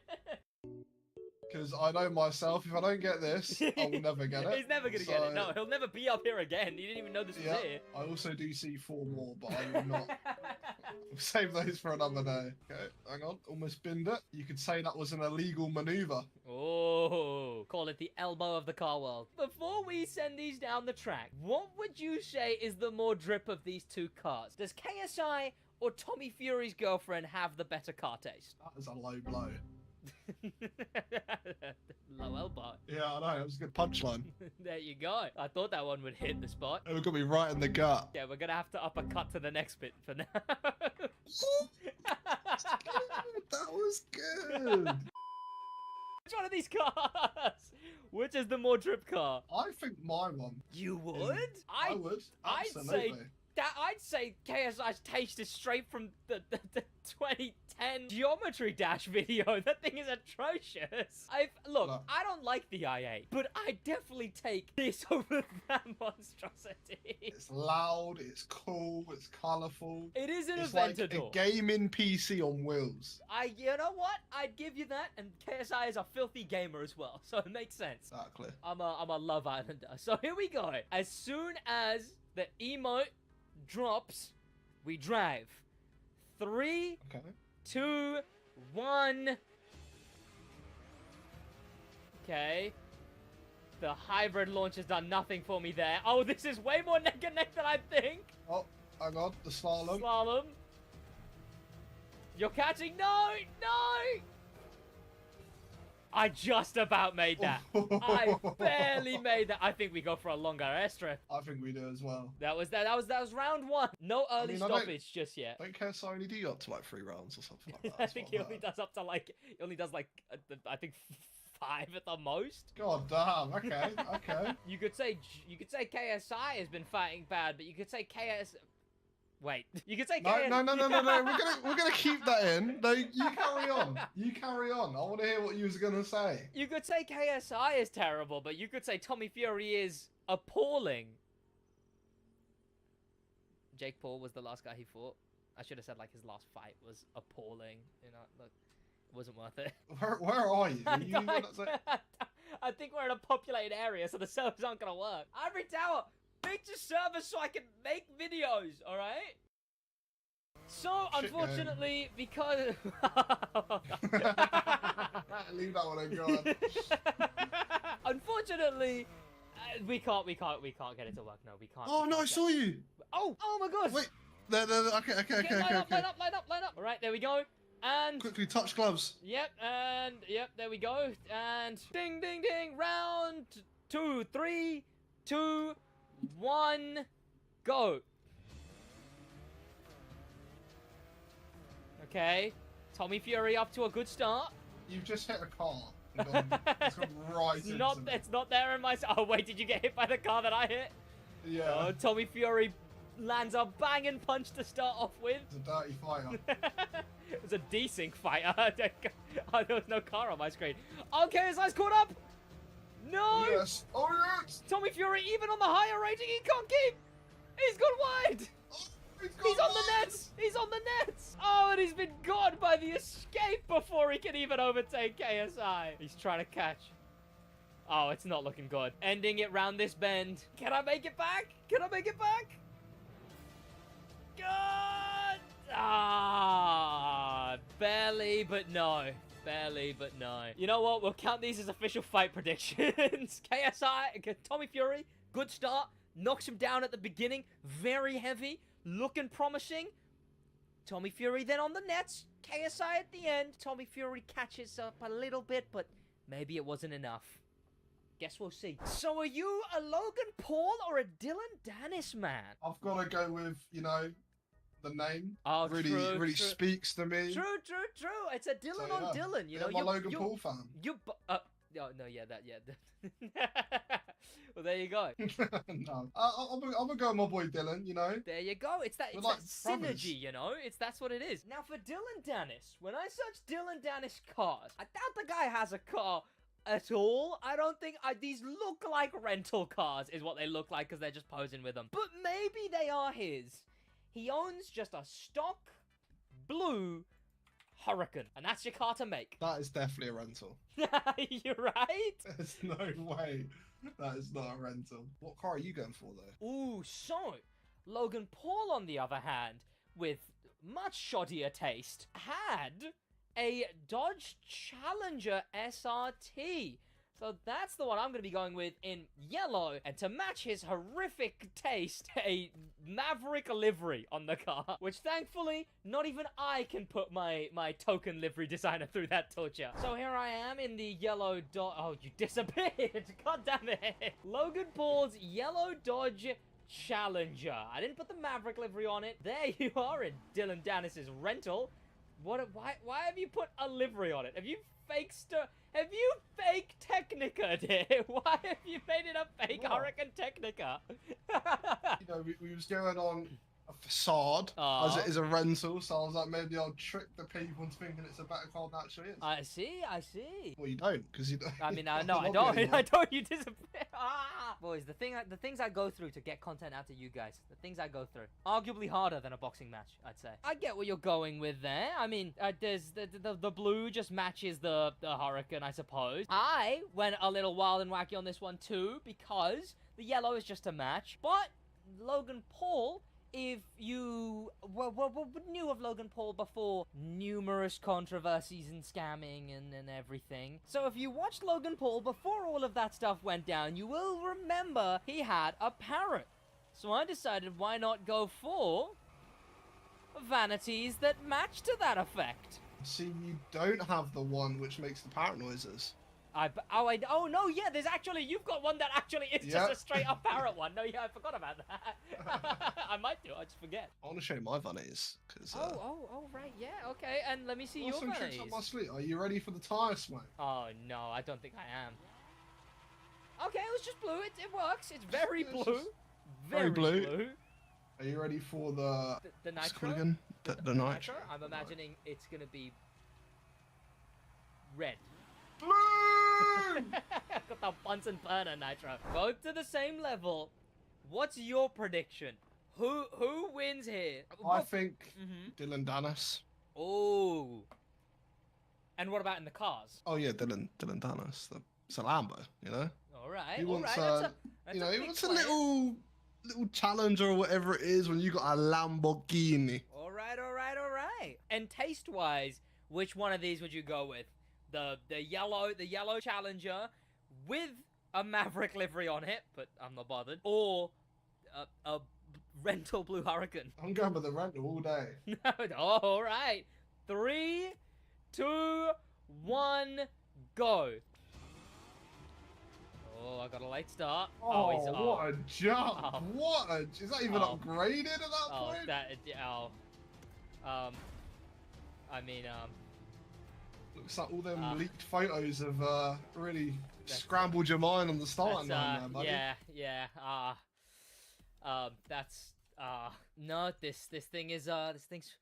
Because I know myself, if I don't get this, I will never get it. He's never gonna get it. No, he'll never be up here again. He didn't even know this was here. I also do see 4 more, but I will not. We'll save those for another day. Okay, hang on. Almost binned it. You could say that was an illegal maneuver. Oh, call it the elbow of the car world. Before we send these down the track, what would you say is the more drip of these two cars? Does KSI or Tommy Fury's girlfriend have the better car taste? That is a low blow. Low elbow. Yeah, I know. It was a good punchline. There you go. I thought that one would hit the spot. It got me right in the gut. Yeah, we're gonna have to uppercut to the next bit for now. That was good. Which one of these cars? Which is the more drip car? I think my one. You would? I would. I'd Absolutely. I'd say KSI's taste is straight from the 2010 Geometry Dash video. That thing is atrocious. Look, I don't like the i8, but I definitely take this over that monstrosity. It's loud, it's cool, it's colourful. It is an It's like a Aventador. gaming PC on wheels. You know what? I'd give you that, and KSI is a filthy gamer as well, so it makes sense. Exactly. I'm a Love Islander. So here we go. As soon as the emote drops, we drive. 3, Okay. 2, 1. Okay. The hybrid launch has done nothing for me there. Oh, this is way more neck and neck than I think. Oh, hang on. The slalom. Slalom. You're catching. No, no. I just about made that. I barely made that. I think we go for a longer airstrip. I think we do as well. That was round 1. No early stoppage just yet. Don't care so only do up to like 3 rounds or something like that. I think he only does up to like I think 5 at the most. God damn. Okay. Okay. You could say KSI has been fighting bad, but you could say Wait, you could say No. KSI. No. We're gonna keep that in. No, you carry on. You carry on. I want to hear what you was gonna say. You could say KSI is terrible, but you could say Tommy Fury is appalling. Jake Paul was the last guy he fought. I should have said like his last fight was appalling. You know, look, it wasn't worth it. Where are you? Are you gonna say... I think we're in a populated area, so the servers aren't gonna work. Ivory Tower, make the server so I can make videos, alright? So, unfortunately, because... Leave that one on God. Unfortunately, we can't get it to work. No, we can't. Oh no, I saw you. Oh my God. Wait. There. Okay. Line up. All right, there we go. And Quickly, touch gloves. Yep, there we go. And ding, ding, ding. Round 2, 3, 2, 1, go. Okay, Tommy Fury up to a good start. You've just hit a car. It's gone right It's into not. me. It's not there in my. Oh wait, did you get hit by the car that I hit? Yeah. Oh, Tommy Fury lands a banging punch to start off with. It's a dirty fighter. It was a desync fighter. Oh, there was no car on my screen. Okay, his eyes caught up. No. Yes. Oh yes. Tommy Fury, even on the higher rating, he can't keep. He's gone wide. He's on the nets! He's on the nets! Oh, and he's been got by the escape before he can even overtake KSI. He's trying to catch. Oh, it's not looking good. Ending it round this bend. Can I make it back? Can I make it back? God! Ah, barely, but no. Barely, but no. You know what? We'll count these as official fight predictions. KSI, Tommy Fury, good start. Knocks him down at the beginning. Very heavy. Looking promising. Tommy Fury then on the nets. KSI at the end. Tommy Fury catches up a little bit, but maybe it wasn't enough. Guess we'll see. So are you a Logan Paul or a Dylan Dennis man? I've got to go with, you know, the name. Oh, really true. speaks to me. True. It's a Dylan So, on Dylan. You know, I'm a Logan Paul fan. Oh, no, yeah, that. Well, there you go. No, I'm gonna go with my boy Dylan. You know. There you go. It's that, We're it's like that synergy, brothers. you know? That's what it is. Now, for Dylan Dennis, when I search Dylan Dennis cars, I doubt the guy has a car at all. I don't think these look like rental cars is what they look like because they're just posing with them. But maybe they are his. He owns just a stock blue Hurricane, and that's your car to make. That is definitely a rental. You're right. There's no way that is not a rental. What car are you going for though? Ooh, so Logan Paul, on the other hand, with much shoddier taste, had a Dodge Challenger SRT. So that's the one I'm going to be going with in yellow. And to match his horrific taste, a Maverick livery on the car. Which thankfully, not even I can put my token livery designer through that torture. So here I am in the yellow Dodge... Oh, you disappeared. God damn it. Logan Paul's yellow Dodge Challenger. I didn't put the Maverick livery on it. There you are in Dylan Dennis's rental. Why have you put a livery on it? Have you fake Technica it? Why have you made it a fake What? Hurricane Technica? You know, we was going on a facade as it is a rental, so I was like, maybe I'll trick the people into thinking it's a better car than it actually is. I see. Well, you don't, because you don't. I mean, no, you're I not don't. getting I one. don't. You disappear. Ah! Boys, the things I go through to get content out to you guys. The things I go through. Arguably harder than a boxing match, I'd say. I get what you're going with there. I mean, there's the blue just matches the Hurricane, I suppose. I went a little wild and wacky on this one too, because the yellow is just a match. But Logan Paul, if you knew of Logan Paul before numerous controversies and scamming and everything. So if you watched Logan Paul before all of that stuff went down, you will remember he had a parrot. So I decided why not go for vanities that match to that effect. See, you don't have the one which makes the parrot noises. Oh no, yeah, there's actually, you've got one that actually is just Yep. a straight up parrot one. No, yeah, I forgot about that. I might do, I just forget. I want to show you my vanities, because... Oh, right, yeah, okay, and let me see your some tricks vanities. up my sleeve. Are you ready for the tyre smoke? Oh no, I don't think I am. Okay, it was just blue, it works, it's very It's blue. just Very very blue. blue. Are you ready for the... The what's it called nitro? again? The nitro? I'm imagining it's gonna be red. Blue! Got the Bunsen burner nitro. Both to the same level. What's your prediction? Who wins here? I think Mhm. Dylan Dennis. Oh. And what about in the cars? Oh yeah, Dylan Dennis. It's a Lambo, you know? All right. He All wants right. That's you know, he big wants a claim. little Challenger or whatever it is when you got a Lamborghini. All right. And taste-wise, which one of these would you go with? The yellow Challenger with a Maverick livery on it, but I'm not bothered, or a rental blue Hurricane? I'm going with the rental all day. All right. 3, 2, 1, go. Oh, I got a late start. Oh, He's what a jump! Oh. What a... Is that even Oh. upgraded at that Oh, point? I mean, Looks like all them Ah. leaked photos have really That's- scrambled your mind on the starting that's, line there, buddy. yeah, no, this thing's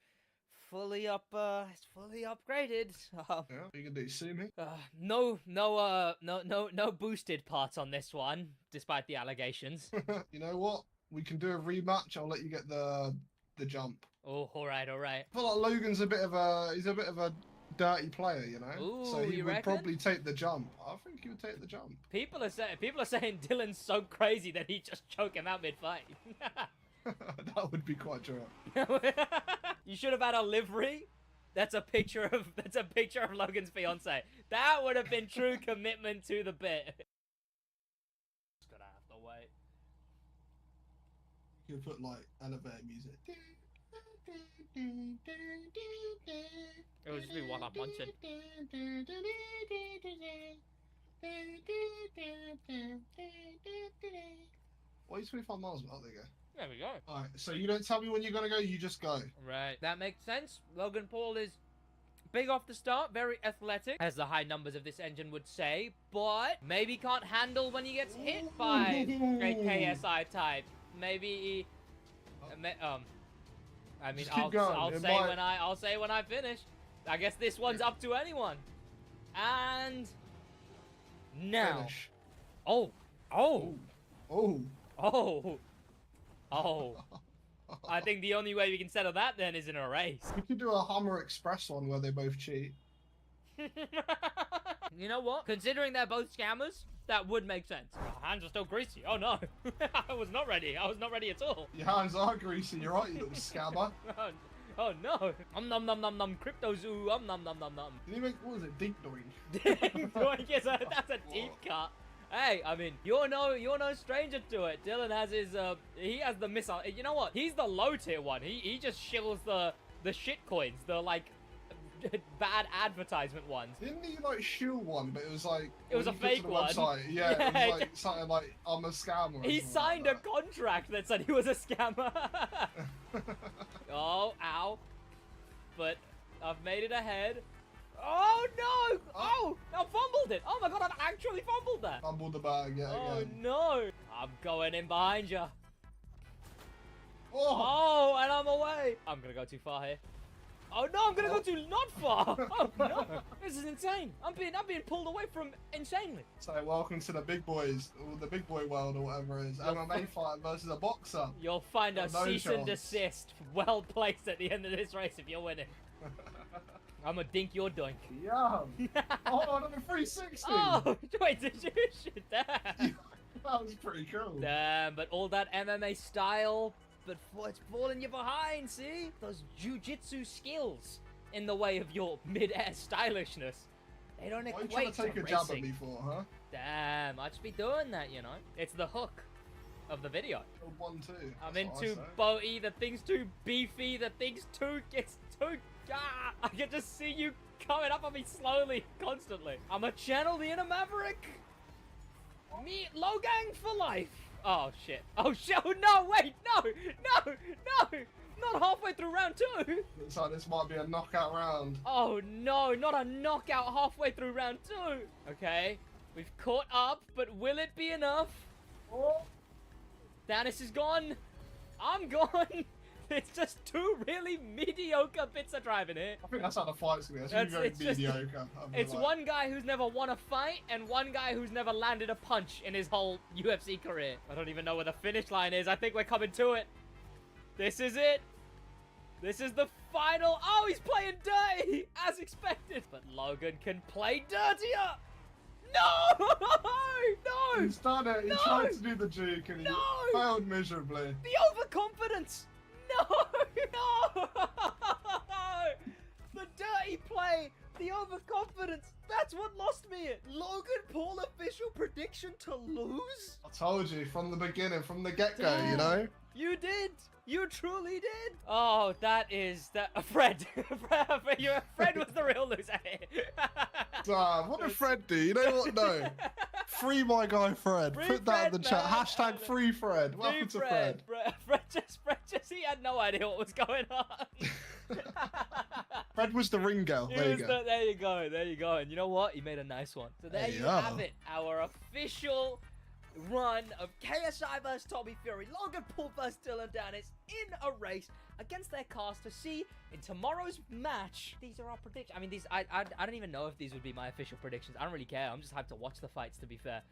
fully up, it's fully upgraded. Yeah, you can do, sue me. No boosted parts on this one, despite the allegations. You know what? We can do a rematch. I'll let you get the jump. Oh, all right. I feel like Logan's a bit of a dirty player, you know. Ooh, so he you would reckon? probably take the jump. I think he would take the jump. People are saying Dylan's so crazy that he just choke him out mid-fight. That would be quite true. You should have had a livery. That's a picture of Logan's fiance. That would have been true commitment to the bit. Just gonna have to wait. You could put like elevator music. It would just be while I'm munching. Why are you 25 miles? Oh, there you go. There we go. Alright, so you don't tell me when you're gonna go, you just go. Right. That makes sense. Logan Paul is big off the start, very athletic, as the high numbers of this engine would say, but maybe can't handle when he gets hit by a KSI type. Maybe, I mean, I'll say when I finish. I guess this one's up to anyone. And now, Finish. oh. I think the only way we can settle that then is in a race. We could do a Hummer Express one where they both cheat. You know what? Considering they're both scammers, that would make sense. My hands are still greasy. Oh no. I was not ready. I was not ready at all. Your hands are greasy, you're right, you little scammer. Oh no. Nom nom nom nom crypto zoo. Nom nom nom nom. Did he make, what was it, Dink Doink? Doink is that's a deep cut. Hey, I mean, you're no stranger to it. Dylan has his, he has the missile. You know what? He's the low tier one. He just shills the shit coins, the like bad advertisement ones. Didn't he like shill one, but it was like it was a fake one. Website, yeah, it was like something like I'm a scammer. He signed a contract that said he was a scammer. Oh, ow! But I've made it ahead. Oh no! Oh, I fumbled it. Oh my god, I've actually fumbled that. Fumbled the bag, yeah. Oh again. no! I'm going in behind you. Oh! Oh, and I'm away. I'm gonna go too far here. Oh no, I'm gonna go too not far. Oh no, this is insane. I'm being pulled away from insanely. So welcome to the big boys, or the big boy world, or whatever it is. MMA fight versus a boxer. You'll find a no cease and chance. desist well placed at the end of this race if you're winning. I'm gonna dink your doink. Yeah. Oh, another 360. Oh, wait, did you shoot that? That was pretty cool. Damn, but all that MMA style, but it's falling you behind, see? Those jiu-jitsu skills in the way of your mid-air stylishness. They don't Why are you equate trying to take a racing. jab at me for, huh? Damn, I'd just be doing that, you know? It's the hook of the video. Oh, 1-2. I'm That's what in I too say. boaty, the thing's too beefy, the thing's too... It's too... Ah, I can just see you coming up on me slowly, constantly. I'm a channel the inner maverick. Me, low gang for life. Oh, shit. Oh, shit. Oh, no, wait. No. Not halfway through round 2. Looks like this might be a knockout round. Oh, no. Not a knockout halfway through round 2. Okay. We've caught up, but will it be enough? Oh. Dennis is gone. I'm gone. It's just 2 really mediocre bits of driving here. I think that's how the fight's going to be. That's going to go mediocre. It's one guy who's never won a fight and one guy who's never landed a punch in his whole UFC career. I don't even know where the finish line is. I think we're coming to it. This is it. This is the final. Oh, he's playing dirty, as expected. But Logan can play dirtier. No! No! He's done it. He tried to do the juke and he failed miserably. The overconfidence. No! The dirty play, the overconfidence, that's what lost me it. Logan Paul official prediction to lose? I told you from the beginning, from the get-go, you know? You did. You truly did. Oh, that is Fred. Fred was the real loser here. What did Fred do? You know what? No. Free my guy Fred. Free Put that in the Fred, chat. man. Hashtag free Fred. What happened to Fred? Fred just, he had no idea what was going on. Fred was the ring girl. There you go. There you go. And you know what? He made a nice one. So there you have it. Our official run of KSI vs Tommy Fury, Logan Paul vs Dylan Dennis in a race against their cast to see in tomorrow's match. These are our predictions. I mean, I don't even know if these would be my official predictions. I don't really care. I'm just hyped to watch the fights, to be fair.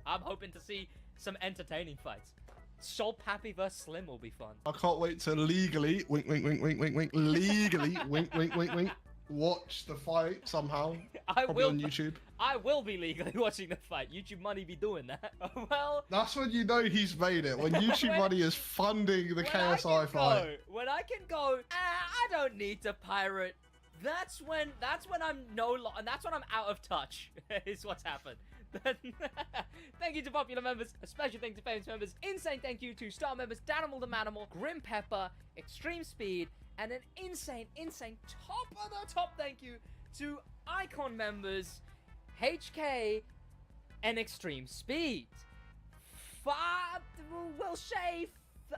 I'm hoping to see some entertaining fights. Soul Pappy vs Slim will be fun. I can't wait to legally, wink, wink, wink, wink, wink, wink, legally, wink, wink, wink, wink, watch the fight somehow. Probably on YouTube. I will be legally watching the fight. YouTube money be doing that. Well, that's when you know he's made it. When YouTube money is funding the KSI fight. When I can go, I don't need to pirate. That's when I'm that's when I'm out of touch. Is what's happened. Thank you to popular members, a special thank to famous members, insane thank you to star members Danimal the Manimal, Grim Pepper, Extreme Speed, and an insane top of the top thank you to Icon members HK and Extreme Speed. We'll say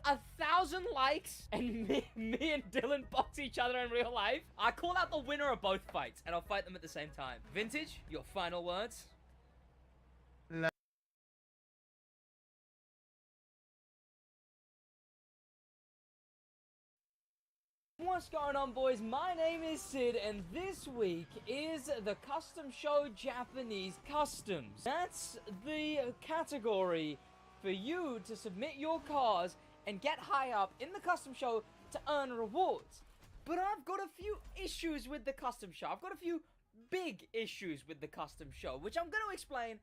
1,000 likes and me and Dylan box each other in real life, I call out the winner of both fights and I'll fight them at the same time. Vintage, your final words? What's going on, boys? My name is Sid, and this week is the Custom Show Japanese Customs. That's the category for you to submit your cars and get high up in the Custom Show to earn rewards. But I've got a few issues with the Custom Show. I've got a few big issues with the Custom Show, which I'm going to explain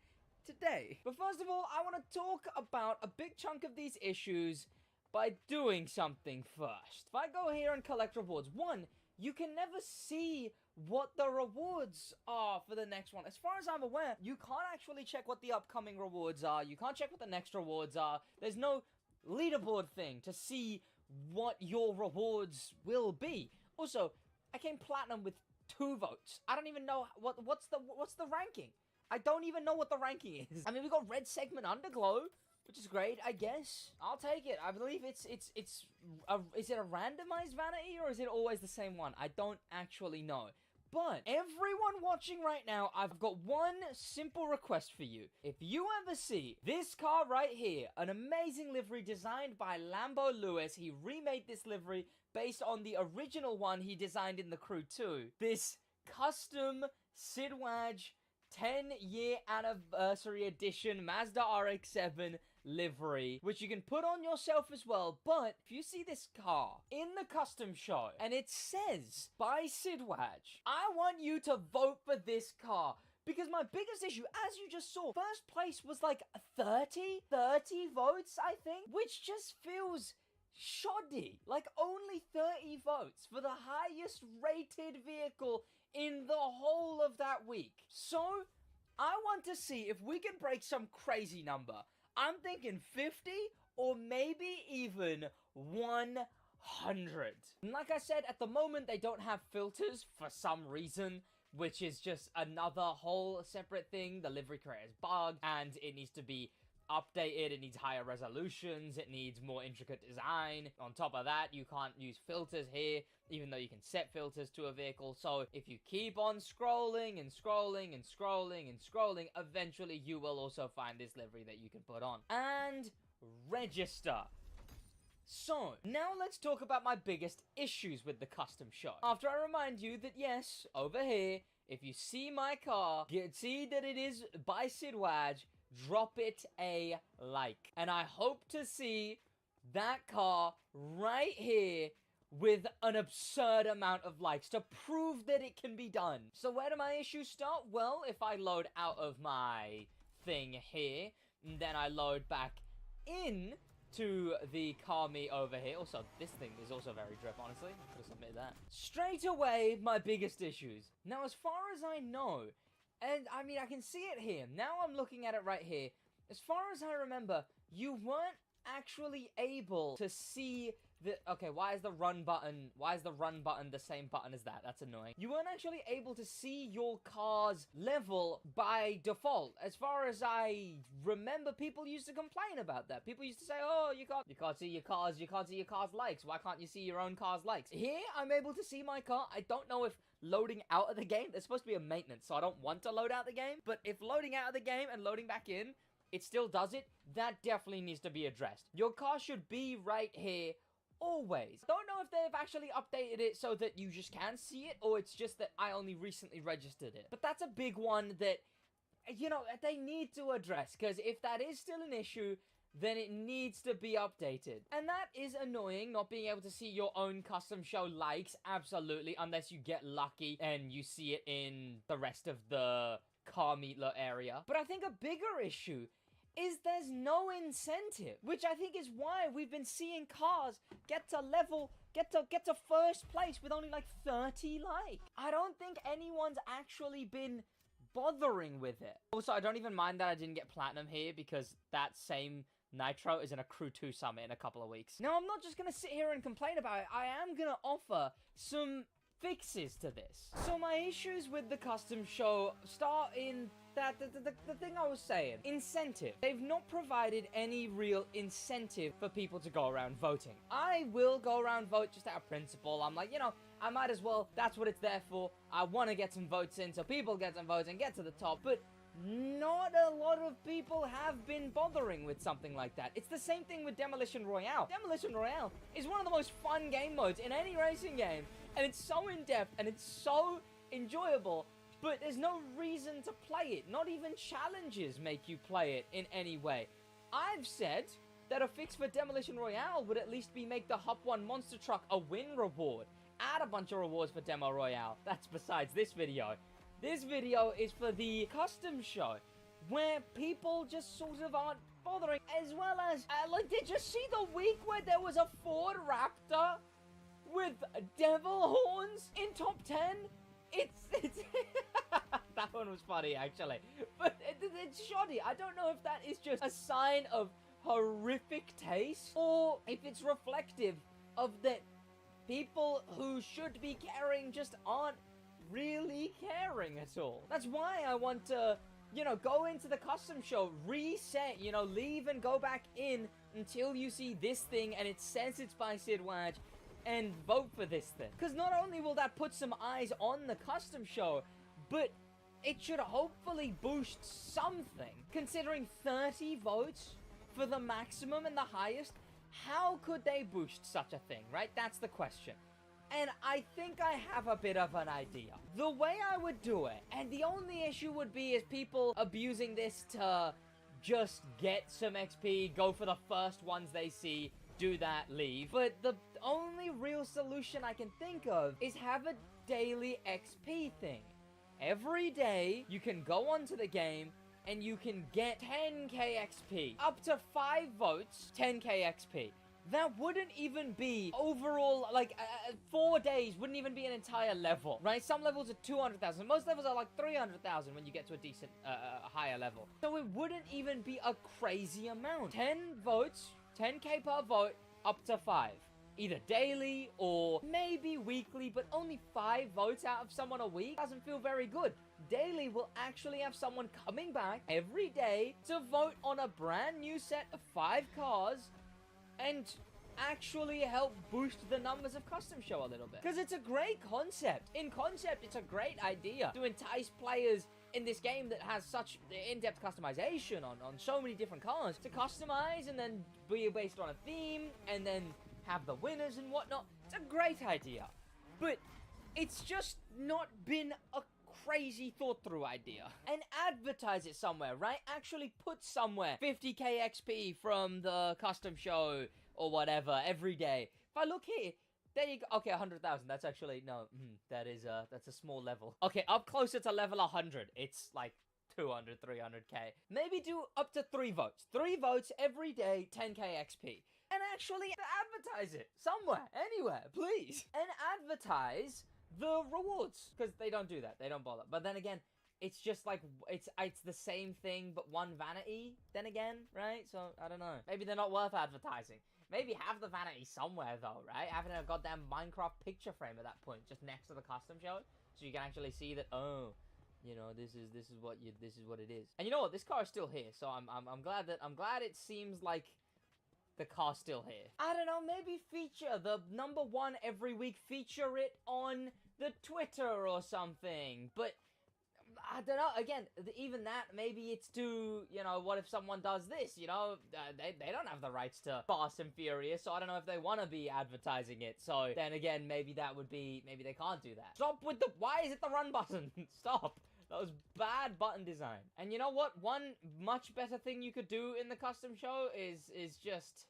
today. But first of all, I want to talk about a big chunk of these issues by doing something first. If I go here and collect rewards, one, you can never see what the rewards are for the next one. As far as I'm aware, you can't actually check what the upcoming rewards are. You can't check what the next rewards are. There's no leaderboard thing to see what your rewards will be. Also, I came platinum with 2 votes. I don't even know what's the ranking. I don't even know what the ranking is. I mean, we got red segment underglow, which is great, I guess. I'll take it. I believe is it a randomized vanity or is it always the same one? I don't actually know. But everyone watching right now, I've got one simple request for you. If you ever see this car right here, an amazing livery designed by Lambo Lewis, he remade this livery based on the original one he designed in The Crew 2. This custom SidWaj 10-year anniversary edition Mazda RX-7 livery, which you can put on yourself as well. But if you see this car in the custom show and it says by SidWaj, I want you to vote for this car. Because my biggest issue, as you just saw, first place was like 30 votes, I think, which just feels shoddy. Like only 30 votes for the highest rated vehicle in the whole of that week. So, I want to see if we can break some crazy number. I'm thinking 50 or maybe even 100. And like I said, at the moment they don't have filters for some reason, which is just another whole separate thing. The livery creator's bugged and it needs to be updated, it needs higher resolutions, it needs more intricate design. On top of that, you can't use filters here, even though you can set filters to a vehicle. So if you keep on scrolling and scrolling and scrolling and scrolling, eventually you will also find this livery that you can put on. And register. So, now let's talk about my biggest issues with the custom show. After I remind you that yes, over here, if you see my car, see that it is by SidWaj, drop it a like. And I hope to see that car right here with an absurd amount of likes to prove that it can be done. So where do my issues start? Well, if I load out of my thing here, and then I load back in to the car meet over here. Also, this thing is also very drip, honestly. I could have submitted that. Straight away, my biggest issues. Now, as far as I know, and, I mean, I can see it here. Now I'm looking at it right here. As far as I remember, you weren't actually able to see the... Okay, why is the run button the same button as that? That's annoying. You weren't actually able to see your car's level by default. As far as I remember, people used to complain about that. People used to say, oh, you can't see your car's likes. Why can't you see your own car's likes? Here, I'm able to see my car. I don't know if loading out of the game, there's supposed to be a maintenance, so I don't want to load out the game. But if loading out of the game and loading back in, it still does it, that definitely needs to be addressed. Your car should be right here always. Don't know if they've actually updated it so that you just can see it, or it's just that I only recently registered it. But that's a big one that, you know, they need to address, because if that is still an issue, then it needs to be updated. And that is annoying, not being able to see your own custom show likes, absolutely, unless you get lucky and you see it in the rest of the car meetler area. But I think a bigger issue is there's no incentive, which I think is why we've been seeing cars get to first place with only like 30 likes. I don't think anyone's actually been bothering with it. Also, I don't even mind that I didn't get platinum here, because that same Nitro is in a Crew 2 summit in a couple of weeks. Now, I'm not just gonna sit here and complain about it. I am gonna offer some fixes to this. So my issues with the custom show start in that the thing I was saying, incentive. They've not provided any real incentive for people to go around voting. I will go around vote just out of principle. I'm like, you know, I might as well. That's what it's there for. I want to get some votes in so people get some votes and get to the top. But not a lot of people have been bothering with something like that. It's the same thing with Demolition Royale. Demolition Royale is one of the most fun game modes in any racing game. And it's so in-depth and it's so enjoyable. But there's no reason to play it. Not even challenges make you play it in any way. I've said that a fix for Demolition Royale would at least be make the Hop 1 monster truck a win reward. Add a bunch of rewards for Demo Royale. That's besides this video. This video is for the custom show, where people just sort of aren't bothering, as well as, like, did you see the week where there was a Ford Raptor with devil horns in top 10? It's that one was funny, actually. But it's shoddy. I don't know if that is just a sign of horrific taste, or if it's reflective of that people who should be caring just aren't really caring at all. That's why I want to, you know, go into the custom show, reset, you know, leave and go back in until you see this thing and it says it's by SidWaj, and vote for this thing. Because not only will that put some eyes on the custom show, but it should hopefully boost something. Considering 30 votes for the maximum and the highest, how could they boost such a thing, right? That's the question. And I think I have a bit of an idea. The way I would do it, and the only issue would be is people abusing this to just get some XP, go for the first ones they see, do that, leave. But the only real solution I can think of is have a daily XP thing. Every day, you can go onto the game, and you can get 10k XP. Up to 5 votes, 10k XP. That wouldn't even be overall, like, 4 days wouldn't even be an entire level, right? Some levels are 200,000. Most levels are like 300,000 when you get to a decent, higher level. So it wouldn't even be a crazy amount. 10 votes, 10k per vote, up to 5. Either daily or maybe weekly, but only 5 votes out of someone a week doesn't feel very good. Daily will actually have someone coming back every day to vote on a brand new set of 5 cars and actually help boost the numbers of custom show a little bit. Because it's a great concept. In concept, it's a great idea to entice players in this game that has such in-depth customization on so many different cars to customize and then be based on a theme and then have the winners and whatnot. It's a great idea. But it's just not been a crazy thought through idea. And advertise it somewhere, right? Actually put somewhere 50k XP from the custom show or whatever every day. If I look here, there you go. Okay, 100,000. That's actually, no, that's a small level. Okay, up closer to level 100. It's like 200, 300k. Maybe do up to 3 votes. 3 votes every day, 10k XP. And actually advertise it somewhere, anywhere, please. And advertise the rewards, because they don't do that. They don't bother. But then again, it's just like, it's the same thing, but one vanity, then again, right? So, I don't know. Maybe they're not worth advertising. Maybe have the vanity somewhere, though, right? Having a goddamn Minecraft picture frame at that point, just next to the custom show, so you can actually see that, oh, you know, this is what it is. And you know what? This car is still here, so I'm glad it seems like the car's still here. I don't know, maybe feature the #1 every week, feature it on the Twitter or something. But I don't know, again, even that, maybe it's too, you know, what if someone does this, you know, they don't have the rights to Fast and Furious, so I don't know if they want to be advertising it. So then again, maybe that would be, maybe they can't do that. Stop with the, why is it the run button? Stop. That was bad button design. And you know what? One much better thing you could do in the custom show is just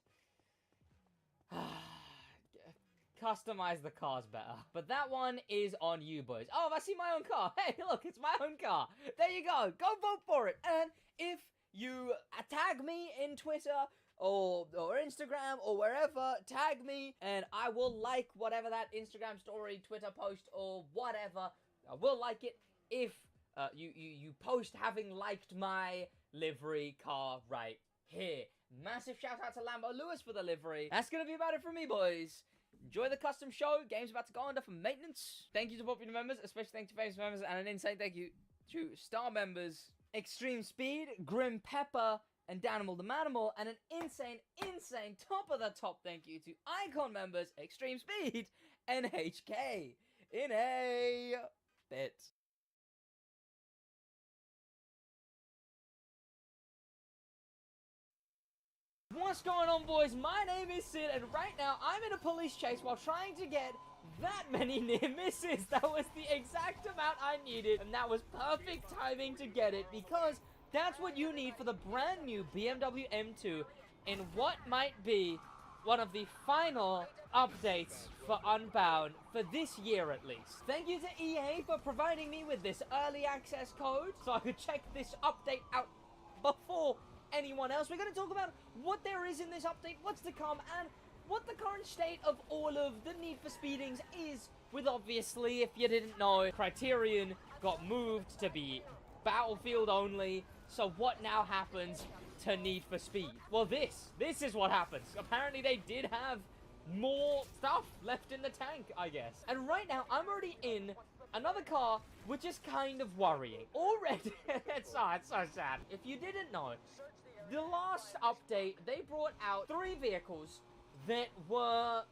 customize the cars better. But that one is on you, boys. Oh, I see my own car. Hey, look, it's my own car. There you go. Go vote for it. And if you tag me in Twitter or Instagram or wherever, tag me, and I will like whatever that Instagram story, Twitter post, or whatever. I will like it if you post having liked my livery car right here. Massive shout out to Lambo Lewis for the livery. That's gonna be about it from me, boys. Enjoy the custom show. Game's about to go under for maintenance. Thank you to popular members, especially thank you to famous members, and an insane thank you to star members. Extreme Speed, Grim Pepper, and Danimal the Manimal, and an insane top of the top thank you to Icon members Extreme Speed and HK in a bit. What's going on, boys? My name is Sid, and right now I'm in a police chase while trying to get that many near misses. That was the exact amount I needed, and that was perfect timing to get it, because that's what you need for the brand new BMW M2 in what might be one of the final updates for Unbound for this year at least. Thank you to EA for providing me with this early access code so I could check this update out before anyone else. We're going to talk about what there is in this update, what's to come, and what the current state of all of the Need for Speedings is, with, obviously, if you didn't know, Criterion got moved to be Battlefield only. So what now happens to Need for Speed? Well, this is what happens. Apparently they did have more stuff left in the tank, I guess. And right now I'm already in another car, which is kind of worrying. Already, it's so sad. If you didn't know, the last update, they brought out 3 vehicles that were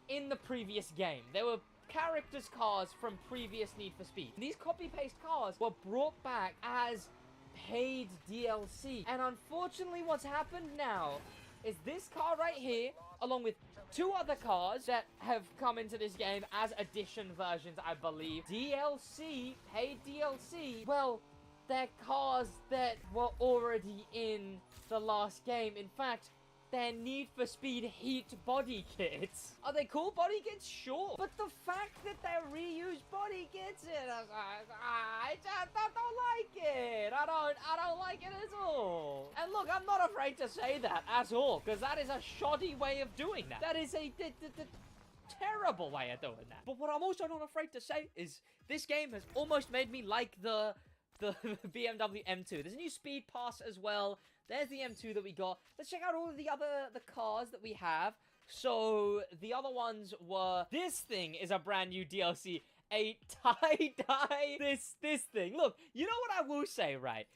in the previous game. They were characters' cars from previous Need for Speed. These copy-paste cars were brought back as paid DLC. And unfortunately, what's happened now is this car right here, along with 2 other cars that have come into this game as edition versions, I believe. DLC, paid DLC, well, they're cars that were already in the last game. In fact, they're Need for Speed Heat body kits. Are they cool body kits? Sure. But the fact that they're reused body kits, I don't like it. I don't like it at all. And look, I'm not afraid to say that at all, because that is a shoddy way of doing that. That is a terrible way of doing that. But what I'm also not afraid to say is this game has almost made me like the BMW M2. There's a new speed pass as well. There's the M2 that we got. Let's check out all of the cars that we have. So the other ones were, this thing is a brand new DLC, a tie-dye this thing. Look, you know what I will say, right?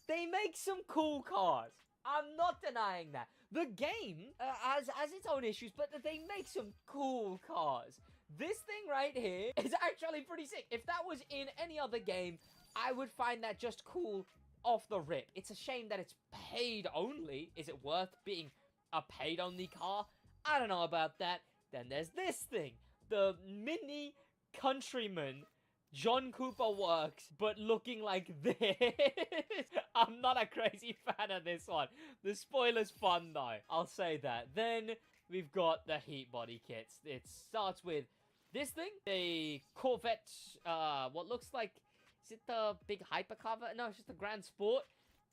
They make some cool cars. I'm not denying that. The game has its own issues, but they make some cool cars. This thing right here is actually pretty sick. If that was in any other game, I would find that just cool off the rip. It's a shame that it's paid only. Is it worth being a paid only car? I don't know about that. Then there's this thing. The Mini Countryman John Cooper works, but looking like this. I'm not a crazy fan of this one. The spoiler's fun though. I'll say that. Then we've got the Heat body kits. It starts with this thing. A Corvette, what looks like, is it the big hypercar? No, it's just the Grand Sport.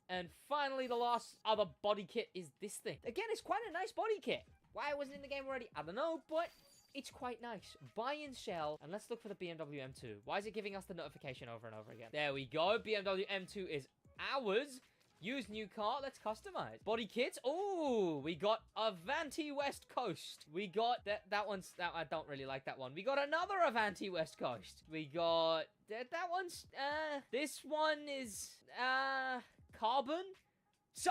And finally, the last other body kit is this thing. Again, it's quite a nice body kit. Why it wasn't in the game already, I don't know, but it's quite nice. Buy and sell, and let's look for the BMW M2. Why is it giving us the notification over and over again? There we go. BMW M2 is ours. Use new car. Let's customize. Body kits. Oh, we got Avanti West Coast. We got that I don't really like that one. We got another Avanti West Coast. We got that one's this one is carbon. So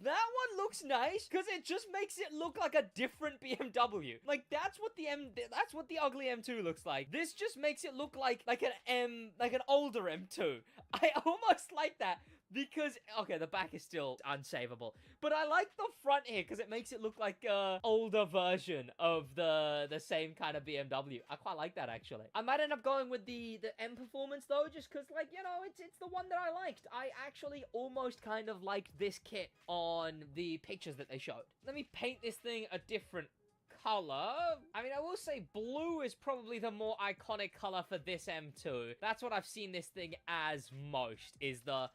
that one looks nice because it just makes it look like a different BMW. Like that's what the ugly M2 looks like. This just makes it look like an older M2. I almost like that because, okay, the back is still unsavable, but I like the front here because it makes it look like a older version of the same kind of BMW. I quite like that, actually. I might end up going with the M Performance though, just because, like, you know, it's the one that I liked. I actually almost kind of liked this kit on the pictures that they showed. Let me paint this thing a different color. I mean, I will say blue is probably the more iconic color for this M2. That's what I've seen this thing as most, is the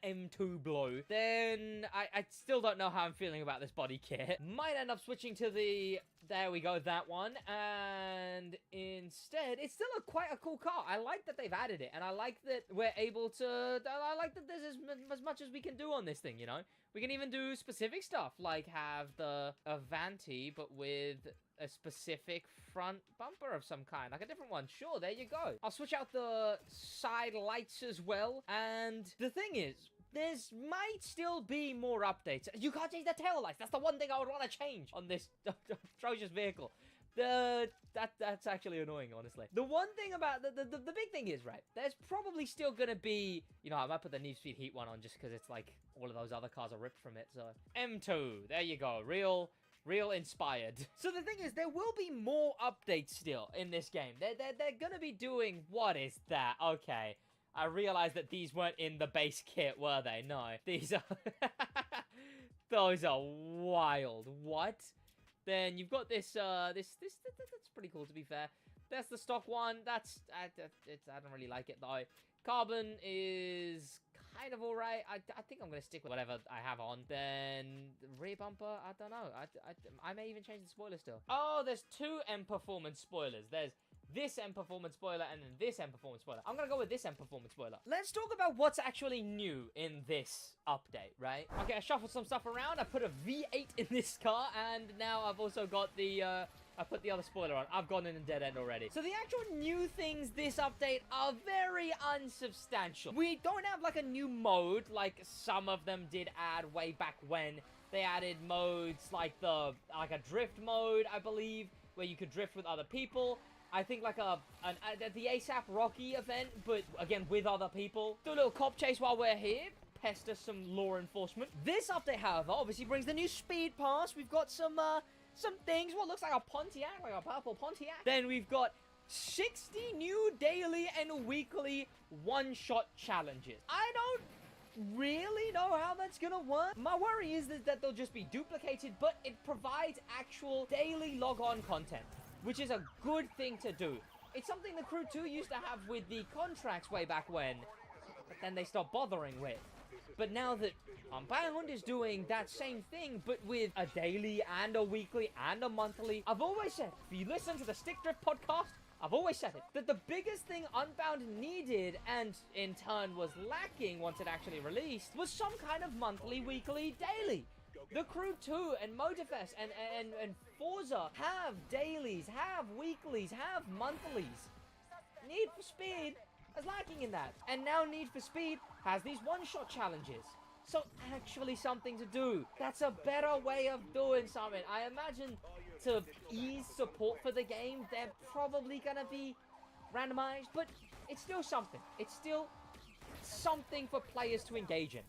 M2 blue. Then I still don't know how I'm feeling about this body kit. Might end up switching to the, there we go, that one. And instead, it's still quite a cool car. I like that they've added it, and I like that we're able to... I like that there's as much as we can do on this thing, you know? We can even do specific stuff, like have the Avanti, but with a specific front bumper of some kind, like a different one. Sure, there you go. I'll switch out the side lights as well, and the thing is, there's might still be more updates. You can't change the tail lights. That's the one thing I would want to change on this atrocious vehicle. That's actually annoying, honestly. The one thing about the big thing is, right, there's probably still gonna be, you know, I might put the Need for Speed Heat one on just because it's like all of those other cars are ripped from it. So M2, there you go, real inspired. So the thing is, there will be more updates still in this game. They're gonna be doing, what is that? Okay, I realized that these weren't in the base kit, were they? No, these are those are wild. What? Then you've got this, that's pretty cool, to be fair. That's the stock one. I don't really like it, though. Carbon is kind of alright. I think I'm going to stick with whatever I have on. Then the rear bumper, I don't know. I may even change the spoiler still. Oh, there's two M Performance spoilers. There's this M Performance spoiler and then this M Performance spoiler. I'm gonna go with this M Performance spoiler. Let's talk about what's actually new in this update, right? Okay, I shuffled some stuff around. I put a V8 in this car, and now I've also got the, I put the other spoiler on. I've gone in a dead end already. So the actual new things this update are very unsubstantial. We don't have like a new mode like some of them did add way back when. They added modes like a drift mode, I believe, where you could drift with other people. I think like the ASAP Rocky event, but again with other people. Do a little cop chase while we're here. Pester some law enforcement. This update, however, obviously brings the new speed pass. We've got some things. What looks like a Pontiac, like a purple Pontiac. Then we've got 60 new daily and weekly one-shot challenges. I don't really know how that's gonna work. My worry is that they'll just be duplicated, but it provides actual daily log-on content, which is a good thing to do. It's something the Crew 2 used to have with the contracts way back when, but then they stopped bothering with. But now that Unbound is doing that same thing, but with a daily and a weekly and a monthly, I've always said, if you listen to the Stick Drift podcast, I've always said it, that the biggest thing Unbound needed, and in turn was lacking once it actually released, was some kind of monthly, weekly, daily. The Crew 2 and Motorfest and Forza have dailies, have weeklies, have monthlies. Need for Speed is lacking in that. And now Need for Speed has these one-shot challenges. So actually something to do. That's a better way of doing something. I imagine to ease support for the game, they're probably gonna be randomized, but it's still something. It's still something for players to engage in,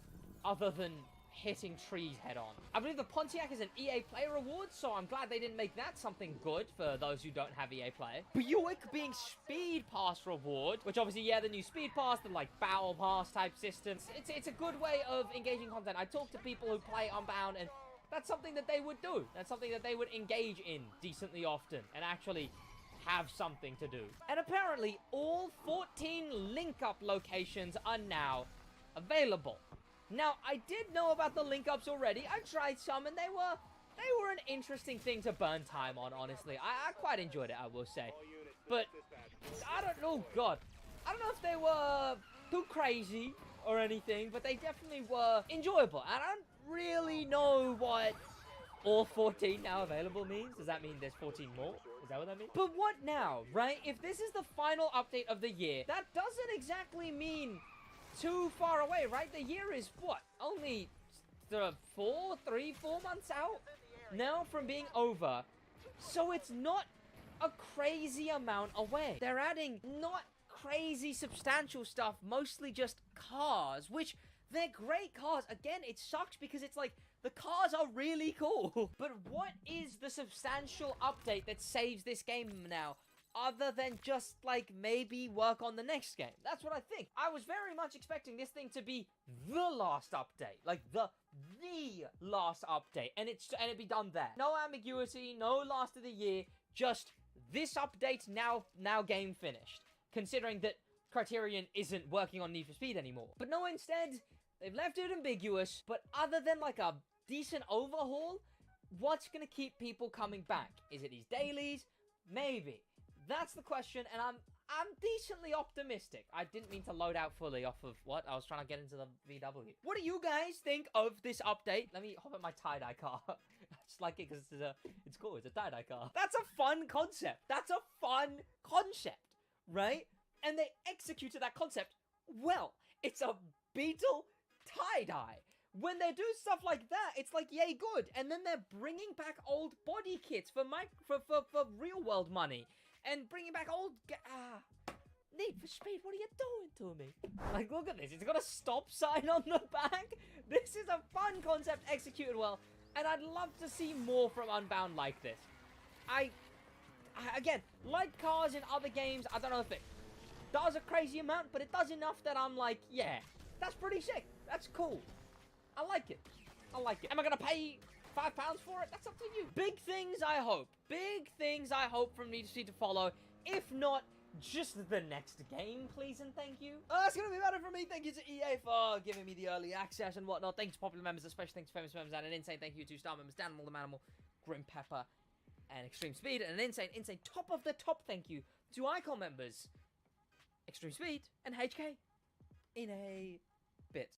other than hitting trees head on. I believe the Pontiac is an EA Play reward, so I'm glad they didn't make that something good for those who don't have EA Play. Buick being Speed Pass reward, which obviously, yeah, the new Speed Pass, the like Battle Pass type systems. It's a good way of engaging content. I talk to people who play Unbound, and that's something that they would do. That's something that they would engage in decently often and actually have something to do. And apparently, all 14 link-up locations are now available. Now, I did know about the link-ups already. I tried some, and they were an interesting thing to burn time on, honestly. I quite enjoyed it, I will say. But, I don't know, God. I don't know if they were too crazy or anything, but they definitely were enjoyable. And I don't really know what all 14 now available means. Does that mean there's 14 more? Is that what that means? But what now, right? If this is the final update of the year, that doesn't exactly mean too far away, right? The year is what? Only 4 months out now from being over. So it's not a crazy amount away. They're adding not crazy substantial stuff, mostly just cars, which they're great cars. Again, it sucks because it's like the cars are really cool. But what is the substantial update that saves this game now? Other than just, like, maybe work on the next game. That's what I think. I was very much expecting this thing to be the last update. Like, the last update. And it'd be done there. No ambiguity, no last of the year. Just this update, now game finished. Considering that Criterion isn't working on Need for Speed anymore. But no, instead, they've left it ambiguous. But other than, like, a decent overhaul, what's gonna keep people coming back? Is it these dailies? Maybe. That's the question, and I'm decently optimistic. I didn't mean to load out fully off of what? I was trying to get into the VW. What do you guys think of this update? Let me hop in my tie-dye car. I just like it because it's cool. It's a tie-dye car. That's a fun concept. That's a fun concept, right? And they executed that concept well. It's a Beetle tie-dye. When they do stuff like that, it's like, yay, good. And then they're bringing back old body kits for real-world money. And bringing back old... Need for Speed, what are you doing to me? Like, look at this. It's got a stop sign on the back. This is a fun concept executed well. And I'd love to see more from Unbound like this. Again, like cars in other games, I don't know if it does a crazy amount, but it does enough that I'm like, yeah, that's pretty sick. That's cool. I like it. I like it. Am I going to pay £5 for it? That's up to you. Big things, I hope. Big things, I hope, from Need for Speed to follow. If not, just the next game, please and thank you. That's going to be about it from me. Thank you to EA for giving me the early access and whatnot. Thanks to popular members, especially thanks to famous members, and an insane thank you to star members, Danimal, the Manimal, Grim Pepper, and Extreme Speed. And an insane top of the top thank you to Icon members, Extreme Speed and HK, in a bit.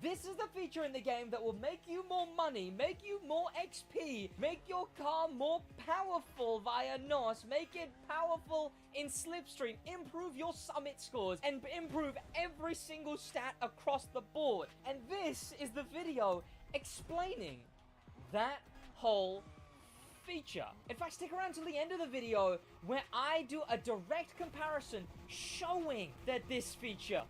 This is the feature in the game that will make you more money, make you more XP, make your car more powerful via NOS, make it powerful in Slipstream, improve your summit scores, and improve every single stat across the board. And this is the video explaining that whole feature. In fact, stick around till the end of the video where I do a direct comparison showing that this feature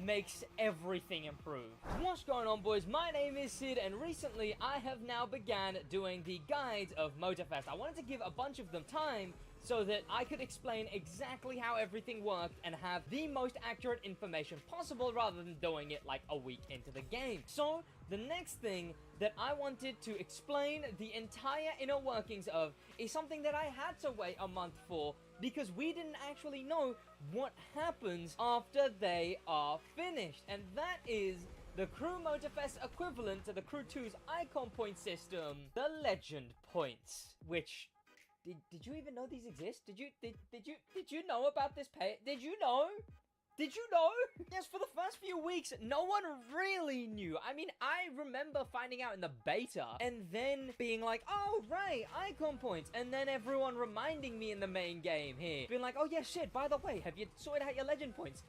makes everything improve. What's going on, boys? My name is Sid, and recently I have now began doing the guides of Motorfest. I wanted to give a bunch of them time so that I could explain exactly how everything worked and have the most accurate information possible rather than doing it like a week into the game. So the next thing that I wanted to explain the entire inner workings of is something that I had to wait a month for because we didn't actually know what happens after they are finished. And that is the Crew Motorfest equivalent to the Crew 2's icon point system, the Legend Points, which... Did you even know these exist? Did you know about this pay? Did you know? Did you know? Yes, for the first few weeks, no one really knew. I mean, I remember finding out in the beta and then being like, oh, right, icon points. And then everyone reminding me in the main game here, being like, oh, yeah, shit, by the way, have you sorted out your legend points?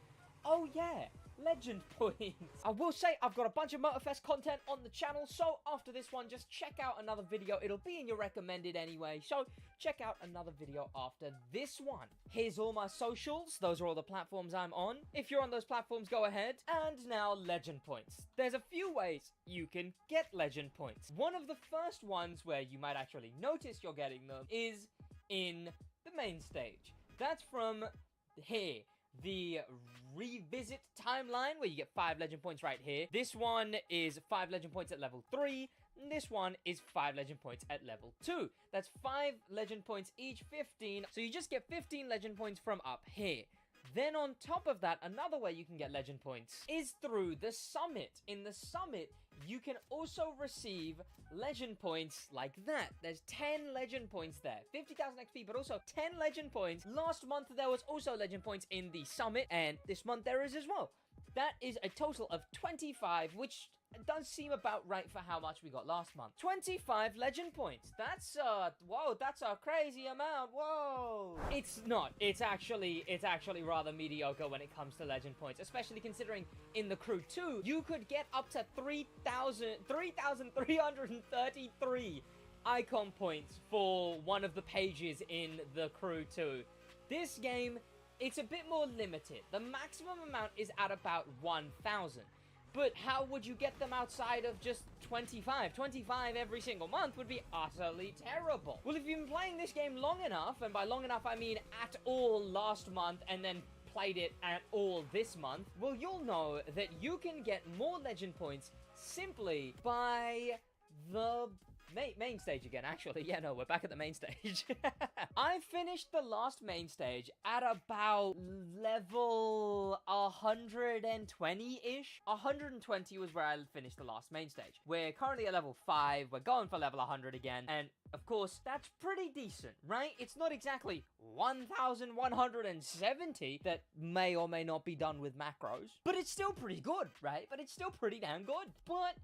Oh, yeah. Legend points. I will say I've got a bunch of Motorfest content on the channel, so after this one, just check out another video. It'll be in your recommended anyway, so check out another video after this one. Here's all my socials. Those are all the platforms I'm on. If you're on those platforms, go ahead. And now, legend points. There's a few ways you can get legend points. One of the first ones where you might actually notice you're getting them is in the main stage. That's from here. The revisit timeline where you get 5 legend points right here. This one is 5 legend points at level 3. And this one is 5 legend points at level 2. That's 5 legend points each, 15. So you just get 15 legend points from up here. Then on top of that, another way you can get legend points is through the summit. In the summit, you can also receive legend points like that. There's 10 legend points there. 50,000 XP, but also 10 legend points. Last month, there was also legend points in the summit, and this month there is as well. That is a total of 25, which does seem about right for how much we got last month. 25 legend points. That's, whoa, that's a crazy amount. Whoa. It's not. It's actually rather mediocre when it comes to legend points, especially considering in the Crew 2, you could get up to 3,333 icon points for one of the pages in the Crew 2. This game, it's a bit more limited. The maximum amount is at about 1,000. But how would you get them outside of just 25? 25 every single month would be utterly terrible. Well, if you've been playing this game long enough, and by long enough I mean at all last month and then played it at all this month, well, you'll know that you can get more legend points simply by the main stage again, actually. Yeah, no, we're back at the main stage. I finished the last main stage at about level 120-ish. 120 was where I finished the last main stage. We're currently at level 5. We're going for level 100 again. And of course, that's pretty decent, right? It's not exactly 1,170 that may or may not be done with macros, but it's still pretty good, right? But it's still pretty damn good. But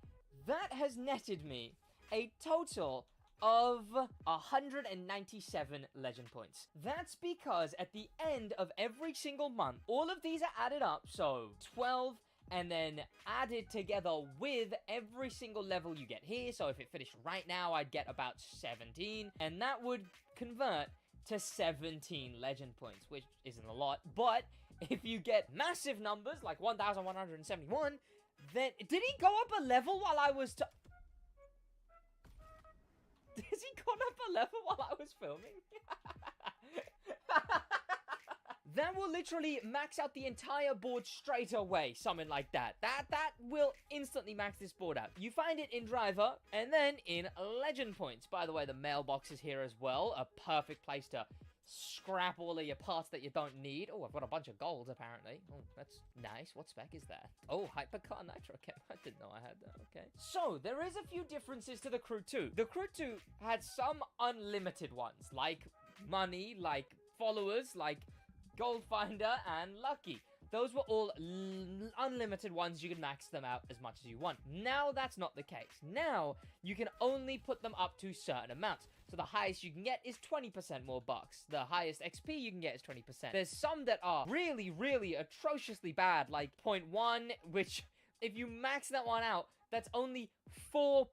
that has netted me a total of 197 legend points. That's because at the end of every single month, all of these are added up, so 12 and then added together with every single level you get here. So if it finished right now, I'd get about 17, and that would convert to 17 legend points, which isn't a lot. But if you get massive numbers like 1,171, then did he go up a level while I was Has he gone up a level while I was filming? That will literally max out the entire board straight away, something like that. That will instantly max this board out. You find it in driver, and then in legend points. By the way, the mailbox is here as well. A perfect place to scrap all of your parts that you don't need. Oh, I've got a bunch of gold, apparently. Oh, that's nice. What spec is that? Oh, hypercar nitro chem. I didn't know I had that. Okay. So, there is a few differences to the Crew 2. The Crew 2 had some unlimited ones, like money, like followers, like Gold Finder, and Lucky. Those were all unlimited ones. You can max them out as much as you want. Now, that's not the case. Now, you can only put them up to certain amounts. So the highest you can get is 20% more bucks. The highest XP you can get is 20%. There's some that are really, really atrociously bad, like 0.1, which, if you max that one out, that's only 4%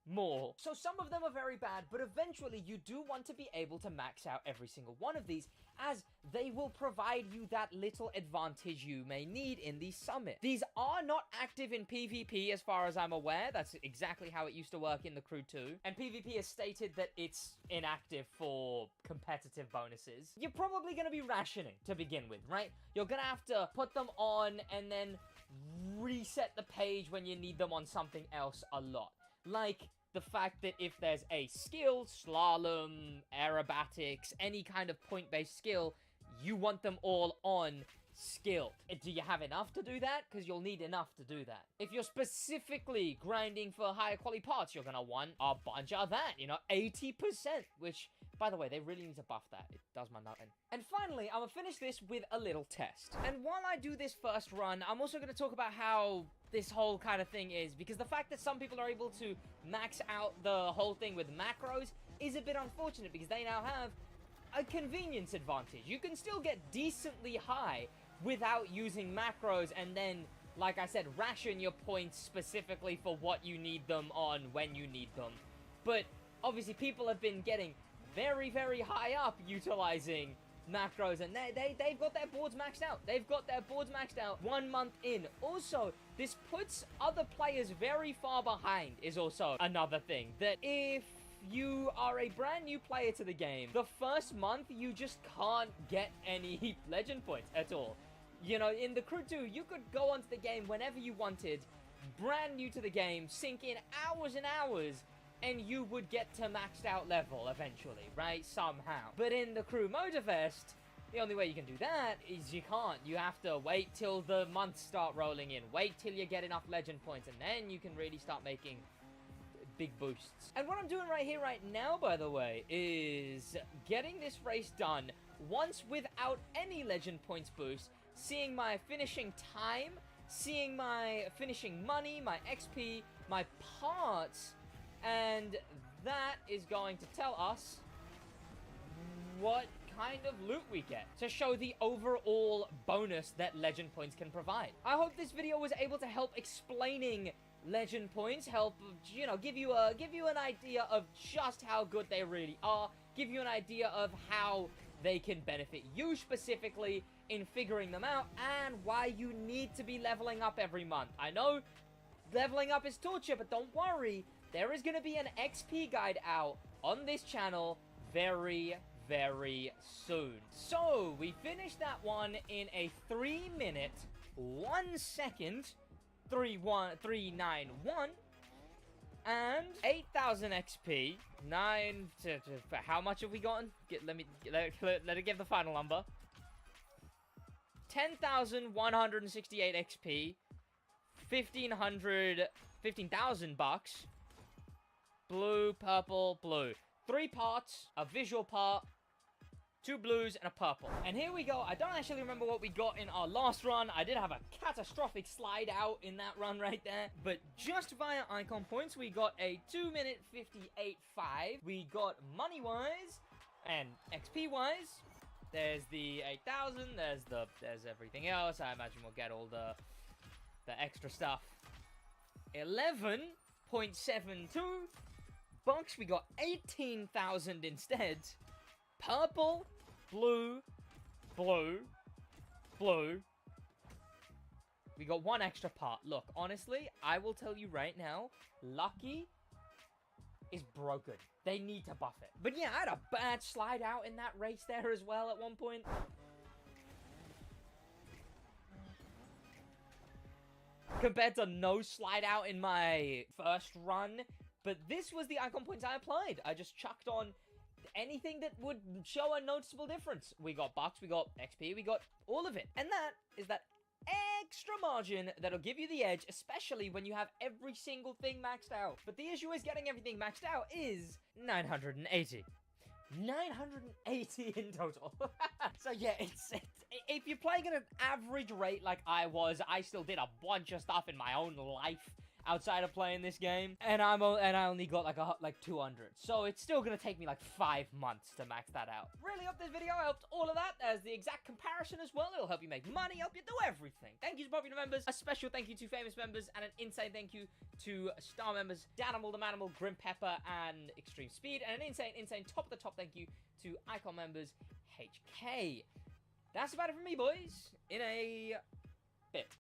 more. So some of them are very bad, but eventually you do want to be able to max out every single one of these, as they will provide you that little advantage you may need in the summit. These are not active in PvP as far as I'm aware. That's exactly how it used to work in the Crew 2. And PvP has stated that it's inactive for competitive bonuses. You're probably going to be rationing to begin with, right? You're going to have to put them on and then reset the page when you need them on something else a lot. Like the fact that if there's a skill, slalom, aerobatics, any kind of point-based skill, you want them all on skilled. Do you have enough to do that? Because you'll need enough to do that. If you're specifically grinding for higher quality parts, you're gonna want a bunch of that, you know, 80%, which, by the way, they really need to buff that. It does my nothing. And finally, I'm gonna finish this with a little test. And while I do this first run, I'm also gonna talk about how this whole kind of thing is, because the fact that some people are able to max out the whole thing with macros is a bit unfortunate, because they now have a convenience advantage. You can still get decently high without using macros, and then, like I said, ration your points specifically for what you need them on when you need them. But obviously people have been getting very, very high up utilizing macros, and they've got their boards maxed out. They've got their boards maxed out 1 month in. Also, this puts other players very far behind is also another thing. That if you are a brand new player to the game, the first month you just can't get any legend points at all. You know, in the Crew 2, you could go onto the game whenever you wanted, brand new to the game, sink in hours and hours, and you would get to maxed out level eventually, right? Somehow. But in the Crew Motorfest, the only way you can do that is you can't. You have to wait till the months start rolling in. Wait till you get enough legend points, and then you can really start making big boosts. And what I'm doing right here, right now, by the way, is getting this race done once without any legend points boost, seeing my finishing time, seeing my finishing money, my XP, my parts, and that is going to tell us what kind of loot we get to show the overall bonus that legend points can provide. I hope this video was able to help explaining legend points, help, you know, give you an idea of just how good they really are, give you an idea of how they can benefit you specifically in figuring them out, and why you need to be leveling up every month. I know leveling up is torture, but don't worry, there is going to be an XP guide out on this channel very, very soon. So, we finished that one in a 3-minute, 1 second, 391, and 8,000 XP. How much have we gotten? Let it give the final number. 10,168 XP. 15,000 bucks. Blue, purple, blue. 3 parts, a visual part, 2 blues, and a purple. And here we go. I don't actually remember what we got in our last run. I did have a catastrophic slide out in that run right there. But just via icon points, we got a 2-minute 58.5. We got money-wise and XP-wise. There's the 8,000. There's everything else. I imagine we'll get all the extra stuff. 11.72 bucks. We got 18,000 instead. Purple, blue, blue, blue. We got 1 extra part. Look, honestly, I will tell you right now, Lucky is broken. They need to buff it. But yeah, I had a bad slide out in that race there as well at one point. Compared to no slide out in my first run. But this was the icon points I applied. I just chucked on anything that would show a noticeable difference. We got bucks, we got XP, we got all of it. And that is that extra margin that'll give you the edge, especially when you have every single thing maxed out. But the issue is getting everything maxed out is 980. 980 in total. So yeah, it's if you're playing at an average rate like I was, I still did a bunch of stuff in my own life outside of playing this game, and I only got like 200. So it's still gonna take me like 5 months to max that out. Really hope this video helped all of that as the exact comparison as well. It'll help you make money, help you do everything. Thank you to popular members, a special thank you to famous members, and an insane thank you to star members Danimal, the Manimal, Grim Pepper, and Extreme Speed, and an insane top of the top thank you to icon members HK. That's about it from me, boys. In a bit.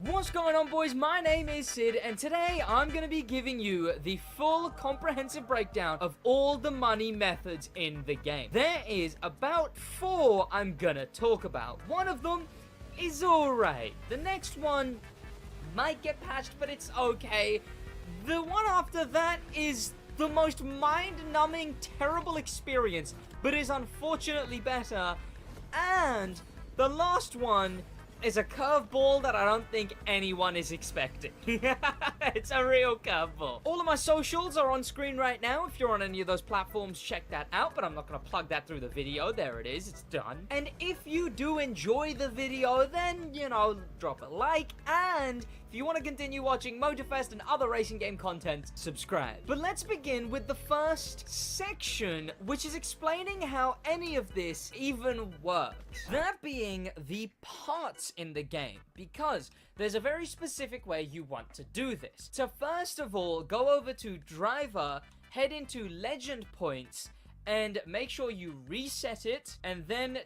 What's going on, boys? My name is Sid, and today I'm going to be giving you the full comprehensive breakdown of all the money methods in the game. There is about 4 I'm going to talk about. One of them is alright. The next one might get patched, but it's okay. The one after that is the most mind-numbing, terrible experience, but is unfortunately better. And the last one is a curveball that I don't think anyone is expecting. It's a real curveball. All of my socials are on screen right now. If you're on any of those platforms, check that out, but I'm not going to plug that through the video. There it is. It's done. And if you do enjoy the video, then, you know, drop a like, and if you want to continue watching Motorfest and other racing game content, subscribe. But let's begin with the first section, which is explaining how any of this even works. That being the parts in the game, because there's a very specific way you want to do this. So first of all, go over to driver, head into legend points, and make sure you reset it, and then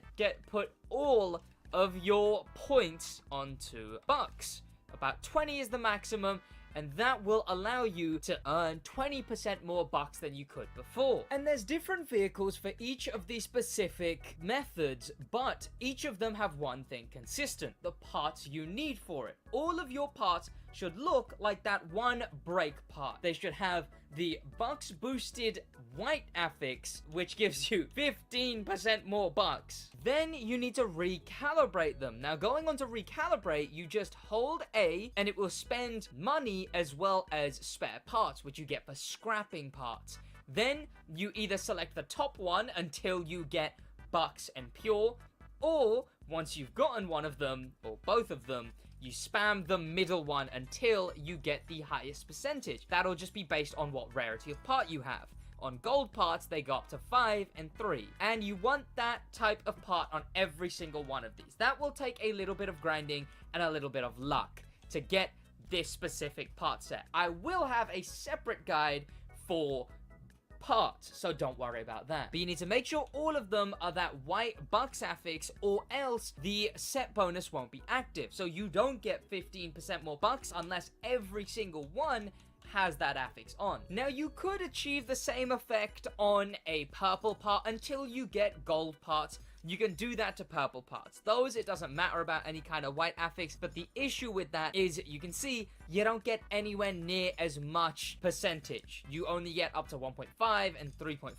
put all of your points onto bucks. About 20 is the maximum, and that will allow you to earn 20% more bucks than you could before. And there's different vehicles for each of these specific methods, but each of them have one thing consistent: the parts you need for it. All of your parts should look like that one brake part. They should have the bucks boosted white affix, which gives you 15% more bucks. Then you need to recalibrate them. Now, going on to recalibrate, you just hold A and it will spend money as well as spare parts, which you get for scrapping parts. Then you either select the top one until you get bucks and pure, or once you've gotten one of them, or both of them, you spam the middle one until you get the highest percentage. That'll just be based on what rarity of part you have. On gold parts, they go up to 5 and 3. And you want that type of part on every single one of these. That will take a little bit of grinding and a little bit of luck to get this specific part set. I will have a separate guide for parts, so don't worry about that. But you need to make sure all of them are that white bucks affix, or else the set bonus won't be active. So you don't get 15% more bucks unless every single one has that affix on. Now, you could achieve the same effect on a purple part until you get gold parts you can do that to purple parts. Those, it doesn't matter about any kind of white affix, but the issue with that is you can see you don't get anywhere near as much percentage. You only get up to 1.5 and 3.5.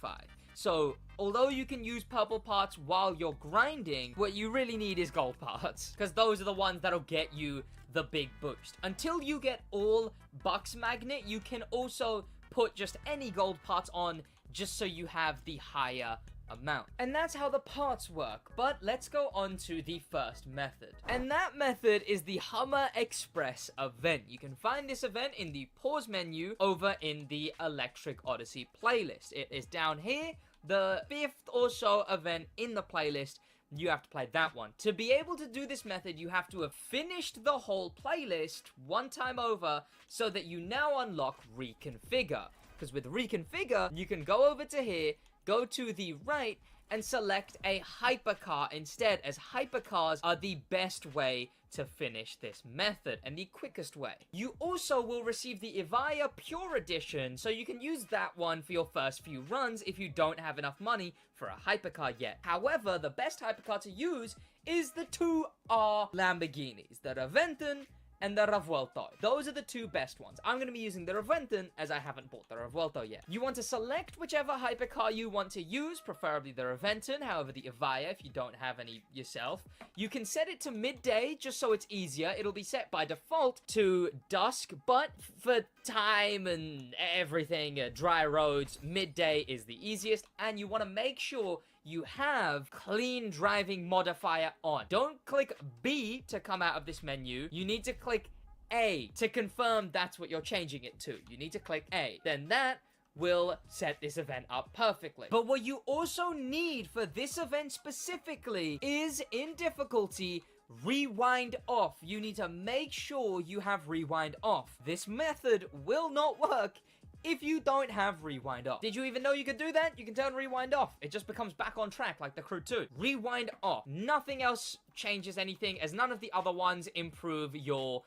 So, although you can use purple parts while you're grinding, what you really need is gold parts, because those are the ones that'll get you the big boost. Until you get all Bucks Magnet, you can also put just any gold parts on just so you have the higher amount. And that's how the parts work. But let's go on to the first method. And that method is the Hummer Express event. You can find this event in the pause menu over in the Electric Odyssey playlist. It is down here, the 5th or so event in the playlist. You have to play that one. To be able to do this method, you have to have finished the whole playlist one time over so that you now unlock Reconfigure. Because with Reconfigure, you can go over to here, go to the right, and select a hypercar instead, as hypercars are the best way to finish this method, and the quickest way. You also will receive the Evija Pure Edition, so you can use that one for your first few runs if you don't have enough money for a hypercar yet. However, the best hypercar to use is the 2R Lamborghinis, the Reventon and the Revuelto. Those are the two best ones. I'm going to be using the Reventon as I haven't bought the Revuelto yet. You want to select whichever hypercar you want to use, preferably the Reventon, however the Evija if you don't have any yourself. You can set it to midday just so it's easier. It'll be set by default to dusk, but for time and everything, dry roads, midday is the easiest, and you want to make sure you have clean driving modifier on. Don't click B to come out of this menu. You need to click A to confirm that's what you're changing it to. You need to click A. Then that will set this event up perfectly. But what you also need for this event specifically is, in difficulty, rewind off. You need to make sure you have rewind off. This method will not work if you don't have rewind off. Did you even know you could do that? You can turn rewind off. It just becomes back on track like the Crew 2. Rewind off. Nothing else changes anything, as none of the other ones improve your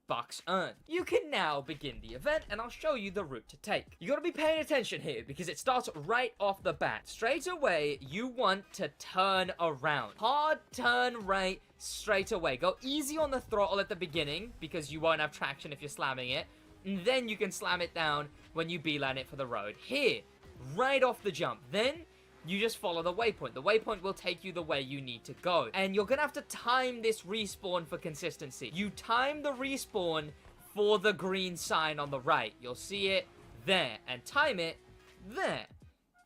bucks earned. You can now begin the event, and I'll show you the route to take. You gotta be paying attention here, because it starts right off the bat. Straight away, you want to turn around. Hard turn right straight away. Go easy on the throttle at the beginning, because you won't have traction if you're slamming it. And then you can slam it down when you beeline it for the road. Here, right off the jump. Then you just follow the waypoint. The waypoint will take you the way you need to go. And you're gonna have to time this respawn for consistency. You time the respawn for the green sign on the right. You'll see it there, and time it there.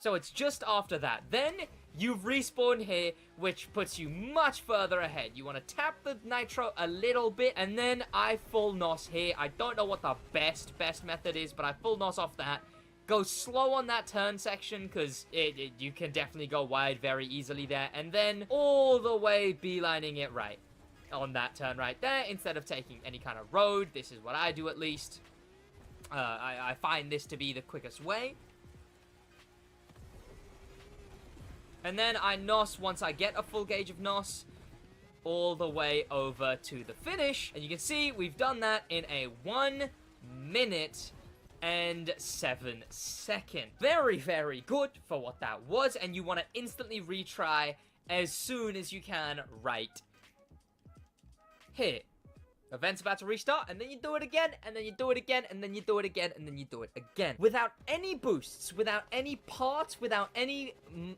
So it's just after that. Then you respawn here, which puts you much further ahead. You want to tap the nitro a little bit, and then I full nos here. I don't know what the best method is, but I full nos off that. Go slow on that turn section, because you can definitely go wide very easily there. And then all the way beelining it right on that turn right there, instead of taking any kind of road. This is what I do, at least. I find this to be the quickest way. And then I NOS once I get a full gauge of NOS all the way over to the finish. And you can see we've done that in a 1 minute and 7 seconds. Very, very good for what that was. And you want to instantly retry as soon as you can right here. Event's about to restart, and then you do it again, and then you do it again, and then you do it again, and then you do it again. Without any boosts, without any parts, without any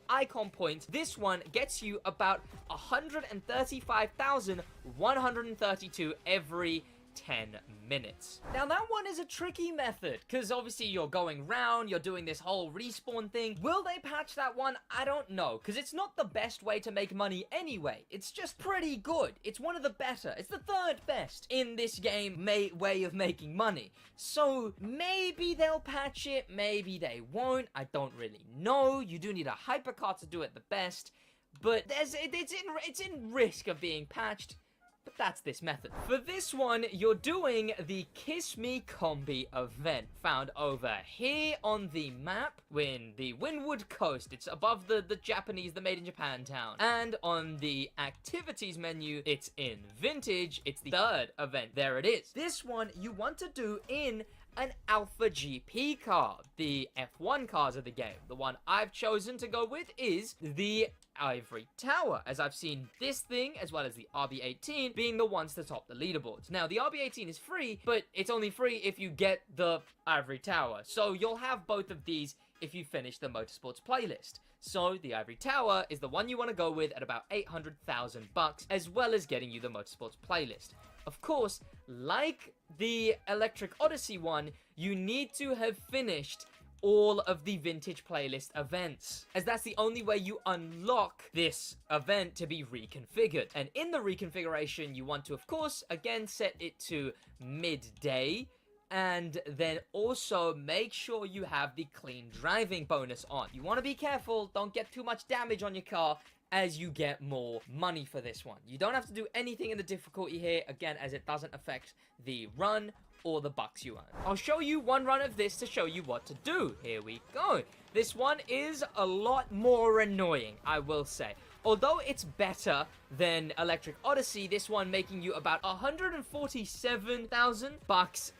icon points, this one gets you about 135,132 every 10 minutes. Now that one is a tricky method, because obviously you're going round, you're doing this whole respawn thing. Will they patch that one? I don't know, because it's not the best way to make money anyway. It's just pretty good. It's one of the better. It's the third best in this game way of making money. So maybe they'll patch it, maybe they won't. I don't really know. You do need a hypercar to do it the best, but it's in risk of being patched. But that's this method. For this one, you're doing the Kiss Me Combi event, found over here on the map in the Windward Coast. It's above the Japanese, the Made in Japan town. And on the activities menu, it's in Vintage. It's the third event. There it is. This one you want to do in an Alpha GP car, the F1 cars of the game. The one I've chosen to go with is the Ivory Tower, as I've seen this thing, as well as the RB18, being the ones to top the leaderboards. Now, the RB18 is free, but it's only free if you get the Ivory Tower. So you'll have both of these if you finish the Motorsports playlist. So the Ivory Tower is the one you want to go with at about 800,000 bucks, as well as getting you the Motorsports playlist. Of course, like the Electric Odyssey one, you need to have finished all of the vintage playlist events, as that's the only way you unlock this event to be reconfigured. And in the reconfiguration, you want to, of course, again set it to midday, and then also make sure you have the clean driving bonus on. You want to be careful, don't get too much damage on your car, as you get more money for this one. You don't have to do anything in the difficulty here, again, as it doesn't affect the run or the bucks you earn. I'll show you one run of this to show you what to do. Here we go. This one is a lot more annoying, I will say. Although it's better than Electric Odyssey, this one making you about 147,000 bucks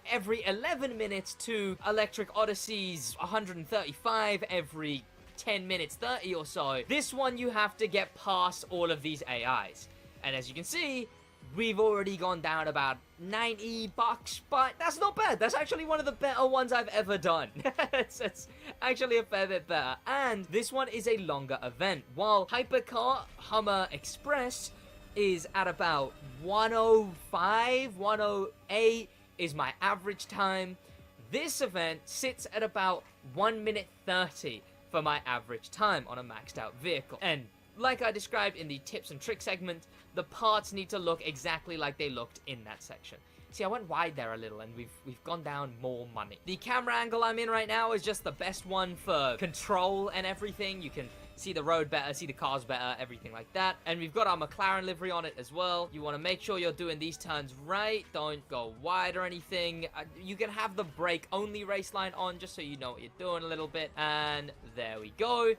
every 11 minutes to Electric Odyssey's 135 every 10 minutes 30 or so. This one you have to get past all of these AIs. And as you can see, we've already gone down about 90 bucks, but that's not bad. That's actually one of the better ones I've ever done. it's actually a fair bit better. And this one is a longer event. While Hypercar Hummer Express is at about 105, 108 is my average time. This event sits at about 1 minute 30 for my average time on a maxed out vehicle. And like I described in the tips and tricks segment, the parts need to look exactly like they looked in that section. See, I went wide there a little, and we've gone down more money. The camera angle I'm in right now is just the best one for control and everything. You can see the road better, see the cars better, everything like that. And we've got our McLaren livery on it as well. You want to make sure you're doing these turns right. Don't go wide or anything. You can have the brake-only race line on, just so you know what you're doing a little bit. And there we go.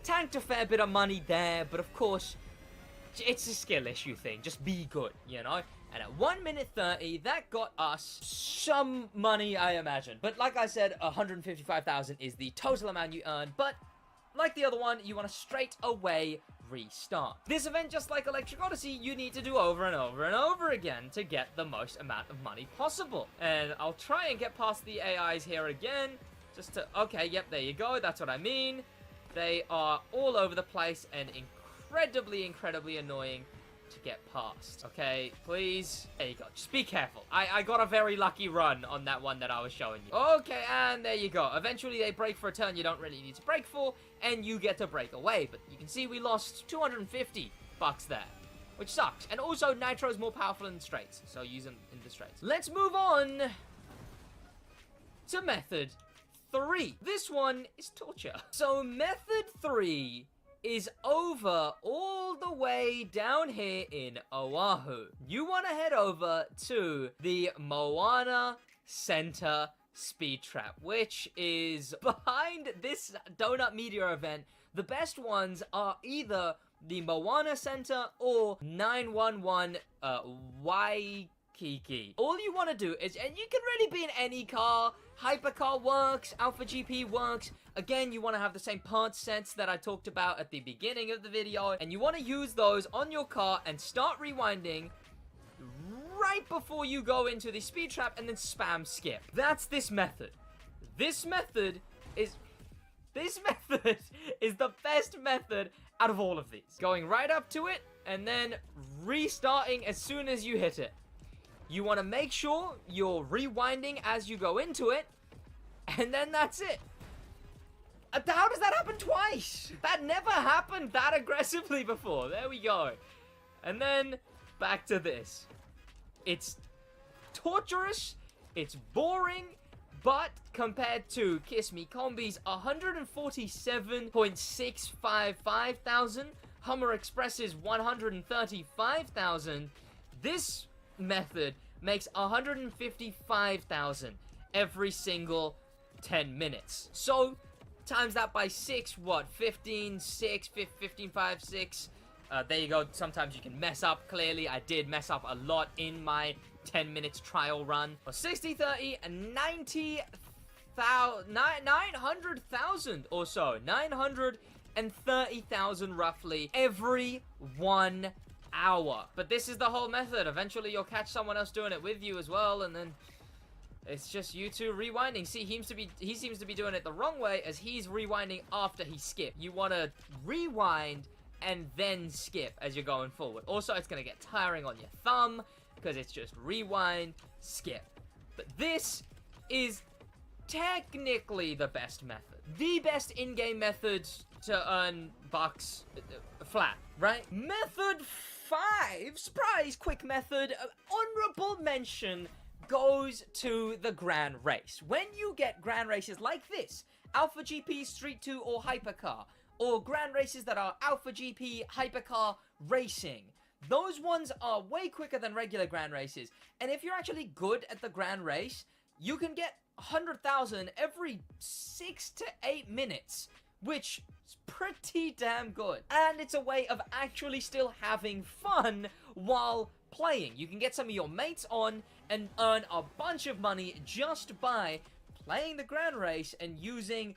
Tanked a fair bit of money there, but of course, it's a skill issue thing. Just be good, you know? And at 1 minute 30, that got us some money, I imagine. But like I said, 155,000 is the total amount you earn. But like the other one, you want to straight away restart. This event, just like Electric Odyssey, you need to do over and over and over again to get the most amount of money possible. And I'll try and get past the AIs here again. Just to... Okay, yep, there you go. That's what I mean. They are all over the place and incredibly annoying to get past. Okay, please. There you go. Just be careful. I got a very lucky run on that one that I was showing you. Okay, and there you go. Eventually, they brake for a turn you don't really need to brake for, and you get to brake away. But you can see we lost 250 bucks there, which sucks. And also, Nitro is more powerful in the straights, so use them in the straights. Let's move on to Method 3. This one is torture. So Method 3 is over all the way down here in Oahu. You want to head over to the Moana Center Speed Trap, which is behind this Donut Meteor event. The best ones are either the Moana Center or 911 Waikiki. All you want to do is, and you can really be in any car, Hypercar works, Alpha GP works. Again, you want to have the same part sets that I talked about at the beginning of the video, and you want to use those on your car and start rewinding right before you go into the speed trap and then spam skip. That's this method. This method is the best method out of all of these. Going right up to it and then restarting as soon as you hit it. You want to make sure you're rewinding as you go into it, and then that's it. How does that happen twice? That never happened that aggressively before. There we go. And then back to this. It's torturous, it's boring, but compared to Kiss Me Combi's 147.655 thousand, Hummer Express's 135,000, this method makes 155,000 every single 10 minutes. So times that by 6, what, 15, 6, 15, 5, 6. There you go. Sometimes you can mess up. Clearly, I did mess up a lot in my 10 minutes trial run. Or 60, 30, and 900,000 or so. 930,000 roughly every 1 hour. But this is the whole method. Eventually you'll catch someone else doing it with you as well, and then it's just you two rewinding. See, he seems to be doing it the wrong way, as he's rewinding after he skipped. You want to rewind and then skip as you're going forward. Also, it's going to get tiring on your thumb, because it's just rewind, skip. But this is technically the best method. The best in-game method to earn bucks flat, right? Method 5, surprise, quick method, honorable mention goes to the Grand Race. When you get Grand Races like this, Alpha GP, Street 2, or Hypercar, or Grand Races that are Alpha GP, Hypercar, Racing, those ones are way quicker than regular Grand Races. And if you're actually good at the Grand Race, you can get 100,000 every 6 to 8 minutes, which is pretty damn good. And it's a way of actually still having fun while playing. You can get some of your mates on and earn a bunch of money just by playing the Grand Race and using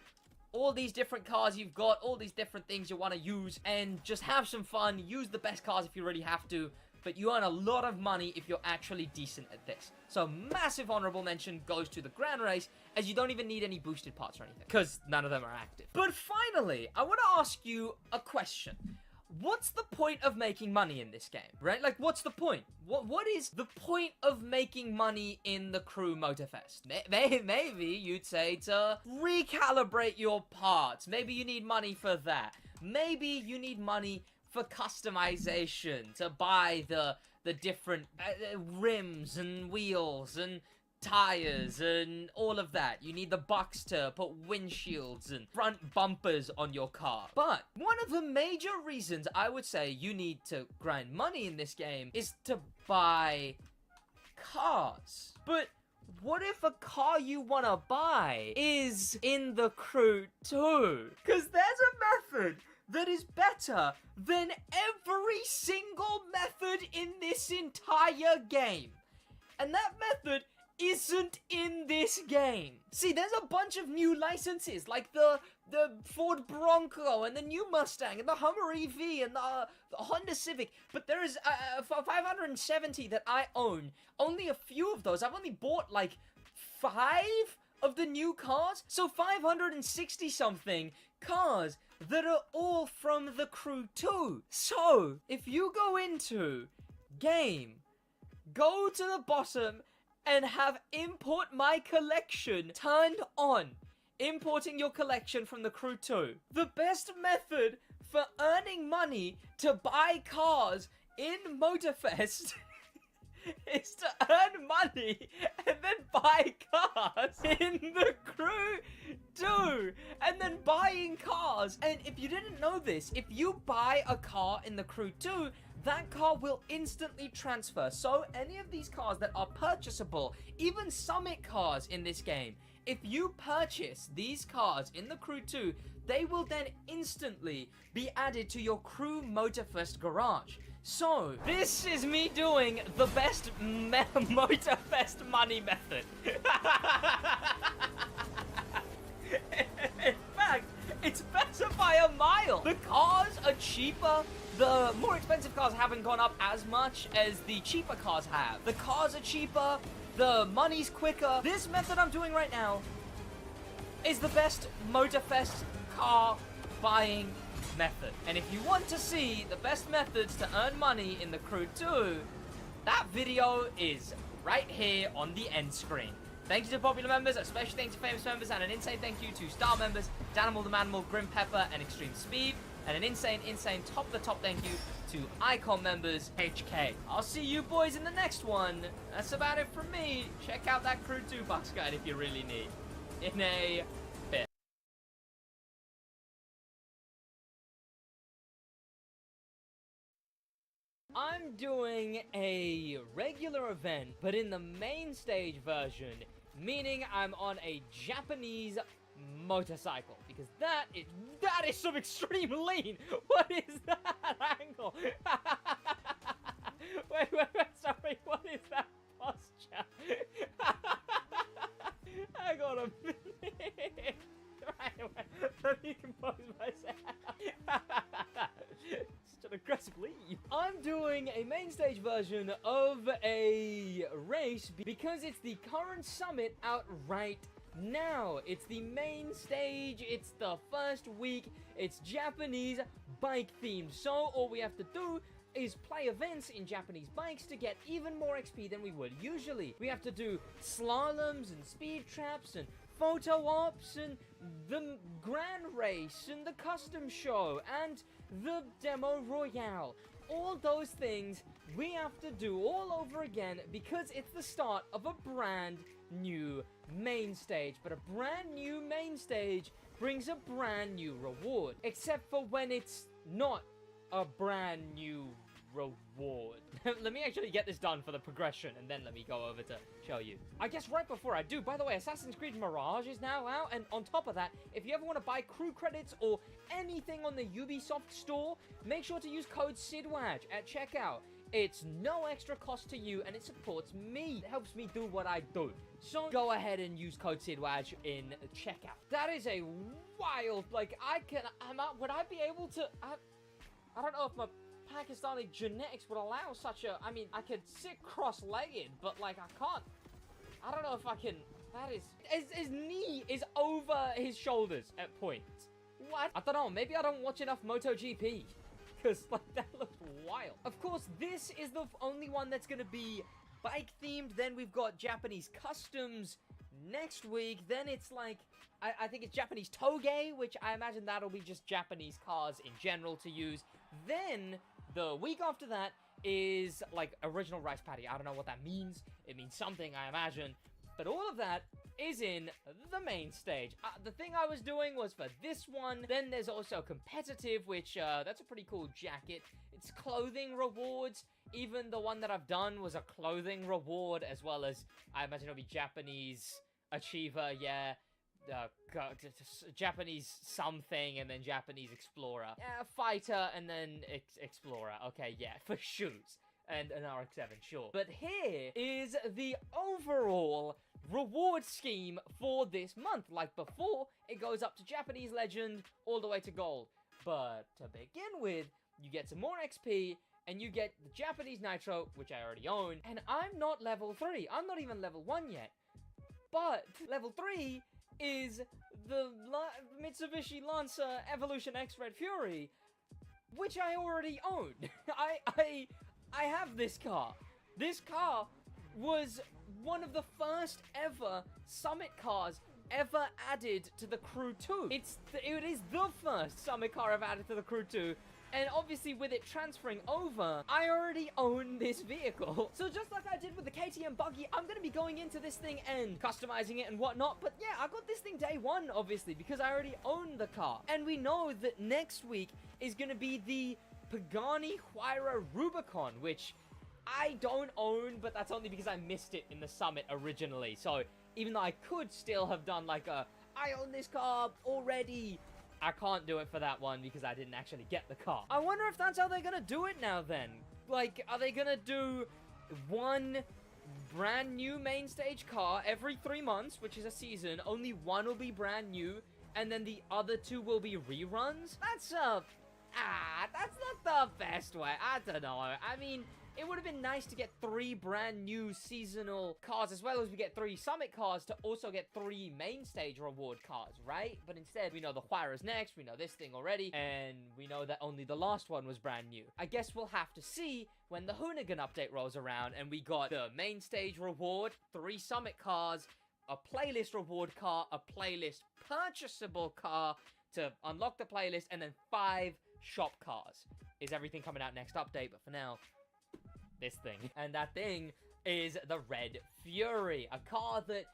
all these different cars you've got, all these different things you want to use, and just have some fun. Use the best cars if you really have to, but you earn a lot of money if you're actually decent at this. So massive honorable mention goes to the Grand Race, as you don't even need any boosted parts or anything, because none of them are active. But finally, I want to ask you a question. What's the point of making money in this game, right? Like, what's the point? What is the point of making money in the Crew Motorfest? Maybe you'd say to recalibrate your parts. Maybe you need money for that. Maybe you need money for customization, to buy the different rims and wheels and tires and all of that. You need the bucks to put windshields and front bumpers on your car. But one of the major reasons I would say you need to grind money in this game is to buy cars. But what if a car you want to buy is in the Crew too? Because there's a method that is better than every single method in this entire game. And that method isn't in this game. See, there's a bunch of new licenses, like the Ford Bronco, and the new Mustang, and the Hummer EV, and the Honda Civic, but there is 570 that I own. Only a few of those. I've only bought, like, 5 of the new cars, so 560 something cars that are all from the Crew 2. So, if you go into game, go to the bottom and have import my collection turned on. Importing your collection from the Crew 2. The best method for earning money to buy cars in Motorfest is to earn money and then buy cars in the Crew 2. And then buying cars. And if you didn't know this, if you buy a car in the Crew 2, that car will instantly transfer. So any of these cars that are purchasable, even Summit cars in this game, if you purchase these cars in the Crew 2, they will then instantly be added to your Crew Motorfest garage. So, this is me doing the best Motorfest money method. In fact, it's better by a mile. The cars are cheaper. The more expensive cars haven't gone up as much as the cheaper cars have. The cars are cheaper. The money's quicker. This method I'm doing right now is the best Motorfest car buying method. And if you want to see the best methods to earn money in the Crew 2, that video is right here on the end screen. Thank you to popular members, a special thanks to famous members, and an insane thank you to star members, Danimal the Manimal, Grim Pepper, and Extreme Speed, and an insane top the top thank you to Icon members, HK. I'll see you boys in the next one. That's about it from me. Check out that Crew 2 box guide if you really need. In a bit. I'm doing a regular event, but in the main stage version, meaning I'm on a Japanese motorcycle, because that is some extreme lean. What is that angle? wait, sorry, what is that? Pause. doing a main stage version of a race because it's the current summit out right now. It's the main stage, it's the first week, it's Japanese bike themed. So all we have to do is play events in Japanese bikes to get even more XP than we would usually. We have to do slaloms and speed traps and photo ops and the grand race and the custom show and the demo royale. All those things we have to do all over again because it's the start of a brand new main stage. But a brand new main stage brings a brand new reward. Except for when it's not a brand new reward. Let me actually get this done for the progression, and then let me go over to show you. I guess right before I do, by the way, Assassin's Creed Mirage is now out, and on top of that, if you ever want to buy crew credits or anything on the Ubisoft store, make sure to use code SidWaj at checkout. It's no extra cost to you, and it supports me. It helps me do what I do. So go ahead and use code SidWaj in checkout. That is a wild, like, would I be able to, I don't know if my Pakistani genetics would allow such a, I mean, I could sit cross-legged, but, like, I can't, I don't know if I can, that is, his knee is over his shoulders at points. What? I don't know, maybe I don't watch enough MotoGP, because, like, that looks wild. Of course, this is the only one that's gonna be bike-themed. Then we've got Japanese customs next week. Then it's, like, I think it's Japanese toge, which I imagine that'll be just Japanese cars in general to use. Then the week after that is, like, original rice paddy. I don't know what that means. It means something, I imagine. But all of that is in the main stage. The thing I was doing was for this one. Then there's also competitive, which, that's a pretty cool jacket. It's clothing rewards. Even the one that I've done was a clothing reward, as well as, I imagine it'll be Japanese achiever, yeah. Japanese something, and then Japanese explorer. Yeah, fighter, and then explorer. Okay, yeah, for shoes. And an RX-7, sure. But here is the overall reward scheme for this month. Like before, it goes up to Japanese Legend all the way to Gold. But to begin with, you get some more XP, and you get the Japanese Nitro, which I already own. And I'm not level 3. I'm not even level 1 yet. But level 3 is the Mitsubishi Lancer Evolution X Red Fury, which I already own. I have this car. This car was one of the first ever Summit cars ever added to the Crew 2. It is the first Summit car ever added to the Crew 2. And obviously with it transferring over, I already own this vehicle. So just like I did with the KTM buggy, I'm going to be going into this thing and customizing it and whatnot. But yeah, I got this thing day one, obviously, because I already own the car. And we know that next week is going to be the Pagani Huayra Rubicon, which I don't own, but that's only because I missed it in the Summit originally. So even though I could still have done like I own this car already, I can't do it for that one because I didn't actually get the car. I wonder if that's how they're gonna do it now then. Like, are they gonna do one brand new main stage car every 3 months, which is a season, only one will be brand new, and then the other two will be reruns? That's not the best way. I don't know. I mean, it would have been nice to get 3 brand new seasonal cars, as well as we get 3 Summit cars to also get 3 main stage reward cars, right? But instead, we know the Huayra's next, we know this thing already, and we know that only the last one was brand new. I guess we'll have to see when the Hoonigan update rolls around, and we got the main stage reward, 3 Summit cars, a playlist reward car, a playlist purchasable car to unlock the playlist, and then 5 shop cars. Is everything coming out next update? But for now, this thing. And that thing is the Red Fury, a car that,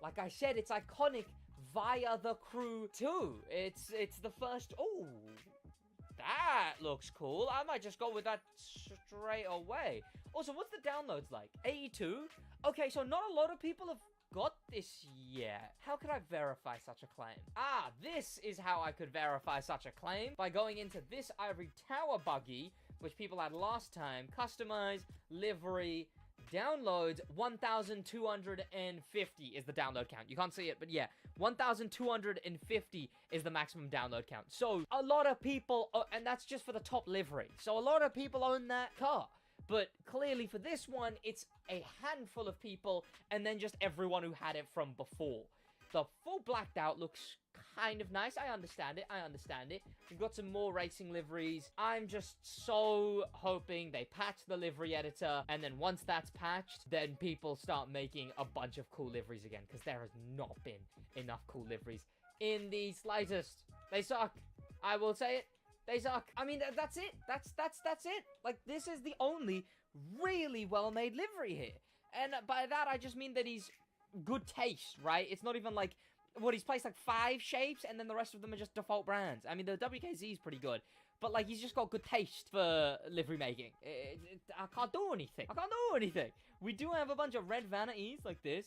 like I said, it's iconic via the Crew 2. It's the first. Oh, that looks cool. I might just go with that straight away. Also, what's the downloads like? 82? Okay, so not a lot of people have got this yet. How could I verify such a claim? Ah, this is how I could verify such a claim. By going into this Ivory Tower buggy, which people had last time. Customize, livery, downloads, 1,250 is the download count. You can't see it, but yeah, 1,250 is the maximum download count. So, a lot of people, and that's just for the top livery. So, a lot of people own that car. But clearly for this one, it's a handful of people, and then just everyone who had it from before. The full blacked out looks kind of nice. I understand it. We've got some more racing liveries. I'm just so hoping they patch the livery editor, and then once that's patched, then people start making a bunch of cool liveries again, because there has not been enough cool liveries in the slightest. They suck. I will say it. They suck. I mean, that's it. That's it. Like, this is the only really well-made livery here. And by that, I just mean that he's good taste, right? It's not even like, what, he's placed like 5 shapes, and then the rest of them are just default brands. I mean, the WKZ is pretty good, but like, he's just got good taste for livery making. I can't do anything. We do have a bunch of red vanities like this.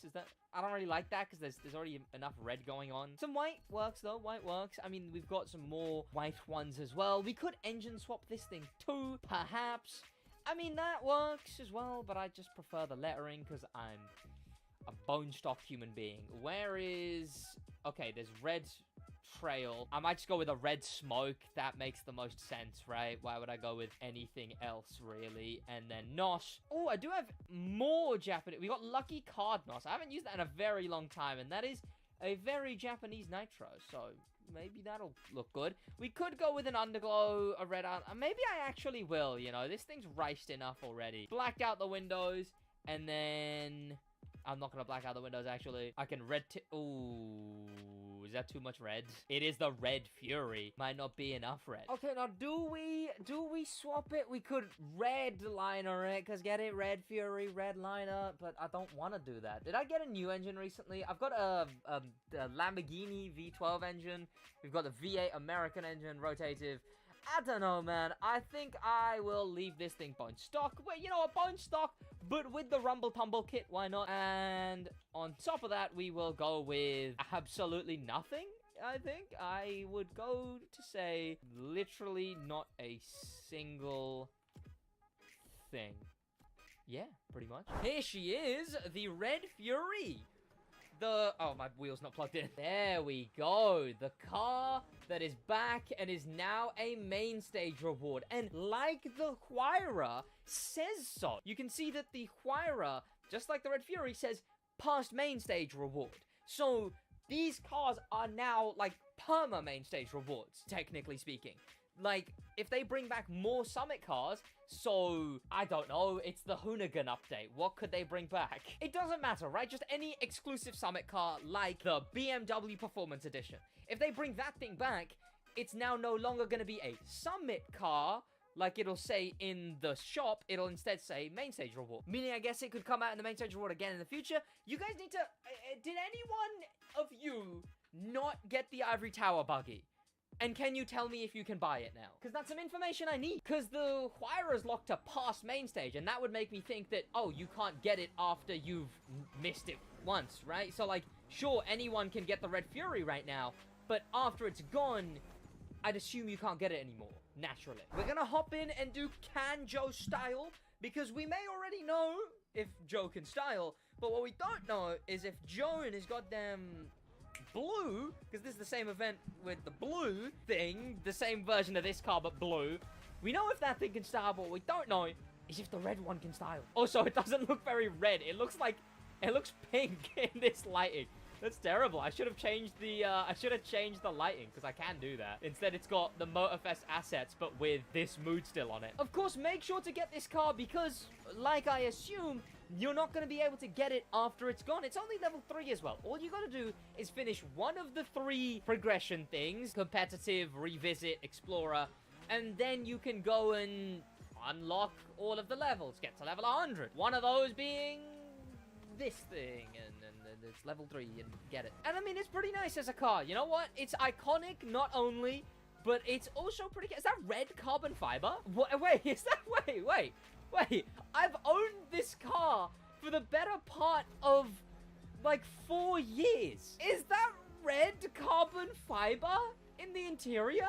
I don't really like that, because there's already enough red going on. Some white works though. White works. I mean, we've got some more white ones as well. We could engine swap this thing too, perhaps. I mean, that works as well, but I just prefer the lettering, because I'm a bone stock human being. Where is... Okay, there's red trail. I might just go with a red smoke. That makes the most sense, right? Why would I go with anything else, really? And then NOS. Oh, I do have more Japanese. We got Lucky Card NOS. I haven't used that in a very long time, and that is a very Japanese nitro, so maybe that'll look good. We could go with an underglow, a red... Maybe I actually will, you know. This thing's riced enough already. Blacked out the windows, and then... I'm not gonna black out the windows, actually. I can red Ooh, is that too much red? It is the Red Fury. Might not be enough red. Okay, now do we swap it? We could red liner it, because get it? Red Fury, red liner, but I don't want to do that. Did I get a new engine recently? I've got a Lamborghini V12 engine. We've got the V8 American engine, rotative. I don't know, man. I think I will leave this thing bone stock. Wait, you know what? Bone stock, but with the Rumble Tumble kit. Why not? And on top of that, we will go with absolutely nothing. I think I would go to say literally not a single thing. Yeah, pretty much. Here she is, the Red Fury. Oh, my wheel's not plugged in. There we go. The car that is back and is now a main stage reward. And like the Huayra says so. You can see that the Huayra, just like the Red Fury, says past main stage reward. So these cars are now like perma main stage rewards, technically speaking. Like, if they bring back more Summit cars, so, I don't know, it's the Hoonigan update. What could they bring back? It doesn't matter, right? Just any exclusive Summit car, like the BMW Performance Edition. If they bring that thing back, it's now no longer going to be a Summit car, like it'll say in the shop. It'll instead say main stage reward. Meaning, I guess it could come out in the main stage reward again in the future. You guys need to... did anyone of you not get the Ivory Tower buggy? And can you tell me if you can buy it now? Because that's some information I need. Because the Huayra's locked to past main stage, and that would make me think that, oh, you can't get it after you've missed it once, right? So, like, sure, anyone can get the Red Fury right now, but after it's gone, I'd assume you can't get it anymore, naturally. We're gonna hop in and do Can Joe Style, because we may already know if Joe can style, but what we don't know is if Joe and his goddamn... blue, because this is the same event with the blue thing, the same version of this car but blue. We know if that thing can style, but what we don't know is if the red one can style. Also, it doesn't look very red. It looks pink in this lighting. That's terrible. I should have changed the lighting, because I can do that. Instead, it's got the Motorfest assets, but with this mood still on it. Of course, make sure to get this car, because, like I assume, you're not going to be able to get it after it's gone. It's only level 3 as well. All you got to do is finish one of the 3 progression things, competitive, revisit, explorer, and then you can go and unlock all of the levels, get to level 100. One of those being this thing, and it's level 3 and get it. And I mean, it's pretty nice as a car. You know what? It's iconic, not only, but it's also pretty... Is that red carbon fiber? Wait, is that... Wait. I've owned this car for the better part of, like, 4 years. Is that red carbon fiber in the interior?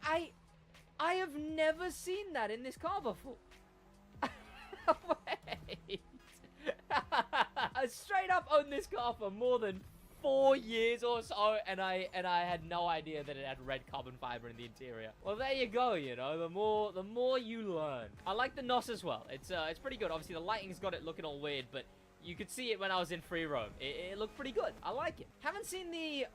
I have never seen that in this car before. Wait. I straight up owned this car for more than 4 years or so, and I had no idea that it had red carbon fiber in the interior. Well, there you go, you know, the more you learn. I like the NOS as well. It's pretty good. Obviously, the lighting's got it looking all weird, but you could see it when I was in free roam. It looked pretty good. I like it. Haven't seen the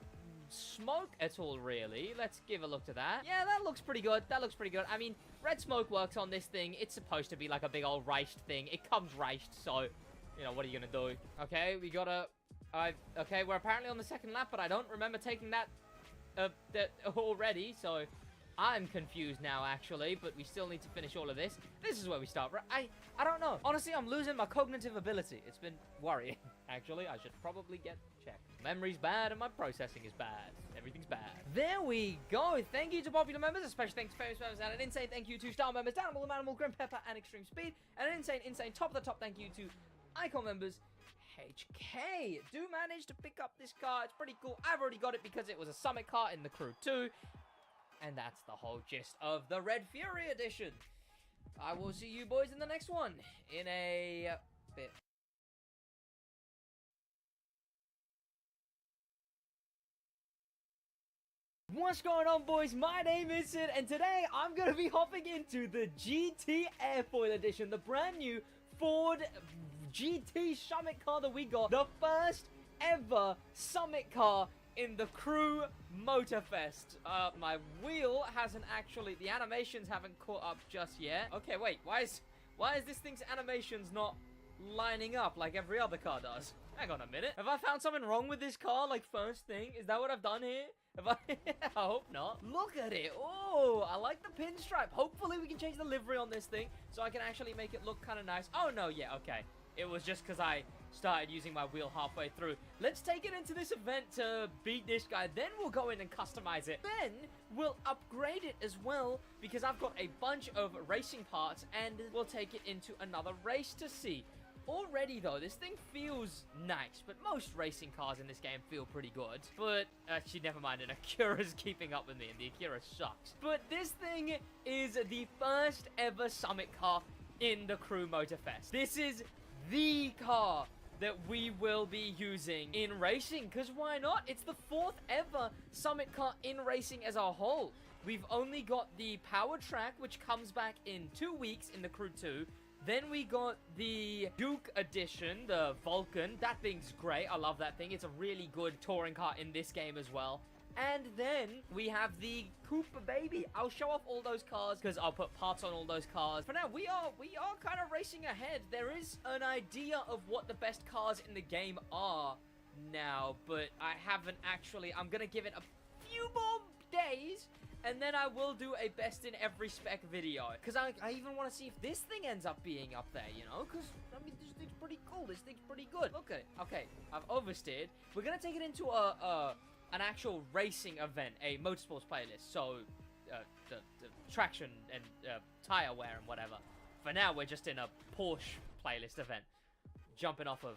smoke at all, really. Let's give a look to that. Yeah, that looks pretty good. That looks pretty good. I mean, red smoke works on this thing. It's supposed to be like a big old raced thing. It comes raced, so, you know, what are you gonna do? Okay, we gotta... okay, we're apparently on the second lap, but I don't remember taking that already, so I'm confused now, actually, but we still need to finish all of this. This is where we start, right? I don't know. Honestly, I'm losing my cognitive ability. It's been worrying. Actually, I should probably get checked. Memory's bad and my processing is bad. Everything's bad. There we go. Thank you to popular members, especially thanks to famous members, and an insane thank you to star members, Danimal, Manimal, Grim Pepper, and Extreme Speed, and an insane top of the top thank you to icon members, HK. Do manage to pick up this car. It's pretty cool. I've already got it because it was a Summit car in the Crew 2. And that's the whole gist of the Red Fury edition. I will see you boys in the next one in a bit. What's going on, boys? My name is Sid, and today I'm going to be hopping into the GT Airfoil edition, the brand new Ford GT Summit car that we got, the first ever Summit car in the Crew Motorfest. My wheel hasn't actually, the animations haven't caught up just yet. Okay, wait, why is this thing's animations not lining up like every other car does? Hang on a minute. Have I found something wrong with this car, like, first thing? Is that what I've done here? Have I? I hope not. Look at it. Oh, I like the pinstripe. Hopefully we can change the livery on this thing so I can actually make it look kind of nice. Oh, no, yeah, okay. It was just because I started using my wheel halfway through. Let's take it into this event to beat this guy. Then we'll go in and customize it. Then we'll upgrade it as well because I've got a bunch of racing parts and we'll take it into another race to see. Already, though, this thing feels nice, but most racing cars in this game feel pretty good. But, actually, never mind, an Acura's keeping up with me, and the Acura sucks. But this thing is the first ever Summit car in the Crew Motorfest. This is the car that we will be using in racing, because why not? It's the fourth ever Summit car in racing as a whole. We've only got the Power Track, which comes back in 2 weeks in the Crew 2. Then we got the Duke Edition, the Vulcan. That thing's great. I love that thing. It's a really good touring car in this game as well. And then we have the Cooper Baby. I'll show off all those cars because I'll put parts on all those cars. For now, we are kind of racing ahead. There is an idea of what the best cars in the game are now, but I haven't actually. I'm going to give it a few more days, and then I will do a best in every spec video. Because I even want to see if this thing ends up being up there, you know? Because, I mean, this thing's pretty cool. This thing's pretty good. Look at it. Okay, I've oversteered. We're going to take it into an actual racing event, a motorsports playlist. So, the traction and tire wear and whatever. For now, we're just in a Porsche playlist event. Jumping off of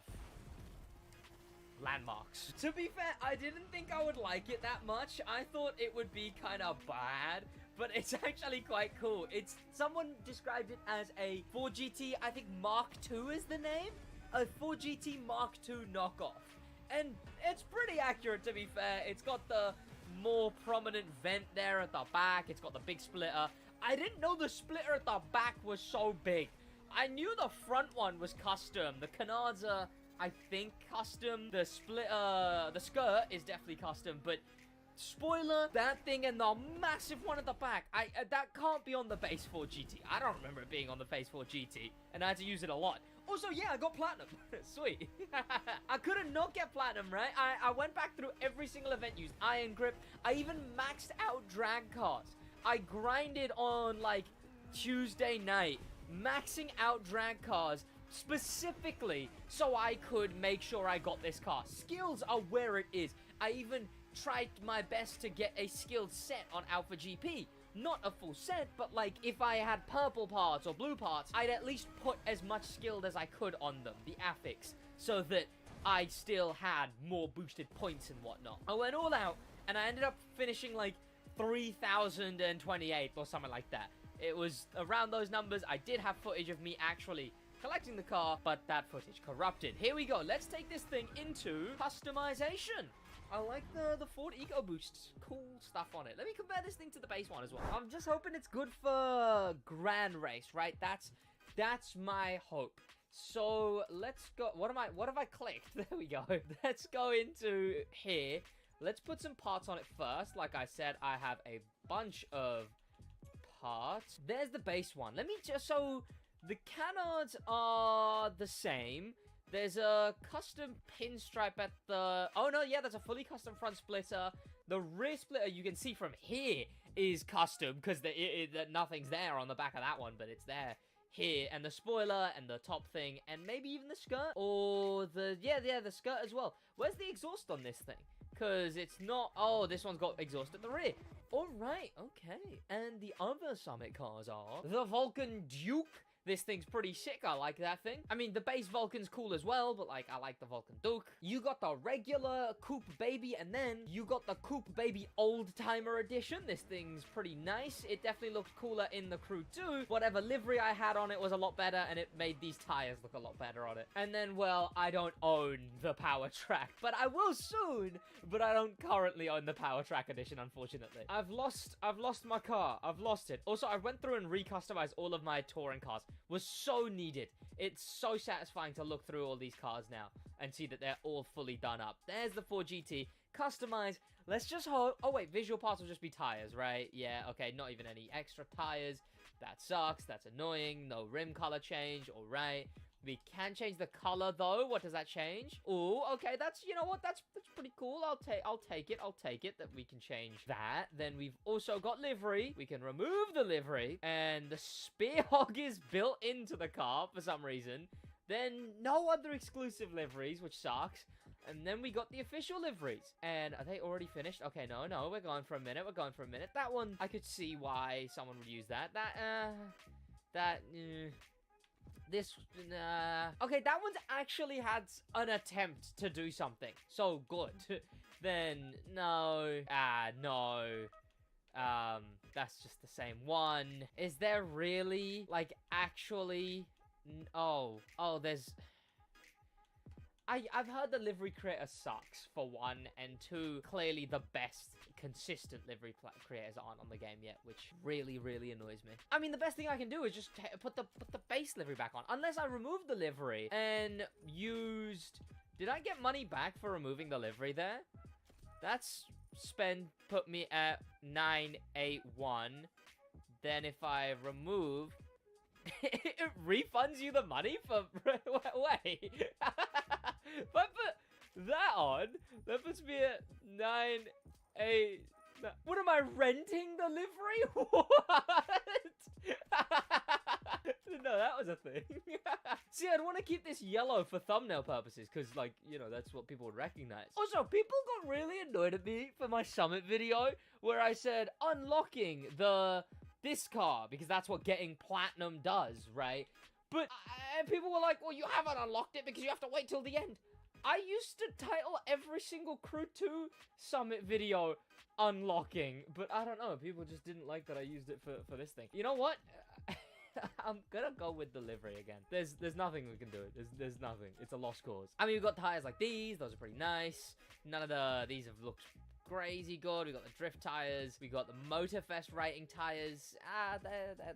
landmarks. To be fair, I didn't think I would like it that much. I thought it would be kind of bad, but it's actually quite cool. Someone described it as a 4GT, I think Mark II is the name? A 4GT Mark II knockoff. And it's pretty accurate, to be fair. It's got the more prominent vent there at the back. It's got the big splitter. I didn't know the splitter at the back was so big. I knew the front one was custom. The canards are, I think, custom. The splitter, the skirt is definitely custom, but spoiler, that thing and the massive one at the back, that can't be on the base 4 GT. I don't remember it being on the base 4 GT, and I had to use it a lot. Also, yeah, I got platinum. Sweet. I couldn't not get platinum, right? I went back through every single event, used iron grip. I even maxed out drag cars. I grinded on, like, Tuesday night, maxing out drag cars specifically so I could make sure I got this car. Skills are where it is. I even tried my best to get a skilled set on Alpha GP. Not a full set, but like if I had purple parts or blue parts, I'd at least put as much skilled as I could on them, the affix, so that I still had more boosted points and whatnot. I went all out and I ended up finishing like 3028 or something like that. It was around those numbers. I did have footage of me actually collecting the car, but that footage corrupted. Here we go. Let's take this thing into customization. I like the Ford EcoBoost. Cool stuff on it. Let me compare this thing to the base one as well. I'm just hoping it's good for Grand Race, right? That's my hope. So let's go. What have I clicked? There we go. Let's go into here. Let's put some parts on it first. Like I said, I have a bunch of parts. There's the base one. Let me just, so the canards are the same. There's a custom pinstripe at the... Oh, no, yeah, that's a fully custom front splitter. The rear splitter, you can see from here, is custom, because nothing's there on the back of that one, but it's there here. And the spoiler, and the top thing, and maybe even the skirt, or the... Yeah, the skirt as well. Where's the exhaust on this thing? Because it's not... Oh, this one's got exhaust at the rear. All right, okay. And the other Summit cars are the Vulcan Duke. This thing's pretty sick. I like that thing. I mean, the base Vulcan's cool as well, but, like, I like the Vulcan Duke. You got the regular Coupe Baby, and then you got the Coupe Baby Old Timer Edition. This thing's pretty nice. It definitely looked cooler in the Crew too. Whatever livery I had on it was a lot better, and it made these tires look a lot better on it. And then, well, I don't own the Power Track, but I will soon. But I don't currently own the Power Track Edition, unfortunately. I've lost my car. I've lost it. Also, I went through and recustomized all of my touring cars. Was so needed. It's so satisfying to look through all these cars now and see that they're all fully done up. There's the Ford GT. Customize. Let's just hope... Oh, wait. Visual parts will just be tires, right? Yeah, okay. Not even any extra tires. That sucks. That's annoying. No rim color change. All right. We can change the color, though. What does that change? Oh, okay. That's, you know what? That's pretty cool. I'll take it that we can change that. Then we've also got livery. We can remove the livery. And the Spearhog is built into the car for some reason. Then no other exclusive liveries, which sucks. And then we got the official liveries. And are they already finished? Okay, no. We're going for a minute. That one, I could see why someone would use that. Okay, that one's actually had an attempt to do something. So good. Then, no. No. That's just the same one. Is there really, like, actually... Oh, there's... I've heard the livery creator sucks, for one, and two, clearly the best consistent livery creators aren't on the game yet, which really, really annoys me. I mean, the best thing I can do is just put the base livery back on, unless I remove the livery and used... Did I get money back for removing the livery there? That's put me at 981. Then if I remove... it refunds you the money for... Wait. If I put that on, that puts me at 9.8... What am I, renting the livery? What? No, that was a thing. See, I'd want to keep this yellow for thumbnail purposes, because, like, you know, that's what people would recognize. Also, people got really annoyed at me for my Summit video, where I said, unlocking this car, because that's what getting platinum does, right? But people were like, well, you haven't unlocked it because you have to wait till the end. I used to title every single Crew 2 Summit video unlocking, but I don't know. People just didn't like that I used it for this thing. You know what? I'm gonna go with delivery again. There's nothing we can do. There's nothing. It's a lost cause. I mean, we've got tires like these. Those are pretty nice. None of these have looked crazy good. We got the drift tires. We got the Motorfest rating tires.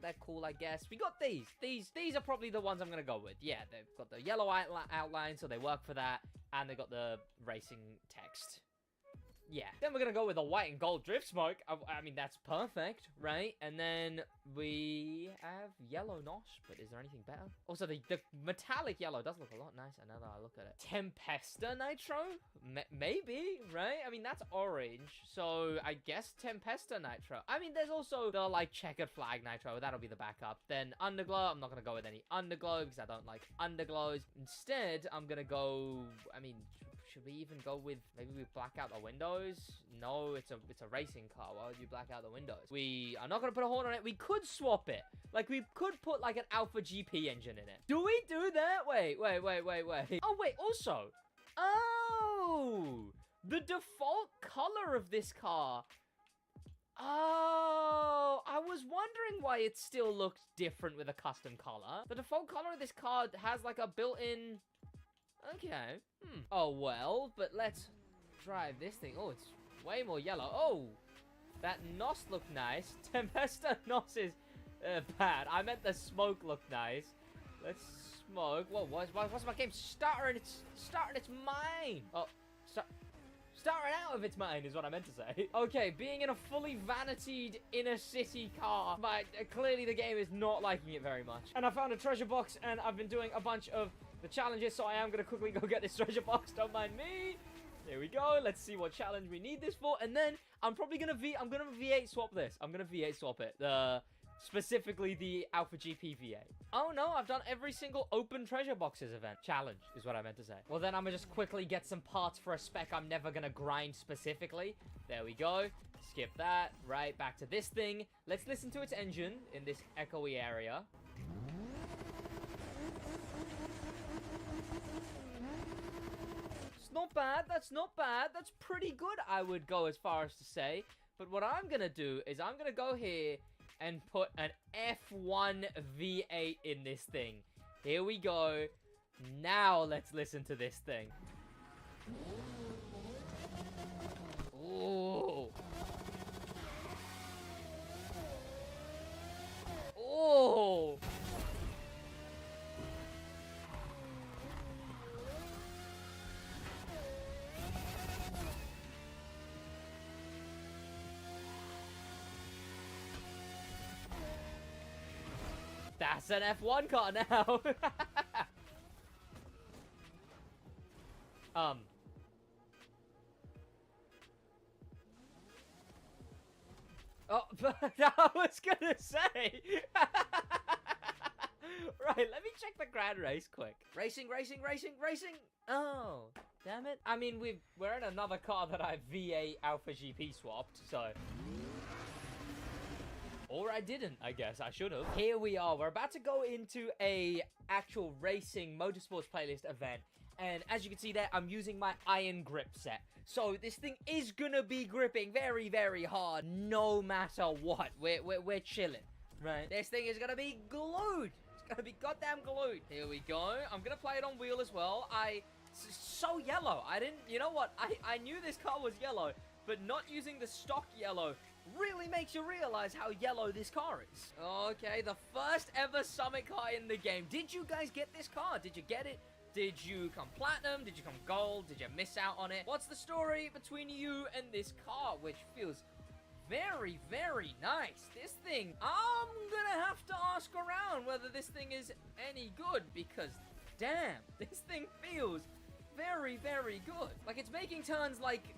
They're cool, I guess. We got these. These are probably the ones I'm gonna go with. Yeah, they've got the yellow outline, so they work for that, and they got the racing text. Yeah. Then we're gonna go with a white and gold drift smoke. I mean, that's perfect, right? And then we have yellow NOS, but is there anything better? Also, the metallic yellow does look a lot nicer now that I look at it. Tempesta Nitro? Maybe, right? I mean, that's orange, so I guess Tempesta Nitro. I mean, there's also the, like, checkered flag Nitro. That'll be the backup. Then Underglow. I'm not gonna go with any Underglow because I don't like Underglows. Instead, I'm gonna go... I mean, should we even go with... Maybe we black out the windows? No, it's a racing car. Why would you black out the windows? We are not going to put a horn on it. We could swap it. Like, we could put, like, an Alpha GP engine in it. Do we do that? Wait. Oh, wait, also. Oh! The default color of this car. Oh, I was wondering why it still looked different with a custom color. The default color of this car has like a built-in... Okay. Oh, well, but let's drive this thing. Oh, it's way more yellow. Oh, that NOS looked nice. Tempesta NOS is bad. I meant the smoke looked nice. Let's smoke. Whoa, what's my game starting? It's starting its mine. Oh, starting out of its mind is what I meant to say. Okay, being in a fully vanitied inner city car, but clearly the game is not liking it very much. And I found a treasure box, and I've been doing a bunch of the challenges, so I am going to quickly go get this treasure box. Don't mind me. There we go. Let's see what challenge we need this for. And then I'm probably going to V8 swap this. I'm going to V8 swap it. Specifically the Alpha GP V8. Oh no, I've done every single open treasure boxes event. Challenge is what I meant to say. Well, then I'm gonna just quickly get some parts for a spec I'm never gonna grind specifically. There we go. Skip that. Right, back to this thing. Let's listen to its engine in this echoey area. It's not bad. That's not bad. That's pretty good, I would go as far as to say. But what I'm gonna do is I'm gonna go here and put an F1 V8 in this thing. Here we go. Now let's listen to this thing. Ooh. Ooh. That's an F1 car now. Oh, I was gonna say. Right, let me check the grand race quick. Racing. Oh, damn it. I mean, we're in another car that I V8 Alpha GP swapped, so... Or I didn't, I guess. I should have. Here we are. We're about to go into a actual racing motorsports playlist event. And as you can see there, I'm using my iron grip set. So this thing is gonna be gripping very, very hard, no matter what. We're chilling, right? This thing is gonna be glued. It's gonna be goddamn glued. Here we go. I'm gonna play it on wheel as well. It's so yellow. You know what? I knew this car was yellow, but not using the stock yellow really makes you realize how yellow this car is. Okay, the first ever Summit car in the game. Did you guys get this car? Did you get it? Did you come platinum? Did you come gold? Did you miss out on it? What's the story between you and this car, which feels very, very nice? This thing, I'm gonna have to ask around whether this thing is any good, because damn, this thing feels very, very good. Like, it's making turns like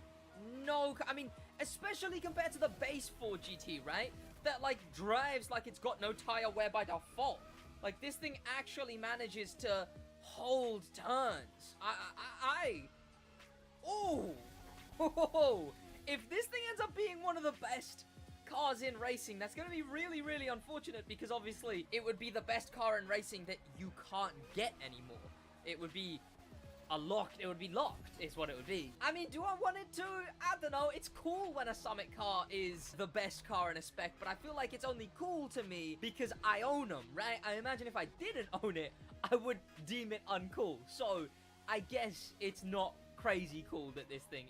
no, I mean, especially compared to the base 4 GT, right? That, like, drives like it's got no tire wear by default. Like, this thing actually manages to hold turns. Ooh. If this thing ends up being one of the best cars in racing, that's going to be really, really unfortunate, because obviously it would be the best car in racing that you can't get anymore. It would be locked, is what it would be. I mean, do I want it to? I don't know. It's cool when a Summit car is the best car in a spec, but I feel like it's only cool to me because I own them, right? I imagine if I didn't own it, I would deem it uncool. So, I guess it's not crazy cool that this thing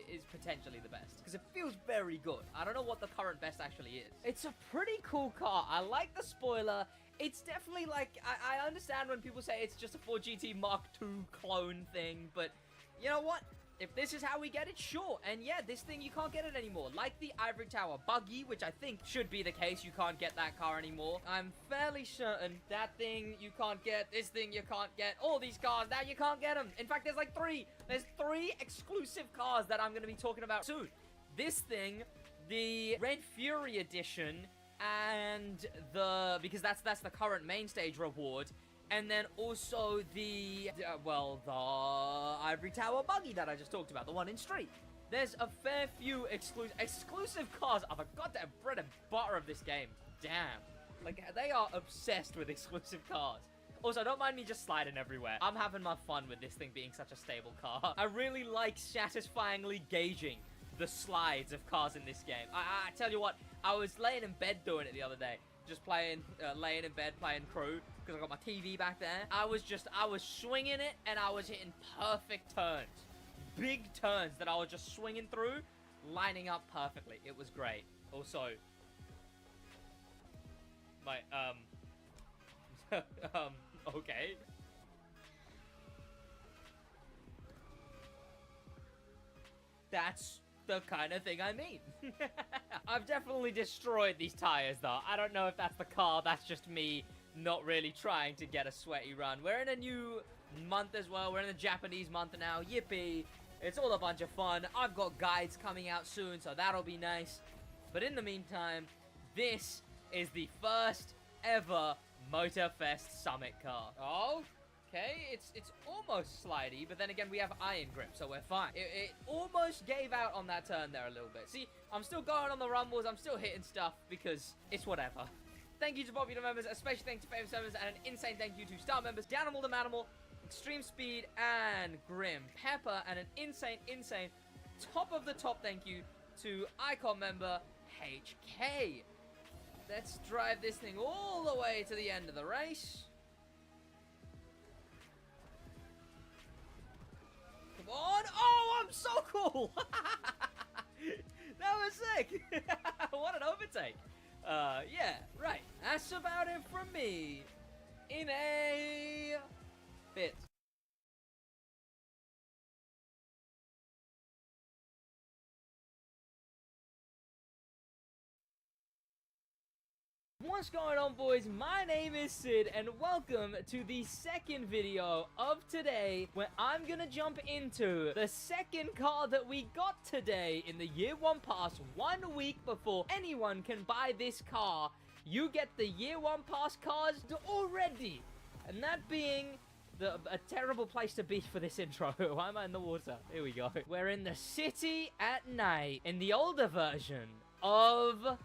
is potentially the best, because it feels very good. I don't know what the current best actually is. It's a pretty cool car. I like the spoiler. It's definitely like, I understand when people say it's just a 4GT Mark II clone thing, but you know what? If this is how we get it, sure. And yeah, this thing, you can't get it anymore. Like the Ivory Tower buggy, which I think should be the case. You can't get that car anymore. I'm fairly certain that thing you can't get. This thing you can't get. All these cars, now you can't get them. In fact, there's like three. There's 3 exclusive cars that I'm going to be talking about soon. This thing, the Red Fury Edition, and because that's the current main stage reward, and then also the Ivory Tower buggy that I just talked about, the one in Street. There's a fair few exclusive cars are the goddamn bread and butter of this game. Damn, like, they are obsessed with exclusive cars. Also, don't mind me just sliding everywhere. I'm having my fun with this thing being such a stable car. I really like satisfyingly gauging the slides of cars in this game. I tell you what, I was laying in bed doing it the other day. Just playing, laying in bed playing Crew, because I got my TV back there. I was swinging it, and I was hitting perfect turns. Big turns that I was just swinging through, lining up perfectly. It was great. Also, my, okay. That's the kind of thing I mean. I've definitely destroyed these tires, though. I don't know if that's the car. That's just me not really trying to get a sweaty run. We're in a new month as well. We're in the Japanese month now. Yippee. It's all a bunch of fun. I've got guides coming out soon, so that'll be nice. But in the meantime, this is the first ever Motorfest Summit car. Oh, okay, it's almost slidey, but then again, we have iron grip, so we're fine. It almost gave out on that turn there a little bit. See, I'm still going on the rumbles, I'm still hitting stuff, because it's whatever. Thank you to popular members, a special thanks to famous members, and an insane thank you to star members, Danimal the Manimal, Extreme Speed, and Grim Pepper, and an insane, top of the top thank you to Icon member, HK. Let's drive this thing all the way to the end of the race. Come on. Oh, I'm so cool. That was sick. What an overtake. Yeah, right. That's about it from me. In a bit. What's going on, boys? My name is Sid, and welcome to the second video of today, where I'm gonna jump into the second car that we got today in the Year 1 Pass 1 week before anyone can buy this car. You get the Year 1 Pass cars already, and that being a terrible place to be for this intro. Why am I in the water? Here we go. We're in the city at night in the older version of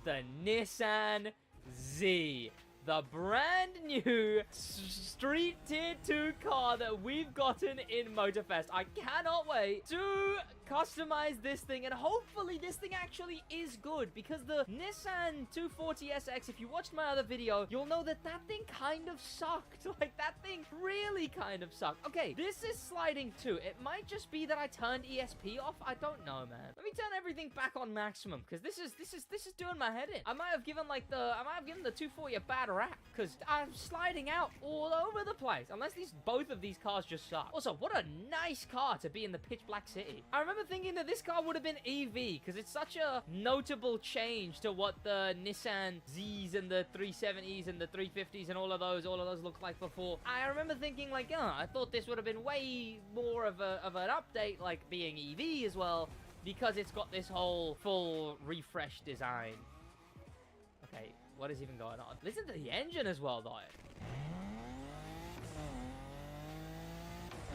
the Nissan Z, the brand new Street Tier 2 car that we've gotten in Motorfest. I cannot wait to customize this thing, and hopefully this thing actually is good, because the Nissan 240SX, if you watched my other video, you'll know that that thing kind of sucked. Like, that thing really kind of sucked. Okay, this is sliding too. It might just be that I turned ESP off. I don't know, man. Let me turn everything back on maximum, because this is doing my head in. I might have given the 240 a bad rap, because I'm sliding out all over the place, unless both of these cars just suck. Also, what a nice car to be in the pitch black city. I remember thinking that this car would have been EV, because it's such a notable change to what the Nissan Zs and the 370s and the 350s and all of those looked like before. I remember thinking, like, oh, I thought this would have been way more of an update, like being EV as well, because it's got this whole full refresh design. Okay, what is even going on? Listen to the engine as well, though.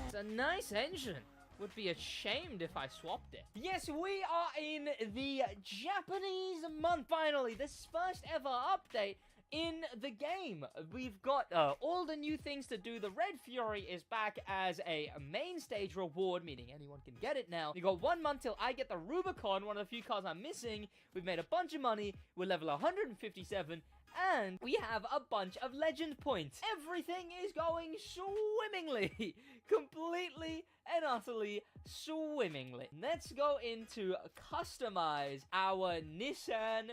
It's a nice engine. Would be ashamed if I swapped it. Yes, we are in the Japanese month, finally. This first ever update in the game. We've got all the new things to do. The Red Fury is back as a main stage reward, meaning anyone can get it now. We got 1 month till I get the Rubicon, one of the few cars I'm missing. We've made a bunch of money. We're level 157. And we have a bunch of legend points. Everything is going swimmingly. Completely and utterly swimmingly. Let's go into customize our Nissan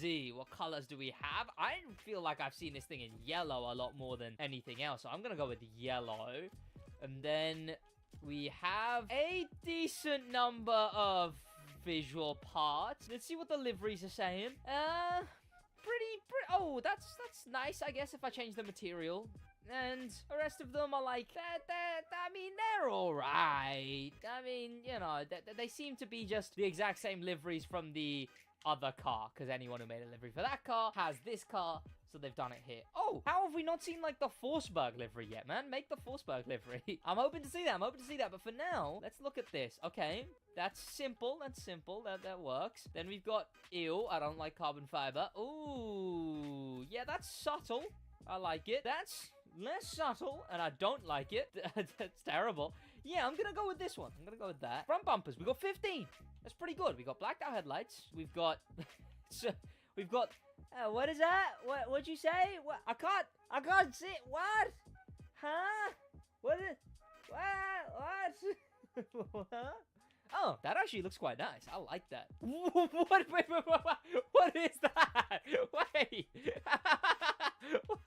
Z. What colors do we have? I feel like I've seen this thing in yellow a lot more than anything else. So I'm going to go with yellow. And then we have a decent number of visual parts. Let's see what the liveries are saying. Pretty, oh, that's nice, I guess, if I change the material. And the rest of them are like, I mean, they're alright. I mean, you know, they seem to be just the exact same liveries from the other car, because anyone who made a livery for that car has this car, so they've done it here. Oh, how have we not seen, like, the Forsberg livery yet, man? Make the Forsberg livery. I'm hoping to see that, but for now, let's look at this. Okay, that's simple, that works. Then we've got, ew, I don't like carbon fiber. Ooh, yeah, that's subtle. I like it. That's less subtle, and I don't like it. That's terrible. Yeah, I'm gonna go with this one. I'm gonna go with that. Front bumpers, we got 15. That's pretty good. We got blacked out headlights. We've got... we've got... what is that? What'd you say? What? I can't see... What? Huh? What is... What? Huh? Oh, that actually looks quite nice. I like that. What? Wait, what is that? Wait. What?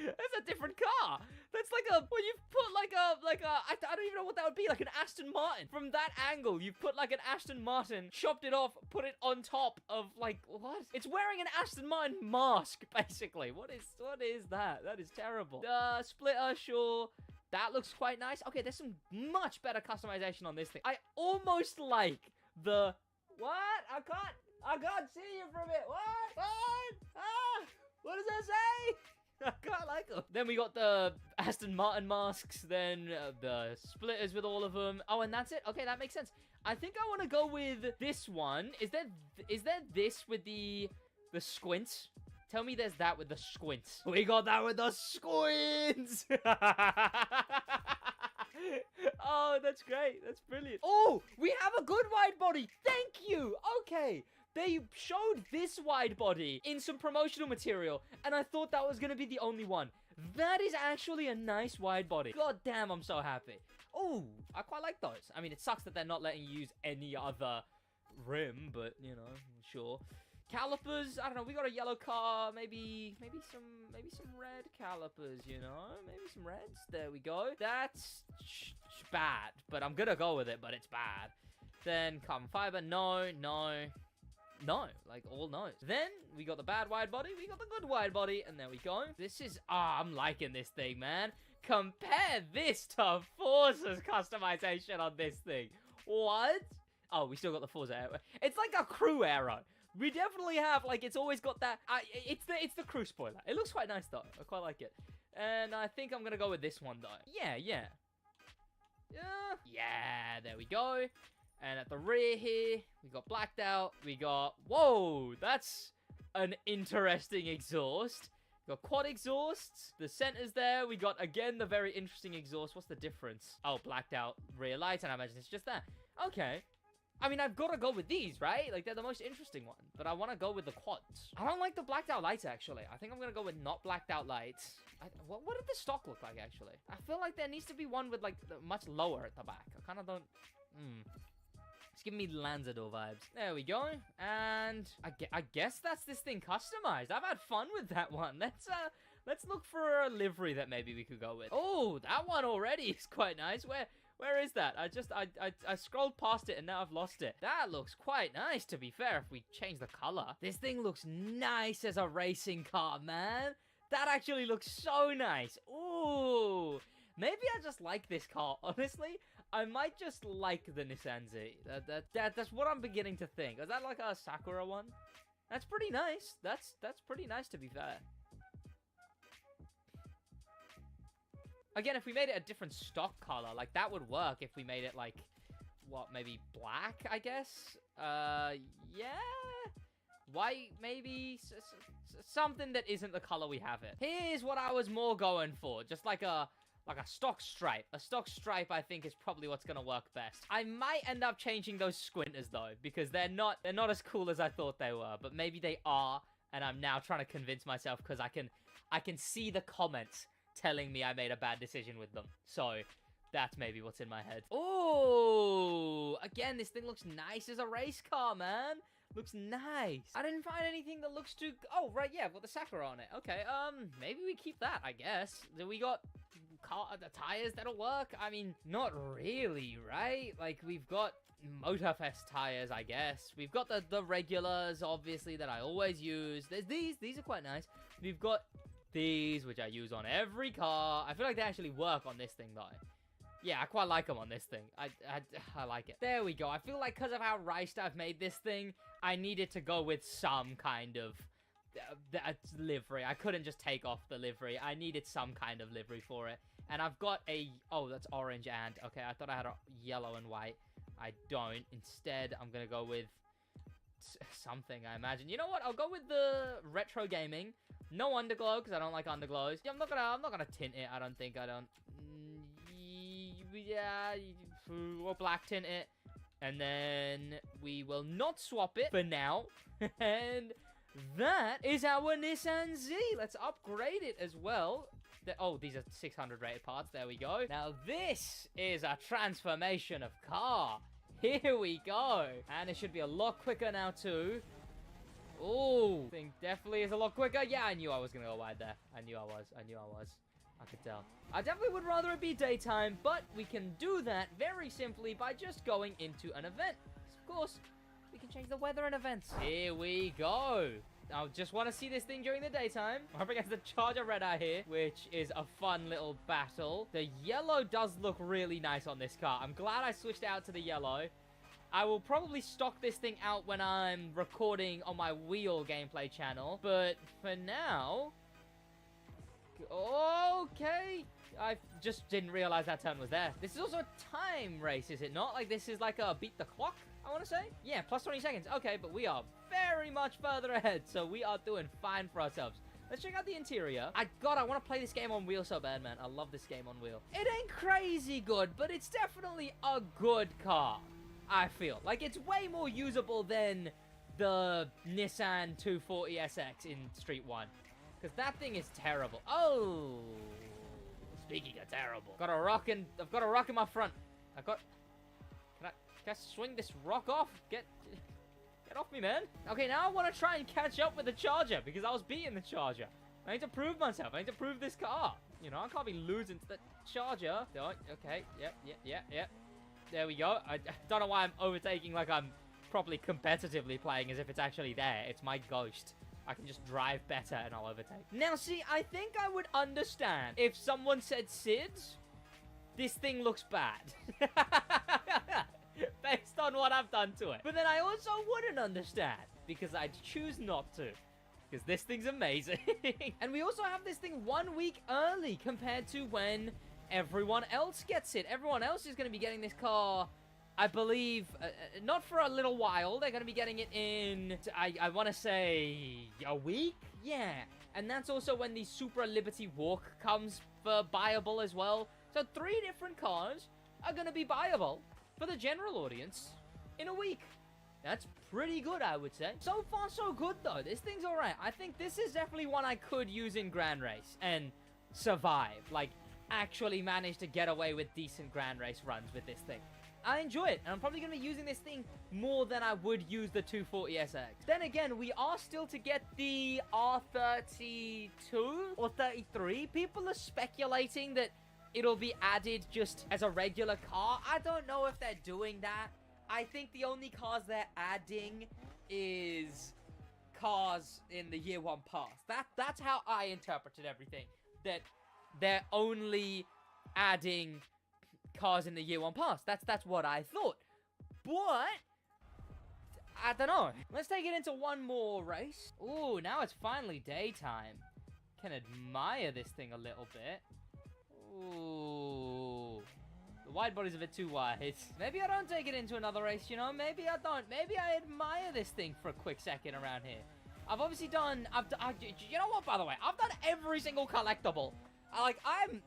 That's a different car. That's like a... Well, you've put like a... I don't even know what that would be. Like an Aston Martin. From that angle, you've put like an Aston Martin, chopped it off, put it on top of like... What? It's wearing an Aston Martin mask, basically. What is that? That is terrible. Splitter, sure. That looks quite nice. Okay, there's some much better customization on this thing. I almost like the... What? I can't see you from it. What? Ah! What does that say? I can't like them. Then we got the Aston Martin masks. Then the splitters with all of them. Oh, and that's it? Okay, that makes sense. I think I want to go with this one. Is there this with the squints? Tell me there's that with the squints. We got that with the squints! Oh, that's great. That's brilliant. Oh, we have a good wide body. Thank you. Okay. They showed this wide body in some promotional material, and I thought that was going to be the only one. That is actually a nice wide body. God damn, I'm so happy. Oh, I quite like those. I mean, it sucks that they're not letting you use any other rim, but, you know, sure. Calipers, I don't know, we got a yellow car, maybe some red calipers, you know, maybe some reds. There we go. That's bad, but I'm gonna go with it, but it's bad. Then carbon fiber, no, like all no's. Then we got the bad wide body, we got the good wide body, and there we go. This is, I'm liking this thing, man. Compare this to Forza's customization on this thing. What? Oh, we still got the Forza arrow. It's like a crew arrow. We definitely have, like, it's always got that. It's the crew spoiler. It looks quite nice, though. I quite like it. And I think I'm going to go with this one, though. Yeah, there we go. And at the rear here, we got blacked out. We got, whoa, that's an interesting exhaust. We got quad exhausts. The center's there. We got, again, the very interesting exhaust. What's the difference? Oh, blacked out rear lights, and I imagine it's just that. Okay. I mean, I've got to go with these, right? Like, they're the most interesting one. But I want to go with the quads. I don't like the blacked out lights, actually. I think I'm going to go with not blacked out lights. What did the stock look like, actually? I feel like there needs to be one with, like, much lower at the back. I kind of don't... It's giving me Lanzador vibes. There we go. And I guess that's this thing customized. I've had fun with that one. Let's look for a livery that maybe we could go with. Oh, that one already is quite nice. Where is that? I scrolled past it and now I've lost it. That looks quite nice, to be fair, if we change the color. This thing looks nice as a racing car, man. That actually looks so nice. Ooh. Maybe I just like this car. Honestly, I might just like the Nissan Z. That's what I'm beginning to think. Is that like a Sakura one? That's pretty nice. That's pretty nice, to be fair. Again, if we made it a different stock color, like, that would work if we made it, like, what, maybe black, I guess? Yeah? White, maybe? Something that isn't the color we have it. Here's what I was more going for. Just like a stock stripe. A stock stripe, I think, is probably what's gonna work best. I might end up changing those squinters, though, because they're not as cool as I thought they were, but maybe they are, and I'm now trying to convince myself, because I can see the comments telling me I made a bad decision with them. So, that's maybe what's in my head. Oh, again, this thing looks nice as a race car, man. Looks nice. I didn't find anything that looks too... Oh, right, yeah, got the Sakura on it. Okay, maybe we keep that, I guess. Then we got the tires that'll work. I mean, not really, right? Like, we've got Motorfest tires, I guess. We've got the regulars, obviously, that I always use. There's these. These are quite nice. We've got these, which I use on every car. I feel like they actually work on this thing, though. Yeah, I quite like them on this thing. I like it. There we go. I feel like because of how riced I've made this thing, I needed to go with some kind of livery. I couldn't just take off the livery. I needed some kind of livery for it. And I've got a... Oh, that's orange and... Okay, I thought I had a yellow and white. I don't. Instead, I'm going to go with something, I imagine. You know what? I'll go with the retro gaming. No underglow, because I don't like underglows. Yeah, I'm not gonna tint it. I don't think. yeah, we'll black tint it. And then we will not swap it for now. And that is our Nissan Z. Let's upgrade it as well. Oh, these are 600 rated parts. There we go. Now, this is a transformation of car. Here we go. And it should be a lot quicker now, too. Oh, thing definitely is a lot quicker. Yeah, I knew I was going to go wide there. I knew I was. I could tell. I definitely would rather it be daytime, but we can do that very simply by just going into an event. Of course, we can change the weather in events. Here we go. I just want to see this thing during the daytime. I'm up against the Charger Red Eye here, which is a fun little battle. The yellow does look really nice on this car. I'm glad I switched out to the yellow. I will probably stock this thing out when I'm recording on my wheel gameplay channel. But for now... Okay. I just didn't realize that turn was there. This is also a time race, is it not? Like, this is like a beat the clock, I want to say? Yeah, plus 20 seconds. Okay, but we are very much further ahead, so we are doing fine for ourselves. Let's check out the interior. I want to play this game on wheel so bad, man. I love this game on wheel. It ain't crazy good, but it's definitely a good car, I feel. Like, it's way more usable than the Nissan 240SX in Street 1. Because that thing is terrible. Oh, speaking of terrible. I've got a rock in my front. Can I swing this rock off? Get off me, man. Okay, now I want to try and catch up with the Charger because I was beating the Charger. I need to prove myself. I need to prove this car. You know, I can't be losing to the Charger. Okay, yep. There we go. I don't know why I'm overtaking like I'm properly competitively playing as if it's actually there. It's my ghost. I can just drive better and I'll overtake. Now, see, I think I would understand if someone said, Sid, this thing looks bad. Based on what I've done to it. But then I also wouldn't understand because I'd choose not to. Because this thing's amazing. And we also have this thing 1 week early compared to when everyone else gets it. Everyone else is going to be getting this car... I believe, not for a little while. They're going to be getting it in, I want to say, a week? Yeah. And that's also when the Supra Liberty Walk comes for buyable as well. So 3 different cars are going to be buyable for the general audience in a week. That's pretty good, I would say. So far, so good, though. This thing's all right. I think this is definitely one I could use in Grand Race and survive. Like, actually manage to get away with decent Grand Race runs with this thing. I enjoy it, and I'm probably going to be using this thing more than I would use the 240SX. Then again, we are still to get the R32 or 33. People are speculating that it'll be added just as a regular car. I don't know if they're doing that. I think the only cars they're adding is cars in the year 1 pass. That's how I interpreted everything. That they're only adding cars in the year 1 pass. That's what I thought. But I don't know. Let's take it into one more race. Ooh, now it's finally daytime. Can admire this thing a little bit. Ooh. The wide body's a bit too wide. Maybe I don't take it into another race, you know? Maybe I don't. Maybe I admire this thing for a quick second around here. I've obviously done... you know what, by the way? I've done every single collectible. I'm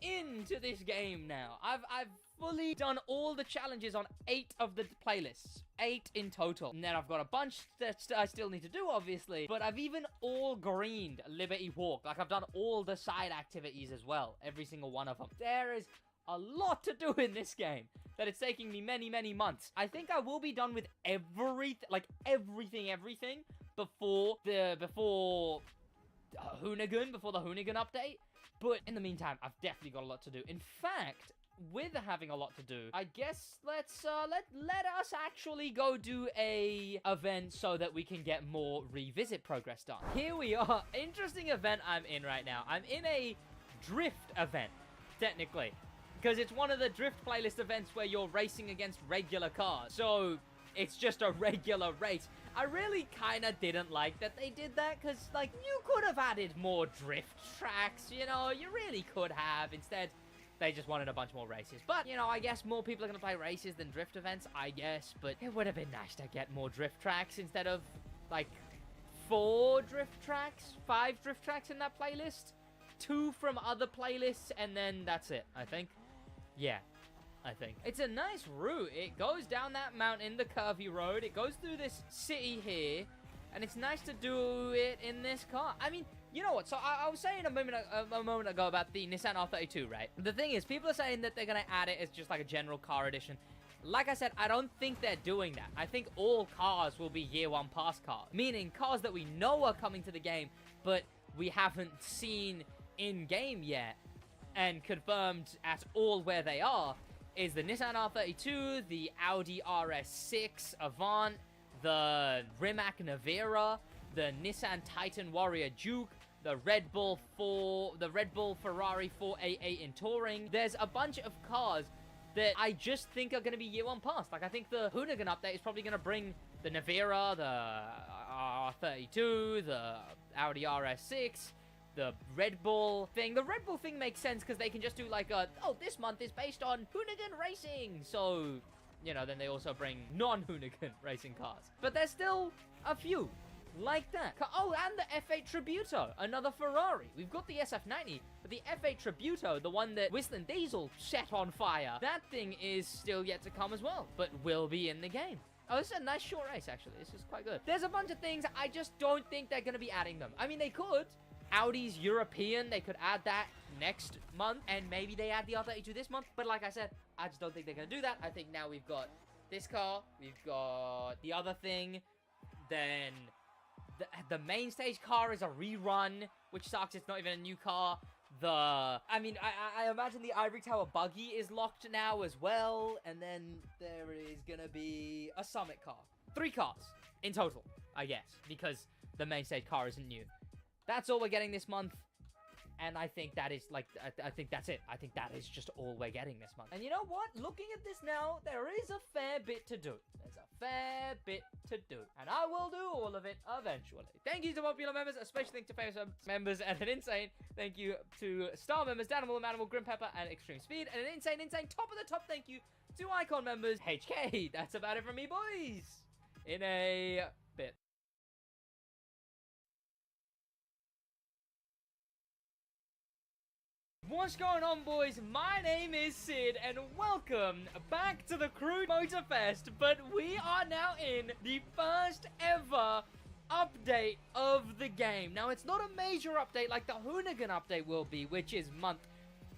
into this game now. I've fully done all the challenges on 8 of the playlists. 8 in total. And then I've got a bunch that I still need to do, obviously. But I've even all greened Liberty Walk. Like, I've done all the side activities as well. Every single one of them. There is a lot to do in this game that it's taking me many, many months. I think I will be done with everything, like everything before the Hoonigan update. But in the meantime, I've definitely got a lot to do. In fact, with having a lot to do, I guess let's let us actually go do a event so that we can get more revisit progress done. Here we are. Interesting event I'm in right now. I'm in a drift event, technically, because it's one of the drift playlist events where you're racing against regular cars. So it's just a regular race. I really kind of didn't like that they did that, because, like, you could have added more drift tracks, you know? You really could have. Instead, they just wanted a bunch more races. But, you know, I guess more people are going to play races than drift events, I guess. But it would have been nice to get more drift tracks instead of, like, 4 drift tracks, 5 drift tracks in that playlist. 2 from other playlists, and then that's it, I think. Yeah. I think. It's a nice route. It goes down that mountain, the curvy road. It goes through this city here. And it's nice to do it in this car. I mean, you know what? So I was saying a moment ago about the Nissan R32, right? The thing is, people are saying that they're going to add it as just like a general car edition. Like I said, I don't think they're doing that. I think all cars will be year one pass cars. Meaning cars that we know are coming to the game, but we haven't seen in-game yet and confirmed at all where they are is the Nissan R32, the Audi RS6 Avant, the Rimac Navara, the Nissan Titan Warrior Juke, the Red Bull Ferrari 488 in Touring. There's a bunch of cars that I just think are going to be year one pass. Like, I think the Hoonigan update is probably going to bring the Navara, the R32, the Audi RS6, the Red Bull thing. The Red Bull thing makes sense because they can just do like this month is based on Hoonigan racing. So, you know, then they also bring non-Hoonigan racing cars. But there's still a few like that. Oh, and the F8 Tributo, another Ferrari. We've got the SF90, but the F8 Tributo, the one that Whistling Diesel set on fire, that thing is still yet to come as well, but will be in the game. Oh, this is a nice short race, actually. This is quite good. There's a bunch of things. I just don't think they're going to be adding them. I mean, they could. Audi's European, they could add that next month, and maybe they add the R32 this month. But like I said, I just don't think they're going to do that. I think now we've got this car, we've got the other thing, then the main stage car is a rerun, which sucks. It's not even a new car. I imagine the Ivory Tower buggy is locked now as well, and then there is going to be a Summit car. 3 cars in total, I guess, because the main stage car isn't new. That's all we're getting this month. And I think that is, like, I think that's it. I think that is just all we're getting this month. And you know what? Looking at this now, there is a fair bit to do. There's a fair bit to do. And I will do all of it eventually. Thank you to popular members, a special thank to famous members, and an insane thank you to star members, Danimal, Manimal, Grim Pepper, and Extreme Speed. And an insane top of the top thank you to Icon members, HK. That's about it from me, boys. In a bit. What's going on, boys? My name is Sid, and welcome back to the Crude Motor Fest, but we are now in the first ever update of the game. Now, it's not a major update like the Hoonigan update will be, which is month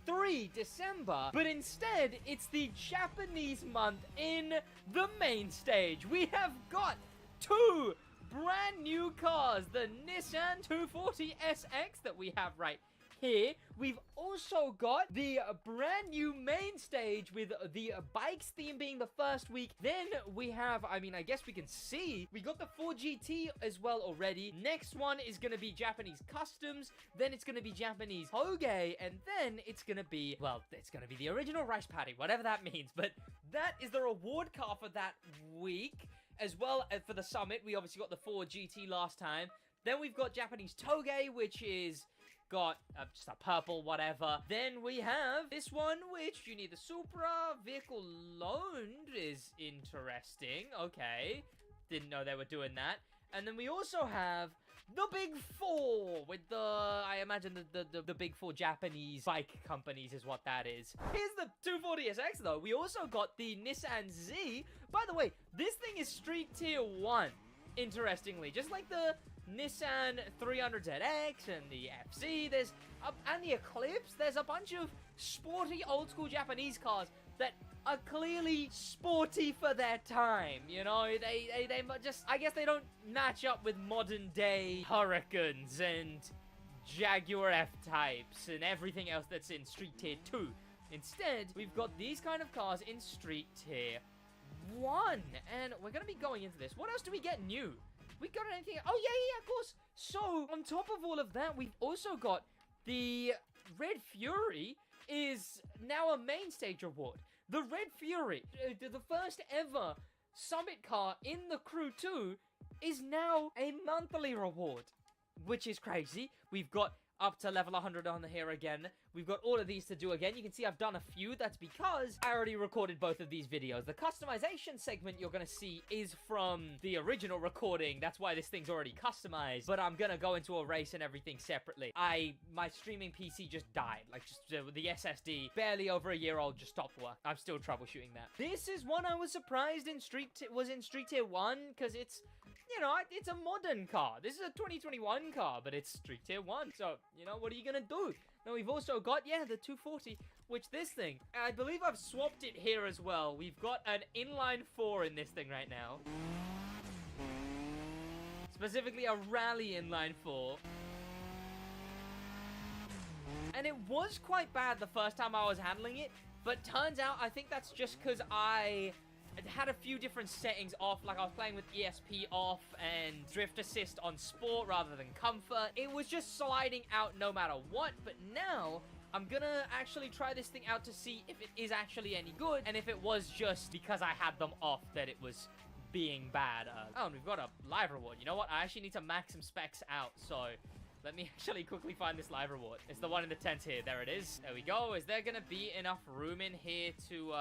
3, December, but instead, it's the Japanese month in the main stage. We have got 2 brand new cars, the Nissan 240 SX that we have right here. We've also got the brand new main stage with the bikes theme being the first week. Then we have, I guess we can see, we got the 4GT as well already. Next one is going to be Japanese customs. Then it's going to be Japanese Hoge. And then it's going to be, well, it's going to be the original rice patty, whatever that means. But that is the reward car for that week. As well as for the summit, we obviously got the 4GT last time. Then we've got Japanese Toge, which is got just a purple whatever. Then we have this one, which you need the Supra. Vehicle loaned is interesting. Okay. Didn't know they were doing that. And then we also have the Big 4 with the, I imagine the Big 4 Japanese bike companies is what that is. Here's the 240SX though. We also got the Nissan Z. By the way, this thing is Street Tier 1, interestingly. Just like the Nissan 300ZX and the FC, and the Eclipse. There's a bunch of sporty old school Japanese cars that are clearly sporty for their time, you know? They just, I guess they don't match up with modern day Hurricanes and Jaguar F-Types and everything else that's in Street Tier 2. Instead, we've got these kind of cars in Street Tier 1, and we're gonna be going into this. What else do we get new? We got anything? Oh, yeah, of course. So, on top of all of that, we've also got the Red Fury is now a main stage reward. The Red Fury, the first ever Summit car in the Crew 2, is now a monthly reward, which is crazy. We've got up to level 100 on here again. We've got all of these to do again. You can see I've done a few. That's because I already recorded both of these videos. The customization segment you're going to see is from the original recording. That's why this thing's already customized. But I'm going to go into a race and everything separately. My streaming PC just died. Like, just the SSD, barely over a year old, just stopped work. I'm still troubleshooting that. This is one I was surprised was in Street Tier 1, because it's, you know, it's a modern car. This is a 2021 car, but it's Street Tier 1. So, you know, what are you going to do? Now, we've also got, yeah, the 240, which this thing, I believe I've swapped it here as well. We've got an inline 4 in this thing right now. Specifically, a rally inline 4. And it was quite bad the first time I was handling it, but turns out I think that's just because I had a few different settings off. Like, I was playing with ESP off and drift assist on sport rather than comfort. It was just sliding out no matter what, but now I'm gonna actually try this thing out to see if it is actually any good, and if it was just because I had them off that it was being bad. Oh, and we've got a live reward. You know what? I actually need to max some specs out, so let me actually quickly find this live reward. It's the one in the tent here. There it is. There we go. Is there gonna be enough room in here to,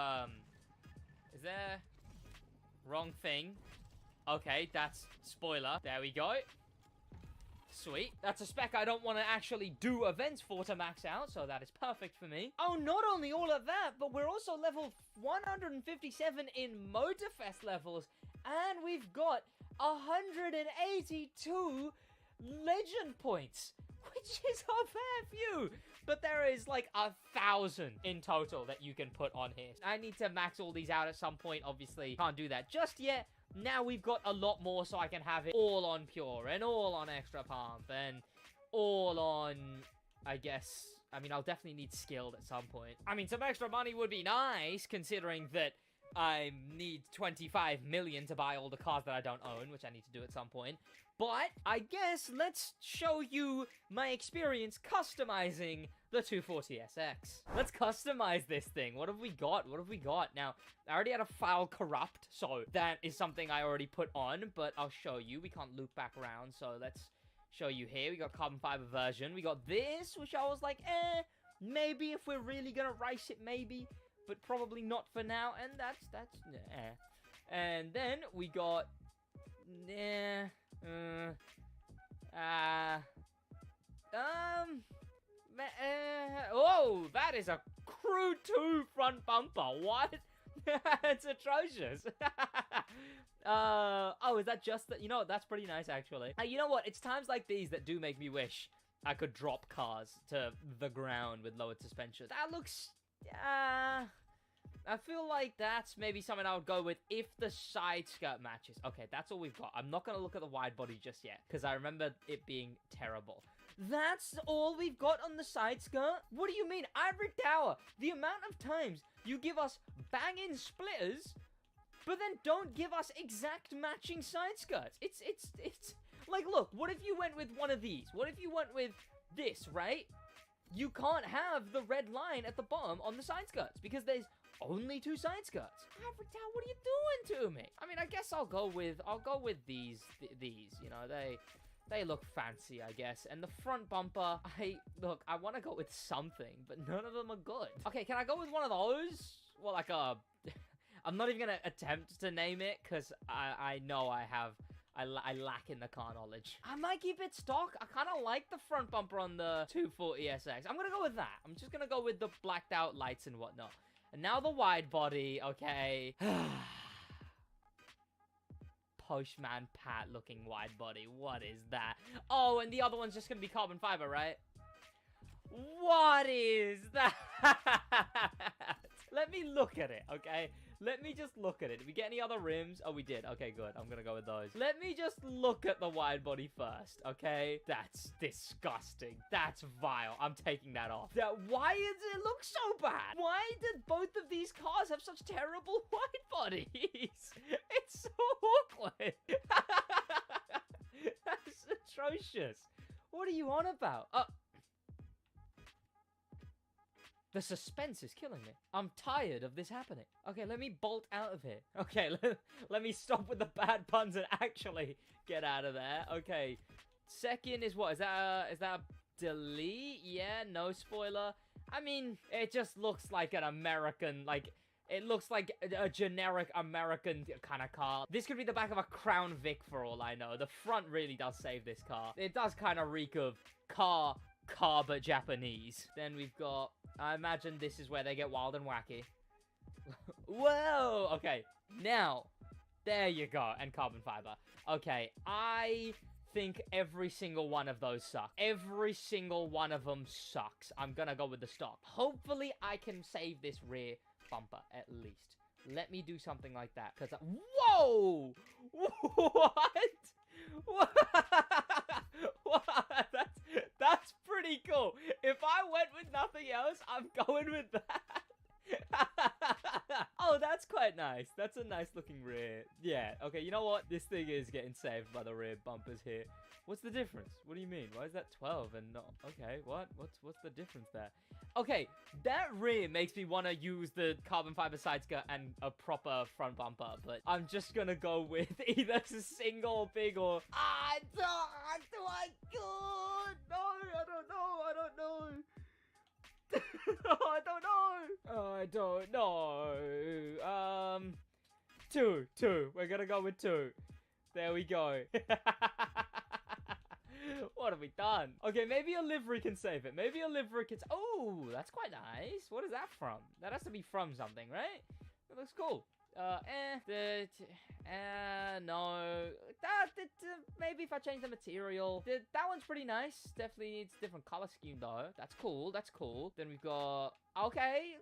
is there? Wrong thing. Okay, that's spoiler. There we go. Sweet. That's a spec I don't want to actually do events for to max out, so that is perfect for me. Oh, not only all of that, but we're also level 157 in Motorfest levels, and we've got 182 legend points, which is a fair few, but there is like 1,000 in total that you can put on here. I need to max all these out at some point. Obviously can't do that just yet. Now we've got a lot more, so I can have it all on pure and all on extra pump and all on, I guess, I mean, I'll definitely need skilled at some point. I mean, some extra money would be nice, considering that I need 25 million to buy all the cars that I don't own, which I need to do at some point. But I guess let's show you my experience customizing the 240SX. Let's customize this thing. What have we got? What have we got? Now, I already had a file corrupt, so that is something I already put on, but I'll show you. We can't loop back around, so let's show you here. We got carbon fiber version. We got this, which I was like, maybe if we're really gonna race it, maybe, but probably not for now, and that's And then we got, oh, that is a Crew 2 front bumper. What? It's atrocious. Oh, is that just that? You know what? That's pretty nice, actually. You know what? It's times like these that do make me wish I could drop cars to the ground with lowered suspension. That looks, I feel like that's maybe something I would go with if the side skirt matches. Okay, that's all we've got. I'm not going to look at the wide body just yet, because I remember it being terrible. That's all we've got on the side skirt? What do you mean? Ivory Tower, the amount of times you give us banging splitters, but then don't give us exact matching side skirts. It's like, look, what if you went with one of these? What if you went with this, right? You can't have the red line at the bottom on the side skirts, because there's only 2 side skirts. Ivory Tower, what are you doing to me? I mean, I guess I'll go with these, you know, they look fancy, I guess. And the front bumper, I want to go with something, but none of them are good. Okay, can I go with one of those? Well, like I'm not even going to attempt to name it, because I know I lack in the car knowledge. I might keep it stock. I kind of like the front bumper on the 240SX. I'm going to go with that. I'm just going to go with the blacked out lights and whatnot. And now the wide body, okay. Postman Pat looking wide body. What is that? Oh, and the other one's just going to be carbon fiber, right? What is that? Let me look at it, okay? Let me just look at it. Did we get any other rims? Oh, we did. Okay, good. I'm gonna go with those. Let me just look at the wide body first, okay? That's disgusting. That's vile. I'm taking that off. Why does it look so bad? Why did both of these cars have such terrible wide bodies? It's so awkward. That's atrocious. What are you on about? The suspense is killing me. I'm tired of this happening. Okay, let me bolt out of here. Okay, let me stop with the bad puns and actually get out of there. Okay, second is what? Is that a delete. Yeah, no spoiler. I mean, it just looks like an American, like, it looks like a generic American kind of car. This could be the back of a Crown Vic for all I know. The front really does save this car. It does kind of reek of car but Japanese. Then we've got, I imagine this is where they get wild and wacky. Whoa! Okay, now, there you go, and carbon fiber. Okay, I think every single one of those suck. Every single one of them sucks. I'm gonna go with the stock. Hopefully, I can save this rear bumper, at least. Let me do something like that, because whoa! What? What? That's pretty cool. If I went with nothing else, I'm going with that. Oh, that's quite nice. That's a nice looking rear. Yeah, okay, you know what? This thing is getting saved by the rear bumpers here. What's the difference? What do you mean? Why is that 12 and not... Okay, what? What's the difference there? Okay, that rear makes me want to use the carbon fiber side skirt and a proper front bumper, but I'm just gonna go with either a single big or... do I good? No, I don't know. Oh, I don't know. Oh, I don't know. Two. We're gonna go with 2. There we go. What have we done? Okay, maybe a livery can save it. Maybe a livery can... Oh, that's quite nice. What is that from? That has to be from something, right? It looks cool. No. Maybe if I change the material. That one's pretty nice. Definitely needs a different color scheme, though. That's cool. Then we've got... Okay.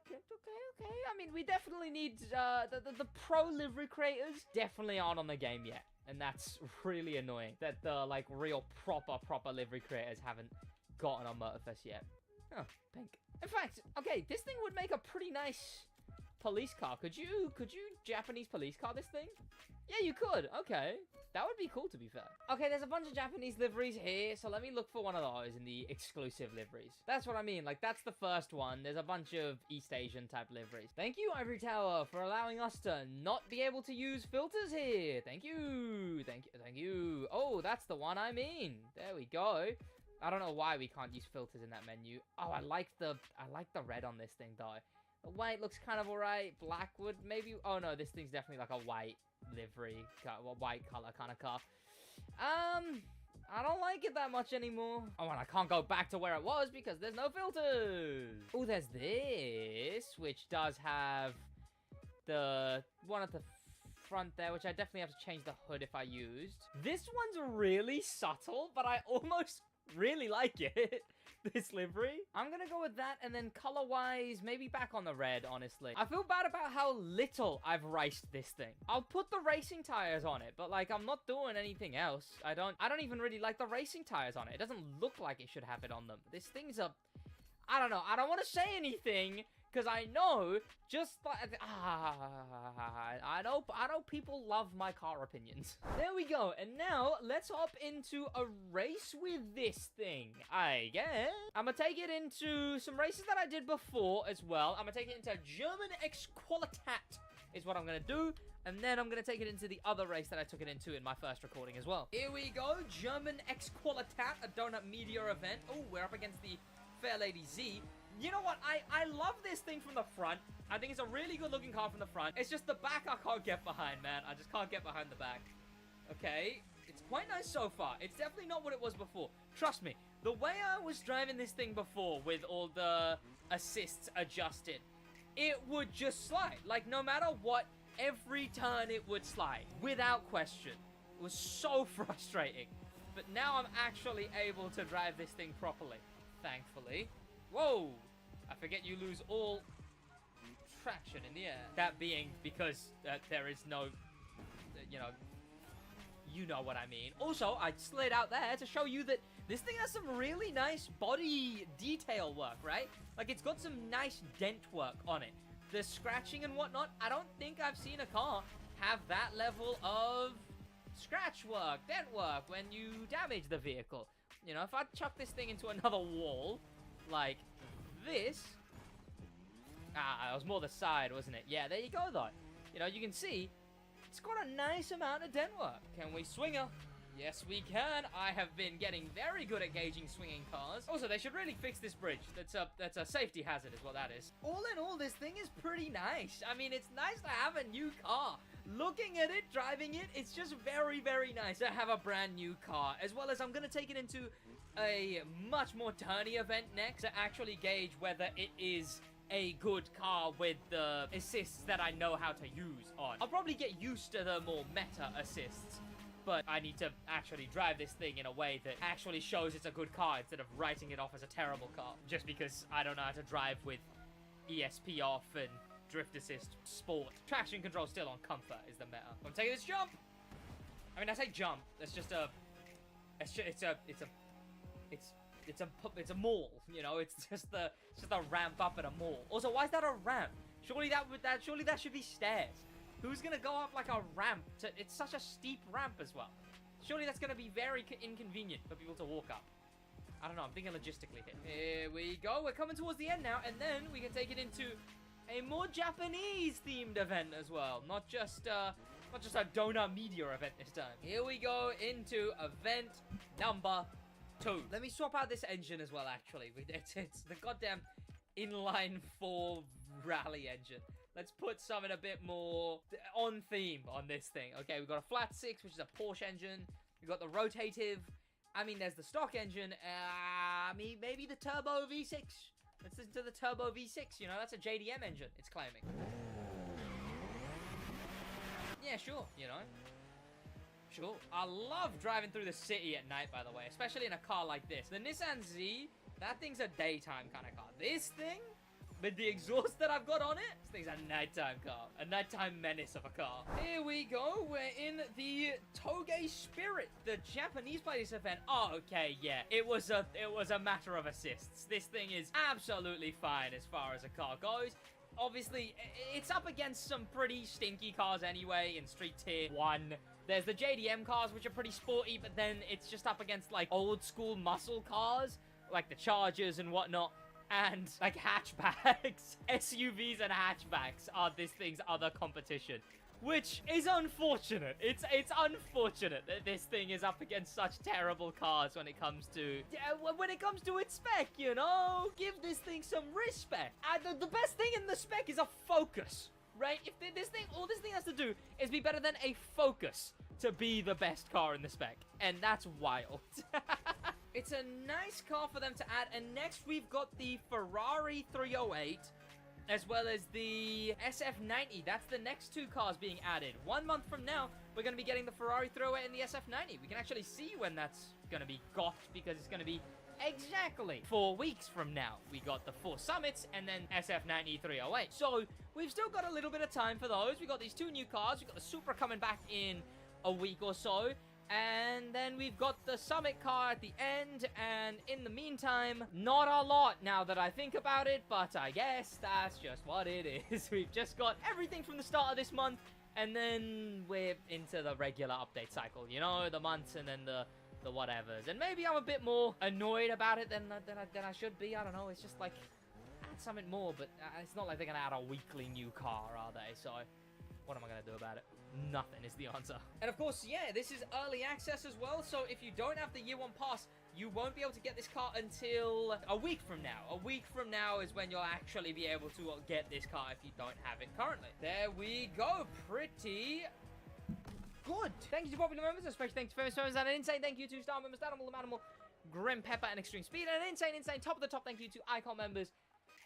I mean, we definitely need... The pro livery creators definitely aren't on the game yet. And that's really annoying that the, like, real proper livery creators haven't gotten on Motorfest yet. Oh, pink. In fact, okay, this thing would make a pretty nice... police car. Could you Japanese police car this thing? Yeah, you could. Okay. That would be cool, to be fair. Okay, there's a bunch of Japanese liveries here, so let me look for one of those in the exclusive liveries. That's what I mean. Like, that's the first one. There's a bunch of East Asian type liveries. Thank you, Ivory Tower, for allowing us to not be able to use filters here. Thank you. Oh, that's the one I mean. There we go. I don't know why we can't use filters in that menu. Oh, I like the red on this thing, though. The white looks kind of alright. Black would maybe... Oh, no, this thing's definitely like a white livery, white color kind of car. I don't like it that much anymore. Oh, and I can't go back to where it was because there's no filters. Oh, there's this, which does have the one at the front there, which I definitely have to change the hood if I used. This one's really subtle, but I almost really like it. This livery. I'm gonna go with that, and then color-wise, maybe back on the red, honestly. I feel bad about how little I've raced this thing. I'll put the racing tires on it, but, like, I'm not doing anything else. I don't even really like the racing tires on it. It doesn't look like it should have it on them. This thing's a... I don't know. I don't want to say anything, because I know, just like... I know people love my car opinions. There we go. And now, let's hop into a race with this thing, I guess. I'm going to take it into some races that I did before as well. I'm going to take it into German X-Qualitat is what I'm going to do. And then I'm going to take it into the other race that I took it into in my first recording as well. Here we go. German X-Qualitat, a donut media event. Oh, we're up against the Fair Lady Z. You know what? I love this thing from the front. I think it's a really good looking car from the front. It's just the back I can't get behind, man. I just can't get behind the back. Okay. It's quite nice so far. It's definitely not what it was before. Trust me. The way I was driving this thing before with all the assists adjusted, it would just slide. Like, no matter what, every turn it would slide. Without question. It was so frustrating. But now I'm actually able to drive this thing properly. Thankfully. Whoa! I forget you lose all traction in the air. That being because there is no, you know what I mean. Also, I slid out there to show you that this thing has some really nice body detail work, right? Like, it's got some nice dent work on it. The scratching and whatnot, I don't think I've seen a car have that level of scratch work, dent work when you damage the vehicle. You know, if I chuck this thing into another wall, like this... it was more the side, wasn't it? Yeah, there you go, though. You know, you can see it's got a nice amount of dent work. Can we swing her? Yes, we can. I have been getting very good at gauging swinging cars. Also, they should really fix this bridge. That's a safety hazard is what that is. All in all, this thing is pretty nice. I mean, it's nice to have a new car. Looking at it, driving it, it's just very, very nice to have a brand new car. As well as I'm going to take it into a much more turny event next to actually gauge whether it is a good car with the assists that I know how to use on. I'll probably get used to the more meta assists, but I need to actually drive this thing in a way that actually shows it's a good car instead of writing it off as a terrible car, just because I don't know how to drive with ESP off and drift assist sport. Traction control still on comfort is the meta. I'm taking this jump. I mean, I say jump. That's just a. It's a mall, you know. It's just a ramp up at a mall. Also, why is that a ramp? Surely that should be stairs. Who's gonna go up like a ramp? It's such a steep ramp as well. Surely that's gonna be very inconvenient for people to walk up. I don't know. I'm thinking logistically here. Here we go. We're coming towards the end now, and then we can take it into a more Japanese themed event as well. Not just a donut media event this time. Here we go into event number 2. Let me swap out this engine as well, actually. It's the goddamn inline 4 rally engine. Let's put something a bit more on theme on this thing. Okay, we've got a flat 6, which is a Porsche engine. We've got the rotative. I mean, there's the stock engine. Maybe the turbo V6. Let's listen to the turbo V6. You know, that's a JDM engine, it's claiming. Yeah, sure, you know. Sure. I love driving through the city at night, by the way, especially in a car like this. The Nissan Z, that thing's a daytime kind of car. This thing, with the exhaust that I've got on it, this thing's a nighttime car. A nighttime menace of a car. Here we go. We're in the Toge Spirit, the Japanese play this event. Oh, okay, yeah. It was a matter of assists. This thing is absolutely fine as far as a car goes. Obviously, it's up against some pretty stinky cars anyway in Street Tier 1. There's the JDM cars, which are pretty sporty, but then it's just up against, like, old-school muscle cars, like the Chargers and whatnot, and, like, hatchbacks. SUVs and hatchbacks are this thing's other competition, which is unfortunate. It's unfortunate that this thing is up against such terrible cars when it comes to its spec, you know? Give this thing some respect. The best thing in the spec is a Focus. Right? If all this thing has to do is be better than a Focus to be the best car in the spec. And that's wild. It's a nice car for them to add. And next we've got the Ferrari 308, as well as the SF90. That's the next 2 cars being added. 1 month from now, we're going to be getting the Ferrari 308 and the SF90. We can actually see when that's going to be got, because it's going to be exactly 4 weeks from now. We got the 4 Summits and then SF90 308. So we've still got a little bit of time for those. We got these 2 new cars. We got the Supra coming back in a week or so. And then we've got the Summit car at the end. And in the meantime, not a lot now that I think about it. But I guess that's just what it is. We've just got everything from the start of this month. And then we're into the regular update cycle. You know, the months and then the whatevers. And maybe I'm a bit more annoyed about it than I should be. I don't know. It's just like, add something more, but it's not like they're going to add a weekly new car, are they? So what am I going to do about it? Nothing is the answer. And of course, yeah, this is early access as well. So if you don't have the year 1 pass, you won't be able to get this car until a week from now. A week from now is when you'll actually be able to get this car if you don't have it currently. There we go. Pretty good. Thank you to popular members, especially thanks to famous members, and an insane thank you to star members, Animal, Grim Pepper, and Extreme Speed, and an insane top of the top thank you to Icon members,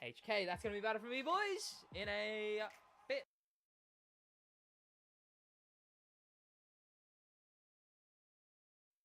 HK. That's gonna be about it for me, boys, in a bit.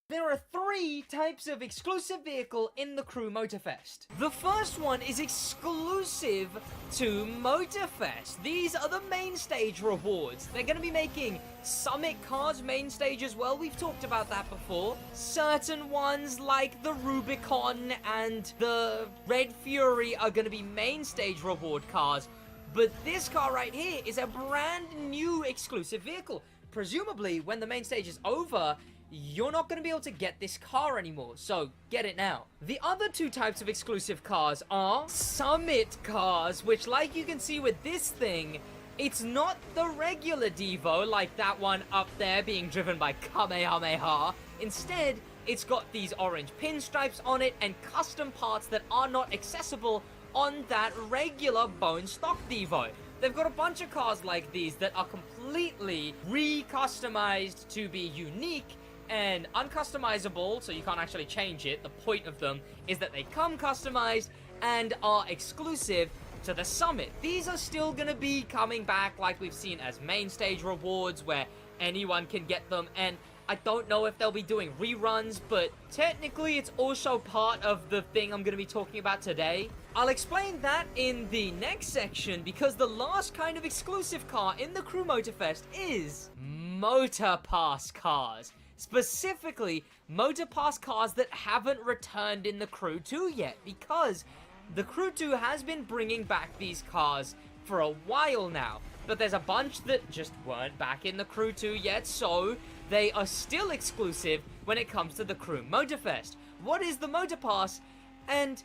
There are 3 types of exclusive vehicle in the Crew Motorfest. The first one is exclusive to Motorfest. These are the main stage rewards. They're going to be making Summit cars main stage as well. We've talked about that before. Certain ones like the Rubicon and the Red Fury are going to be main stage reward cars. But this car right here is a brand new exclusive vehicle. Presumably, when the main stage is over, you're not going to be able to get this car anymore, so get it now. The other 2 types of exclusive cars are Summit cars, which, like you can see with this thing, It's not the regular Devo like that one up there being driven by Kamehameha. Instead, it's got these orange pinstripes on it and custom parts that are not accessible on that regular bone stock Devo. They've got a bunch of cars like these that are completely re-customized to be unique and uncustomizable, so you can't actually change it. The point of them is that they come customized and are exclusive to the Summit. These are still gonna be coming back like we've seen as main stage rewards where anyone can get them, and I don't know if they'll be doing reruns, but technically it's also part of the thing I'm gonna be talking about today. I'll explain that in the next section because the last kind of exclusive car in the Crew Motorfest is Motor Pass cars. Specifically, Motor Pass cars that haven't returned in the Crew 2 yet, because the Crew 2 has been bringing back these cars for a while now, but there's a bunch that just weren't back in the Crew 2 yet, so they are still exclusive when it comes to the Crew Motorfest. What is the Motor Pass, and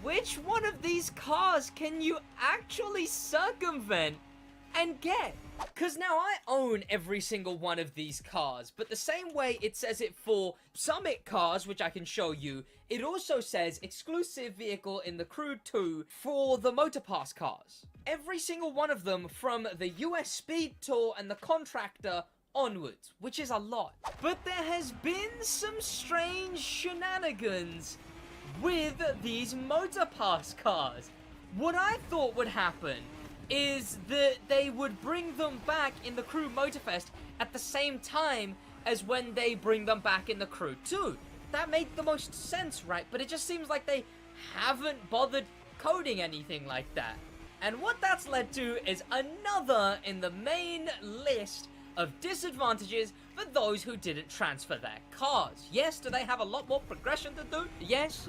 which one of these cars can you actually circumvent and get? Because now I own every single one of these cars, but the same way it says it for Summit cars, which I can show you, it also says exclusive vehicle in the Crew 2 for the Motor Pass cars. Every single one of them from the US Speed Tour and the Contractor onwards, which is a lot. But there has been some strange shenanigans with these Motor Pass cars. What I thought would happen is that they would bring them back in the Crew Motorfest at the same time as when they bring them back in the Crew 2. That made the most sense, right? But it just seems like they haven't bothered coding anything like that. And what that's led to is another in the main list of disadvantages for those who didn't transfer their cars. Yes, do they have a lot more progression to do? Yes.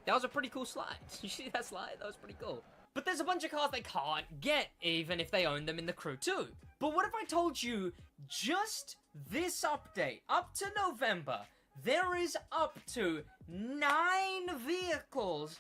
That was a pretty cool slide. You see that slide? That was pretty cool. But there's a bunch of cars they can't get, even if they own them in the Crew 2. But what if I told you just this update, up to November, there is up to 9 vehicles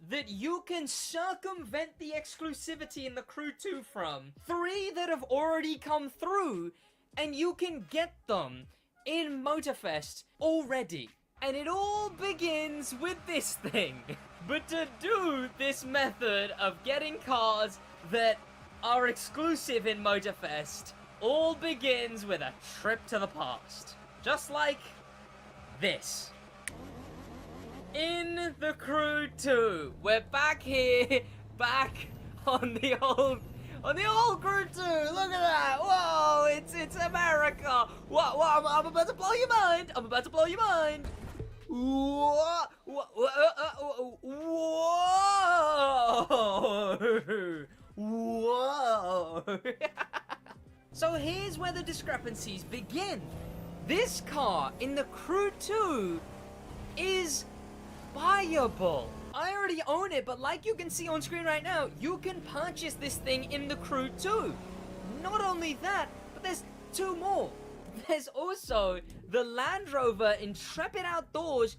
that you can circumvent the exclusivity in the Crew 2 from. 3 that have already come through, and you can get them in Motorfest already. And it all begins with this thing. But to do this method of getting cars that are exclusive in Motorfest all begins with a trip to the past. Just like this. In the Crew 2, we're back here, back on the old Crew 2. Look at that! Whoa, it's America. What? I'm about to blow your mind. I'm about to blow your mind. Whoa! Whoa! So here's where the discrepancies begin. This car in the Crew 2 is buyable. I already own it, but like you can see on screen right now, you can purchase this thing in the Crew 2. Not only that, but there's 2 more. There's also the Land Rover Intrepid Outdoors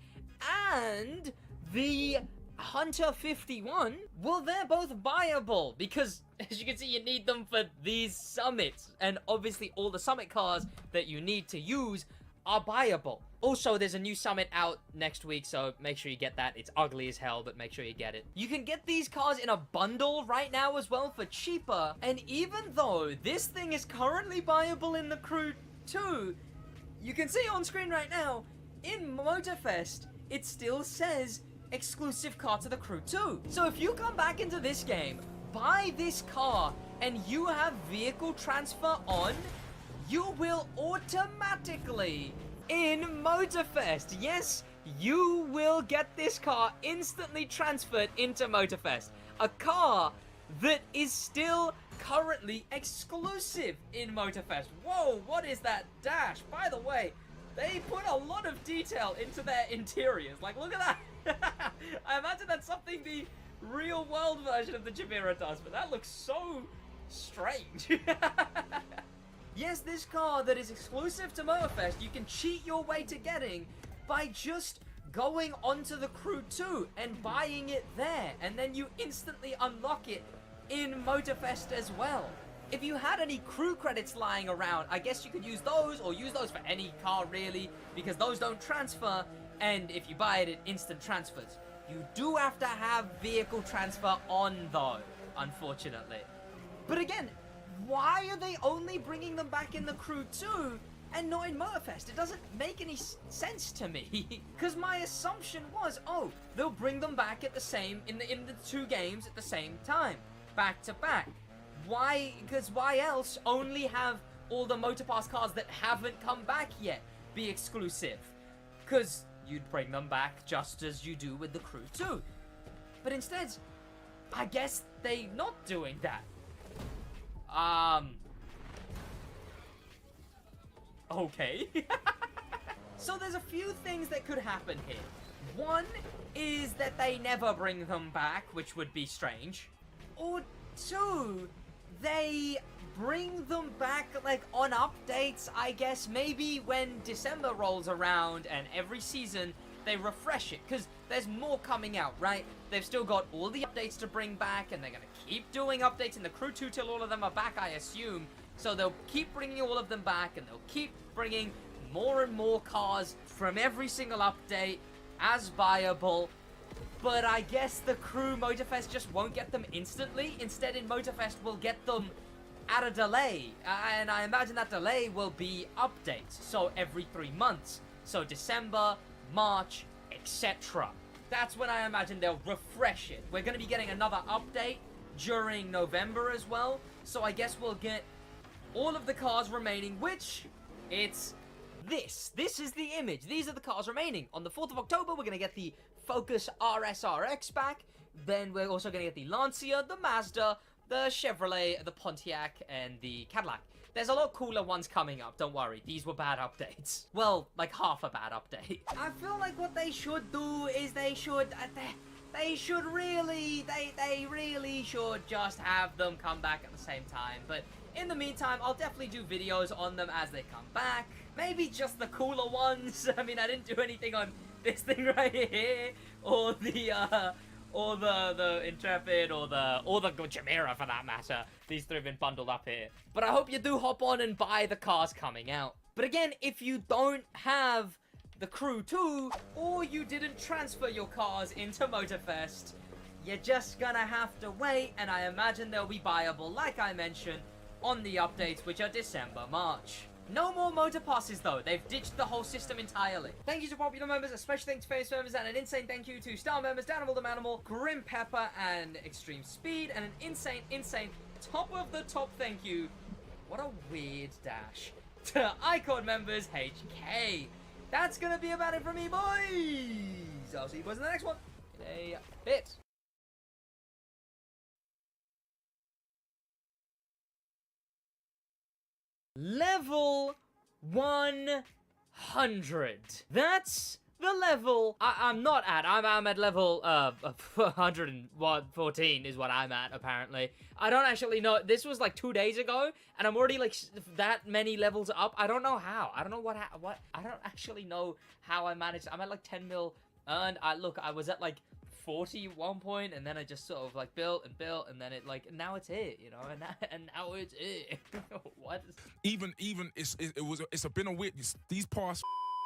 and the Hunter 51. Well, they're both buyable because, as you can see, you need them for these summits. And obviously all the summit cars that you need to use are buyable. Also, there's a new summit out next week, so make sure you get that. It's ugly as hell, but make sure you get it. You can get these cars in a bundle right now as well for cheaper. And even though this thing is currently buyable in the Crew 2, you can see on screen right now, in Motorfest, it still says exclusive car to the Crew 2. So if you come back into this game, buy this car, and you have vehicle transfer on, you will automatically, in Motorfest, yes, you will get this car instantly transferred into Motorfest. A car that is still currently exclusive in Motorfest. Whoa, what is that dash? By the way, they put a lot of detail into their interiors. Like, look at that. I imagine that's something the real world version of the Chimera does, but that looks so strange. Yes, this car that is exclusive to Motorfest, you can cheat your way to getting by just going onto the Crew 2 and buying it there, and then you instantly unlock it in Motorfest as well. If you had any crew credits lying around, I guess you could use those, or use those for any car really, because those don't transfer, and if you buy it, it instant transfers. You do have to have vehicle transfer on though, unfortunately. But again, why are they only bringing them back in the Crew 2 and not in Motorfest? It doesn't make any sense to me. Because my assumption was, oh, they'll bring them back at the same, in the two games at the same time, back to back. Why? Because why else only have all the Motorpass cars that haven't come back yet be exclusive? Because you'd bring them back just as you do with the Crew 2. But instead, I guess they not doing that. Okay. So there's a few things that could happen here. One is that they never bring them back, which would be strange. Or two, they bring them back, like, on updates, I guess. Maybe when December rolls around and every season they refresh it, because there's more coming out, right? They've still got all the updates to bring back, and they're going to keep doing updates in the Crew 2 till all of them are back, I assume. So they'll keep bringing all of them back, and they'll keep bringing more and more cars from every single update as buyable. But I guess the Crew Motorfest just won't get them instantly. Instead, in Motorfest, we'll get them at a delay. And I imagine that delay will be updates. So every 3 months. So December, March, etc. That's when I imagine they'll refresh it. We're going to be getting another update during November as well. So I guess we'll get all of the cars remaining, which it's this. This is the image. These are the cars remaining. On the 4th of October, we're going to get the Focus RSRX back. Then we're also going to get the Lancia, the Mazda, the Chevrolet, the Pontiac, and the Cadillac. There's a lot cooler ones coming up, don't worry. These were bad updates. Well, like half a bad update. I feel like what they should do is they should really should just have them come back at the same time. But in the meantime, I'll definitely do videos on them as they come back. Maybe just the cooler ones. I mean, I didn't do anything on this thing right here, or the Intrepid, or the Chimera for that matter. These three have been bundled up here. But I hope you do hop on and buy the cars coming out. But again, if you don't have the Crew 2, or you didn't transfer your cars into Motorfest, you're just gonna have to wait, and I imagine they'll be buyable, like I mentioned, on the updates, which are December, March. No more motor passes though, they've ditched the whole system entirely. Thank you to popular members, a special thanks to famous members, and an insane thank you to star members, Danimal the Manimal, Grim Pepper, and Extreme Speed, and an insane, top of the top thank you, what a weird dash, to Icon members, HK. That's gonna be about it for me, boys! I'll see you boys in the next one, in a bit. Level 100. That's the level I'm not at. I'm at level 114 is what I'm at, apparently. I don't actually know. This was like 2 days ago, and I'm already like that many levels up. I don't know how. I don't know what. I don't actually know how I managed. I'm at like 10 mil earned. Look, I was at like 40 at one point, and then I just sort of like built, and then it like, now it's here, you know, and now it's here. What? Even it's been a weird these past.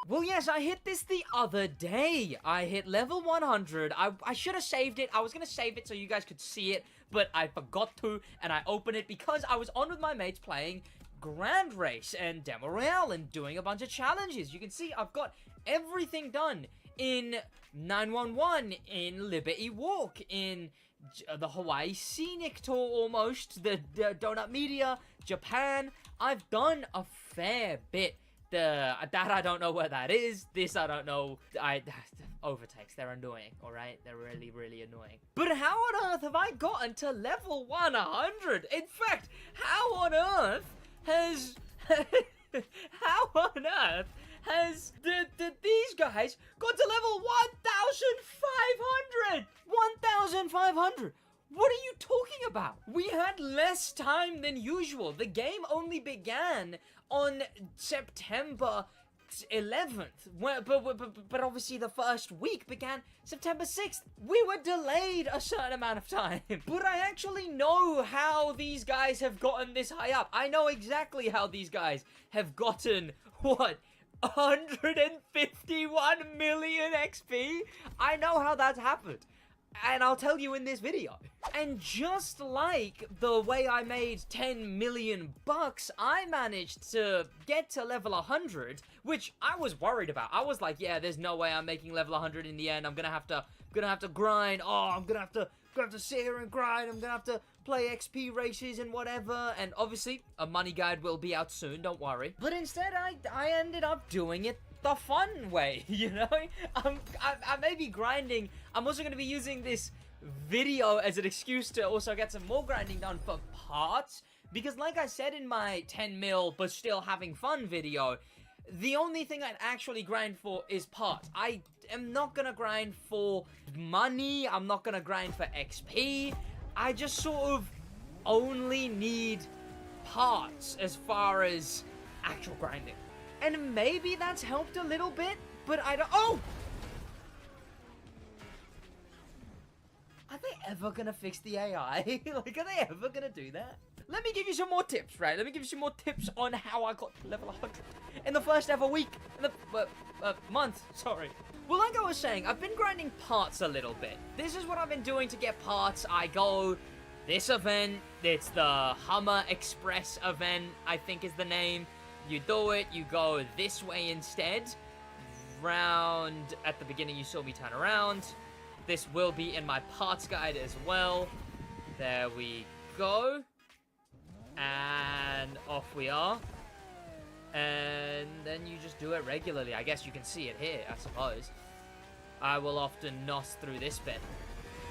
Well, yes, I hit this the other day. I hit level 100. I should have saved it. I was gonna save it so you guys could see it, but I forgot to, and I opened it because I was on with my mates playing Grand Race and Demo Royale and doing a bunch of challenges. You can see I've got everything done in 911, in Liberty Walk, in the Hawaii Scenic Tour almost, the Donut Media, Japan. I've done a fair bit. That I don't know where that is. This I don't know. Overtakes, they're annoying, alright? They're really, really annoying. But how on earth have I gotten to level 100? In fact, how on earth has... how on earth has these guys got to level 1,500? 1,500! What are you talking about? We had less time than usual. The game only began on September 11th. But obviously the first week began September 6th. We were delayed a certain amount of time. But I actually know how these guys have gotten this high up. I know exactly how these guys have gotten, what, 151 million XP? I know how that's happened. And I'll tell you in this video. And just like the way I made 10 million bucks, I managed to get to level 100, which I was worried about. I was like, yeah, there's no way I'm making level 100 in the end. I'm gonna have to grind. Oh, I'm gonna have to sit here and grind. I'm gonna have to play XP races and whatever. And obviously, a money guide will be out soon, don't worry. But instead, I ended up doing it the fun way, you know? I may be grinding. I'm also going to be using this video as an excuse to also get some more grinding done for parts, because like I said in my 10 mil but still having fun video, the only thing I'd actually grind for is parts. I am not going to grind for money. I'm not going to grind for XP. I just sort of only need parts as far as actual grinding. And maybe that's helped a little bit, but I don't— oh! Are they ever gonna fix the AI? Like, are they ever gonna do that? Let me give you some more tips, right? Let me give you some more tips on how I got to level 100 in the first ever week, in the month, sorry. Well, like I was saying, I've been grinding parts a little bit. This is what I've been doing to get parts. I go this event, it's the Hummer Express event, I think is the name. You do it, you go this way instead. Round at the beginning, you saw me turn around. This will be in my parts guide as well. There we go. And off we are. And then you just do it regularly. I guess you can see it here, I suppose. I will often nos through this bit.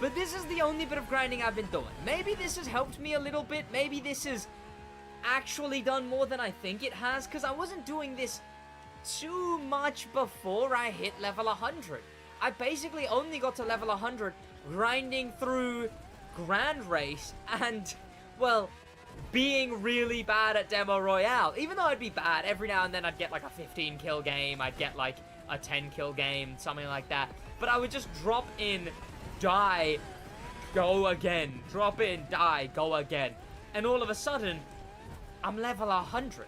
But this is the only bit of grinding I've been doing. Maybe this has helped me a little bit. Maybe this is actually done more than I think it has, because I wasn't doing this too much before I hit level 100. I basically only got to level 100 grinding through Grand Race and, well, being really bad at Demo Royale. Even though I'd be bad, every now and then I'd get like a 15 kill game, I'd get like a 10 kill game, something like that. But I would just drop in, die, go again, drop in, die, go again. And all of a sudden, I'm level 100.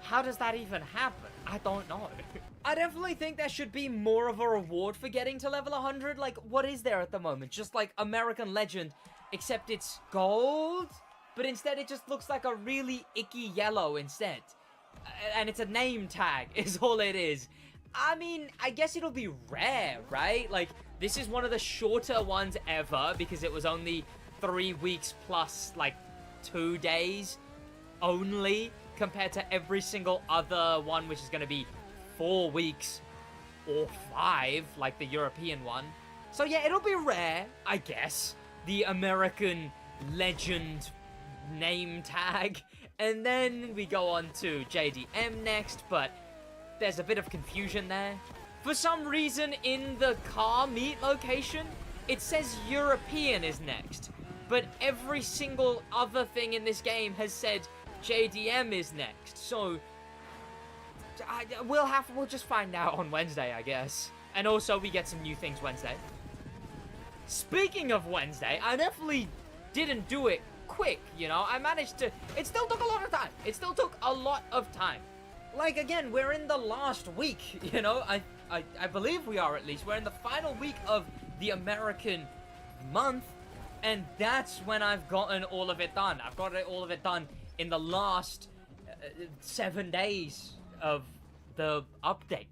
How does that even happen? I don't know. I definitely think there should be more of a reward for getting to level 100. Like, what is there at the moment? Just like American Legend, except it's gold? But instead it just looks like a really icky yellow instead. And it's a name tag is all it is. I mean, I guess it'll be rare, right? Like, this is one of the shorter ones ever because it was only 3 weeks plus, like, 2 days only, compared to every single other one, which is going to be 4 weeks or 5, like the European one. So yeah, it'll be rare, I guess. The American Legend name tag. And then we go on to JDM next, but there's a bit of confusion there. For some reason, in the car meet location, it says European is next. But every single other thing in this game has said JDM is next, so we'll just find out on Wednesday, I guess. And also, we get some new things Wednesday. Speaking of Wednesday, I definitely didn't do it quick, you know? I managed to— it still took a lot of time. It still took a lot of time. Like, again, we're in the last week, you know? I believe we are, at least. We're in the final week of the American month, and that's when I've gotten all of it done. I've got all of it done in the last 7 days of the update.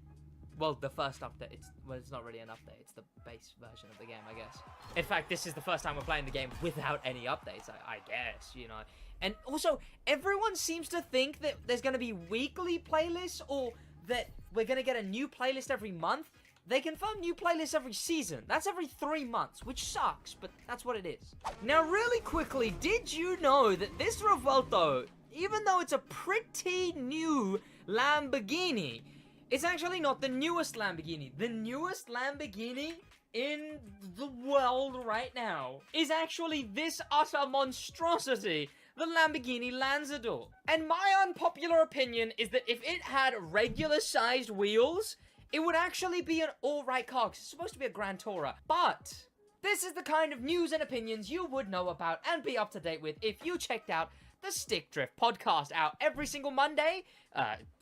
Well, the first update. It's not really an update. It's the base version of the game, I guess. In fact, this is the first time we're playing the game without any updates, I guess, you know. And also, everyone seems to think that there's going to be weekly playlists or that we're going to get a new playlist every month. They confirm new playlists every season. That's every 3 months, which sucks, but that's what it is. Now, really quickly, did you know that this Revuelto, even though it's a pretty new Lamborghini, it's actually not the newest Lamborghini. The newest Lamborghini in the world right now is actually this utter monstrosity the Lamborghini Lanzador. And my unpopular opinion is that if it had regular-sized wheels, it would actually be an alright car, because it's supposed to be a Grand Tourer. But this is the kind of news and opinions you would know about and be up to date with if you checked out the Stick Drift podcast, out every single Monday.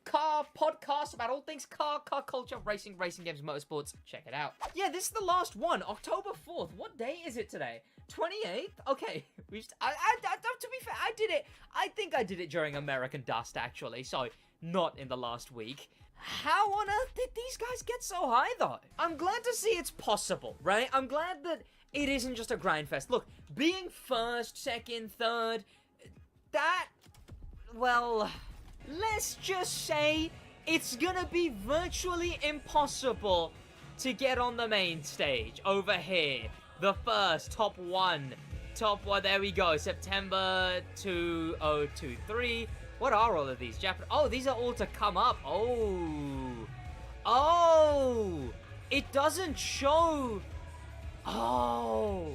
Car podcast about all things car culture, racing games, motorsports. Check it out. Yeah, this is the last one, October 4th. What day is it today? 28th? Okay. To be fair, I did it. I think I did it during American Dust, actually, so not in the last week. How on earth did these guys get so high, though? I'm glad to see it's possible, right? I'm glad that it isn't just a grind fest. Look, being first, second, third, that, well, let's just say it's gonna be virtually impossible to get on the main stage over here. The first, top one, there we go, September 2023. What are all of these? Oh, these are all to come up. Oh, it doesn't show. Oh,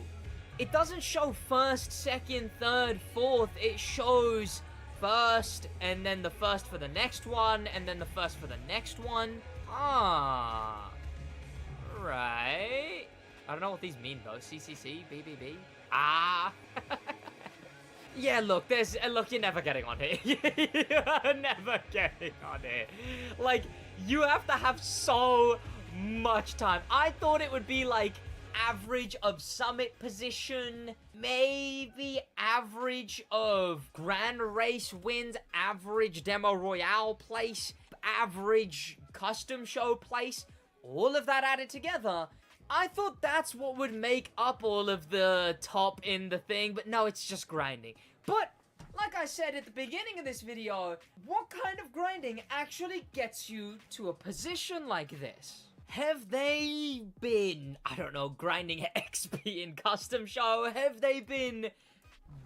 it doesn't show first, second, third, fourth. It shows first, and then the first for the next one, and then the first for the next one. Ah, right. I don't know what these mean though. CCC, BBB. Ah. Yeah, look, you're never getting on here. You're never getting on here. Like, you have to have so much time. I thought it would be like average of summit position, maybe average of grand race wins, average demo royale place, average custom show place, all of that added together. I thought that's what would make up all of the top in the thing, but no, it's just grinding. But, like I said at the beginning of this video, what kind of grinding actually gets you to a position like this? Have they been, I don't know, grinding XP in custom show? Have they been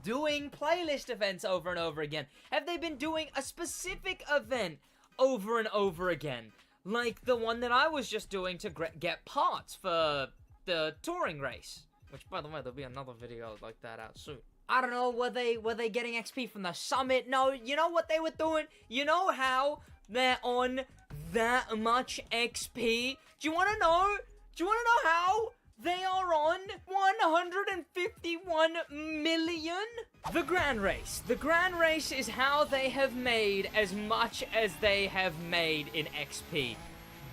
doing playlist events over and over again? Have they been doing a specific event over and over again? Like the one that I was just doing to get parts for the touring race. Which, by the way, there'll be another video like that out soon. I don't know, were they getting XP from the summit? No, you know what they were doing? You know how they're on that much XP? Do you want to know? Do you want to know how they are on 151 million? The Grand Race. The Grand Race is how they have made as much as they have made in XP.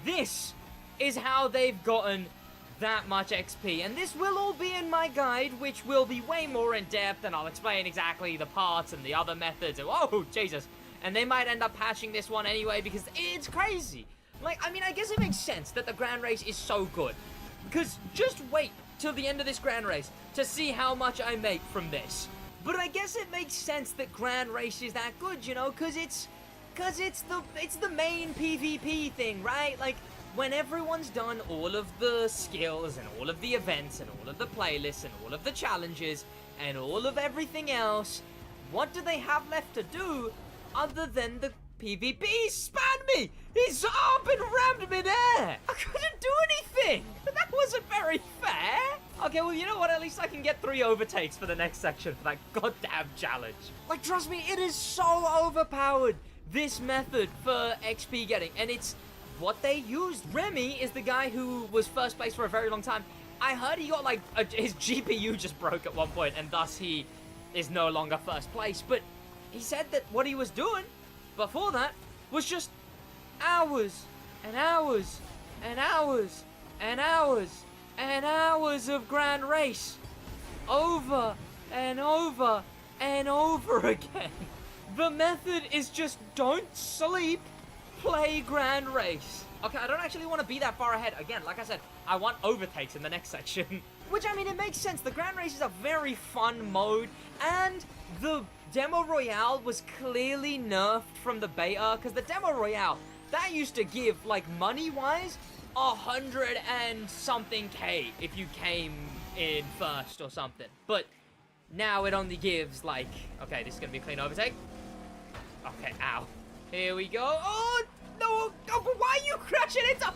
This is how they've gotten that much XP, and this will all be in my guide, which will be way more in depth, and I'll explain exactly the parts and the other methods, and oh, Jesus. And they might end up patching this one anyway, because it's crazy. Like, I mean, I guess it makes sense that the Grand Race is so good, because just wait till the end of this Grand Race to see how much I make from this. But I guess it makes sense that Grand Race is that good, you know, because it's the main PvP thing, right? Like, when everyone's done all of the skills and all of the events and all of the playlists and all of the challenges and all of everything else, what do they have left to do other than the PvP? He spanned me! He's up and rammed me there! I couldn't do anything! That wasn't very fair! Okay, well, you know what? At least I can get 3 overtakes for the next section for that goddamn challenge. Like, trust me, it is so overpowered, this method for XP getting, and it's what they used. Remy is the guy who was first place for a very long time. I heard he got, like, his GPU just broke at one point, and thus he is no longer first place. But he said that what he was doing before that was just hours and hours and hours and hours and hours of Grand Race over and over and over again. The method is just don't sleep, play Grand Race. Okay, I don't actually want to be that far ahead. Again, like I said, I want overtakes in the next section. Which, I mean, it makes sense. The Grand Race is a very fun mode, and the Demo Royale was clearly nerfed from the beta, because the Demo Royale, that used to give, like, money-wise, 100 and something K if you came in first or something. But now it only gives, like, okay, this is going to be a clean overtake. Okay, ow. Here we go. Oh, no. Oh, but why are you crashing into...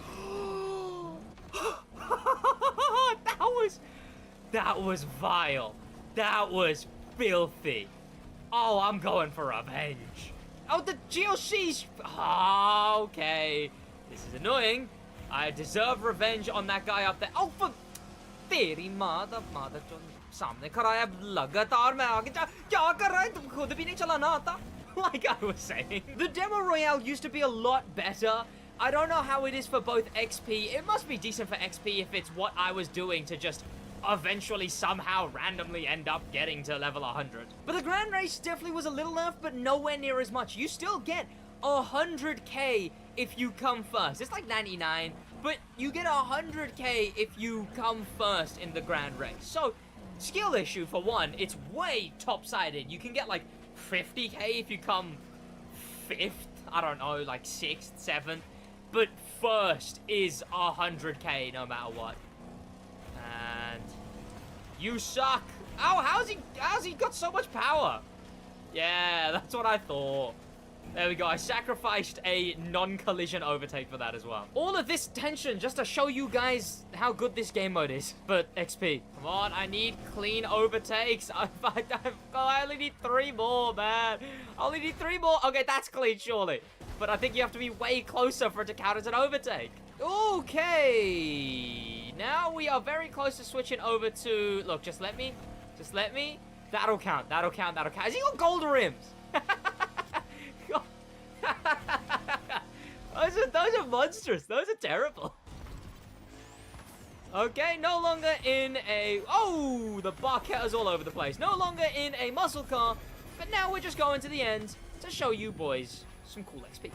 that was vile. That was filthy. Oh, I'm going for revenge. Oh, the GLC's... Oh, okay. This is annoying. I deserve revenge on that guy up there. Oh, for... तेरी mother सामने खड़ा है लगातार मैं आगे जा क्या कर रहा है तुम खुद भी नहीं चलाना आता. Like I was saying, the demo royale used to be a lot better. I don't know how it is for both XP. It must be decent for XP if it's what I was doing to just eventually somehow randomly end up getting to level 100. But the Grand Race definitely was a little nerfed, but nowhere near as much. You still get 100k if you come first. It's like 99, but you get 100k if you come first in the Grand Race. So, skill issue for one, it's way top-sided. You can get like 50k if you come 5th, I don't know, like 6th, 7th. But first is 100k no matter what. And you suck. Oh, how's he got so much power? Yeah, that's what I thought. There we go. I sacrificed a non-collision overtake for that as well. All of this tension just to show you guys how good this game mode is. But XP. Come on, I need clean overtakes. I only need 3 more, man. I only need 3 more. Okay, that's clean, surely. But I think you have to be way closer for it to count as an overtake. Okay. Now we are very close to switching over to... Look, just let me. That'll count. That'll count. Has he got gold rims? Those are monstrous. Those are terrible. Okay, no longer in a... Oh, the barquetta's all over the place. No longer in a muscle car, but now we're just going to the end to show you boys some cool XP.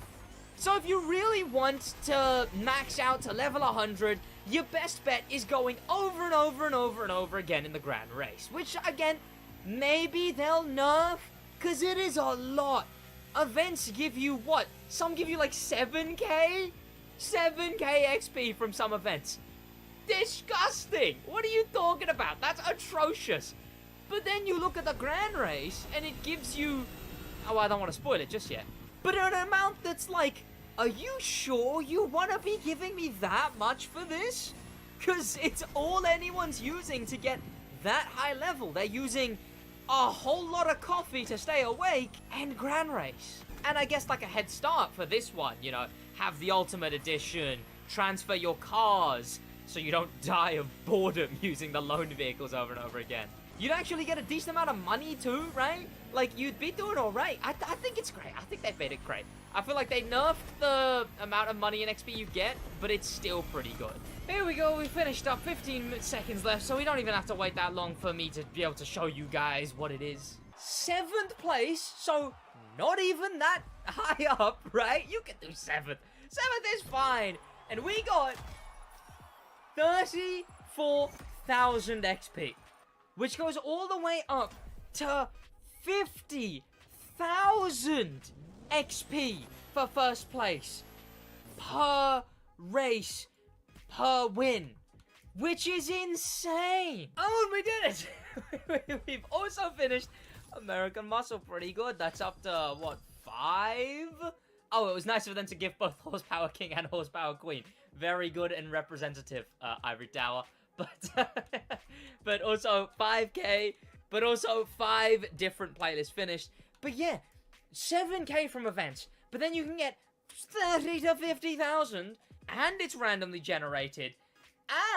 So if you really want to max out to level 100, your best bet is going over and over and over and over again in the Grand Race, which, again, maybe they'll nerf, because it is a lot. Events give you, what? Some give you like 7k? 7k XP from some events. Disgusting! What are you talking about? That's atrocious. But then you look at the Grand Race, and it gives you... Oh, I don't want to spoil it just yet. But an amount that's like, are you sure you want to be giving me that much for this? Because it's all anyone's using to get that high level. They're using a whole lot of coffee to stay awake and Grand Race. And I guess like a head start for this one, you know, have the Ultimate Edition, transfer your cars so you don't die of boredom using the loaned vehicles over and over again. You'd actually get a decent amount of money too, right? Like, you'd be doing alright. I think it's great. I think they've made it great. I feel like they nerfed the amount of money and XP you get, but it's still pretty good. Here we go. We finished up. 15 seconds left, so we don't even have to wait that long for me to be able to show you guys what it is. 7th place, so not even that high up, right? You can do 7th. 7th is fine. And we got 34,000 XP, which goes all the way up to 50,000 XP for first place per race, per win, which is insane. Oh, we did it. We've also finished American Muscle pretty good. That's up to, what, 5? Oh, it was nice of them to give both Horsepower King and Horsepower Queen. Very good and representative, Ivory Tower. But also 5k, but also 5 different playlists finished. But yeah, 7k from events, but then you can get 30 to 50,000, and it's randomly generated,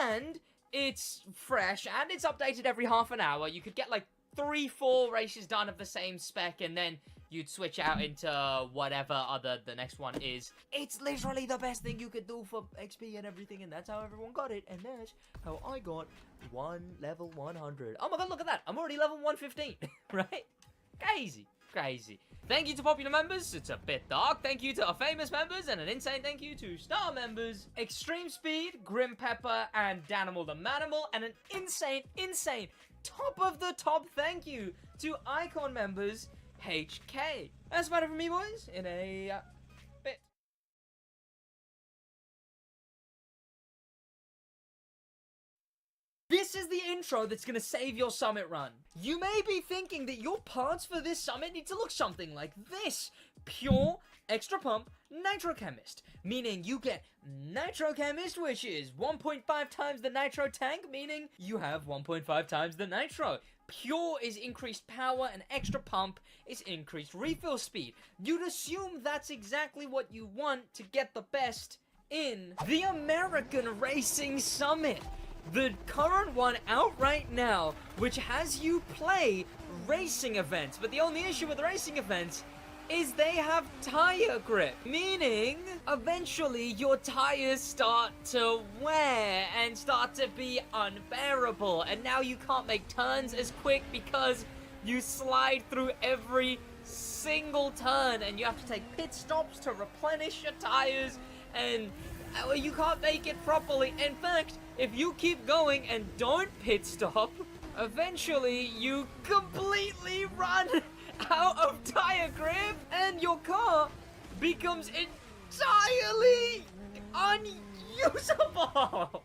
and it's fresh, and it's updated every half an hour. You could get like 3-4 races done of the same spec, and then you'd switch out into whatever other the next one is. It's literally the best thing you could do for XP and everything, and that's how everyone got it, and that's how I got level 100. Oh my god, look at that. I'm already level 115, right? Crazy. Thank you to popular members. It's a bit dark. Thank you to our famous members, and an insane thank you to star members Extreme Speed, Grim Pepper, and Danimal the Manimal, and an insane top of the top thank you to Icon members HK. That's about it from me, boys, in a bit. This is the intro that's going to save your summit run. You may be thinking that your parts for this summit need to look something like this. Pure Extra Pump Nitro Chemist, meaning you get Nitro Chemist, which is 1.5 times the Nitro Tank, meaning you have 1.5 times the Nitro. Pure is increased power, and Extra Pump is increased refill speed. You'd assume that's exactly what you want to get the best in the American Racing Summit. The current one out right now, which has you play racing events, but the only issue with racing events is they have tire grip, meaning eventually your tires start to wear and start to be unbearable, and now you can't make turns as quick because you slide through every single turn and you have to take pit stops to replenish your tires, and you can't make it properly. In fact, if you keep going and don't pit stop, eventually you completely run out of tire grip and your car becomes entirely unusable.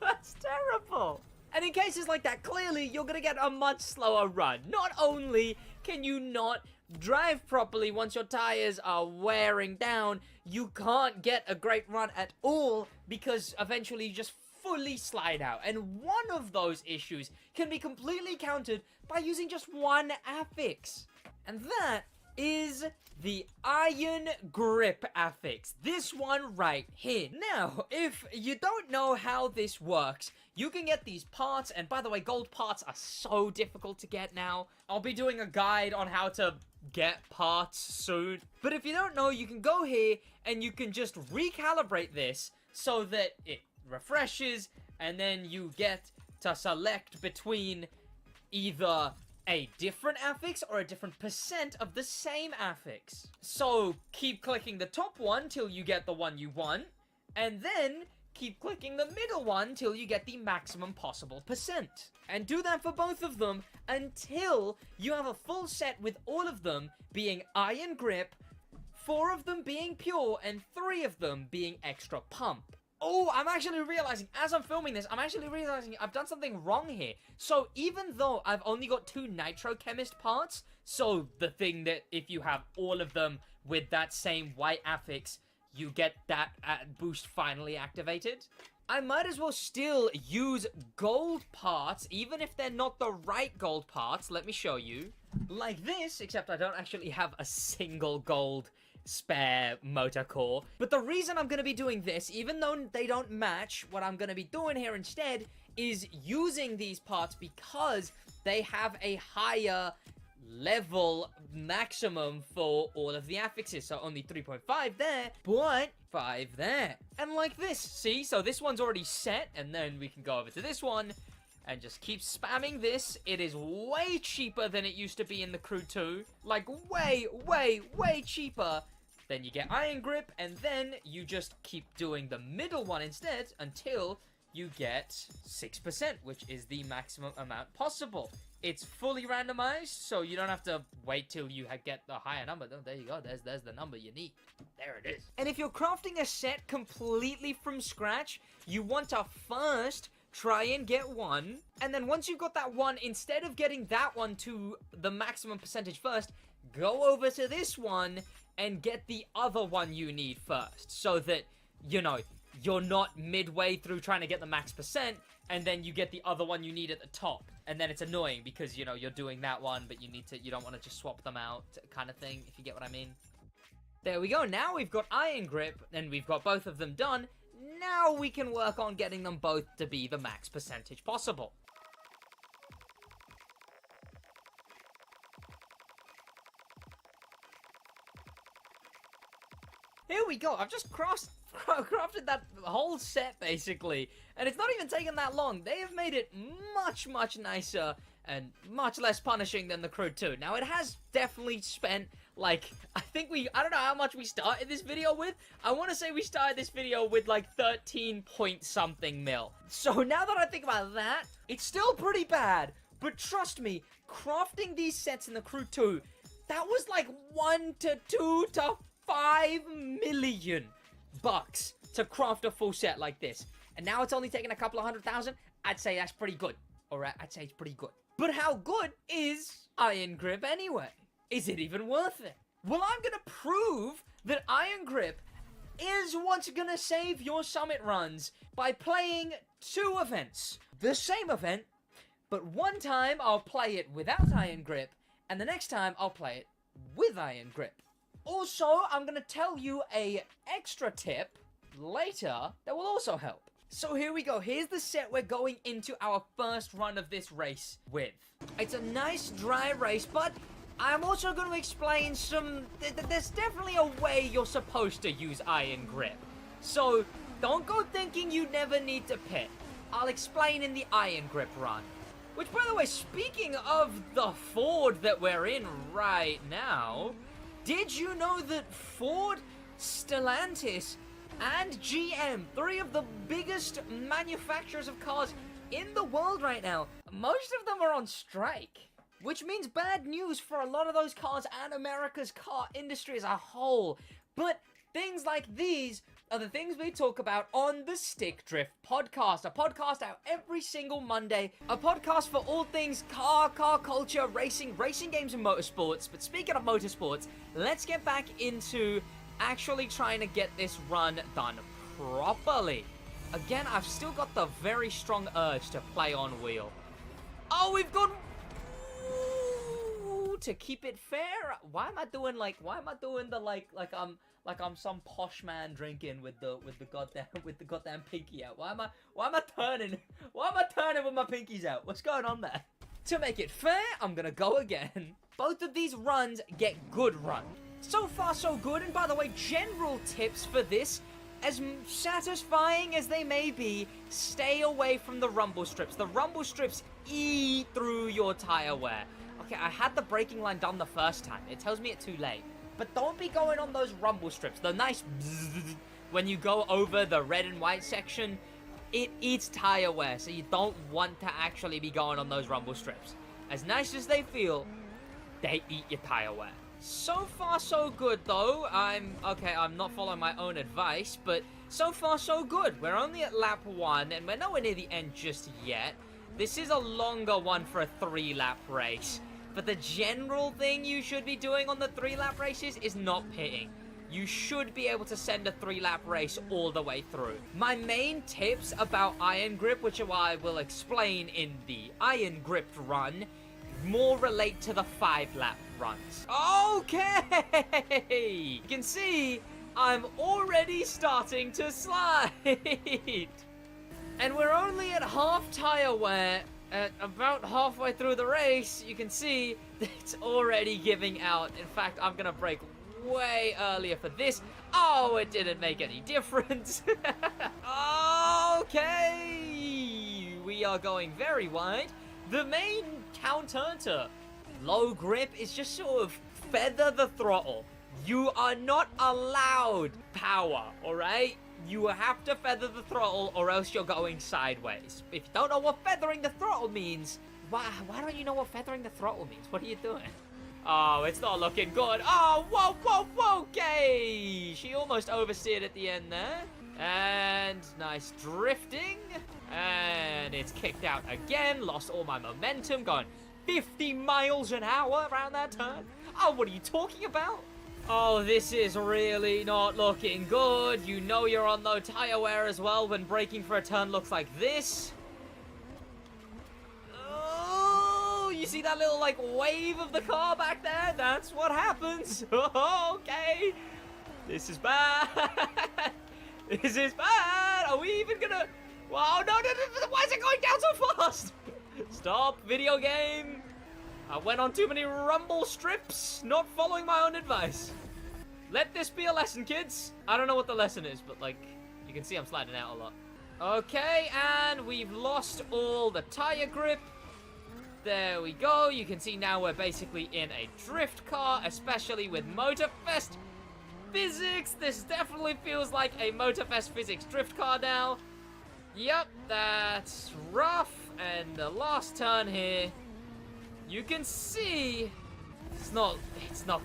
That's terrible. And in cases like that, clearly you're gonna get a much slower run. Not only can you not drive properly once your tires are wearing down, you can't get a great run at all because eventually you just fully slide out. And one of those issues can be completely countered by using just one affix. And that is the Iron Grip affix. This one right here. Now, if you don't know how this works, you can get these parts, and by the way, gold parts are so difficult to get now. I'll be doing a guide on how to get parts soon. But if you don't know, you can go here and you can just recalibrate this so that it refreshes, and then you get to select between either a different affix or a different percent of the same affix. So keep clicking the top one till you get the one you want, and then keep clicking the middle one till you get the maximum possible percent. And do that for both of them until you have a full set with all of them being Iron Grip, 4 of them being Pure, and 3 of them being Extra Pump. Oh, I'm actually realizing, as I'm filming this, I've done something wrong here. So even though I've only got 2 Nitro Chemist parts, so the thing that if you have all of them with that same white affix, you get that boost finally activated, I might as well still use gold parts, even if they're not the right gold parts. Let me show you. Like this, except I don't actually have a single gold spare motor core. But the reason I'm going to be doing this, even though they don't match, what I'm going to be doing here instead is using these parts because they have a higher level maximum for all of the affixes. So only 3.5 there, but 5 there. And like this, see? So this one's already set, and then we can go over to this one and just keep spamming this. It is way cheaper than it used to be in the Crew 2. Like, way, way, way cheaper. Then you get Iron Grip, and then you just keep doing the middle one instead until you get 6%, which is the maximum amount possible. It's fully randomized, so you don't have to wait till you get the higher number. Oh, there you go. There's the number you need. There it is. And if you're crafting a set completely from scratch, you want to first try and get one, and then once you've got that one, instead of getting that one to the maximum percentage first, go over to this one and get the other one you need first, so that, you know, you're not midway through trying to get the max percent, and then you get the other one you need at the top, and then it's annoying because, you know, you're doing that one, but you don't want to just swap them out kind of thing, if you get what I mean. There we go. Now we've got Iron Grip, and we've got both of them done. Now we can work on getting them both to be the max percentage possible. Here we go. I've just crafted that whole set, basically. And it's not even taken that long. They have made it much, much nicer and much less punishing than the Crew 2. Now, it has definitely spent, like, I don't know how much we started this video with. I want to say we started this video with, like, 13 point something mil. So now that I think about that, it's still pretty bad. But trust me, crafting these sets in the Crew 2, that was like 1 to 2 to 5 million bucks to craft a full set like this. And now it's only taking a couple of 100,000. I'd say that's pretty good. Alright, I'd say it's pretty good. But how good is Iron Grip anyway? is it even worth it? Well, I'm gonna prove that Iron Grip is what's gonna save your summit runs by playing 2 events. The same event, but one time I'll play it without Iron Grip, and the next time I'll play it with Iron Grip. Also, I'm gonna tell you a extra tip later that will also help. So here we go. Here's the set we're going into our first run of this race with. It's a nice dry race, but I'm also going to explain some... There's definitely a way you're supposed to use Iron Grip. So don't go thinking you never need to pit. I'll explain in the Iron Grip run. Which, by the way, speaking of the Ford that we're in right now, did you know that Ford, Stellantis, and GM, 3 of the biggest manufacturers of cars in the world right now, most of them are on strike. Which means bad news for a lot of those cars and America's car industry as a whole. But things like these are the things we talk about on the Stick Drift podcast. A podcast out every single Monday. A podcast for all things car culture, racing games and motorsports. But speaking of motorsports, let's get back into actually trying to get this run done properly. Again, I've still got the very strong urge to play on wheel. Oh, we've gone... Ooh, to keep it fair, why am I doing the like I'm some posh man drinking with the goddamn pinky out? Why am I turning with my pinkies out? What's going on there? To make it fair, I'm gonna go again. Both of these runs get good run. So far, so good. And by the way, general tips for this, as satisfying as they may be, stay away from the rumble strips. The rumble strips eat through your tire wear. Okay, I had the braking line done the first time. It tells me it's too late. But don't be going on those rumble strips. The nice bzzz, when you go over the red and white section, it eats tire wear. So you don't want to actually be going on those rumble strips. As nice as they feel, they eat your tire wear. So far, so good, though. I'm not following my own advice, but so far, so good. We're only at lap 1, and we're nowhere near the end just yet. This is a longer one for a 3-lap race. But the general thing you should be doing on the 3-lap races is not pitting. You should be able to send a 3-lap race all the way through. My main tips about Iron Grip, which I will explain in the Iron Gripped run, more relate to the 5-lap runs. Okay! You can see I'm already starting to slide. And we're only at half tire wear. At about halfway through the race, you can see that it's already giving out. In fact, I'm gonna brake way earlier for this. Oh, it didn't make any difference. Okay! We are going very wide. The main counter to low grip is just sort of feather the throttle. You are not allowed power, alright? You have to feather the throttle or else you're going sideways. If you don't know what feathering the throttle means, why don't you know what feathering the throttle means? What are you doing? Oh, it's not looking good. Oh, whoa, okay. She almost oversteered at the end there. And nice drifting. And it's kicked out again. Lost all my momentum. Going 50 miles an hour around that turn. Oh, what are you talking about? Oh, this is really not looking good. You know you're on low tire wear as well when braking for a turn looks like this. Oh, you see that little, like, wave of the car back there? That's what happens. Okay. This is bad. This is bad. Are we even gonna... Wow, no. Why is it going down so fast? Stop, video game. I went on too many rumble strips, not following my own advice. Let this be a lesson, kids. I don't know what the lesson is, but, like, you can see I'm sliding out a lot. Okay, and we've lost all the tire grip. There we go. You can see now we're basically in a drift car, especially with Motorfest physics. This definitely feels like a Motorfest physics drift car now. Yep, that's rough. And the last turn here, you can see it's not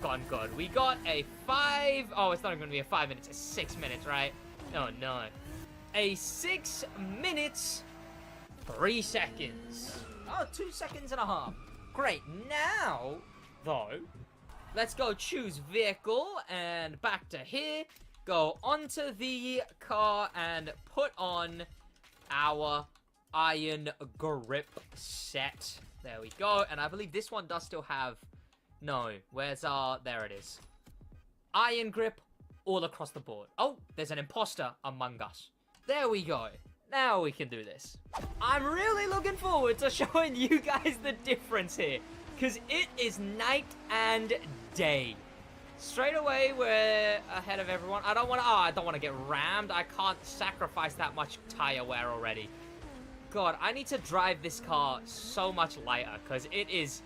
gone good. We got a 5. Oh, it's not even gonna be a 5 minutes. It's 6 minutes, right? Oh no. A 6 minutes, 3 seconds. Oh, 2 seconds and a half. Great. Now, though, let's go choose vehicle and back to here. Go onto the car and put on our iron grip set. There we go. And I believe this one does still have... No, where's our... There it is. Iron grip all across the board. Oh, there's an imposter among us. There we go. Now we can do this. I'm really looking forward to showing you guys the difference here, because it is night and day. Straight away, we're ahead of everyone. I don't want to get rammed. I can't sacrifice that much tire wear already. God, I need to drive this car so much lighter, because it is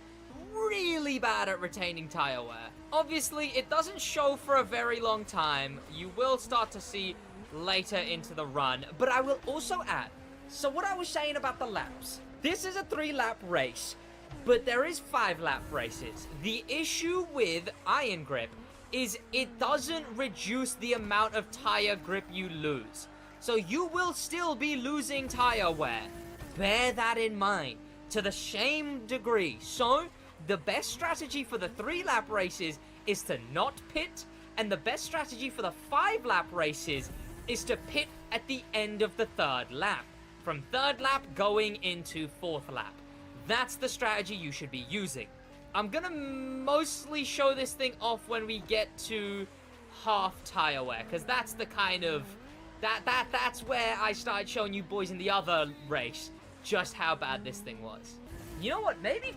really bad at retaining tire wear. Obviously, it doesn't show for a very long time. You will start to see later into the run, but I will also add, so what I was saying about the laps, this is a 3-lap race, but there is 5-lap races. The issue with iron grip is it doesn't reduce the amount of tire grip you lose. So you will still be losing tire wear. Bear that in mind to the same degree. So the best strategy for the 3-lap races is to not pit, and the best strategy for the 5-lap races is to pit at the end of the 3rd lap. From 3rd lap going into 4th lap. That's the strategy you should be using. I'm gonna mostly show this thing off when we get to half tire wear, because that's the kind of... That's where I started showing you boys in the other race just how bad this thing was. You know what? Maybe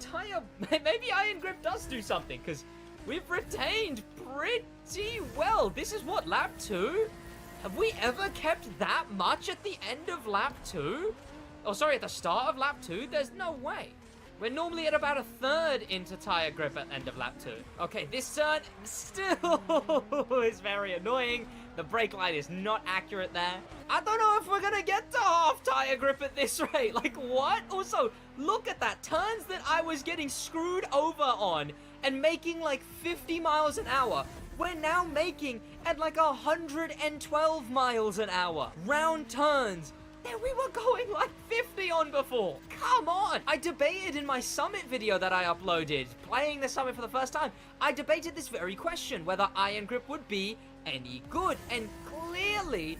iron grip does do something, because we've retained pretty well. This is what, lap 2? Have we ever kept that much at the end of lap 2? Oh, sorry, at the start of lap 2? There's no way. We're normally at about a 1/3 into tire grip at the end of lap 2. Okay, this turn still is very annoying. The brake line is not accurate there. I don't know if we're gonna get to half tire grip at this rate. Like, what? Also, look at that. Turns that I was getting screwed over on and making like 50 miles an hour. We're now making at like 112 miles an hour. Round turns that we were going like 50 on before. Come on. I debated in my Summit video that I uploaded, playing the Summit for the first time. I debated this very question, whether iron grip would be any good. And clearly,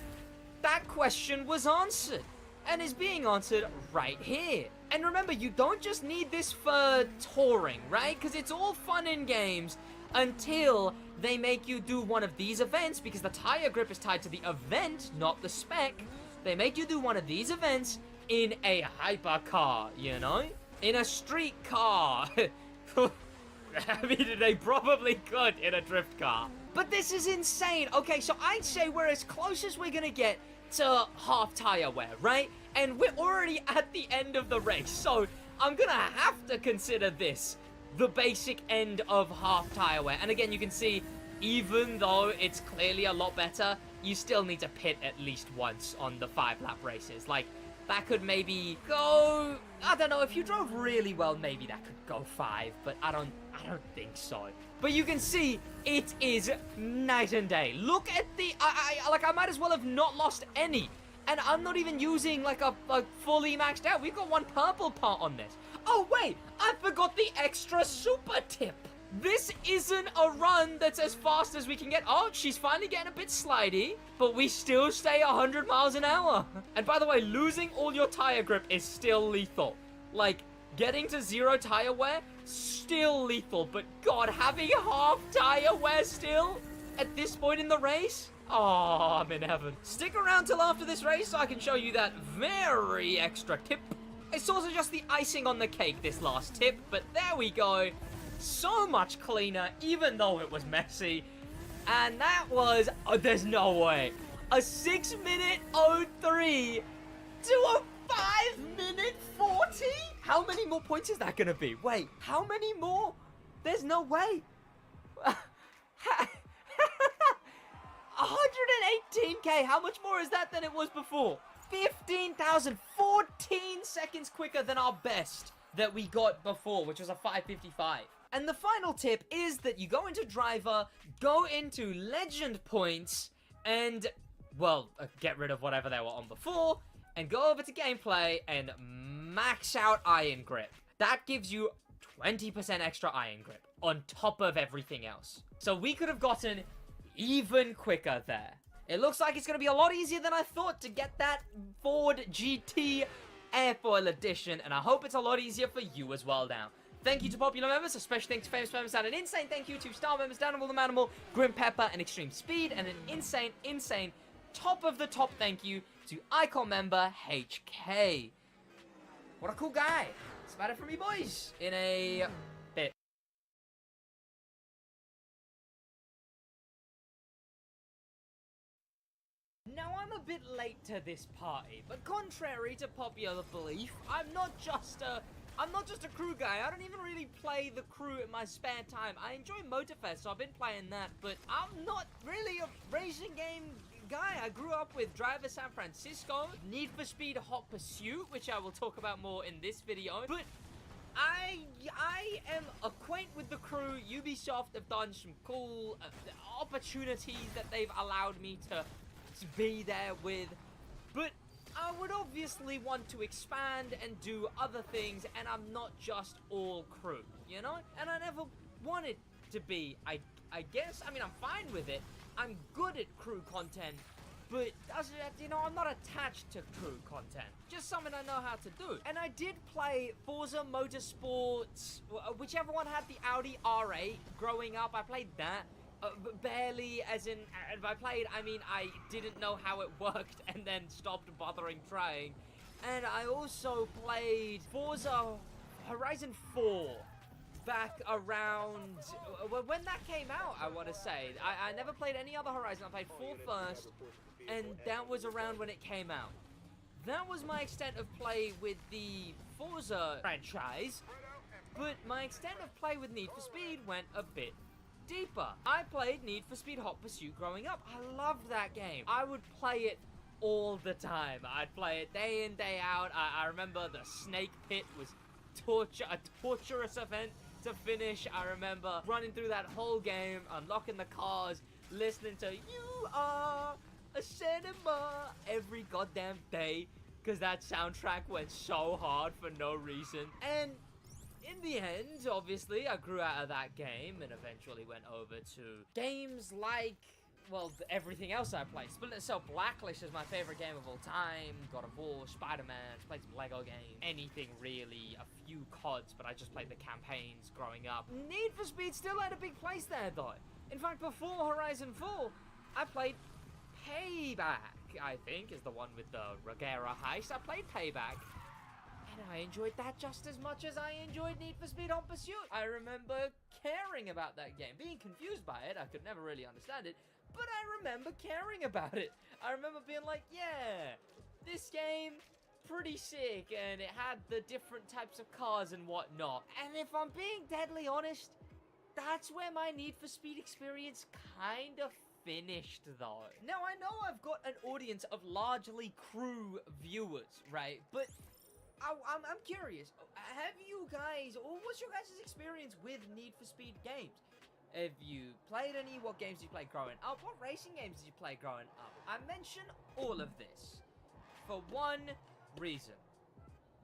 that question was answered. And is being answered right here. And remember, you don't just need this for touring, right? Because it's all fun in games until they make you do one of these events, because the tire grip is tied to the event, not the spec. They make you do one of these events in a hypercar, you know? In a street car. I mean, they probably could in a drift car. But this is insane. Okay, so I'd say we're as close as we're gonna get to half tire wear, right? And we're already at the end of the race, so I'm gonna have to consider this the basic end of half tire wear. And again, you can see, even though it's clearly a lot better, you still need to pit at least once on the 5-lap races. Like, that could maybe go... I don't know, if you drove really well, maybe that could go 5, but I don't think so. But you can see, it is night and day. Look at the... I might as well have not lost any. And I'm not even using, like, a fully maxed out. We've got one purple part on this. Oh, wait, I forgot the extra super tip. This isn't a run that's as fast as we can get. Oh, she's finally getting a bit slidey, but we still stay 100 miles an hour. And by the way, losing all your tire grip is still lethal. Like, getting to 0 tire wear, still lethal. But God, having half tire wear still at this point in the race? Oh, I'm in heaven. Stick around till after this race so I can show you that very extra tip. It's also just the icing on the cake, this last tip, but there we go. So much cleaner, even though it was messy. And that was, oh, there's no way, a 6-minute 03 to a 5-minute 40? How many more points is that gonna be? Wait, how many more? There's no way. 118k, how much more is that than it was before? 15,000, 14 seconds quicker than our best that we got before, which was a 5:55. And the final tip is that you go into driver, go into legend points, and, well, get rid of whatever they were on before, and go over to gameplay and max out iron grip. That gives you 20% extra iron grip on top of everything else. So we could have gotten even quicker there. It looks like it's going to be a lot easier than I thought to get that Ford GT Airfoil Edition, and I hope it's a lot easier for you as well now. Thank you to popular members, a special thanks to famous members, and an insane thank you to star members, Danimal the Manimal, Grim Pepper, and Extreme Speed, and an insane, top of the top thank you to Icon member HK. What a cool guy. That's about it from me, boys. In a bit. Now, I'm a bit late to this party, but contrary to popular belief, I'm not just a crew guy. I don't even really play the crew in my spare time. I enjoy Motorfest, so I've been playing that, but I'm not really a racing game guy. I grew up with Driver San Francisco, Need for Speed Hot Pursuit, which I will talk about more in this video, but I am acquainted with the crew. Ubisoft have done some cool opportunities that they've allowed me to be there with, but I would obviously want to expand and do other things, and I'm not just all crew, you know? And I never wanted to be, I guess. I mean, I'm fine with it. I'm good at crew content, but doesn't, you know, I'm not attached to crew content. Just something I know how to do. And I did play Forza Motorsports, whichever one had the Audi R8 growing up. I played that. Barely, as in, by played, I mean I didn't know how it worked and then stopped bothering trying. And I also played Forza Horizon 4 back around, when that came out, I want to say. I never played any other Horizon. I played 4 first, and that was around when it came out. That was my extent of play with the Forza franchise, but my extent of play with Need for Speed went a bit deeper. I played Need for Speed Hot Pursuit growing up. I loved that game. I would play it all the time. I'd play it day in, day out. I remember the Snake Pit was a torturous event to finish. I remember running through that whole game, unlocking the cars, listening to You Are a Cinema every goddamn day, because that soundtrack went so hard for no reason. And in the end, obviously, I grew out of that game and eventually went over to games like, well, everything else I played. Splinter Cell Blacklist is my favorite game of all time. God of War, Spider-Man, played some Lego games, anything really, a few CODs, but I just played the campaigns growing up. Need for Speed still had a big place there, though. In fact, before Horizon 4, I played Payback, I think, is the one with the Regera heist. I played Payback, and I enjoyed that just as much as I enjoyed Need for Speed Hot Pursuit. I remember caring about that game, being confused by it. I could never really understand it, but I remember caring about it. I remember being like, yeah, this game, pretty sick, and it had the different types of cars and whatnot. And if I'm being deadly honest, that's where my Need for Speed experience kind of finished, though. Now, I know I've got an audience of largely crew viewers, right? But I'm curious, have you guys, or what's your guys' experience with Need for Speed games? Have you played any? What games did you play growing up? What racing games did you play growing up? I mention all of this for one reason.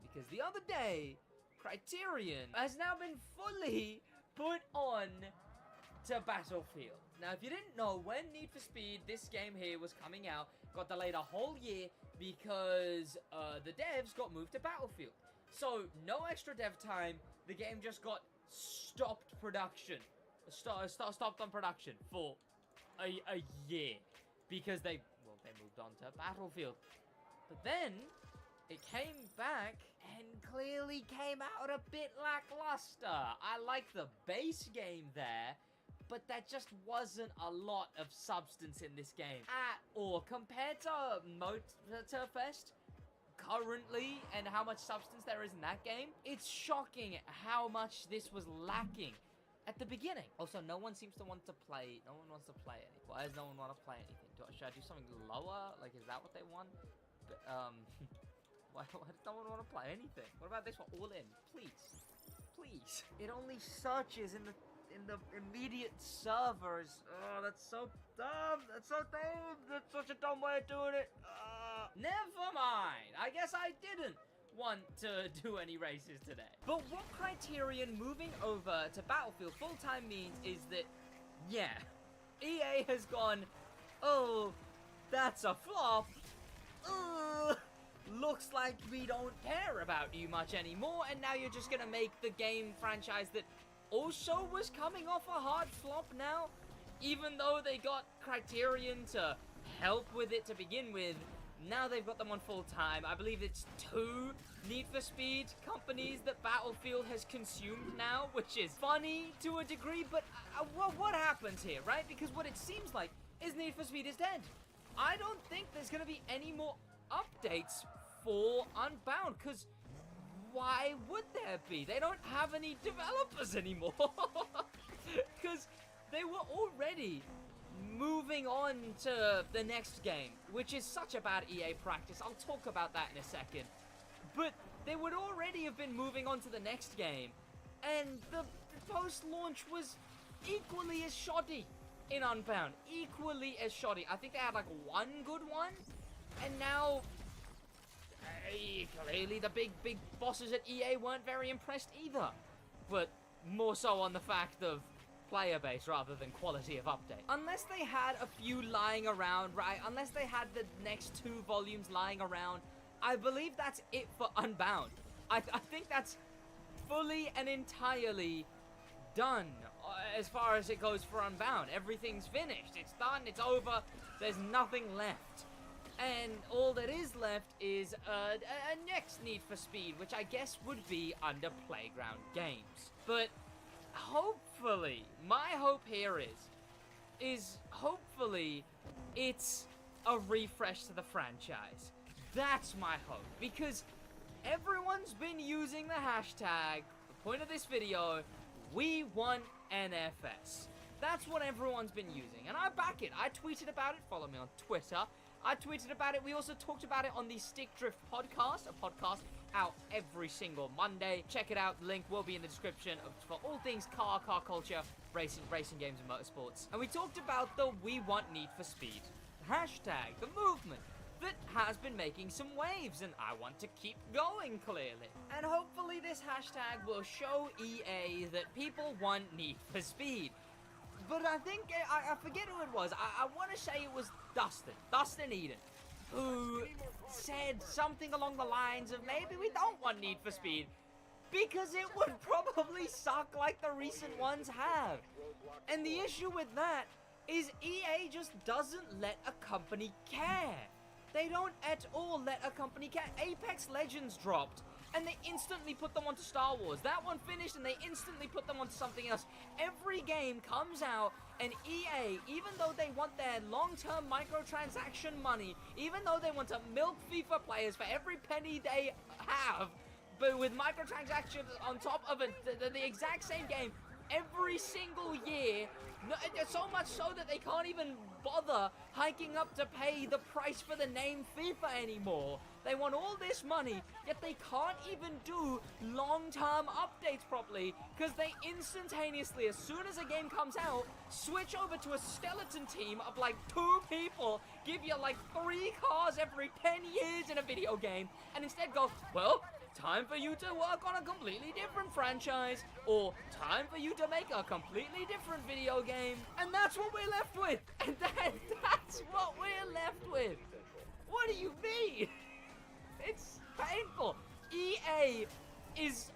Because the other day, Criterion has now been fully put on to Battlefield. Now, if you didn't know, when Need for Speed, this game here, was coming out, got delayed a whole year because the devs got moved to Battlefield. So, no extra dev time. The game just got stopped production. Stopped on production for a year. Because they moved on to Battlefield. But then, it came back and clearly came out a bit lackluster. I like the base game there, but that just wasn't a lot of substance in this game at all. Compared to Motorfest currently and how much substance there is in that game, it's shocking how much this was lacking at the beginning. Also, no one seems to want to play. No one wants to play anything. Why does no one want to play anything? Should I do something lower? Like, is that what they want? But, why does no one want to play anything? What about this one? All in, please, please. It only searches in the immediate servers. Oh, that's so dumb. That's so dumb. That's such a dumb way of doing it. Never mind. I guess I didn't want to do any races today. But what Criterion moving over to Battlefield full-time means is that, yeah, EA has gone, oh, that's a flop. Looks like we don't care about you much anymore, and now you're just gonna make the game franchise that also was coming off a hard flop now, even though they got Criterion to help with it to begin with. Now they've got them on full time. I believe it's 2 Need for Speed companies that Battlefield has consumed now, which is funny to a degree, but what happens here, right? Because what it seems like is Need for Speed is dead. I don't think there's going to be any more updates for Unbound, because why would there be? They don't have any developers anymore. Because they were already moving on to the next game, which is such a bad EA practice. I'll talk about that in a second. But they would already have been moving on to the next game, and the post-launch was equally as shoddy in Unbound. Equally as shoddy. I think they had like one good one, and now clearly the big bosses at EA weren't very impressed either. But more so on the fact of player base rather than quality of update. Unless they had a few lying around, right? Unless they had the next 2 volumes lying around, I believe that's it for Unbound. I think that's fully and entirely done as far as it goes for Unbound. Everything's finished. It's done. It's over. There's nothing left. And all that is left is a next Need for Speed, which I guess would be under Playground Games. But hopefully, my hope here is hopefully it's a refresh to the franchise. That's my hope, because everyone's been using the hashtag, the point of this video, we want NFS. That's what everyone's been using, and I back it. I tweeted about it. Follow me on Twitter. I tweeted about it. We also talked about it on the Stick Drift podcast, a podcast out every single Monday. Check it out. The link will be in the description for all things car culture, racing games, and motorsports. And we talked about the We Want Need for Speed hashtag, the movement that has been making some waves, and I want to keep going, clearly. And hopefully this hashtag will show EA that people want Need for Speed. But I think, I forget who it was, I want to say it was Dustin Eden, who said something along the lines of maybe we don't want Need for Speed, because it would probably suck like the recent ones have. And the issue with that is EA just doesn't let a company care. They don't at all let a company care. Apex Legends dropped, and they instantly put them onto Star Wars. That one finished, and they instantly put them onto something else. Every game comes out, and EA, even though they want their long-term microtransaction money, even though they want to milk FIFA players for every penny they have, but with microtransactions on top of the exact same game, every single year, so much so that they can't even bother hiking up to pay the price for the name FIFA anymore. They want all this money, yet they can't even do long-term updates properly, because they instantaneously, as soon as a game comes out, switch over to a skeleton team of like 2 people, give you like 3 cars every 10 years in a video game, and instead go, well, time for you to work on a completely different franchise, or time for you to make a completely different video game. And that's what we're left with. And that's what we're left with. What do you mean? It's painful. EA is,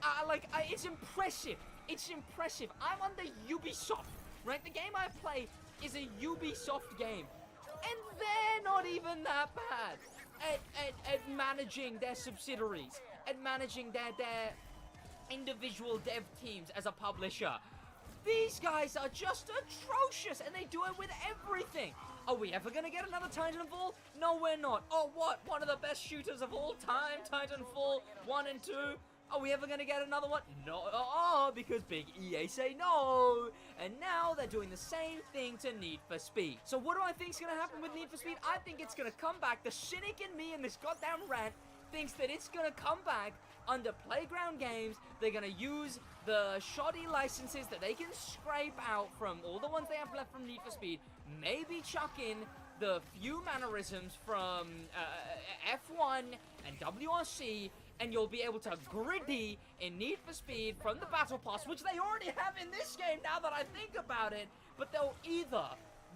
it's impressive. It's impressive. I'm on the Ubisoft, right? The game I play is a Ubisoft game. And they're not even that bad at managing their subsidiaries, at managing their individual dev teams as a publisher. These guys are just atrocious, and they do it with everything. Are we ever gonna get another Titanfall? No, we're not. Oh, what? One of the best shooters of all time, Titanfall 1 and 2? Are we ever gonna get another one? No, because big EA say no. And now they're doing the same thing to Need for Speed. So what do I think's gonna happen with Need for Speed? I think it's gonna come back. The cynic in me in this goddamn rant thinks that it's gonna come back under Playground Games. They're gonna use the shoddy licenses that they can scrape out from all the ones they have left from Need for Speed. Maybe chuck in the few mannerisms from F1 and WRC, and you'll be able to griddy in Need for Speed from the Battle Pass, which they already have in this game now that I think about it, but they'll either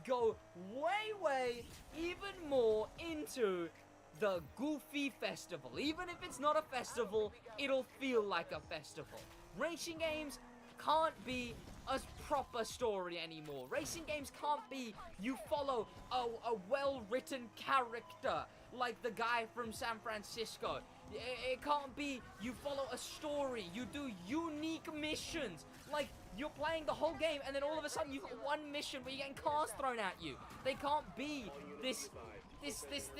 go way even more into the Goofy Festival. Even if it's not a festival, it'll feel like a festival. Racing games can't be a proper story anymore. Racing games can't be you follow a well-written character like the guy from San Francisco. It can't be you follow a story. You do unique missions. Like, you're playing the whole game and then all of a sudden you've got one mission where you're getting cars thrown at you. They can't be this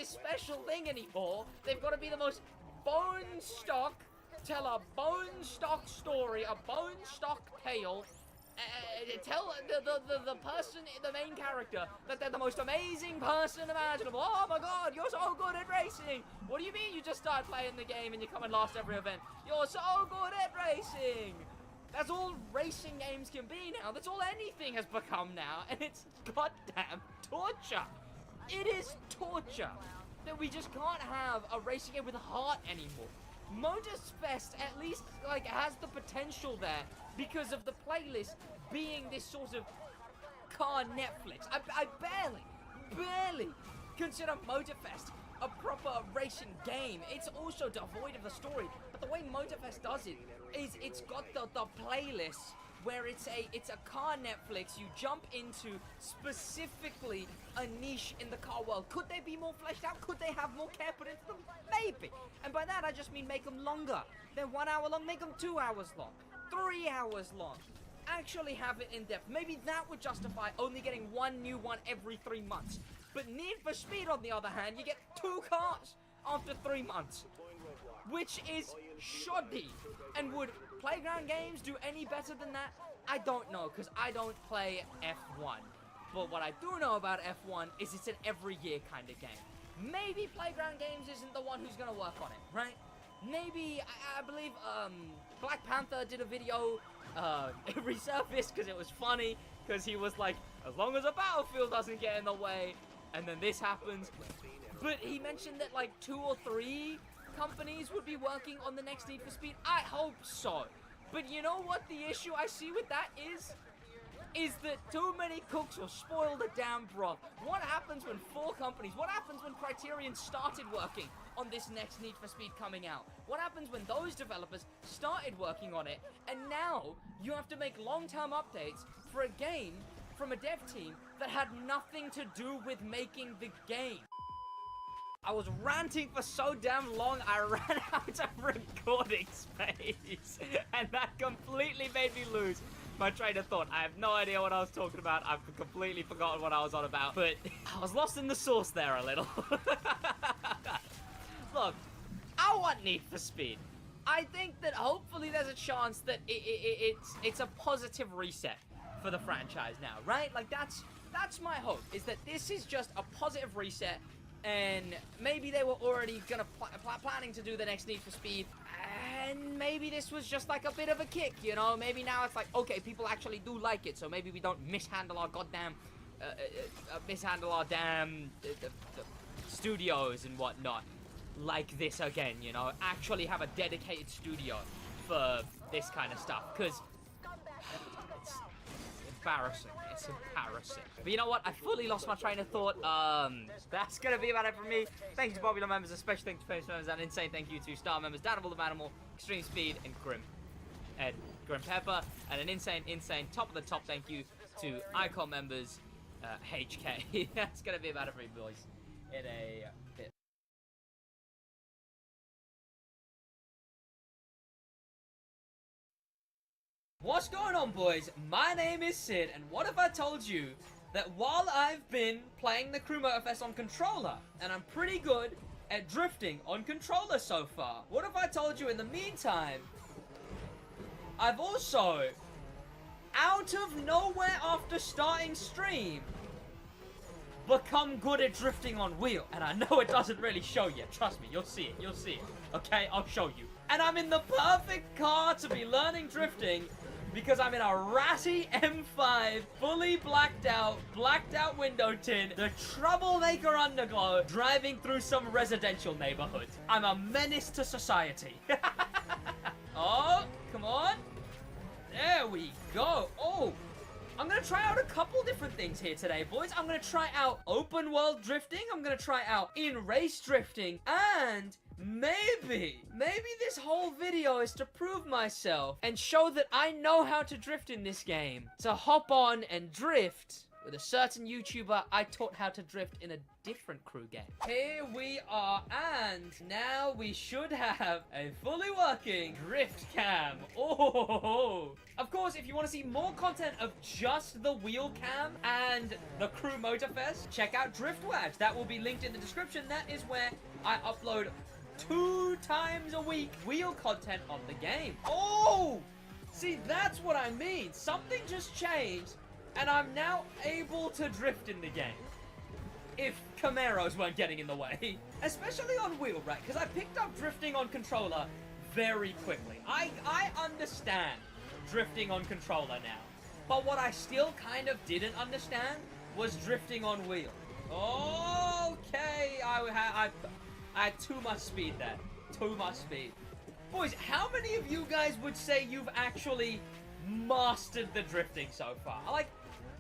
special thing anymore. They've got to be the most bone stock, tell a bone stock story, a bone stock tale. Tell the person, the main character, that they're the most amazing person imaginable. Oh my god, you're so good at racing. What do you mean you just started playing the game and you come and last every event? You're so good at racing. That's all racing games can be now. That's all anything has become now. And it's goddamn torture. It is torture that we just can't have a racing game with heart anymore. Motorfest at least like has the potential there because of the playlist being this sort of car Netflix. I barely consider Motorfest a proper racing game. It's also devoid of the story, but the way Motorfest does it is it's got the playlist where it's a car Netflix you jump into specifically a niche in the car world. Could they be more fleshed out? Could they have more care put into them? Maybe. And by that I just mean make them longer. They're 1 hour long, make them 2 hours long, 3 hours long. Actually have it in depth. Maybe that would justify only getting one new one every 3 months. But Need for Speed, on the other hand, you get 2 cars after 3 months, which is shoddy. And would Playground Games do any better than that? I don't know, because I don't play F1. But what I do know about F1 is it's an every year kind of game. Maybe Playground Games isn't the one who's going to work on it, right? Maybe, I believe, Black Panther did a video, resurfaced because it was funny, because he was like, as long as a battlefield doesn't get in the way, and then this happens. But he mentioned that like 2 or 3 companies would be working on the next Need for Speed. I hope so. But you know what the issue I see with that is? Is that too many cooks will spoil the damn broth. What happens when 4 companies, what happens when Criterion started working on this next Need for Speed coming out? What happens when those developers started working on it, and now you have to make long-term updates for a game from a dev team that had nothing to do with making the game? I was ranting for so damn long, I ran out of recording space, and that completely made me lose my train of thought. I have no idea what I was talking about. I've completely forgotten what I was on about, but I was lost in the sauce there a little. Look, I want Need for Speed. I think that hopefully there's a chance that it's a positive reset for the franchise now, right? Like, that's my hope, is that this is just a positive reset, and maybe they were already gonna planning to do the next Need for Speed, and maybe this was just like a bit of a kick, you know? Maybe now it's like, okay, people actually do like it, so maybe we don't mishandle our goddamn, studios and whatnot like this again, you know? Actually have a dedicated studio for this kind of stuff, because it's embarrassing. It's embarrassing. But you know what? I fully lost my train of thought. That's gonna be about it from me. Thank you to popular members, a special thank you to famous members, and an insane thank you to star members Danimal the Manimal, Extreme Speed, and Grim Pepper, and an insane top of the top thank you to Icon members HK. That's gonna be about it for me, boys. In a bit. What's going on, boys? My name is Sid, and what if I told you that while I've been playing the Crew Motorfest on controller, and I'm pretty good at drifting on controller so far, what if I told you in the meantime, I've also, out of nowhere after starting stream, become good at drifting on wheel? And I know it doesn't really show yet. Trust me, you'll see it, okay? I'll show you. And I'm in the perfect car to be learning drifting, because I'm in a ratty M5, fully blacked out window tint, the troublemaker underglow, driving through some residential neighborhoods. I'm a menace to society. Oh, come on. There we go. Oh, I'm gonna try out a couple different things here today, boys. I'm gonna try out open world drifting. I'm gonna try out in race drifting, and maybe this whole video is to prove myself and show that I know how to drift in this game. So hop on and drift with a certain YouTuber I taught how to drift in a different crew game. Here we are, and now we should have a fully working drift cam. Oh, of course, if you want to see more content of just the wheel cam and the crew motorfest, check out SidWaj. That will be linked in the description. That is where I upload 2 times a week wheel content on the game. Oh, see, that's what I mean. Something just changed, and I'm now able to drift in the game. If Camaros weren't getting in the way. Especially on wheel, right? Because I picked up drifting on controller very quickly. I understand drifting on controller now. But what I still kind of didn't understand was drifting on wheel. Okay, I had too much speed there. Too much speed. Boys, how many of you guys would say you've actually mastered the drifting so far? Like,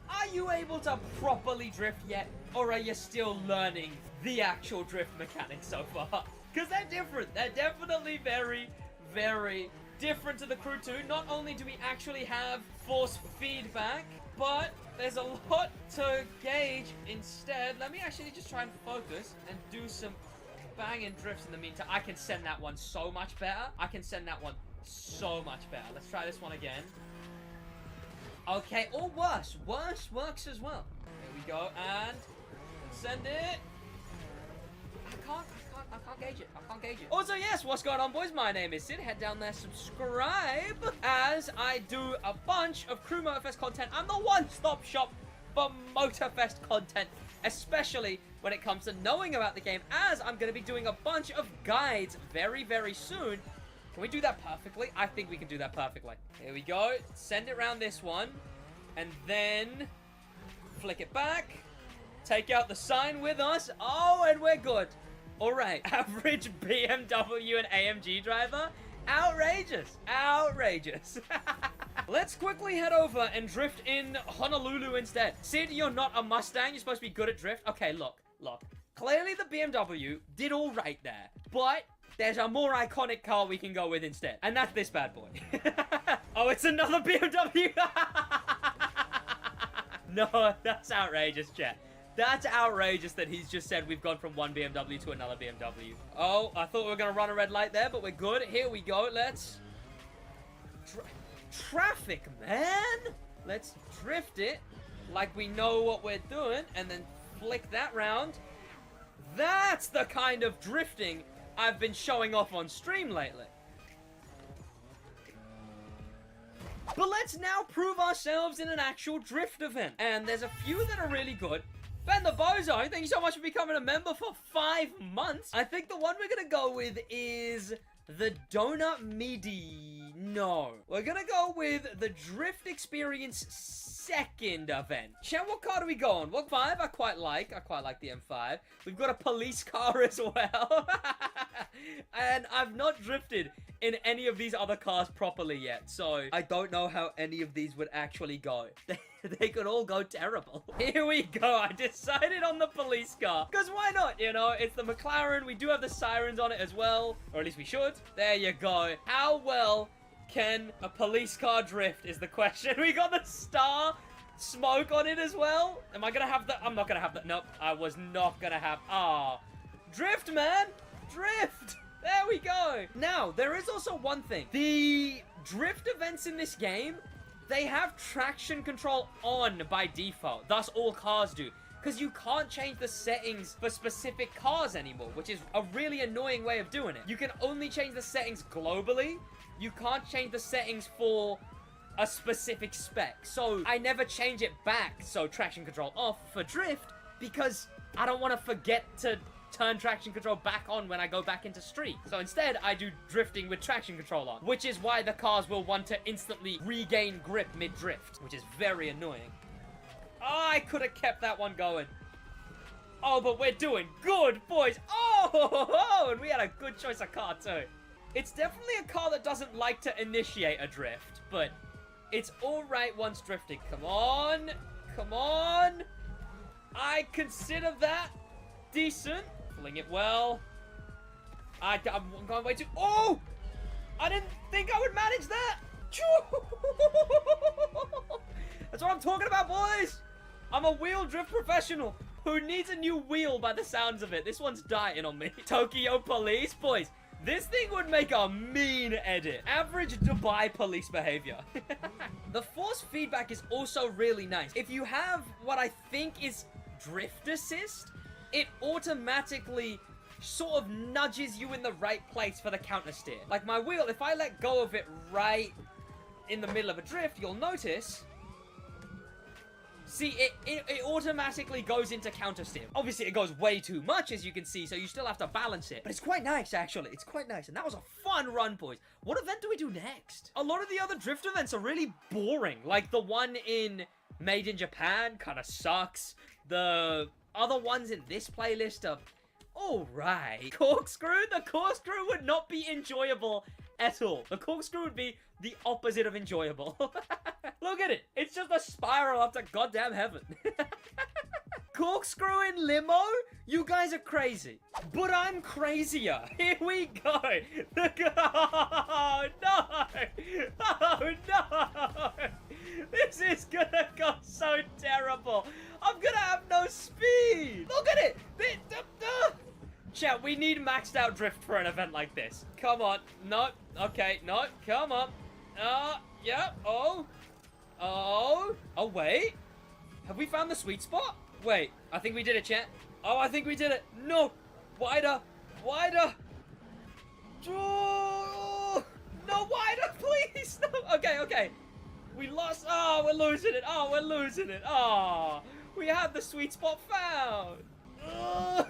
are you able to properly drift yet? Or are you still learning the actual drift mechanics so far? Because they're different. They're definitely very, very different to the crew 2. Not only do we actually have force feedback, but there's a lot to gauge instead. Let me actually just try and focus and do some banging drifts in the meantime. I can send that one so much better. I can send that one so much better. Let's try this one again. Okay, or worse. Worse works as well. Here we go, and send it. I can't gauge it. I can't gauge it. Also, yes, what's going on, boys? My name is Sid. Head down there, subscribe, as I do a bunch of Crew Motorfest content. I'm the one-stop shop for Motorfest content, especially when it comes to knowing about the game, as I'm going to be doing a bunch of guides very, very soon. Can we do that perfectly? I think we can do that perfectly. Here we go. Send it around this one. And then flick it back. Take out the sign with us. Oh, and we're good. All right. Average BMW and AMG driver. Outrageous. Outrageous. Let's quickly head over and drift in Honolulu instead. Sid, you're not a Mustang. You're supposed to be good at drift. Okay, look. Clearly the BMW did all right there. But there's a more iconic car we can go with instead. And that's this bad boy. Oh, it's another BMW. No, that's outrageous, chat. That's outrageous that he's just said we've gone from one BMW to another BMW. Oh, I thought we were going to run a red light there, but we're good. Here we go. Let's... Traffic, man. Let's drift it like we know what we're doing, and then flick that round. That's the kind of drifting I've been showing off on stream lately. But let's now prove ourselves in an actual drift event. And there's a few that are really good. Ben the Bozo, thank you so much for becoming a member for 5 months. I think the one we're going to go with is the Donut Midi. No. We're going to go with the Drift Experience second event. Chat, what car do we go on? What 5? I quite like the M5. We've got a police car as well. And I've not drifted in any of these other cars properly yet, so I don't know how any of these would actually go. They could all go terrible. Here we go. I decided on the police car. Because why not? You know, it's the McLaren. We do have the sirens on it as well. Or at least we should. There you go. How well can a police car drift is the question. We got the star smoke on it as well. Am I going to have that? I'm not going to have that. Nope. I was not going to have... Ah. Drift, man. Drift. There we go. Now, there is also one thing. The drift events in this game, they have traction control on by default. Thus, all cars do. Because you can't change the settings for specific cars anymore, which is a really annoying way of doing it. You can only change the settings globally. You can't change the settings for a specific spec. So, I never change it back, so traction control off for drift, because I don't want to forget to turn traction control back on when I go back into street. So instead, I do drifting with traction control on, which is why the cars will want to instantly regain grip mid-drift, which is very annoying. Oh, I could have kept that one going. Oh, but we're doing good, boys. Oh, and we had a good choice of car, too. It's definitely a car that doesn't like to initiate a drift, but it's all right once drifting. Come on. Come on. I consider that decent. Pulling it well. I'm going way too... Oh! I didn't think I would manage that. That's what I'm talking about, boys. I'm a wheel drift professional who needs a new wheel by the sounds of it. This one's dying on me. Tokyo police, boys. This thing would make a mean edit. Average Dubai police behavior. The force feedback is also really nice. If you have what I think is drift assist, it automatically sort of nudges you in the right place for the counter steer. Like my wheel, if I let go of it right in the middle of a drift, you'll notice... See, it automatically goes into counter steer. Obviously, it goes way too much, as you can see, so you still have to balance it. But it's quite nice, actually. It's quite nice. And that was a fun run, boys. What event do we do next? A lot of the other drift events are really boring. Like, the one in Made in Japan kind of sucks. The other ones in this playlist are alright. Corkscrew? The corkscrew would not be enjoyable at all. The corkscrew would be the opposite of enjoyable. Look at it. It's just a spiral up to goddamn heaven. Corkscrew in limo? You guys are crazy. But I'm crazier. Here we go. Oh, no. Oh, no. This is gonna go so terrible. I'm gonna have no speed. Look at it. Chat, we need maxed out drift for an event like this. Come on. No. Okay. No. Come on. Yeah. Oh. Oh. Oh, wait. Have we found the sweet spot? Wait. I think we did it, chat. Oh, I think we did it. No. Wider. Wider. Oh, no, wider, please. No. Okay, okay. We lost. Oh, we're losing it. Oh, we're losing it. Oh, we have the sweet spot found. Ugh.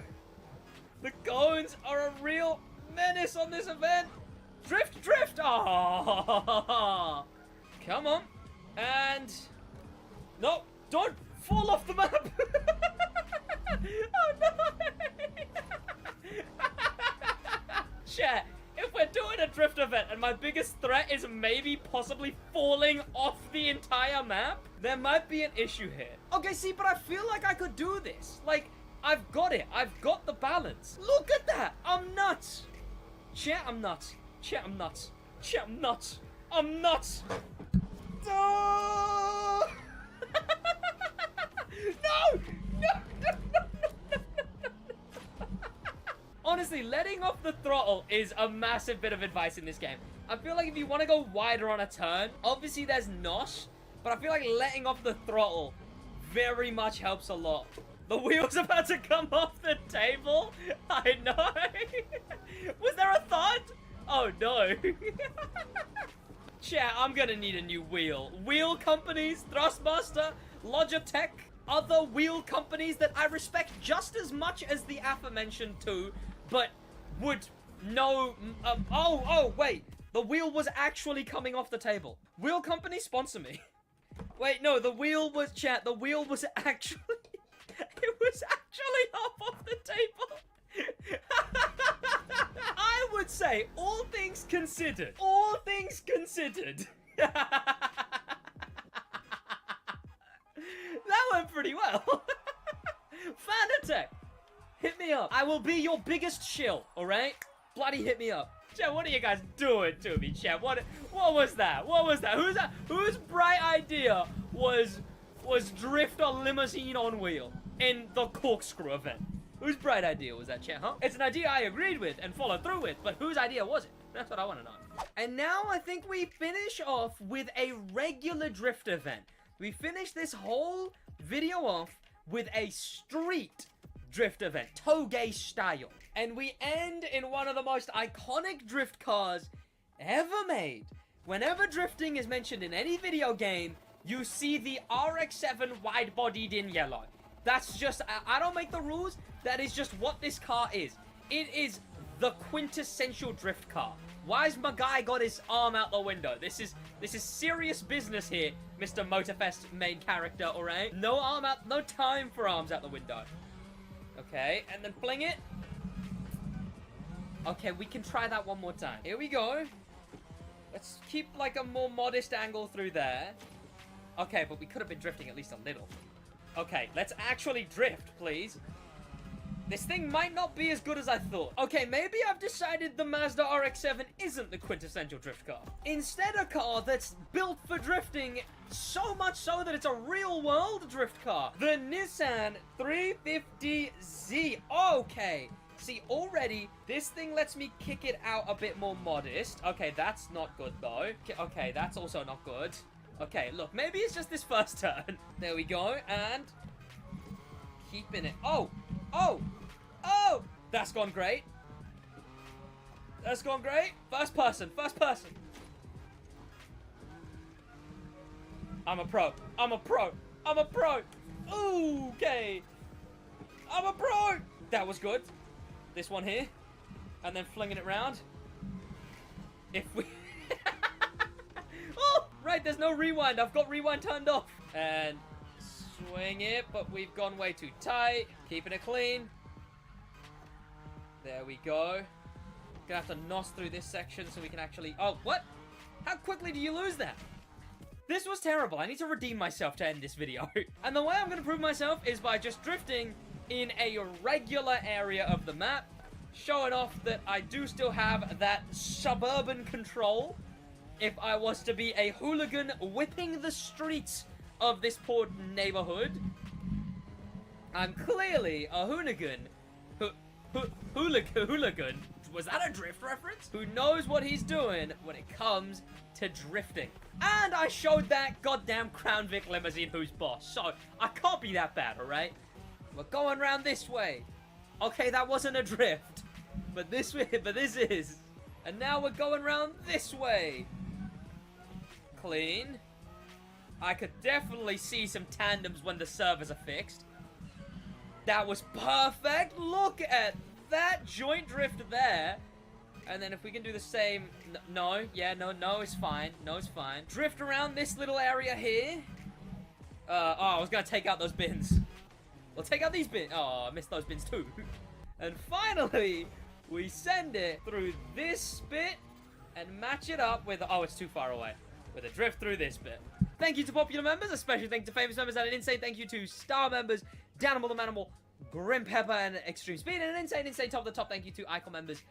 The cones are a real menace on this event. Drift, drift. Oh, come on. And no, don't fall off the map. Oh no. Chat, if we're doing a drift event and my biggest threat is maybe possibly falling off the entire map, there might be an issue here. Okay, see, but I feel like I could do this. Like, I've got it. I've got the balance. Look at that. I'm nuts. Chat, I'm nuts. Chat, I'm nuts. Chat, I'm nuts. I'm nuts. Oh! No! No! No! No! No! No! Honestly, letting off the throttle is a massive bit of advice in this game. I feel like if you want to go wider on a turn, obviously there's NOS, but I feel like letting off the throttle very much helps a lot. The wheel's about to come off the table. I know. Was there a thud? Oh no. Chat, I'm gonna need a new wheel. Wheel companies, Thrustmaster, Logitech, other wheel companies that I respect just as much as the aforementioned two, but would know... oh, wait. The wheel was actually coming off the table. Wheel company, sponsor me. Wait, no, the wheel was... Chat, the wheel was actually... It was actually off the table. I would say, all things considered, that went pretty well. Fanatech, hit me up. I will be your biggest shill, alright? Bloody hit me up. Chat, what are you guys doing to me, chat? What was that? What was that? Whose bright idea was drift a limousine on wheel in the corkscrew event? Whose bright idea was that, chat, huh? It's an idea I agreed with and followed through with, but whose idea was it? That's what I want to know. And now I think we finish off with a regular drift event. We finish this whole video off with a street drift event, Toge style. And we end in one of the most iconic drift cars ever made. Whenever drifting is mentioned in any video game, you see the RX-7 wide-bodied in yellow. That's just, I don't make the rules. That is just what this car is. It is the quintessential drift car. Why's my guy got his arm out the window? This is serious business here, Mr. Motorfest main character, alright? No arm out, no time for arms out the window. Okay, and then fling it. Okay, we can try that one more time. Here we go. Let's keep like a more modest angle through there. Okay, but we could have been drifting at least a little. Okay, let's actually drift, please. This thing might not be as good as I thought. Okay, maybe I've decided the Mazda RX-7 isn't the quintessential drift car. Instead, a car that's built for drifting, so much so that it's a real-world drift car. The Nissan 350Z. Okay. See, already, this thing lets me kick it out a bit more modest. Okay, that's not good, though. Okay, that's also not good. Okay, look, maybe it's just this first turn. There we go, and keeping it. Oh! Oh! Oh! That's gone great. That's gone great. First person. First person. I'm a pro. I'm a pro. I'm a pro. Ooh, okay. I'm a pro. That was good. This one here. And then flinging it round. If we... Oh! Right, there's no rewind. I've got rewind turned off. And swing it, but we've gone way too tight. Keeping it clean. There we go. Gonna have to nos through this section so we can actually... Oh, what? How quickly do you lose that? This was terrible. I need to redeem myself to end this video. And the way I'm gonna prove myself is by just drifting in a regular area of the map, showing off that I do still have that suburban control if I was to be a hooligan whipping the streets of this poor neighborhood. I'm clearly a hooligan. Hooligan. Was that a drift reference? Who knows what he's doing when it comes to drifting. And I showed that goddamn Crown Vic limousine who's boss. So, I can't be that bad, alright? We're going around this way. Okay, that wasn't a drift. But this is. And now we're going around this way. Clean. I could definitely see some tandems when the servers are fixed. That was perfect. Look at that joint drift there. And then if we can do the same... No, it's fine. No, it's fine. Drift around this little area here. Oh, I was going to take out those bins. We'll take out these bins. Oh, I missed those bins too. And finally, we send it through this bit and match it up with... Oh, it's too far away. With a drift through this bit. Thank you to popular members, especially thank you to famous members, and an insane thank you to star members, Danimal the Manimal, Grim Pepper, and Extreme Speed, and an insane top of the top thank you to icon members,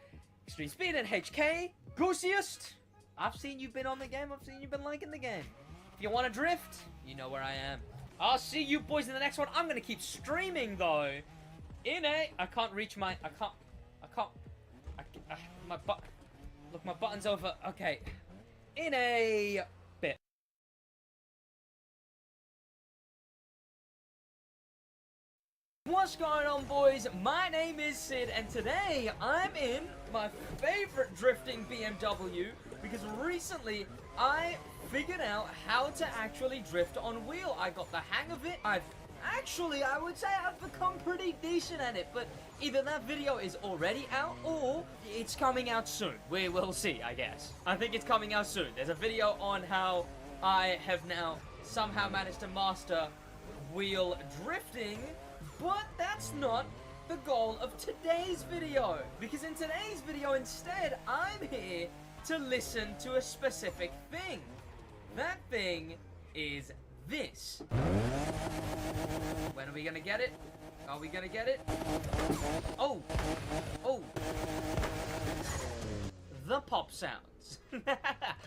Extreme Speed and HK, Goosiest. I've seen you've been on the game, I've seen you've been liking the game. If you want to drift, you know where I am. I'll see you boys in the next one. I'm going to keep streaming, though. I can't reach my, look, my button's over, okay. In a bit. What's going on, boys? My name is Sid, and today I'm in my favorite drifting BMW because recently I figured out how to actually drift on wheel. I got the hang of it. I would say I've become pretty decent at it, but either that video is already out or it's coming out soon. We will see, I guess. I think it's coming out soon. There's a video on how I have now somehow managed to master wheel drifting, but that's not the goal of today's video. Because in today's video, instead, I'm here to listen to a specific thing. That thing is this. When are we gonna get it? Are we gonna get it? Oh! Oh! The pop sounds.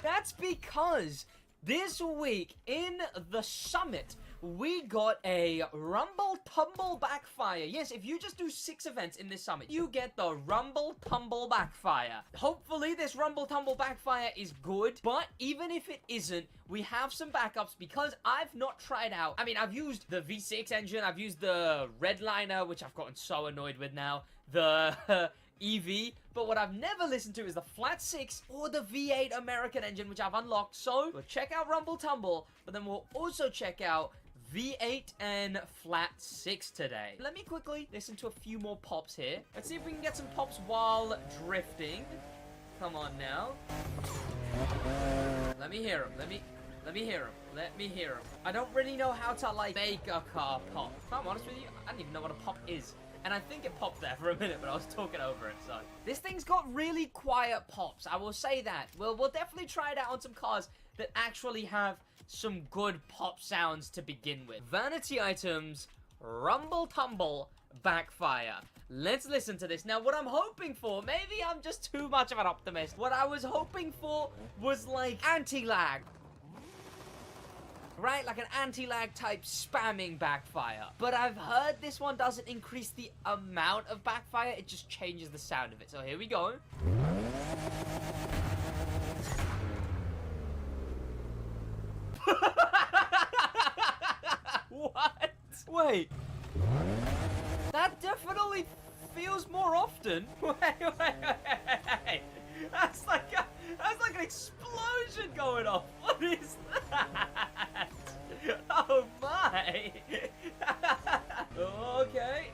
That's because this week in the summit, we got a Rumble Tumble Backfire. Yes, if you just do 6 events in this summit, you get the Rumble Tumble Backfire. Hopefully, this Rumble Tumble Backfire is good, but even if it isn't, we have some backups because I've not tried out. I mean, I've used the V6 engine, I've used the Redliner, which I've gotten so annoyed with now, the EV, but what I've never listened to is the Flat 6 or the V8 American engine, which I've unlocked. So, we'll check out Rumble Tumble, but then we'll also check out V8 and flat 6 today. Let me quickly listen to a few more pops here. Let's see if we can get some pops while drifting. Come on now. Let me hear him. Let me hear him. Let me hear him. I don't really know how to, like, make a car pop. If I'm honest with you, I don't even know what a pop is. And I think it popped there for a minute, but I was talking over it, so. This thing's got really quiet pops, I will say that. We'll definitely try it out on some cars that actually have some good pop sounds to begin with. Vanity items, rumble tumble, backfire. Let's listen to this. Now, what I'm hoping for, maybe I'm just too much of an optimist. What I was hoping for was, like, anti-lag. Right? Like an anti-lag type spamming backfire. But I've heard this one doesn't increase the amount of backfire, it just changes the sound of it. So here we go. What? Wait. That definitely feels more often. Wait. That's like an explosion going off. What is that? Oh my. Okay.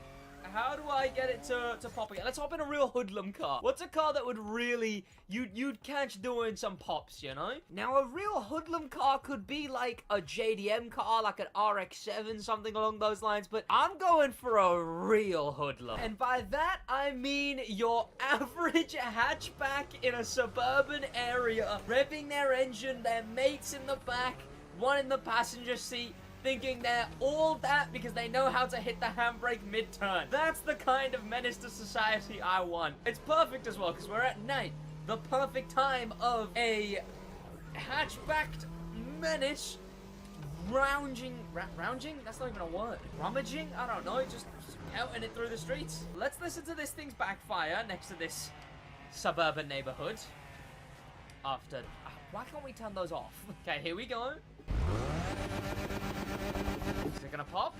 How do I get it to pop again? Let's hop in a real hoodlum car. What's a car that would really you'd catch doing some pops, you know? Now a real hoodlum car could be like a JDM car, like an RX-7, something along those lines, but I'm going for a real hoodlum. And by that I mean your average hatchback in a suburban area, revving their engine, their mates in the back, one in the passenger seat, thinking they're all that because they know how to hit the handbrake mid-turn. That's the kind of menace to society I want. It's perfect as well because we're at night. The perfect time of a hatchbacked menace rounging? That's not even a word. Rummaging? I don't know. Just outing it through the streets. Let's listen to this thing's backfire next to this suburban neighborhood. After... why can't we turn those off? Okay, here we go. Is it gonna pop?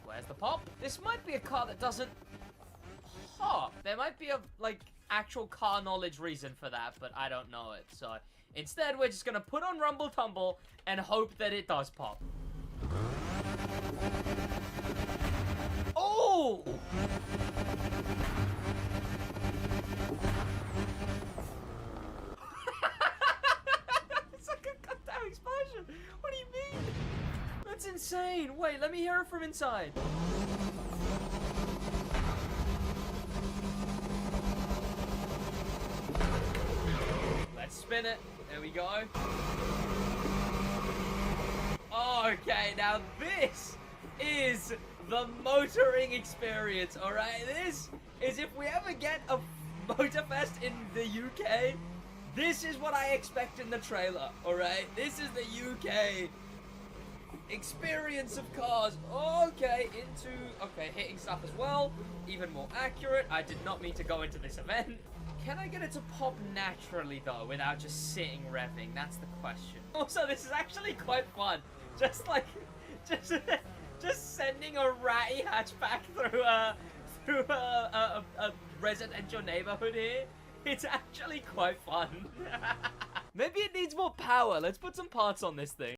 Where's the pop? This might be a car that doesn't pop. There might be a, like, actual car knowledge reason for that, but I don't know it. So, instead, we're just gonna put on Rumble Tumble and hope that it does pop. Oh! Explosion. What do you mean? That's insane. Wait, let me hear it from inside. Let's spin it. There we go. Okay, now this is the motoring experience, alright? This is if we ever get a Motorfest in the UK, this is what I expect in the trailer, alright? This is the UK experience of cars. Okay, hitting stuff as well. Even more accurate. I did not mean to go into this event. Can I get it to pop naturally, though, without just sitting revving? That's the question. Also, this is actually quite fun. Just sending a ratty hatchback through a residential neighborhood here. It's actually quite fun. Maybe it needs more power. Let's put some parts on this thing.